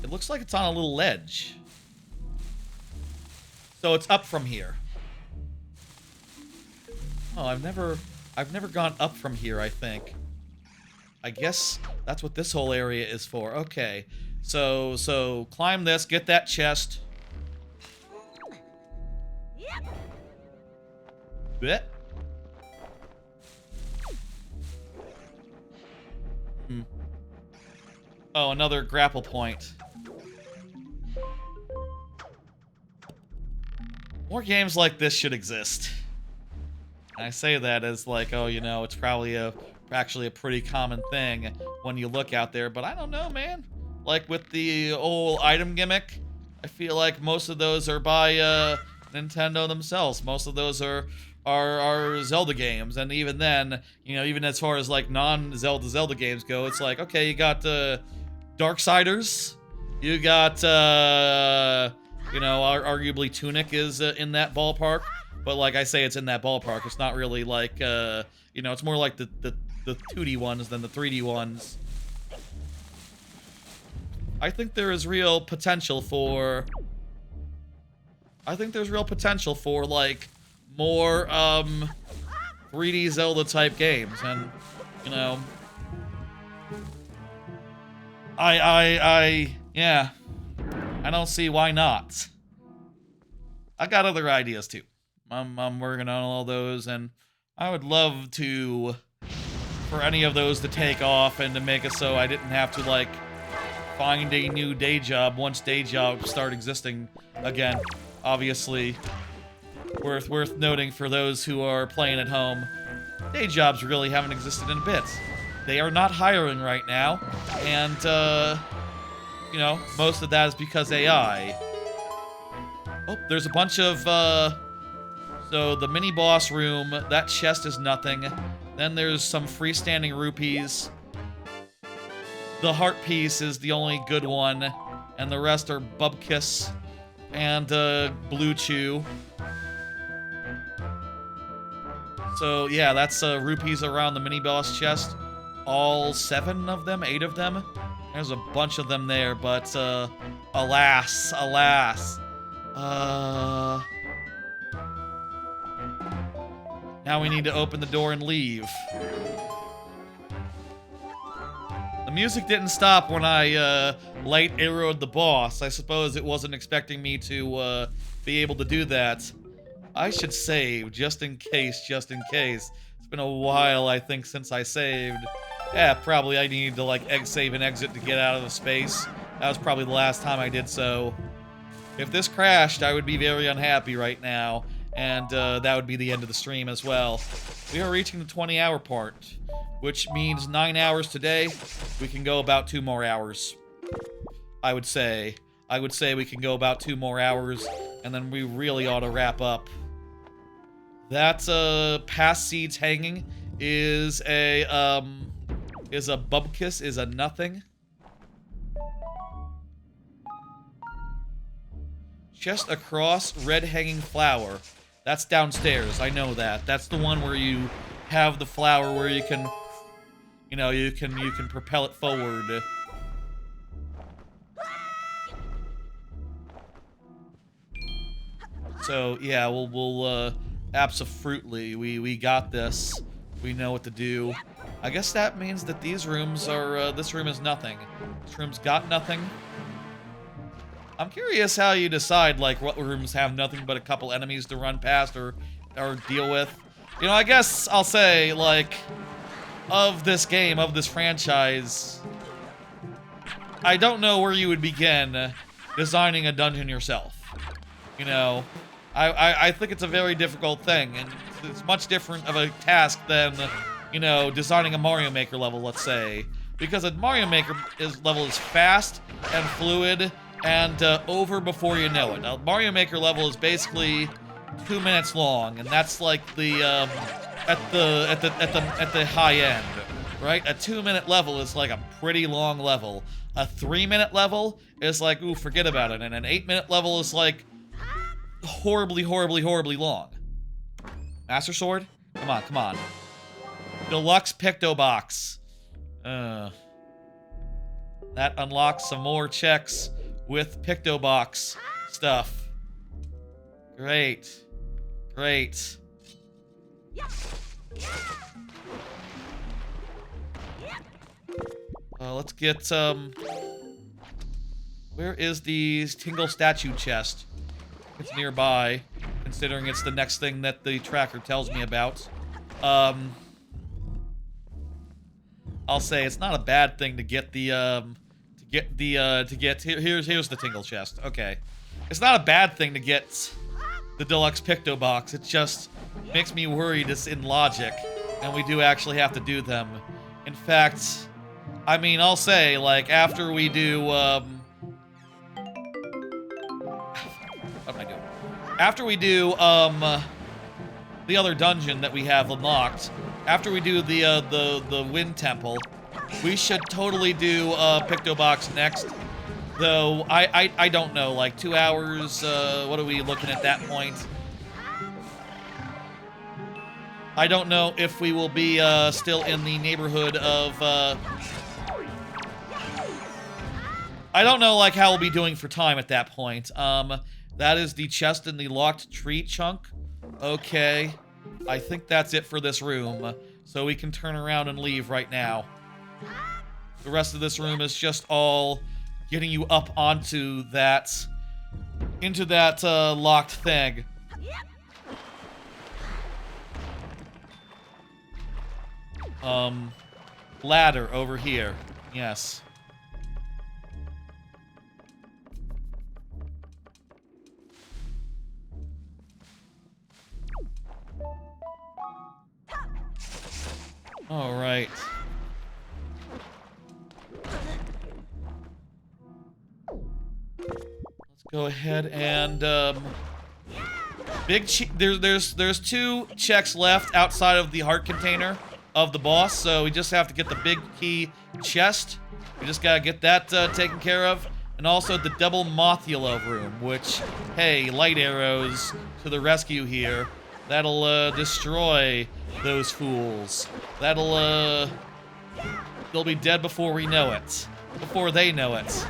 It looks like it's on a little ledge. So it's up from here. Oh, I've never gone up from here, I think. I guess that's what this whole area is for. Okay. So climb this, get that chest. Bit. Oh, another grapple point. More games like this should exist. And I say that as like, oh, you know, it's probably actually a pretty common thing when you look out there, but I don't know, man. Like with the old item gimmick, I feel like most of those are by Nintendo themselves. Most of those are Zelda games, and even then, you know, even as far as like non-Zelda games go, it's like, okay, you got Darksiders, you got you know, arguably Tunic is in that ballpark, but like I say, it's in that ballpark. It's not really like you know, it's more like the 2D ones than the 3D ones. I think there is real potential for like more 3D Zelda type games, and you know, yeah, I don't see why not. I got other ideas too. I'm working on all those, and I would love for any of those to take off and to make it so I didn't have to like find a new day job once day jobs start existing again. Obviously, worth noting for those who are playing at home, day jobs really haven't existed in a bit. They are not hiring right now, and, you know, most of that is because AI. Oh, there's a bunch of, so the mini-boss room, that chest is nothing. Then there's some freestanding rupees. The heart piece is the only good one, and the rest are Bubkiss and, Blue Chew. So, yeah, that's, rupees around the mini-boss chest. All 7 of them, 8 of them. There's a bunch of them there, but, alas. Now we need to open the door and leave. The music didn't stop when I, light arrowed the boss. I suppose it wasn't expecting me to, be able to do that. I should save, just in case. It's been a while, I think, since I saved. Yeah, probably I needed to, like, save and exit to get out of the space. That was probably the last time I did so. If this crashed, I would be very unhappy right now, and that would be the end of the stream as well. We are reaching the 20-hour part, which means 9 hours today. We can go about 2 more hours, I would say. I would say we can go about 2 more hours, and then we really ought to wrap up. That, past seeds hanging is a Bubkiss, is a nothing. Chest across, red hanging flower. That's downstairs, I know that. That's the one where you have the flower where you can, you know, you can propel it forward. So, yeah, we'll abso-fruitly, we got this. We know what to do. I guess that means that these rooms are, this room is nothing. This room's got nothing. I'm curious how you decide, like, what rooms have nothing but a couple enemies to run past or deal with. You know, I guess I'll say, like, of this game, of this franchise, I don't know where you would begin designing a dungeon yourself. You know, I think it's a very difficult thing, and it's much different of a task than, you know, designing a Mario Maker level, let's say. Because a Mario Maker level is fast and fluid and over before you know it. Now, Mario Maker level is basically 2 minutes long, and that's like the at the high end, right? A 2-minute level is like a pretty long level. A 3-minute level is like, ooh, forget about it. And an 8-minute level is like horribly long. Master Sword? Come on. Deluxe Picto Box. That unlocks some more checks with Picto Box stuff. Great. Let's get, where is the Tingle Statue chest? It's nearby, considering it's the next thing that the tracker tells me about. I'll say it's not a bad thing to get the, here's the Tingle chest. Okay. It's not a bad thing to get the Deluxe Picto Box. It just makes me worried it's in logic, and we do actually have to do them. In fact, I mean, I'll say, like, after we do, what am I doing? After we do, the other dungeon that we have unlocked, after we do the Wind Temple, we should totally do, Picto Box next. Though, I don't know, like, 2 hours, what are we looking at that point? I don't know if we will be, still in the neighborhood of, I don't know, like, how we'll be doing for time at that point. That is the chest in the locked tree chunk. Okay. I think that's it for this room. So we can turn around and leave right now. The rest of this room is just all getting you up onto that, into that, locked thing. Ladder over here. Yes. All right. Let's go ahead and there's 2 checks left outside of the heart container of the boss, so we just have to get the big key chest. We just gotta get that taken care of, and also the double Mothula room, which, hey, light arrows to the rescue here. That'll destroy those fools. They'll be dead before we know it. Before they know it.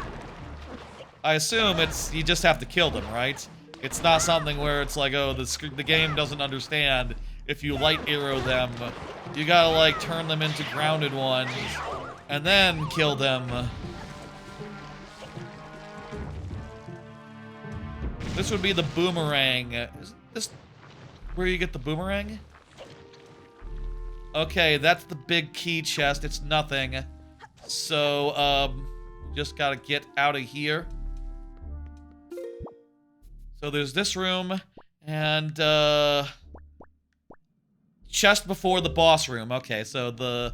I assume you just have to kill them, right? It's not something where it's like, oh, the game doesn't understand if you light arrow them. You gotta, like, turn them into grounded ones and then kill them. This would be the boomerang. Is this where you get the boomerang? Okay, that's the big key chest. It's nothing. So, just gotta get out of here. So there's this room, and, chest before the boss room. Okay, so the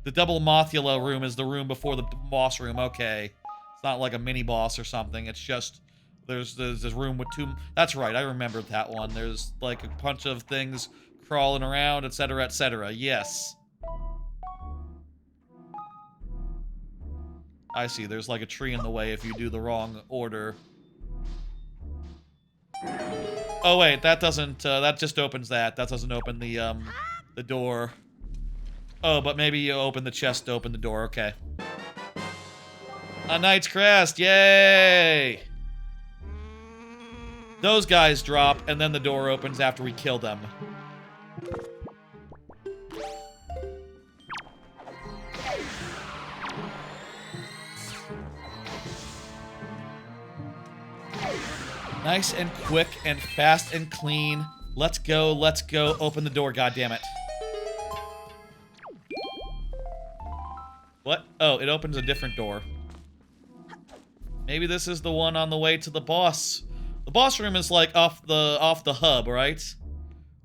double Mothula room is the room before the boss room. Okay. It's not like a mini-boss or something. It's just, there's this room with 2... That's right, I remembered that one. There's, like, a bunch of things crawling around, etc., etc. Yes. I see, there's, like, a tree in the way if you do the wrong order. Oh wait, that doesn't, that just opens that. That doesn't open the door. Oh, but maybe you open the chest to open the door, okay. A Knight's Crest, yay! Those guys drop, and then the door opens after we kill them. Nice and quick and fast and clean. Let's go, let's go. Open the door, goddammit. What? Oh, it opens a different door. Maybe this is the one on the way to the boss. The boss room is like off the hub, right?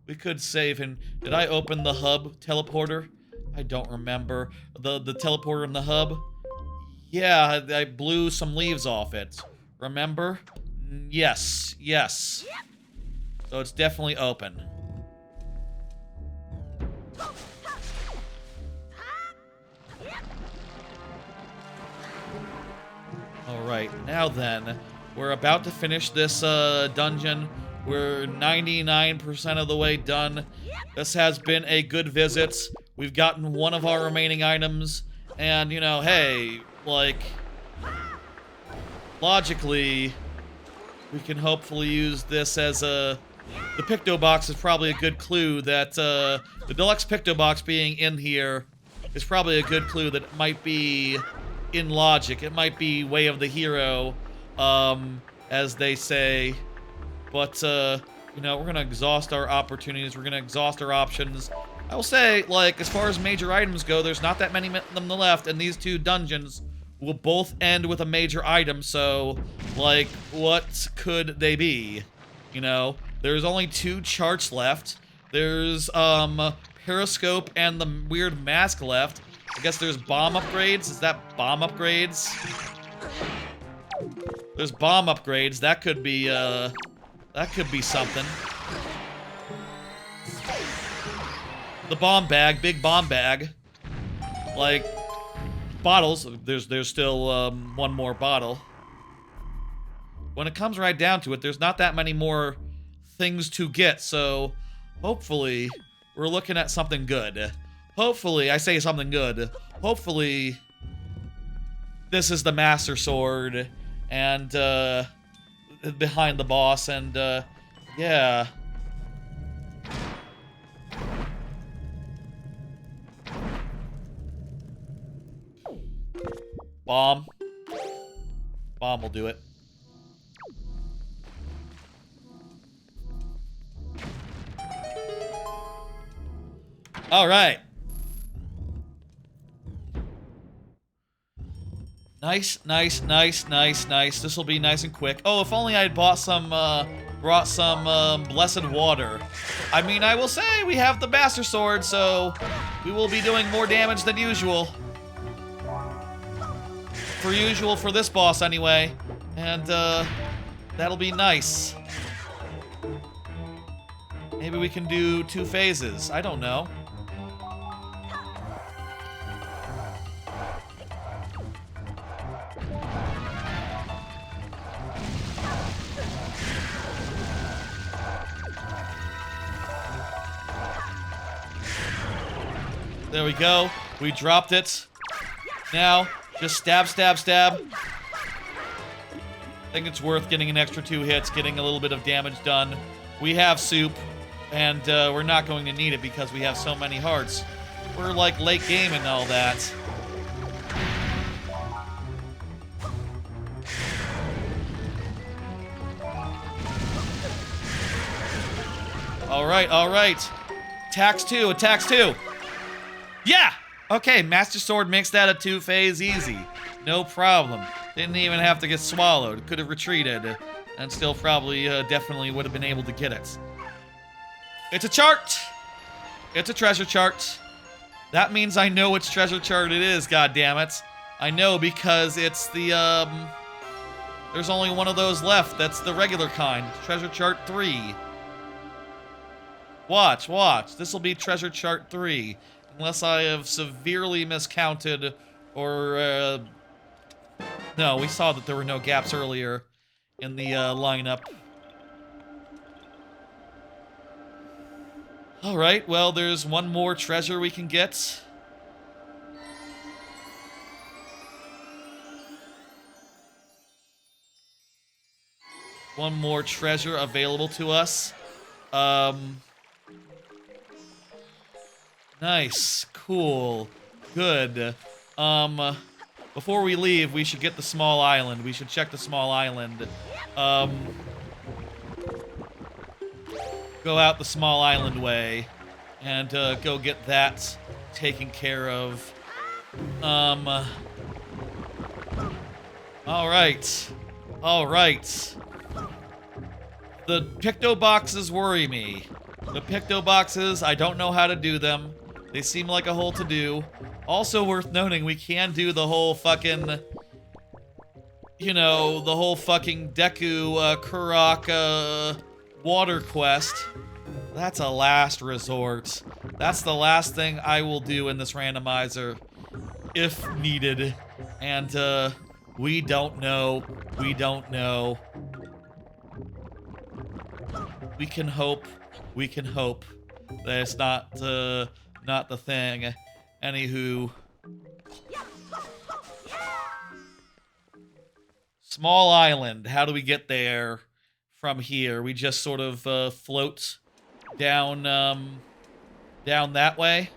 We could save and did I open the hub teleporter? I don't remember. The teleporter in the hub? Yeah, I blew some leaves off it. Remember? Yes, yes. So it's definitely open. Alright, now then, we're about to finish this dungeon. We're 99% of the way done. This has been a good visit. We've gotten one of our remaining items, and, you know, hey, like, logically, we can hopefully use this as a... The Picto box is probably a good clue that, the deluxe Picto box being in here is probably a good clue that it might be in logic. It might be way of the hero, as they say. But, you know, we're gonna exhaust our opportunities. We're gonna exhaust our options. I will say, like, as far as major items go, there's not that many of them left, and these 2 dungeons will both end with a major item, so, like, what could they be? You know, there's only 2 charts left. There's, Periscope and the weird mask left. I guess there's bomb upgrades. Is that bomb upgrades? There's bomb upgrades. That could be something. The bomb bag, big bomb bag. Like, bottles, there's still, 1 more bottle. When it comes right down to it, there's not that many more things to get, so hopefully we're looking at something good. Hopefully, I say something good. Hopefully this is the Master Sword and, behind the boss, and, yeah. Bomb. Bomb will do it. All right. Nice, nice, nice, nice, nice. This will be nice and quick. Oh, if only I had bought some brought some blessed water. I mean, I will say we have the Master Sword, so we will be doing more damage than usual. For this boss anyway. And that'll be nice. Maybe we can do 2 phases. I don't know. There we go. We dropped it. Now, just stab, stab, stab. I think it's worth getting an extra 2 hits, getting a little bit of damage done. We have soup, and we're not going to need it because we have so many hearts. We're like late game and all that. Alright, alright. Attacks 2, attacks 2. Yeah! Okay, Master Sword makes that a 2-phase easy. No problem. Didn't even have to get swallowed. Could have retreated. And still probably, definitely would have been able to get it. It's a chart! It's a treasure chart. That means I know which treasure chart it is, goddammit. I know because it's the, there's only one of those left. That's the regular kind. Treasure chart 3. Watch, watch. This will be treasure chart 3. Unless I have severely miscounted or, no, we saw that there were no gaps earlier in the lineup. Alright, well, there's one more treasure we can get. One more treasure available to us. Nice. Cool. Good. Before we leave, we should get the small island. We should check the small island. Go out the small island way. And, go get that taken care of. Alright. Alright. The Picto boxes worry me. The Picto boxes, I don't know how to do them. They seem like a whole to-do. Also worth noting, we can do the whole fucking... You know, the whole fucking Deku, Kurok, water quest. That's a last resort. That's the last thing I will do in this randomizer. If needed. And, we don't know. We don't know. We can hope. We can hope that it's not the thing. Anywho. Small island. How do we get there from here? We just sort of float down down that way.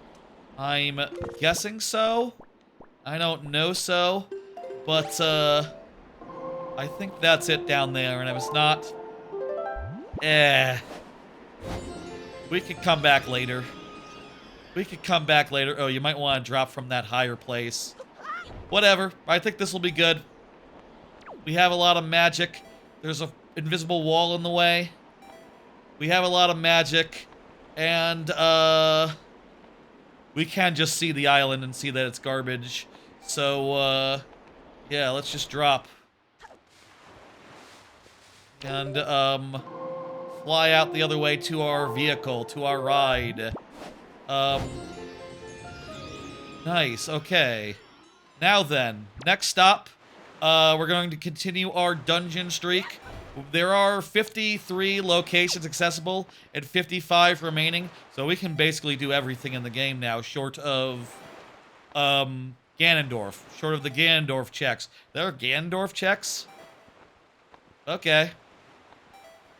I'm guessing so. I don't know so, but I think that's it down there, and if it's not, we could come back later. We could come back later. Oh, you might want to drop from that higher place. Whatever. I think this will be good. We have a lot of magic. There's an invisible wall in the way. We have a lot of magic. And, we can just see the island and see that it's garbage. So, yeah, let's just drop. And, fly out the other way to our vehicle, to our ride. Nice, okay. Now then, next stop, we're going to continue our dungeon streak. There are 53 locations accessible and 55 remaining, so we can basically do everything in the game now, short of, Ganondorf. Short of the Ganondorf checks. There are Ganondorf checks? Okay.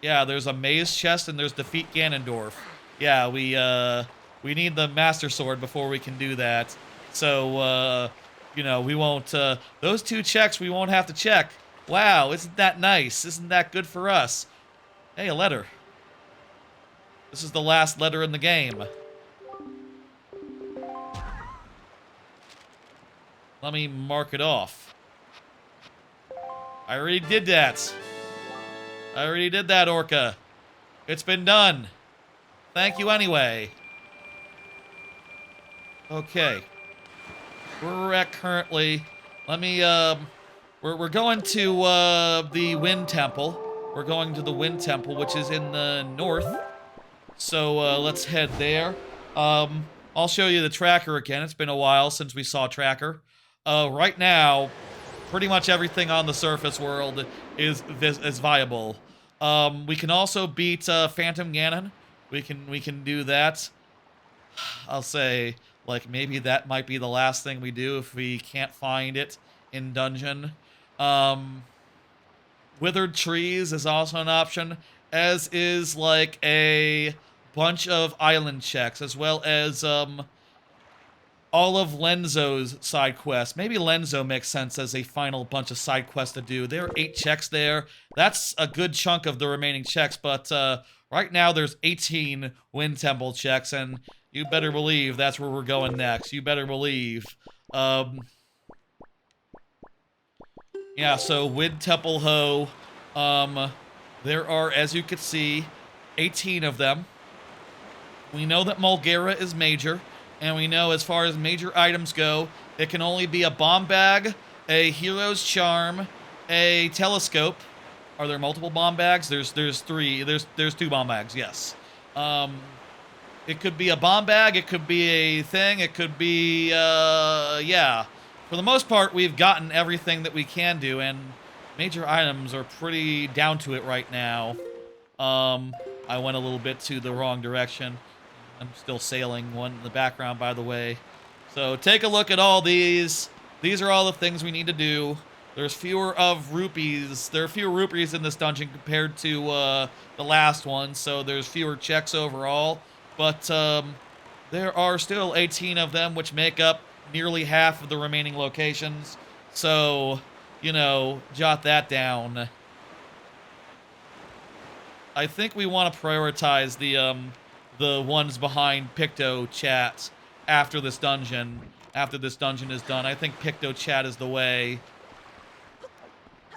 Yeah, there's a maze chest and there's defeat Ganondorf. Yeah, we need the Master Sword before we can do that. So, you know, we won't, those 2 checks we won't have to check. Wow, isn't that nice? Isn't that good for us? Hey, a letter. This is the last letter in the game. Let me mark it off. I already did that. I already did that, Orca. It's been done. Thank you anyway. Okay. Where we're at currently, let me, we're going to, the Wind Temple. We're going to the Wind Temple, which is in the north. So, let's head there. I'll show you the tracker again. It's been a while since we saw tracker. Right now, pretty much everything on the surface world is viable. We can also beat, Phantom Ganon. We can do that. I'll say, like, maybe that might be the last thing we do if we can't find it in dungeon. Withered trees is also an option, as is, like, a bunch of island checks, as well as, all of Lenzo's side quests. Maybe Lenzo makes sense as a final bunch of side quests to do. There are 8 checks there. That's a good chunk of the remaining checks, but, right now there's 18 Wind Temple checks, and you better believe that's where we're going next. You better believe. Yeah, so Wind Temple Ho. There are, as you can see, 18 of them. We know that Mulgera is major, and we know as far as major items go, it can only be a bomb bag, a hero's charm, a telescope. Are there multiple bomb bags? There's 3. There's 2 bomb bags, yes. It could be a bomb bag, it could be a thing, it could be, yeah. For the most part, we've gotten everything that we can do, and major items are pretty down to it right now. I went a little bit to the wrong direction. I'm still sailing one in the background, by the way. So take a look at all these. These are all the things we need to do. There's fewer of rupees. There are fewer rupees in this dungeon compared to the last one, so there's fewer checks overall. But there are still 18 of them, which make up nearly half of the remaining locations. So, you know, jot that down. I think we want to prioritize the ones behind Picto chat after this dungeon. After this dungeon is done, I think Picto chat is the way.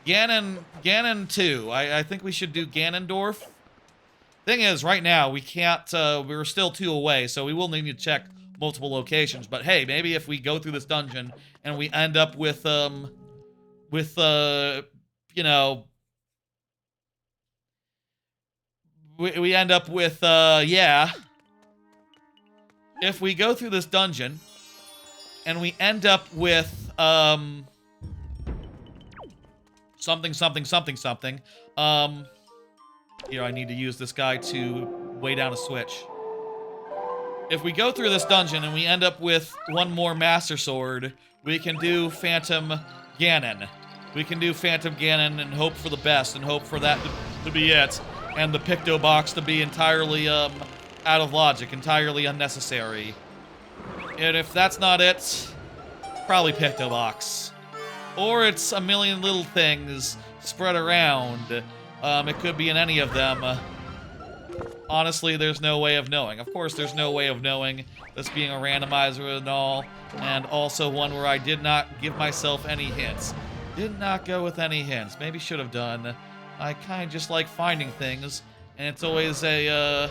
Ganon 2. I think we should do Ganondorf. Thing is, right now, we can't, we're still 2 away, so we will need to check multiple locations. But hey, maybe if we go through this dungeon and we end up with you know, we end up with, yeah. If we go through this dungeon and we end up with, something, here, I need to use this guy to weigh down a switch. If we go through this dungeon and we end up with one more Master Sword, we can do Phantom Ganon. We can do Phantom Ganon and hope for the best and hope for that to be it. And the Picto box to be entirely, out of logic, entirely unnecessary. And if that's not it, probably Picto box. Or it's a million little things spread around. It could be in any of them. Honestly, there's no way of knowing. Of course, there's no way of knowing, this being a randomizer and all, and also one where I did not give myself any hints. Did not go with any hints. Maybe should have done. I kind of just like finding things, and it's always a,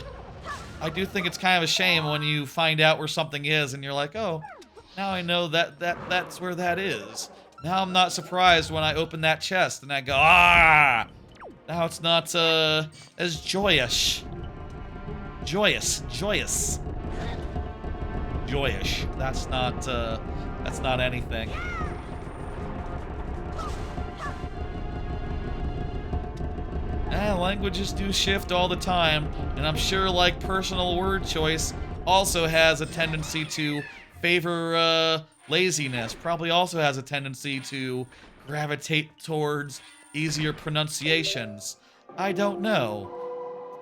I do think it's kind of a shame when you find out where something is, and you're like, oh, now I know that's where that is. Now I'm not surprised when I open that chest, and I go, ah! Now it's not, as joyous. Joyous. Joyous. That's not anything. Languages do shift all the time, and I'm sure, like, personal word choice also has a tendency to favor, laziness. Probably also has a tendency to gravitate towards easier pronunciations. I don't know.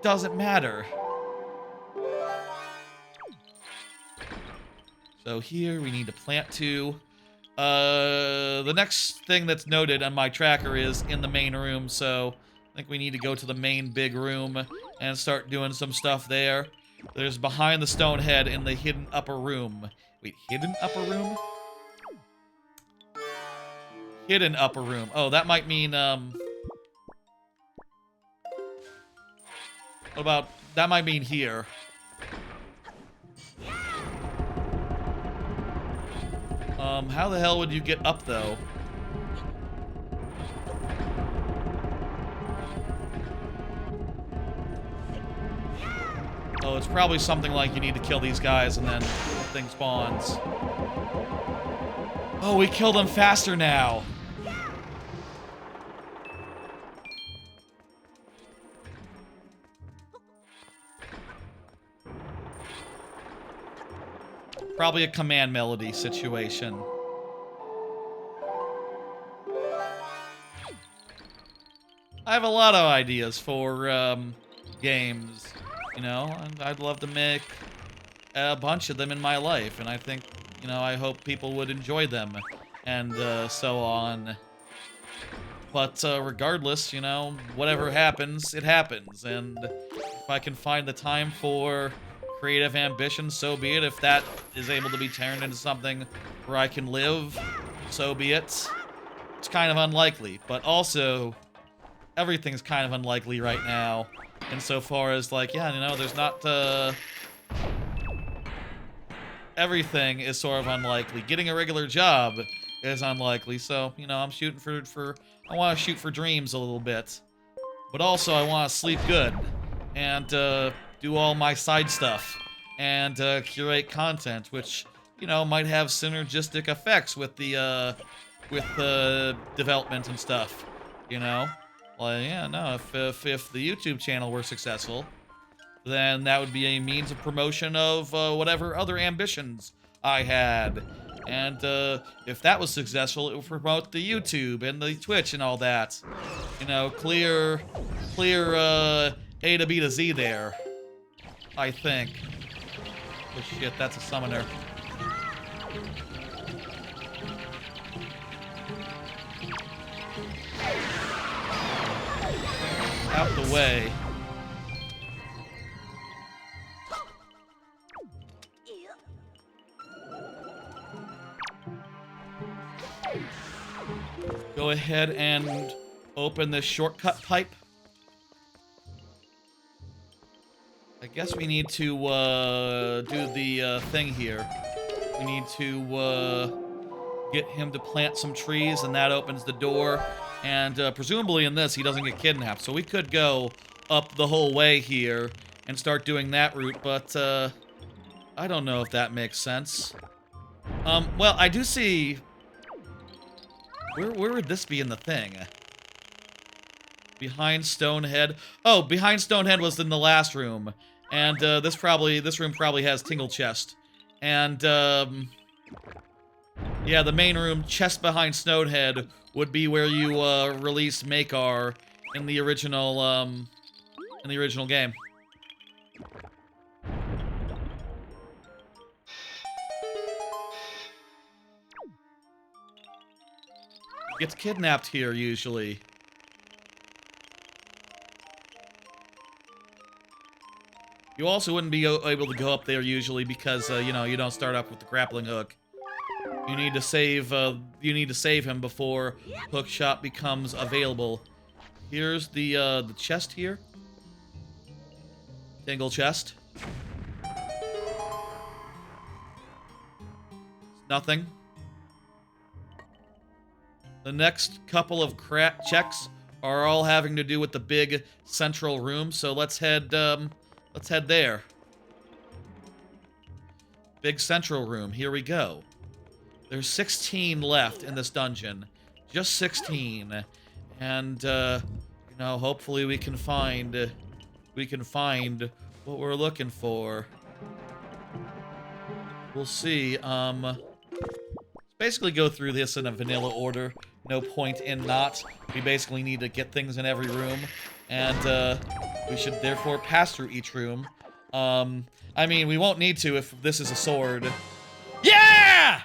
Doesn't matter. So here we need to plant 2. The next thing that's noted on my tracker is in the main room, so I think we need to go to the main big room and start doing some stuff there. There's behind the stone head in the hidden upper room. Wait, hidden upper room? Hidden upper room. Oh, that might mean, What about... That might mean here. How the hell would you get up, though? Oh, it's probably something like you need to kill these guys and then the thing spawns. Oh, we kill them faster now. Probably a command melody situation. I have a lot of ideas for games, you know, and I'd love to make a bunch of them in my life, and I think, you know, I hope people would enjoy them, and so on. But regardless, you know, whatever happens, it happens, and if I can find the time for creative ambition, so be it. If that is able to be turned into something where I can live, so be it. It's kind of unlikely, but also everything's kind of unlikely right now. Insofar as, like, yeah, you know, there's not, everything is sort of unlikely. Getting a regular job is unlikely, so, you know, I'm shooting for I want to shoot for dreams a little bit. But also, I want to sleep good. And, do all my side stuff. And, curate content, which, you know, might have synergistic effects with the development and stuff, you know? Well, yeah, no, if the YouTube channel were successful, then that would be a means of promotion of whatever other ambitions I had. And if that was successful, it would promote the YouTube and the Twitch and all that. You know, clear A to B to Z there, I think. Oh shit, that's a summoner. Out the way. Go ahead and open this shortcut pipe. I guess we need to do the thing here. We need to get him to plant some trees, and that opens the door. And presumably in this, he doesn't get kidnapped. So we could go up the whole way here and start doing that route, but I don't know if that makes sense. Well, I do see... Where would this be in the thing? Behind Stonehead. Oh, behind Stonehead was in the last room. And this room probably has Tingle Chest. And yeah, the main room, chest behind Stonehead, would be where you release Makar in the original game. Gets kidnapped here usually. You also wouldn't be able to go up there usually because you know, you don't start up with the grappling hook. You need to save him before hook shot becomes available. Here's the chest here. Tingle chest. Nothing. The next couple of checks are all having to do with the big central room, so let's head there. Big central room, here we go. There's 16 left in this dungeon. Just 16. And, you know, hopefully we can find what we're looking for. We'll see, basically go through this in a vanilla order. No point in not. We basically need to get things in every room. And, we should therefore pass through each room. I mean, we won't need to if this is a sword. Yeah!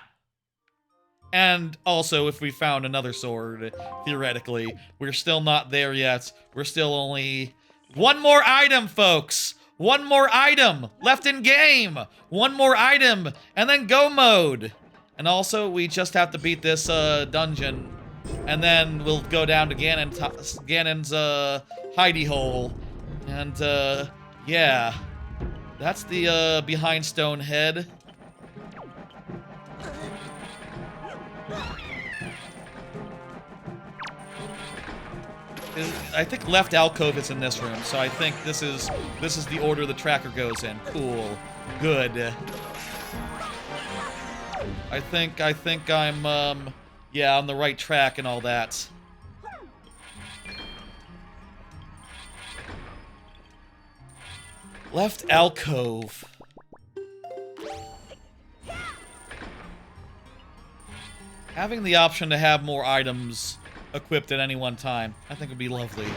And also, if we found another sword, theoretically. We're still not there yet. We're still only... One more item, folks! One more item left in game! One more item, and then go mode! And also, we just have to beat this dungeon. And then we'll go down to Ganon's hidey hole. And Yeah. That's the, behind stone head. I think left alcove is in this room, so I think this is the order the tracker goes in. Cool. Good. I think I'm, yeah, on the right track and all that. Left alcove. Having the option to have more items equipped at any one time, I think would be lovely.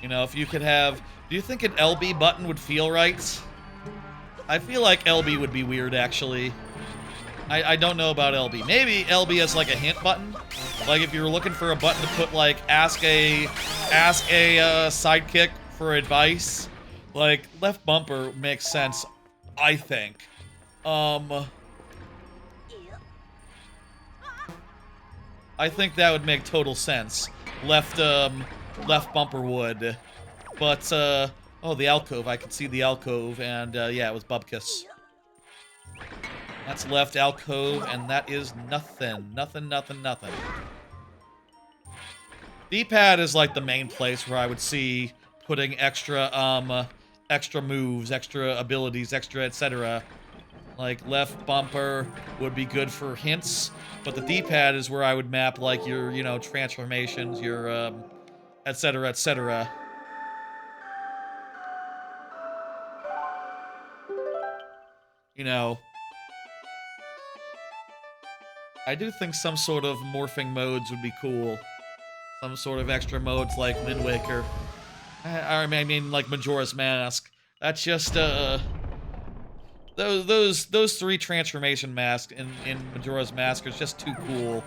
You know, if you could have... Do you think an LB button would feel right? I feel like LB would be weird, actually. I don't know about LB. Maybe LB as, like, a hint button? Like, if you were looking for a button to put, like, ask a sidekick for advice, like, left bumper makes sense, I think. I think that would make total sense. Left bumper would. But, oh, the alcove. I could see the alcove, and, yeah, it was Bubkus. That's left alcove, and that is nothing. Nothing. D-pad is, like, the main place where I would see putting extra, extra moves, extra abilities, extra etc. Like, left bumper would be good for hints, but the D-pad is where I would map, like, your, you know, transformations, your, etc, etc. You know, I do think some sort of morphing modes would be cool. Some sort of extra modes like Wind Waker. I mean, like Majora's Mask. That's just, those three transformation masks in Majora's Mask are just too cool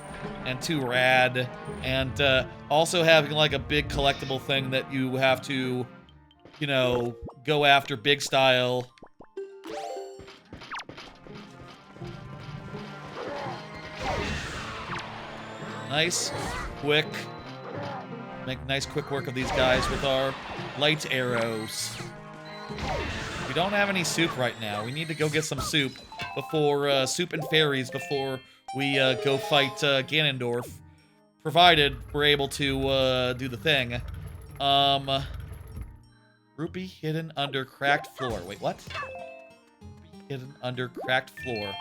and too rad. And, also having, like, a big collectible thing that you have to, you know, go after big style. Nice, quick. Make nice quick work of these guys with our light arrows. We don't have any soup right now. We need to go get some soup before, soup and fairies before we, go fight, Ganondorf. Provided we're able to, do the thing. Rupee hidden under cracked floor. Wait, what? Rupee hidden under cracked floor.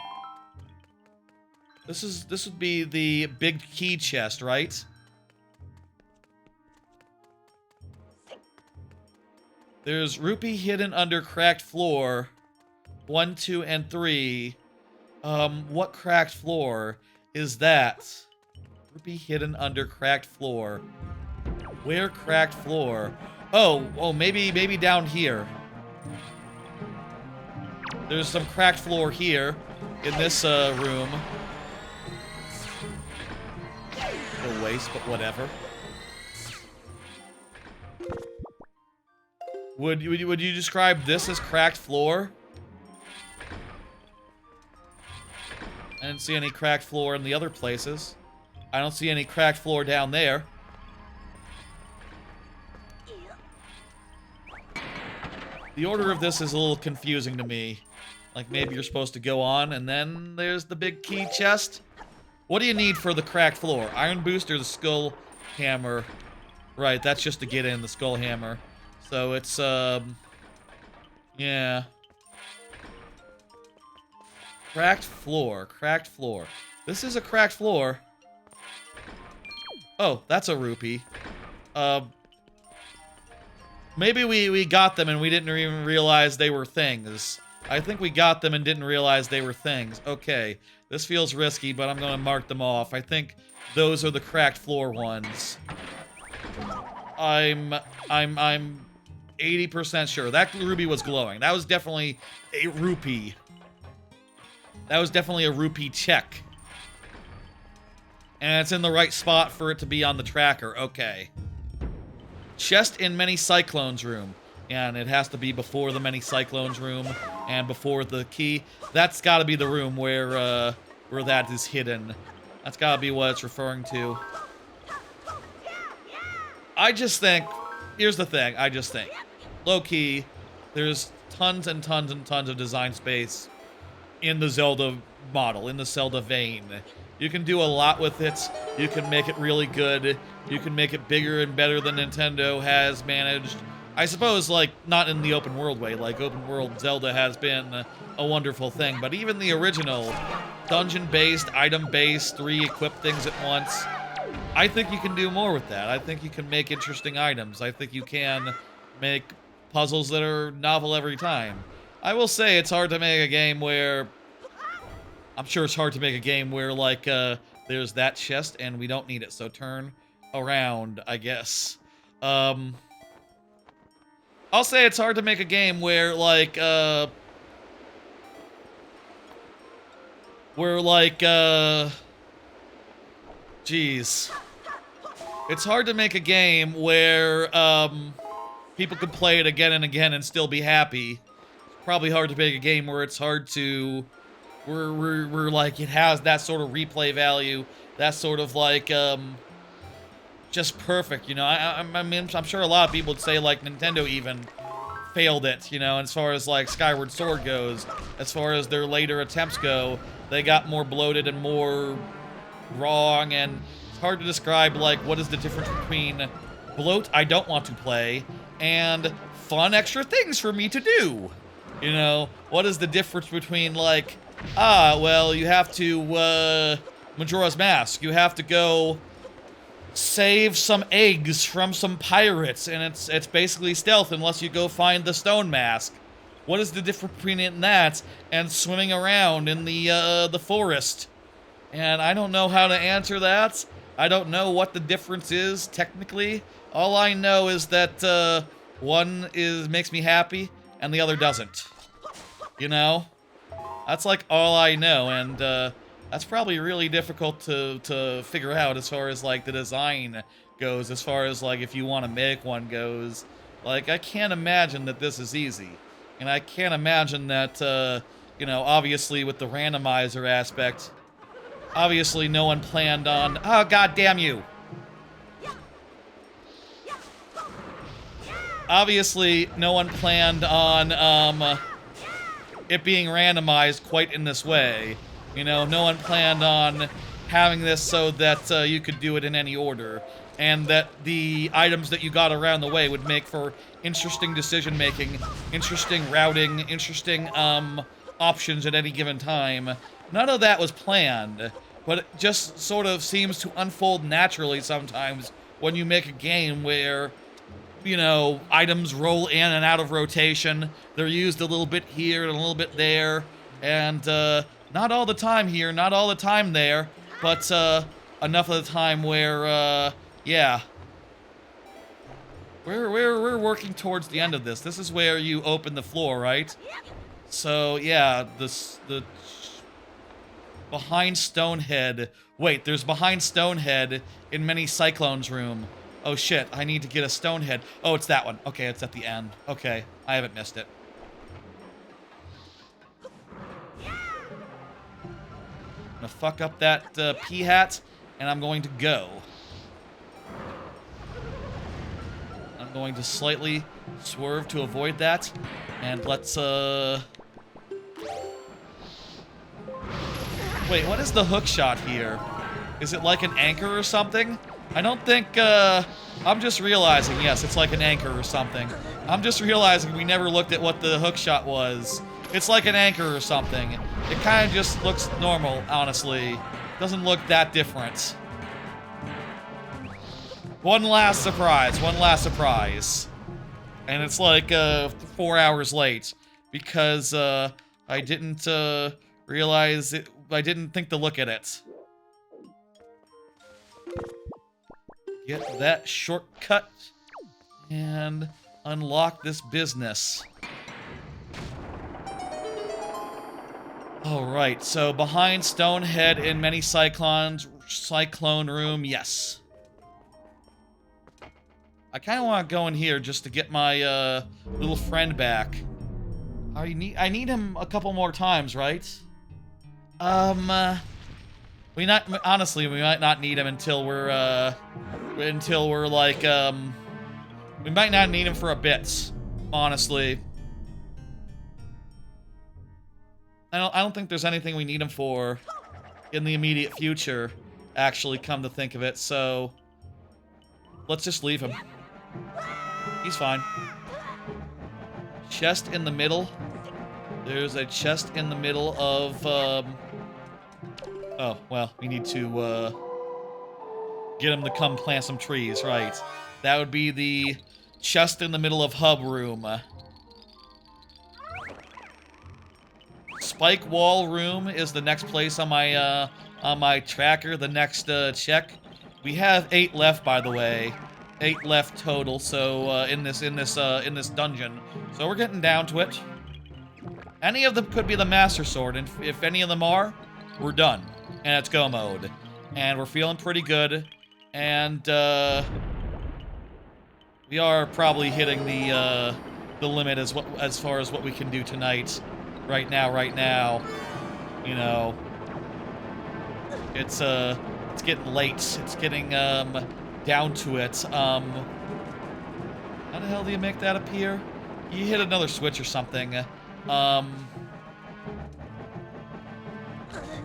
This would be the big key chest, right? There's rupee hidden under cracked floor. 1, 2, and 3. What cracked floor is that? Rupee hidden under cracked floor. Where cracked floor? Oh, maybe down here. There's some cracked floor here in this room. A waste, but whatever. Would you describe this as cracked floor? I didn't see any cracked floor in the other places. I don't see any cracked floor down there. The order of this is a little confusing to me. Like, maybe you're supposed to go on, and then there's the big key chest. What do you need for the cracked floor? Iron boost or the skull hammer? Right, that's just to get in, the skull hammer. So it's, yeah. Cracked floor, cracked floor. This is a cracked floor. Oh, that's a rupee. Maybe we got them and we didn't even realize they were things. I think we got them and didn't realize they were things. Okay, this feels risky, but I'm gonna mark them off. I think those are the cracked floor ones. I'm 80% sure. That ruby was glowing. That was definitely a rupee. That was definitely a rupee check. And it's in the right spot for it to be on the tracker. Okay. Chest in Many Cyclones room. And it has to be before the Many Cyclones room and before the key. That's got to be the room where that is hidden. That's got to be what it's referring to. I just think... Here's the thing. I just think. Low-key, there's tons and tons and tons of design space in the Zelda model, in the Zelda vein. You can do a lot with it. You can make it really good. You can make it bigger and better than Nintendo has managed. I suppose, like, not in the open world way. Like, open world Zelda has been a wonderful thing. But even the original, dungeon-based, item-based, 3 equip things at once, I think you can do more with that. I think you can make interesting items. I think you can make puzzles that are novel every time. I will say it's hard to make a game where... I'm sure it's hard to make a game where, like, there's that chest and we don't need it, so turn around, I guess. I'll say it's hard to make a game where, like, geez. It's hard to make a game where, people can play it again and again and still be happy. It's probably hard to make a game where it's hard to... We're like, it has that sort of replay value, that sort of, like, just perfect, you know? I mean, I'm sure a lot of people would say, like, Nintendo even failed it, you know, as far as, like, Skyward Sword goes. As far as their later attempts go, they got more bloated and more wrong, and it's hard to describe, like, what is the difference between bloat I don't want to play and fun extra things for me to do? You know, what is the difference between, like, well, you have to, Majora's Mask, you have to go save some eggs from some pirates, and it's basically stealth unless you go find the stone mask. What is the difference between that and swimming around in the forest? And I don't know how to answer that. I don't know what the difference is, technically. All I know is that, one makes me happy, and the other doesn't. You know? That's like all I know, and that's probably really difficult to figure out as far as like the design goes, as far as like if you want to make one goes. Like, I can't imagine that this is easy. And I can't imagine that, you know, obviously with the randomizer aspect, obviously no one planned on... Oh, god damn you! Obviously, no one planned on, it being randomized quite in this way. You know, no one planned on having this so that you could do it in any order. And that the items that you got around the way would make for interesting decision-making, interesting routing, interesting, options at any given time. None of that was planned, but it just sort of seems to unfold naturally sometimes when you make a game where... you know, items roll in and out of rotation. They're used a little bit here and a little bit there. And, not all the time here, not all the time there. But, enough of the time where, yeah. We're working towards the end of this. This is where you open the floor, right? So, yeah, the behind Stonehead. Wait, there's behind Stonehead in Many Cyclones room. Oh shit, I need to get a Stonehead. Oh, it's that one. Okay, it's at the end. Okay, I haven't missed it. I'm gonna fuck up that pea hat, and I'm going to go. I'm going to slightly swerve to avoid that, and let's, Wait, what is the hook shot here? Is it like an anchor or something? I don't think, I'm just realizing, yes, it's like an anchor or something. I'm just realizing we never looked at what the hook shot was. It's like an anchor or something. It kind of just looks normal, honestly. Doesn't look that different. One last surprise, one last surprise. And it's like, 4 hours late. Because, I didn't, realize it, I didn't think to look at it. Get that shortcut and unlock this business. Alright, so behind Stonehead in Many Cyclone room, yes. I kind of want to go in here just to get my little friend back. I need him a couple more times, right? Honestly, we might not need him until we're like, we might not need him for a bit, honestly. I don't think there's anything we need him for in the immediate future, actually, come to think of it, so let's just leave him. He's fine. Chest in the middle. There's a chest in the middle of, oh, well, we need to, get him to come plant some trees, right. That would be the chest in the middle of hub room. Spike wall room is the next place on my tracker, the next, check. We have 8 left, by the way. 8 left total, so, in this dungeon. So we're getting down to it. Any of them could be the Master Sword, and if any of them are, we're done. And it's go mode. And we're feeling pretty good. And, we are probably hitting the limit as far as what we can do tonight. Right now. You know. It's getting late. It's getting, down to it. How the hell do you make that appear? You hit another switch or something.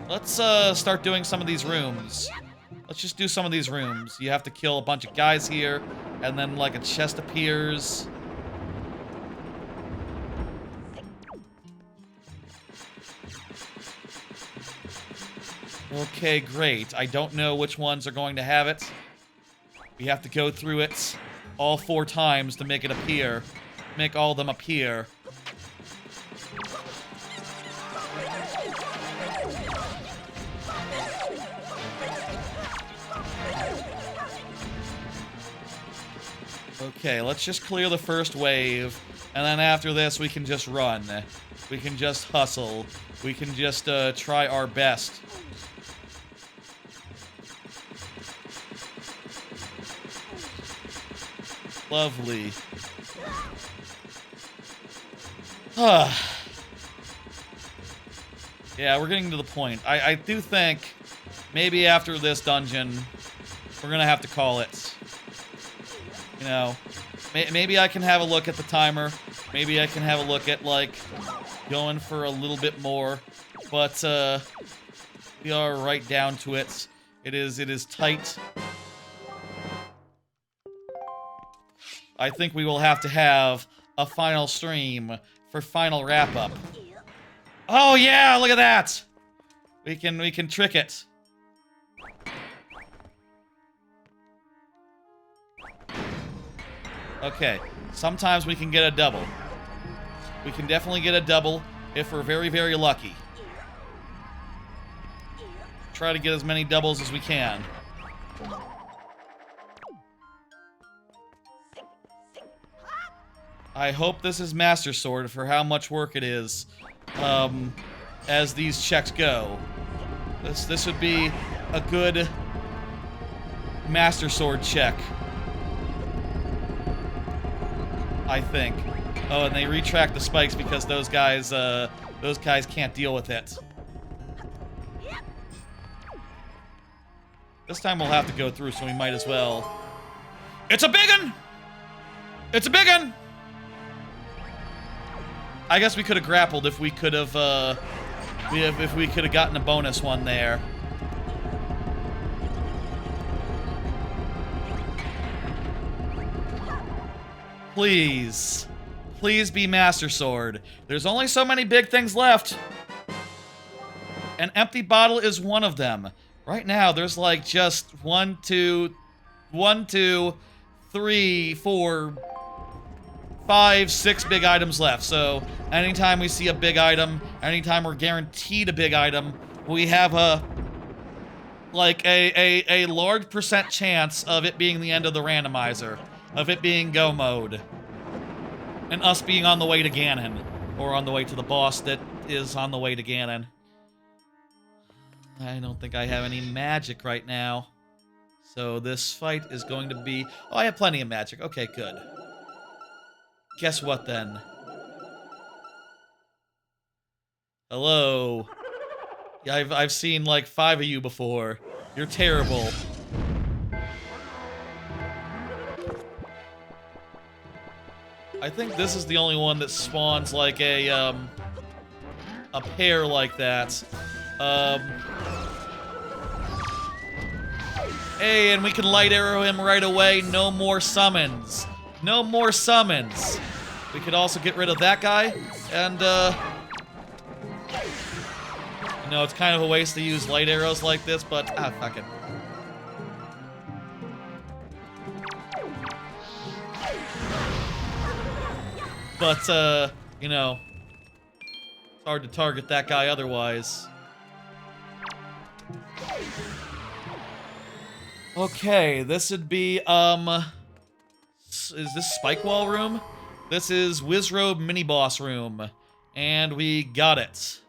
Let's, start doing some of these rooms. Let's just do some of these rooms. You have to kill a bunch of guys here, and then, like, a chest appears. Okay, great. I don't know which ones are going to have it. We have to go through it all 4 times to make it appear. Make all of them appear. Okay, let's just clear the first wave, and then after this we can just run. We can just hustle. We can just try our best. Lovely. Yeah, we're getting to the point. I do think maybe after this dungeon, we're gonna have to call it. You know, maybe I can have a look at the timer. Maybe I can have a look at, like, going for a little bit more. But, we are right down to it. It is tight. I think we will have to have a final stream for final wrap-up. Oh yeah, look at that! We can trick it. Okay, sometimes we can get a double. We can definitely get a double if we're very, very lucky. Try to get as many doubles as we can. I hope this is Master Sword for how much work it is, as these checks go. This would be a good Master Sword check, I think. Oh, and they retract the spikes because those guys can't deal with it. This time we'll have to go through, so we might as well. It's a biggin! It's a biggin! I guess we could have grappled if we could have, if we could have gotten a bonus one there. Please. Please be Master Sword. There's only so many big things left. An empty bottle is one of them. Right now, there's like just 1, 2, 3, 4, 5, 6 big items left. So anytime we see a big item, anytime we're guaranteed a big item, we have a large percent chance of it being the end of the randomizer, of it being go mode, and us being on the way to Ganon, or on the way to the boss that is on the way to Ganon. I don't think I have any magic right now, so this fight is going to be... Oh, I have plenty of magic. Okay, good. Guess what, then? Hello. Yeah, I've seen, like, 5 of you before. You're terrible. I think this is the only one that spawns, like, a, a pair like that. Hey, and we can light arrow him right away. No more summons. No more summons. We could also get rid of that guy. And, you know, it's kind of a waste to use light arrows like this, but, fuck it. But, you know, it's hard to target that guy otherwise. Okay, this would be, is this Spike Wall room? This is Wizrobe Mini-Boss room. And we got it.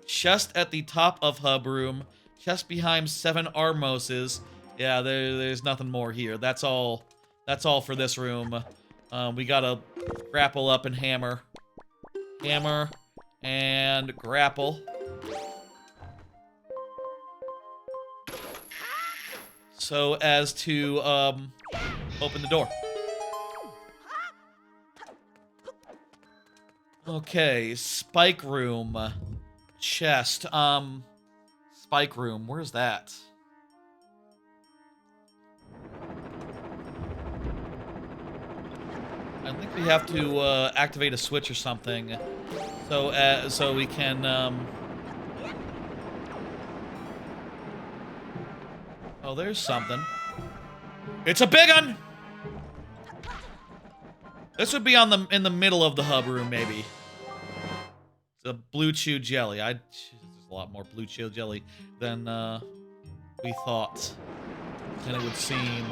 Chest at the top of Hub room. Chest behind 7 Armoses. Yeah, there's nothing more here. That's all for this room. We gotta grapple up and hammer. Hammer. And grapple. So as to, open the door. Okay, Spike Room. Chest, Spike Room, where's that? I think we have to, activate a switch or something. So, so we can, Oh, there's something. It's a big one! This would be in the middle of the hub room, maybe. It's a blue chew jelly. There's a lot more blue chew jelly than we thought. Than it would seem,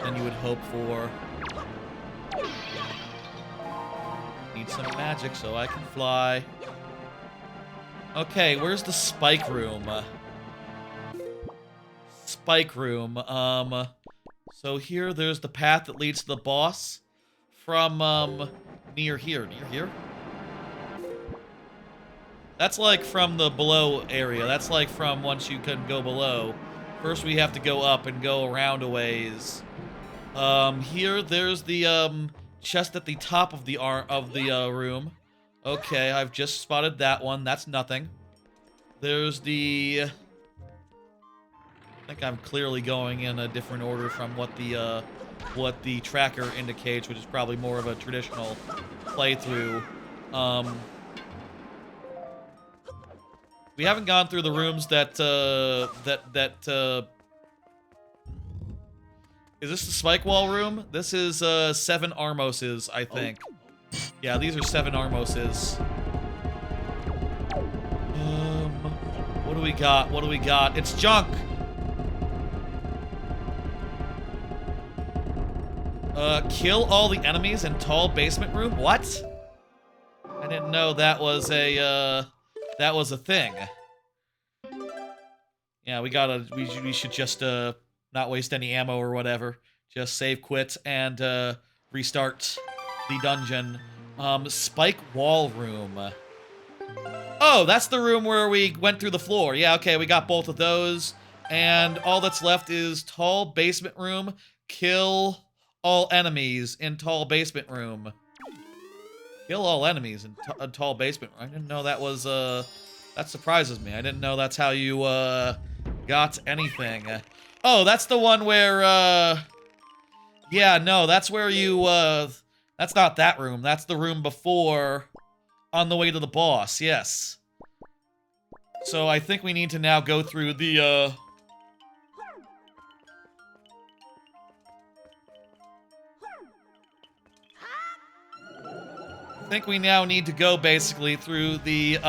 than you would hope for. Need some magic so I can fly. Okay, where's the spike room? Spike room. So here, there's the path that leads to the boss. From, near here. Near here? That's like from the below area. That's like from once you can go below. First we have to go up and go around a ways. Here, there's the, chest at the top of the room. Okay, I've just spotted that one. That's nothing. There's the... I think I'm clearly going in a different order from what the tracker indicates, which is probably more of a traditional playthrough. We haven't gone through the rooms that is this the spike wall room? This is 7 Armoses, I think. Yeah, these are 7 Armoses. What do we got? What do we got? It's junk. Kill all the enemies in tall basement room? What? I didn't know that was a thing. Yeah, we should just, not waste any ammo or whatever. Just save, quit, and, restart the dungeon. Spike wall room. Oh, that's the room where we went through the floor. Yeah, okay, we got both of those. And all that's left is tall basement room. Kill all enemies in tall basement room. Kill all enemies in a tall basement room. I didn't know that was, that surprises me. I didn't know that's how you, got anything. Oh, that's the one where, yeah, no, that's where you, that's not that room. That's the room before, on the way to the boss, yes. So I think we need to now go through the, I think we now need to go basically through the,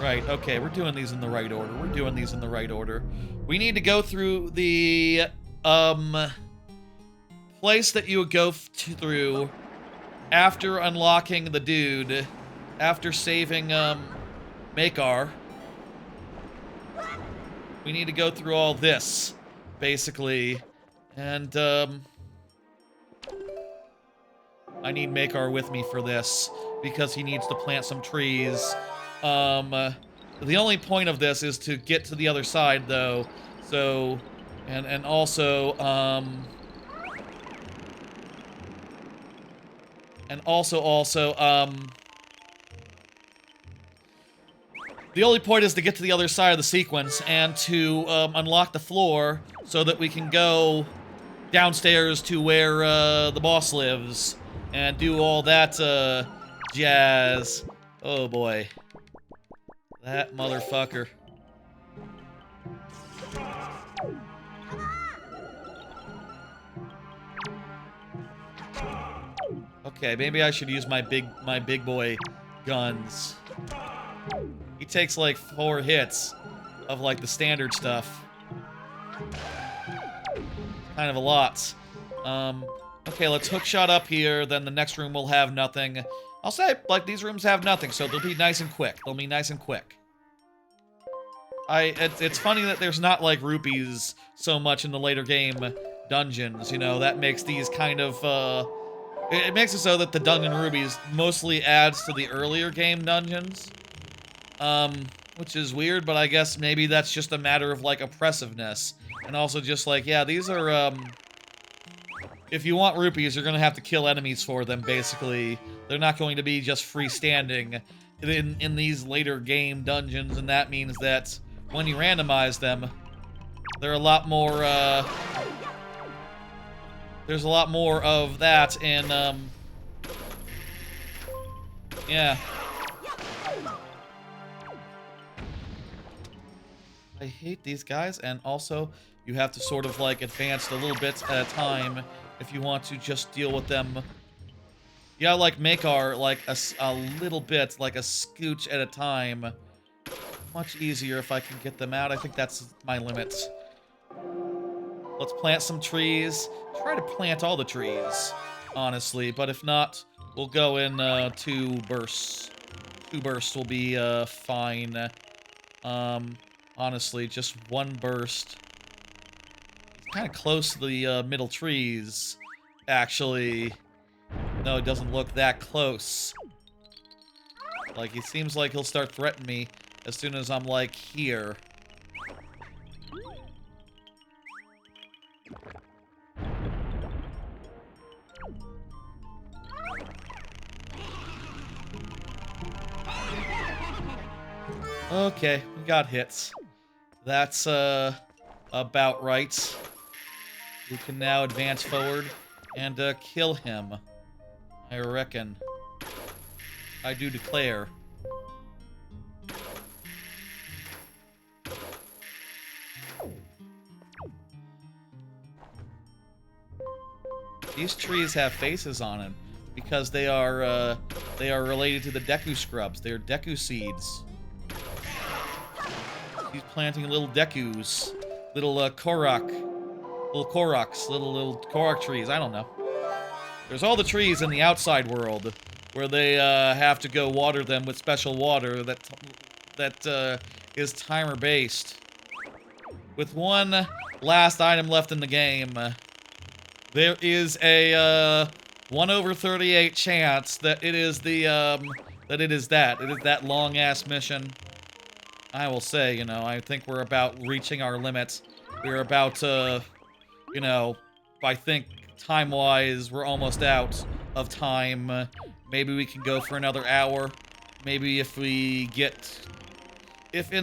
right, okay, we're doing these in the right order. We're doing these in the right order. We need to go through the, place that you would go through after unlocking the dude, after saving, Makar. We need to go through all this, basically, and, I need Makar with me for this, because he needs to plant some trees. The only point of this is to get to the other side, though, so, and also, The only point is to get to the other side of the sequence and to unlock the floor so that we can go downstairs to where the boss lives and do all that jazz. Oh boy. That motherfucker. Okay, maybe I should use my big boy guns. He takes like 4 hits of like the standard stuff. Kind of a lot. Okay, let's hookshot up here, then the next room will have nothing. I'll say, like, these rooms have nothing, so they'll be nice and quick. They'll be nice and quick. It's funny that there's not, like, rupees so much in the later game dungeons, you know? That makes these kind of, it makes it so that the dungeon rubies mostly adds to the earlier game dungeons. Which is weird, but I guess maybe that's just a matter of, like, oppressiveness. And also just like, yeah, these are, if you want rupees, you're gonna have to kill enemies for them, basically. They're not going to be just freestanding in these later game dungeons, and that means that when you randomize them, they're a lot more, there's a lot more of that, and, yeah. I hate these guys, and also, you have to sort of, like, advance a little bit at a time if you want to just deal with them. You gotta, like, make our, like, a little bit, like, a scooch at a time. Much easier if I can get them out. I think that's my limit. Let's plant some trees. Try to plant all the trees, honestly, but if not, we'll go in, 2 bursts. 2 bursts will be, fine. Honestly, just 1 burst. Kind of close to the middle trees, actually. No, it doesn't look that close. Like, he seems like he'll start threatening me as soon as I'm, like, here. Okay, we got hits. That's, about right. We can now advance forward and, kill him. I reckon. I do declare. These trees have faces on them because they are related to the Deku scrubs. They're Deku seeds. He's planting little Dekus. Little, Korok. Little Koroks. Little Korok trees. I don't know. There's all the trees in the outside world where they, have to go water them with special water that is timer-based. With one last item left in the game, there is a, 1/38 chance that it is the, It is that long-ass mission. I will say, you know, I think we're about reaching our limit. We're about, you know, I think time-wise, we're almost out of time. Maybe we can go for another hour. Maybe if in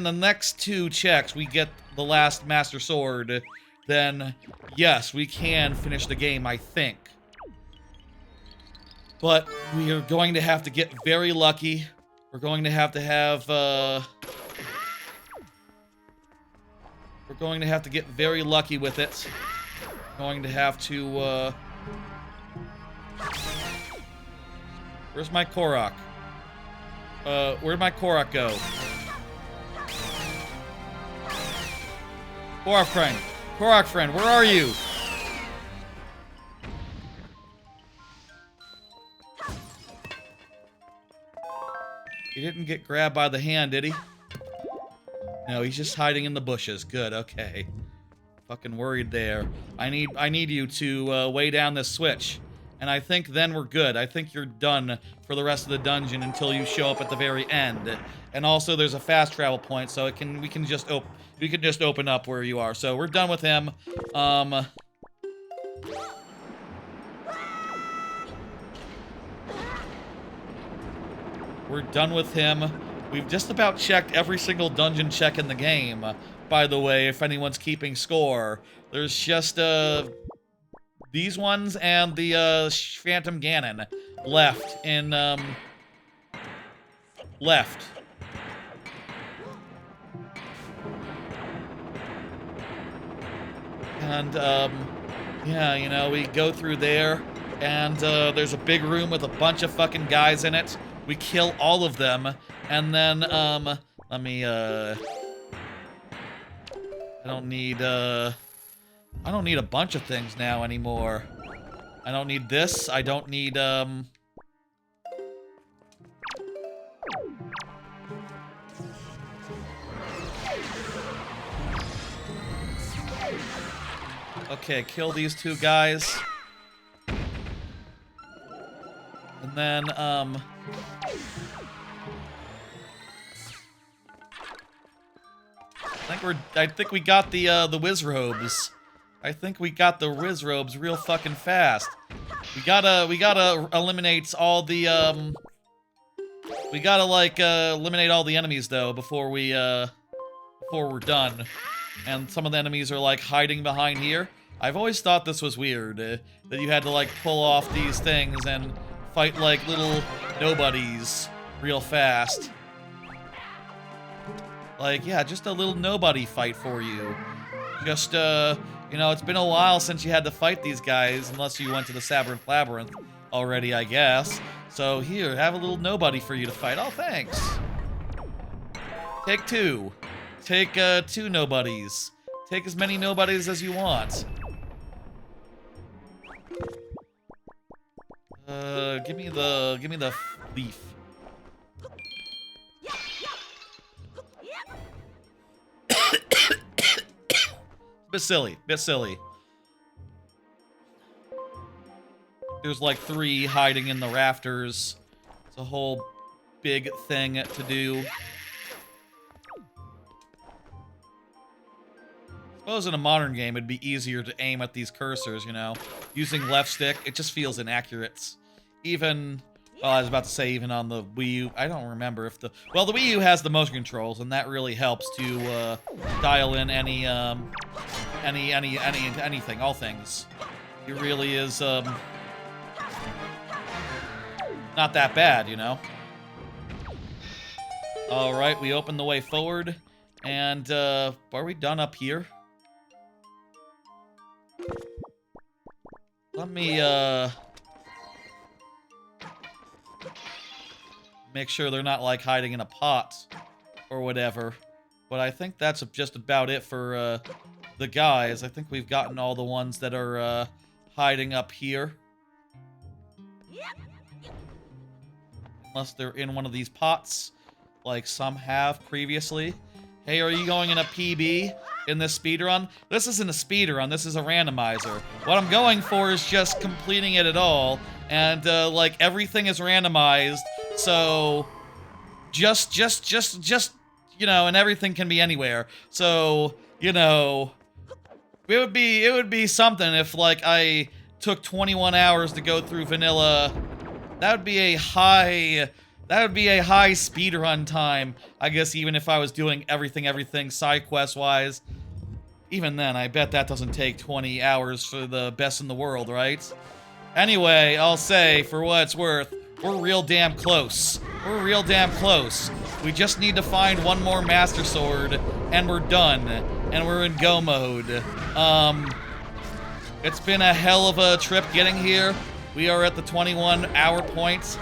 the next 2 checks we get the last Master Sword, then yes, we can finish the game, I think. But we are going to have to get very lucky. We're going to have, we're going to have to get very lucky with it. We're going to have to, where's my Korok? Where'd my Korok go? Korok friend, where are you? He didn't get grabbed by the hand, did he? No, he's just hiding in the bushes. Good, okay. Fucking worried there. I need you to weigh down this switch. And I think then we're good. I think you're done for the rest of the dungeon until you show up at the very end. And also there's a fast travel point, so we can just open up where you are. So we're done with him. We're done with him. We've just about checked every single dungeon check in the game, by the way, if anyone's keeping score. There's just, these ones and the, Phantom Ganon left in, left. And, yeah, you know, we go through there, and, there's a big room with a bunch of fucking guys in it. We kill all of them, and then, let me, I don't need a bunch of things now anymore. I don't need this, I don't need, okay, kill these two guys. And then, I think we got the whiz robes. I think we got the whiz robes real fucking fast. We gotta eliminate all the, we gotta, like, eliminate all the enemies, though, before we're done. And some of the enemies are, like, hiding behind here. I've always thought this was weird, that you had to, like, pull off these things and fight, like, little nobodies real fast. Like, yeah, just a little nobody fight for you. Just, you know, it's been a while since you had to fight these guys, unless you went to the Labrinth already, I guess. So, here, have a little nobody for you to fight. Oh, thanks. Take two. Take, two nobodies. Take as many nobodies as you want. Give me the leaf. Bit silly. There's like 3 hiding in the rafters. It's a whole big thing to do. Suppose in a modern game it'd be easier to aim at these cursors, you know? Using left stick, it just feels inaccurate. Even, well, I was about to say even on the Wii U, I don't remember if the, well, the Wii U has the motion controls, and that really helps to, dial in anything, all things. It really is, not that bad, you know? Alright, we open the way forward, and, are we done up here? Let me, make sure they're not, like, hiding in a pot or whatever. But I think that's just about it for, the guys. I think we've gotten all the ones that are, hiding up here. Unless they're in one of these pots, like some have previously. Hey, are you going in a PB in this speedrun? This isn't a speedrun, this is a randomizer. What I'm going for is just completing it at all, and, like, everything is randomized, so just, you know, and everything can be anywhere. So, you know, it would be something if, like, I took 21 hours to go through vanilla. That would be a high speedrun time, I guess, even if I was doing everything side quest-wise. Even then, I bet that doesn't take 20 hours for the best in the world, right? Anyway, I'll say, for what it's worth, we're real damn close. We're real damn close. We just need to find one more Master Sword, and we're done. And we're in go mode. It's been a hell of a trip getting here. We are at the 21-hour point.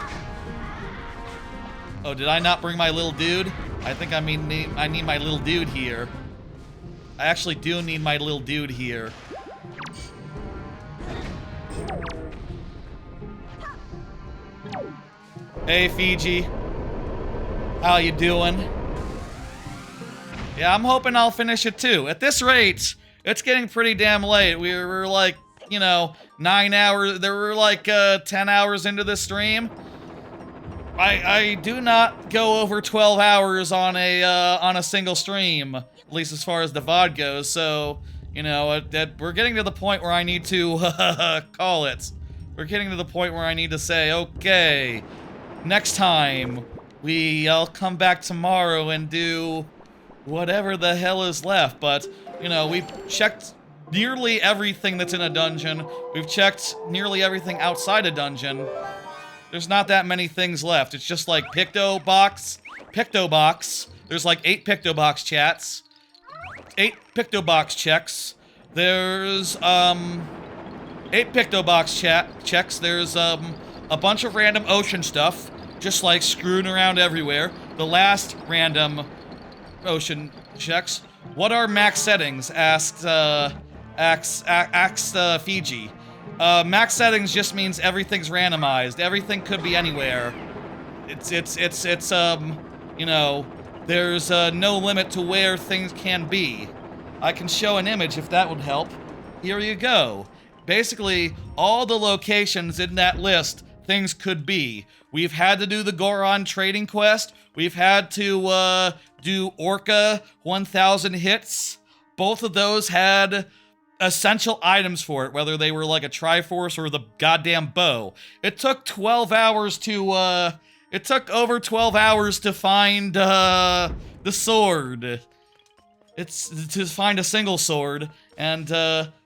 Oh, did I not bring my little dude? I think I need my little dude here. I actually do need my little dude here. Hey, Fiji. How you doing? Yeah, I'm hoping I'll finish it too. At this rate, it's getting pretty damn late. We're like, you know, 9 hours. There were like 10 hours into this stream. I do not go over 12 hours on a single stream, at least as far as the VOD goes. So, you know, we're getting to the point where I need to call it. We're getting to the point where I need to say, okay, next time I'll come back tomorrow and do whatever the hell is left. But, you know, we've checked nearly everything that's in a dungeon. We've checked nearly everything outside a dungeon. There's not that many things left. It's just like Picto box. There's like 8 Picto box chats. 8 Picto box checks. There's 8 Picto box checks. There's a bunch of random ocean stuff, just like screwing around everywhere. The last random ocean checks. What are max settings? Asked Fiji. Max settings just means everything's randomized. Everything could be anywhere. It's you know, there's no limit to where things can be. I can show an image if that would help. Here you go. Basically, all the locations in that list, things could be. We've had to do the Goron trading quest. We've had to do Orca 1000 hits. Both of those had essential items for it, whether they were like a Triforce or the goddamn bow. It took 12 hours to, it took over 12 hours to find, the sword. It's to find a single sword, and,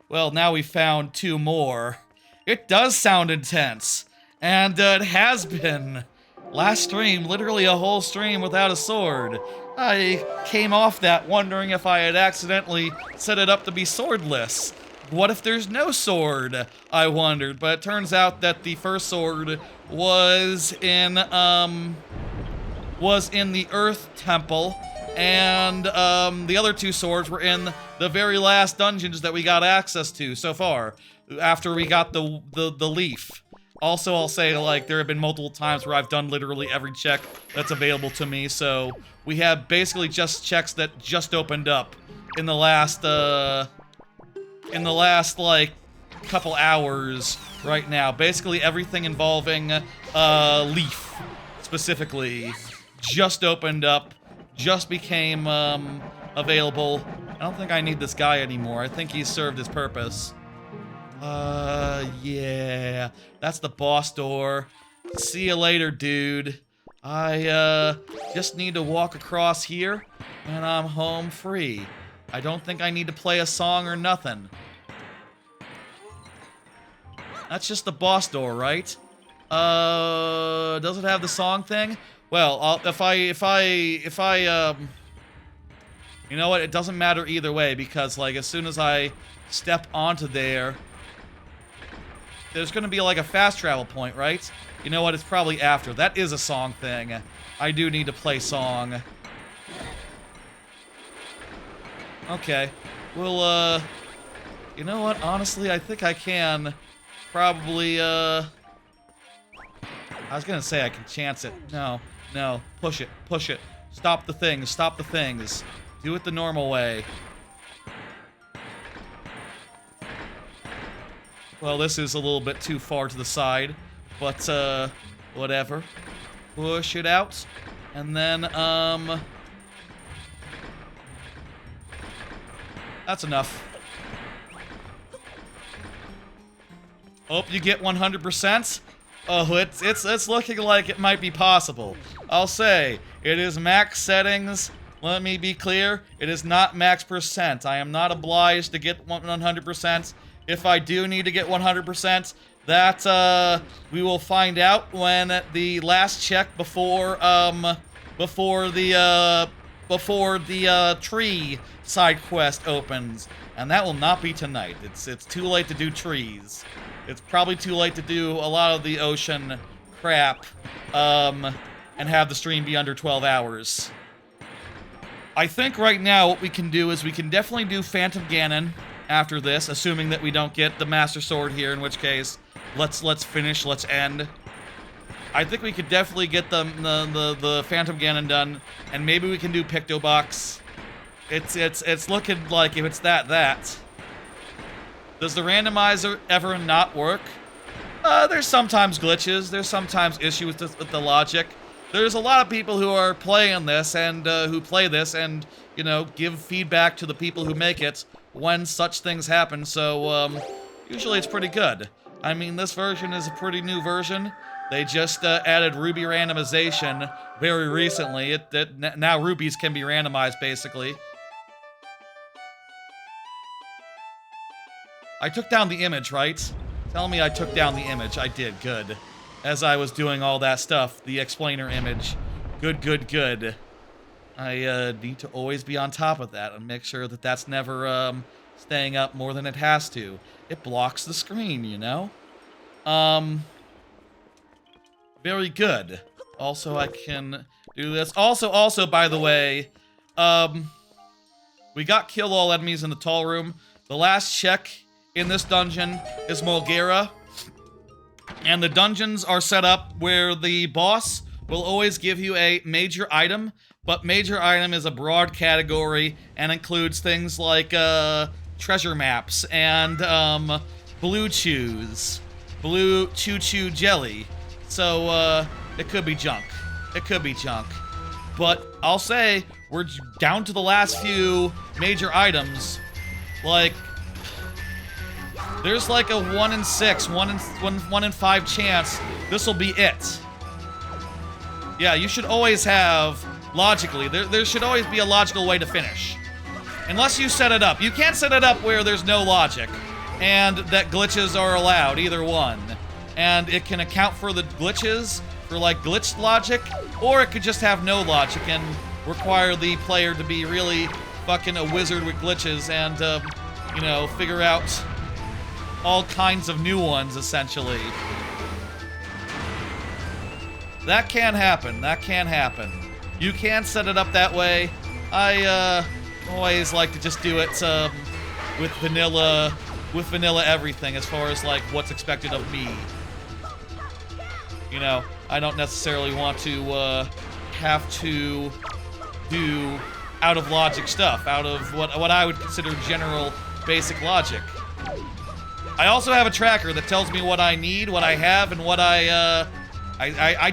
well, now we found 2 more. It does sound intense, and, it has been. Last stream, literally a whole stream without a sword. I came off that wondering if I had accidentally set it up to be swordless. What if there's no sword? I wondered, but it turns out that the first sword was in the Earth Temple, and the other 2 swords were in the very last dungeons that we got access to so far, after we got the leaf. Also, I'll say, like, there have been multiple times where I've done literally every check that's available to me, so we have basically just checks that just opened up in the last, like, couple hours right now. Basically everything involving, Leaf, specifically, just opened up, just became, available. I don't think I need this guy anymore. I think he's served his purpose. Yeah. That's the boss door. See you later, dude. I, just need to walk across here, and I'm home free. I don't think I need to play a song or nothing. That's just the boss door, right? Does it have the song thing? Well, if I, you know what? It doesn't matter either way, because, like, as soon as I step onto there, there's gonna be like a fast travel point, right? You know what? It's probably after. That is a song thing. I do need to play song. Okay. Well, you know what? Honestly, I think I can probably, I was gonna say I can chance it. No. No. Push it. Push it. Stop the things. Stop the things. Do it the normal way. Well, this is a little bit too far to the side, but, whatever. Push it out, and then, that's enough. Oh, you get 100%? Oh, it's looking like it might be possible. I'll say, it is max settings. Let me be clear, it is not max percent. I am not obliged to get 100%. If I do need to get 100%, that, we will find out when the last check before the tree side quest opens. And that will not be tonight. It's too late to do trees. It's probably too late to do a lot of the ocean crap, and have the stream be under 12 hours. I think right now what we can do is we can definitely do Phantom Ganon after this, assuming that we don't get the Master Sword here, in which case, let's finish, let's end. I think we could definitely get the Phantom Ganon done, and maybe we can do Picto Box. It's looking like if it's that. Does the randomizer ever not work? There's sometimes glitches, there's sometimes issues with the logic. There's a lot of people who are playing this and who play this and, you know, give feedback to the people who make it when such things happen, so usually it's pretty good. I mean, this version is a pretty new version, They just added ruby randomization very recently. Now rubies can be randomized, basically. I took down the image, right? Tell me I took down the image. I did, good. As I was doing all that stuff, the explainer image. Good, good, good. I need to always be on top of that and make sure that that's never staying up more than it has to. It blocks the screen, you know? Very good. Also, I can do this. Also, by the way, we got kill all enemies in the tall room. The last check in this dungeon is Mulgera. And the dungeons are set up where the boss will always give you a major item, but major item is a broad category and includes things like treasure maps and blue chews, blue choo-choo jelly. So it could be junk. It could be junk. But I'll say we're down to the last few major items. Like, there's like a 1 in 6, 1 in 5 chance this will be it. Yeah, you should always have, logically, there should always be a logical way to finish. Unless you set it up. You can't set it up where there's no logic, and that glitches are allowed, either one. And it can account for the glitches, for like glitched logic, or it could just have no logic and require the player to be really fucking a wizard with glitches and, you know, figure out all kinds of new ones, essentially. That can happen. That can happen. You can set it up that way. I always like to just do it with vanilla everything as far as like what's expected of me. You know, I don't necessarily want to have to do out of logic stuff, out of what I would consider general basic logic. I also have a tracker that tells me what I need, what I have, and what I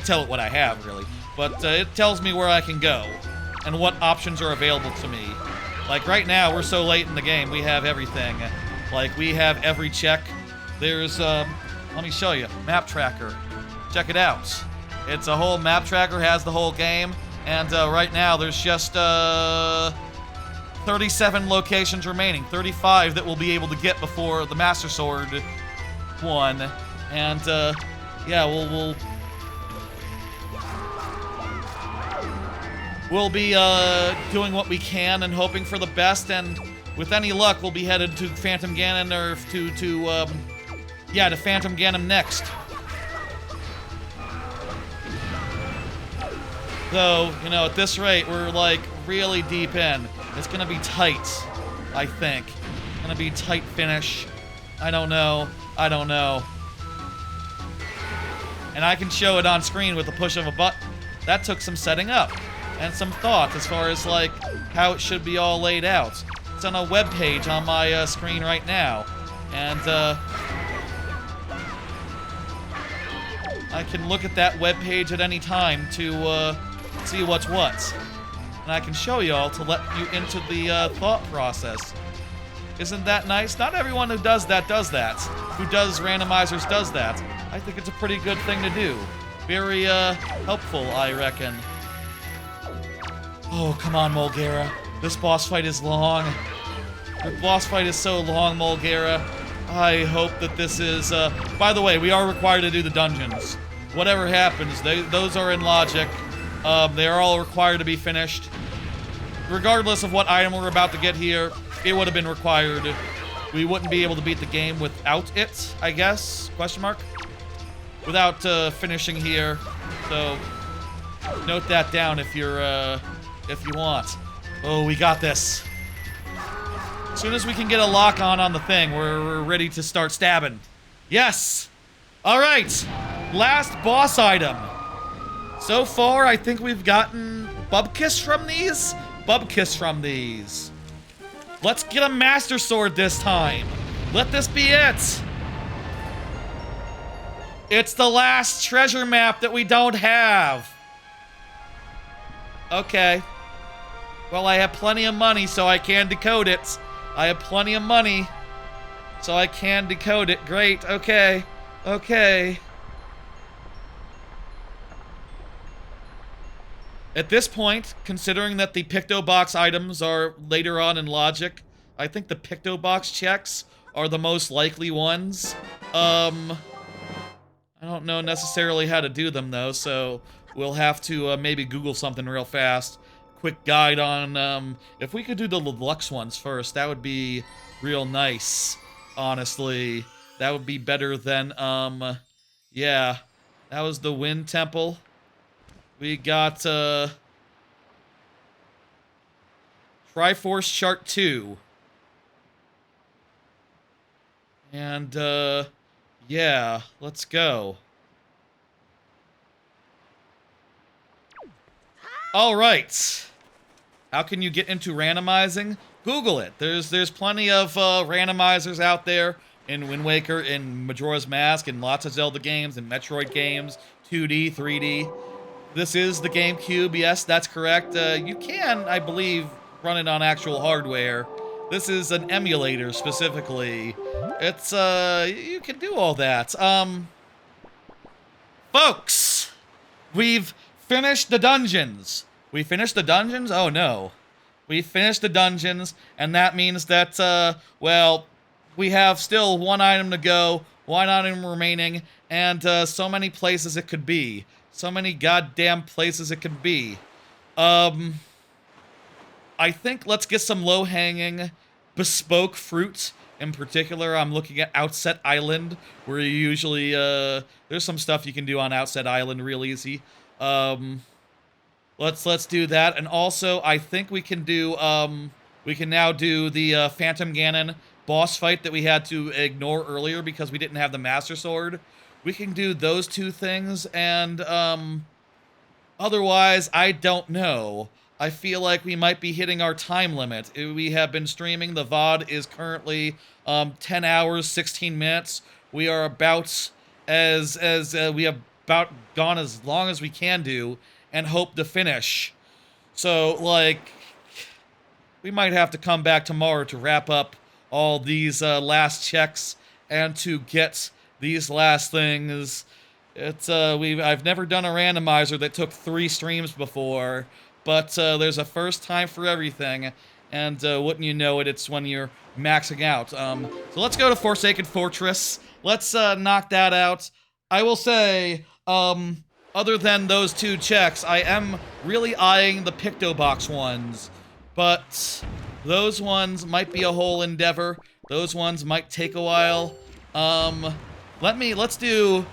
tell it what I have, really. But it tells me where I can go and what options are available to me. Like right now, we're so late in the game, we have everything. Like we have every check. There's, let me show you, map tracker. Check it out. It's a whole map tracker, has the whole game. And right now, there's just 37 locations remaining. 35 that we'll be able to get before the Master Sword one. And yeah, we'll be doing what we can and hoping for the best, and with any luck, we'll be headed to Phantom Ganon, or to Phantom Ganon next. Though, you know, at this rate, we're like really deep in. It's gonna be tight, I think. Gonna be tight finish. I don't know. I don't know. And I can show it on screen with the push of a button. That took some setting up and some thought as far as like how it should be all laid out. It's on a web page on my screen right now, and I can look at that web page at any time to see what's what, and I can show y'all to let you into the thought process. Isn't that nice? Not everyone who does that. Who does randomizers does that. I think it's a pretty good thing to do. Very helpful, I reckon. Oh, come on, Mulgera. This boss fight is long. The boss fight is so long, Mulgera. I hope that this is... By the way, we are required to do the dungeons. Whatever happens, those are in logic. They are all required to be finished. Regardless of what item we're about to get here, it would have been required. We wouldn't be able to beat the game without it, I guess? Question mark? Without finishing here. So, note that down if you're... if you want. Oh, we got this. As soon as we can get a lock on the thing, we're ready to start stabbing. Yes! Alright! Last boss item. So far, I think we've gotten Bubkiss from these? Bubkiss from these. Let's get a Master Sword this time. Let this be it. It's the last treasure map that we don't have. Okay. Well, I have plenty of money, so I can decode it. I have plenty of money, so I can decode it. Great. Okay. Okay. At this point, considering that the Picto Box items are later on in logic, I think the Picto Box checks are the most likely ones. I don't know necessarily how to do them, though, so we'll have to maybe Google something real fast. Quick guide on, if we could do the deluxe ones first, that would be real nice, honestly. That would be better than, yeah. That was the Wind Temple. We got, Triforce Chart 2. And, yeah, let's go. Alright. How can you get into randomizing? Google it. There's plenty of randomizers out there in Wind Waker, in Majora's Mask, in lots of Zelda games, in Metroid games, 2D, 3D. This is the GameCube, yes, that's correct. You can, I believe, run it on actual hardware. This is an emulator, specifically. It's, you can do all that. Folks! We've finished the dungeons. We finished the dungeons? Oh, no. We finished the dungeons, and that means that, well, we have still one item to go, one item remaining, and, so many places it could be. So many goddamn places it could be. I think let's get some low-hanging, bespoke fruit. In particular, I'm looking at Outset Island, where you usually, there's some stuff you can do on Outset Island real easy. Let's do that. And also, I think we can do, we can now do the, Phantom Ganon boss fight that we had to ignore earlier because we didn't have the Master Sword. We can do those two things, and, otherwise, I don't know. I feel like we might be hitting our time limit. We have been streaming. The VOD is currently 10 hours, 16 minutes. We are about we have about gone as long as we can do and hope to finish. So, like, we might have to come back tomorrow to wrap up all these last checks and to get these last things. It's I've never done a randomizer that took 3 streams before. But there's a first time for everything, and wouldn't you know it, it's when you're maxing out. So let's go to Forsaken Fortress. Let's knock that out. I will say, other than those 2 checks, I am really eyeing the Picto Box ones. But those ones might be a whole endeavor. Those ones might take a while. Let's do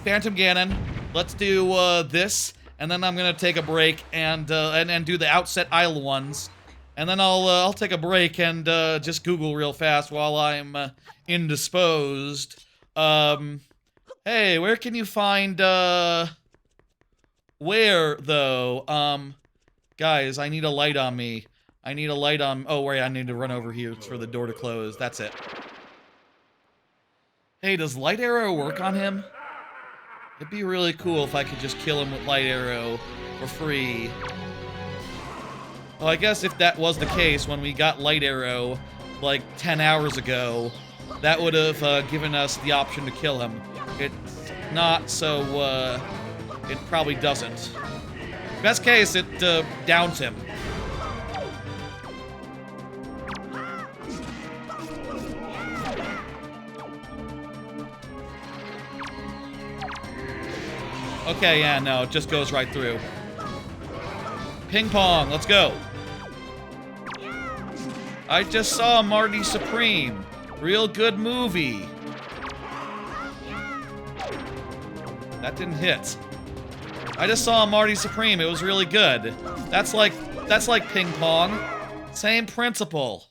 Phantom Ganon. Let's do this. And then I'm gonna take a break and do the Outset Isle ones, and then I'll take a break and just Google real fast while I'm indisposed. Hey, where can you find where though? Guys, I need a light on me. I need a light on. Oh wait, I need to run over here for the door to close. That's it. Hey, does Light Arrow work on him? It'd be really cool if I could just kill him with Light Arrow for free. Well, I guess if that was the case when we got Light Arrow, like, 10 hours ago, that would have given us the option to kill him. It's not, so, it probably doesn't. Best case, it downs him. Okay, yeah, no, it just goes right through. Ping pong, let's go. I just saw Marty Supreme. Real good movie. That didn't hit. I just saw Marty Supreme. It was really good. That's like ping pong. Same principle.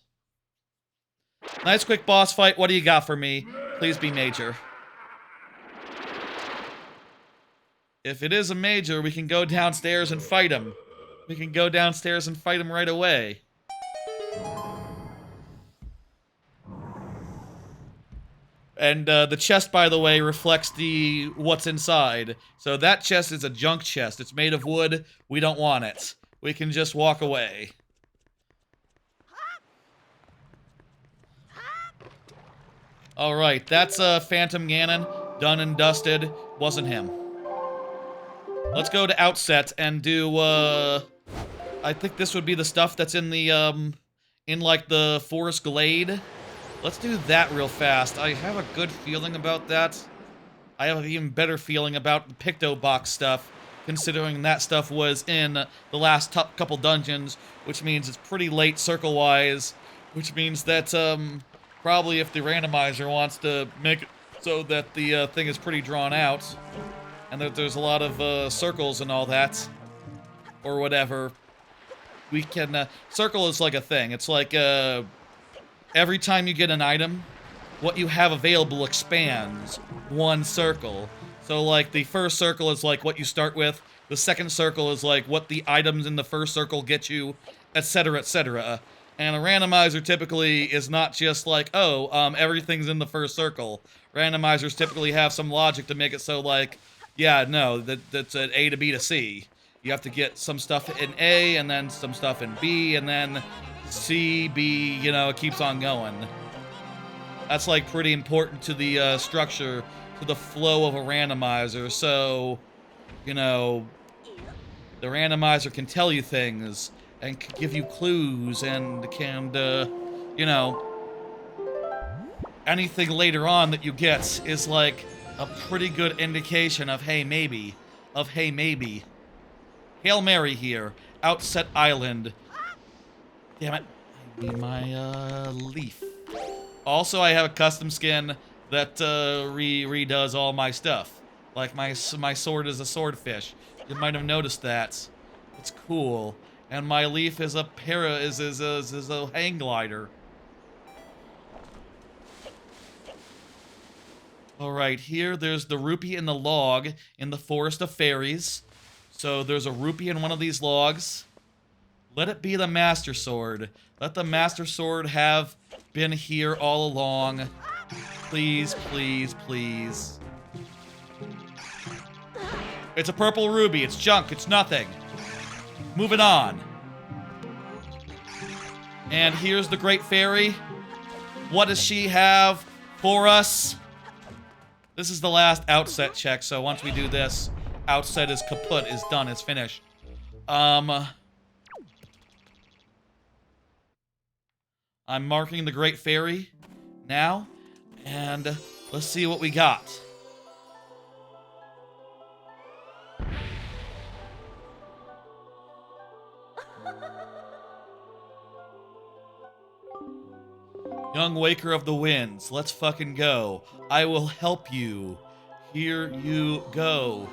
Nice quick boss fight. What do you got for me? Please be major. If it is a major, we can go downstairs and fight him. We can go downstairs and fight him right away. And the chest, by the way, reflects what's inside. So that chest is a junk chest. It's made of wood. We don't want it. We can just walk away. Alright, that's Phantom Ganon. Done and dusted. Wasn't him. Let's go to Outset and do, I think this would be the stuff that's in the, in, like, the forest glade. Let's do that real fast. I have a good feeling about that. I have an even better feeling about the Picto box stuff, considering that stuff was in the last couple dungeons, which means it's pretty late circle-wise, which means that, probably if the randomizer wants to make it so that the, thing is pretty drawn out, and that there's a lot of, circles and all that, or whatever, we can, circle is like a thing. It's like, every time you get an item, what you have available expands one circle. So, like, the first circle is, like, what you start with. The second circle is, like, what the items in the first circle get you, etc., etc. And a randomizer typically is not just like, oh, everything's in the first circle. Randomizers typically have some logic to make it so, like, yeah, no, that's an A to B to C. You have to get some stuff in A, and then some stuff in B, and then C, B, you know, it keeps on going. That's, like, pretty important to the, structure, to the flow of a randomizer, so, you know, the randomizer can tell you things, and can give you clues, and can, you know, anything later on that you get is, like, a pretty good indication of, hey, maybe, Hail Mary here, Outset Island. Damn it, I need my, leaf. Also, I have a custom skin that, redoes all my stuff. Like, my sword is a swordfish. You might have noticed that. It's cool. And my leaf is a is a hang glider. Alright, here there's the rupee in the log in the Forest of Fairies. So there's a rupee in one of these logs. Let it be the Master Sword. Let the Master Sword have been here all along. Please, please, please. It's a purple ruby. It's junk. It's nothing. Moving on. And here's the Great Fairy. What does she have for us? This is the last Outset check, so once we do this, Outset is kaput, is done, is finished. I'm marking the Great Fairy now, and let's see what we got. Young Waker of the Winds, let's fucking go. I will help you. Here you go.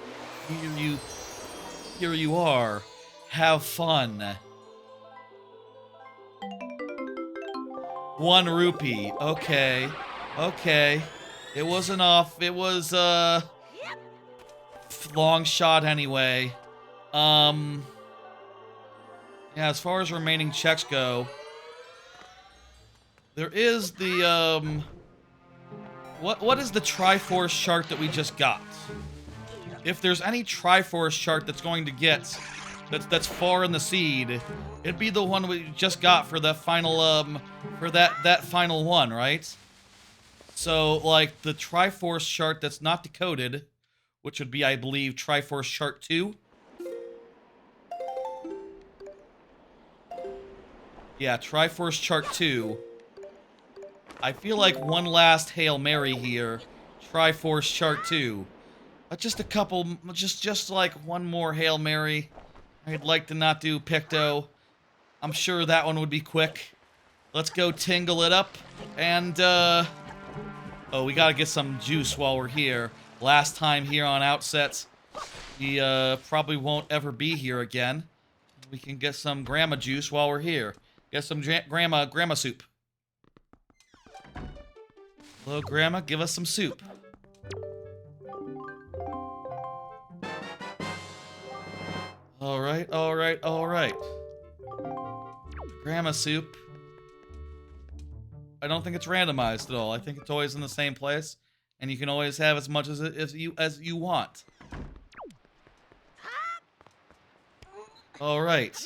Here you are. Have fun. 1 rupee. Okay. Okay. It wasn't off. It was, long shot anyway. Yeah, as far as remaining checks go, there is the, what is the Triforce chart that we just got? If there's any Triforce chart that's going to get, that's far in the seed, it'd be the one we just got for the final, for that final one, right? So, like, the Triforce chart that's not decoded, which would be, I believe, Triforce chart 2. Yeah, Triforce chart 2. I feel like one last Hail Mary here. Triforce chart 2. Just a couple, just like one more Hail Mary. I'd like to not do Picto. I'm sure that one would be quick. Let's go tingle it up. And, oh, we gotta get some juice while we're here. Last time here on Outset, we, probably won't ever be here again. We can get some grandma juice while we're here. Get some grandma soup. Hello, Grandma, give us some soup. Alright, alright, alright. Grandma soup. I don't think it's randomized at all. I think it's always in the same place, and you can always have as much as you want. Alright.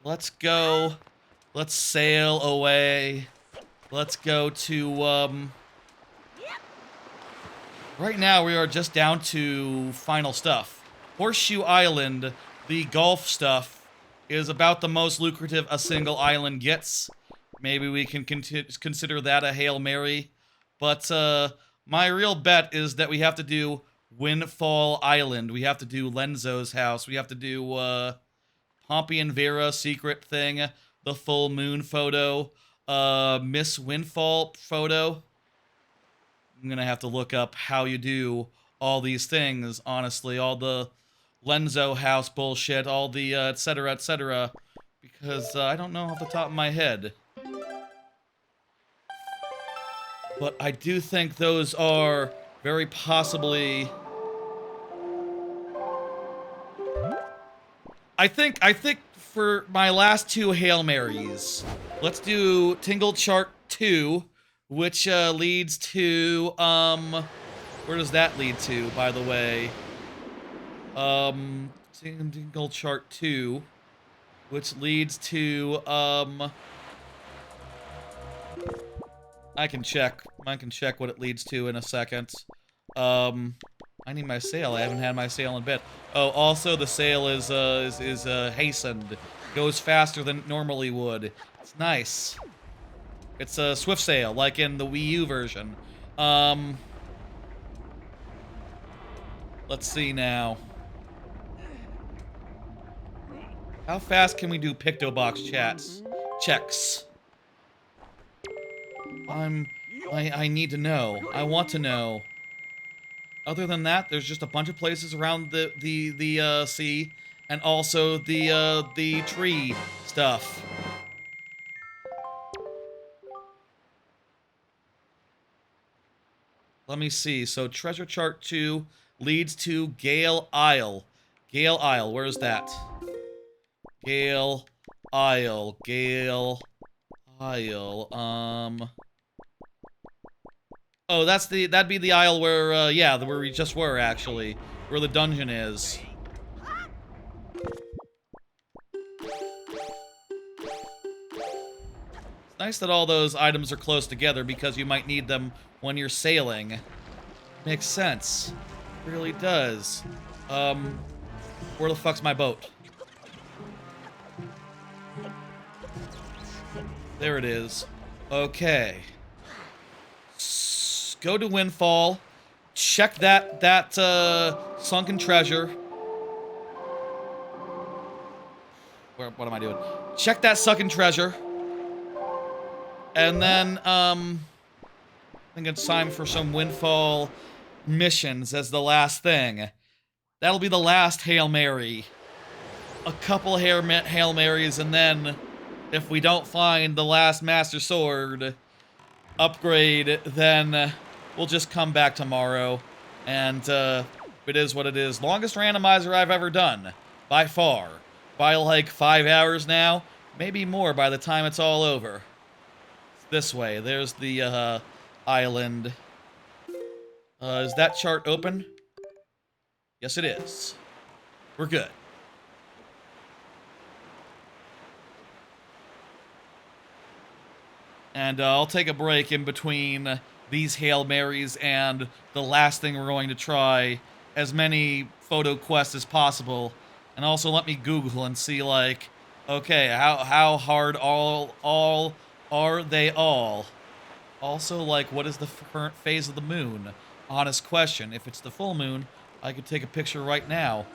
Let's go. Let's sail away. Let's go to, right now, we are just down to final stuff. Horseshoe Island, the golf stuff, is about the most lucrative a single island gets. Maybe we can consider that a Hail Mary. But my real bet is that we have to do Windfall Island. We have to do Lenzo's house. We have to do Pompey and Vera secret thing, the full moon photo, Miss Windfall photo. I'm gonna have to look up how you do all these things, honestly. All the Lenzo house bullshit, all the etc., because I don't know off the top of my head. But I do think those are very possibly... I think for my last two Hail Marys, let's do Tingle Chart 2, which leads to, where does that lead to, by the way? Tingle Chart 2, which leads to, I can check what it leads to in a second. I need my sail. I haven't had my sail in a bit. Oh, also the sail is hastened. Goes faster than it normally would. It's nice. It's a swift sail, like in the Wii U version. Let's see now. How fast can we do Picto box checks? I need to know. I want to know. Other than that, there's just a bunch of places around the sea, and also the tree stuff. Let me see. So Treasure Chart 2 leads to Gale Isle. Gale Isle, where is that? Gale Isle. Gale Isle. Oh, that'd be the isle where, yeah, where we just were, actually. Where the dungeon is. It's nice that all those items are close together because you might need them when you're sailing. Makes sense. It really does. Where the fuck's my boat? There it is. Okay. Go to Windfall. Check that sunken treasure. What am I doing? Check that sunken treasure. And then, I think it's time for some Windfall missions as the last thing. That'll be the last Hail Mary. A couple Hail Marys, and then, if we don't find the last Master Sword upgrade, then we'll just come back tomorrow. And it is what it is. Longest randomizer I've ever done. By far. By like 5 hours now. Maybe more by the time it's all over. It's this way. There's the island. Is that chart open? Yes, it is. We're good. And I'll take a break in between these Hail Marys and the last thing we're going to try, as many photo quests as possible. And also let me Google and see, like, okay, how hard all are they all? Also, like, what is the current phase of the moon? Honest question. If it's the full moon, I could take a picture right now.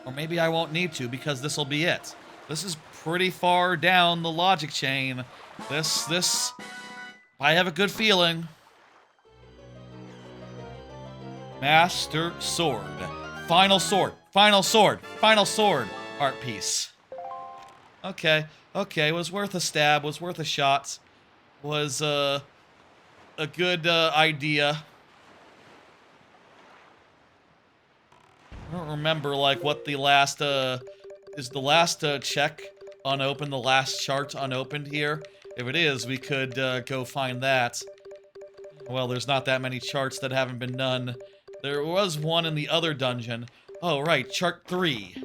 Or maybe I won't need to, because this'll be it. This is pretty far down the logic chain. This, I have a good feeling. Master Sword. Final sword. Final sword. Final sword. Art piece. Okay. Okay, was worth a stab. Was worth a shot. Was, a good, idea. I don't remember, like, what the last, is the last, check unopened, the last chart unopened here? If it is, we could, go find that. Well, there's not that many charts that haven't been done. There was one in the other dungeon. Oh, right, chart 3.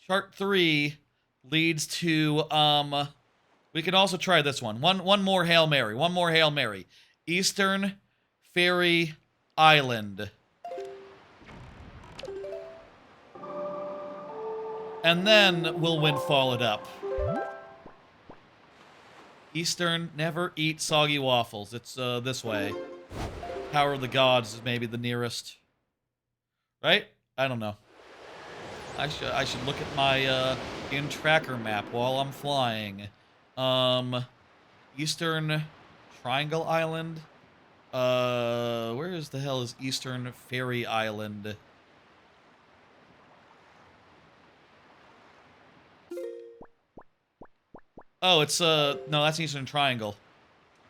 Chart 3 leads to, we could also try this one. One more Hail Mary. One more Hail Mary. Eastern Fairy Island. And then we'll windfall it up. Eastern, never eat soggy waffles. It's this way. Power of the Gods is maybe the nearest. Right? I don't know. I should look at my in-tracker map while I'm flying. Eastern Triangle Island. Where is the hell is Eastern Fairy Island? Oh, it's no, that's Eastern Triangle.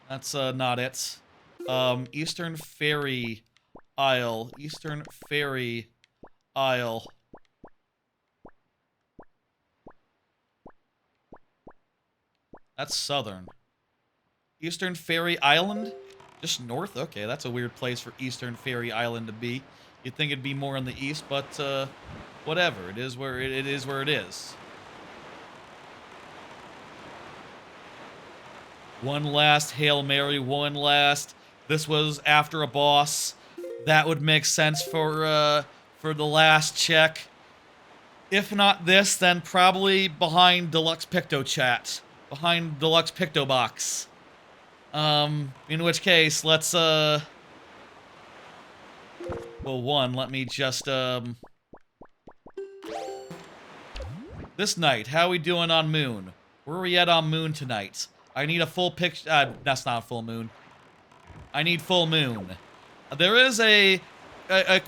That's not it. Eastern Fairy Isle. Eastern Fairy Isle. That's southern. Eastern Fairy Island? Just north? Okay, that's a weird place for Eastern Fairy Island to be. You'd think it'd be more in the east, but whatever. It is where it is where it is. One last Hail Mary, one last. This was after a boss. That would make sense for the last check. If not this, then probably behind Deluxe Picto Chat. Behind Deluxe Picto Box. In which case, let's, well, one, let me just, this night, how we doing on Moon? Where are we at on Moon tonight? I need a full picture, that's not a full moon. I need full moon. There is a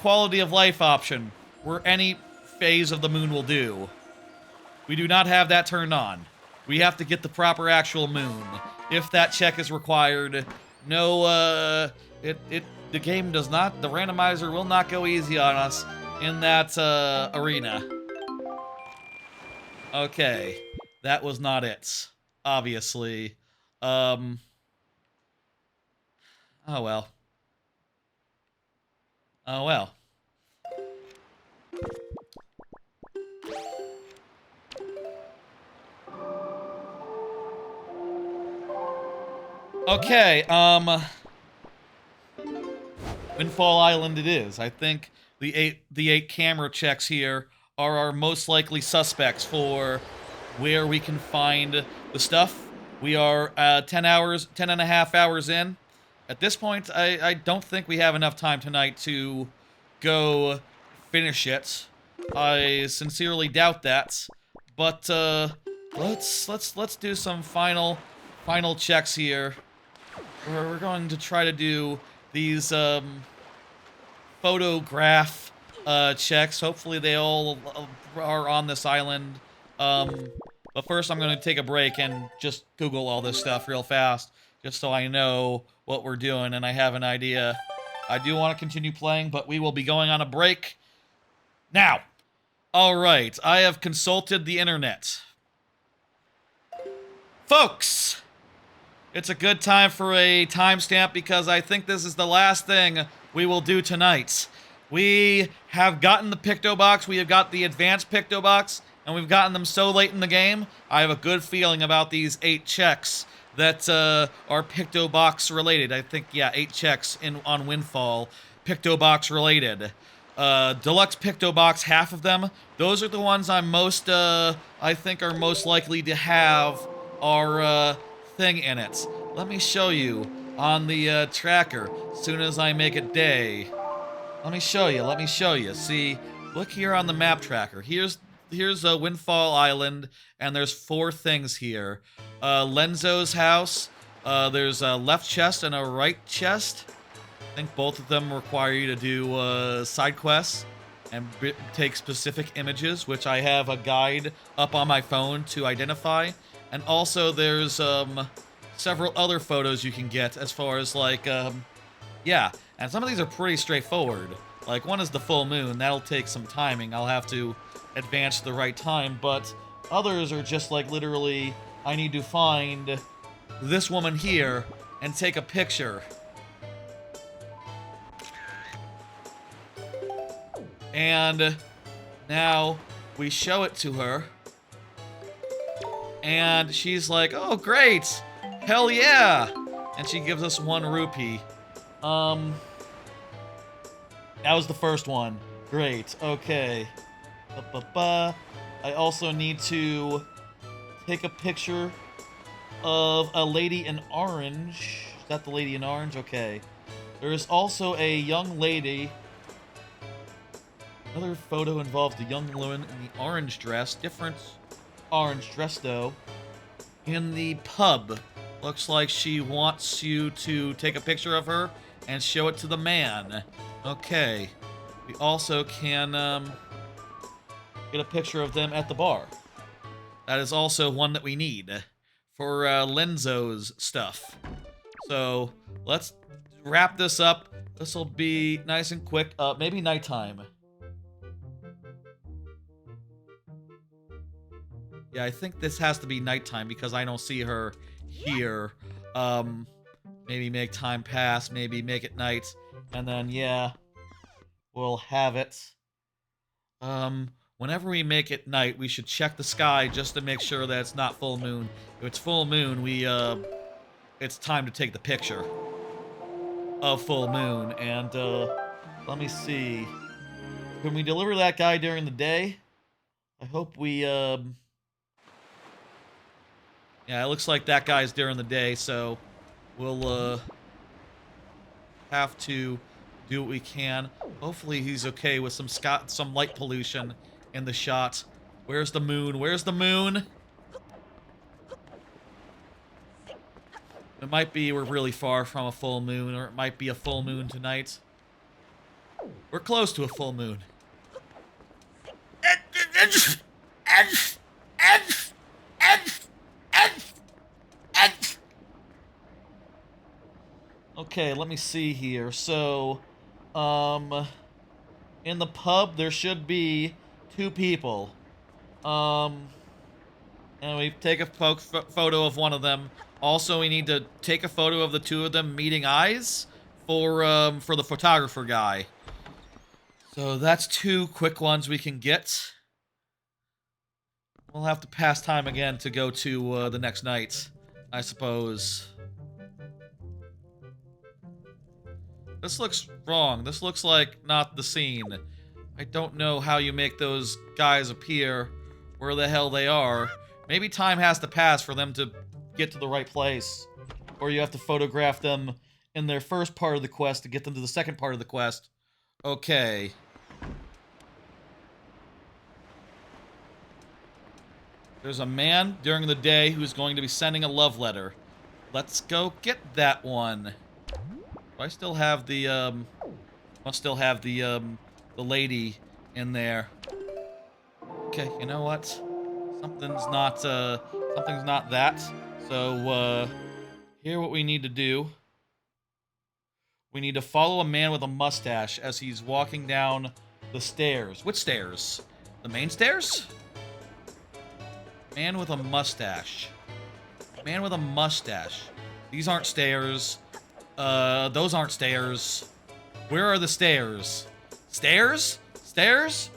quality of life option where any phase of the moon will do. We do not have that turned on. We have to get the proper actual moon. If that check is required, no, the game does not, the randomizer will not go easy on us in that, arena. Okay, that was not it, obviously. Oh well. Oh well. Okay, Windfall Island it is. I think the eight camera checks here are our most likely suspects for where we can find the stuff. We are 10 and a half hours in. At this point, I don't think we have enough time tonight to go finish it. I sincerely doubt that. But let's do some final checks here. We're going to try to do these photograph checks. Hopefully they all are on this island. But first I'm going to take a break and just Google all this stuff real fast, just so I know what we're doing and I have an idea. I do want to continue playing, but we will be going on a break now. Alright, I have consulted the internet. Folks! It's a good time for a timestamp because I think this is the last thing we will do tonight. We have gotten the Picto Box, we have got the advanced Picto Box, and we've gotten them so late in the game, I have a good feeling about these 8 checks that are Picto Box related. I think, yeah, 8 checks on Windfall, Picto Box related. Deluxe Picto Box, half of them, those are the ones I'm most, I think are most likely to have our, thing in it. Let me show you on the tracker as soon as I make it day. Let me show you. See, look here on the map tracker. Here's a Windfall Island, and there's 4 things here. Lenzo's house, there's a left chest and a right chest. I think both of them require you to do side quests and take specific images, which I have a guide up on my phone to identify. And also there's several other photos you can get as far as like, yeah, and some of these are pretty straightforward. Like one is the full moon, that'll take some timing, I'll have to advance the right time, but others are just like literally, I need to find this woman here and take a picture. And now we show it to her. And she's like, oh, great! Hell yeah! And she gives us 1 rupee. That was the first one. Great, okay. I also need to take a picture of a lady in orange. Is that the lady in orange? Okay. There is also a young lady. Another photo involves the young woman in the orange dress. Different orange dress, though. In the pub. Looks like she wants you to take a picture of her and show it to the man. Okay. We also can get a picture of them at the bar. That is also one that we need for Lenzo's stuff. So let's wrap this up. This will be nice and quick. Maybe nighttime. Yeah, I think this has to be nighttime because I don't see her here. Maybe make time pass, maybe make it night, and then, yeah, we'll have it. Whenever we make it night, we should check the sky just to make sure that it's not full moon. If it's full moon, it's time to take the picture of full moon, and, let me see. Can we deliver that guy during the day? I hope we, yeah, it looks like that guy's during the day, so we'll, have to do what we can. Hopefully he's okay with some light pollution in the shot. Where's the moon? Where's the moon? It might be we're really far from a full moon, or it might be a full moon tonight. We're close to a full moon. Okay, let me see here. So, in the pub, there should be 2 people. And we take a photo of one of them. Also, we need to take a photo of the 2 of them meeting eyes for the photographer guy. So that's 2 quick ones we can get. We'll have to pass time again to go to the next night, I suppose. This looks wrong. This looks like not the scene. I don't know how you make those guys appear where the hell they are. Maybe time has to pass for them to get to the right place. Or you have to photograph them in their first part of the quest to get them to the second part of the quest. Okay. There's a man during the day who's going to be sending a love letter. Let's go get that one. I still have the, must still have the lady in there. Okay, you know what? Something's not that. So, here what we need to do. We need to follow a man with a mustache as he's walking down the stairs. Which stairs? The main stairs? Man with a mustache. Man with a mustache. These aren't stairs. Those aren't stairs. Where are the stairs? Stairs? Stairs?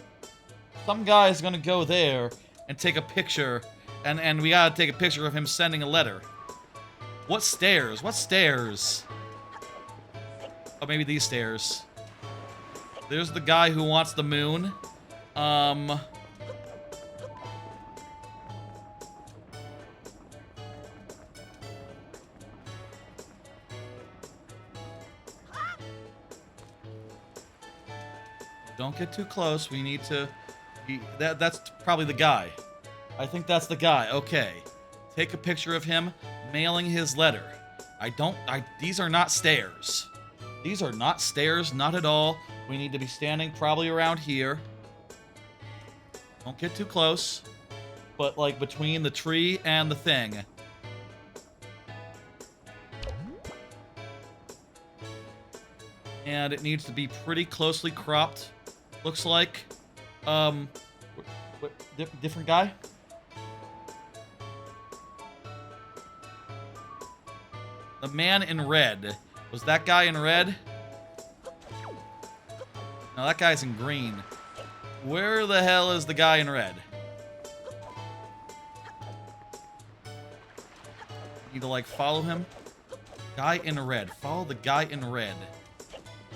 Some guy's gonna go there and take a picture, and we gotta take a picture of him sending a letter. What stairs? What stairs? Oh, maybe these stairs. There's the guy who wants the moon. Don't get too close. We need to... That's probably the guy. I think that's the guy. Okay. Take a picture of him mailing his letter. These are not stairs. These are not stairs, not at all. We need to be standing probably around here. Don't get too close. But, like, between the tree and the thing. And it needs to be pretty closely cropped. Looks like, different guy? The man in red. Was that guy in red? No, that guy's in green. Where the hell is the guy in red? Need to, like, follow him? Guy in red. Follow the guy in red.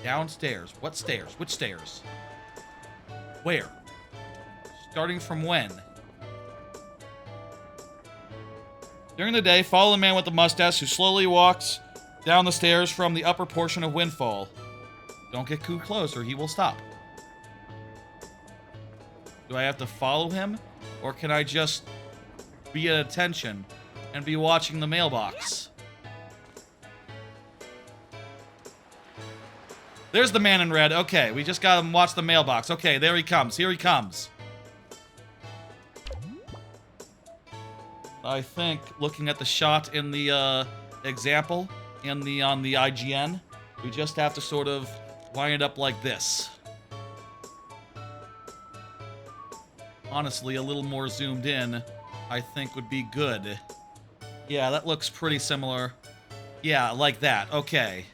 Downstairs. What stairs? Which stairs? Where? Starting from when? During the day, follow the man with the mustache who slowly walks down the stairs from the upper portion of Windfall. Don't get too close or he will stop. Do I have to follow him? Or can I just be at attention and be watching the mailbox? There's the man in red. Okay, we just gotta watch the mailbox. Okay, there he comes. Here he comes. I think, looking at the shot in the example on the IGN, we just have to sort of line it up like this. Honestly, a little more zoomed in, I think would be good. Yeah, that looks pretty similar. Yeah, like that. Okay.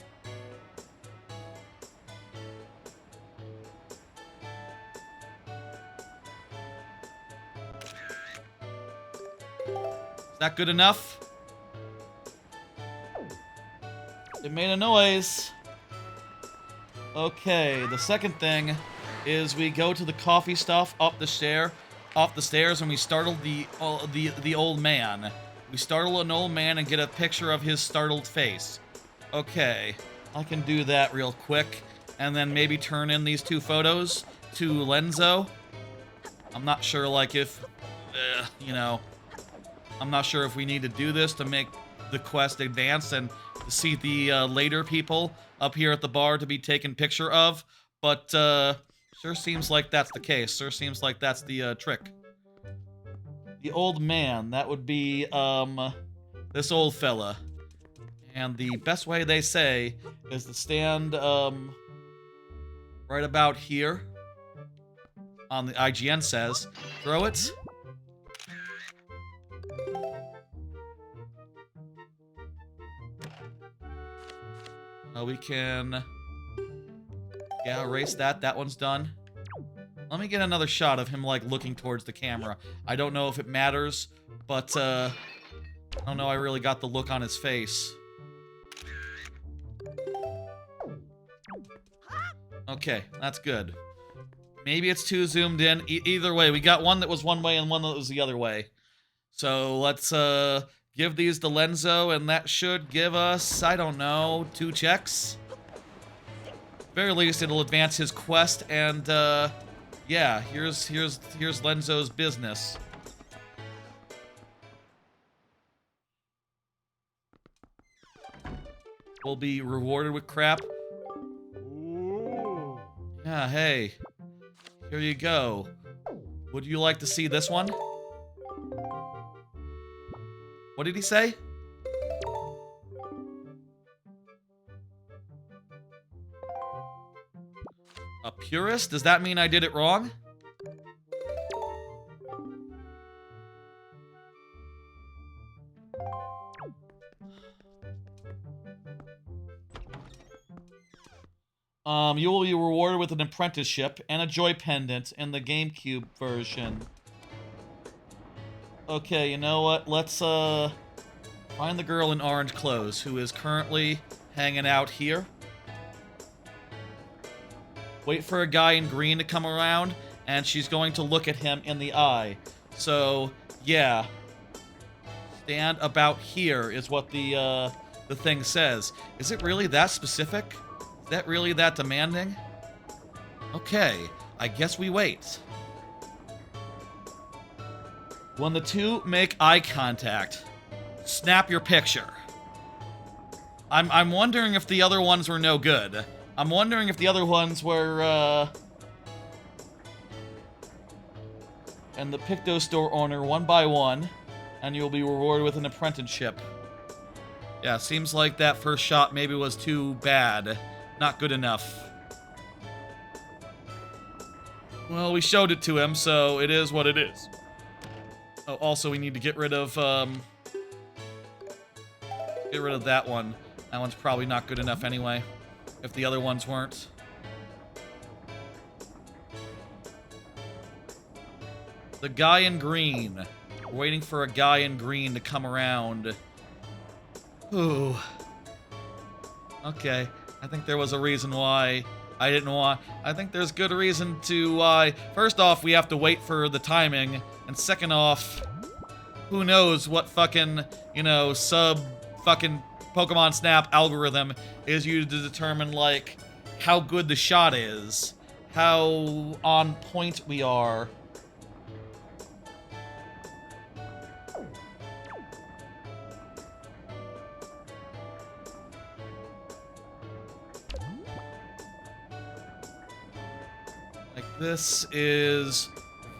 Is that good enough? It made a noise. Okay, the second thing is we go to the coffee stuff off the stairs, and we startle the old man. We startle an old man and get a picture of his startled face. Okay, I can do that real quick, and then maybe turn in these two photos to Lenzo. I'm not sure, like, if, you know, I'm not sure if we need to do this to make the quest advance and to see the later people up here at the bar to be taken picture of, but sure seems like that's the case. Sure seems like that's the trick. The old man, that would be this old fella. And the best way, they say, is to stand right about here. On the IGN says, throw it. We can, yeah, erase that. That one's done. Let me get another shot of him, like, looking towards the camera. I don't know if it matters, but, I don't know, I really got the look on his face. Okay, that's good. Maybe it's too zoomed in. Either way, we got one that was one way and one that was the other way. So let's, give these to Lenzo, and that should give us, I don't know, 2 checks? Very least, it'll advance his quest, and, yeah, here's Lenzo's business. We'll be rewarded with crap. Ooh. Yeah, hey. Here you go. Would you like to see this one? What did he say? A purist? Does that mean I did it wrong? You will be rewarded with an apprenticeship and a joy pendant in the GameCube version. Okay, you know what? Let's, find the girl in orange clothes who is currently hanging out here. Wait for a guy in green to come around, and she's going to look at him in the eye. So, yeah. Stand about here is what the thing says. Is it really that specific? Is that really that demanding? Okay, I guess we wait. When the two make eye contact, snap your picture. I'm wondering if the other ones were no good. I'm wondering if the other ones were, and the Picto store owner one by one, and you'll be rewarded with an apprenticeship. Yeah, seems like that first shot maybe was too bad. Not good enough. Well, we showed it to him, so it is what it is. Oh, also, we need to get rid of that one. That one's probably not good enough anyway, if the other ones weren't. The guy in green. We're waiting for a guy in green to come around. Ooh. Okay, I think there was a reason why I didn't want... I think there's good reason to why... First off, we have to wait for the timing, and second off... who knows what fucking, you know, sub fucking Pokemon Snap algorithm is used to determine, like, how good the shot is, how on point we are. Like, this is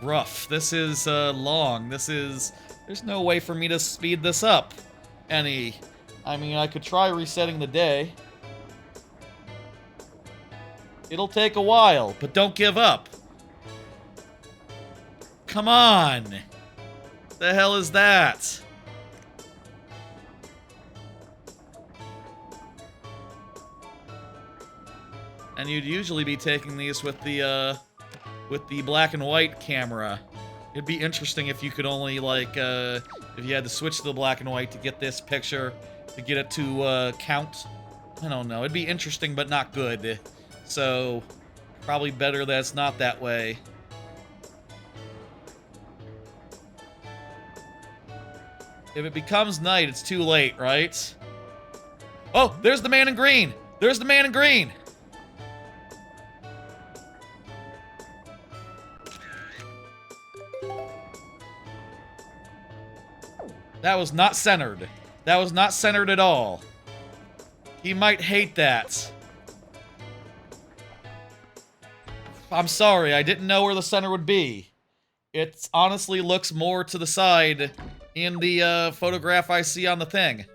rough. This is long. There's no way for me to speed this up any. I mean, I could try resetting the day. It'll take a while, but don't give up. Come on. The hell is that? And you'd usually be taking these with the black and white camera. It'd be interesting if you could only, like, if you had to switch to the black and white to get this picture, to get it to, count. I don't know. It'd be interesting, but not good. So, probably better that it's not that way. If it becomes night, it's too late, right? Oh, there's the man in green! There's the man in green! That was not centered. That was not centered at all. He might hate that. I'm sorry, I didn't know where the center would be. It honestly looks more to the side in the photograph I see on the thing.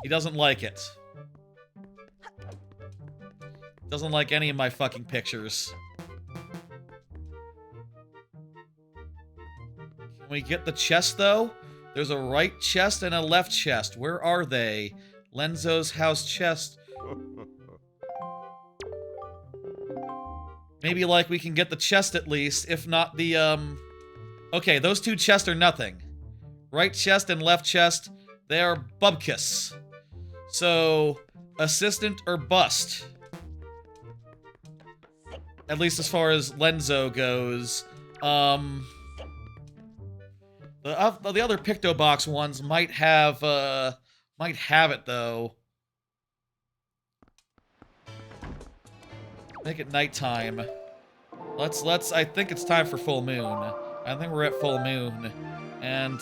He doesn't like it. Doesn't like any of my fucking pictures. Can we get the chest, though? There's a right chest and a left chest. Where are they? Lenzo's house chest. Maybe, like, we can get the chest at least, if not the, Okay, those two chests are nothing. Right chest and left chest, they are bubkiss. So, assistant or bust. At least as far as Lenzo goes. The other Picto Box ones might have it, though. Make it nighttime. I think it's time for full moon. I think we're at full moon. And,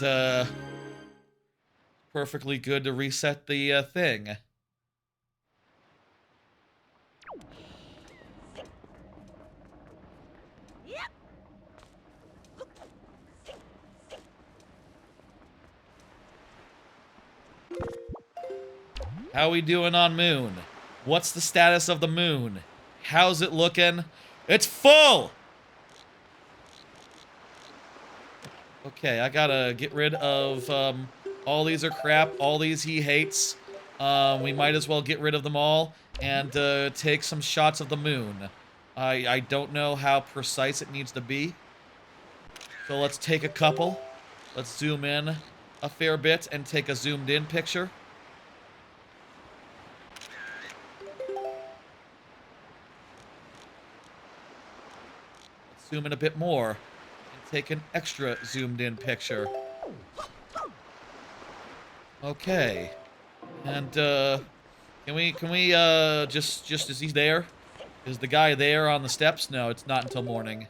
perfectly good to reset the, thing. How we doing on moon? What's the status of the moon? How's it looking? It's full! Okay, I gotta get rid of, all these are crap, all these he hates. We might as well get rid of them all, and, take some shots of the moon. I don't know how precise it needs to be. So let's take a couple. Let's zoom in a fair bit and take a zoomed in picture. Zoom in a bit more and take an extra zoomed in picture. Okay. And can we just is he there? Is the guy there on the steps? No, it's not until morning.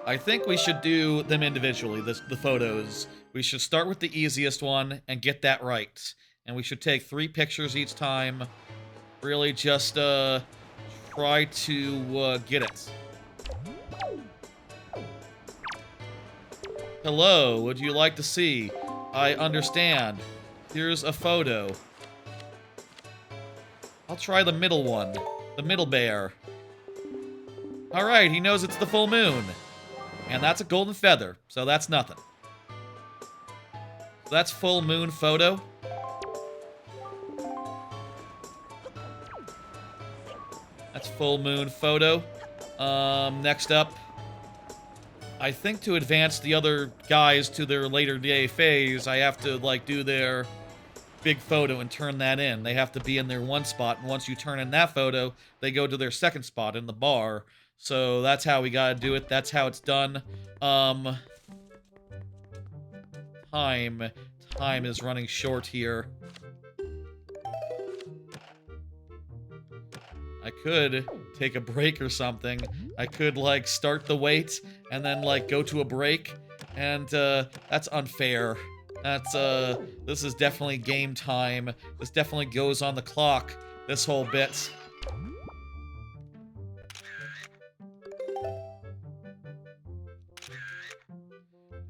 I think we should do them individually, the photos. We should start with the easiest one and get that right. And we should take 3 pictures each time. Really just, try to, get it. Hello, would you like to see? I understand. Here's a photo. I'll try the middle one. The middle bear. Alright, he knows it's the full moon. And that's a golden feather, so that's nothing. So that's full moon photo. That's full moon photo. Next up. I think to advance the other guys to their later day phase, I have to, like, do their big photo and turn that in. They have to be in their one spot, and once you turn in that photo, they go to their second spot in the bar. So that's how we gotta do it. That's how it's done. Time is running short here. I could take a break or something. I could, like, start the wait and then, like, go to a break. And, that's unfair. That's, this is definitely game time. This definitely goes on the clock, this whole bit.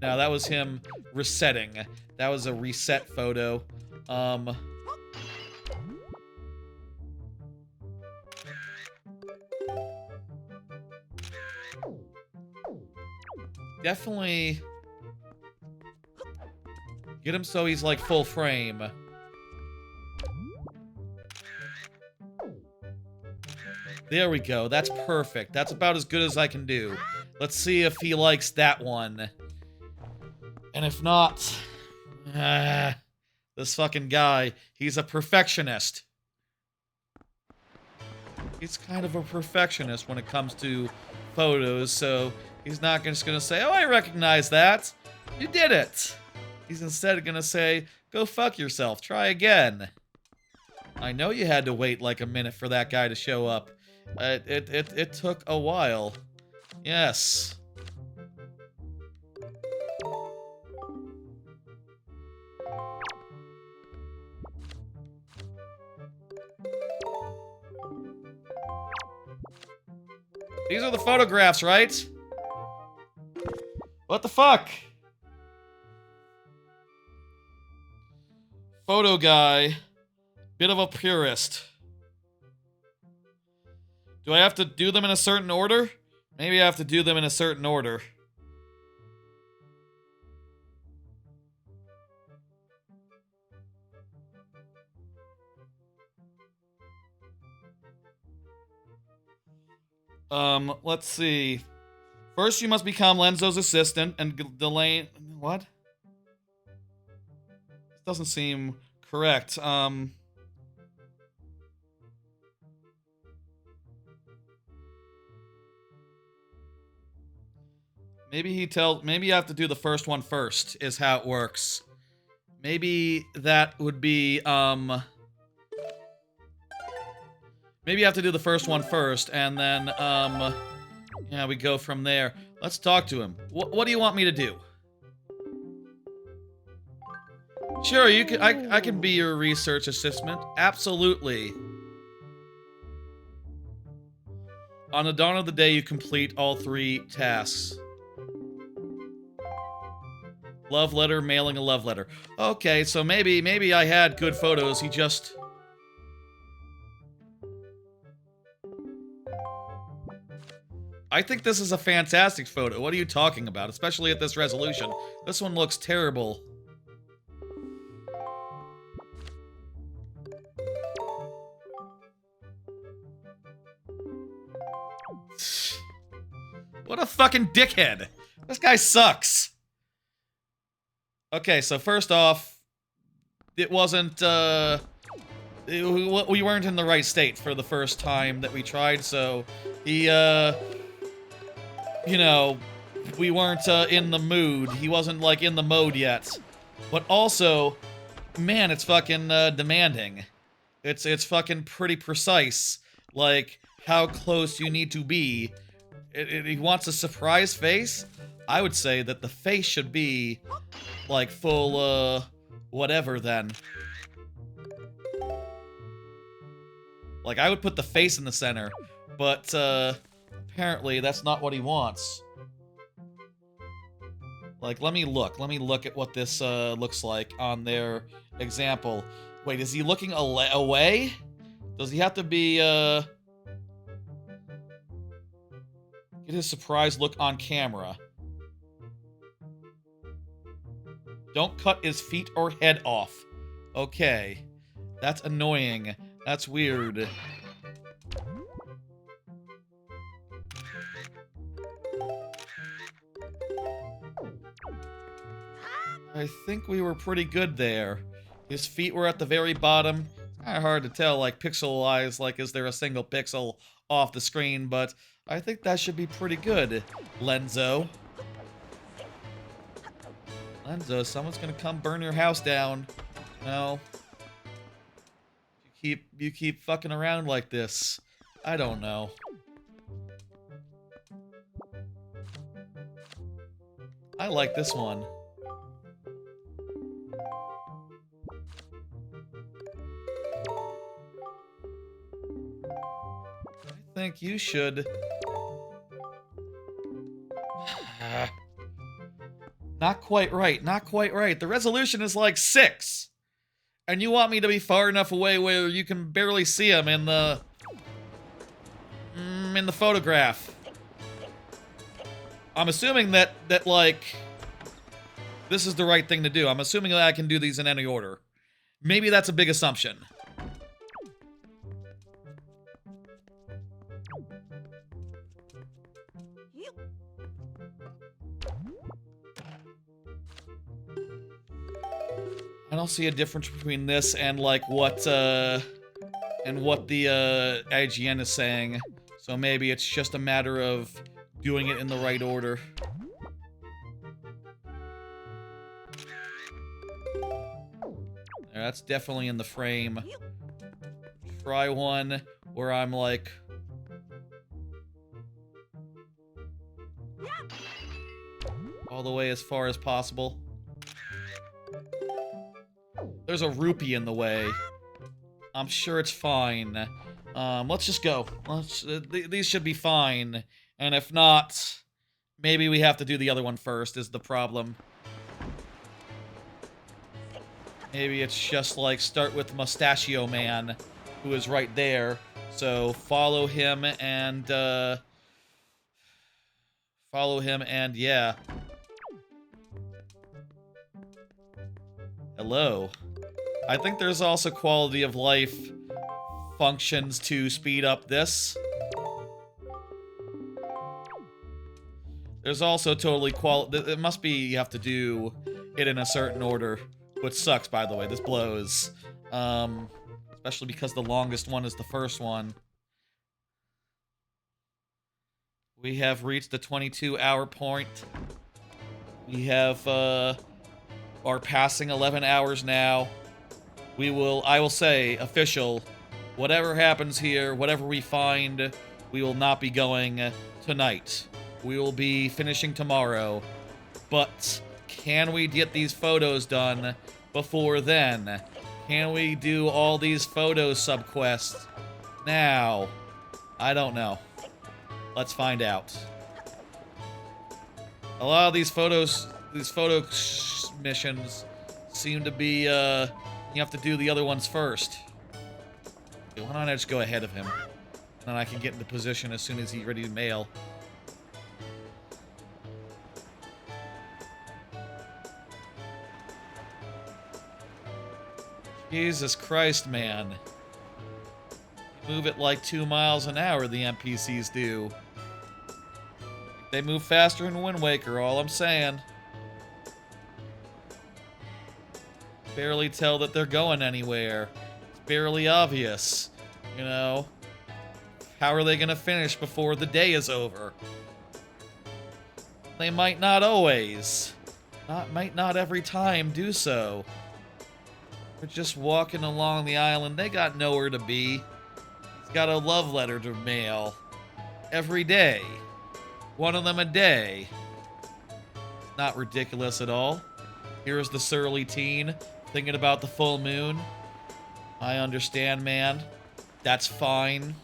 Now, that was him resetting. That was a reset photo. Definitely get him so he's, like, full frame. There we go. That's perfect. That's about as good as I can do. Let's see if he likes that one. And if not... this fucking guy, he's a perfectionist. He's kind of a perfectionist when it comes to photos, so he's not just gonna say, oh, I recognize that. You did it. He's instead gonna say, go fuck yourself, try again. I know you had to wait like a minute for that guy to show up. It took a while. Yes. These are the photographs, right? What the fuck? Photo guy. Bit of a purist. Do I have to do them in a certain order? Maybe I have to do them in a certain order. Let's see. First, you must become Lenzo's assistant and delay... What? This doesn't seem correct. Maybe you have to do the first one first, is how it works. Maybe that would be, maybe you have to do the first one first, and then, yeah, we go from there. Let's talk to him. What do you want me to do? Sure, you can. I can be your research assistant. Absolutely. On the dawn of the day, you complete all 3 tasks. Love letter, mailing a love letter. Okay, so maybe I had good photos. He just... I think this is a fantastic photo. What are you talking about? Especially at this resolution. This one looks terrible. What a fucking dickhead. This guy sucks. Okay, so first off, it wasn't, we weren't in the right state for the first time that we tried, so he, you know, we weren't, in the mood. He wasn't, like, in the mode yet. But also, man, it's fucking, demanding. It's fucking pretty precise, like, how close you need to be. He wants a surprise face? I would say that the face should be, like, full, whatever, then. Like, I would put the face in the center, but, apparently that's not what he wants. Like, let me look at what this, looks like on their example. Wait, is he looking away? Does he have to be, get his surprise look on camera. Don't cut his feet or head off. Okay. That's annoying. That's weird. I think we were pretty good there. His feet were at the very bottom. It's kind of hard to tell, like, pixel-wise, like, is there a single pixel off the screen, but I think that should be pretty good, Lenzo. Lenzo, someone's gonna come burn your house down. No. You keep fucking around like this. I don't know. I like this one. I think you should. Not quite right, not quite right. The resolution is like 6. And you want me to be far enough away where you can barely see him in the photograph. I'm assuming that like this is the right thing to do. I'm assuming that I can do these in any order. Maybe that's a big assumption. I don't see a difference between this and like what the IGN is saying. So maybe it's just a matter of doing it in the right order. That's definitely in the frame. Try one where I'm like all the way as far as possible. There's a rupee in the way. I'm sure it's fine. Let's just go. These should be fine. And if not, maybe we have to do the other one first, is the problem. Maybe it's just like start with Mustachio Man, who is right there. So follow him and yeah. Hello. I think there's also quality of life functions to speed up this. There's also totally it must be you have to do it in a certain order, which sucks, by the way. This blows. Especially because the longest one is the first one. We have reached the 22-hour point. We have, are passing 11 hours now. I will say, official, whatever happens here, whatever we find, we will not be going tonight. We will be finishing tomorrow. But can we get these photos done before then? Can we do all these photo subquests now? I don't know. Let's find out. A lot of these photo missions seem to be, you have to do the other ones first. Okay, why don't I just go ahead of him? And then I can get into position as soon as he's ready to mail. Jesus Christ, man. You move at like 2 miles an hour, the NPCs do. They move faster in Wind Waker, all I'm saying. Barely tell that they're going anywhere. It's barely obvious, you know? How are they gonna finish before the day is over? They might not always. Might not every time do so. They're just walking along the island. They got nowhere to be. He's got a love letter to mail. Every day. One of them a day. It's not ridiculous at all. Here's the surly teen thinking about the full moon. I understand, man. That's fine.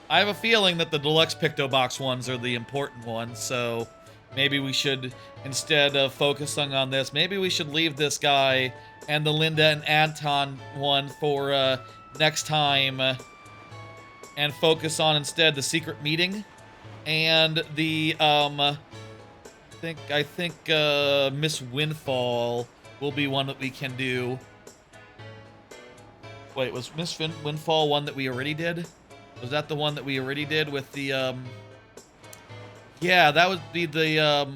I have a feeling that the deluxe Picto Box ones are the important ones, so maybe we should, instead of focusing on this, maybe we should leave this guy and the Linda and Anton one for next time and focus on instead the secret meeting and the I think Miss Windfall will be one that we can do. Wait, was Miss Windfall one that we already did? Was that the one that we already did with the Yeah, that would be the,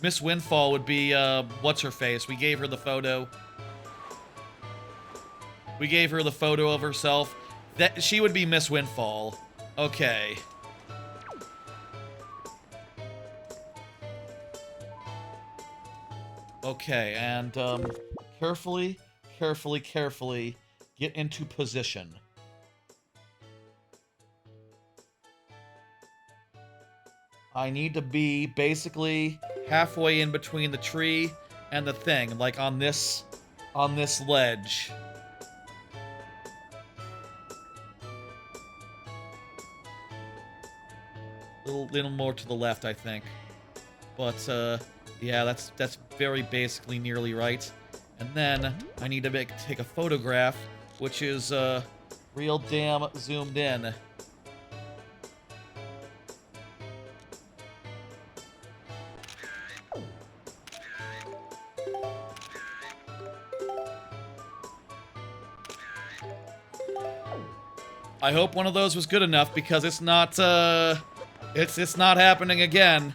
Miss Windfall would be, what's-her-face. We gave her the photo. We gave her the photo of herself. That she would be Miss Windfall. Okay. Okay, and, carefully, carefully, carefully get into position. I need to be basically halfway in between the tree and the thing, like on this ledge. Little more to the left, I think. But, yeah, that's very basically nearly right. And then I need to take a photograph, which is, real damn zoomed in. I hope one of those was good enough because it's not, it's not happening again.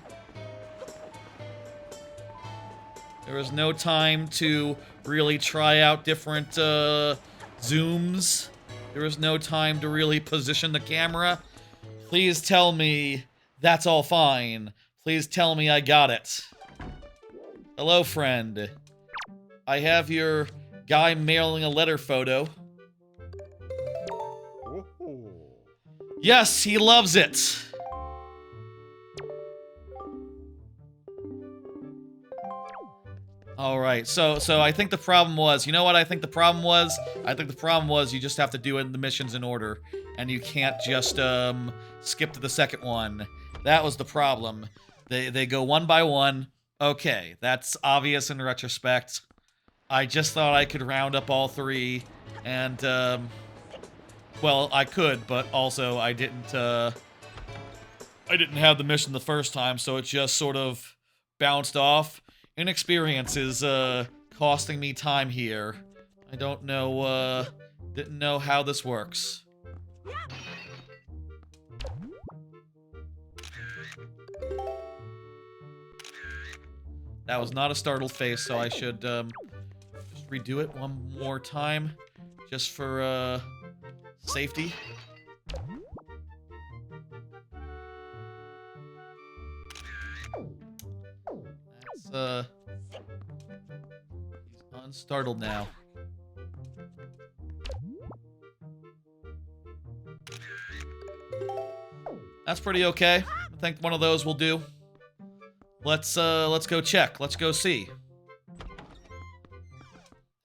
There was no time to really try out different, zooms. There was no time to really position the camera. Please tell me that's all fine. Please tell me I got it. Hello, friend. I have your guy mailing a letter photo. Yes, he loves it. Alright, so I think the problem was, you know what I think the problem was? I think the problem was you just have to do the missions in order, and you can't just, skip to the second one. That was the problem. They go one by one. Okay, that's obvious in retrospect. I just thought I could round up all three, and, well, I could, but also I didn't have the mission the first time, so it just sort of bounced off. Inexperience is, costing me time here. I don't know, didn't know how this works. That was not a startled face, so I should, just redo it one more time, just for, safety. That's, he's unstartled now. That's pretty okay. I think one of those will do. Let's go check. Let's go see.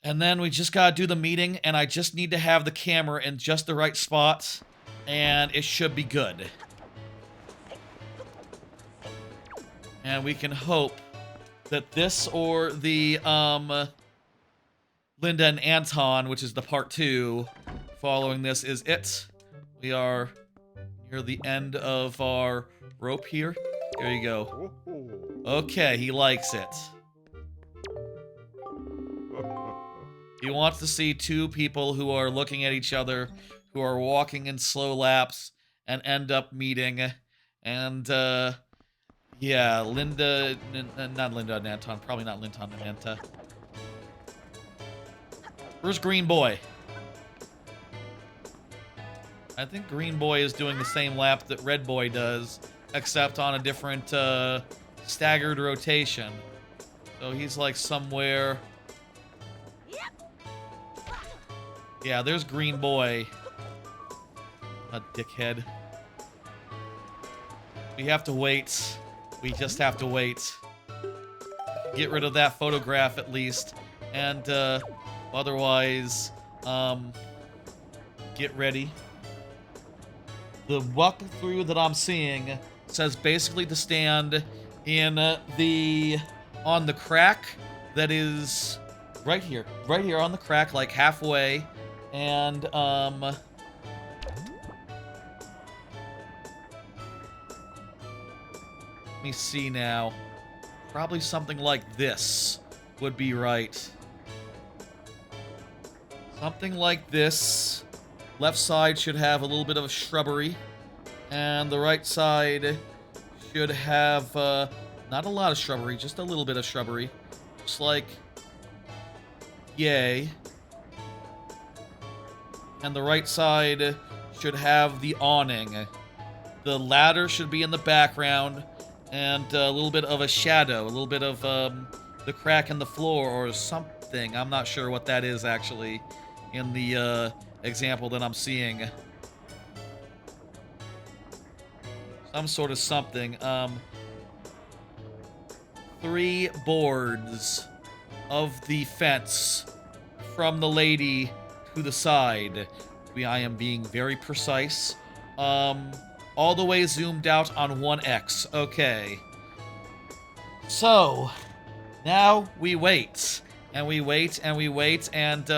And then we just gotta do the meeting, and I just need to have the camera in just the right spot, and it should be good. And we can hope that this or the, Linda and Anton, which is the part 2, following this is it. We are near the end of our rope here. There you go. Okay, he likes it. He wants to see two people who are looking at each other, who are walking in slow laps, and end up meeting. And, yeah, Linda... Not Linda and Anton. Probably not Linton and Anta. Where's Green Boy? I think Green Boy is doing the same lap that Red Boy does, except on a different, staggered rotation. So he's, like, somewhere... Yeah, there's Green Boy. A dickhead. We have to wait. We just have to wait. Get rid of that photograph at least. And, otherwise, get ready. The walkthrough that I'm seeing says basically to stand in on the crack that is right here on the crack, like halfway. And, let me see now. Probably something like this would be right. Something like this. Left side should have a little bit of a shrubbery. And the right side should have not a lot of shrubbery, just a little bit of shrubbery. Just like, yay. And the right side should have the awning. The ladder should be in the background, and a little bit of a shadow, a little bit of the crack in the floor or something. I'm not sure what that is actually in the example that I'm seeing. Some sort of something. 3 boards of the fence from the lady to the side. I am being very precise. All the way zoomed out on 1x. Okay. So, now we wait. And we wait, and we wait, and,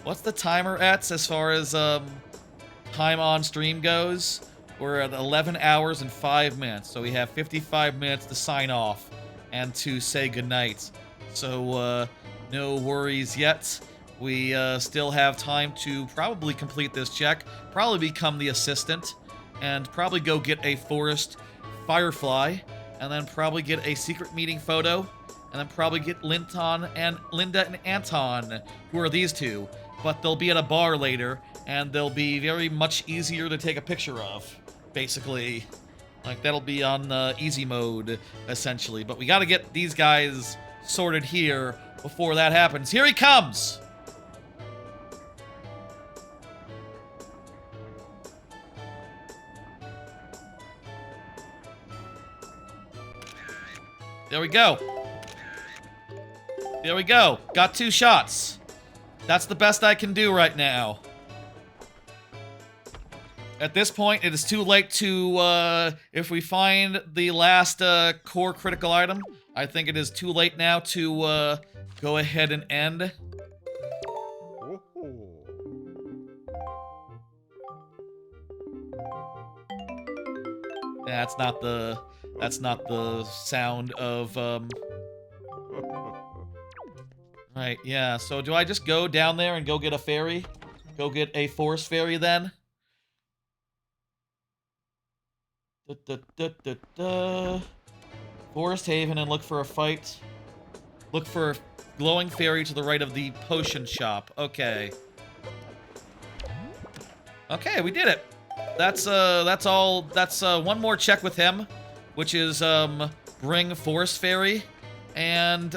what's the timer at as far as, time on stream goes? We're at 11 hours and 5 minutes, so we have 55 minutes to sign off and to say goodnight. So, no worries yet. We, still have time to probably complete this check, probably become the assistant, and probably go get a forest firefly, and then probably get a secret meeting photo, and then probably get Linda and Anton. Who are these two? But they'll be at a bar later, and they'll be very much easier to take a picture of, basically. Like, that'll be on easy mode, essentially. But we gotta get these guys sorted here before that happens. Here he comes! There we go. There we go. Got 2 shots. That's the best I can do right now. At this point, it is too late to, if we find the last, core critical item, I think it is too late now to, go ahead and end. Yeah, that's not the sound of, Right, yeah, so do I just go down there and go get a fairy? Go get a forest fairy then? Forest Haven and look for a fight. Look for glowing fairy to the right of the potion shop. Okay. Okay, we did it. That's all. That's one more check with him, which is bring forest fairy, and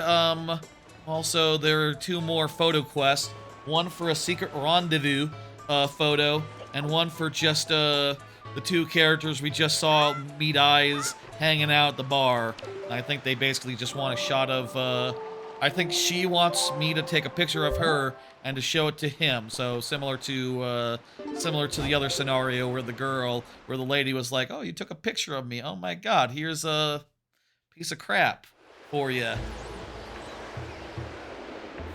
also there are 2 more photo quests. One for a secret rendezvous photo, and one for just the 2 characters we just saw meet eyes hanging out at the bar. And I think they basically just want a shot of. I think she wants me to take a picture of her and to show it to him. So similar to the other scenario where the lady was like, "Oh, you took a picture of me. Oh my God, here's a piece of crap for you."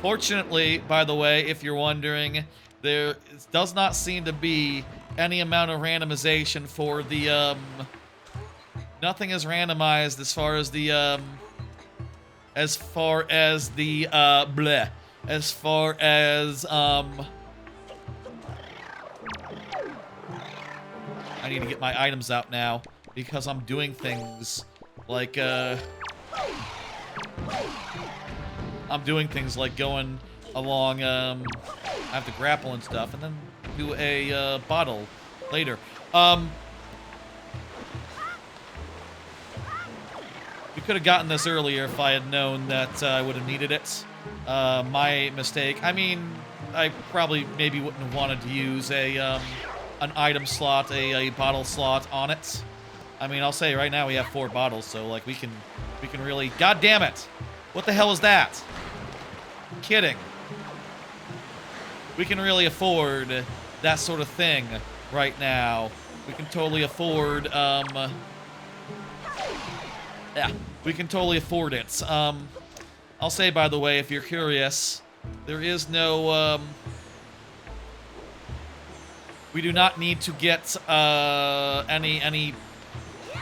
Fortunately, by the way, if you're wondering, there does not seem to be any amount of randomization for the nothing is randomized as far as the I need to get my items out now because I'm doing things like going along, I have to grapple and stuff, and then do a bottle later. We could have gotten this earlier if I had known that I would have needed it. My mistake. I mean, I probably maybe wouldn't have wanted to use an item slot, a bottle slot on it. I mean, I'll say right now we have 4 bottles, so like we can really. God damn it! What the hell is that? I'm kidding. We can really afford that sort of thing right now. We can totally afford, yeah, we can totally afford it. I'll say, by the way, if you're curious, there is no, we do not need to get, any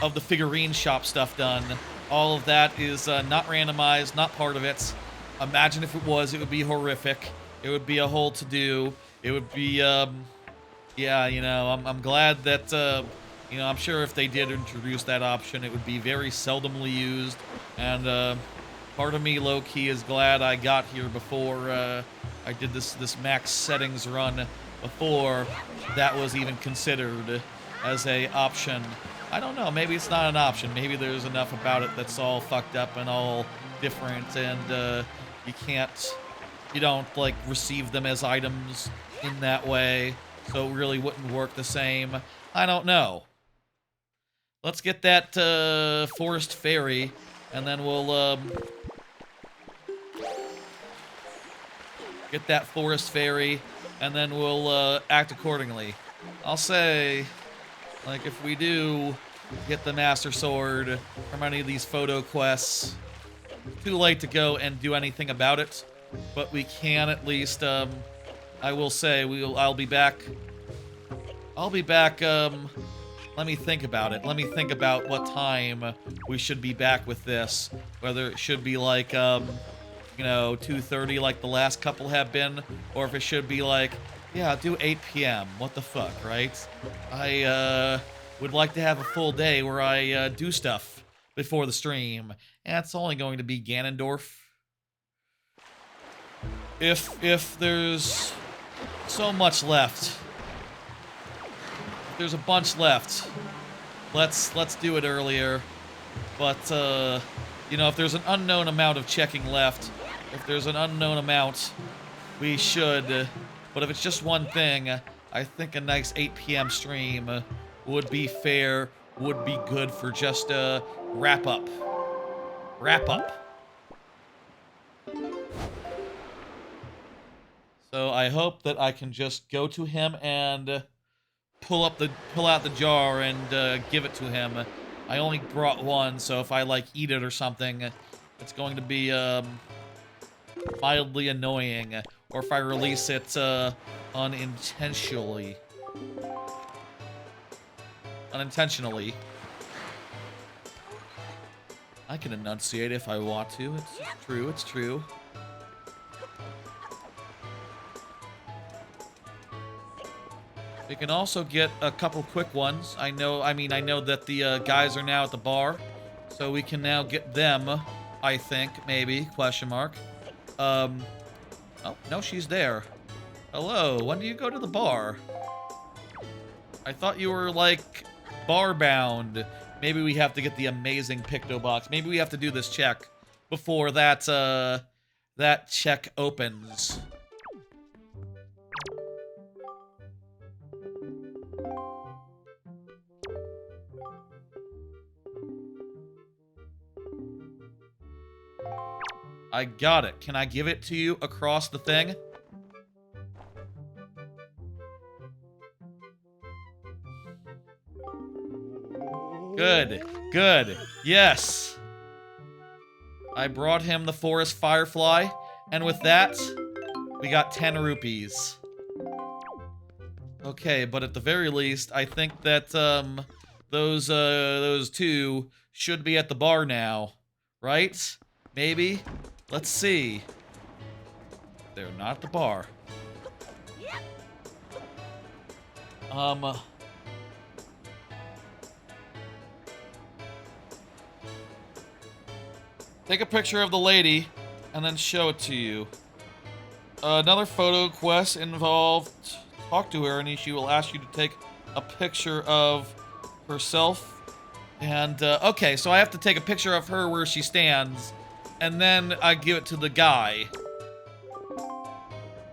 of the figurine shop stuff done. All of that is, not randomized, not part of it. Imagine if it was, it would be horrific. It would be a whole to-do. It would be, yeah, you know, I'm glad that, You know, I'm sure if they did introduce that option, it would be very seldomly used. And part of me, low-key, is glad I got here before I did this max settings run before that was even considered as a option. I don't know, maybe it's not an option. Maybe there's enough about it that's all fucked up and all different, and you don't, like, receive them as items in that way, so it really wouldn't work the same. I don't know. Let's get that forest fairy, and then we'll get that forest fairy, and then we'll act accordingly. I'll say, like, if we do get the Master Sword from any of these photo quests, too late to go and do anything about it, but we can at least, I will say, I'll be back, let me think about it. Let me think about what time we should be back with this. Whether it should be like, you know, 2:30 like the last couple have been, or if it should be like, yeah, do 8 p.m. What the fuck, right? I would like to have a full day where I do stuff before the stream. And it's only going to be Ganondorf. If there's so much left, there's a bunch left, let's do it earlier. But you know, if there's an unknown amount of checking left, if there's an unknown amount, we should. But if it's just one thing, I think a nice 8 p.m. stream would be fair, would be good for just a wrap up. So I hope that I can just go to him and pull out the jar and give it to him. I only brought one, so if I like eat it or something, it's going to be mildly annoying. Or if I release it unintentionally. I can enunciate if I want to. It's true, it's true. We can also get a couple quick ones. I know that the guys are now at the bar, so we can now get them, I think, maybe, question mark. Oh, no, she's there. Hello, when do you go to the bar? I thought you were, like, bar-bound. Maybe we have to get the amazing Picto box. Maybe we have to do this check before that check opens. I got it. Can I give it to you across the thing? Good. Good. Yes. I brought him the forest firefly, and with that, we got 10 rupees. Okay, but at the very least, I think that those two should be at the bar now, right? Maybe. Let's see. They're not at the bar. Take a picture of the lady and then show it to you. Another photo quest involved talk to her and she will ask you to take a picture of herself. And, okay, so I have to take a picture of her where she stands, and then I give it to the guy.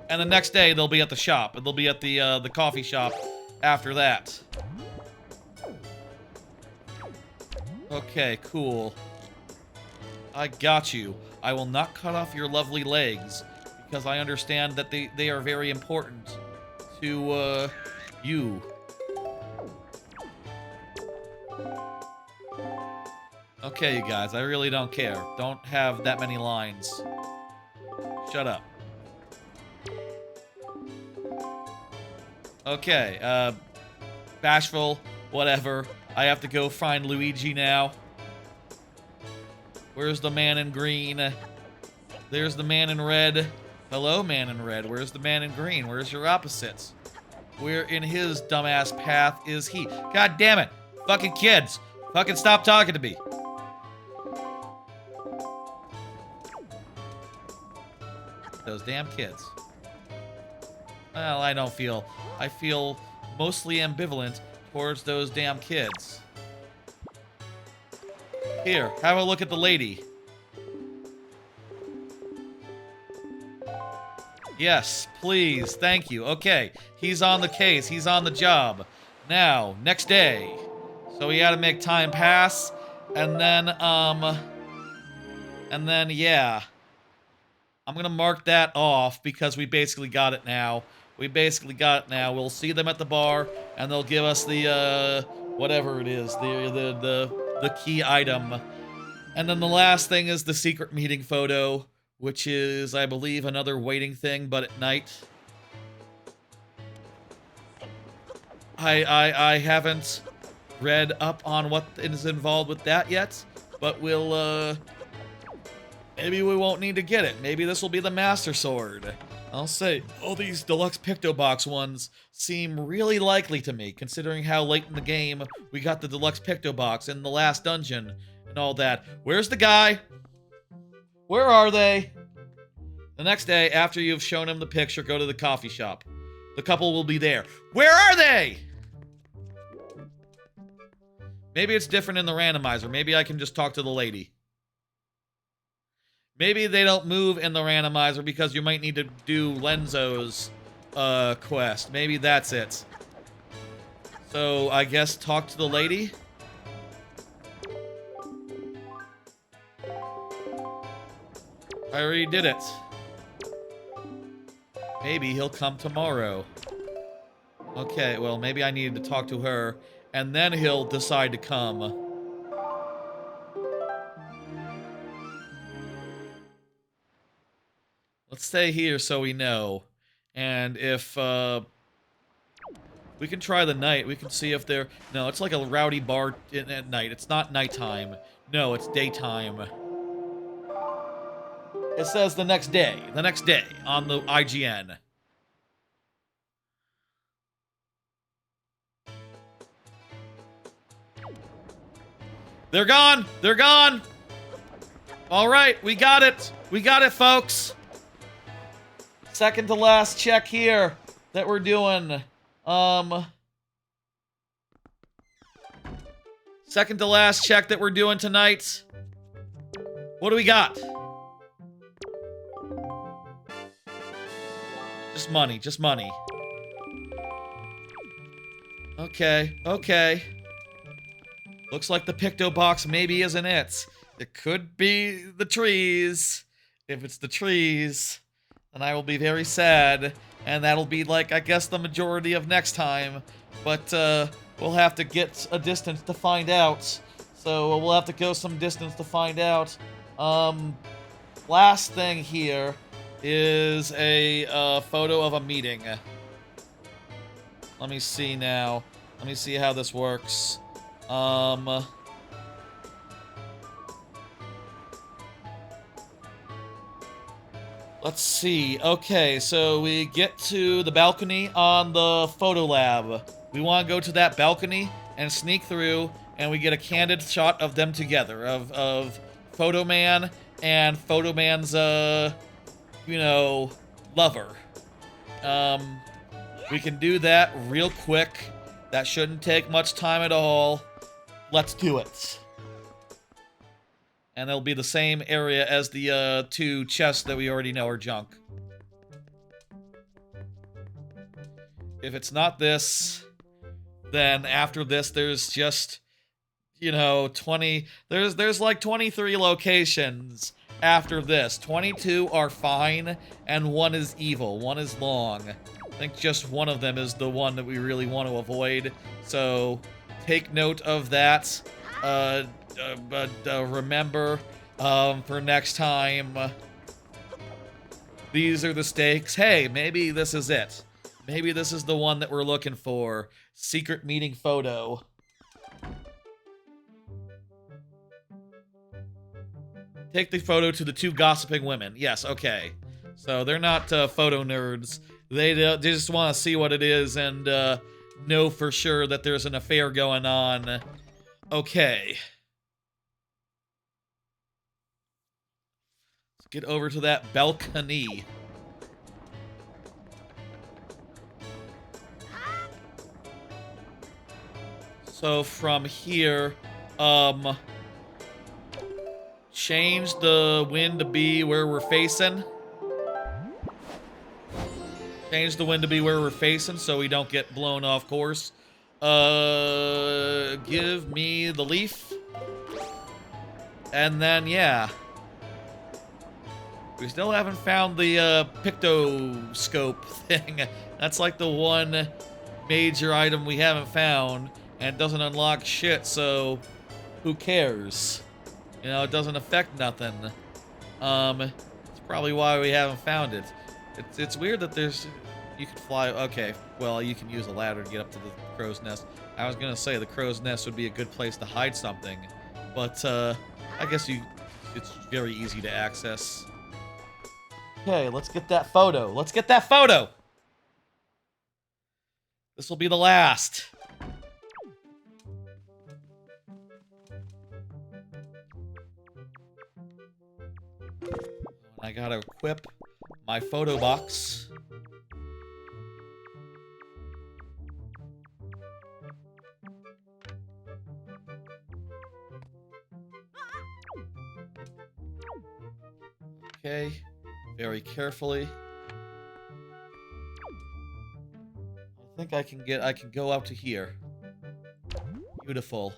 And the next day, they'll be at the shop, and they'll be at the coffee shop after that. Okay, cool. I got you. I will not cut off your lovely legs, because I understand that they are very important to, you. Okay, you guys, I really don't care. Don't have that many lines. Shut up. Okay, bashful, whatever. I have to go find Luigi now. Where's the man in green? There's the man in red. Hello, man in red. Where's the man in green? Where's your opposites? Where in his dumbass path is he? God damn it! Fucking kids. Fucking stop talking to me. Those damn kids. Well, I feel mostly ambivalent towards those damn kids. Here, have a look at the lady. Yes, please, thank you. Okay, he's on the case, he's on the job. Now, next day. So we gotta make time pass, and then, yeah. I'm gonna mark that off because we basically got it now. We'll see them at the bar, and they'll give us the, whatever it is, the key item. And then the last thing is the secret meeting photo, which is, I believe, another waiting thing, but at night. I haven't read up on what is involved with that yet, but we'll, maybe we won't need to get it. Maybe this will be the Master Sword. I'll say, all these deluxe Picto Box ones seem really likely to me, considering how late in the game we got the deluxe Picto Box in the last dungeon and all that. Where's the guy? Where are they? The next day, after you've shown him the picture, go to the coffee shop. The couple will be there. Where are they? Maybe it's different in the randomizer. Maybe I can just talk to the lady. Maybe they don't move in the randomizer because you might need to do Lenzo's quest. Maybe that's it. So, I guess talk to the lady? I already did it. Maybe he'll come tomorrow. Okay, well, maybe I needed to talk to her, and then he'll decide to come. Let's stay here so we know. And if, we can try the night. We can see if they're... No, it's like a rowdy bar at night. It's not nighttime. No, it's daytime. It says the next day. The next day on the IGN. They're gone! They're gone! Alright, we got it! We got it, folks! Second to last check here that we're doing. Second to last check that we're doing tonight. What do we got? Just money, just money. Okay, okay. Looks like the Picto Box maybe isn't it. It could be the trees. If it's the trees, then I will be very sad. And that'll be like, I guess, the majority of next time. But, we'll have to get a distance to find out. So, we'll have to go some distance to find out. Last thing here is a photo of a meeting. Let me see now. Let me see how this works. Let's see. Okay, so we get to the balcony on the photo lab. We want to go to that balcony and sneak through, and we get a candid shot of them together, of Photo Man and Photo Man's, you know, lover. We can do that real quick. That shouldn't take much time at all. Let's do it. And it'll be the same area as the, two chests that we already know are junk. If it's not this, then after this, there's just, you know, 20... There's like 23 locations after this. 22 are fine, and 1 is evil. 1 is long. I think just one of them is the one that we really want to avoid. So, take note of that. But remember, for next time, these are the stakes. Hey, maybe this is it. Maybe this is the one that we're looking for. Secret meeting photo. Take the photo to the 2 gossiping women. Yes, okay. So they're not photo nerds. They just want to see what it is and know for sure that there's an affair going on. Okay. Let's get over to that balcony. So from here, change the wind to be where we're facing. Change the wind to be where we're facing so we don't get blown off course. Give me the leaf. And then, yeah. We still haven't found the Picto scope thing. That's like the one major item we haven't found, and it doesn't unlock shit, so who cares? You know, it doesn't affect nothing. It's probably why we haven't found it. It's weird that there's... You can fly... Okay, well, you can use a ladder to get up to the crow's nest. I was gonna say the crow's nest would be a good place to hide something, but, I guess it's very easy to access. Okay, let's get that photo. Let's get that photo! This will be the last. I gotta equip my photo box. Okay, very carefully. I think I can go up to here. Beautiful.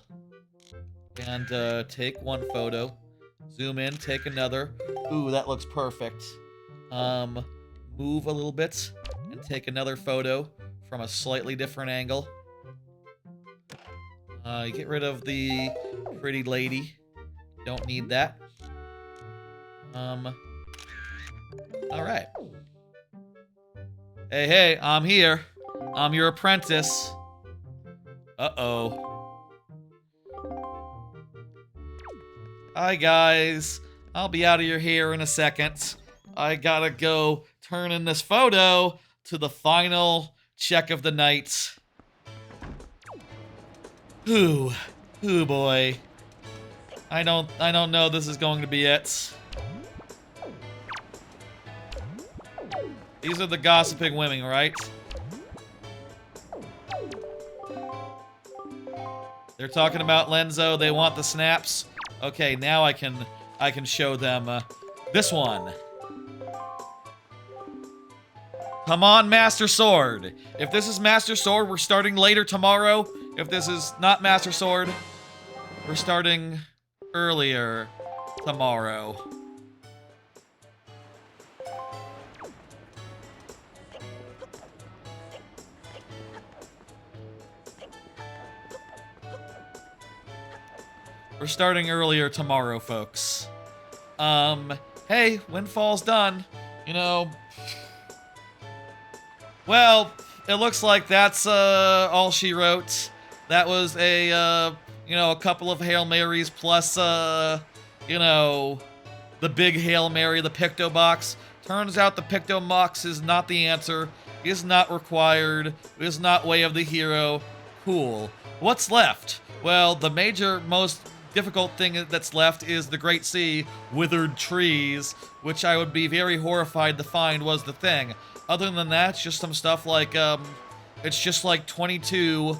And take one photo. Zoom in, take another. Ooh, that looks perfect. Move a little bit and take another photo from a slightly different angle. Get rid of the pretty lady. Don't need that. Alright. Hey, hey, I'm here. I'm your apprentice. Uh-oh. Hi, guys. I'll be out of your hair in a second. I gotta go turn in this photo to the final check of the night. Ooh. Ooh, boy. I don't know this is going to be it. These are the gossiping women, right? They're talking about Lenzo. They want the snaps. Okay, now I can show them this one. Come on, Master Sword. If this is Master Sword, we're starting later tomorrow. If this is not Master Sword, we're starting earlier tomorrow. We're starting earlier tomorrow, folks. Hey, Windfall's done. You know... Well, it looks like that's, all she wrote. That was a, you know, a couple of Hail Marys plus, you know, the big Hail Mary, the Picto box. Turns out the Picto box is not the answer, is not required, is not way of the hero. Cool. What's left? Well, the major, most difficult thing that's left is the Great Sea, withered trees, which I would be very horrified to find was the thing. Other than that, it's just some stuff like, it's just like 22...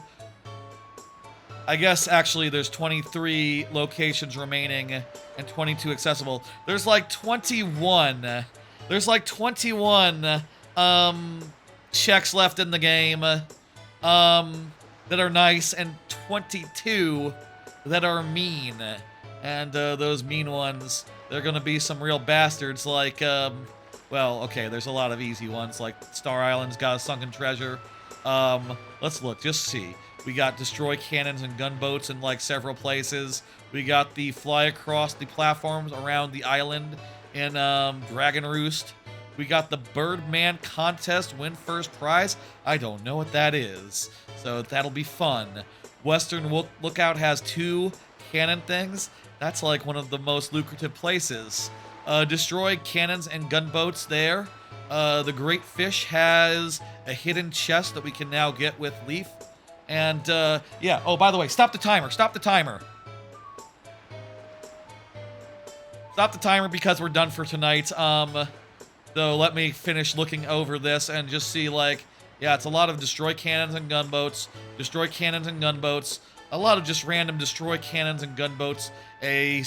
I guess, actually, there's 23 locations remaining and 22 accessible. There's like 21. There's like 21, checks left in the game, that are nice, and 22 that are mean. And, those mean ones, they're gonna be some real bastards like, well, okay, there's a lot of easy ones, like Star Island's got a sunken treasure. Let's look, just see. We got destroy cannons and gunboats in, like, several places. We got the fly across the platforms around the island in, Dragon Roost. We got the Birdman contest, win first prize. I don't know what that is, so that'll be fun. Western Lookout has 2 cannon things. That's, like, one of the most lucrative places. Destroy cannons and gunboats there. The Great Fish has a hidden chest that we can now get with Leaf. And, yeah. Oh, by the way, stop the timer. Stop the timer. Stop the timer because we're done for tonight. Though, let me finish looking over this and just see, like, yeah, it's a lot of destroy cannons and gunboats. Destroy cannons and gunboats. A lot of just random destroy cannons and gunboats. A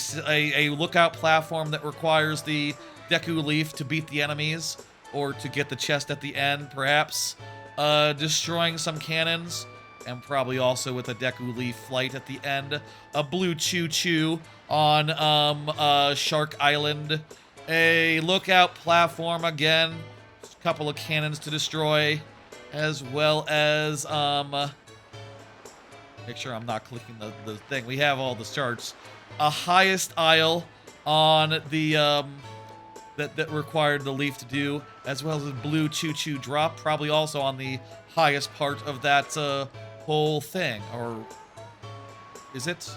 lookout platform that requires the Deku Leaf to beat the enemies. Or to get the chest at the end, perhaps. Destroying some cannons. And probably also with a Deku Leaf flight at the end. A blue choo-choo on Shark Island. A lookout platform again. A couple of cannons to destroy. As well as, make sure I'm not clicking the thing. We have all the charts. A highest isle on the, that required the leaf to do. As well as a blue choo-choo drop. Probably also on the highest part of that, whole thing. Or is it?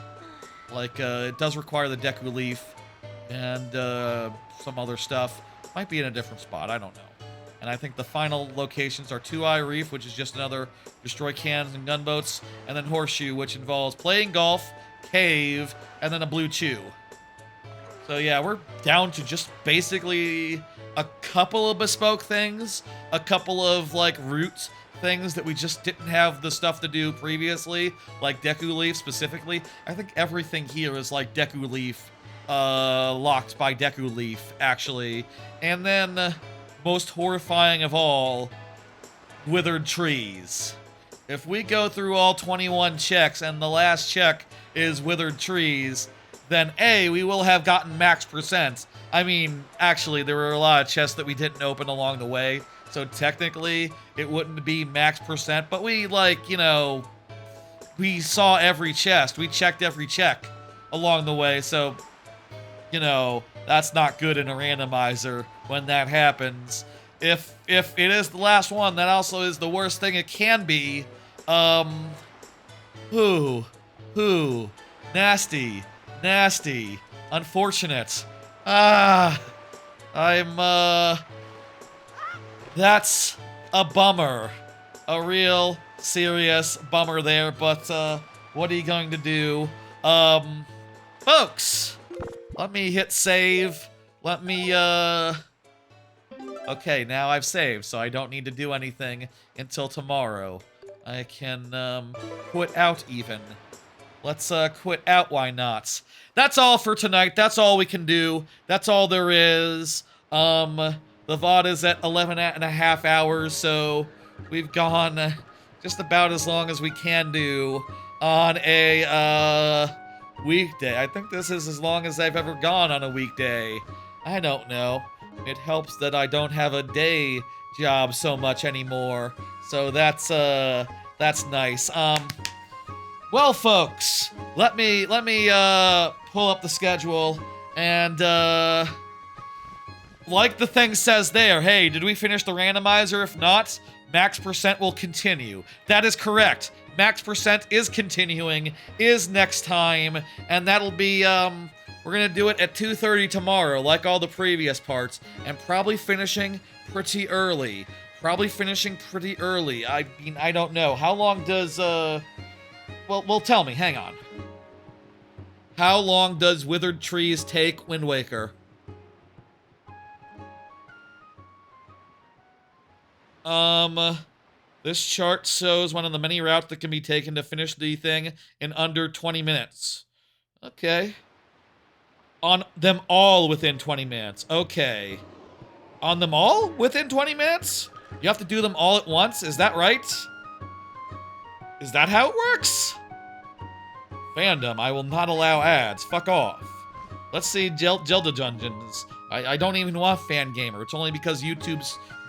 Like, it does require the Deku Leaf. And, some other stuff. Might be in a different spot. I don't know. And I think the final locations are Two Eye Reef, which is just another destroy cannons and gunboats, and then Horseshoe, which involves playing golf, cave, and then a blue chew. So yeah, we're down to just basically a couple of bespoke things, a couple of like route things that we just didn't have the stuff to do previously, like Deku Leaf specifically. I think everything here is like Deku Leaf, locked by Deku Leaf, actually. And then, most horrifying of all, withered trees. If we go through all 21 checks and the last check is withered trees, then A, we will have gotten max percent. I mean, actually, there were a lot of chests that we didn't open along the way, so technically, it wouldn't be max percent, but we, like, you know, we saw every chest. We checked every check along the way, so, you know, that's not good in a randomizer when that happens. If it is the last one, that also is the worst thing it can be. Nasty, unfortunate. That's a bummer. A real serious bummer there, but, what are you going to do? Folks, let me hit save. Let me, okay, now I've saved, so I don't need to do anything until tomorrow. I can, quit out even. Let's, quit out, why not? That's all for tonight. That's all we can do. That's all there is. The VOD is at 11 and a half hours, so we've gone just about as long as we can do on a, weekday. I think this is as long as I've ever gone on a weekday. I don't know. It helps that I don't have a day job so much anymore. So that's nice. Well, folks, let me pull up the schedule and, like the thing says there, hey, did we finish the randomizer? If not, max percent will continue. That is correct. Max percent is continuing, is next time, and that'll be, we're gonna do it at 2:30 tomorrow, like all the previous parts, and probably finishing pretty early. I mean, I don't know. How long does, well, tell me, hang on. How long does Withered Trees take Wind Waker? This chart shows one of the many routes that can be taken to finish the thing in under 20 minutes. Okay. On them all within 20 minutes. Okay. On them all within 20 minutes? You have to do them all at once? Is that right? Is that how it works? Fandom, I will not allow ads. Fuck off. Let's see Zelda Dungeons. I don't even want Fangamer. It's only because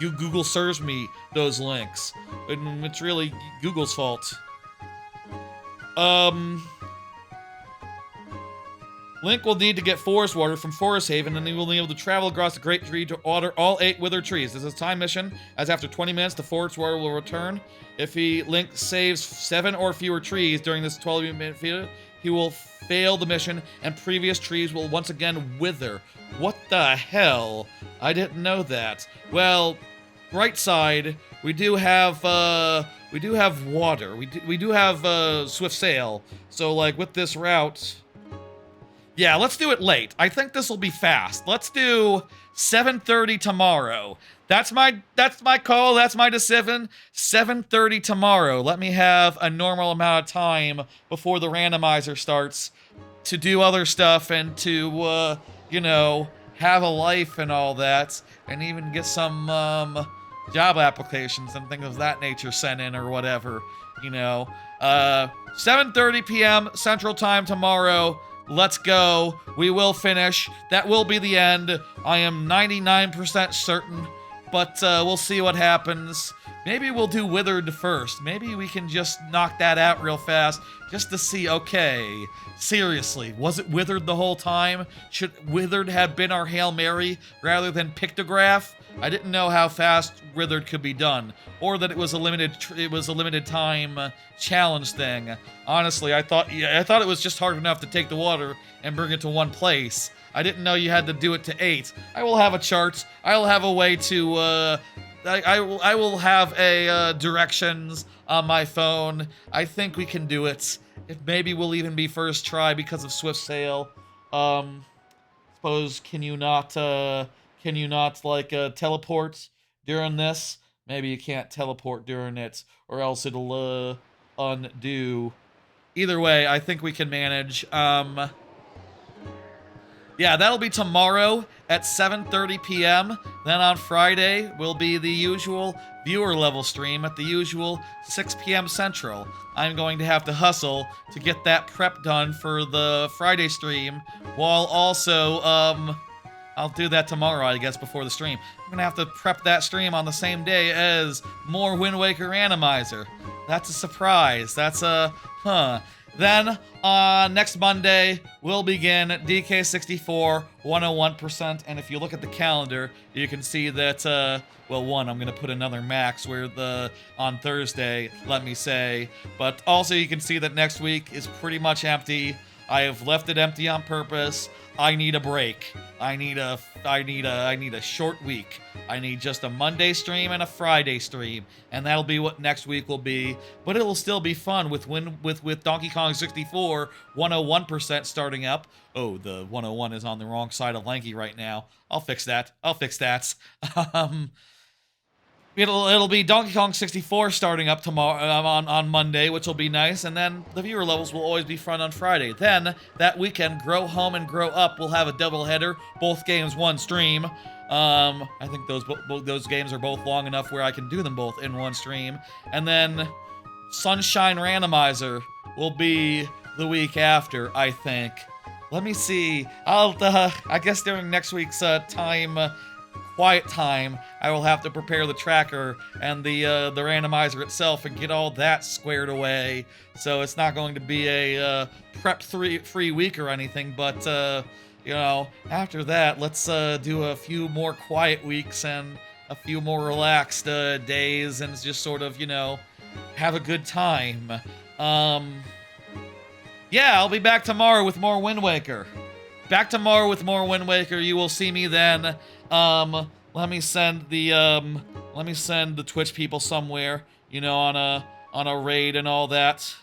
Google serves me those links. It's really Google's fault. Link will need to get forest water from Forest Haven, and he will be able to travel across the Great Tree to water all 8 withered trees. This is a time mission, as after 20 minutes, the forest water will return. If Link saves 7 or fewer trees during this 12-minute period, he will fail the mission, and previous trees will once again wither. What the hell? I didn't know that. Well, bright side, we do have water. We do have swift sail. So like with this route, yeah, let's do it late. I think this will be fast. Let's do 7:30 tomorrow. That's my call. That's my decision. 7:30 tomorrow. Let me have a normal amount of time before the randomizer starts to do other stuff and to you know, have a life and all that, and even get some job applications and things of that nature sent in or whatever, you know. 7:30 p.m. Central Time tomorrow. Let's go. We will finish. That will be the end. I am 99% certain, but we'll see what happens. Maybe we'll do Withered first. Maybe we can just knock that out real fast just to see, okay, seriously, was it Withered the whole time? Should Withered have been our Hail Mary rather than Pictograph? I didn't know how fast Withered could be done, or that it was a limited time challenge thing. Honestly, I thought it was just hard enough to take the water and bring it to one place. I didn't know you had to do it to 8. I will have a chart. I will have a way to I will have a directions on my phone. I think we can do it. If maybe we'll even be first try because of Swift Sail. Suppose can you not like teleport during this? Maybe you can't teleport during it, or else it'll undo. Either way, I think we can manage. Yeah, that'll be tomorrow at 7:30 p.m. Then on Friday will be the usual viewer level stream at the usual 6 p.m. Central. I'm going to have to hustle to get that prep done for the Friday stream, while also, I'll do that tomorrow, I guess, before the stream. I'm gonna have to prep that stream on the same day as more Wind Waker Randomizer. That's a surprise. That's a, Then, next Monday, we'll begin DK64 101%, and if you look at the calendar, you can see that, well, one, I'm gonna put another max on Thursday, let me say, but also you can see that next week is pretty much empty. I have left it empty on purpose. I need a break. I need a short week. I need just a Monday stream and a Friday stream, and that'll be what next week will be. But it'll still be fun with Donkey Kong 64 101% starting up. Oh, the 101 is on the wrong side of Lanky right now. I'll fix that. It'll be Donkey Kong 64 starting up tomorrow on Monday, which will be nice, and then the viewer levels will always be fun on Friday. Then that weekend, Grow Home and Grow Up will have a doubleheader, both games one stream. I think those games are both long enough where I can do them both in one stream. And then Sunshine Randomizer will be the week after, I think. Let me see. I guess during next week's quiet time, I will have to prepare the tracker and the randomizer itself and get all that squared away. So it's not going to be a prep free week or anything, but you know, after that, let's do a few more quiet weeks and a few more relaxed days and just sort of, you know, have a good time. Yeah, I'll be back tomorrow with more Wind Waker. You will see me then. Let me send the Twitch people somewhere, you know, on a raid and all that.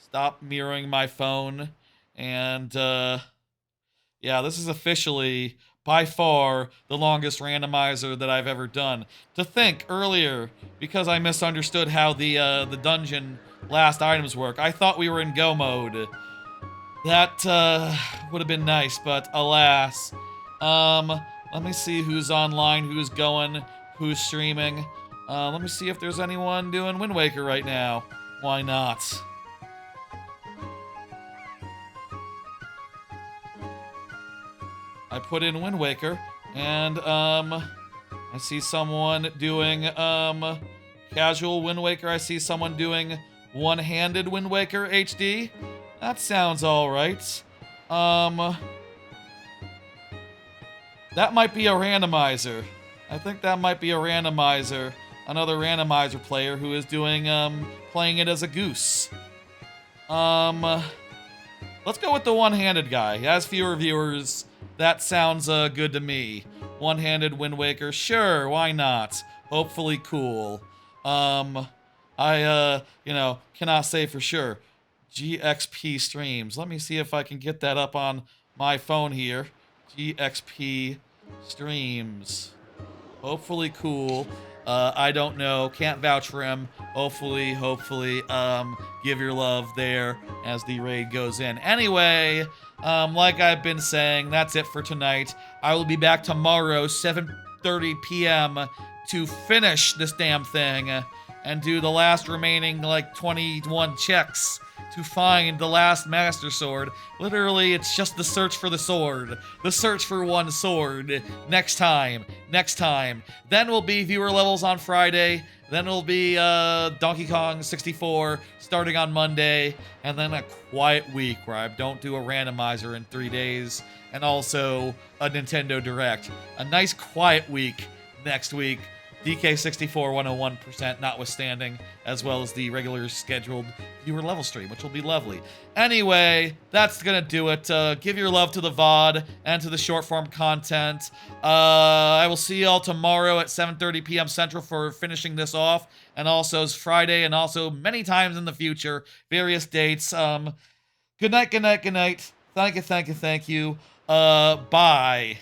Stop mirroring my phone. And yeah, this is officially by far the longest randomizer that I've ever done. To think earlier, because I misunderstood how the dungeon last items work, I thought we were in go mode. That would have been nice, but alas. Let me see who's online, who's going, who's streaming. Let me see if there's anyone doing Wind Waker right now. Why not? I put in Wind Waker, and I see someone doing casual Wind Waker. I see someone doing one-handed Wind Waker HD. That sounds alright. That might be a randomizer. I think that might be a randomizer. Another randomizer player who is doing, playing it as a goose. Let's go with the one-handed guy. He has fewer viewers. That sounds, good to me. one-handed Wind Waker. Sure, why not? Hopefully cool. Cannot say for sure. GXP streams. Let me see if I can get that up on my phone here. GXP streams. Hopefully cool. I don't know. Can't vouch for him. Hopefully, give your love there as the raid goes in. Anyway, like I've been saying, that's it for tonight. I will be back tomorrow, 7:30 p.m. to finish this damn thing and do the last remaining, 21 checks to find the last Master Sword. Literally, it's just the search for the sword. The search for one sword. Next time. Then will be viewer levels on Friday. Then will be Donkey Kong 64 starting on Monday. And then a quiet week where I don't do a randomizer in 3 days. And also a Nintendo Direct. A nice quiet week next week. DK64 101% notwithstanding, as well as the regular scheduled viewer level stream, which will be lovely. Anyway, that's gonna do it. Give your love to the VOD and to the short form content. I will see y'all tomorrow at 7:30 p.m. Central for finishing this off, and also it's Friday, and also many times in the future, various dates. Good night. Thank you. Bye.